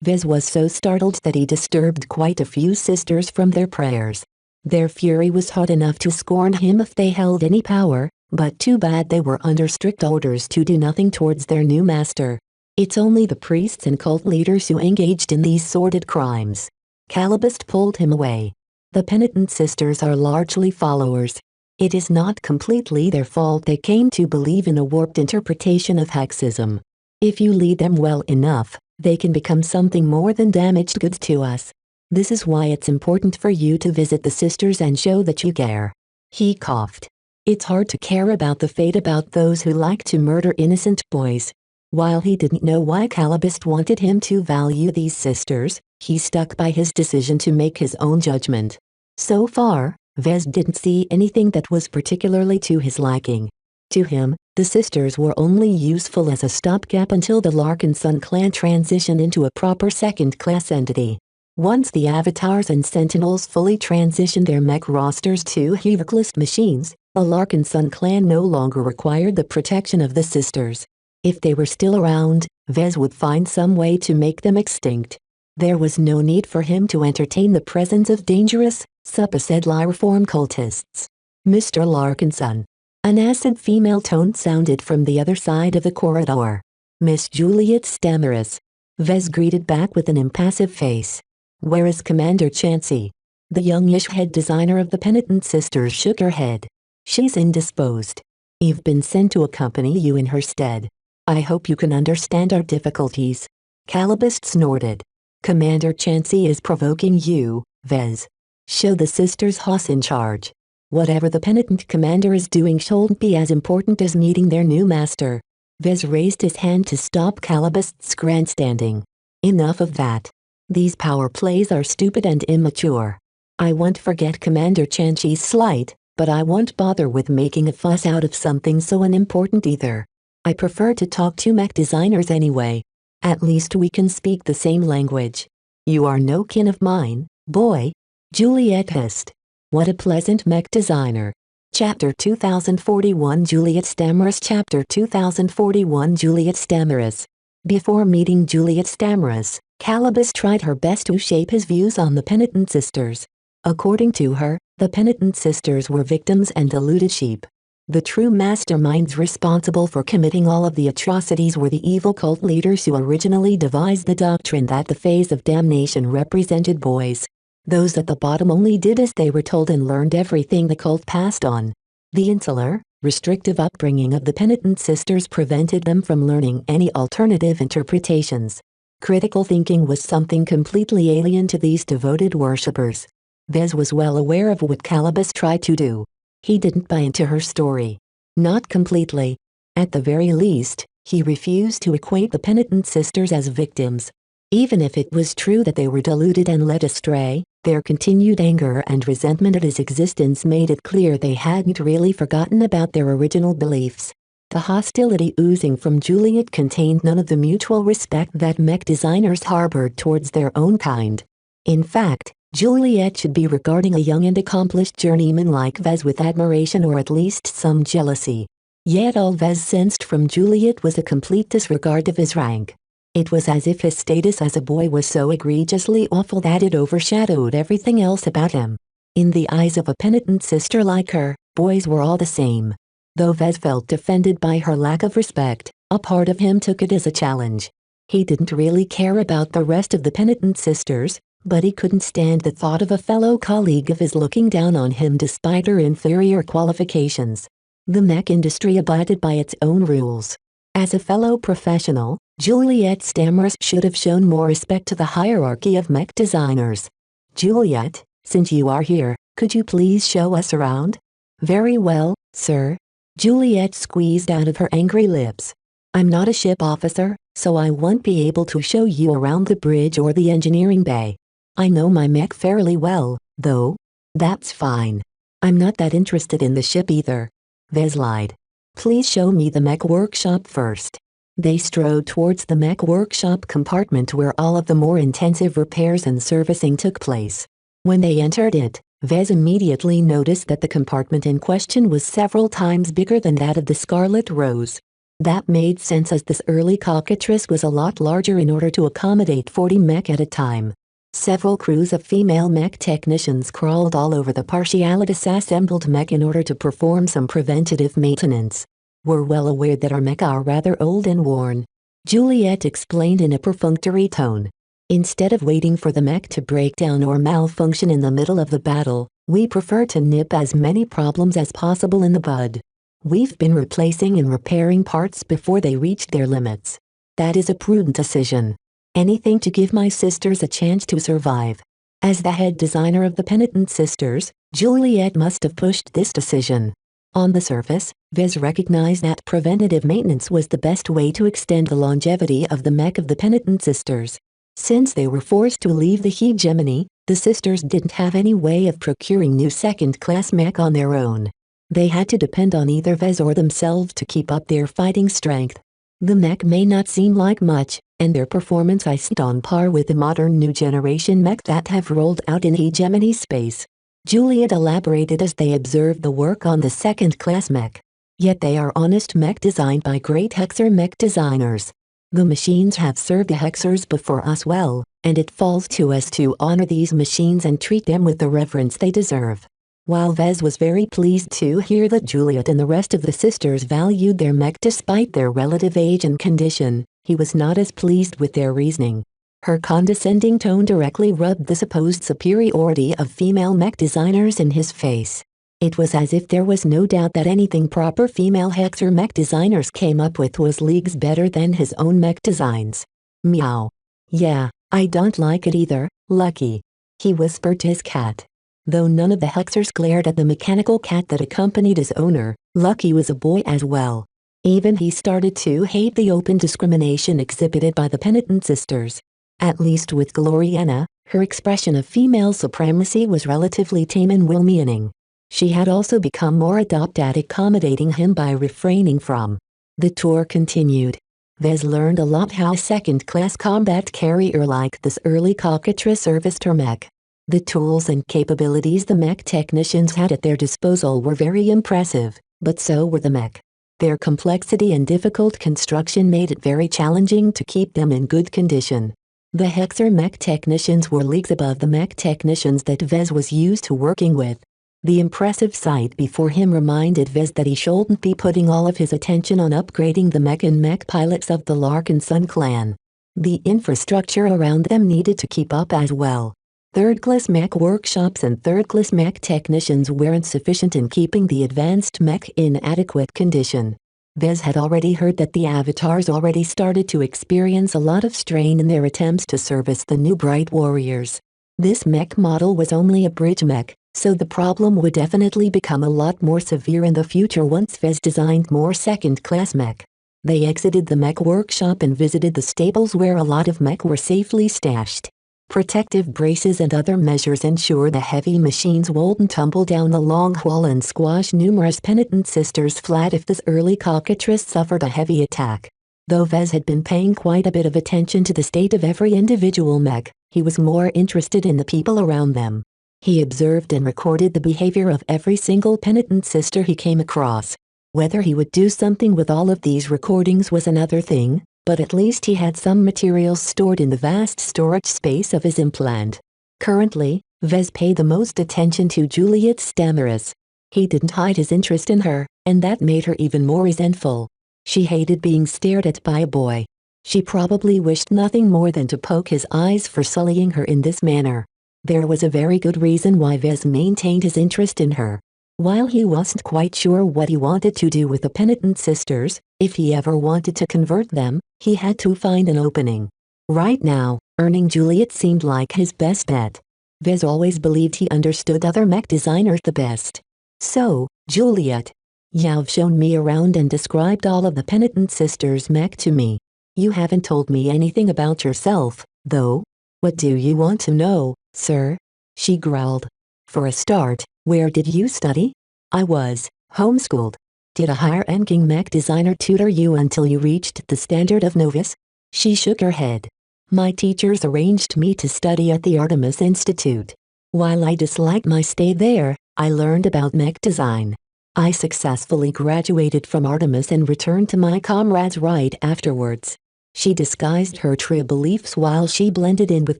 Speaker 2: Vez was so startled that he disturbed quite a few sisters from their prayers. Their fury was hot enough to scorn him if they held any power, but too bad they were under strict orders to do nothing towards their new master. It's only the priests and cult leaders who engaged in these sordid crimes. Calibust pulled him away. The Penitent Sisters are largely followers. It is not completely their fault they came to believe in a warped interpretation of Hexism. If you lead them well enough, they can become something more than damaged goods to us. This is why it's important for you to visit the sisters and show that you care. He coughed. It's hard to care about the fate about those who like to murder innocent boys. While he didn't know why Calabist wanted him to value these sisters, he stuck by his decision to make his own judgment. So far, Vez didn't see anything that was particularly to his liking. To him, the sisters were only useful as a stopgap until the Larkinson clan transitioned into a proper second-class entity. Once the Avatars and Sentinels fully transitioned their mech rosters to Heviclist machines, the Larkinson clan no longer required the protection of the sisters. If they were still around, Vez would find some way to make them extinct. There was no need for him to entertain the presence of dangerous, supposed lyriform cultists. Mr. Larkinson. An acid female tone sounded from the other side of the corridor. Miss Juliet Stamaris. Vez greeted back with an impassive face. Where is Commander Chansey? The youngish head designer of the Penitent Sisters shook her head. She's indisposed. You've been sent to accompany you in her stead. I hope you can understand our difficulties. Calabist snorted. Commander Chansey is provoking you, Vez. Show the sisters Haas in charge. Whatever the Penitent Commander is doing shouldn't be as important as meeting their new master. Vez raised his hand to stop Calabist's grandstanding. Enough of that. These power plays are stupid and immature. I won't forget Commander Chansey's slight, but I won't bother with making a fuss out of something so unimportant either. I prefer to talk to mech designers anyway. At least we can speak the same language. You are no kin of mine, boy. Juliet hissed. What a pleasant mech designer. Chapter 2041 Juliet Stamaris Chapter 2041 Juliet Stamaris. Before meeting Juliet Stamaris, Calabist tried her best to shape his views on the Penitent Sisters. According to her, the Penitent Sisters were victims and deluded sheep. The true masterminds responsible for committing all of the atrocities were the evil cult leaders who originally devised the doctrine that the phase of damnation represented boys. Those at the bottom only did as they were told and learned everything the cult passed on. The insular, restrictive upbringing of the Penitent Sisters prevented them from learning any alternative interpretations. Critical thinking was something completely alien to these devoted worshippers. Vez was well aware of what Calabist tried to do. He didn't buy into her story. Not completely. At the very least, he refused to equate the Penitent Sisters as victims. Even if it was true that they were deluded and led astray, their continued anger and resentment at his existence made it clear they hadn't really forgotten about their original beliefs. The hostility oozing from Juliet contained none of the mutual respect that mech designers harbored towards their own kind. In fact, Juliet should be regarding a young and accomplished journeyman like Vez with admiration or at least some jealousy. Yet all Vez sensed from Juliet was a complete disregard of his rank. It was as if his status as a boy was so egregiously awful that it overshadowed everything else about him. In the eyes of a penitent sister like her, boys were all the same. Though Vez felt offended by her lack of respect, a part of him took it as a challenge. He didn't really care about the rest of the penitent sisters, but he couldn't stand the thought of a fellow colleague of his looking down on him despite her inferior qualifications. The mech industry abided by its own rules. As a fellow professional, Juliet Stamaris should have shown more respect to the hierarchy of mech designers. Juliet, since you are here, could you please show us around? Very well, sir. Juliet squeezed out of her angry lips. I'm not a ship officer, so I won't be able to show you around the bridge or the engineering bay. I know my mech fairly well, though. That's fine. I'm not that interested in the ship either. Vez lied. Please show me the mech workshop first. They strode towards the mech workshop compartment where all of the more intensive repairs and servicing took place. When they entered it, Vez immediately noticed that the compartment in question was several times bigger than that of the Scarlet Rose. That made sense as this early cockatrice was a lot larger in order to accommodate 40 mech at a time. Several crews of female mech technicians crawled all over the partially disassembled mech in order to perform some preventative maintenance. We're well aware that our mech are rather old and worn. Juliet explained in a perfunctory tone. Instead of waiting for the mech to break down or malfunction in the middle of the battle, we prefer to nip as many problems as possible in the bud. We've been replacing and repairing parts before they reached their limits. That is a prudent decision. Anything to give my sisters a chance to survive. As the head designer of the Penitent Sisters, Juliet must have pushed this decision. On the surface, Vez recognized that preventative maintenance was the best way to extend the longevity of the mech of the penitent sisters. Since they were forced to leave the hegemony, the sisters didn't have any way of procuring new second-class mech on their own. They had to depend on either Vez or themselves to keep up their fighting strength. The mech may not seem like much, and their performance isn't on par with the modern new generation mech that have rolled out in hegemony space. Juliet elaborated as they observed the work on the second-class mech. Yet they are honest mech designed by great Hexer mech designers. The machines have served the Hexers before us well, and it falls to us to honor these machines and treat them with the reverence they deserve. While Vez was very pleased to hear that Juliet and the rest of the sisters valued their mech despite their relative age and condition, he was not as pleased with their reasoning. Her condescending tone directly rubbed the supposed superiority of female mech designers in his face. It was as if there was no doubt that anything proper female Hexer mech designers came up with was leagues better than his own mech designs. Meow. Yeah, I don't like it either, Lucky. He whispered to his cat. Though none of the Hexers glared at the mechanical cat that accompanied his owner, Lucky was a boy as well. Even he started to hate the open discrimination exhibited by the penitent sisters. At least with Gloriana, her expression of female supremacy was relatively tame and well-meaning. She had also become more adept at accommodating him by refraining from. The tour continued. Vez learned a lot how a second-class combat carrier like this early cockatrice serviced her mech. The tools and capabilities the mech technicians had at their disposal were very impressive, but so were the mech. Their complexity and difficult construction made it very challenging to keep them in good condition. The Hexer mech technicians were leagues above the mech technicians that Vez was used to working with. The impressive sight before him reminded Vez that he shouldn't be putting all of his attention on upgrading the mech and mech pilots of the Larkin Sun clan. The infrastructure around them needed to keep up as well. Third-class mech workshops and third-class mech technicians weren't sufficient in keeping the advanced mech in adequate condition. Vez had already heard that the avatars already started to experience a lot of strain in their attempts to service the new Bright Warriors. This mech model was only a bridge mech, so the problem would definitely become a lot more severe in the future once Vez designed more second-class mech. They exited the mech workshop and visited the stables where a lot of mech were safely stashed. Protective braces and other measures ensure the heavy machines wouldn't tumble down the long hall and squash numerous penitent sisters flat if this early cockatrice suffered a heavy attack. Though Vez had been paying quite a bit of attention to the state of every individual mech, he was more interested in the people around them. He observed and recorded the behavior of every single penitent sister he came across. Whether he would do something with all of these recordings was another thing, but at least he had some materials stored in the vast storage space of his implant. Currently, Vez paid the most attention to Juliet Stamaris. He didn't hide his interest in her, and that made her even more resentful. She hated being stared at by a boy. She probably wished nothing more than to poke his eyes for sullying her in this manner. There was a very good reason why Vez maintained his interest in her. While he wasn't quite sure what he wanted to do with the penitent sisters, if he ever wanted to convert them, he had to find an opening. Right now, earning Juliet seemed like his best bet. Vez always believed he understood other mech designers the best. So, Juliet, you've shown me around and described all of the penitent sisters' mech to me. You haven't told me anything about yourself, though. What do you want to know, sir? She growled. For a start, where did you study? I was homeschooled. Did a higher-ranking mech designer tutor you until you reached the standard of novice? She shook her head. My teachers arranged me to study at the Artemis Institute. While I disliked my stay there, I learned about mech design. I successfully graduated from Artemis and returned to my comrades right afterwards. She disguised her true beliefs while she blended in with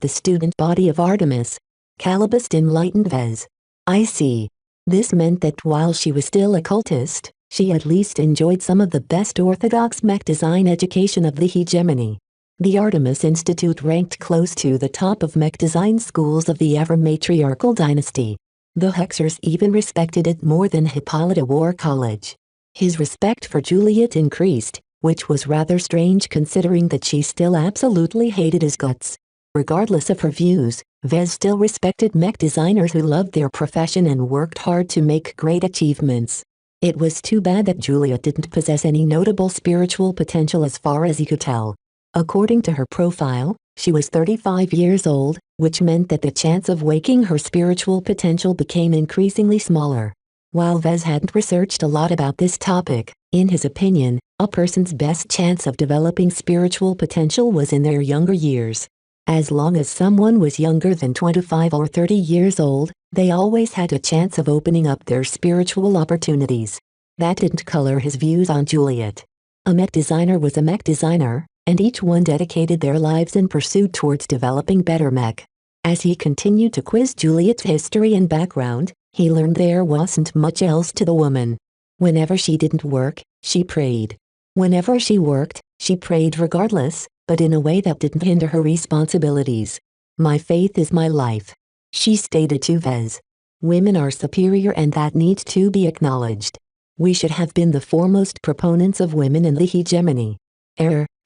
Speaker 2: the student body of Artemis. Calibust enlightened Vez. I see. This meant that while she was still a cultist, she at least enjoyed some of the best orthodox mech design education of the hegemony. The Artemis Institute ranked close to the top of mech design schools of the ever-matriarchal dynasty. The Hexers even respected it more than Hippolyta War College. His respect for Juliet increased, which was rather strange considering that she still absolutely hated his guts. Regardless of her views, Vez still respected mech designers who loved their profession and worked hard to make great achievements. It was too bad that Juliet didn't possess any notable spiritual potential as far as he could tell. According to her profile, she was 35 years old, which meant that the chance of waking her spiritual potential became increasingly smaller. While Vez hadn't researched a lot about this topic, in his opinion, a person's best chance of developing spiritual potential was in their younger years. As long as someone was younger than 25 or 30 years old, they always had a chance of opening up their spiritual opportunities. That didn't color his views on Juliet. A mech designer was a mech designer, and each one dedicated their lives in pursuit towards developing better mech. As he continued to quiz Juliet's history and background, he learned there wasn't much else to the woman. Whenever she didn't work, she prayed. Whenever she worked, she prayed regardless, but in a way that didn't hinder her responsibilities. "My faith is my life," she stated to Vez. "Women are superior and that needs to be acknowledged. We should have been the foremost proponents of women in the hegemony."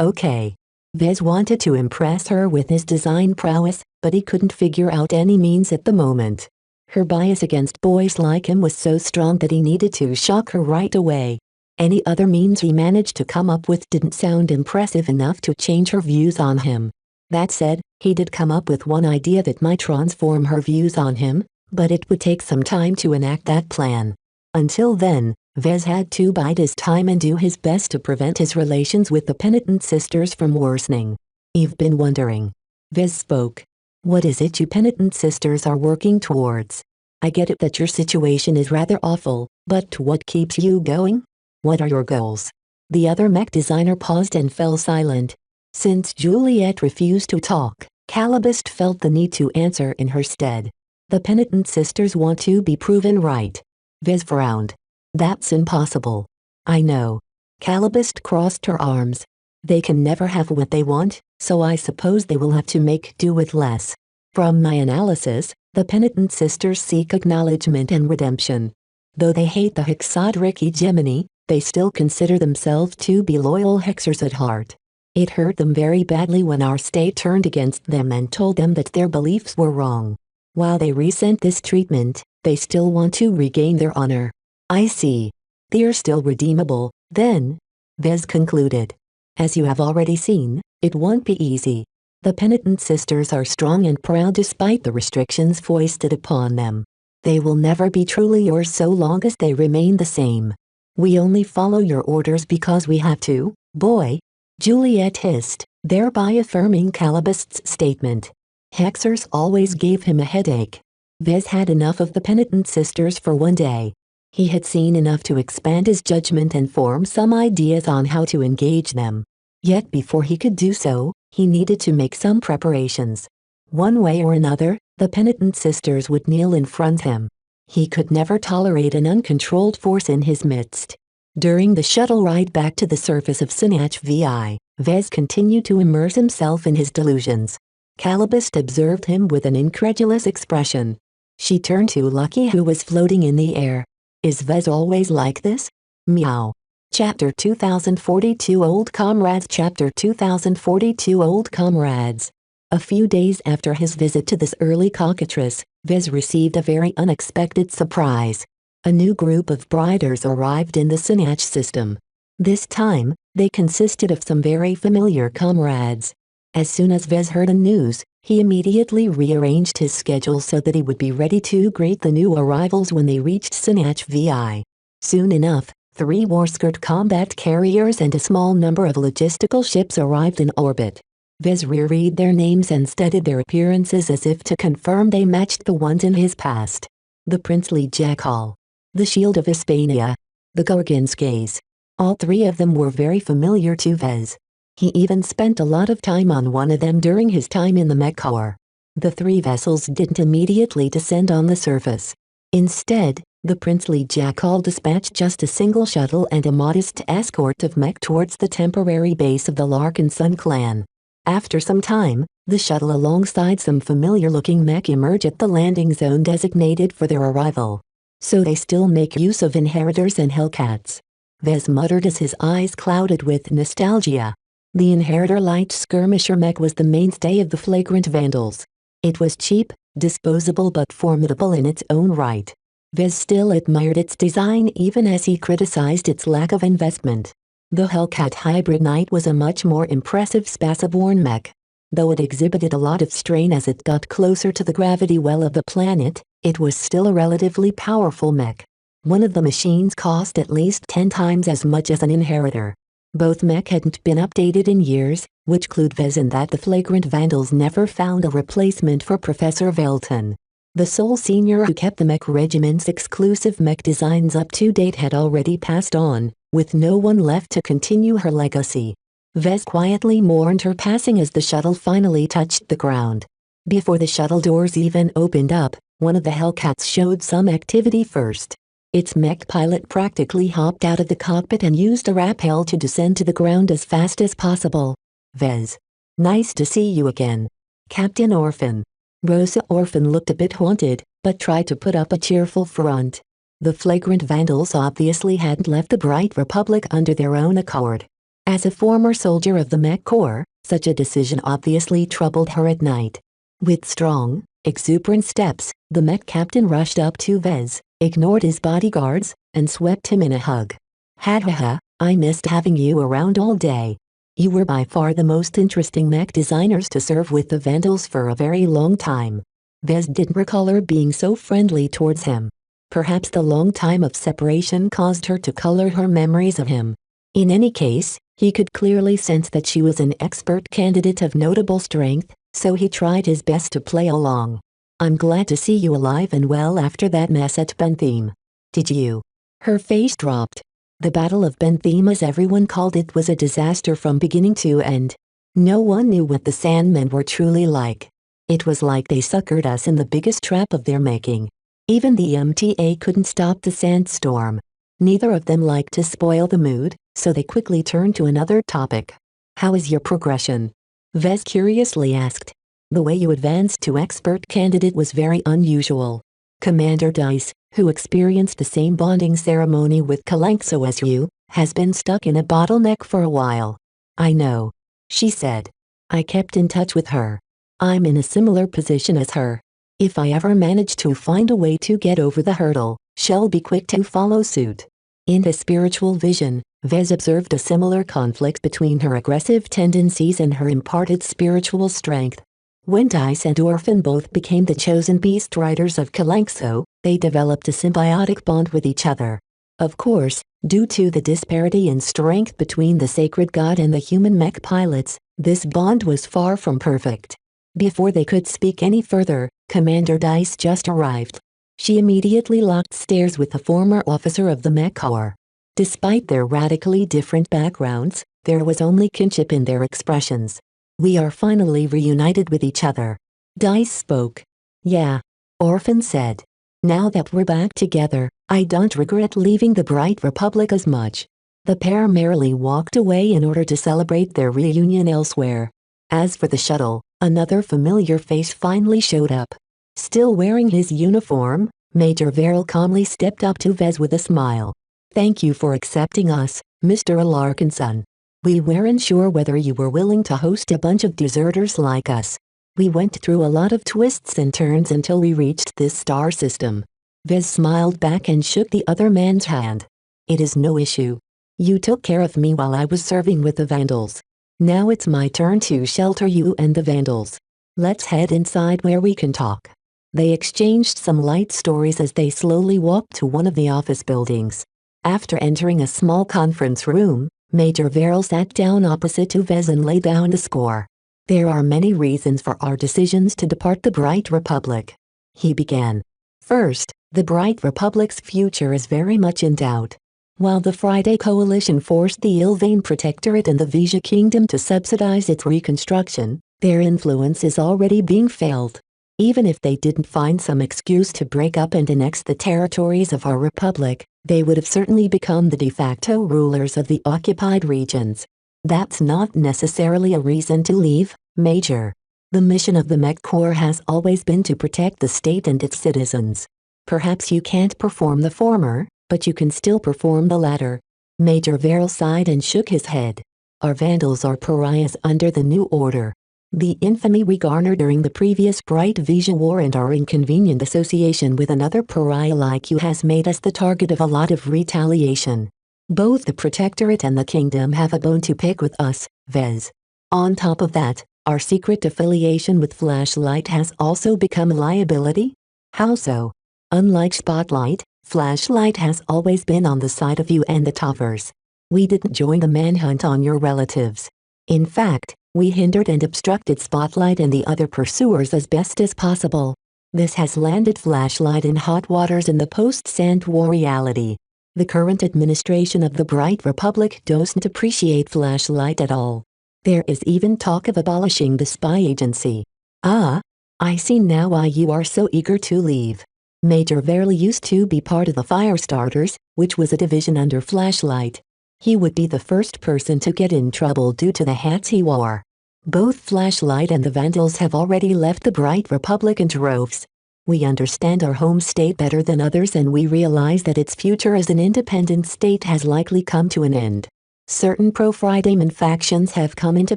Speaker 2: Okay. Vez wanted to impress her with his design prowess, but he couldn't figure out any means at the moment. Her bias against boys like him was so strong that he needed to shock her right away. Any other means he managed to come up with didn't sound impressive enough to change her views on him. That said, he did come up with one idea that might transform her views on him, but it would take some time to enact that plan. Until then, Vez had to bide his time and do his best to prevent his relations with the penitent sisters from worsening. "You've been wondering." Vez spoke. "What is it you penitent sisters are working towards? I get it that your situation is rather awful, but what keeps you going? What are your goals?" The other mech designer paused and fell silent. Since Juliet refused to talk, Calibist felt the need to answer in her stead. "The penitent sisters want to be proven right." Vez frowned. "That's impossible." "I know." Calibist crossed her arms. "They can never have what they want, so I suppose they will have to make do with less. From my analysis, the penitent sisters seek acknowledgement and redemption. Though they hate the Hexodric hegemony, they still consider themselves to be loyal hexers at heart. It hurt them very badly when our state turned against them and told them that their beliefs were wrong. While they resent this treatment, they still want to regain their honor." "I see. They're still redeemable, then," Vez concluded. "As you have already seen, it won't be easy. The penitent sisters are strong and proud despite the restrictions foisted upon them. They will never be truly yours so long as they remain the same. We only follow your orders because we have to, boy," Juliet hissed, thereby affirming Calibist's statement. Hexers always gave him a headache. Vez had enough of the penitent sisters for one day. He had seen enough to expand his judgment and form some ideas on how to engage them. Yet before he could do so, he needed to make some preparations. One way or another, the penitent sisters would kneel in front of him. He could never tolerate an uncontrolled force in his midst. During the shuttle ride back to the surface of Sinach VI, Vez continued to immerse himself in his delusions. Calibist observed him with an incredulous expression. She turned to Lucky, who was floating in the air. "Is Vez always like this?" Meow. Chapter 2042 Old Comrades Chapter 2042 Old Comrades. A few days after his visit to this early cockatrice, Vez received a very unexpected surprise. A new group of briders arrived in the Sinach system. This time, they consisted of some very familiar comrades. As soon as Vez heard the news, he immediately rearranged his schedule so that he would be ready to greet the new arrivals when they reached Sinach VI. Soon enough, 3 Warskirt combat carriers and a small number of logistical ships arrived in orbit. Vez reread their names and studied their appearances as if to confirm they matched the ones in his past. The Princely Jackal, the Shield of Hispania, the Gorgon's Gaze. All 3 of them were very familiar to Vez. He even spent a lot of time on one of them during his time in the Mech Corps. The 3 vessels didn't immediately descend on the surface. Instead, the Princely Jackal dispatched just a single shuttle and a modest escort of mech towards the temporary base of the Larkin Sun clan. After some time, the shuttle alongside some familiar-looking mech emerged at the landing zone designated for their arrival. "So they still make use of Inheritors and Hellcats," Vez muttered as his eyes clouded with nostalgia. The Inheritor light skirmisher mech was the mainstay of the Flagrant Vandals. It was cheap, disposable but formidable in its own right. Vez still admired its design even as he criticized its lack of investment. The Hellcat Hybrid Knight was a much more impressive spaceborne mech. Though it exhibited a lot of strain as it got closer to the gravity well of the planet, it was still a relatively powerful mech. One of the machines cost at least 10 times as much as an Inheritor. Both mech hadn't been updated in years, which clued Vez in that the flagrant vandals never found a replacement for Professor Velton. The sole senior who kept the mech regiment's exclusive mech designs up to date had already passed on, with no one left to continue her legacy. Vez quietly mourned her passing as the shuttle finally touched the ground. Before the shuttle doors even opened up, one of the Hellcats showed some activity first. Its mech pilot practically hopped out of the cockpit and used a rappel to descend to the ground as fast as possible. Vez. Nice to see you again. Captain Orphan. Rosa Orphan looked a bit haunted, but tried to put up a cheerful front. The flagrant vandals obviously hadn't left the Bright Republic under their own accord. As a former soldier of the Mech Corps, such a decision obviously troubled her at night. With strong, exuberant steps, the mech captain rushed up to Vez, ignored his bodyguards, and swept him in a hug. Ha ha ha, I missed having you around all day. You were by far the most interesting mech designers to serve with the Vandals for a very long time. Vez didn't recall her being so friendly towards him. Perhaps the long time of separation caused her to color her memories of him. In any case, he could clearly sense that she was an expert candidate of notable strength, so he tried his best to play along. I'm glad to see you alive and well after that mess at Bentham. Did you? Her face dropped. The Battle of Bentham, as everyone called it, was a disaster from beginning to end. No one knew what the Sandmen were truly like. It was like they suckered us in the biggest trap of their making. Even the MTA couldn't stop the sandstorm. Neither of them liked to spoil the mood, so they quickly turned to another topic. How is your progression? Vez curiously asked. The way you advanced to expert candidate was very unusual. Commander Dice, who experienced the same bonding ceremony with Kalanxo as you, has been stuck in a bottleneck for a while. I know. She said. I kept in touch with her. I'm in a similar position as her. If I ever manage to find a way to get over the hurdle, she'll be quick to follow suit. In his spiritual vision, Vez observed a similar conflict between her aggressive tendencies and her imparted spiritual strength. When Dice and Orphan both became the chosen beast riders of Kalanxo, they developed a symbiotic bond with each other. Of course, due to the disparity in strength between the sacred god and the human mech pilots, this bond was far from perfect. Before they could speak any further, Commander Dice just arrived. She immediately locked stairs with a former officer of the Mech Corps. Despite their radically different backgrounds, there was only kinship in their expressions. We are finally reunited with each other. Dice spoke. Yeah. Orphan said. Now that we're back together, I don't regret leaving the Bright Republic as much. The pair merrily walked away in order to celebrate their reunion elsewhere. As for the shuttle, another familiar face finally showed up. Still wearing his uniform, Major Verrill calmly stepped up to Vez with a smile. Thank you for accepting us, Mr. Alarkinson. We weren't sure whether you were willing to host a bunch of deserters like us. We went through a lot of twists and turns until we reached this star system. Vez smiled back and shook the other man's hand. It is no issue. You took care of me while I was serving with the Vandals. Now it's my turn to shelter you and the Vandals. Let's head inside where we can talk. They exchanged some light stories as they slowly walked to one of the office buildings. After entering a small conference room, Major Verrill sat down opposite to Vez and laid down the score. There are many reasons for our decisions to depart the Bright Republic. He began. First, the Bright Republic's future is very much in doubt. While the Friday Coalition forced the Ilvain Protectorate and the Vija Kingdom to subsidize its reconstruction, their influence is already being felt. Even if they didn't find some excuse to break up and annex the territories of our republic, they would have certainly become the de facto rulers of the occupied regions. That's not necessarily a reason to leave, Major. The mission of the Mech Corps has always been to protect the state and its citizens. Perhaps you can't perform the former, but you can still perform the latter. Major Verrill sighed and shook his head. Our Vandals are pariahs under the new order. The infamy we garnered during the previous Bright Vision War and our inconvenient association with another pariah like you has made us the target of a lot of retaliation. Both the Protectorate and the Kingdom have a bone to pick with us, Vez. On top of that, our secret affiliation with Flashlight has also become a liability? How so? Unlike Spotlight, Flashlight has always been on the side of you and the Toffers. We didn't join the manhunt on your relatives. In fact, we hindered and obstructed Spotlight and the other pursuers as best as possible. This has landed Flashlight in hot waters in the post-Sand War reality. The current administration of the Bright Republic doesn't appreciate Flashlight at all. There is even talk of abolishing the spy agency. Ah, I see now why you are so eager to leave. Major Verily used to be part of the Firestarters, which was a division under Flashlight. He would be the first person to get in trouble due to the hats he wore. Both Flashlight and the Vandals have already left the Bright Republic in droves. We understand our home state better than others and we realize that its future as an independent state has likely come to an end. Certain pro-Friedman factions have come into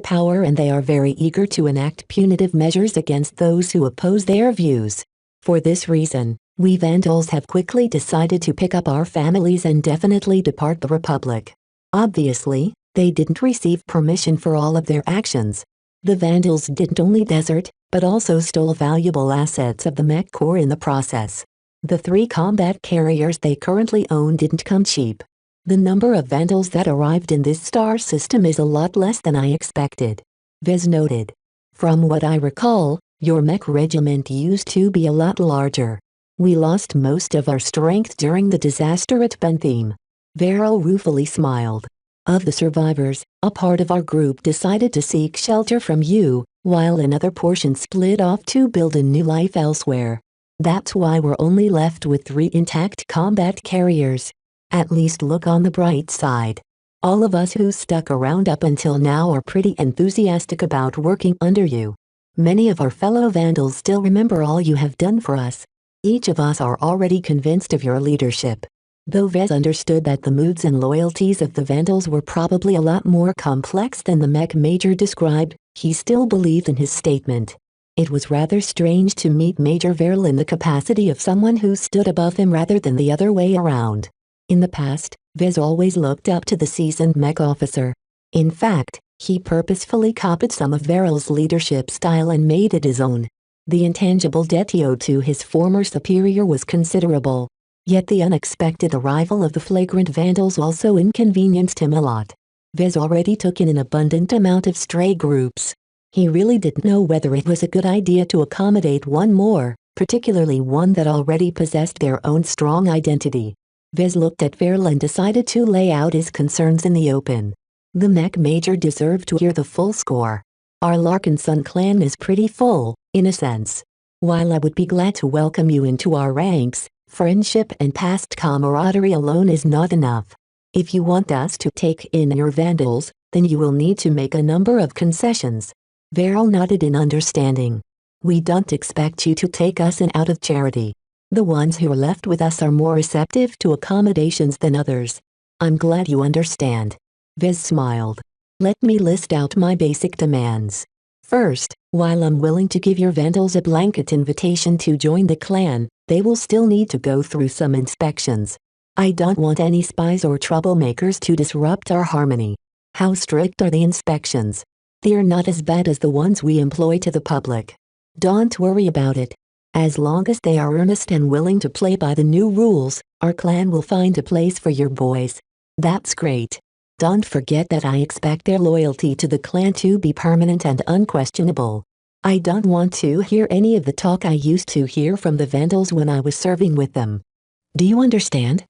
Speaker 2: power and they are very eager to enact punitive measures against those who oppose their views. For this reason, we Vandals have quickly decided to pick up our families and definitely depart the Republic. Obviously, they didn't receive permission for all of their actions. The Vandals didn't only desert, but also stole valuable assets of the Mech Corps in the process. The 3 combat carriers they currently own didn't come cheap. The number of Vandals that arrived in this star system is a lot less than I expected. Vez noted. From what I recall, your Mech regiment used to be a lot larger. We lost most of our strength during the disaster at Bentham. Veril ruefully smiled. Of the survivors, a part of our group decided to seek shelter from you, while another portion split off to build a new life elsewhere. That's why we're only left with 3 intact combat carriers. At least look on the bright side. All of us who stuck around up until now are pretty enthusiastic about working under you. Many of our fellow Vandals still remember all you have done for us. Each of us are already convinced of your leadership. Though Vez understood that the moods and loyalties of the Vandals were probably a lot more complex than the Mech Major described, he still believed in his statement. It was rather strange to meet Major Veril in the capacity of someone who stood above him rather than the other way around. In the past, Vez always looked up to the seasoned Mech officer. In fact, he purposefully copied some of Veril's leadership style and made it his own. The intangible debt he owed to his former superior was considerable. Yet the unexpected arrival of the flagrant Vandals also inconvenienced him a lot. Vez already took in an abundant amount of stray groups. He really didn't know whether it was a good idea to accommodate one more, particularly one that already possessed their own strong identity. Vez looked at Veril and decided to lay out his concerns in the open. The Mech Major deserved to hear the full score. Our Larkinson clan is pretty full, in a sense. While I would be glad to welcome you into our ranks, friendship and past camaraderie alone is not enough. If you want us to take in your Vandals, then you will need to make a number of concessions. Veril nodded in understanding. We don't expect you to take us in out of charity. The ones who are left with us are more receptive to accommodations than others. I'm glad you understand. Vez smiled. Let me list out my basic demands. First, while I'm willing to give your Vandals a blanket invitation to join the clan, they will still need to go through some inspections. I don't want any spies or troublemakers to disrupt our harmony. How strict are the inspections? They're not as bad as the ones we employ to the public. Don't worry about it. As long as they are earnest and willing to play by the new rules, our clan will find a place for your boys. That's great. Don't forget that I expect their loyalty to the clan to be permanent and unquestionable. I don't want to hear any of the talk I used to hear from the Vandals when I was serving with them. Do you understand?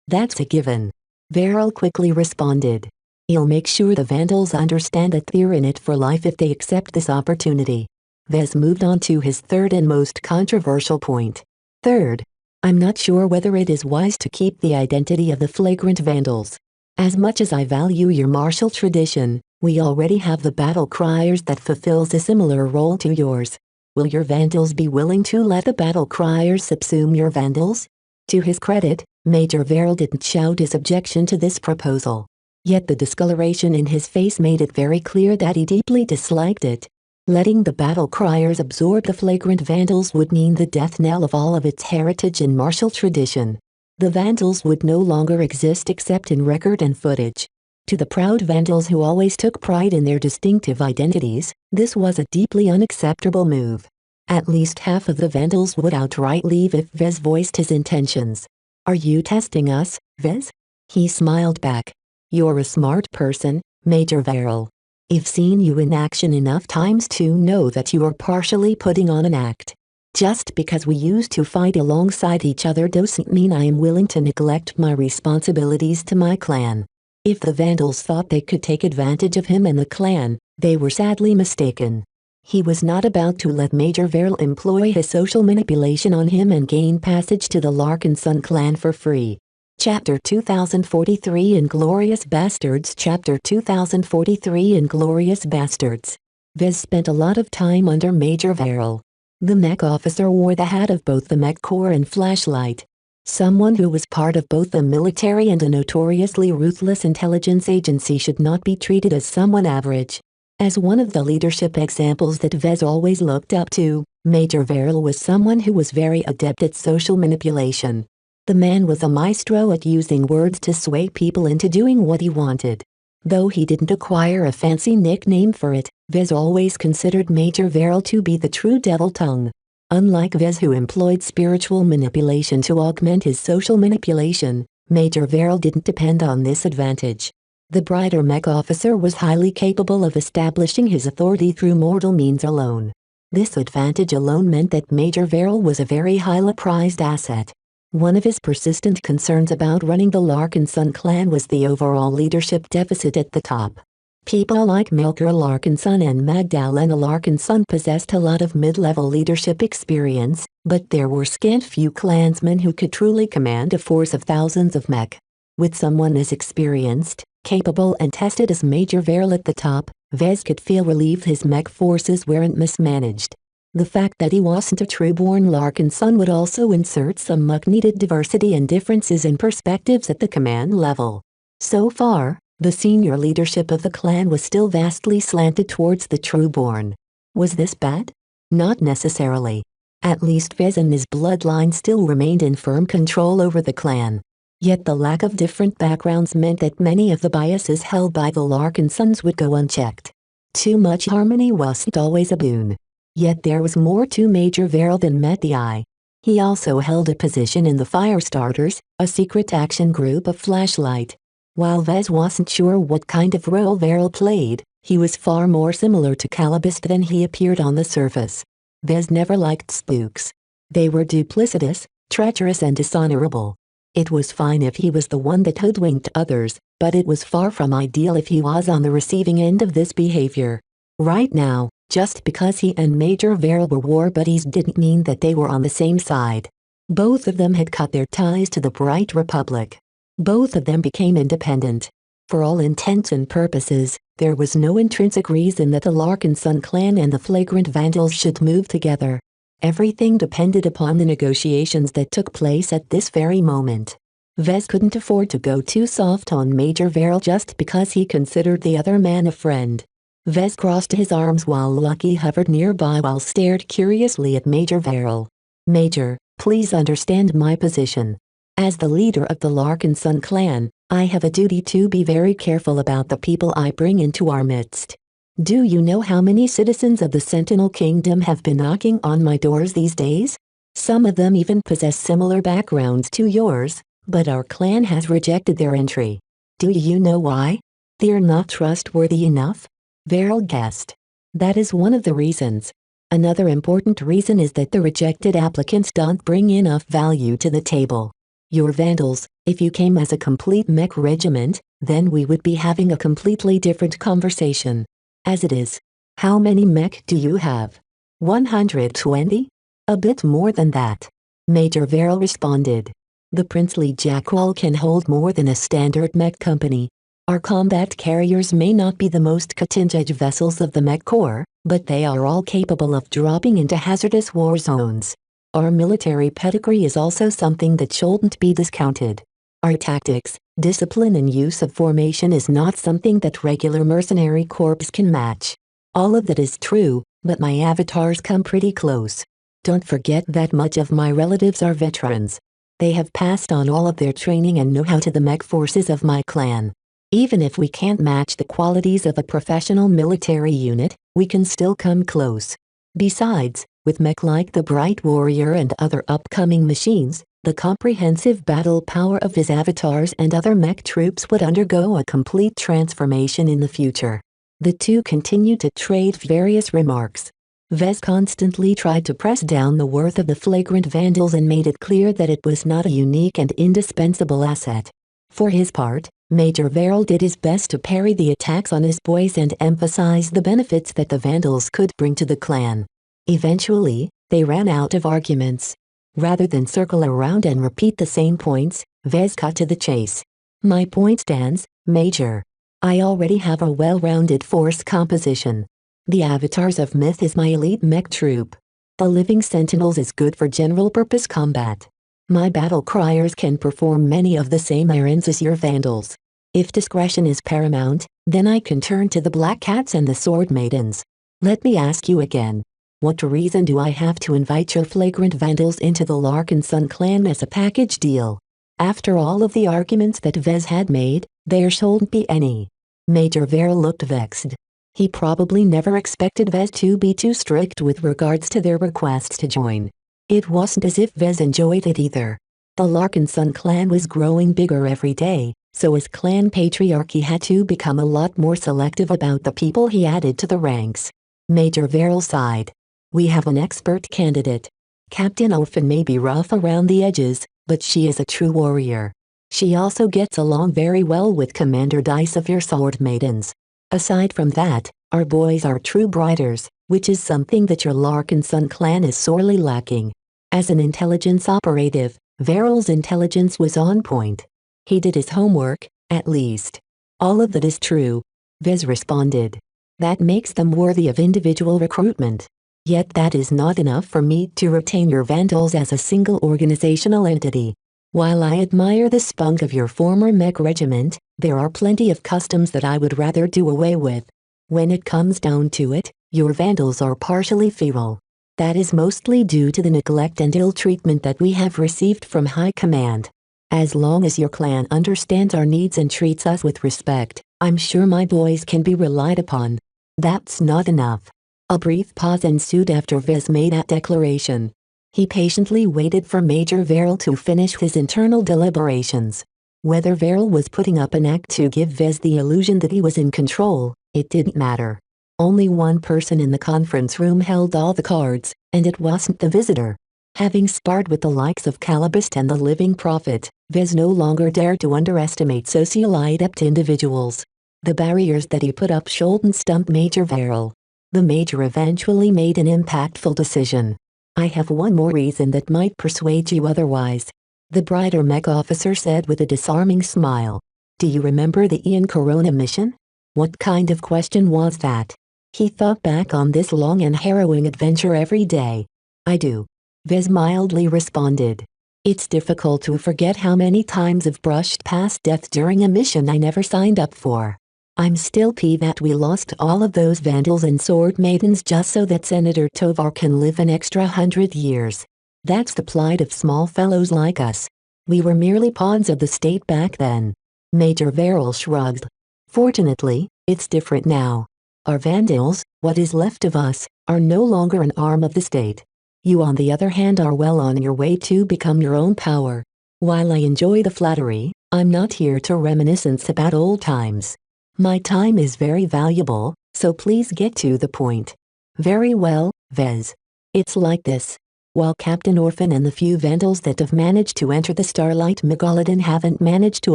Speaker 2: That's a given. Veril quickly responded. He'll make sure the Vandals understand that they're in it for life if they accept this opportunity. Vez moved on to his third and most controversial point. Third, I'm not sure whether it is wise to keep the identity of the flagrant Vandals. As much as I value your martial tradition, we already have the battle criers that fulfills a similar role to yours. Will your Vandals be willing to let the battle criers subsume your Vandals? To his credit, Major Veril didn't shout his objection to this proposal. Yet the discoloration in his face made it very clear that he deeply disliked it. Letting the battle criers absorb the flagrant Vandals would mean the death knell of all of its heritage and martial tradition. The Vandals would no longer exist except in record and footage. To the proud Vandals who always took pride in their distinctive identities, this was a deeply unacceptable move. At least half of the Vandals would outright leave if Vez voiced his intentions. "Are you testing us, Vez?" He smiled back. "You're a smart person, Major Varel. I've seen you in action enough times to know that you are partially putting on an act. Just because we used to fight alongside each other doesn't mean I am willing to neglect my responsibilities to my clan." If the Vandals thought they could take advantage of him and the clan, they were sadly mistaken. He was not about to let Major Varel employ his social manipulation on him and gain passage to the Larkin Sun clan for free. Chapter 2043 Inglorious Bastards. Chapter 2043 Inglorious Bastards. Vez spent a lot of time under Major Varel. The mech officer wore the hat of both the mech corps and flashlight. Someone who was part of both the military and a notoriously ruthless intelligence agency should not be treated as someone average. As one of the leadership examples that Vez always looked up to, Major Varel was someone who was very adept at social manipulation. The man was a maestro at using words to sway people into doing what he wanted. Though he didn't acquire a fancy nickname for it, Vez always considered Major Varel to be the true devil tongue. Unlike Vez, who employed spiritual manipulation to augment his social manipulation, Major Varel didn't depend on this advantage. The brighter mech officer was highly capable of establishing his authority through mortal means alone. This advantage alone meant that Major Varel was a very highly prized asset. One of his persistent concerns about running the Larkin Sun clan was the overall leadership deficit at the top. People like Melker Larkinson and Magdalena Larkinson possessed a lot of mid-level leadership experience, but there were scant few clansmen who could truly command a force of thousands of mech. With someone as experienced, capable and tested as Major Varel at the top, Vez could feel relieved his mech forces weren't mismanaged. The fact that he wasn't a true-born Larkinson would also insert some much-needed diversity and differences in perspectives at the command level. So far, the senior leadership of the clan was still vastly slanted towards the true-born. Was this bad? Not necessarily. At least Vez and his bloodline still remained in firm control over the clan. Yet the lack of different backgrounds meant that many of the biases held by the Larkinsons would go unchecked. Too much harmony wasn't always a boon. Yet there was more to Major Varel than met the eye. He also held a position in the Firestarters, a secret action group of Flashlight. While Vez wasn't sure what kind of role Varel played, he was far more similar to Calabist than he appeared on the surface. Vez never liked spooks. They were duplicitous, treacherous and dishonorable. It was fine if he was the one that hoodwinked others, but it was far from ideal if he was on the receiving end of this behavior. Right now, just because he and Major Varel were war buddies didn't mean that they were on the same side. Both of them had cut their ties to the Bright Republic. Both of them became independent. For all intents and purposes, there was no intrinsic reason that the Larkinson clan and the Flagrant Vandals should move together. Everything depended upon the negotiations that took place at this very moment. Vez couldn't afford to go too soft on Major Varel just because he considered the other man a friend. Vez crossed his arms while Lucky hovered nearby while stared curiously at Major Varel. "Major, please understand my position. As the leader of the Larkinson clan, I have a duty to be very careful about the people I bring into our midst. Do you know how many citizens of the Sentinel Kingdom have been knocking on my doors these days? Some of them even possess similar backgrounds to yours, but our clan has rejected their entry. Do you know why? They're not trustworthy enough?" Varel guessed. "That is one of the reasons. Another important reason is that the rejected applicants don't bring enough value to the table. You're Vandals. If you came as a complete mech regiment, then we would be having a completely different conversation. As it is, how many mech do you have?" 120? A bit more than that. Major Varel responded. "The princely Jackal can hold more than a standard mech company. Our combat carriers may not be the most cutting-edge vessels of the mech corps, but they are all capable of dropping into hazardous war zones. Our military pedigree is also something that shouldn't be discounted. Our tactics, discipline and use of formation is not something that regular mercenary corps can match. All of that is true, but my avatars come pretty close. Don't forget that much of my relatives are veterans. They have passed on all of their training and know-how to the mech forces of my clan. Even if we can't match the qualities of a professional military unit, we can still come close. Besides, with mech like the Bright Warrior and other upcoming machines, the comprehensive battle power of his avatars and other mech troops would undergo a complete transformation in the future. The two continued to trade various remarks. Vez constantly tried to press down the worth of the flagrant vandals and made it clear that it was not a unique and indispensable asset. For his part, Major Verrill did his best to parry the attacks on his boys and emphasize the benefits that the vandals could bring to the clan. Eventually, they ran out of arguments. Rather than circle around and repeat the same points, Vez cut to the chase. My point stands, Major. I already have a well-rounded force composition. The Avatars of Myth is my elite mech troop. The Living Sentinels is good for general-purpose combat. My battle criers can perform many of the same errands as your vandals. If discretion is paramount, then I can turn to the Black Cats and the Sword Maidens. Let me ask you again. What reason do I have to invite your flagrant vandals into the Larkin Sun clan as a package deal? After all of the arguments that Vez had made, there shouldn't be any. Major Verrill looked vexed. He probably never expected Vez to be too strict with regards to their requests to join. It wasn't as if Vez enjoyed it either. The Larkin Sun clan was growing bigger every day, so his clan patriarchy had to become a lot more selective about the people he added to the ranks. Major Verrill sighed. We have an expert candidate. Captain Orphan may be rough around the edges, but she is a true warrior. She also gets along very well with Commander Dice of your Sword Maidens. Aside from that, our boys are true briders, which is something that your Larkin Sun clan is sorely lacking. As an intelligence operative, Verrill's intelligence was on point. He did his homework, at least. All of that is true, Vez responded. That makes them worthy of individual recruitment. Yet that is not enough for me to retain your vandals as a single organizational entity. While I admire the spunk of your former mech regiment, there are plenty of customs that I would rather do away with. When it comes down to it, your vandals are partially feral. That is mostly due to the neglect and ill treatment that we have received from high command. As long as your clan understands our needs and treats us with respect, I'm sure my boys can be relied upon. That's not enough. A brief pause ensued after Vez made that declaration. He patiently waited for Major Verrill to finish his internal deliberations. Whether Verrill was putting up an act to give Vez the illusion that he was in control, it didn't matter. Only one person in the conference room held all the cards, and it wasn't the visitor. Having sparred with the likes of Calibust and the Living Prophet, Vez no longer dared to underestimate socially adept individuals. The barriers that he put up shouldn't stump Major Verrill. The Major eventually made an impactful decision. I have one more reason that might persuade you otherwise. The brighter mech officer said with a disarming smile. Do you remember the Ian Corona mission? What kind of question was that? He thought back on this long and harrowing adventure every day. I do. Vez mildly responded. It's difficult to forget how many times I've brushed past death during a mission I never signed up for. I'm still peeved that we lost all of those vandals and sword maidens just so that Senator Tovar can live an extra 100 years. That's the plight of small fellows like us. We were merely pawns of the state back then. Major Verrill shrugged. Fortunately, it's different now. Our vandals, what is left of us, are no longer an arm of the state. You on the other hand are well on your way to become your own power. While I enjoy the flattery, I'm not here to reminiscence about old times. My time is very valuable, so please get to the point. Very well, Vez. It's like this. While Captain Orphan and the few vandals that have managed to enter the Starlight Megalodon haven't managed to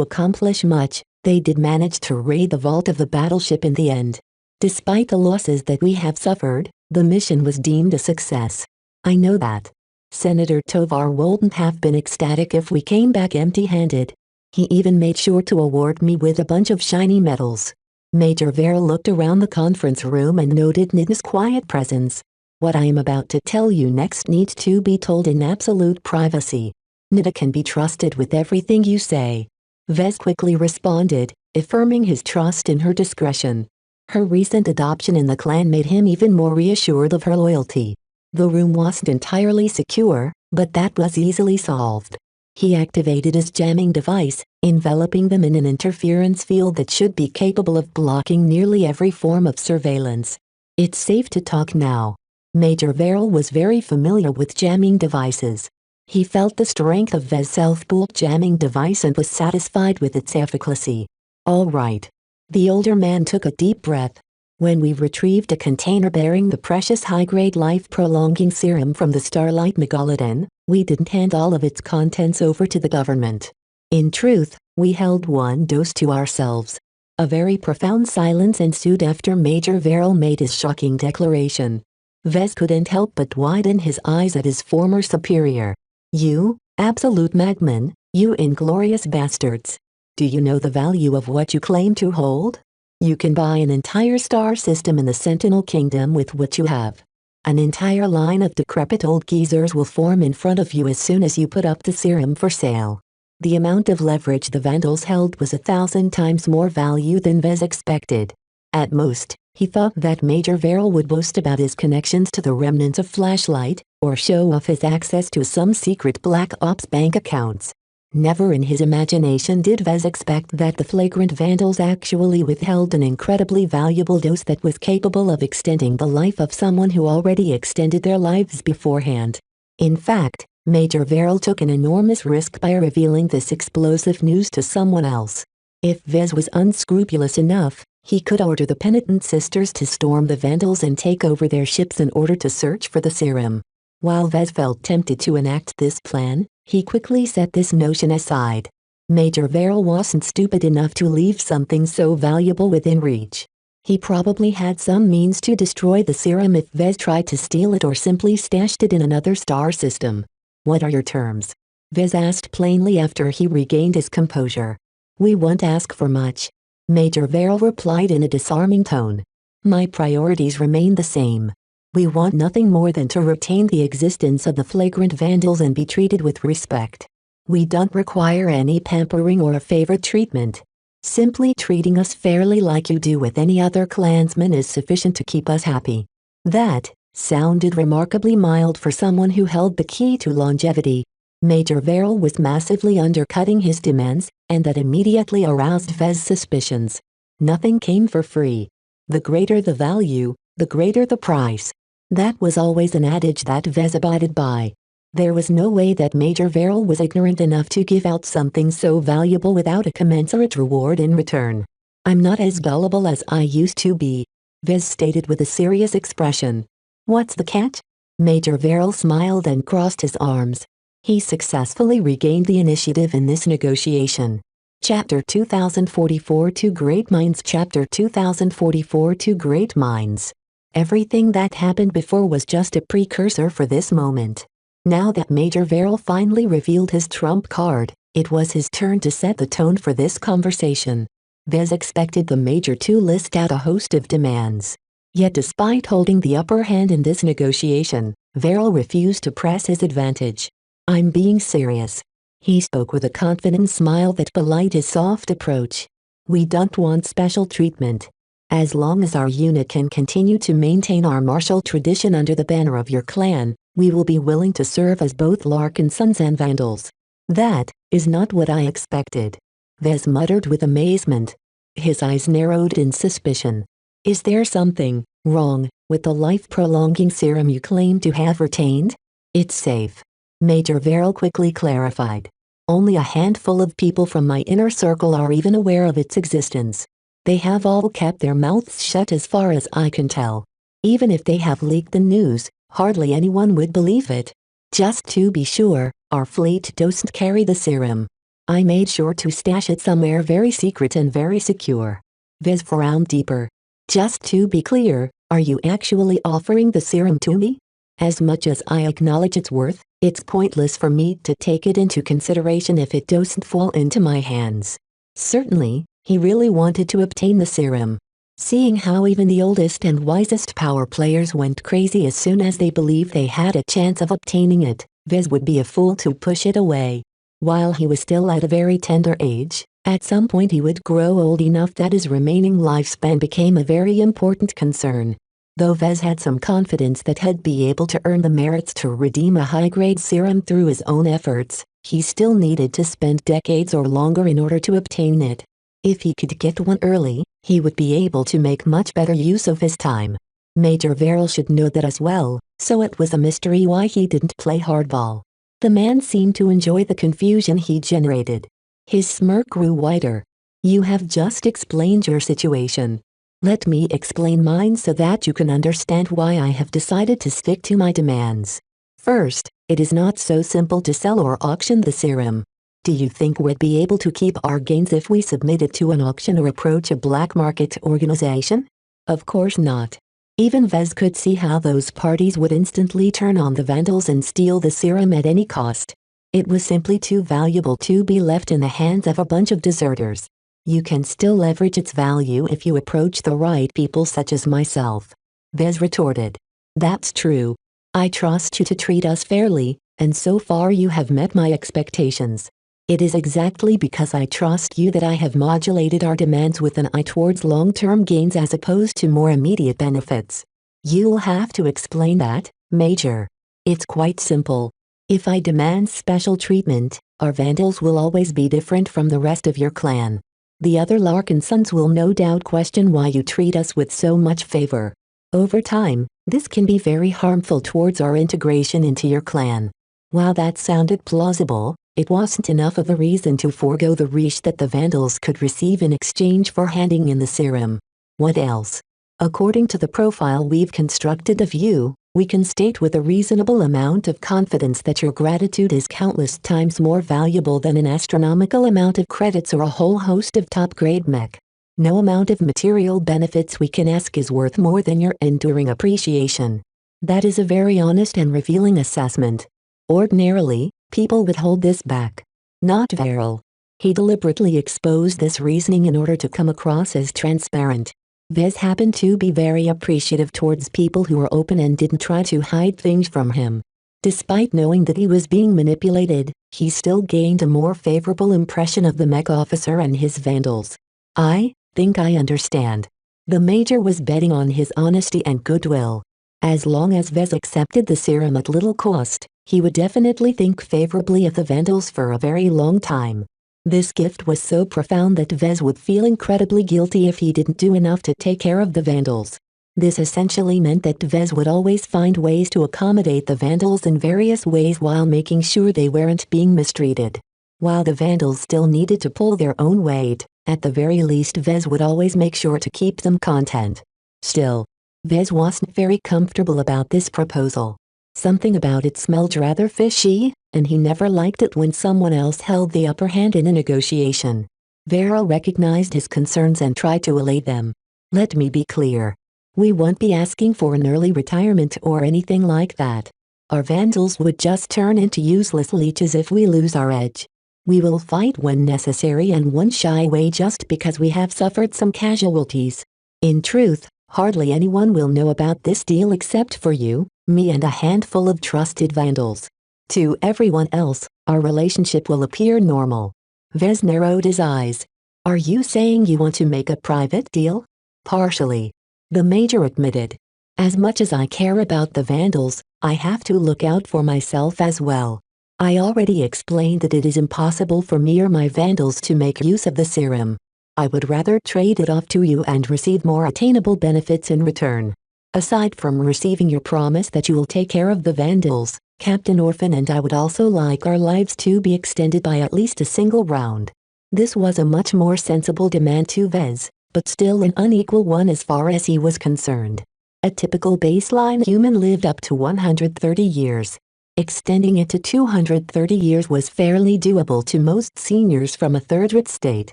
Speaker 2: accomplish much, they did manage to raid the vault of the battleship in the end. Despite the losses that we have suffered, the mission was deemed a success. I know that. Senator Tovar wouldn't have been ecstatic if we came back empty-handed. He even made sure to award me with a bunch of shiny medals. Major Verrill looked around the conference room and noted Nida's quiet presence. What I am about to tell you next needs to be told in absolute privacy. Nida can be trusted with everything you say. Vez quickly responded, affirming his trust in her discretion. Her recent adoption in the clan made him even more reassured of her loyalty. The room wasn't entirely secure, but that was easily solved. He activated his jamming device, enveloping them in an interference field that should be capable of blocking nearly every form of surveillance. It's safe to talk now. Major Verrill was very familiar with jamming devices. He felt the strength of Vez's self-built jamming device and was satisfied with its efficacy. All right. The older man took a deep breath. When we retrieved a container bearing the precious high-grade life-prolonging serum from the Starlight Megalodon, we didn't hand all of its contents over to the government. In truth, we held one dose to ourselves. A very profound silence ensued after Major Verrill made his shocking declaration. Vez couldn't help but widen his eyes at his former superior. You, absolute madmen, you inglorious bastards. Do you know the value of what you claim to hold? You can buy an entire star system in the Sentinel Kingdom with what you have. An entire line of decrepit old geezers will form in front of you as soon as you put up the serum for sale. The amount of leverage the Vandals held was 1,000 times more value than Vez expected. At most, he thought that Major Verrill would boast about his connections to the remnants of Flashlight, or show off his access to some secret Black Ops bank accounts. Never in his imagination did Vez expect that the flagrant Vandals actually withheld an incredibly valuable dose that was capable of extending the life of someone who already extended their lives beforehand. In fact, Major Verrill took an enormous risk by revealing this explosive news to someone else. If Vez was unscrupulous enough, he could order the Penitent Sisters to storm the Vandals and take over their ships in order to search for the serum. While Vez felt tempted to enact this plan, he quickly set this notion aside. Major Verrill wasn't stupid enough to leave something so valuable within reach. He probably had some means to destroy the serum if Vez tried to steal it or simply stashed it in another star system. What are your terms? Vez asked plainly after he regained his composure. We won't ask for much. Major Verrill replied in a disarming tone. My priorities remain the same. We want nothing more than to retain the existence of the flagrant Vandals and be treated with respect. We don't require any pampering or a favored treatment. Simply treating us fairly like you do with any other clansman is sufficient to keep us happy. That sounded remarkably mild for someone who held the key to longevity. Major Verrill was massively undercutting his demands, and that immediately aroused Vez's suspicions. Nothing came for free. The greater the value, the greater the price. That was always an adage that Vez abided by. There was no way that Major Verrill was ignorant enough to give out something so valuable without a commensurate reward in return. I'm not as gullible as I used to be, Vez stated with a serious expression. What's the catch? Major Verrill smiled and crossed his arms. He successfully regained the initiative in this negotiation. Chapter 2044 Two Great Minds Chapter 2044 Two Great Minds. Everything that happened before was just a precursor for this moment. Now that Major Verrill finally revealed his trump card, it was his turn to set the tone for this conversation. Vez expected the Major to list out a host of demands. Yet despite holding the upper hand in this negotiation, Verrill refused to press his advantage. I'm being serious. He spoke with a confident smile that belied his soft approach. We don't want special treatment. As long as our unit can continue to maintain our martial tradition under the banner of your clan, we will be willing to serve as both Larkin sons and Vandals. That is not what I expected. Vez muttered with amazement. His eyes narrowed in suspicion. Is there something wrong with the life-prolonging serum you claim to have retained? It's safe. Major Verrill quickly clarified. Only a handful of people from my inner circle are even aware of its existence. They have all kept their mouths shut as far as I can tell. Even if they have leaked the news, hardly anyone would believe it. Just to be sure, our fleet doesn't carry the serum. I made sure to stash it somewhere very secret and very secure. Vez frowned deeper. Just to be clear, are you actually offering the serum to me? As much as I acknowledge its worth, it's pointless for me to take it into consideration if it doesn't fall into my hands. Certainly, he really wanted to obtain the serum. Seeing how even the oldest and wisest power players went crazy as soon as they believed they had a chance of obtaining it, Vez would be a fool to push it away. While he was still at a very tender age, At some point he would grow old enough that his remaining lifespan became a very important concern. Though Vez had some confidence that he'd be able to earn the merits to redeem a high-grade serum through his own efforts, he still needed to spend decades or longer in order to obtain it. If he could get one early, he would be able to make much better use of his time. Major Verrill should know that as well, so it was a mystery why he didn't play hardball. The man seemed to enjoy the confusion he generated. His smirk grew wider. "You have just explained your situation. Let me explain mine so that you can understand why I have decided to stick to my demands. First, it is not so simple to sell or auction the serum. Do you think we'd be able to keep our gains if we submit it to an auction or approach a black market organization? Of course not. Even Vez could see how those parties would instantly turn on the vandals and steal the serum at any cost. It was simply too valuable to be left in the hands of a bunch of deserters. You can still leverage its value if you approach the right people such as myself." Vez retorted. "That's true. I trust you to treat us fairly, and so far you have met my expectations. It is exactly because I trust you that I have modulated our demands with an eye towards long-term gains as opposed to more immediate benefits." "You'll have to explain that, Major." "It's quite simple. If I demand special treatment, our vandals will always be different from the rest of your clan. The other Larkinsons will no doubt question why you treat us with so much favor. Over time, this can be very harmful towards our integration into your clan." While that sounded plausible, it wasn't enough of a reason to forego the reach that the vandals could receive in exchange for handing in the serum. What else? "According to the profile we've constructed of you, we can state with a reasonable amount of confidence that your gratitude is countless times more valuable than an astronomical amount of credits or a whole host of top-grade mech. No amount of material benefits we can ask is worth more than your enduring appreciation." That is a very honest and revealing assessment. Ordinarily, people would hold this back. Not Verrill. He deliberately exposed this reasoning in order to come across as transparent. Vez happened to be very appreciative towards people who were open and didn't try to hide things from him. Despite knowing that he was being manipulated, he still gained a more favorable impression of the mech officer and his vandals. "I think I understand." The Major was betting on his honesty and goodwill. As long as Vez accepted the serum at little cost, he would definitely think favorably of the vandals for a very long time. This gift was so profound that Vez would feel incredibly guilty if he didn't do enough to take care of the vandals. This essentially meant that Vez would always find ways to accommodate the vandals in various ways while making sure they weren't being mistreated. While the vandals still needed to pull their own weight, at the very least Vez would always make sure to keep them content. Still, Vez wasn't very comfortable about this proposal. Something about it smelled rather fishy, and he never liked it when someone else held the upper hand in a negotiation. Verrill recognized his concerns and tried to allay them. "Let me be clear. We won't be asking for an early retirement or anything like that. Our vandals would just turn into useless leeches if we lose our edge. We will fight when necessary and won't shy away just because we have suffered some casualties. In truth, hardly anyone will know about this deal except for you, me and a handful of trusted vandals. To everyone else, our relationship will appear normal." Vez narrowed his eyes. "Are you saying you want to make a private deal?" "Partially," the Major admitted. "As much as I care about the vandals, I have to look out for myself as well. I already explained that it is impossible for me or my vandals to make use of the serum. I would rather trade it off to you and receive more attainable benefits in return. Aside from receiving your promise that you will take care of the vandals, Captain Orphan and I would also like our lives to be extended by at least a single round." This was a much more sensible demand to Vez, but still an unequal one as far as he was concerned. A typical baseline human lived up to 130 years. Extending it to 230 years was fairly doable to most seniors from a third-rate state.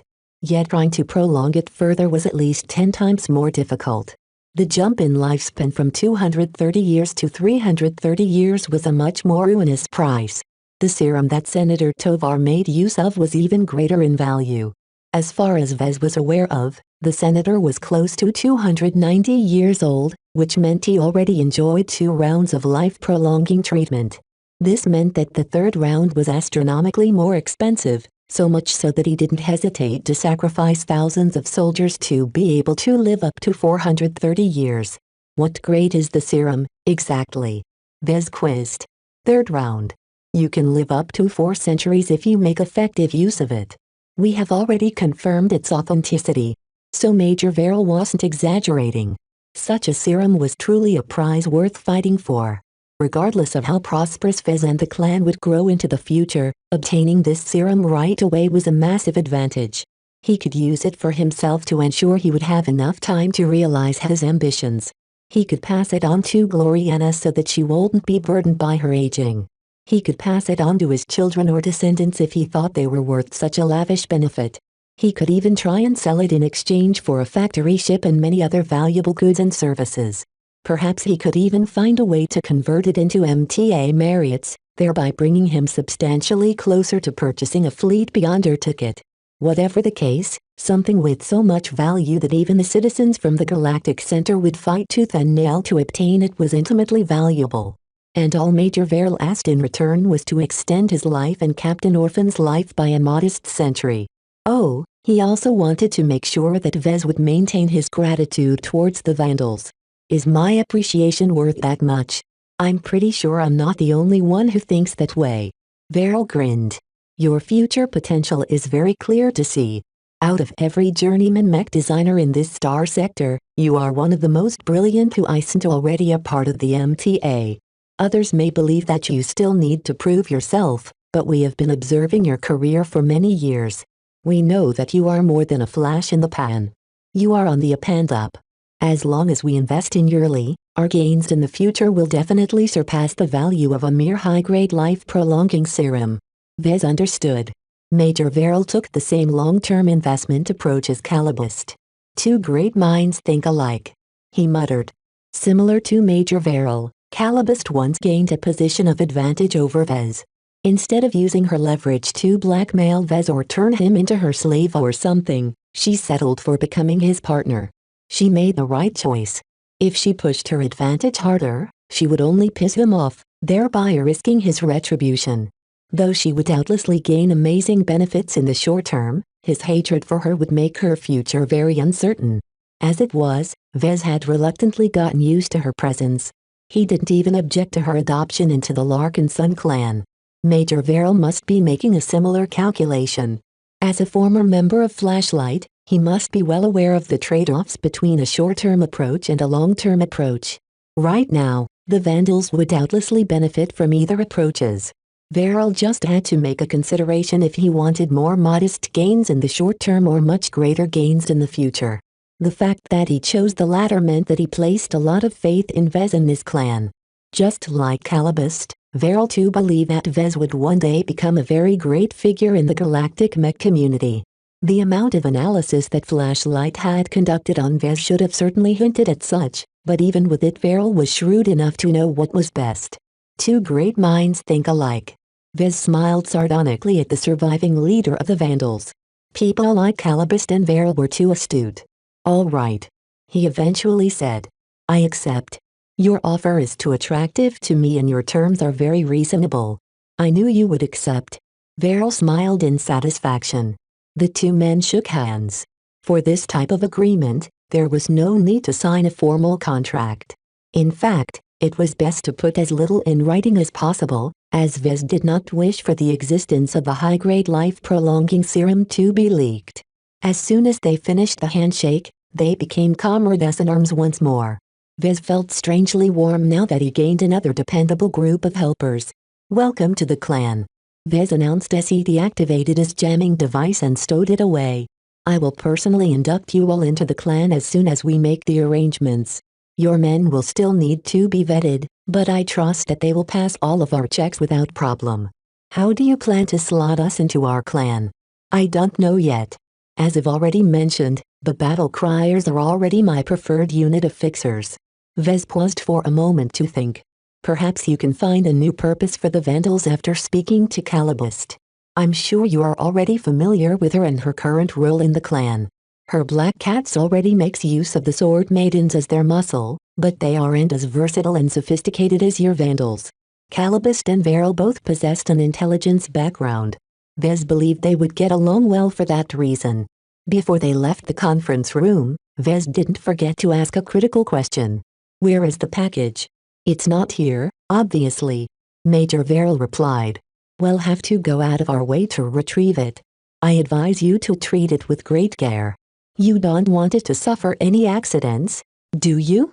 Speaker 2: Yet trying to prolong it further was at least 10 times more difficult. The jump in lifespan from 230 years to 330 years was a much more ruinous price. The serum that Senator Tovar made use of was even greater in value. As far as Vez was aware of, the senator was close to 290 years old, which meant he already enjoyed 2 rounds of life-prolonging treatment. This meant that the third round was astronomically more expensive, so much so that he didn't hesitate to sacrifice thousands of soldiers to be able to live up to 430 years. What grade is the serum, exactly? Vez quizzed. Third round. You can live up to 4 centuries if you make effective use of it. We have already confirmed its authenticity. So Major Verrill wasn't exaggerating. Such a serum was truly a prize worth fighting for. Regardless of how prosperous Vez and the clan would grow into the future, obtaining this serum right away was a massive advantage. He could use it for himself to ensure he would have enough time to realize his ambitions. He could pass it on to Gloriana so that she wouldn't be burdened by her aging. He could pass it on to his children or descendants if he thought they were worth such a lavish benefit. He could even try and sell it in exchange for a factory ship and many other valuable goods and services. Perhaps he could even find a way to convert it into MTA Marriott's, thereby bringing him substantially closer to purchasing a fleet beyond her ticket. Whatever the case, something with so much value that even the citizens from the Galactic Center would fight tooth and nail to obtain it was intimately valuable. And all Major Verrill asked in return was to extend his life and Captain Orphan's life by a modest century. Oh, he also wanted to make sure that Vez would maintain his gratitude towards the Vandals. Is my appreciation worth that much? I'm pretty sure I'm not the only one who thinks that way. Verrill grinned. Your future potential is very clear to see. Out of every journeyman mech designer in this star sector, you are one of the most brilliant who isn't already a part of the MTA. Others may believe that you still need to prove yourself, but we have been observing your career for many years. We know that you are more than a flash in the pan. You are on the up and up. As long as we invest in you early, our gains in the future will definitely surpass the value of a mere high-grade life-prolonging serum. Vez understood. Major Verrill took the same long-term investment approach as Calibust. Two great minds think alike. He muttered. Similar to Major Verrill, Calibust once gained a position of advantage over Vez. Instead of using her leverage to blackmail Vez or turn him into her slave or something, she settled for becoming his partner. She made the right choice. If she pushed her advantage harder, she would only piss him off, thereby risking his retribution. Though she would doubtlessly gain amazing benefits in the short term, his hatred for her would make her future very uncertain. As it was, Vez had reluctantly gotten used to her presence. He didn't even object to her adoption into the Larkin Sun clan. Major Verrill must be making a similar calculation. As a former member of Flashlight, he must be well aware of the trade-offs between a short-term approach and a long-term approach. Right now, the Vandals would doubtlessly benefit from either approaches. Verrill just had to make a consideration if he wanted more modest gains in the short term or much greater gains in the future. The fact that he chose the latter meant that he placed a lot of faith in Vez and his clan. Just like Calibust, Verrill too believed that Vez would one day become a very great figure in the galactic mech community. The amount of analysis that Flashlight had conducted on Vez should have certainly hinted at such, but even with it Verrill was shrewd enough to know what was best. Two great minds think alike. Vez smiled sardonically at the surviving leader of the Vandals. People like Calibust and Verrill were too astute. All right. He eventually said. I accept. Your offer is too attractive to me and your terms are very reasonable. I knew you would accept. Verrill smiled in satisfaction. The two men shook hands. For this type of agreement, there was no need to sign a formal contract. In fact, it was best to put as little in writing as possible, as Vez did not wish for the existence of the high-grade life-prolonging serum to be leaked. As soon as they finished the handshake, they became comrades in arms once more. Vez felt strangely warm now that he gained another dependable group of helpers. Welcome to the clan. Vez announced as he deactivated his jamming device and stowed it away. I will personally induct you all into the clan as soon as we make the arrangements. Your men will still need to be vetted, but I trust that they will pass all of our checks without problem. How do you plan to slot us into our clan? I don't know yet. As I've already mentioned, the battle criers are already my preferred unit of fixers. Vez paused for a moment to think. Perhaps you can find a new purpose for the Vandals after speaking to Calibust. I'm sure you are already familiar with her and her current role in the clan. Her Black Cats already makes use of the Sword Maidens as their muscle, but they aren't as versatile and sophisticated as your Vandals. Calibust and Verrill both possessed an intelligence background. Vez believed they would get along well for that reason. Before they left the conference room, Vez didn't forget to ask a critical question. "Where is the package?" "It's not here, obviously," Major Verrill replied. "We'll have to go out of our way to retrieve it. I advise you to treat it with great care. You don't want it to suffer any accidents, do you?"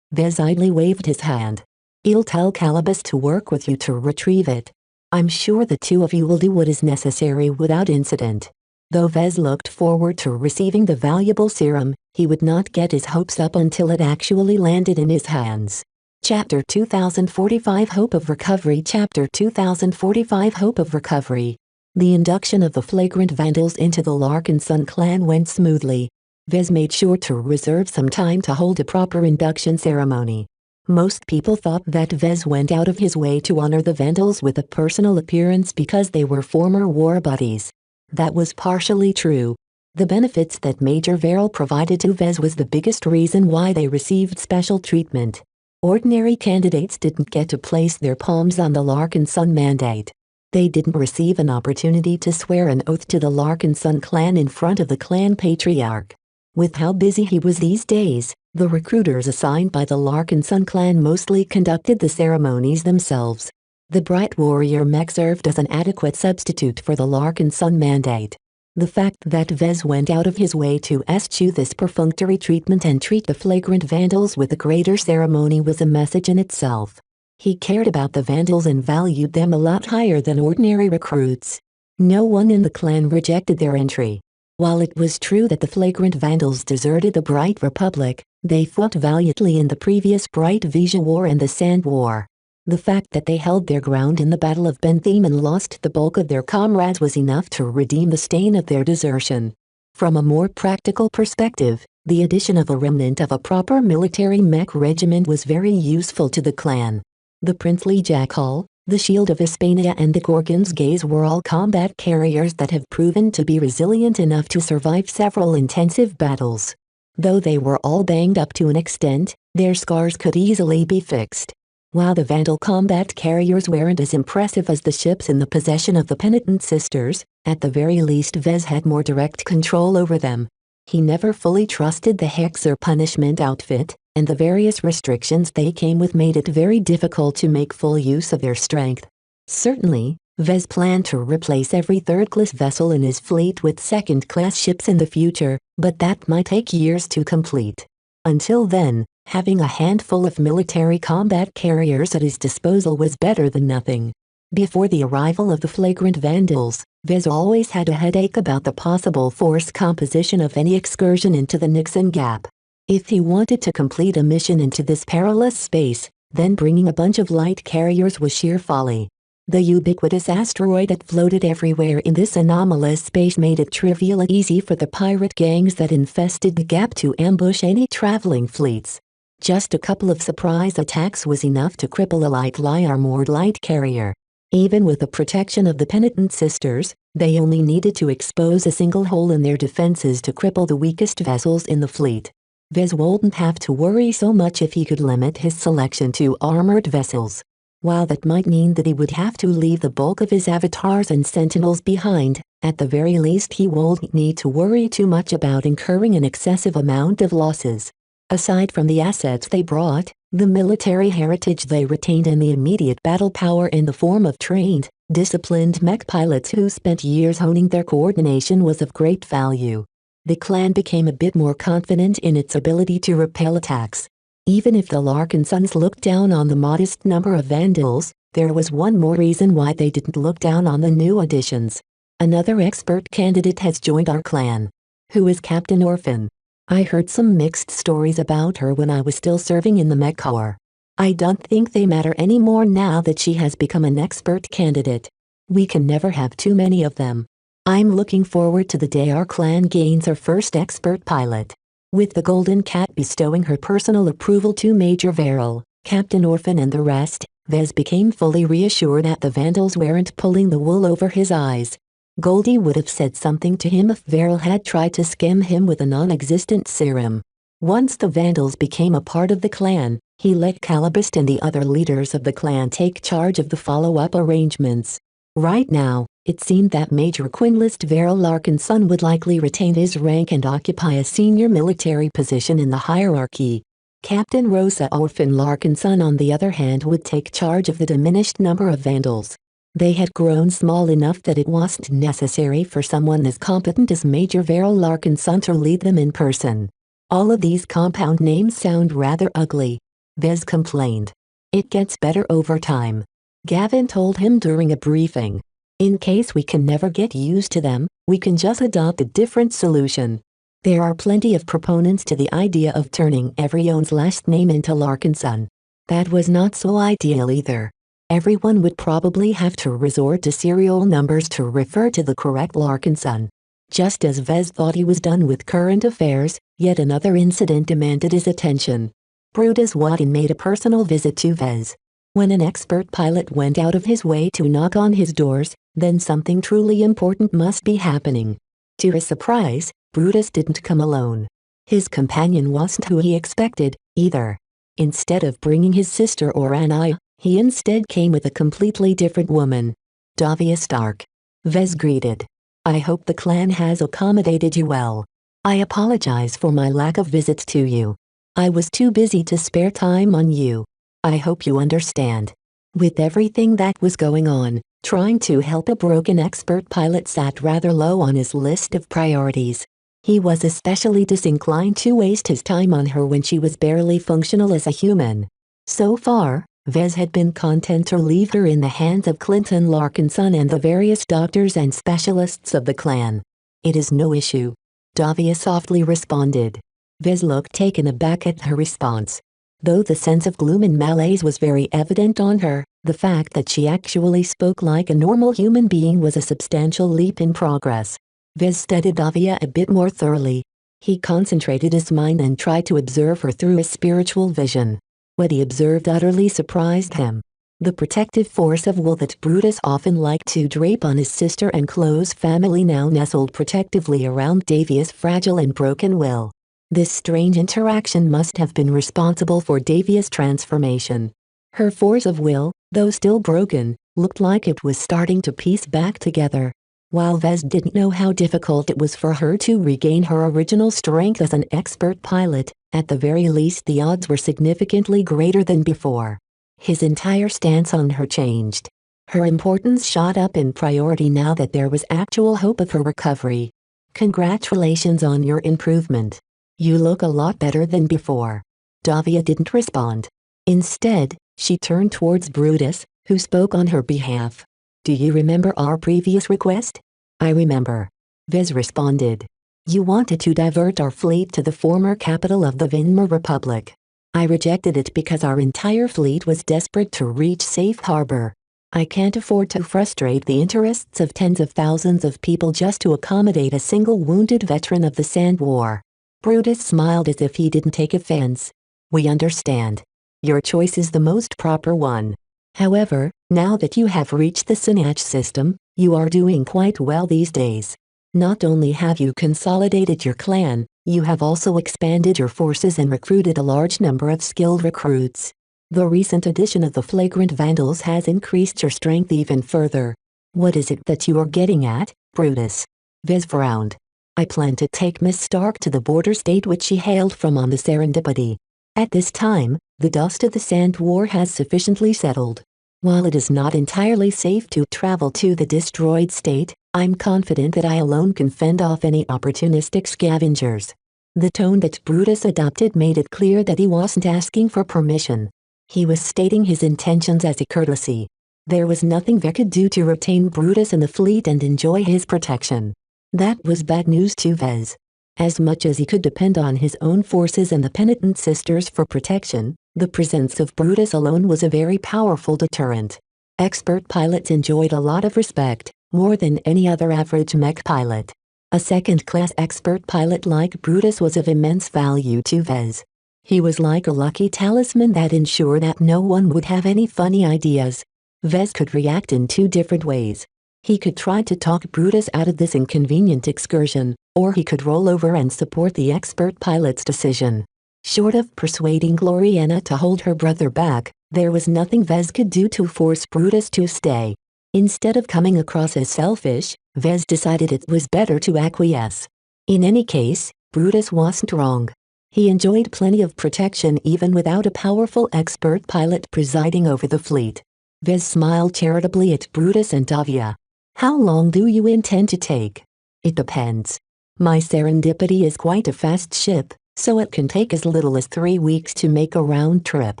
Speaker 2: Vez idly waved his hand. "I'll tell Calibus to work with you to retrieve it. I'm sure the two of you will do what is necessary without incident." Though Vez looked forward to receiving the valuable serum, he would not get his hopes up until it actually landed in his hands. Chapter 2045 Hope of Recovery Chapter 2045 Hope of Recovery. The induction of the flagrant vandals into the Larkin Sun clan went smoothly. Vez made sure to reserve some time to hold a proper induction ceremony. Most people thought that Vez went out of his way to honor the vandals with a personal appearance because they were former war buddies. That was partially true. The benefits that Major Verrill provided to Vez was the biggest reason why they received special treatment. Ordinary candidates didn't get to place their palms on the Larkin Sun mandate. They didn't receive an opportunity to swear an oath to the Larkin Sun clan in front of the clan patriarch. With how busy he was these days, the recruiters assigned by the Larkin Sun clan mostly conducted the ceremonies themselves. The Bright Warrior Mech served as an adequate substitute for the Larkin Sun mandate. The fact that Vez went out of his way to eschew this perfunctory treatment and treat the flagrant vandals with a greater ceremony was a message in itself. He cared about the vandals and valued them a lot higher than ordinary recruits. No one in the clan rejected their entry. While it was true that the flagrant vandals deserted the Bright Republic, they fought valiantly in the previous Bright Vision War and the Sand War. The fact that they held their ground in the Battle of Bentham and lost the bulk of their comrades was enough to redeem the stain of their desertion. From a more practical perspective, the addition of a remnant of a proper military mech regiment was very useful to the clan. The princely Jackal, the Shield of Hispania and the Gorgon's Gaze were all combat carriers that have proven to be resilient enough to survive several intensive battles. Though they were all banged up to an extent, their scars could easily be fixed. While the Vandal combat carriers weren't as impressive as the ships in the possession of the Penitent Sisters, at the very least Vez had more direct control over them. He never fully trusted the Hexer punishment outfit, and the various restrictions they came with made it very difficult to make full use of their strength. Certainly, Vez planned to replace every third-class vessel in his fleet with second-class ships in the future, but that might take years to complete. Until then, having a handful of military combat carriers at his disposal was better than nothing. Before the arrival of the flagrant vandals, Vez always had a headache about the possible force composition of any excursion into the Nixon Gap. If he wanted to complete a mission into this perilous space, then bringing a bunch of light carriers was sheer folly. The ubiquitous asteroid that floated everywhere in this anomalous space made it trivially easy for the pirate gangs that infested the Gap to ambush any traveling fleets. Just a couple of surprise attacks was enough to cripple a lightly armored light carrier. Even with the protection of the Penitent Sisters, they only needed to expose a single hole in their defenses to cripple the weakest vessels in the fleet. Vez wouldn't have to worry so much if he could limit his selection to armored vessels. While that might mean that he would have to leave the bulk of his avatars and sentinels behind, at the very least he wouldn't need to worry too much about incurring an excessive amount of losses. Aside from the assets they brought, the military heritage they retained and the immediate battle power in the form of trained, disciplined mech pilots who spent years honing their coordination was of great value. The clan became a bit more confident in its ability to repel attacks. Even if the Larkin Sons looked down on the modest number of vandals, there was one more reason why they didn't look down on the new additions. Another expert candidate has joined our clan. Who is Captain Orphan? I heard some mixed stories about her when I was still serving in the Mech Corps. I don't think they matter anymore now that she has become an expert candidate. We can never have too many of them. I'm looking forward to the day our clan gains our first expert pilot. With the Golden Cat bestowing her personal approval to Major Verrill, Captain Orphan and the rest, Vez became fully reassured that the vandals weren't pulling the wool over his eyes. Goldie would have said something to him if Verrill had tried to scam him with a non-existent serum. Once the vandals became a part of the clan, he let Calibust and the other leaders of the clan take charge of the follow-up arrangements. Right now, It seemed that Major Quinlist Verrill Larkinson would likely retain his rank and occupy a senior military position in the hierarchy. Captain Rosa Orphan Larkinson, on the other hand, would take charge of the diminished number of vandals. They had grown small enough that it wasn't necessary for someone as competent as Major Verrill Larkinson to lead them in person. All of these compound names sound rather ugly, Vez complained. It gets better over time, Gavin told him during a briefing. In case we can never get used to them, we can just adopt a different solution. There are plenty of proponents to the idea of turning everyone's last name into Larkinson. That was not so ideal either. Everyone would probably have to resort to serial numbers to refer to the correct Larkinson. Just as Vez thought he was done with current affairs, yet another incident demanded his attention. Brutus Wadden made a personal visit to Vez. When an expert pilot went out of his way to knock on his doors, then something truly important must be happening. To his surprise, Brutus didn't come alone. His companion wasn't who he expected, either. Instead of bringing his sister or Anaya, he instead came with a completely different woman. Davia Stark. Vez greeted. I hope the clan has accommodated you well. I apologize for my lack of visits to you. I was too busy to spare time on you. I hope you understand. With everything that was going on, trying to help a broken expert pilot sat rather low on his list of priorities. He was especially disinclined to waste his time on her when she was barely functional as a human. So far, Vez had been content to leave her in the hands of Clinton Larkinson and the various doctors and specialists of the clan. It is no issue, Davia softly responded. Vez looked taken aback at her response. Though the sense of gloom and malaise was very evident on her, the fact that she actually spoke like a normal human being was a substantial leap in progress. Vez studied Davia a bit more thoroughly. He concentrated his mind and tried to observe her through a spiritual vision. What he observed utterly surprised him. The protective force of will that Brutus often liked to drape on his sister and close family now nestled protectively around Davia's fragile and broken will. This strange interaction must have been responsible for Davia's transformation. Her force of will, though still broken, looked like it was starting to piece back together. While Vez didn't know how difficult it was for her to regain her original strength as an expert pilot, at the very least the odds were significantly greater than before. His entire stance on her changed. Her importance shot up in priority now that there was actual hope of her recovery. Congratulations on your improvement. You look a lot better than before. Davia didn't respond. Instead, she turned towards Brutus, who spoke on her behalf. Do you remember our previous request? I remember. Vez responded. You wanted to divert our fleet to the former capital of the Vinmer Republic. I rejected it because our entire fleet was desperate to reach safe harbor. I can't afford to frustrate the interests of tens of thousands of people just to accommodate a single wounded veteran of the Sand War. Brutus smiled as if he didn't take offense. We understand. Your choice is the most proper one. However, now that you have reached the Sinach system, you are doing quite well these days. Not only have you consolidated your clan, you have also expanded your forces and recruited a large number of skilled recruits. The recent addition of the flagrant vandals has increased your strength even further. What is it that you are getting at, Brutus? Vez frowned. I plan to take Miss Stark to the border state which she hailed from on the Serendipity. At this time, the dust of the Sand War has sufficiently settled. While it is not entirely safe to travel to the destroyed state, I'm confident that I alone can fend off any opportunistic scavengers. The tone that Brutus adopted made it clear that he wasn't asking for permission. He was stating his intentions as a courtesy. There was nothing Vez could do to retain Brutus in the fleet and enjoy his protection. That was bad news to Vez. As much as he could depend on his own forces and the penitent sisters for protection, the presence of Brutus alone was a very powerful deterrent. Expert pilots enjoyed a lot of respect, more than any other average mech pilot. A second-class expert pilot like Brutus was of immense value to Vez. He was like a lucky talisman that ensured that no one would have any funny ideas. Vez could react in two different ways. He could try to talk Brutus out of this inconvenient excursion, or he could roll over and support the expert pilot's decision. Short of persuading Gloriana to hold her brother back, there was nothing Vez could do to force Brutus to stay. Instead of coming across as selfish, Vez decided it was better to acquiesce. In any case, Brutus wasn't wrong. He enjoyed plenty of protection even without a powerful expert pilot presiding over the fleet. Vez smiled charitably at Brutus and Davia. "How long do you intend to take?" "It depends. My Serendipity is quite a fast ship, so it can take as little as 3 weeks to make a round trip.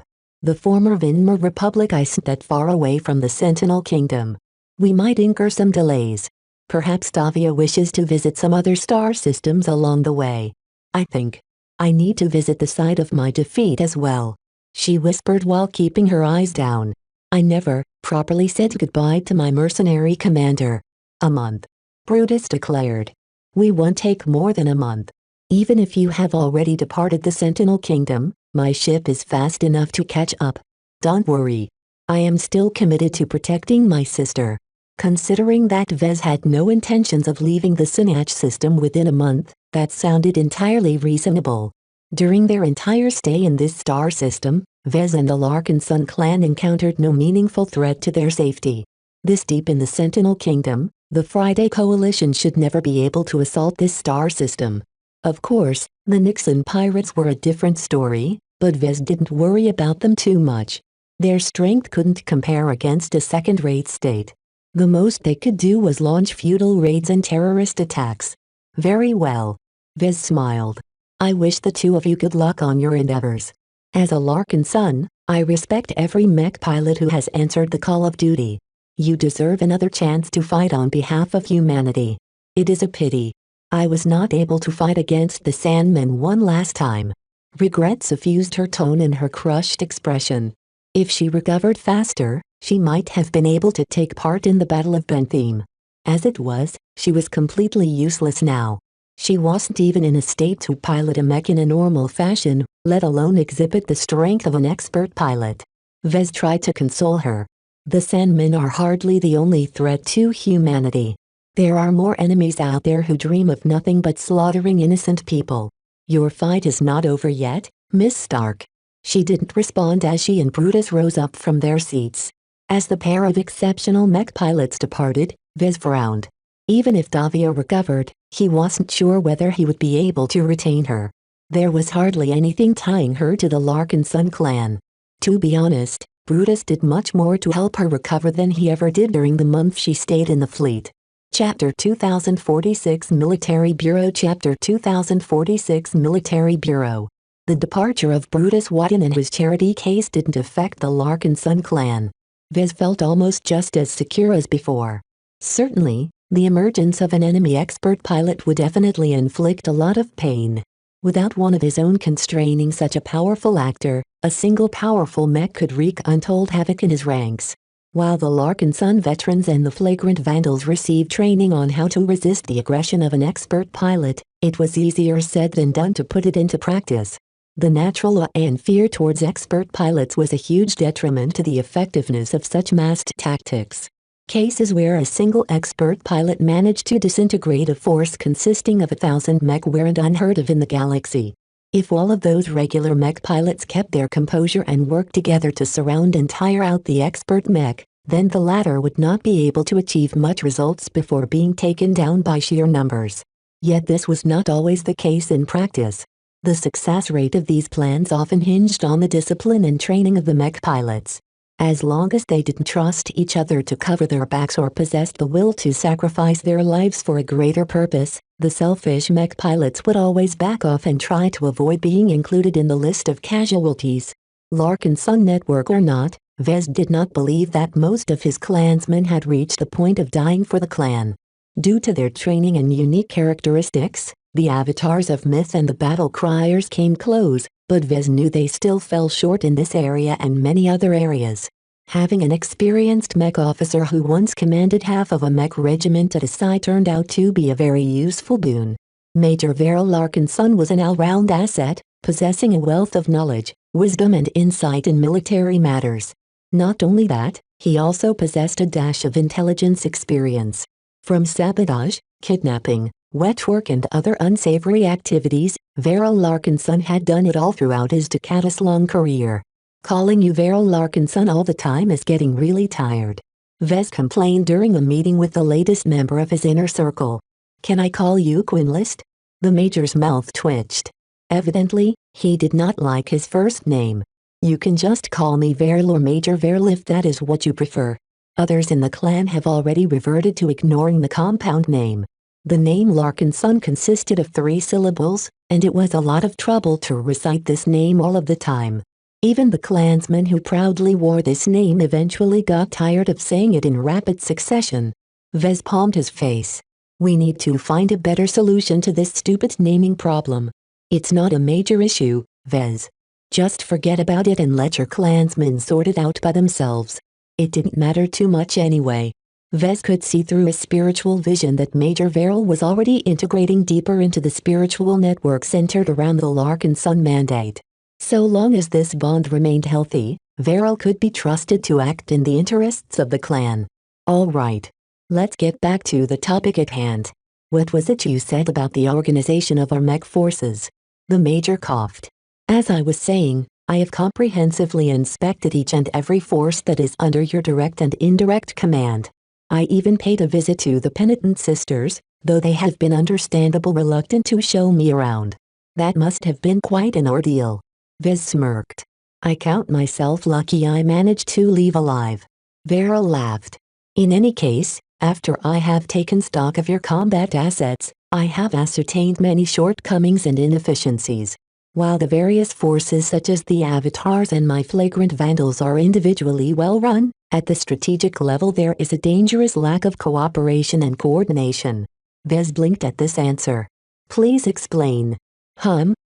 Speaker 2: The former Vinmer Republic isn't that far away from the Sentinel Kingdom. We might incur some delays. Perhaps Davia wishes to visit some other star systems along the way. I think I need to visit the site of my defeat as well," she whispered while keeping her eyes down. "I never properly said goodbye to my mercenary commander." "A month," Brutus declared. "We won't take more than a month. Even if you have already departed the Sentinel Kingdom, my ship is fast enough to catch up. Don't worry. I am still committed to protecting my sister." Considering that Vez had no intentions of leaving the Synach system within a month, that sounded entirely reasonable. During their entire stay in this star system, Vez and the Larkin Sun clan encountered no meaningful threat to their safety. This deep in the Sentinel Kingdom, the Friday Coalition should never be able to assault this star system. Of course, the Nixon pirates were a different story, but Vez didn't worry about them too much. Their strength couldn't compare against a second-rate state. The most they could do was launch feudal raids and terrorist attacks. "Very well." Vez smiled. "I wish the two of you good luck on your endeavors. As a Larkin Sun, I respect every mech pilot who has answered the call of duty. You deserve another chance to fight on behalf of humanity. It is a pity I was not able to fight against the Sandmen one last time." Regret suffused her tone and her crushed expression. If she recovered faster, she might have been able to take part in the Battle of Bentham. As it was, she was completely useless now. She wasn't even in a state to pilot a mech in a normal fashion, let alone exhibit the strength of an expert pilot. Vez tried to console her. "The Sandmen are hardly the only threat to humanity. There are more enemies out there who dream of nothing but slaughtering innocent people. Your fight is not over yet, Miss Stark." She didn't respond as she and Brutus rose up from their seats. As the pair of exceptional mech pilots departed, Vez frowned. Even if Davia recovered, he wasn't sure whether he would be able to retain her. There was hardly anything tying her to the Larkin Sun clan. To be honest, Brutus did much more to help her recover than he ever did during the month she stayed in the fleet. Chapter 2046 Military Bureau Chapter 2046 Military Bureau. The departure of Brutus Watton and his charity case didn't affect the Larkin Sun clan. Vez felt almost just as secure as before. Certainly, the emergence of an enemy expert pilot would definitely inflict a lot of pain. Without one of his own constraining such a powerful actor, a single powerful mech could wreak untold havoc in his ranks. While the Larkin Sun veterans and the flagrant vandals received training on how to resist the aggression of an expert pilot, it was easier said than done to put it into practice. The natural awe and fear towards expert pilots was a huge detriment to the effectiveness of such massed tactics. Cases where a single expert pilot managed to disintegrate a force consisting of 1,000 mech weren't unheard of in the galaxy. If all of those regular mech pilots kept their composure and worked together to surround and tire out the expert mech, then the latter would not be able to achieve much results before being taken down by sheer numbers. Yet this was not always the case in practice. The success rate of these plans often hinged on the discipline and training of the mech pilots. As long as they didn't trust each other to cover their backs or possessed the will to sacrifice their lives for a greater purpose, the selfish mech pilots would always back off and try to avoid being included in the list of casualties. Larkin Sun network or not, Vez did not believe that most of his clansmen had reached the point of dying for the clan. Due to their training and unique characteristics, the avatars of myth and the battle criers came close, but Vez knew they still fell short in this area and many other areas. Having an experienced mech officer who once commanded half of a mech regiment at his side turned out to be a very useful boon. Major Veril Larkin Sun was an all-round asset, possessing a wealth of knowledge, wisdom and insight in military matters. Not only that, he also possessed a dash of intelligence experience. From sabotage, kidnapping, wet work and other unsavory activities, Veril Larkin Sun had done it all throughout his decades-long career. Calling you Veril Larkin Sun all the time is getting really tired. Vez complained during a meeting with the latest member of his inner circle. "Can I call you Quinlist?" The Major's mouth twitched. Evidently, he did not like his first name. "You can just call me Verl or Major Verl if that is what you prefer." Others in the clan have already reverted to ignoring the compound name. The name Larkinson consisted of 3 syllables, and it was a lot of trouble to recite this name all of the time. Even the clansmen who proudly wore this name eventually got tired of saying it in rapid succession. Vez palmed his face. "We need to find a better solution to this stupid naming problem. It's not a major issue, Vez. Just forget about it and let your clansmen sort it out by themselves. It didn't matter too much anyway." Vez could see through a spiritual vision that Major Verl was already integrating deeper into the spiritual network centered around the Larkinson mandate. So long as this bond remained healthy, Verl could be trusted to act in the interests of the clan. "All right. Let's get back to the topic at hand. What was it you said about the organization of our mech forces?" The Major coughed. "As I was saying, I have comprehensively inspected each and every force that is under your direct and indirect command. I even paid a visit to the Penitent Sisters, though they have been understandable reluctant to show me around. That must have been quite an ordeal." Vez smirked. "I count myself lucky I managed to leave alive." Verl laughed. "In any case, after I have taken stock of your combat assets, I have ascertained many shortcomings and inefficiencies. While the various forces such as the Avatars and my flagrant Vandals are individually well run, at the strategic level there is a dangerous lack of cooperation and coordination." Vez blinked at this answer. "Please explain."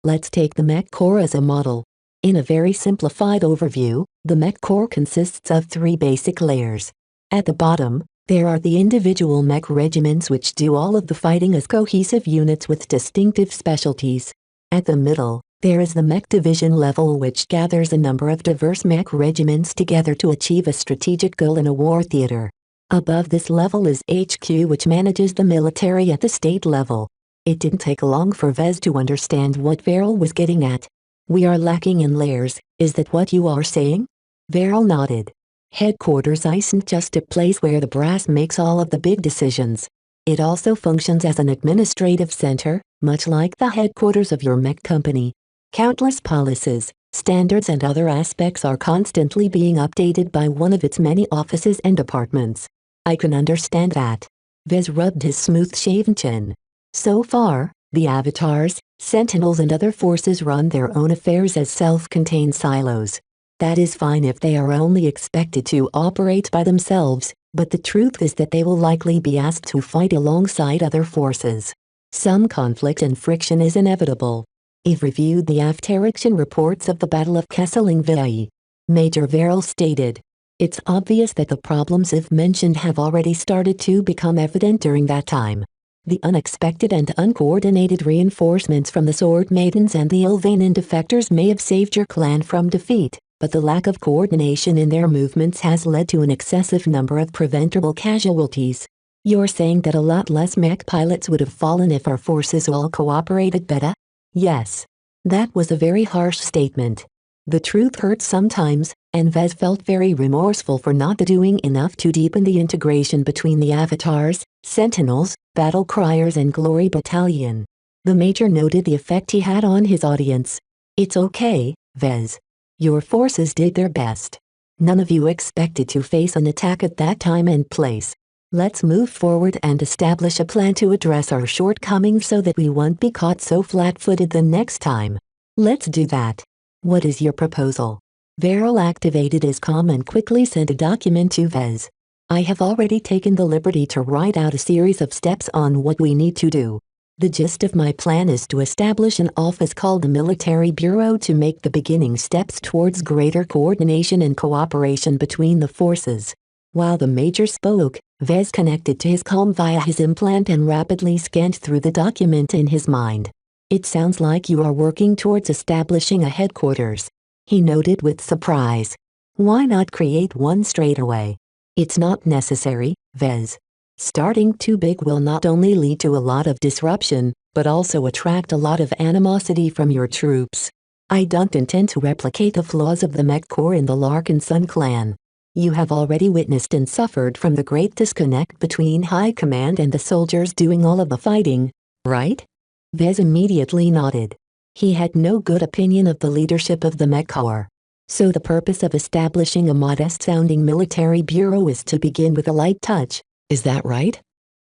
Speaker 2: Let's take the Mech Corps as a model. In a very simplified overview, the Mech Corps consists of 3 basic layers. At the bottom, there are the individual mech regiments which do all of the fighting as cohesive units with distinctive specialties. At the middle, there is the mech division level which gathers a number of diverse mech regiments together to achieve a strategic goal in a war theater. Above this level is HQ, which manages the military at the state level. It didn't take long for Vez to understand what Verl was getting at. "We are lacking in layers, is that what you are saying?" Verl nodded. "Headquarters isn't just a place where the brass makes all of the big decisions. It also functions as an administrative center, much like the headquarters of your mech company. Countless policies, standards and other aspects are constantly being updated by one of its many offices and departments." "I can understand that." Vez rubbed his smooth-shaven chin. "So far, the Avatars, Sentinels and other forces run their own affairs as self-contained silos. That is fine if they are only expected to operate by themselves, but the truth is that they will likely be asked to fight alongside other forces. Some conflict and friction is inevitable. I've reviewed the Afteriction reports of the Battle of Kesselingvei. Major Verl stated. It's obvious that the problems I've mentioned have already started to become evident during that time. The unexpected and uncoordinated reinforcements from the Sword Maidens and the Ilvanan defectors may have saved your clan from defeat, but the lack of coordination in their movements has led to an excessive number of preventable casualties. You're saying that a lot less mech pilots would have fallen if our forces all cooperated better? Yes. That was a very harsh statement. The truth hurts sometimes, and Vez felt very remorseful for not doing enough to deepen the integration between the Avatars, Sentinels, Battle Criers and Glory Battalion. The Major noted the effect he had on his audience. It's okay, Vez. Your forces did their best. None of you expected to face an attack at that time and place. Let's move forward and establish a plan to address our shortcomings so that we won't be caught so flat-footed the next time. Let's do that. What is your proposal? Verl activated his comm and quickly sent a document to Vez. I have already taken the liberty to write out a series of steps on what we need to do. The gist of my plan is to establish an office called the Military Bureau to make the beginning steps towards greater coordination and cooperation between the forces. While the Major spoke, Vez connected to his comm via his implant and rapidly scanned through the document in his mind. It sounds like you are working towards establishing a headquarters. He noted with surprise. Why not create one straight away? It's not necessary, Vez. Starting too big will not only lead to a lot of disruption, but also attract a lot of animosity from your troops. I don't intend to replicate the flaws of the Mech Corps in the Larkinson clan. You have already witnessed and suffered from the great disconnect between High Command and the soldiers doing all of the fighting, right? Vez immediately nodded. He had no good opinion of the leadership of the Mech Corps. So the purpose of establishing a modest-sounding military bureau is to begin with a light touch, is that right?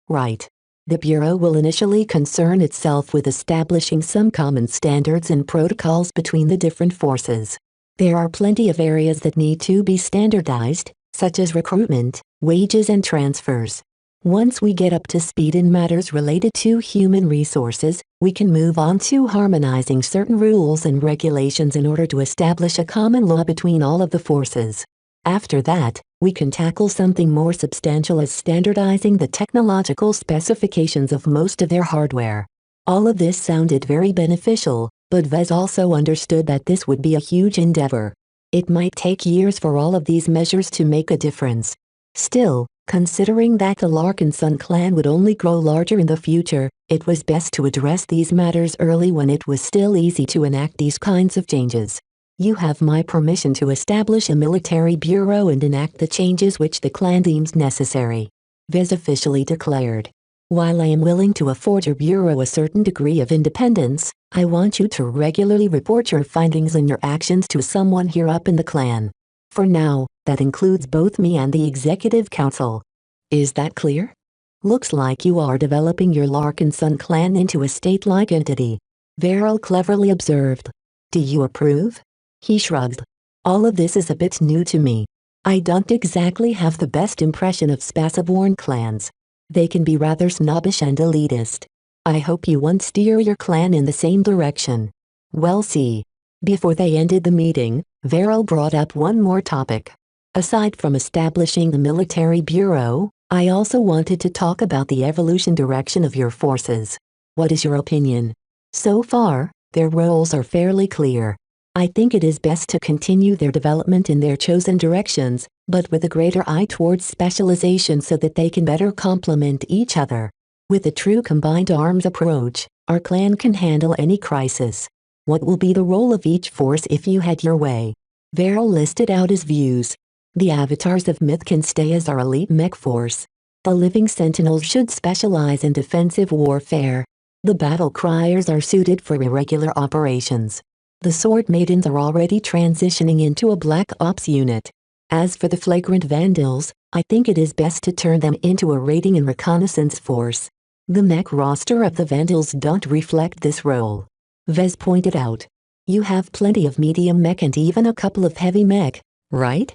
Speaker 2: Right. The bureau will initially concern itself with establishing some common standards and protocols between the different forces. There are plenty of areas that need to be standardized, such as recruitment, wages and transfers. Once we get up to speed in matters related to human resources, we can move on to harmonizing certain rules and regulations in order to establish a common law between all of the forces. After that, we can tackle something more substantial as standardizing the technological specifications of most of their hardware. All of this sounded very beneficial, but Vez also understood that this would be a huge endeavor. It might take years for all of these measures to make a difference. Still, considering that the Larkinson clan would only grow larger in the future, it was best to address these matters early when it was still easy to enact these kinds of changes. You have my permission to establish a military bureau and enact the changes which the clan deems necessary. Vez officially declared. While I am willing to afford your bureau a certain degree of independence, I want you to regularly report your findings and your actions to someone here up in the clan. For now, that includes both me and the Executive Council. Is that clear? Looks like you are developing your Larkinson clan into a state-like entity. Verrill cleverly observed. Do you approve? He shrugged. All of this is a bit new to me. I don't exactly have the best impression of Spaceborn clans. They can be rather snobbish and elitist. I hope you won't steer your clan in the same direction. We'll see. Before they ended the meeting, Verrill brought up one more topic. Aside from establishing the military bureau, I also wanted to talk about the evolution direction of your forces. What is your opinion? So far, their roles are fairly clear. I think it is best to continue their development in their chosen directions, but with a greater eye towards specialization so that they can better complement each other. With a true combined arms approach, our clan can handle any crisis. What will be the role of each force if you had your way? Verrill listed out his views. The avatars of myth can stay as our elite mech force. The living sentinels should specialize in defensive warfare. The battle criers are suited for irregular operations. The sword maidens are already transitioning into a black ops unit. As for the flagrant vandals, I think it is best to turn them into a raiding and reconnaissance force. The mech roster of the vandals don't reflect this role. Vez pointed out. You have plenty of medium mech and even a couple of heavy mech, right?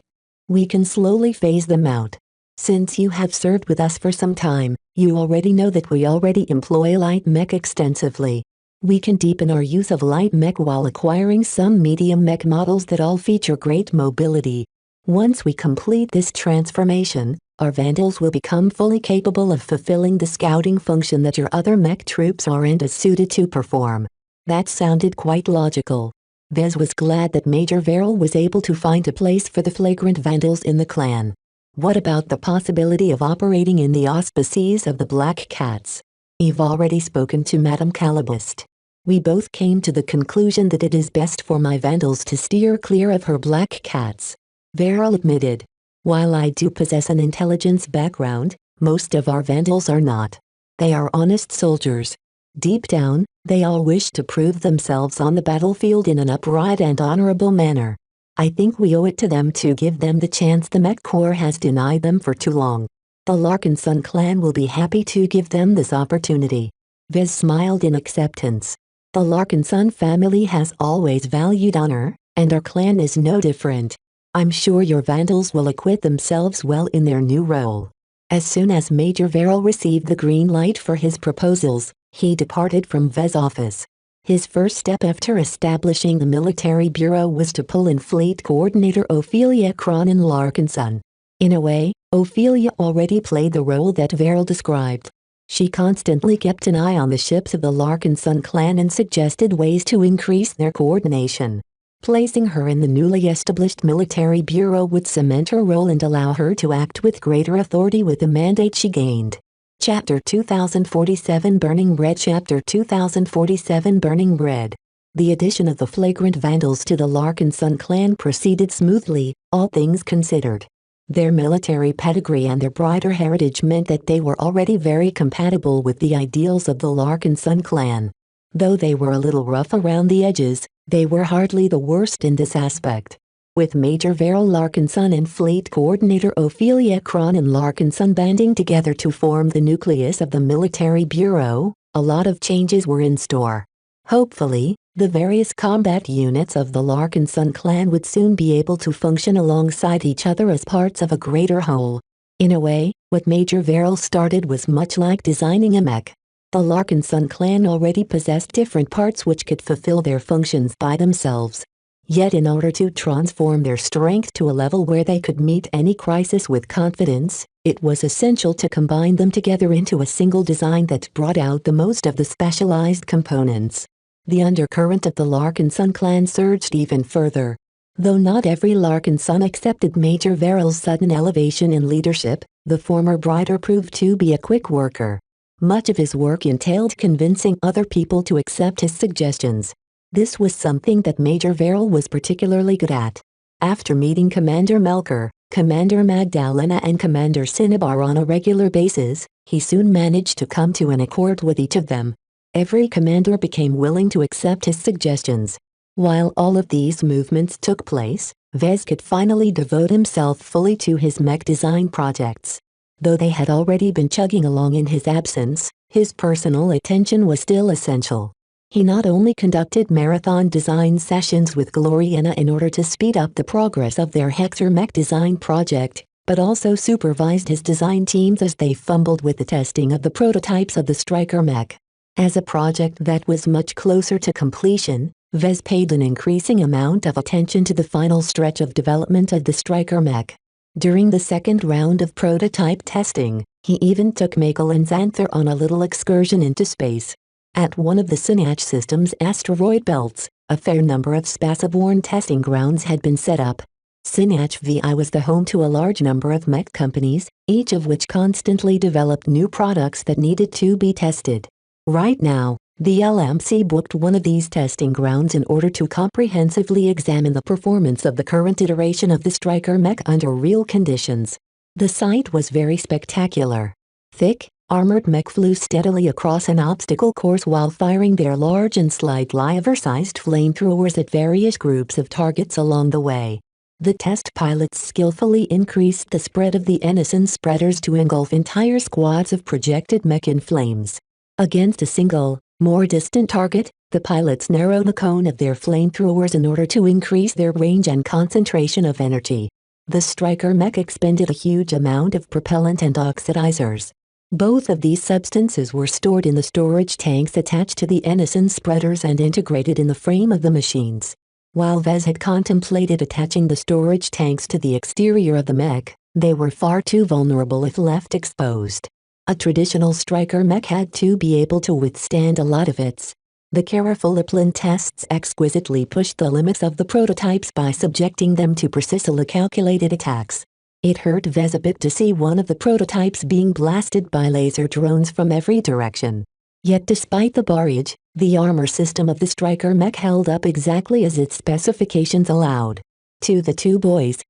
Speaker 2: We can slowly phase them out. Since you have served with us for some time, you already know that we already employ light mech extensively. We can deepen our use of light mech while acquiring some medium mech models that all feature great mobility. Once we complete this transformation, our vandals will become fully capable of fulfilling the scouting function that your other mech troops aren't as suited to perform. That sounded quite logical. Vez was glad that Major Verrill was able to find a place for the flagrant vandals in the clan. What about the possibility of operating in the auspices of the Black Cats? You've already spoken to Madame Calibist. We both came to the conclusion that it is best for my vandals to steer clear of her Black Cats. Verrill admitted. While I do possess an intelligence background, most of our vandals are not. They are honest soldiers. Deep down, they all wish to prove themselves on the battlefield in an upright and honorable manner. I think we owe it to them to give them the chance the Mech Corps has denied them for too long. The Larkinson clan will be happy to give them this opportunity. Vez smiled in acceptance. The Larkinson family has always valued honor, and our clan is no different. I'm sure your vandals will acquit themselves well in their new role. As soon as Major Verrill received the green light for his proposals, he departed from Vez's office. His first step after establishing the military bureau was to pull in fleet coordinator Ophelia Cronin Larkinson. In a way, Ophelia already played the role that Verrill described. She constantly kept an eye on the ships of the Larkinson clan and suggested ways to increase their coordination. Placing her in the newly established military bureau would cement her role and allow her to act with greater authority with the mandate she gained. Chapter 2047 Burning Bread Chapter 2047 Burning Bread. The addition of the flagrant vandals to the Larkinson clan proceeded smoothly, all things considered. Their military pedigree and their brighter heritage meant that they were already very compatible with the ideals of the Larkinson clan. Though they were a little rough around the edges, they were hardly the worst in this aspect. With Major Verrill Larkinson and Fleet Coordinator Ophelia Cronin Larkinson banding together to form the nucleus of the Military Bureau, a lot of changes were in store. Hopefully, the various combat units of the Larkinson clan would soon be able to function alongside each other as parts of a greater whole. In a way, what Major Verrill started was much like designing a mech. The Larkinson clan already possessed different parts which could fulfill their functions by themselves. Yet in order to transform their strength to a level where they could meet any crisis with confidence, it was essential to combine them together into a single design that brought out the most of the specialized components. The undercurrent of the Larkinson clan surged even further. Though not every Larkinson accepted Major Verrill's sudden elevation in leadership, the former Brighter proved to be a quick worker. Much of his work entailed convincing other people to accept his suggestions. This was something that Major Verrill was particularly good at. After meeting Commander Melker, Commander Magdalena and Commander Cinnabar on a regular basis, he soon managed to come to an accord with each of them. Every commander became willing to accept his suggestions. While all of these movements took place, Vez could finally devote himself fully to his mech design projects. Though they had already been chugging along in his absence, his personal attention was still essential. He not only conducted marathon design sessions with Gloriana in order to speed up the progress of their Hector mech design project, but also supervised his design teams as they fumbled with the testing of the prototypes of the Striker mech. As a project that was much closer to completion, Vez paid an increasing amount of attention to the final stretch of development of the Striker mech. During the second round of prototype testing, he even took Michael and Xanther on a little excursion into space. At one of the Sinach system's asteroid belts, a fair number of spaceborne testing grounds had been set up. Sinach VI was the home to a large number of mech companies, each of which constantly developed new products that needed to be tested. Right now, the LMC booked one of these testing grounds in order to comprehensively examine the performance of the current iteration of the Striker mech under real conditions. The sight was very spectacular. Thick, armored mech flew steadily across an obstacle course while firing their large and slightly oversized flamethrowers at various groups of targets along the way. The test pilots skillfully increased the spread of the Ensign spreaders to engulf entire squads of projected mech in flames. Against a single, more distant target, the pilots narrowed the cone of their flamethrowers in order to increase their range and concentration of energy. The Striker mech expended a huge amount of propellant and oxidizers. Both of these substances were stored in the storage tanks attached to the Ensign spreaders and integrated in the frame of the machines. While Vez had contemplated attaching the storage tanks to the exterior of the mech, they were far too vulnerable if left exposed. A traditional Striker mech had to be able to withstand a lot of hits. The careful Liplin tests exquisitely pushed the limits of the prototypes by subjecting them to precisely calculated attacks. It hurt Vez a bit to see one of the prototypes being blasted by laser drones from every direction. Yet despite the barrage, the armor system of the Striker mech held up exactly as its specifications allowed. To the two boys,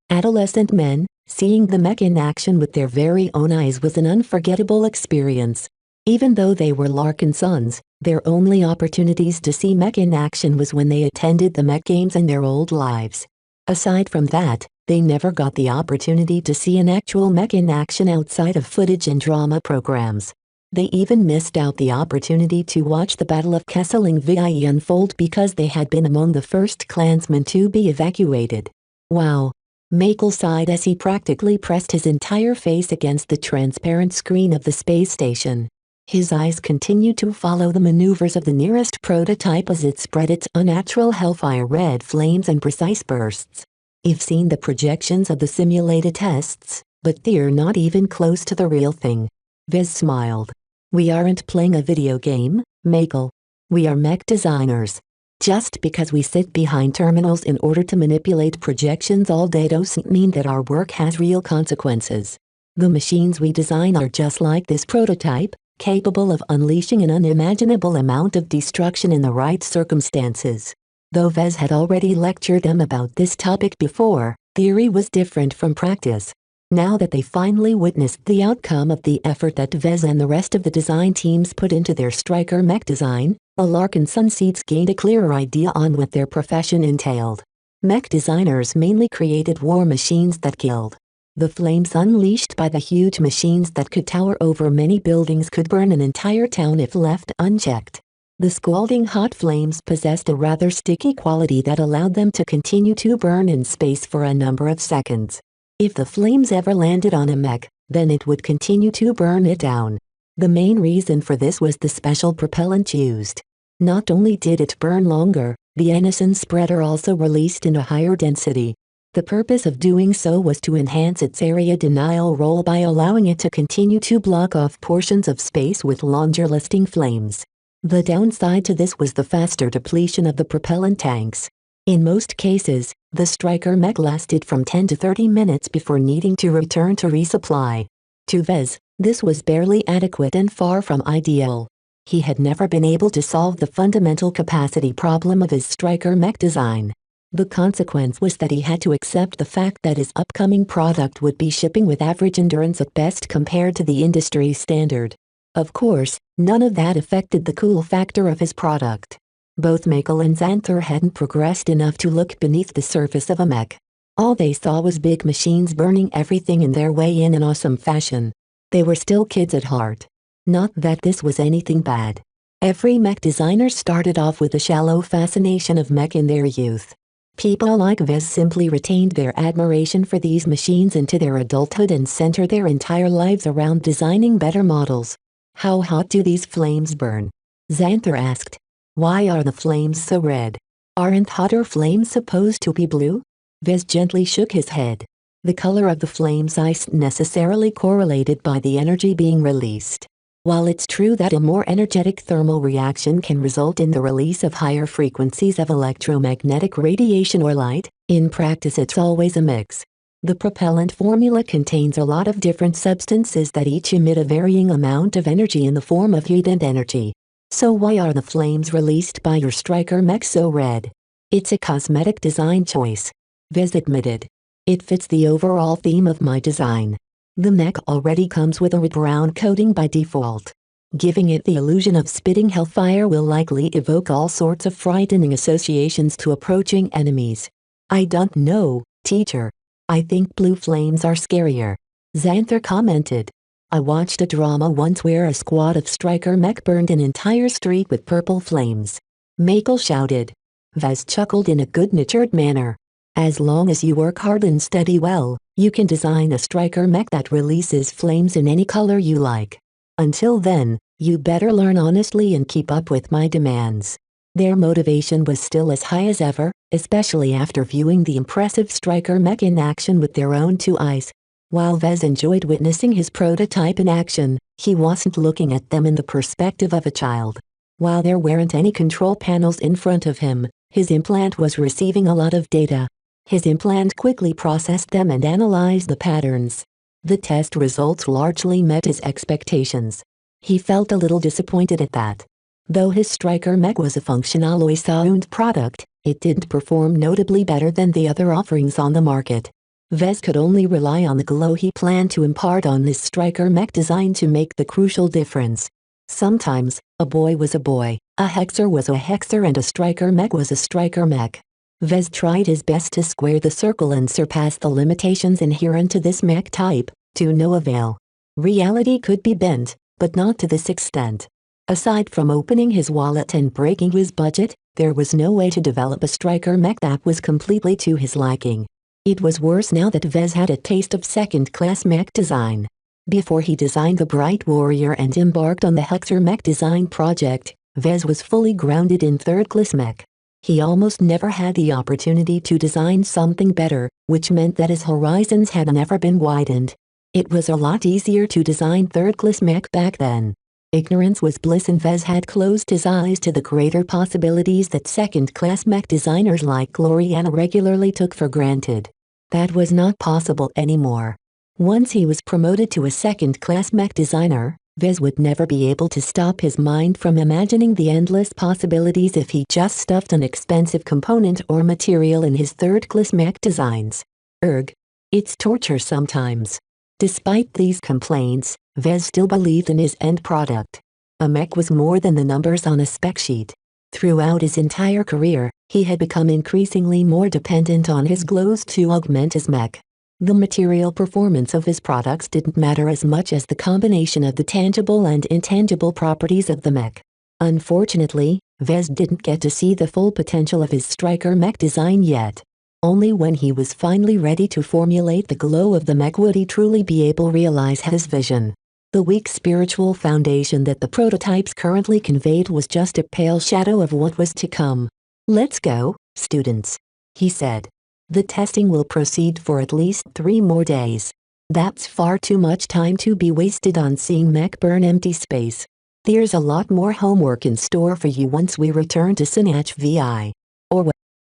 Speaker 2: adolescent men, seeing the mech in action with their very own eyes was an unforgettable experience. Even though they were Larkinsons, their only opportunities to see mech in action was when they attended the mech games in their old lives. Aside from that, they never got the opportunity to see an actual mech in action outside of footage and drama programs. They even missed out the opportunity to watch the Battle of Kesseling VIE unfold because they had been among the first clansmen to be evacuated. Wow! Michael sighed as he practically pressed his entire face against the transparent screen of the space station. His eyes continued to follow the maneuvers of the nearest prototype as it spread its unnatural hellfire red flames and precise bursts. You've seen the projections of the simulated tests, but they're not even close to the real thing. Vez smiled. We aren't playing a video game, Michael. We are mech designers. Just because we sit behind terminals in order to manipulate projections all day doesn't mean that our work has real consequences. The machines we design are just like this prototype, capable of unleashing an unimaginable amount of destruction in the right circumstances. Though Vez had already lectured them about this topic before, theory was different from practice. Now that they finally witnessed the outcome of the effort that Vez and the rest of the design teams put into their Striker mech design, Alark and Sunseeds gained a clearer idea on what their profession entailed. Mech designers mainly created war machines that killed. The flames unleashed by the huge machines that could tower over many buildings could burn an entire town if left unchecked. The scalding hot flames possessed a rather sticky quality that allowed them to continue to burn in space for a number of seconds. If the flames ever landed on a mech, then it would continue to burn it down. The main reason for this was the special propellant used. Not only did it burn longer, the Enison spreader also released in a higher density. The purpose of doing so was to enhance its area denial role by allowing it to continue to block off portions of space with longer-lasting flames. The downside to this was the faster depletion of the propellant tanks. In most cases, the Striker mech lasted from 10 to 30 minutes before needing to return to resupply. To Vez, this was barely adequate and far from ideal. He had never been able to solve the fundamental capacity problem of his Striker mech design. The consequence was that he had to accept the fact that his upcoming product would be shipping with average endurance at best compared to the industry standard. Of course, none of that affected the cool factor of his product. Both Michael and Xanther hadn't progressed enough to look beneath the surface of a mech. All they saw was big machines burning everything in their way in an awesome fashion. They were still kids at heart. Not that this was anything bad. Every mech designer started off with a shallow fascination of mech in their youth. People like Vez simply retained their admiration for these machines into their adulthood and centered their entire lives around designing better models. How hot do these flames burn? Xanther asked. Why are the flames so red? Aren't hotter flames supposed to be blue? Vez gently shook his head. The color of the flames isn't necessarily correlated by the energy being released. While it's true that a more energetic thermal reaction can result in the release of higher frequencies of electromagnetic radiation or light, in practice it's always a mix. The propellant formula contains a lot of different substances that each emit a varying amount of energy in the form of heat and energy. So why are the flames released by your Striker mech so red? It's a cosmetic design choice, Vez admitted. It fits the overall theme of my design. The mech already comes with a red brown coating by default. Giving it the illusion of spitting hellfire will likely evoke all sorts of frightening associations to approaching enemies. I don't know, teacher. I think blue flames are scarier, Xanther commented. I watched a drama once where a squad of Striker mech burned an entire street with purple flames. Michael shouted. Vez chuckled in a good-natured manner. As long as you work hard and study well, you can design a Striker mech that releases flames in any color you like. Until then, you better learn honestly and keep up with my demands. Their motivation was still as high as ever, especially after viewing the impressive Striker mech in action with their own two eyes. While Vez enjoyed witnessing his prototype in action, he wasn't looking at them in the perspective of a child. While there weren't any control panels in front of him, his implant was receiving a lot of data. His implant quickly processed them and analyzed the patterns. The test results largely met his expectations. He felt a little disappointed at that. Though his Striker mech was a functional sound product, it didn't perform notably better than the other offerings on the market. Vez could only rely on the glow he planned to impart on this Striker mech design to make the crucial difference. Sometimes, a boy was a boy, a hexer was a hexer and a Striker mech was a Striker mech. Vez tried his best to square the circle and surpass the limitations inherent to this mech type, to no avail. Reality could be bent, but not to this extent. Aside from opening his wallet and breaking his budget, there was no way to develop a Striker mech that was completely to his liking. It was worse now that Vez had a taste of second-class mech design. Before he designed the Bright Warrior and embarked on the Hexer mech design project, Vez was fully grounded in third-class mech. He almost never had the opportunity to design something better, which meant that his horizons had never been widened. It was a lot easier to design third-class mech back then. Ignorance was bliss and Vez had closed his eyes to the greater possibilities that second-class mech designers like Gloriana regularly took for granted. That was not possible anymore. Once he was promoted to a second-class mech designer, Vez would never be able to stop his mind from imagining the endless possibilities if he just stuffed an expensive component or material in his third-class mech designs. Erg. It's torture sometimes. Despite these complaints, Vez still believed in his end product. A mech was more than the numbers on a spec sheet. Throughout his entire career, he had become increasingly more dependent on his glows to augment his mech. The material performance of his products didn't matter as much as the combination of the tangible and intangible properties of the mech. Unfortunately, Vez didn't get to see the full potential of his striker mech design yet. Only when he was finally ready to formulate the glow of the mech would he truly be able to realize his vision. The weak spiritual foundation that the prototypes currently conveyed was just a pale shadow of what was to come. "Let's go, students," he said. "The testing will proceed for at least 3 more days. That's far too much time to be wasted on seeing mech burn empty space. There's a lot more homework in store for you once we return to Sinach VI.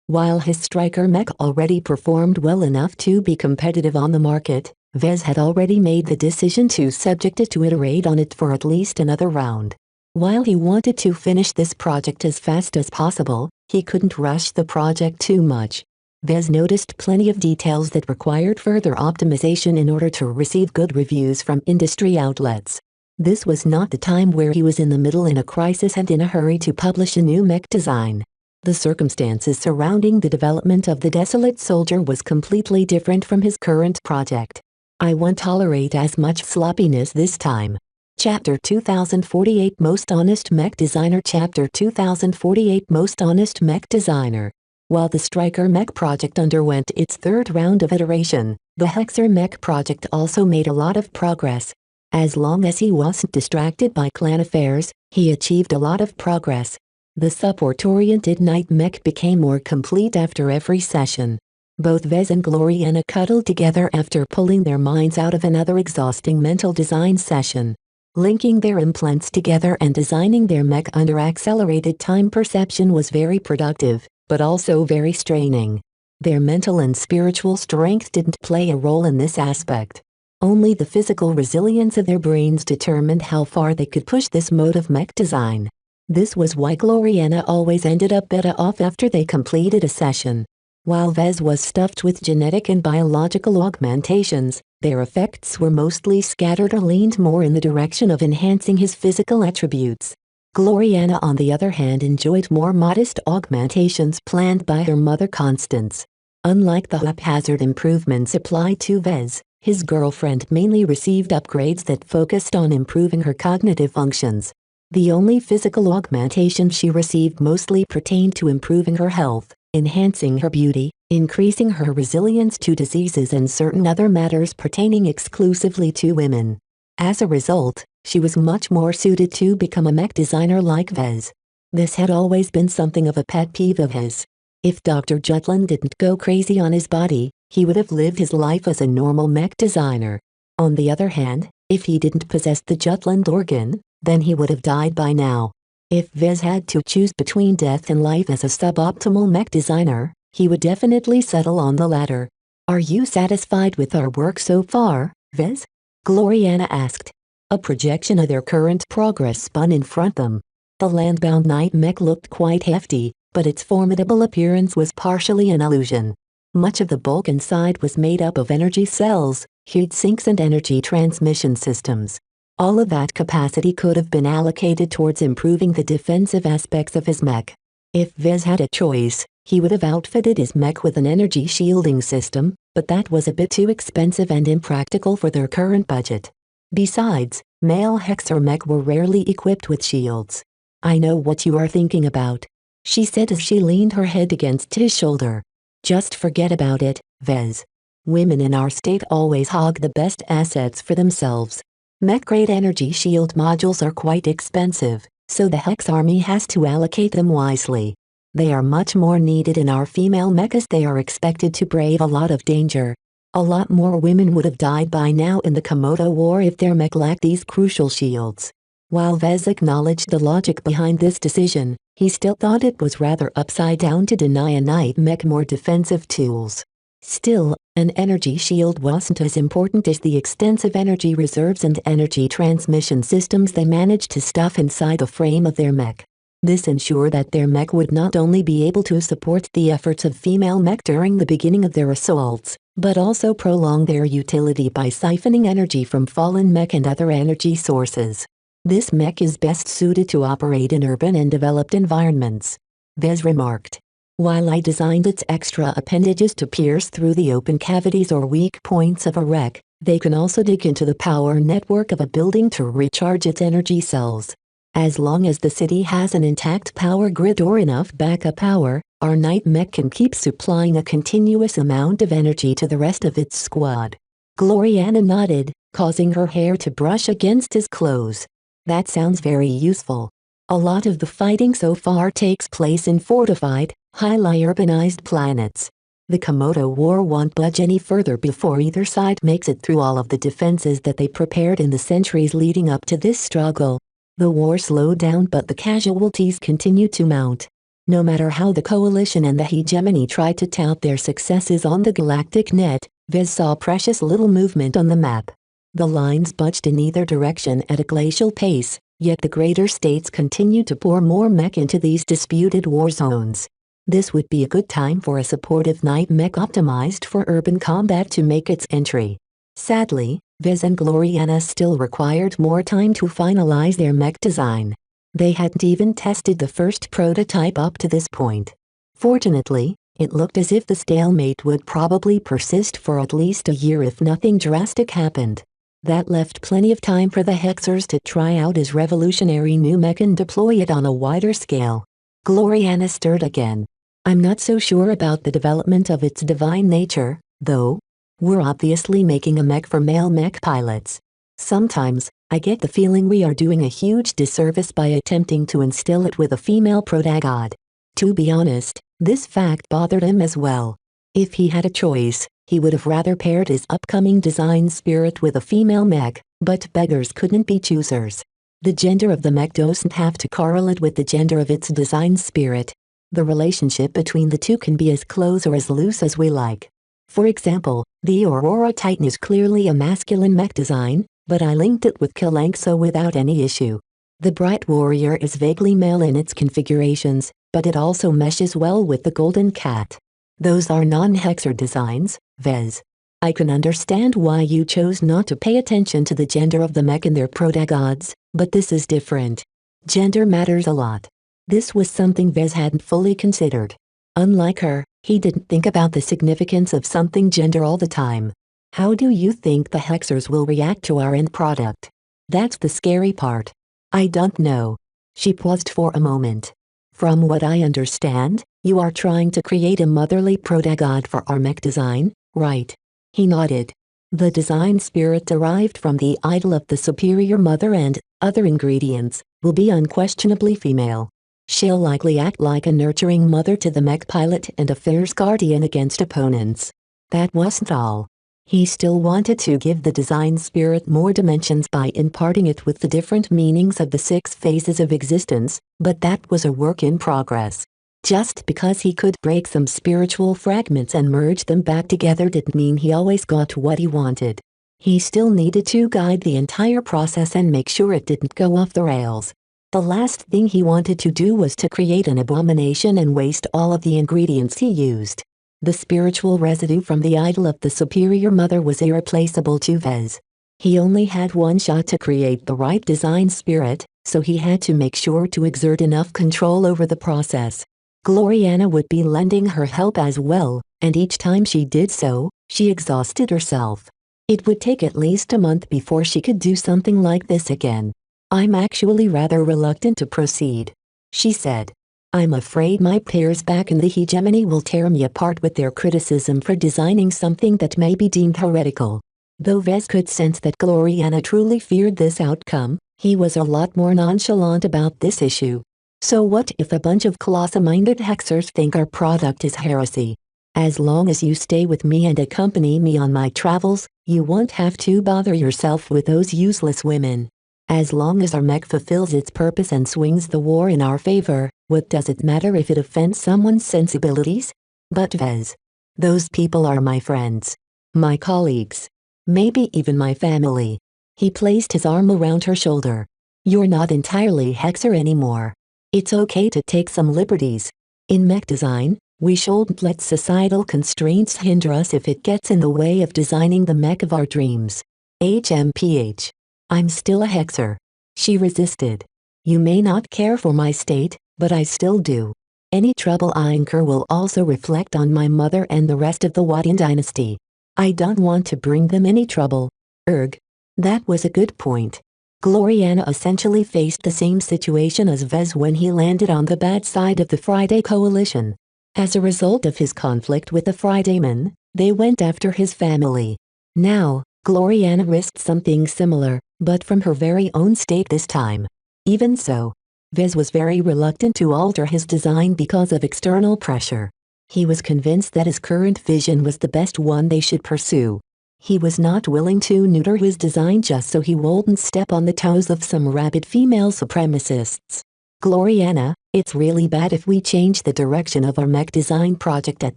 Speaker 2: While his striker mech already performed well enough to be competitive on the market, Vez had already made the decision to subject it to iterate on it for at least another round. While he wanted to finish this project as fast as possible, he couldn't rush the project too much. Vez noticed plenty of details that required further optimization in order to receive good reviews from industry outlets. This was not the time where he was in the middle in a crisis and in a hurry to publish a new mech design. The circumstances surrounding the development of the Desolate Soldier was completely different from his current project. "I won't tolerate as much sloppiness this time." Chapter 2048 Most Honest Mech Designer Chapter 2048 Most Honest Mech Designer. While the Striker Mech project underwent its 3rd round of iteration, the Hexer Mech project also made a lot of progress. As long as he wasn't distracted by clan affairs, he achieved a lot of progress. The support-oriented Night Mech became more complete after every session. Both Vez and Gloriana cuddled together after pulling their minds out of another exhausting mental design session. Linking their implants together and designing their mech under accelerated time perception was very productive, but also very straining. Their mental and spiritual strength didn't play a role in this aspect. Only the physical resilience of their brains determined how far they could push this mode of mech design. This was why Gloriana always ended up better off after they completed a session. While Vez was stuffed with genetic and biological augmentations, their effects were mostly scattered or leaned more in the direction of enhancing his physical attributes. Gloriana on the other hand enjoyed more modest augmentations planned by her mother Constance. Unlike the haphazard improvements applied to Vez, his girlfriend mainly received upgrades that focused on improving her cognitive functions. The only physical augmentation she received mostly pertained to improving her health, enhancing her beauty, increasing her resilience to diseases and certain other matters pertaining exclusively to women. As a result, she was much more suited to become a mech designer like Vez. This had always been something of a pet peeve of his. If Dr. Jutland didn't go crazy on his body, he would have lived his life as a normal mech designer. On the other hand, if he didn't possess the Jutland organ, then he would have died by now. If Vez had to choose between death and life as a suboptimal mech designer, he would definitely settle on the latter. "Are you satisfied with our work so far, Vez?" Gloriana asked. A projection of their current progress spun in front of them. The landbound night mech looked quite hefty, but its formidable appearance was partially an illusion. Much of the bulk inside was made up of energy cells, heat sinks and energy transmission systems. All of that capacity could have been allocated towards improving the defensive aspects of his mech. If Vez had a choice, he would have outfitted his mech with an energy shielding system, but that was a bit too expensive and impractical for their current budget. Besides, male Hexer mech were rarely equipped with shields. "I know what you are thinking about," she said as she leaned her head against his shoulder. "Just forget about it, Vez. Women in our state always hog the best assets for themselves. Mech-grade energy shield modules are quite expensive, so the Hex Army has to allocate them wisely. They are much more needed in our female mechas. They are expected to brave a lot of danger. A lot more women would have died by now in the Komodo War if their mech lacked these crucial shields." While Vez acknowledged the logic behind this decision, he still thought it was rather upside down to deny a night mech more defensive tools. Still, an energy shield wasn't as important as the extensive energy reserves and energy transmission systems they managed to stuff inside the frame of their mech. This ensured that their mech would not only be able to support the efforts of female mech during the beginning of their assaults, but also prolong their utility by siphoning energy from fallen mech and other energy sources. This mech is best suited to operate in urban and developed environments, Vez remarked. While I designed its extra appendages to pierce through the open cavities or weak points of a wreck, they can also dig into the power network of a building to recharge its energy cells. As long as the city has an intact power grid or enough backup power, our night mech can keep supplying a continuous amount of energy to the rest of its squad. Gloriana nodded, causing her hair to brush against his clothes. That sounds very useful. A lot of the fighting so far takes place in fortified, highly urbanized planets. The Komodo War won't budge any further before either side makes it through all of the defenses that they prepared in the centuries leading up to this struggle. The war slowed down, but the casualties continue to mount. No matter how the Coalition and the Hegemony tried to tout their successes on the galactic net, Vez saw precious little movement on the map. The lines budged in either direction at a glacial pace, yet the greater states continued to pour more mech into these disputed war zones. This would be a good time for a supportive night mech optimized for urban combat to make its entry. Sadly, Vez and Gloriana still required more time to finalize their mech design. They hadn't even tested the first prototype up to this point. Fortunately, it looked as if the stalemate would probably persist for at least a year if nothing drastic happened. That left plenty of time for the Hexers to try out his revolutionary new mech and deploy it on a wider scale. Gloriana stirred again. I'm not so sure about the development of its divine nature, though. We're obviously making a mech for male mech pilots. Sometimes, I get the feeling we are doing a huge disservice by attempting to instill it with a female protagod. To be honest, this fact bothered him as well. If he had a choice, he would have rather paired his upcoming design spirit with a female mech, but beggars couldn't be choosers. The gender of the mech doesn't have to correlate with the gender of its design spirit. The relationship between the two can be as close or as loose as we like. For example, the Aurora Titan is clearly a masculine mech design, but I linked it with Kalanxo without any issue. The Bright Warrior is vaguely male in its configurations, but it also meshes well with the Golden Cat. Those are non-Hexer designs, Vez. I can understand why you chose not to pay attention to the gender of the mech and their protagods, but this is different. Gender matters a lot. This was something Vez hadn't fully considered. Unlike her, he didn't think about the significance of something gender all the time. How do you think the Hexers will react to our end product? That's the scary part. I don't know. She paused for a moment. From what I understand, you are trying to create a motherly protagod for our mech design, right? He nodded. The design spirit derived from the idol of the superior mother and other ingredients will be unquestionably female. She'll likely act like a nurturing mother to the mech pilot and a fierce guardian against opponents. That wasn't all. He still wanted to give the design spirit more dimensions by imparting it with the different meanings of the 6 phases of existence, but that was a work in progress. Just because he could break some spiritual fragments and merge them back together didn't mean he always got what he wanted. He still needed to guide the entire process and make sure it didn't go off the rails. The last thing he wanted to do was to create an abomination and waste all of the ingredients he used. The spiritual residue from the idol of the superior mother was irreplaceable to Vez. He only had one shot to create the right design spirit, so he had to make sure to exert enough control over the process. Gloriana would be lending her help as well, and each time she did so, she exhausted herself. It would take at least a month before she could do something like this again. I'm actually rather reluctant to proceed, she said. I'm afraid my peers back in the Hegemony will tear me apart with their criticism for designing something that may be deemed heretical. Though Vez could sense that Gloriana truly feared this outcome, he was a lot more nonchalant about this issue. So what if a bunch of colossal-minded Hexers think our product is heresy? As long as you stay with me and accompany me on my travels, you won't have to bother yourself with those useless women. As long as our mech fulfills its purpose and swings the war in our favor, what does it matter if it offends someone's sensibilities? But Vez. Those people are my friends. My colleagues. Maybe even my family. He placed his arm around her shoulder. You're not entirely Hexer anymore. It's okay to take some liberties. In mech design, We shouldn't let societal constraints hinder us if it gets in the way of designing the mech of our dreams. HMPH. I'm still a hexer. She resisted. You may not care for my state, but I still do. Any trouble I incur will also reflect on my mother and the rest of the Wadian dynasty. I don't want to bring them any trouble. Erg. That was a good point. Gloriana essentially faced the same situation as Vez when he landed on the bad side of the Friday Coalition. As a result of his conflict with the Fridaymen, they went after his family. Now, Gloriana risked something similar, but from her very own state this time. Even so, Vez was very reluctant to alter his design because of external pressure. He was convinced that his current vision was the best one they should pursue. He was not willing to neuter his design just so he wouldn't step on the toes of some rabid female supremacists. Gloriana, it's really bad if we change the direction of our mech design project at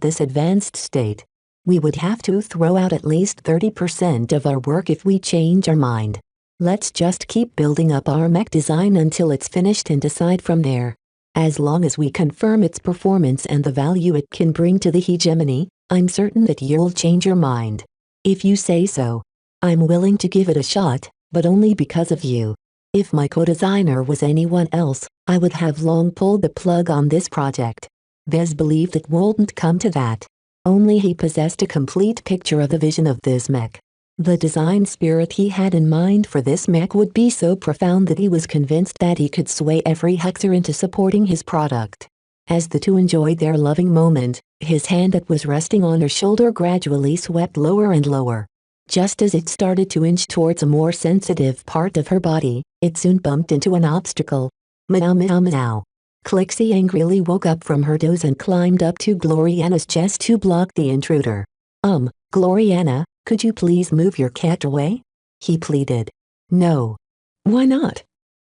Speaker 2: this advanced state. We would have to throw out at least 30% of our work if we change our mind. Let's just keep building up our mech design until it's finished and decide from there. As long as we confirm its performance and the value it can bring to the hegemony, I'm certain that you'll change your mind. If you say so. I'm willing to give it a shot, but only because of you. If my co-designer was anyone else, I would have long pulled the plug on this project. Vez believed it wouldn't come to that. Only he possessed a complete picture of the vision of this mech. The design spirit he had in mind for this mech would be so profound that he was convinced that he could sway every hexer into supporting his product. As the two enjoyed their loving moment, his hand that was resting on her shoulder gradually swept lower and lower. Just as it started to inch towards a more sensitive part of her body, it soon bumped into an obstacle. Meow meow meow. Clixie angrily woke up from her doze and climbed up to Gloriana's chest to block the intruder. Gloriana, could you please move your cat away? He pleaded. No. Why not?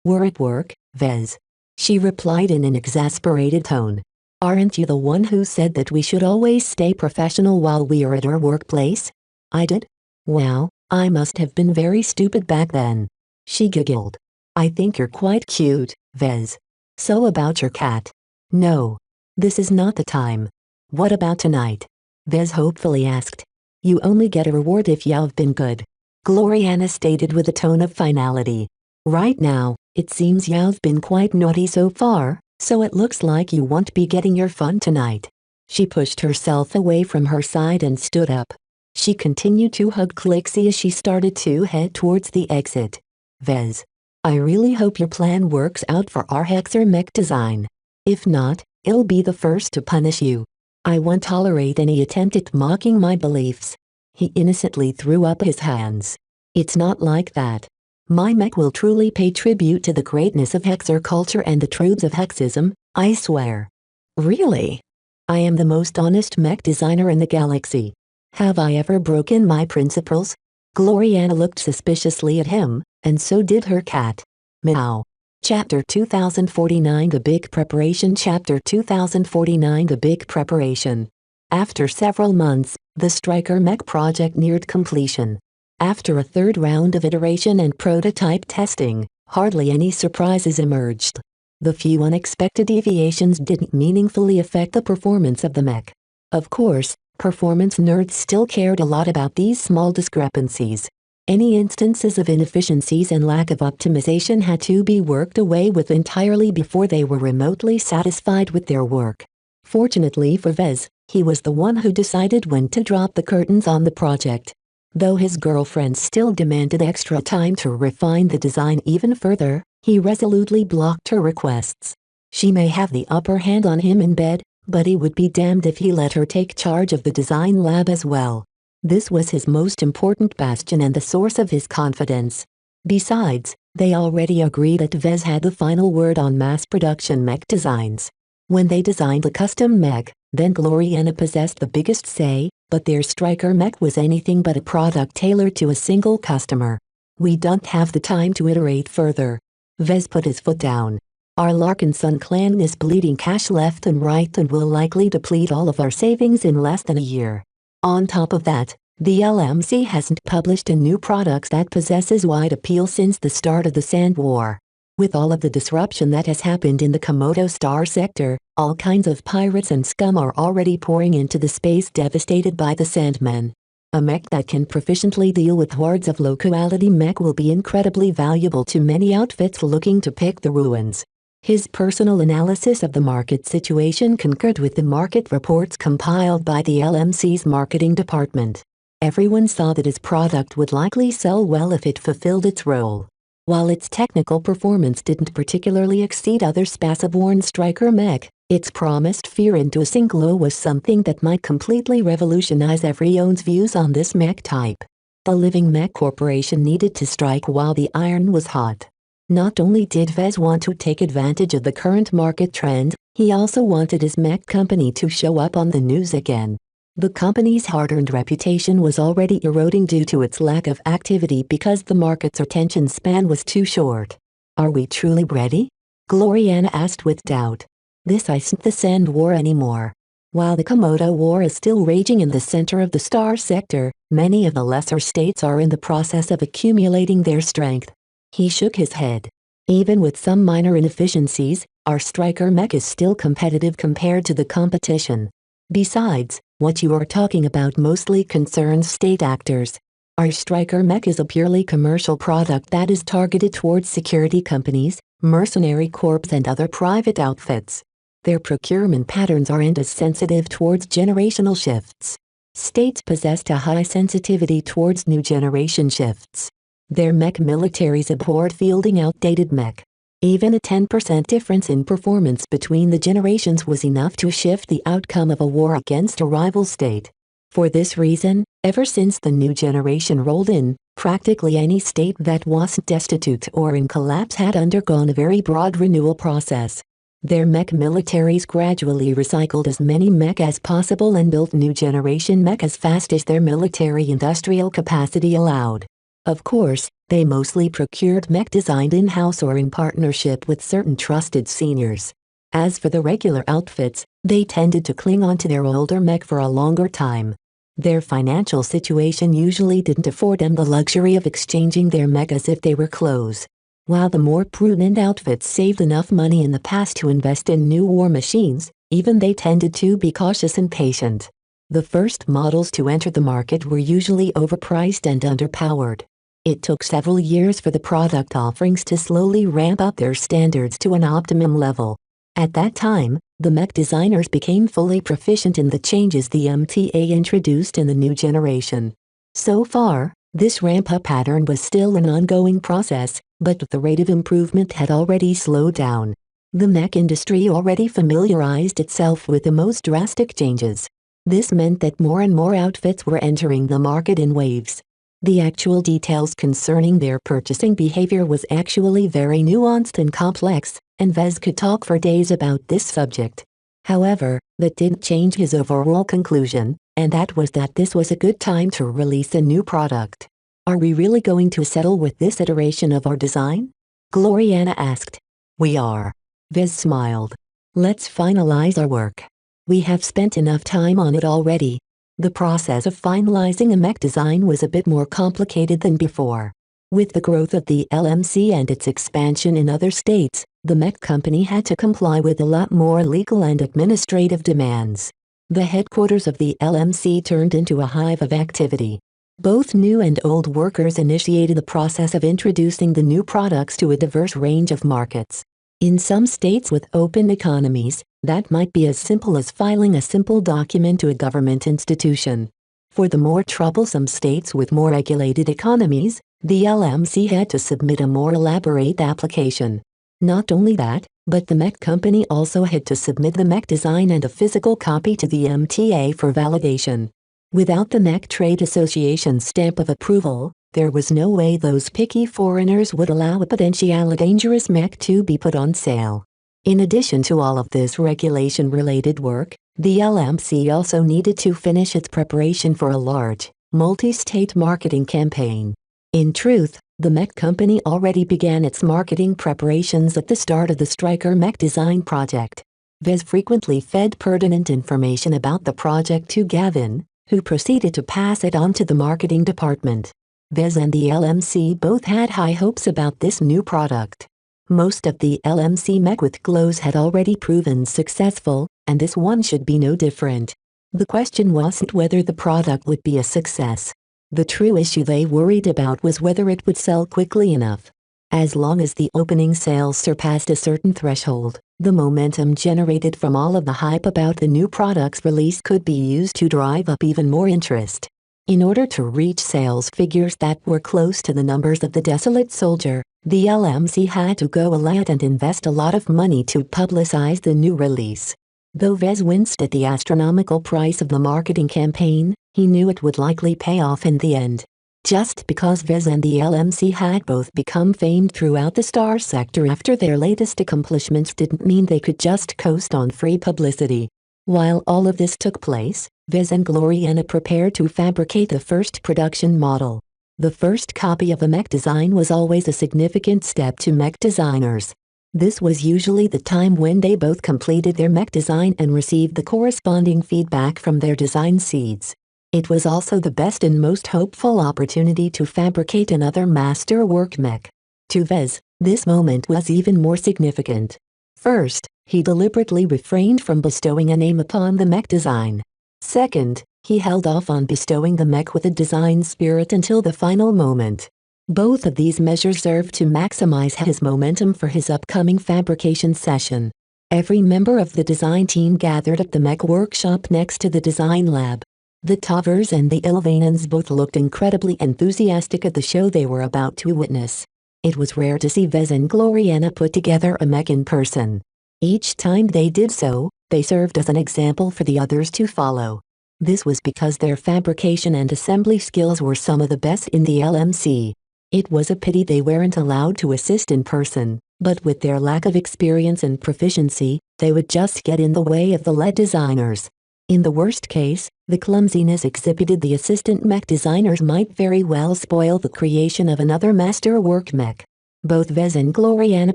Speaker 2: We're at work, Vez. She replied in an exasperated tone. Aren't you the one who said that we should always stay professional while we are at our workplace? I did? Wow, I must have been very stupid back then. She giggled. I think you're quite cute, Vez. So about your cat? No. This is not the time. What about tonight? Vez hopefully asked. You only get a reward if you've been good. Gloriana stated with a tone of finality. Right now, it seems you've been quite naughty so far, so it looks like you won't be getting your fun tonight. She pushed herself away from her side and stood up. She continued to hug Clixie as she started to head towards the exit. Vez. I really hope your plan works out for our hexer mech design. If not, it'll be the first to punish you. I won't tolerate any attempt at mocking my beliefs. He innocently threw up his hands. It's not like that. My mech will truly pay tribute to the greatness of hexer culture and the truths of hexism, I swear. Really? I am the most honest mech designer in the galaxy. Have I ever broken my principles? Gloriana looked suspiciously at him, and so did her cat. Meow. Chapter 2049 The Big Preparation Chapter 2049 The Big Preparation. After several months, the Striker Mech project neared completion. After a third round of iteration and prototype testing, hardly any surprises emerged. The few unexpected deviations didn't meaningfully affect the performance of the mech. Of course, performance nerds still cared a lot about these small discrepancies. Any instances of inefficiencies and lack of optimization had to be worked away with entirely before they were remotely satisfied with their work. Fortunately for Vez, he was the one who decided when to drop the curtains on the project. Though his girlfriend still demanded extra time to refine the design even further, he resolutely blocked her requests. She may have the upper hand on him in bed, but he would be damned if he let her take charge of the design lab as well. This was his most important bastion and the source of his confidence. Besides, they already agreed that Vez had the final word on mass production mech designs. When they designed a custom mech, then Gloriana possessed the biggest say, but their Striker mech was anything but a product tailored to a single customer. We don't have the time to iterate further. Vez put his foot down. Our Larkin Sun clan is bleeding cash left and right and will likely deplete all of our savings in less than a year. On top of that, the LMC hasn't published a new product that possesses wide appeal since the start of the Sand War. With all of the disruption that has happened in the Komodo Star sector, All kinds of pirates and scum are already pouring into the space devastated by the Sandman. A mech that can proficiently deal with hordes of low-quality mech will be incredibly valuable to many outfits looking to pick the ruins. His personal analysis of the market situation concurred with the market reports compiled by the LMC's marketing department. Everyone saw that his product would likely sell well if it fulfilled its role. While its technical performance didn't particularly exceed other spaceborne striker mech, its promised fear-inducing glow was something that might completely revolutionize everyone's views on this mech type. The living mech corporation needed to strike while the iron was hot. Not only did Vez want to take advantage of the current market trend, he also wanted his mech company to show up on the news again. The company's hard-earned reputation was already eroding due to its lack of activity because the market's attention span was too short. Are we truly ready? Gloriana asked with doubt. This isn't the Sand War anymore. While the Komodo War is still raging in the center of the Star Sector, many of the lesser states are in the process of accumulating their strength. He shook his head. Even with some minor inefficiencies, our striker mech is still competitive compared to the competition. Besides, what you are talking about mostly concerns state actors. Our striker mech is a purely commercial product that is targeted towards security companies, mercenary corps and other private outfits. Their procurement patterns aren't as sensitive towards generational shifts. States possessed a high sensitivity towards new generation shifts. Their mech militaries abhorred fielding outdated mech. Even a 10% difference in performance between the generations was enough to shift the outcome of a war against a rival state. For this reason, ever since the new generation rolled in, practically any state that wasn't destitute or in collapse had undergone a very broad renewal process. Their mech militaries gradually recycled as many mech as possible and built new generation mech as fast as their military industrial capacity allowed. Of course, they mostly procured mech designed in-house or in partnership with certain trusted seniors. As for the regular outfits, they tended to cling on to their older mech for a longer time. Their financial situation usually didn't afford them the luxury of exchanging their mech as if they were clothes. While the more prudent outfits saved enough money in the past to invest in new war machines, even they tended to be cautious and patient. The first models to enter the market were usually overpriced and underpowered. It took several years for the product offerings to slowly ramp up their standards to an optimum level. At that time, the mech designers became fully proficient in the changes the MTA introduced in the new generation. So far, this ramp-up pattern was still an ongoing process, but the rate of improvement had already slowed down. The mech industry already familiarized itself with the most drastic changes. This meant that more and more outfits were entering the market in waves. The actual details concerning their purchasing behavior was actually very nuanced and complex, and Vez could talk for days about this subject. However, that didn't change his overall conclusion, and that was that this was a good time to release a new product. Are we really going to settle with this iteration of our design? Gloriana asked. We are. Vez smiled. Let's finalize our work. We have spent enough time on it already. The process of finalizing a mech design was a bit more complicated than before. With the growth of the LMC and its expansion in other states, the mech company had to comply with a lot more legal and administrative demands. The headquarters of the LMC turned into a hive of activity. Both new and old workers initiated the process of introducing the new products to a diverse range of markets. In some states with open economies, that might be as simple as filing a simple document to a government institution. For the more troublesome states with more regulated economies, the LMC had to submit a more elaborate application. Not only that, but the mech company also had to submit the mech design and a physical copy to the MTA for validation. Without the Mech Trade Association's stamp of approval, there was no way those picky foreigners would allow a potentially dangerous mech to be put on sale. In addition to all of this regulation-related work, the LMC also needed to finish its preparation for a large, multi-state marketing campaign. In truth, the mech company already began its marketing preparations at the start of the Striker Mech Design project. Vez frequently fed pertinent information about the project to Gavin, who proceeded to pass it on to the marketing department. Vez and the LMC both had high hopes about this new product. Most of the LMC mech with glows had already proven successful, and this one should be no different. The question wasn't whether the product would be a success. The true issue they worried about was whether it would sell quickly enough. As long as the opening sales surpassed a certain threshold, the momentum generated from all of the hype about the new product's release could be used to drive up even more interest. In order to reach sales figures that were close to the numbers of the Desolate Soldier, the LMC had to go all out and invest a lot of money to publicize the new release. Though Vez winced at the astronomical price of the marketing campaign, he knew it would likely pay off in the end. Just because Vez and the LMC had both become famed throughout the star sector after their latest accomplishments didn't mean they could just coast on free publicity. While all of this took place, Vez and Gloriana prepared to fabricate the first production model. The first copy of a mech design was always a significant step to mech designers. This was usually the time when they both completed their mech design and received the corresponding feedback from their design seeds. It was also the best and most hopeful opportunity to fabricate another masterwork mech. To Vez, this moment was even more significant. First, he deliberately refrained from bestowing a name upon the mech design. Second, he held off on bestowing the mech with a design spirit until the final moment. Both of these measures served to maximize his momentum for his upcoming fabrication session. Every member of the design team gathered at the mech workshop next to the design lab. The Tavers and the Ilvanans both looked incredibly enthusiastic at the show they were about to witness. It was rare to see Vez and Gloriana put together a mech in person. Each time they did so, they served as an example for the others to follow. This was because their fabrication and assembly skills were some of the best in the LMC. It was a pity they weren't allowed to assist in person, but with their lack of experience and proficiency, they would just get in the way of the lead designers. In the worst case, the clumsiness exhibited the assistant mech designers might very well spoil the creation of another masterwork mech. Both Vez and Gloriana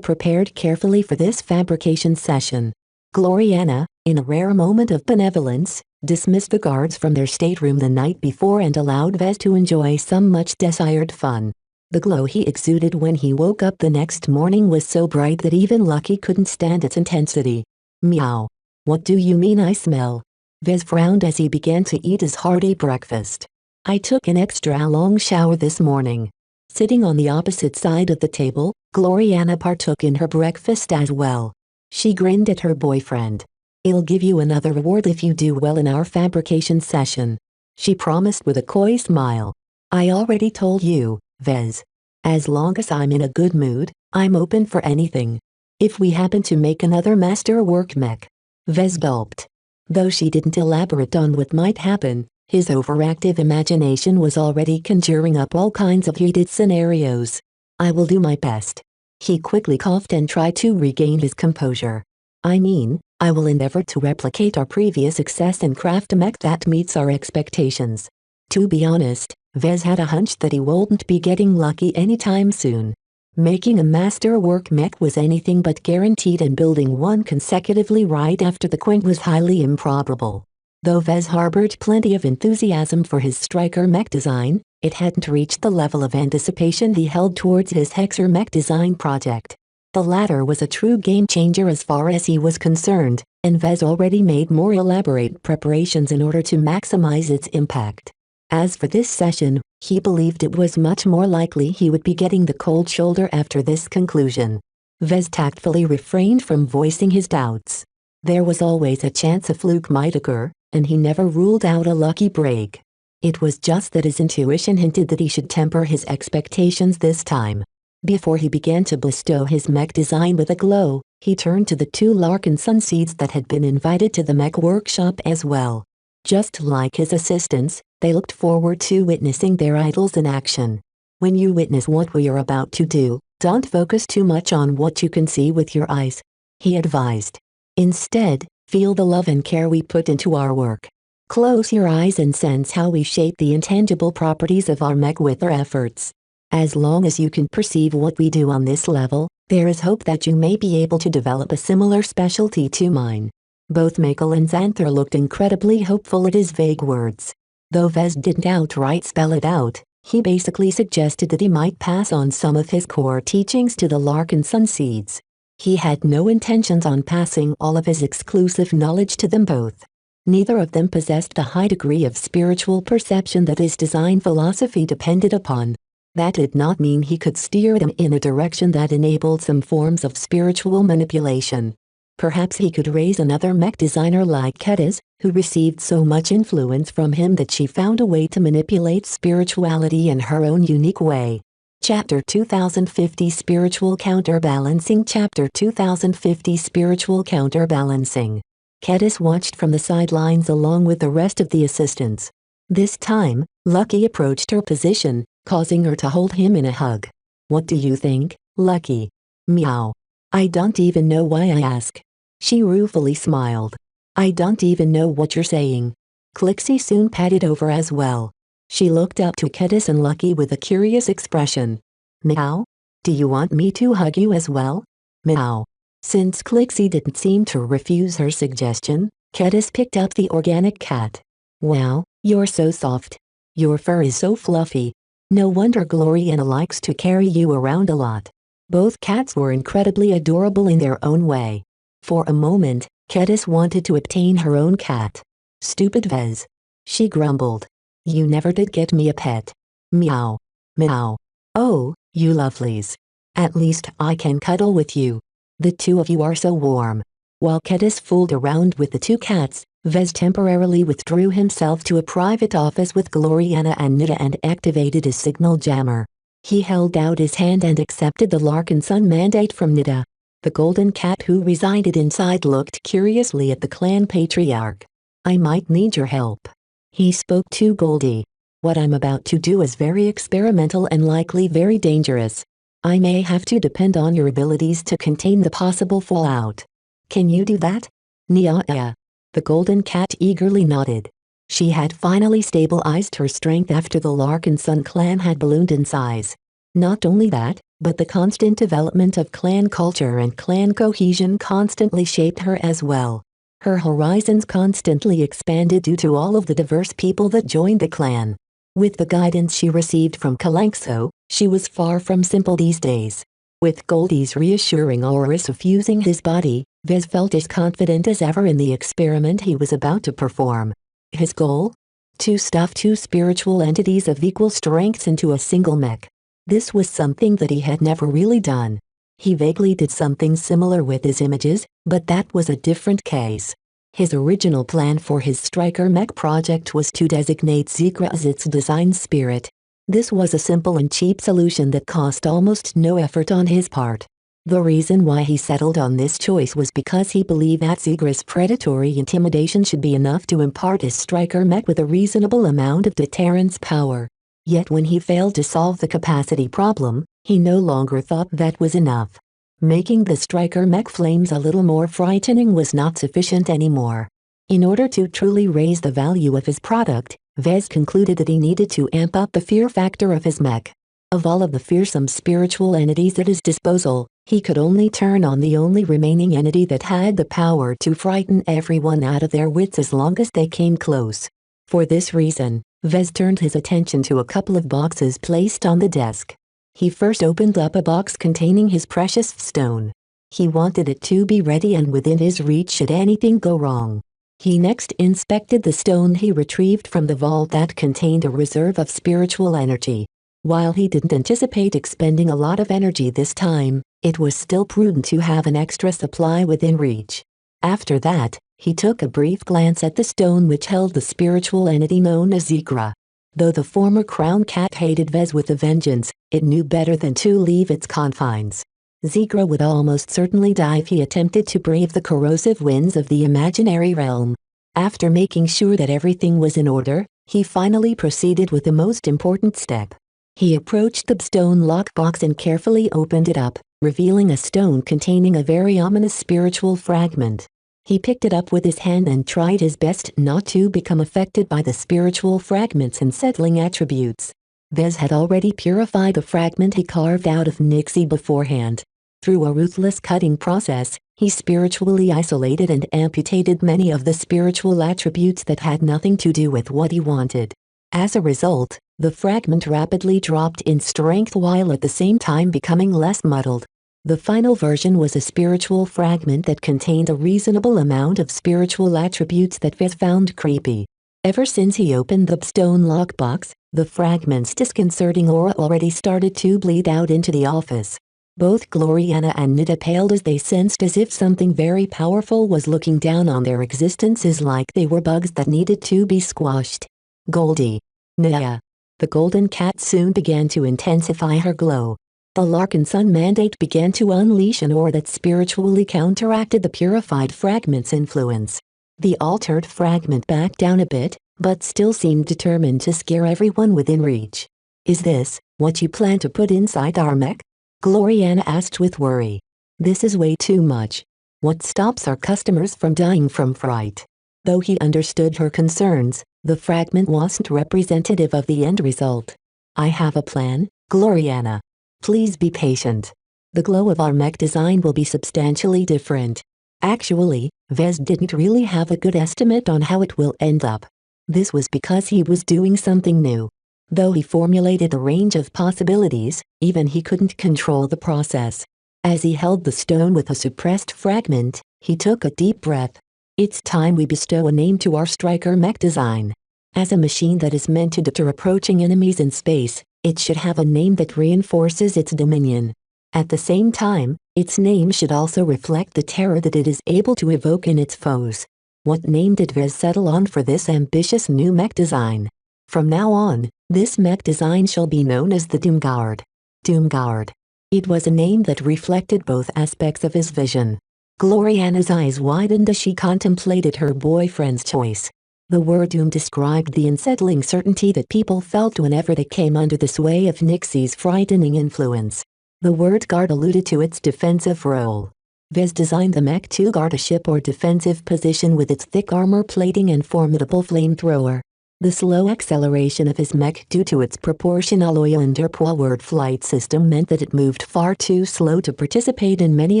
Speaker 2: prepared carefully for this fabrication session. Gloriana, in a rare moment of benevolence, dismissed the guards from their stateroom the night before and allowed Vez to enjoy some much-desired fun. The glow he exuded when he woke up the next morning was so bright that even Lucky couldn't stand its intensity. Meow. What do you mean I smell? Vez frowned as he began to eat his hearty breakfast. I took an extra long shower this morning. Sitting on the opposite side of the table, Gloriana partook in her breakfast as well. She grinned at her boyfriend. I'll give you another reward if you do well in our fabrication session, she promised with a coy smile. I already told you, Vez. As long as I'm in a good mood, I'm open for anything. If we happen to make another masterwork mech. Vez gulped. Though she didn't elaborate on what might happen, his overactive imagination was already conjuring up all kinds of heated scenarios. I will do my best. He quickly coughed and tried to regain his composure. I mean, I will endeavor to replicate our previous success and craft a mech that meets our expectations. To be honest, Vez had a hunch that he wouldn't be getting lucky anytime soon. Making a masterwork mech was anything but guaranteed, and building one consecutively right after the Quint was highly improbable. Though Vez harbored plenty of enthusiasm for his Striker mech design, it hadn't reached the level of anticipation he held towards his Hexer mech design project. The latter was a true game-changer as far as he was concerned, and Vez already made more elaborate preparations in order to maximize its impact. As for this session, he believed it was much more likely he would be getting the cold shoulder after this conclusion. Vez tactfully refrained from voicing his doubts. There was always a chance a fluke might occur, and he never ruled out a lucky break. It was just that his intuition hinted that he should temper his expectations this time. Before he began to bestow his mech design with a glow, he turned to the two Larkin Sunseeds that had been invited to the mech workshop as well. Just like his assistants, they looked forward to witnessing their idols in action. When you witness what we are about to do, don't focus too much on what you can see with your eyes, he advised. Instead, feel the love and care we put into our work. Close your eyes and sense how we shape the intangible properties of our mech with our efforts. As long as you can perceive what we do on this level, there is hope that you may be able to develop a similar specialty to mine. Both Michael and Xanther looked incredibly hopeful at his vague words. Though Vez didn't outright spell it out, He basically suggested that he might pass on some of his core teachings to the Larkin Sun seeds. He had no intentions on passing all of his exclusive knowledge to them both. Neither of them possessed the high degree of spiritual perception that his design philosophy depended upon. That did not mean he could steer them in a direction that enabled some forms of spiritual manipulation. Perhaps he could raise another mech designer like Kedis, who received so much influence from him that she found a way to manipulate spirituality in her own unique way. Chapter 2050 Spiritual Counterbalancing Chapter 2050 Spiritual Counterbalancing. Kedis watched from the sidelines along with the rest of the assistants. This time, Lucky approached her position, causing her to hold him in a hug. "What do you think, Lucky?" "Meow. I don't even know why I ask." She ruefully smiled. "I don't even know what you're saying." Clixie soon padded over as well. She looked up to Kedis and Lucky with a curious expression. "Meow? Do you want me to hug you as well?" "Meow." Since Clixie didn't seem to refuse her suggestion, Kedis picked up the organic cat. "Wow, you're so soft. Your fur is so fluffy. No wonder Gloriana likes to carry you around a lot." Both cats were incredibly adorable in their own way. For a moment, Kedis wanted to obtain her own cat. "Stupid Vez," she grumbled. "You never did get me a pet." "Meow. Meow. Oh, you lovelies. At least I can cuddle with you. The two of you are so warm." While Kedis fooled around with the two cats, Vez temporarily withdrew himself to a private office with Gloriana and Nita and activated his signal jammer. He held out his hand and accepted the Larkin Sun mandate from Nita. The golden cat who resided inside looked curiously at the clan patriarch. "I might need your help." He spoke to Goldie. "What I'm about to do is very experimental and likely very dangerous. I may have to depend on your abilities to contain the possible fallout. Can you do that?" "Yeah." The golden cat eagerly nodded. She had finally stabilized her strength after the Larkin Sun clan had ballooned in size. Not only that, but the constant development of clan culture and clan cohesion constantly shaped her as well. Her horizons constantly expanded due to all of the diverse people that joined the clan. With the guidance she received from Kalanxo, she was far from simple these days. With Goldie's reassuring aura suffusing his body, Vez felt as confident as ever in the experiment he was about to perform. His goal? To stuff two spiritual entities of equal strengths into a single mech. This was something that he had never really done. He vaguely did something similar with his images, but that was a different case. His original plan for his Striker mech project was to designate Zigra as its design spirit. This was a simple and cheap solution that cost almost no effort on his part. The reason why he settled on this choice was because he believed that Zigra's predatory intimidation should be enough to impart his Striker mech with a reasonable amount of deterrence power. Yet when he failed to solve the capacity problem, he no longer thought that was enough. Making the Striker mech flames a little more frightening was not sufficient anymore. In order to truly raise the value of his product, Vez concluded that he needed to amp up the fear factor of his mech. Of all of the fearsome spiritual entities at his disposal, he could only turn on the only remaining entity that had the power to frighten everyone out of their wits as long as they came close. For this reason, Vez turned his attention to a couple of boxes placed on the desk. He first opened up a box containing his precious stone. He wanted it to be ready and within his reach should anything go wrong. He next inspected the stone he retrieved from the vault that contained a reserve of spiritual energy. While he didn't anticipate expending a lot of energy this time, it was still prudent to have an extra supply within reach. After that, he took a brief glance at the stone which held the spiritual entity known as Zigra. Though the former crown cat hated Vez with a vengeance, it knew better than to leave its confines. Zigra would almost certainly die if he attempted to brave the corrosive winds of the imaginary realm. After making sure that everything was in order, he finally proceeded with the most important step. He approached the stone lockbox and carefully opened it up, revealing a stone containing a very ominous spiritual fragment. He picked it up with his hand and tried his best not to become affected by the spiritual fragment's unsettling attributes. Vez had already purified the fragment he carved out of Nixie beforehand. Through a ruthless cutting process, he spiritually isolated and amputated many of the spiritual attributes that had nothing to do with what he wanted. As a result, the fragment rapidly dropped in strength while at the same time becoming less muddled. The final version was a spiritual fragment that contained a reasonable amount of spiritual attributes that Vez found creepy. Ever since he opened the stone lockbox, the fragment's disconcerting aura already started to bleed out into the office. Both Gloriana and Nida paled as they sensed as if something very powerful was looking down on their existences like they were bugs that needed to be squashed. Goldie. Naya. The golden cat soon began to intensify her glow. The Larkin Sun mandate began to unleash an aura that spiritually counteracted the purified fragment's influence. The altered fragment backed down a bit, but still seemed determined to scare everyone within reach. "Is this what you plan to put inside our mech?" Gloriana asked with worry. "This is way too much. What stops our customers from dying from fright?" Though he understood her concerns, the fragment wasn't representative of the end result. "I have a plan, Gloriana. Please be patient. The glow of our mech design will be substantially different." Actually, Vez didn't really have a good estimate on how it will end up. This was because he was doing something new. Though he formulated a range of possibilities, even he couldn't control the process. As he held the stone with a suppressed fragment, he took a deep breath. "It's time we bestow a name to our striker mech design. As a machine that is meant to deter approaching enemies in space, it should have a name that reinforces its dominion. At the same time, its name should also reflect the terror that it is able to evoke in its foes." What name did Vez settle on for this ambitious new mech design? "From now on, this mech design shall be known as the Doomguard." Doomguard. It was a name that reflected both aspects of his vision. Gloriana's eyes widened as she contemplated her boyfriend's choice. The word Doom described the unsettling certainty that people felt whenever they came under the sway of Nixie's frightening influence. The word guard alluded to its defensive role. Vez designed the mech to guard a ship or defensive position with its thick armor plating and formidable flamethrower. The slow acceleration of his mech due to its proportional underpowered flight system meant that it moved far too slow to participate in many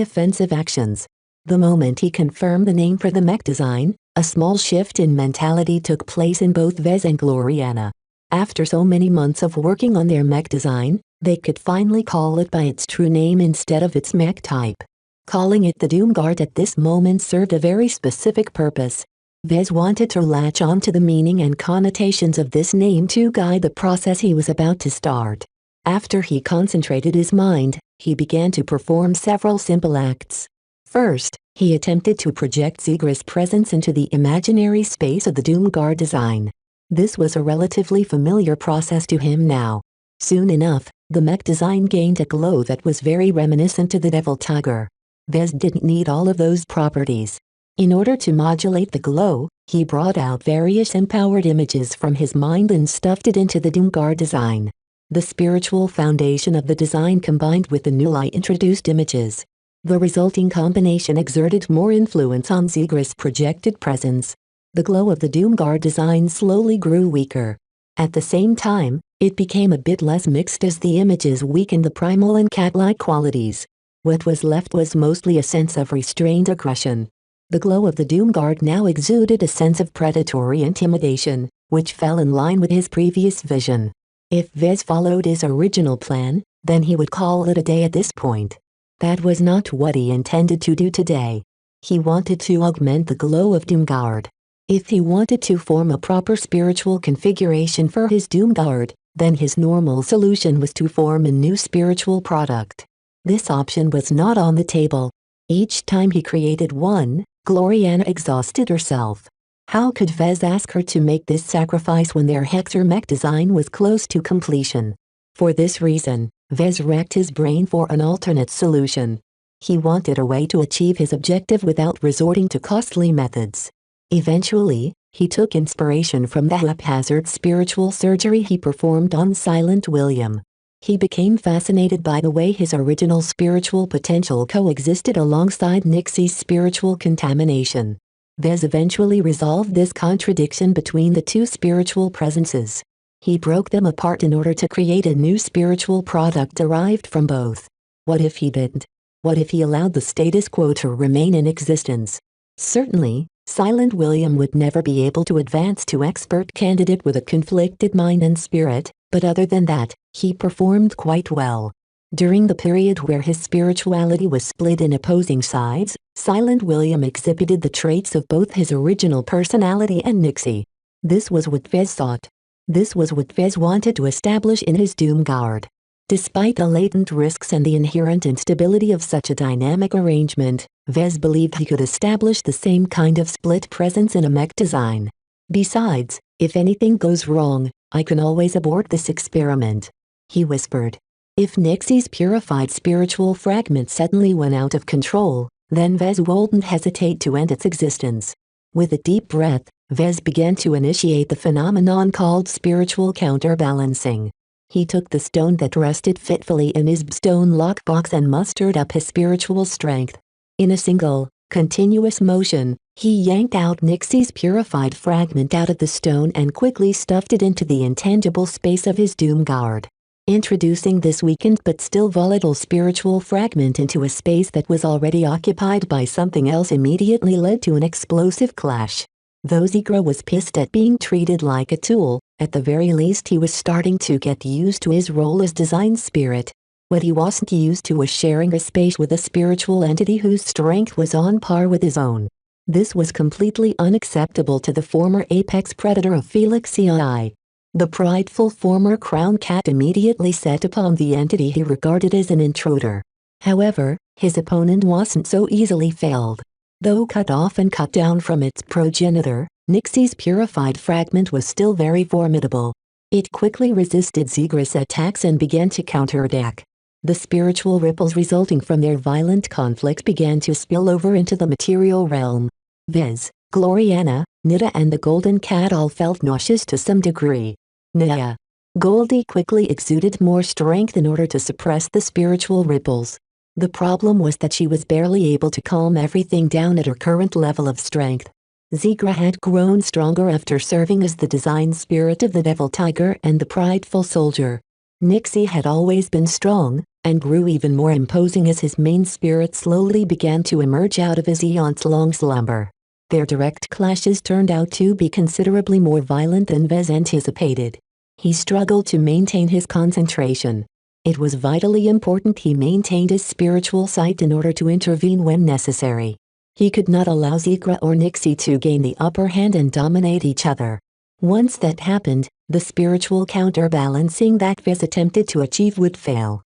Speaker 2: offensive actions. The moment he confirmed the name for the mech design, a small shift in mentality took place in both Vez and Gloriana. After so many months of working on their mech design, they could finally call it by its true name instead of its mech type. Calling it the Doomguard at this moment served a very specific purpose. Vez wanted to latch on to the meaning and connotations of this name to guide the process he was about to start. After he concentrated his mind, he began to perform several simple acts. First, he attempted to project Zegra's presence into the imaginary space of the Doomguard design. This was a relatively familiar process to him now. Soon enough, the mech design gained a glow that was very reminiscent to the Devil Tiger. Vez didn't need all of those properties. In order to modulate the glow, he brought out various empowered images from his mind and stuffed it into the Doomguard design. The spiritual foundation of the design combined with the newly introduced images. The resulting combination exerted more influence on Zegra's projected presence. The glow of the Doomguard design slowly grew weaker. At the same time, it became a bit less mixed as the images weakened the primal and cat-like qualities. What was left was mostly a sense of restrained aggression. The glow of the Doomguard now exuded a sense of predatory intimidation, which fell in line with his previous vision. If Vez followed his original plan, then he would call it a day at this point. That was not what he intended to do today. He wanted to augment the glow of Doomguard. If he wanted to form a proper spiritual configuration for his Doomguard, then his normal solution was to form a new spiritual product. This option was not on the table. Each time he created one, Gloriana exhausted herself. How could Vez ask her to make this sacrifice when their Hector mech design was close to completion? For this reason, Vez racked his brain for an alternate solution. He wanted a way to achieve his objective without resorting to costly methods. Eventually, he took inspiration from the haphazard spiritual surgery he performed on Silent William. He became fascinated by the way his original spiritual potential coexisted alongside Nixie's spiritual contamination. Vez eventually resolved this contradiction between the two spiritual presences. He broke them apart in order to create a new spiritual product derived from both. What if he didn't? What if he allowed the status quo to remain in existence? Certainly, Silent William would never be able to advance to expert candidate with a conflicted mind and spirit, but other than that, he performed quite well. During the period where his spirituality was split in opposing sides, Silent William exhibited the traits of both his original personality and Nixie. This was what Vez sought. This was what Vez wanted to establish in his Doomguard. Despite the latent risks and the inherent instability of such a dynamic arrangement, Vez believed he could establish the same kind of split presence in a mech design. Besides, if anything goes wrong, I can always abort this experiment, he whispered. If Nixie's purified spiritual fragment suddenly went out of control, then Vez wouldn't hesitate to end its existence. With a deep breath, Vez began to initiate the phenomenon called spiritual counterbalancing. He took the stone that rested fitfully in his stone lockbox and mustered up his spiritual strength. In a single, continuous motion, he yanked out Nixie's purified fragment out of the stone and quickly stuffed it into the intangible space of his Doomguard. Introducing this weakened but still volatile spiritual fragment into a space that was already occupied by something else immediately led to an explosive clash. Though Zigra was pissed at being treated like a tool, at the very least he was starting to get used to his role as design spirit. What he wasn't used to was sharing a space with a spiritual entity whose strength was on par with his own. This was completely unacceptable to the former apex predator of Felixii. The prideful former crown cat immediately set upon the entity he regarded as an intruder. However, his opponent wasn't so easily failed. Though cut off and cut down from its progenitor, Nixie's purified fragment was still very formidable. It quickly resisted Zigra's attacks and began to counterattack. The spiritual ripples resulting from their violent conflict began to spill over into the material realm. Vez, Gloriana, Nita and the Golden Cat all felt nauseous to some degree. Naya. Goldie quickly exuded more strength in order to suppress the spiritual ripples. The problem was that she was barely able to calm everything down at her current level of strength. Zigra had grown stronger after serving as the design spirit of the Devil Tiger and the Prideful Soldier. Nixie had always been strong, and grew even more imposing as his main spirit slowly began to emerge out of his eons-long slumber. Their direct clashes turned out to be considerably more violent than Vez anticipated. He struggled to maintain his concentration. It was vitally important he maintained his spiritual sight in order to intervene when necessary. He could not allow Zigra or Nixie to gain the upper hand and dominate each other. Once that happened, the spiritual counterbalancing that Vez attempted to achieve would fail.